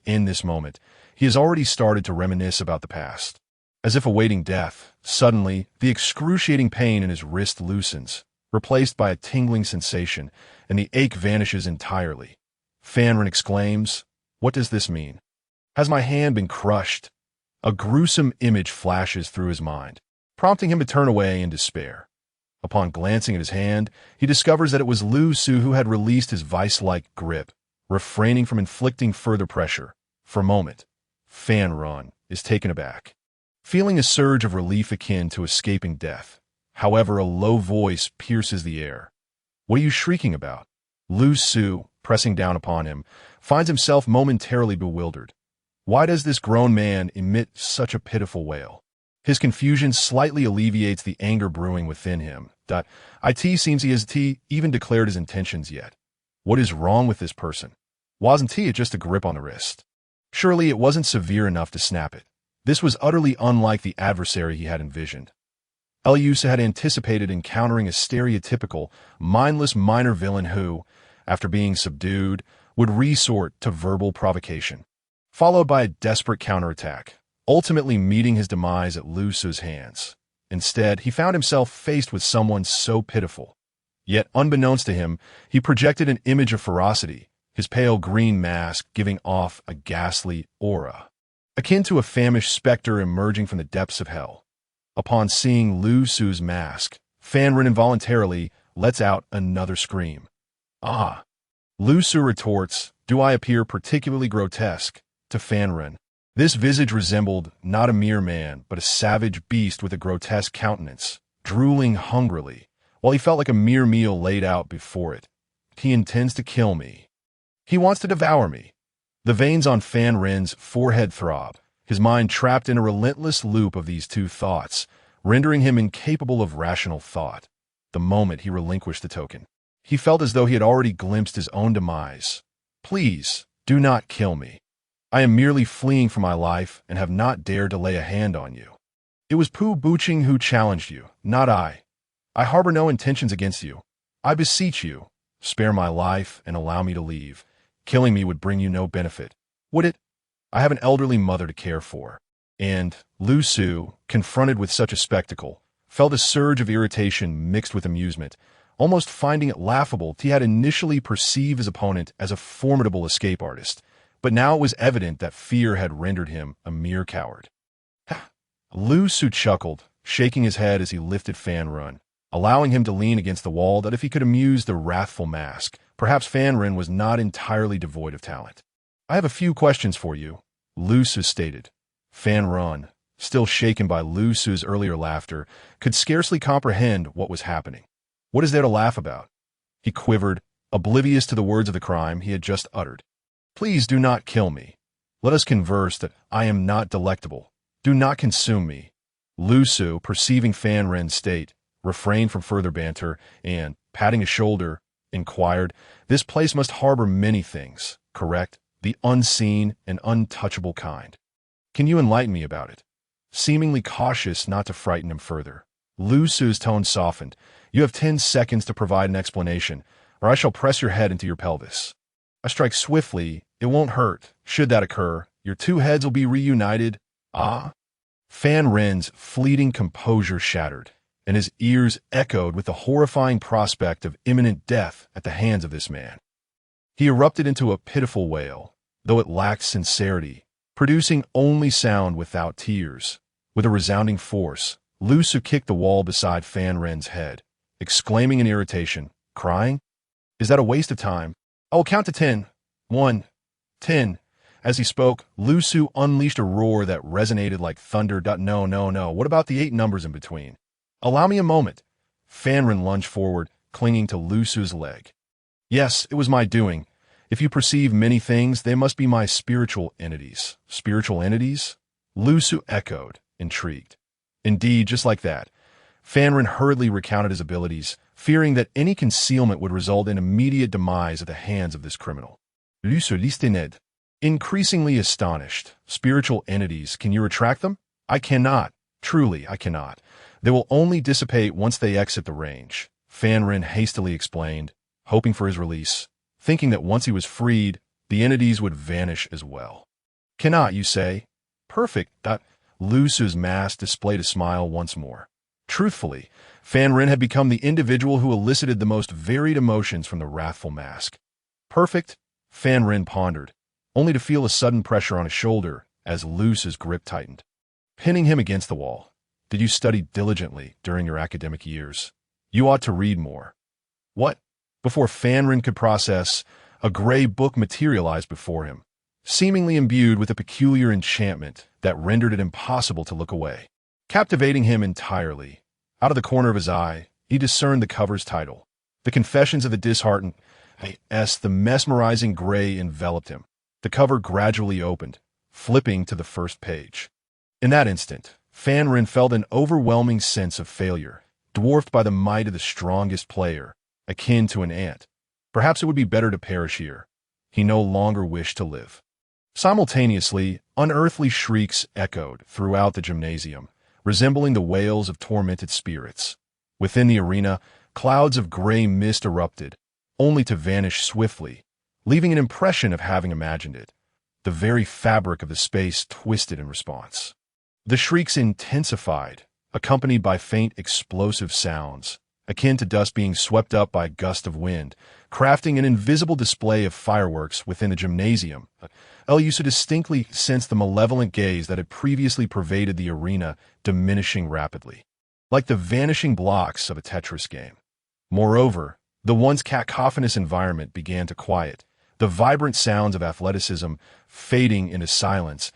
In this moment, he has already started to reminisce about the past. As if awaiting death, suddenly, the excruciating pain in his wrist loosens, replaced by a tingling sensation, and the ache vanishes entirely. Fanrin exclaims, "What does this mean? Has my hand been crushed?" A gruesome image flashes through his mind, prompting him to turn away in despair. Upon glancing at his hand, he discovers that it was Lu Su who had released his vice-like grip, refraining from inflicting further pressure. For a moment, Fanrin is taken aback, feeling a surge of relief akin to escaping death. However, a low voice pierces the air. "What are you shrieking about?" Lu Su, pressing down upon him, finds himself momentarily bewildered. Why does this grown man emit such a pitiful wail? His confusion slightly alleviates the anger brewing within him. It seems he hasn't even declared his intentions yet. What is wrong with this person? Wasn't it just a grip on the wrist? Surely it wasn't severe enough to snap it. This was utterly unlike the adversary he had envisioned. Elyusa had anticipated encountering a stereotypical, mindless minor villain who, after being subdued, would resort to verbal provocation, followed by a desperate counterattack, ultimately meeting his demise at Lu Su's hands. Instead, he found himself faced with someone so pitiful. Yet, unbeknownst to him, he projected an image of ferocity, his pale green mask giving off a ghastly aura, akin to a famished specter emerging from the depths of hell. Upon seeing Lu Su's mask, Fanrin involuntarily lets out another scream. "Ah!" Lu Su retorts, "Do I appear particularly grotesque?" To Fanrin, this visage resembled not a mere man, but a savage beast with a grotesque countenance, drooling hungrily, while he felt like a mere meal laid out before it. "He intends to kill me. He wants to devour me." The veins on Fanrin's forehead throb, his mind trapped in a relentless loop of these two thoughts, rendering him incapable of rational thought. The moment he relinquished the token, he felt as though he had already glimpsed his own demise. "Please, do not kill me. I am merely fleeing for my life and have not dared to lay a hand on you. It was Pu Buqing who challenged you, not I. I harbor no intentions against you. I beseech you, spare my life and allow me to leave. Killing me would bring you no benefit, would it? I have an elderly mother to care for." And Lu Su, confronted with such a spectacle, felt a surge of irritation mixed with amusement, almost finding it laughable he had initially perceived his opponent as a formidable escape artist, but now it was evident that fear had rendered him a mere coward. Lu Su chuckled, shaking his head as he lifted Fanrin, allowing him to lean against the wall that if he could amuse the wrathful mask, perhaps Fanrin was not entirely devoid of talent. "I have a few questions for you," Lu Su stated. Fanrin, still shaken by Lu Su's earlier laughter, could scarcely comprehend what was happening. What is there to laugh about? He quivered, oblivious to the words of the crime he had just uttered. "Please do not kill me. Let us converse that I am not delectable. Do not consume me." Lu Su, perceiving Fanrin's state, refrained from further banter and, patting his shoulder, inquired, "This place must harbor many things, correct? The unseen and untouchable kind. Can you enlighten me about it?" Seemingly cautious not to frighten him further, Lu Su's tone softened. "You have 10 seconds to provide an explanation, or I shall press your head into your pelvis. I strike swiftly, it won't hurt. Should that occur, your two heads will be reunited." "Ah?" Fanrin's fleeting composure shattered, and his ears echoed with the horrifying prospect of imminent death at the hands of this man. He erupted into a pitiful wail, though it lacked sincerity, producing only sound without tears. With a resounding force, Lu Su kicked the wall beside Fanrin's head, exclaiming in irritation, "Crying? Is that a waste of time? I will count to 10. 1, 10. As he spoke, Lu Su unleashed a roar that resonated like thunder. No. What about the 8 numbers in between? Allow me a moment." Fanrin lunged forward, clinging to Lu Su's leg. "Yes, it was my doing. If you perceive many things, they must be my spiritual entities." "Spiritual entities?" Lu Su echoed, intrigued. Indeed, just like that, Fanrin hurriedly recounted his abilities, fearing that any concealment would result in immediate demise at the hands of this criminal. Lu Su listened, increasingly astonished. "Spiritual entities, can you retract them?" "I cannot. Truly, I cannot. They will only dissipate once they exit the range, Fan Rin hastily explained, hoping for his release, thinking that once he was freed, the entities would vanish as well. Cannot, you say? Perfect. Lu Su's mask displayed a smile once more. Truthfully, Fan Rin had become the individual who elicited the most varied emotions from the wrathful mask. Perfect? Fan Rin pondered, only to feel a sudden pressure on his shoulder as Lu Su's grip tightened. Pinning him against the wall. Did you study diligently during your academic years? You ought to read more. What? Before Fan Rin could process, a gray book materialized before him, seemingly imbued with a peculiar enchantment that rendered it impossible to look away. Captivating him entirely, out of the corner of his eye, he discerned the cover's title, The Confessions of the Disheartened. The mesmerizing gray enveloped him. The cover gradually opened, flipping to the first page. In that instant, Fan Rin felt an overwhelming sense of failure, dwarfed by the might of the strongest player, akin to an ant. Perhaps it would be better to perish here. He no longer wished to live. Simultaneously, unearthly shrieks echoed throughout the gymnasium, resembling the wails of tormented spirits. Within the arena, clouds of gray mist erupted, only to vanish swiftly, leaving an impression of having imagined it. The very fabric of the space twisted in response. The shrieks intensified, accompanied by faint explosive sounds, akin to dust being swept up by a gust of wind, crafting an invisible display of fireworks within the gymnasium. Lu distinctly sensed the malevolent gaze that had previously pervaded the arena diminishing rapidly, like the vanishing blocks of a Tetris game. Moreover, the once cacophonous environment began to quiet, the vibrant sounds of athleticism fading into silence.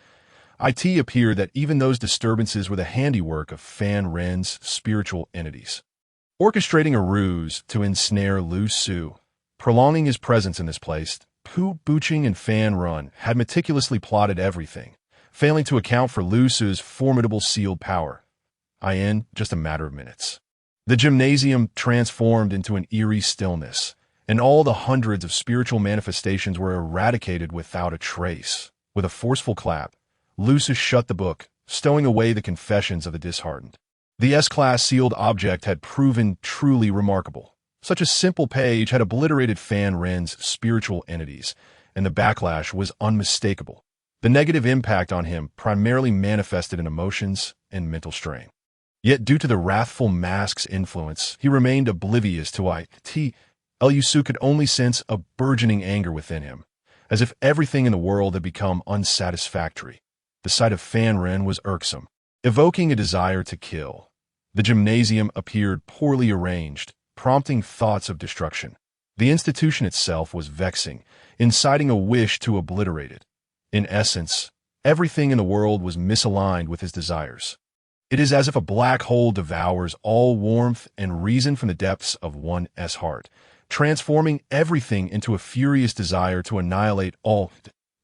It appeared that even those disturbances were the handiwork of Fan Rin's spiritual entities, orchestrating a ruse to ensnare Lu Su. Prolonging his presence in this place, Pu Buqing and Fan Rin had meticulously plotted everything, failing to account for Lu Su's formidable sealed power. In just a matter of minutes, the gymnasium transformed into an eerie stillness, and all the hundreds of spiritual manifestations were eradicated without a trace. With a forceful clap, Lu Su shut the book, stowing away the confessions of the disheartened. The S-class sealed object had proven truly remarkable. Such a simple page had obliterated Fan Rin's spiritual entities, and the backlash was unmistakable. The negative impact on him primarily manifested in emotions and mental strain. Yet due to the wrathful mask's influence, he remained oblivious to it. Lu Su could only sense a burgeoning anger within him, as if everything in the world had become unsatisfactory. The sight of Fan Rin was irksome, evoking a desire to kill. The gymnasium appeared poorly arranged, prompting thoughts of destruction. The institution itself was vexing, inciting a wish to obliterate it. In essence, everything in the world was misaligned with his desires. It is as if a black hole devours all warmth and reason from the depths of one's heart, transforming everything into a furious desire to annihilate all.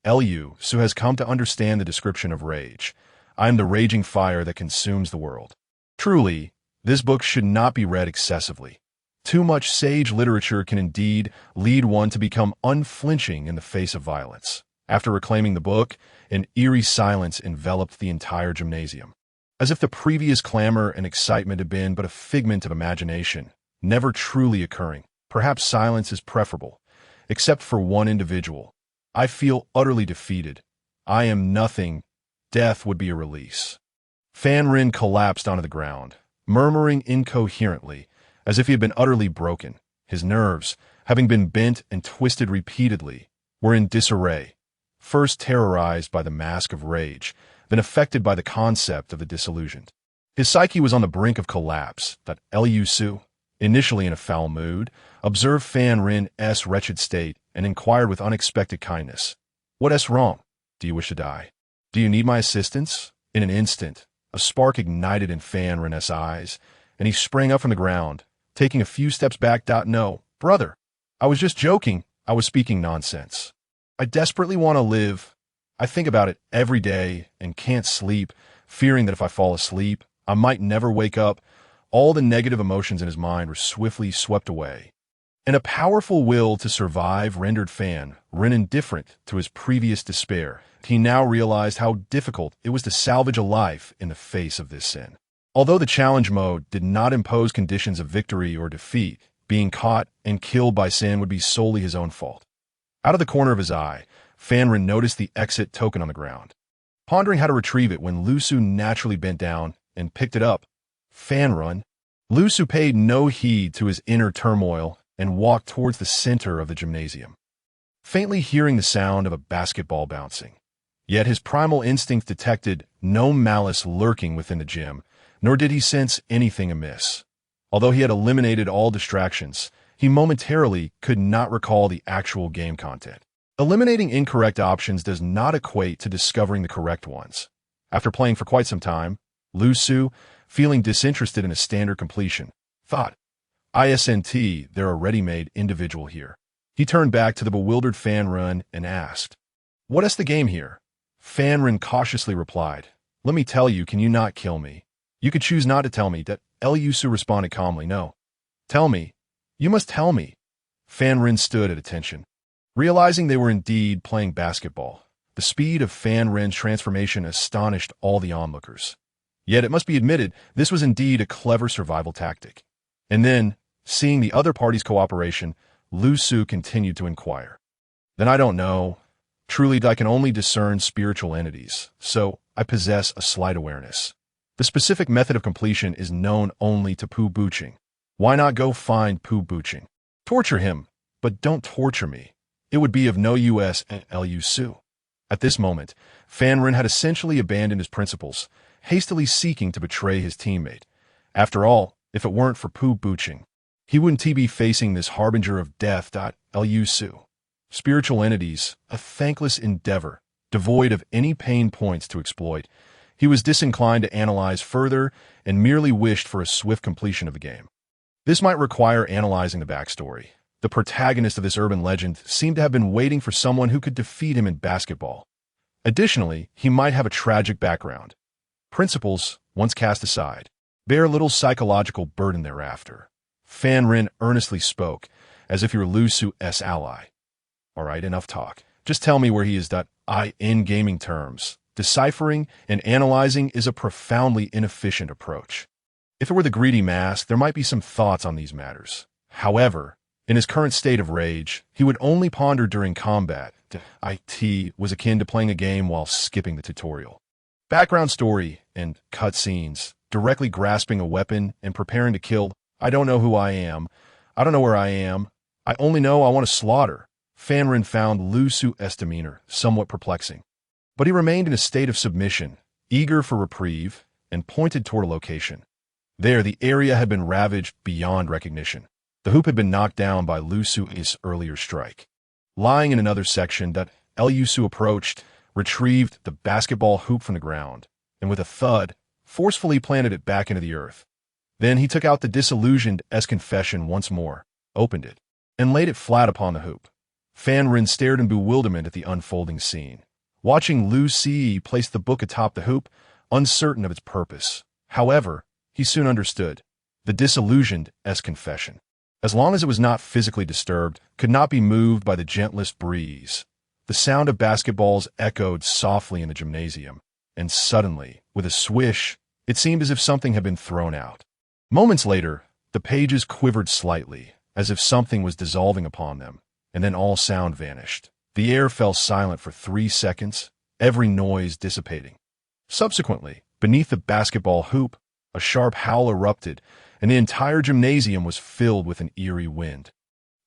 Lu Su has come to understand the description of rage. I am the raging fire that consumes the world. Truly, this book should not be read excessively. Too much sage literature can indeed lead one to become unflinching in the face of violence. After reclaiming the book, an eerie silence enveloped the entire gymnasium, as if the previous clamor and excitement had been but a figment of imagination, never truly occurring. Perhaps silence is preferable, except for one individual. I feel utterly defeated. I am nothing. Death would be a release. Fan Rin collapsed onto the ground, murmuring incoherently, as if he had been utterly broken. His nerves, having been bent and twisted repeatedly, were in disarray, first terrorized by the mask of rage, then affected by the concept of the disillusioned. His psyche was on the brink of collapse. Lu Su, initially in a foul mood, observed Fan Rin's wretched state and inquired with unexpected kindness, "What's wrong? Do you wish to die? Do you need my assistance?" In an instant, a spark ignited in Fan Rin's eyes, and he sprang up from the ground, taking a few steps back. "No, brother. I was just joking. I was speaking nonsense. I desperately want to live. I think about it every day and can't sleep, fearing that if I fall asleep, I might never wake up." All the negative emotions in his mind were swiftly swept away. and a powerful will to survive rendered Fan Ren indifferent to his previous despair. He now realized how difficult it was to salvage a life in the face of this sin. Although the challenge mode did not impose conditions of victory or defeat, being caught and killed by Sin would be solely his own fault. Out of the corner of his eye, Fan Ren noticed the exit token on the ground. Pondering how to retrieve it when Lu Su naturally bent down and picked it up. Fan Ren. Lu Su paid no heed to his inner turmoil and walked towards the center of the gymnasium, faintly hearing the sound of a basketball bouncing. Yet his primal instinct detected no malice lurking within the gym, nor did he sense anything amiss. Although he had eliminated all distractions, he momentarily could not recall the actual game content. Eliminating incorrect options does not equate to discovering the correct ones. After playing for quite some time, Lu Su, feeling disinterested in a standard completion, thought, "ISNT, there are ready-made individual here." He turned back to the bewildered Fan Ren and asked, "What is the game here?" Fan Ren cautiously replied, "Let me tell you, can you not kill me? You could choose not to tell me." That Lu Su responded calmly, "No. Tell me. You must tell me." Fan Ren stood at attention. Realizing they were indeed playing basketball, the speed of Fan Ren's transformation astonished all the onlookers. Yet it must be admitted, this was indeed a clever survival tactic. And then, seeing the other party's cooperation, Lu Su continued to inquire. "Then I don't know. Truly, I can only discern spiritual entities, so I possess a slight awareness. The specific method of completion is known only to Pu Buching. Why not go find Pu Buching? Torture him, but don't torture me. It would be of no use." Lu Su. At this moment, Fan Ren had essentially abandoned his principles, hastily seeking to betray his teammate. After all, if it weren't for Pu Buching, he wouldn't be facing this harbinger of death. Lu Su. Spiritual entities, a thankless endeavor, devoid of any pain points to exploit. He was disinclined to analyze further and merely wished for a swift completion of the game. This might require analyzing the backstory. The protagonist of this urban legend seemed to have been waiting for someone who could defeat him in basketball. Additionally, he might have a tragic background. Principles, once cast aside, bear little psychological burden thereafter. Fan Ren earnestly spoke, as if he were Lu Su's ally. "All right, enough talk. Just tell me where he is. In gaming terms, deciphering and analyzing is a profoundly inefficient approach. If it were the greedy mass, there might be some thoughts on these matters. However, in his current state of rage, he would only ponder during combat. It was akin to playing a game while skipping the tutorial. Background story and cutscenes, directly grasping a weapon and preparing to kill. I don't know who I am. I don't know where I am. I only know I want to slaughter." Fan Ren found Lu Su's demeanor somewhat perplexing. But he remained in a state of submission, eager for reprieve, and pointed toward a location. There, the area had been ravaged beyond recognition. The hoop had been knocked down by Lu Su's earlier strike. Lying in another section, Lu Su approached, retrieved the basketball hoop from the ground, and with a thud, forcefully planted it back into the earth. Then he took out the disillusioned-esque confession once more, opened it, and laid it flat upon the hoop. Fan Ren stared in bewilderment at the unfolding scene, watching Lu Su place the book atop the hoop, uncertain of its purpose. However, he soon understood. The disillusioned-esque confession, as long as it was not physically disturbed, could not be moved by the gentlest breeze. The sound of basketballs echoed softly in the gymnasium, and suddenly, with a swish, it seemed as if something had been thrown out. Moments later, the pages quivered slightly, as if something was dissolving upon them, and then all sound vanished. The air fell silent for 3 seconds, every noise dissipating. Subsequently, beneath the basketball hoop, a sharp howl erupted, and the entire gymnasium was filled with an eerie wind.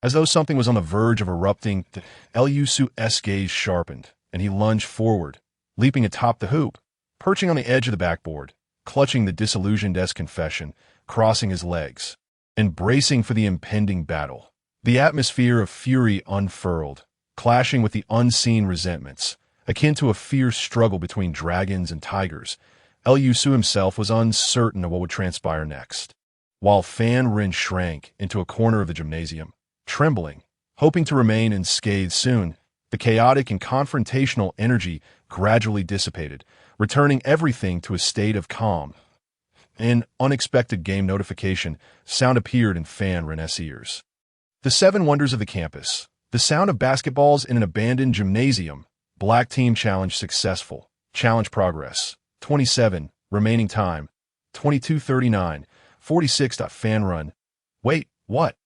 As though something was on the verge of erupting, Lu Su's gaze sharpened, and he lunged forward, leaping atop the hoop, perching on the edge of the backboard, clutching the disillusioned-esque confession, crossing his legs, and bracing for the impending battle. The atmosphere of fury unfurled, clashing with the unseen resentments, akin to a fierce struggle between dragons and tigers. Lu Su himself was uncertain of what would transpire next, while Fan Ren shrank into a corner of the gymnasium, trembling, hoping to remain unscathed soon. The chaotic and confrontational energy gradually dissipated, returning everything to a state of calm. An unexpected game notification sound appeared in Fan Ren's ears. The seven wonders of the campus. The sound of basketballs in an abandoned gymnasium. Black team challenge successful. Challenge progress. 27. Remaining time. 22:39. 46. Fan run. Wait, what?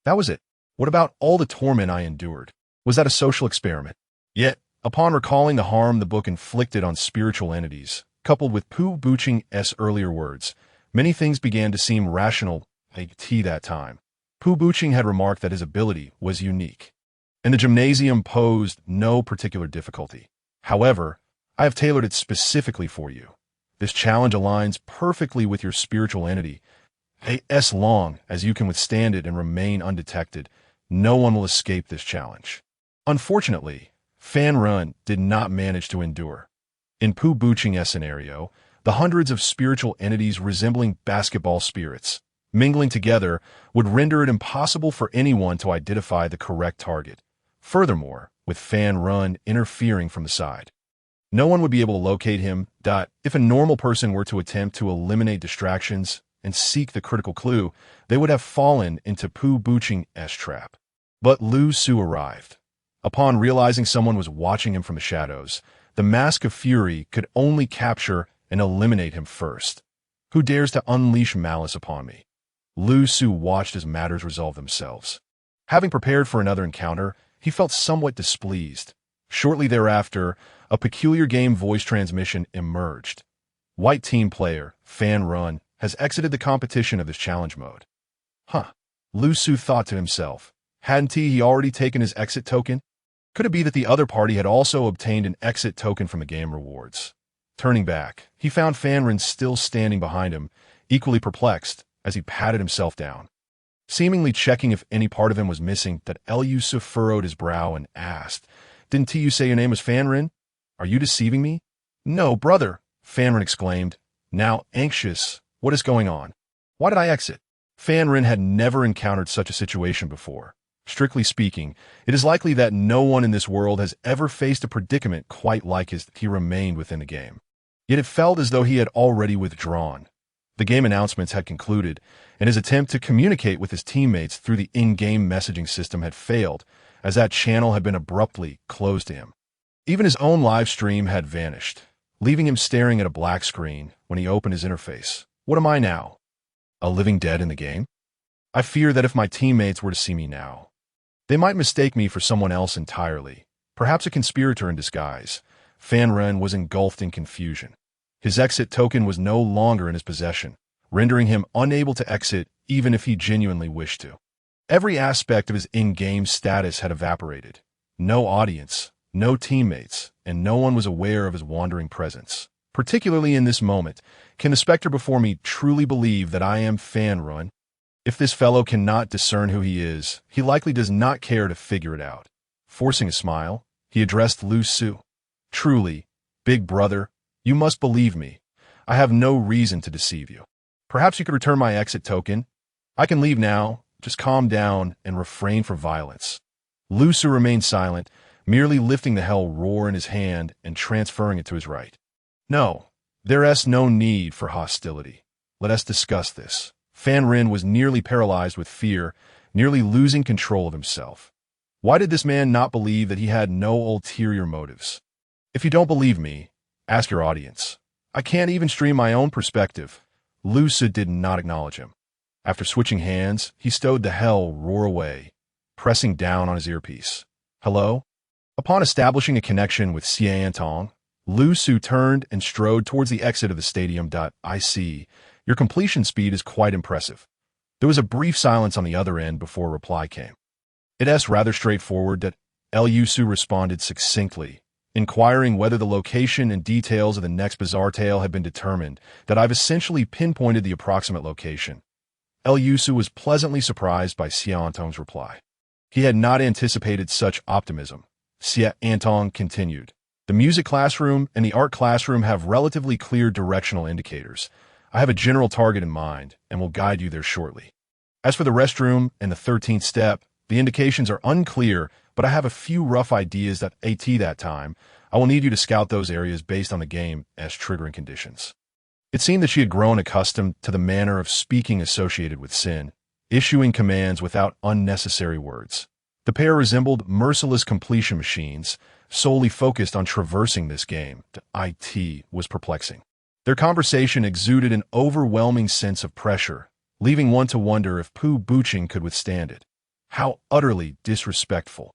That was it. What about all the torment I endured? Was that a social experiment? Yet, upon recalling the harm the book inflicted on spiritual entities, coupled with Pooh Buching's earlier words, many things began to seem rational at that time. Pooh Buching had remarked that his ability was unique, and the gymnasium posed no particular difficulty. However, I have tailored it specifically for you. This challenge aligns perfectly with your spiritual entity. As long as you can withstand it and remain undetected, no one will escape this challenge. Unfortunately, Fan Run did not manage to endure. In Pooh Buching's scenario, the hundreds of spiritual entities resembling basketball spirits, mingling together, would render it impossible for anyone to identify the correct target. Furthermore, with Fan Run interfering from the side, no one would be able to locate him. If a normal person were to attempt to eliminate distractions and seek the critical clue, they would have fallen into Pooh Buching's trap. But Lu Su arrived. Upon realizing someone was watching him from the shadows, the Mask of Fury could only capture and eliminate him first. Who dares to unleash malice upon me? Lu Su watched as matters resolved themselves. Having prepared for another encounter, he felt somewhat displeased. Shortly thereafter, a peculiar game voice transmission emerged. White team player, Fan Run, has exited the competition of this challenge mode. Lu Su thought to himself. Hadn't he already taken his exit token? Could it be that the other party had also obtained an exit token from the game rewards? Turning back, he found Fan Run still standing behind him, equally perplexed, as he patted himself down. Seemingly checking if any part of him was missing, that Lu Su furrowed his brow and asked, "Didn't you say your name was Fan Run? Are you deceiving me?" "No, brother," Fan Run exclaimed, now anxious. "What is going on? Why did I exit?" Fan Run had never encountered such a situation before. Strictly speaking, it is likely that no one in this world has ever faced a predicament quite like his. He remained within the game. Yet it felt as though he had already withdrawn. The game announcements had concluded, and his attempt to communicate with his teammates through the in-game messaging system had failed, as that channel had been abruptly closed to him. Even his own live stream had vanished, leaving him staring at a black screen when he opened his interface. What am I now? A living dead in the game? I fear that if my teammates were to see me now, they might mistake me for someone else entirely, perhaps a conspirator in disguise. Fan Run was engulfed in confusion. His exit token was no longer in his possession, rendering him unable to exit even if he genuinely wished to. Every aspect of his in-game status had evaporated. No audience, no teammates, and no one was aware of his wandering presence. Particularly in this moment, can the specter before me truly believe that I am Fan Run? If this fellow cannot discern who he is, he likely does not care to figure it out. Forcing a smile, he addressed Lu Su. "Truly, big brother, you must believe me. I have no reason to deceive you. Perhaps you could return my exit token. I can leave now. Just calm down and refrain from violence." Lu Su remained silent, merely lifting the hell roar in his hand and transferring it to his right. "No, there is no need for hostility. Let us discuss this." Fan Run was nearly paralyzed with fear, nearly losing control of himself. Why did this man not believe that he had no ulterior motives? If you don't believe me, ask your audience. I can't even stream my own perspective. Lu Su did not acknowledge him. After switching hands, he stowed the hell roar away, pressing down on his earpiece. "Hello?" Upon establishing a connection with Xia Antong, Lu Su turned and strode towards the exit of the stadium. "I see. Your completion speed is quite impressive." There was a brief silence on the other end before a reply came. "It's rather straightforward." That Lu Su responded succinctly, inquiring whether the location and details of the next bizarre tale had been determined. "That I've essentially pinpointed the approximate location." Lu Su was pleasantly surprised by Xia Antong's reply. He had not anticipated such optimism. Xia Antong continued. "The music classroom and the art classroom have relatively clear directional indicators. I have a general target in mind and will guide you there shortly. As for the restroom and the 13th step, the indications are unclear, but I have a few rough ideas that that time. I will need you to scout those areas based on the game as triggering conditions." It seemed that she had grown accustomed to the manner of speaking associated with sin, issuing commands without unnecessary words. The pair resembled merciless completion machines, solely focused on traversing this game. It was perplexing. Their conversation exuded an overwhelming sense of pressure, leaving one to wonder if Pu Buqing could withstand it. How utterly disrespectful.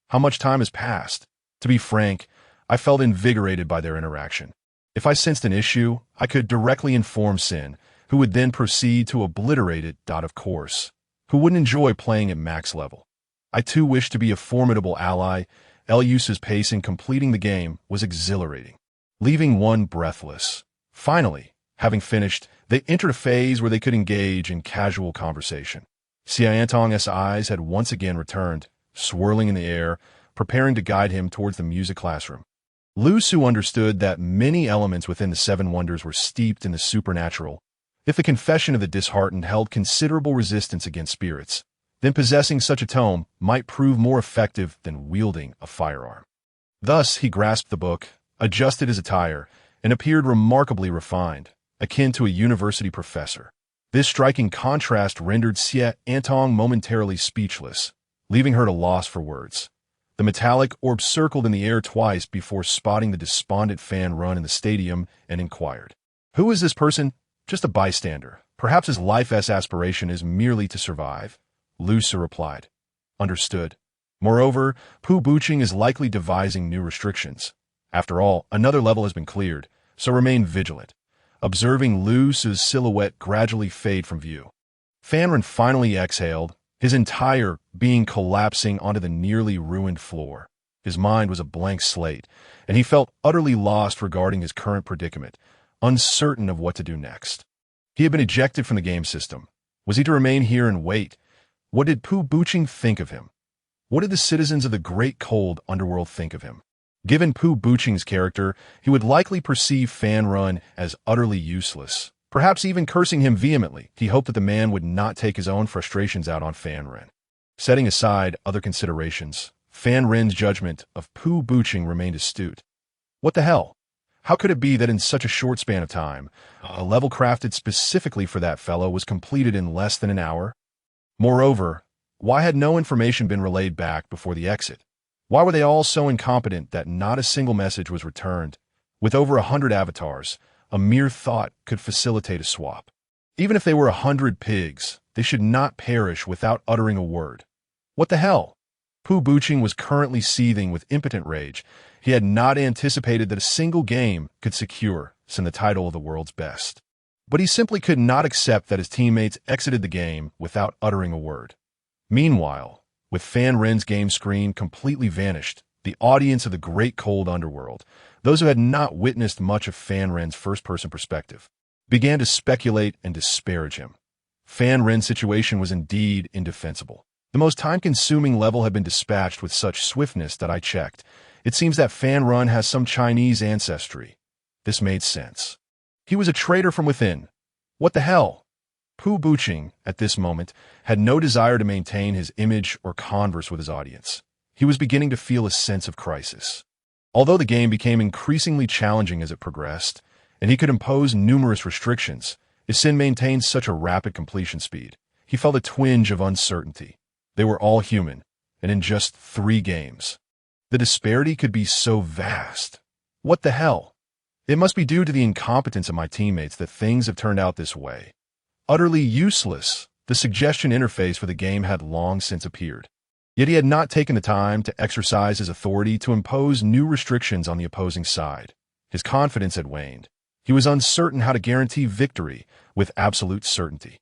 How much time has passed? To be frank, I felt invigorated by their interaction. If I sensed an issue, I could directly inform Sin, who would then proceed to obliterate it. Of course, who wouldn't enjoy playing at max level? I too wished to be a formidable ally. Elius's pace in completing the game was exhilarating, leaving one breathless. Finally, having finished, they entered a phase where they could engage in casual conversation. Xiantong's eyes had once again returned, swirling in the air, preparing to guide him towards the music classroom. Lu Su understood that many elements within the Seven Wonders were steeped in the supernatural. If the confession of the disheartened held considerable resistance against spirits, then possessing such a tome might prove more effective than wielding a firearm. Thus, he grasped the book, adjusted his attire, and appeared remarkably refined, akin to a university professor. This striking contrast rendered Xie Antong momentarily speechless, leaving her at a loss for words. The metallic orb circled in the air twice before spotting the despondent Fan Run in the stadium and inquired, "Who is this person?" "Just a bystander. Perhaps his life's aspiration is merely to survive." Lu Su replied. "Understood. Moreover, Pu Buqing is likely devising new restrictions. After all, another level has been cleared, so remain vigilant." Observing Lu Su's silhouette gradually fade from view, Fanren finally exhaled, his entire being collapsing onto the nearly ruined floor. His mind was a blank slate, and he felt utterly lost regarding his current predicament, uncertain of what to do next. He had been ejected from the game system. Was he to remain here and wait? What did Pu Buqing think of him? What did the citizens of the great cold underworld think of him? Given Pu Buqing's character, he would likely perceive Fan Run as utterly useless, perhaps even cursing him vehemently. He hoped that the man would not take his own frustrations out on Fan Ren. Setting aside other considerations, Fan Ren's judgment of Pu Buqing remained astute. What the hell? How could it be that in such a short span of time, a level crafted specifically for that fellow was completed in less than an hour? Moreover, why had no information been relayed back before the exit? Why were they all so incompetent that not a single message was returned? With over 100 avatars, a mere thought could facilitate a swap. Even if they were 100 pigs, they should not perish without uttering a word. What the hell? Pu Buqing was currently seething with impotent rage. He had not anticipated that a single game could secure Sin the title of the world's best. But he simply could not accept that his teammates exited the game without uttering a word. Meanwhile, with Fan Ren's game screen completely vanished, the audience of the great cold underworld, those who had not witnessed much of Fan Ren's first-person perspective, began to speculate and disparage him. Fan Ren's situation was indeed indefensible. The most time-consuming level had been dispatched with such swiftness that I checked. It seems that Fan Run has some Chinese ancestry. This made sense. He was a traitor from within. What the hell? Pu Buqing, at this moment, had no desire to maintain his image or converse with his audience. He was beginning to feel a sense of crisis. Although the game became increasingly challenging as it progressed, and he could impose numerous restrictions, if Sin maintained such a rapid completion speed, he felt a twinge of uncertainty. They were all human, and in just 3 games. The disparity could be so vast. What the hell? It must be due to the incompetence of my teammates that things have turned out this way. Utterly useless, the suggestion interface for the game had long since appeared. Yet he had not taken the time to exercise his authority to impose new restrictions on the opposing side. His confidence had waned. He was uncertain how to guarantee victory with absolute certainty.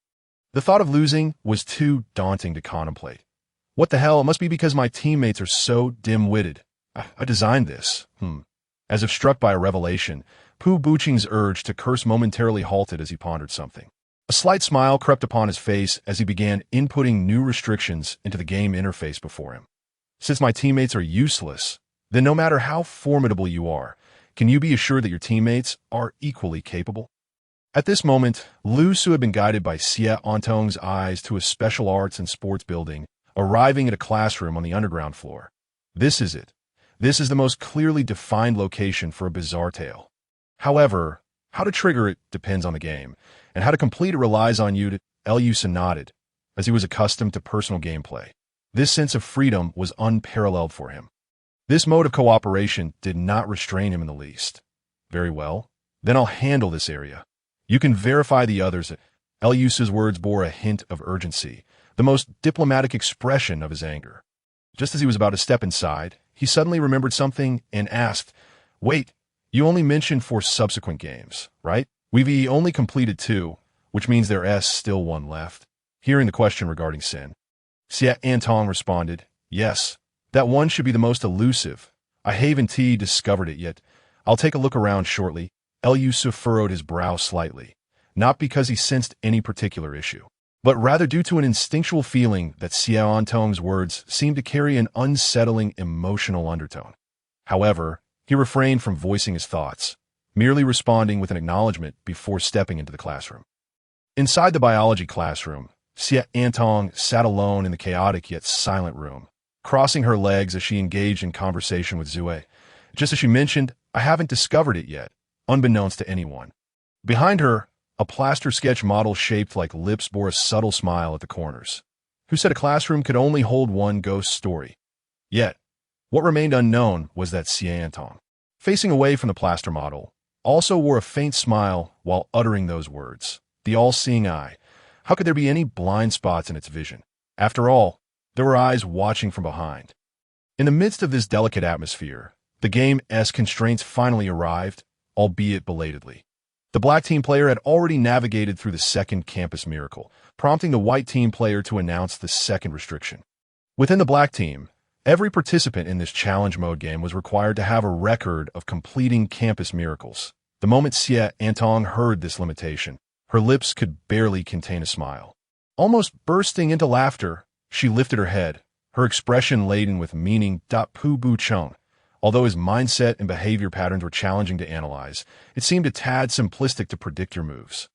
The thought of losing was too daunting to contemplate. What the hell? It must be because my teammates are so dim-witted. I designed this. As if struck by a revelation, Pu Buqing's urge to curse momentarily halted as he pondered something. A slight smile crept upon his face as he began inputting new restrictions into the game interface before him. Since my teammates are useless, then no matter how formidable you are, can you be assured that your teammates are equally capable? At this moment, Lu Su had been guided by Xie Antong's eyes to a special arts and sports building, arriving at a classroom on the underground floor. This is it. This is the most clearly defined location for a bizarre tale. However, how to trigger it depends on the game, and how to complete it relies on you to... Eliusa nodded. as he was accustomed to personal gameplay. This sense of freedom was unparalleled for him. This mode of cooperation did not restrain him in the least. Very well, then I'll handle this area. You can verify the others. Elius's words bore a hint of urgency, the most diplomatic expression of his anger. Just as he was about to step inside, he suddenly remembered something and asked, "Wait, you only mentioned 4 subsequent games, right? We've only completed 2, which means there's still 1 left." Hearing the question regarding Sin, Xia Antong responded, "Yes, that one should be the most elusive. I haven't discovered it yet. I'll take a look around shortly." Elius furrowed his brow slightly, not because he sensed any particular issue, but rather due to an instinctual feeling that Xia Antong's words seemed to carry an unsettling emotional undertone. However, he refrained from voicing his thoughts, merely responding with an acknowledgement before stepping into the classroom. Inside the biology classroom, Xia Antong sat alone in the chaotic yet silent room, crossing her legs as she engaged in conversation with Zue. Just as she mentioned, "I haven't discovered it yet," unbeknownst to anyone. Behind her, a plaster sketch model shaped like lips bore a subtle smile at the corners. Who said a classroom could only hold one ghost story? Yet, what remained unknown was that Xia Antong, facing away from the plaster model, also wore a faint smile while uttering those words. The all-seeing eye. How could there be any blind spots in its vision? After all, there were eyes watching from behind. In the midst of this delicate atmosphere, the game's constraints finally arrived, albeit belatedly. The black team player had already navigated through the second campus miracle, prompting the white team player to announce the second restriction. Within the black team, every participant in this challenge mode game was required to have a record of completing campus miracles. The moment Xia Antong heard this limitation, her lips could barely contain a smile. Almost bursting into laughter, she lifted her head, her expression laden with meaning. Pu Bu Chung. Although his mindset and behavior patterns were challenging to analyze, it seemed a tad simplistic to predict your moves.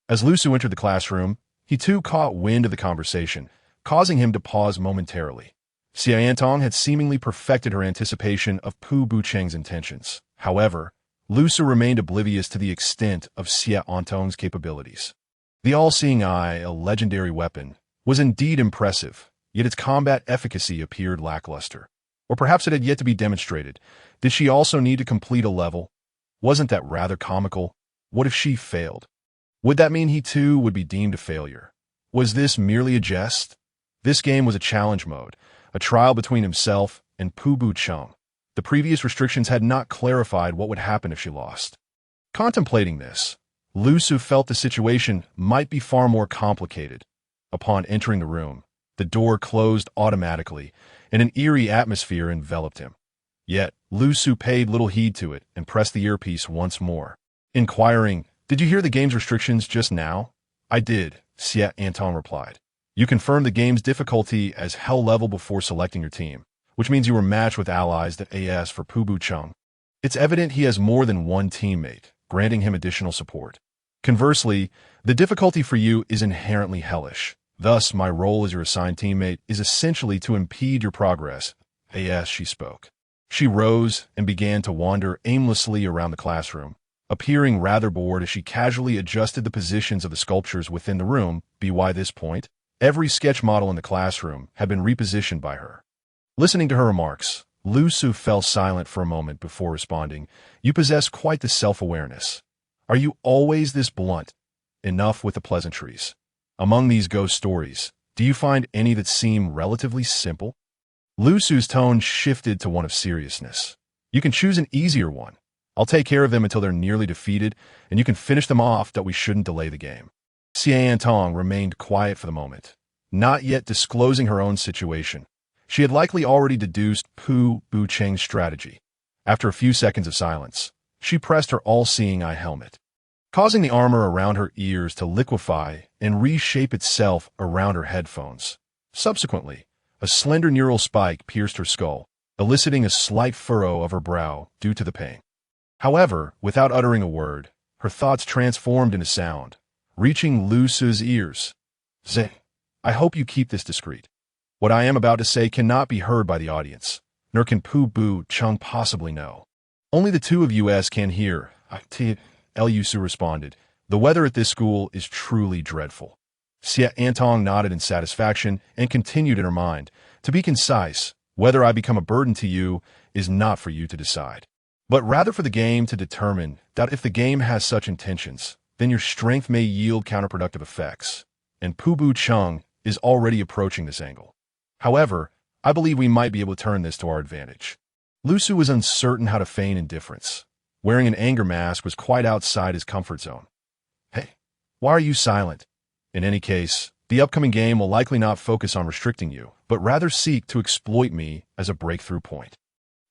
As Lusu entered the classroom, he too caught wind of the conversation, causing him to pause momentarily. Xia Antong had seemingly perfected her anticipation of Pu Bu Cheng's intentions. However, Lusu remained oblivious to the extent of Xia Antong's capabilities. The all-seeing eye, a legendary weapon, was indeed impressive, yet its combat efficacy appeared lackluster. Or perhaps it had yet to be demonstrated. Did she also need to complete a level? Wasn't that rather comical? What if she failed? Would that mean he too would be deemed a failure? Was this merely a jest? This game was a challenge mode, a trial between himself and Pu Bu Chung. The previous restrictions had not clarified what would happen if she lost. Contemplating this, Lusu felt the situation might be far more complicated. Upon entering the room, the door closed automatically, and an eerie atmosphere enveloped him. Yet, Lusu paid little heed to it and pressed the earpiece once more, inquiring, "Did you hear the game's restrictions just now?" "I did," Xia Antong replied. "You confirmed the game's difficulty as hell level before selecting your team, which means you were matched with allies that AS for Pu Bu Chung. It's evident he has more than one teammate, granting him additional support. Conversely, the difficulty for you is inherently hellish. Thus, my role as your assigned teammate is essentially to impede your progress." As she spoke, she rose and began to wander aimlessly around the classroom, appearing rather bored as she casually adjusted the positions of the sculptures within the room. By this point, every sketch model in the classroom had been repositioned by her. Listening to her remarks, Lusu fell silent for a moment before responding, "You possess quite the self-awareness. Are you always this blunt? Enough with the pleasantries. Among these ghost stories, do you find any that seem relatively simple?" Lusu's tone shifted to one of seriousness. "You can choose an easier one. I'll take care of them until they're nearly defeated, and you can finish them off. That we shouldn't delay the game." Xia Antong remained quiet for the moment, not yet disclosing her own situation. She had likely already deduced Pu Bu Cheng's strategy. After a few seconds of silence, she pressed her all-seeing eye helmet, causing the armor around her ears to liquefy and reshape itself around her headphones. Subsequently, a slender neural spike pierced her skull, eliciting a slight furrow of her brow due to the pain. However, without uttering a word, her thoughts transformed into sound, reaching Lusu's ears. "Zeh, I hope you keep this discreet. What I am about to say cannot be heard by the audience, nor can Pu Bu Chung possibly know. Only the two of you can hear." Lusu responded, "The weather at this school is truly dreadful." Xia Antong nodded in satisfaction and continued in her mind. To be concise, whether I become a burden to you is not for you to decide, but rather for the game to determine that if the game has such intentions, then your strength may yield counterproductive effects, and Pubu Chung is already approaching this angle. However, I believe we might be able to turn this to our advantage. Lu Su was uncertain how to feign indifference. Wearing an anger mask was quite outside his comfort zone. Hey, why are you silent? In any case, the upcoming game will likely not focus on restricting you, but rather seek to exploit me as a breakthrough point.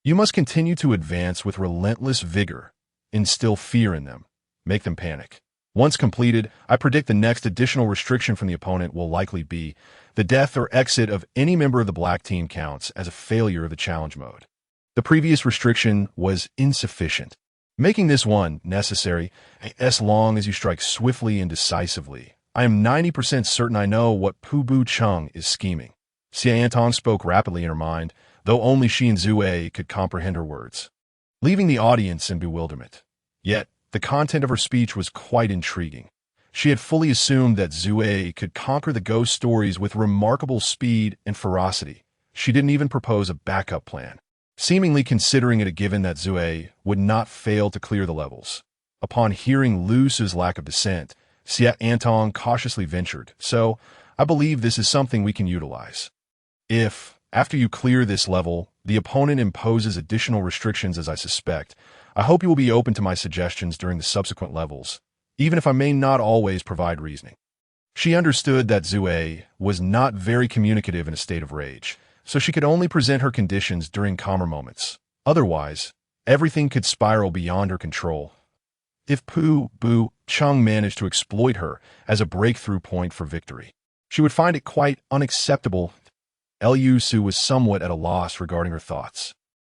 You must continue to advance with relentless vigor, instill fear in them, make them panic. Once completed, I predict the next additional restriction from the opponent will likely be the death or exit of any member of the black team counts as a failure of the challenge mode. The previous restriction was insufficient, making this one necessary as long as you strike swiftly and decisively. I am 90% certain I know what Pubu Chung is scheming. Xia Antong spoke rapidly in her mind, though only she and Zue could comprehend her words, leaving the audience in bewilderment. Yet, the content of her speech was quite intriguing. She had fully assumed that Zue could conquer the ghost stories with remarkable speed and ferocity. She didn't even propose a backup plan, seemingly considering it a given that Zue would not fail to clear the levels. Upon hearing Lu Su's lack of dissent, Xia Antong cautiously ventured, so I believe this is something we can utilize. If, after you clear this level, the opponent imposes additional restrictions as I suspect, I hope you will be open to my suggestions during the subsequent levels, even if I may not always provide reasoning. She understood that Zue was not very communicative in a state of rage, so she could only present her conditions during calmer moments. Otherwise, everything could spiral beyond her control. If Pubu Chung managed to exploit her as a breakthrough point for victory, she would find it quite unacceptable. Lu Su was somewhat at a loss regarding her thoughts.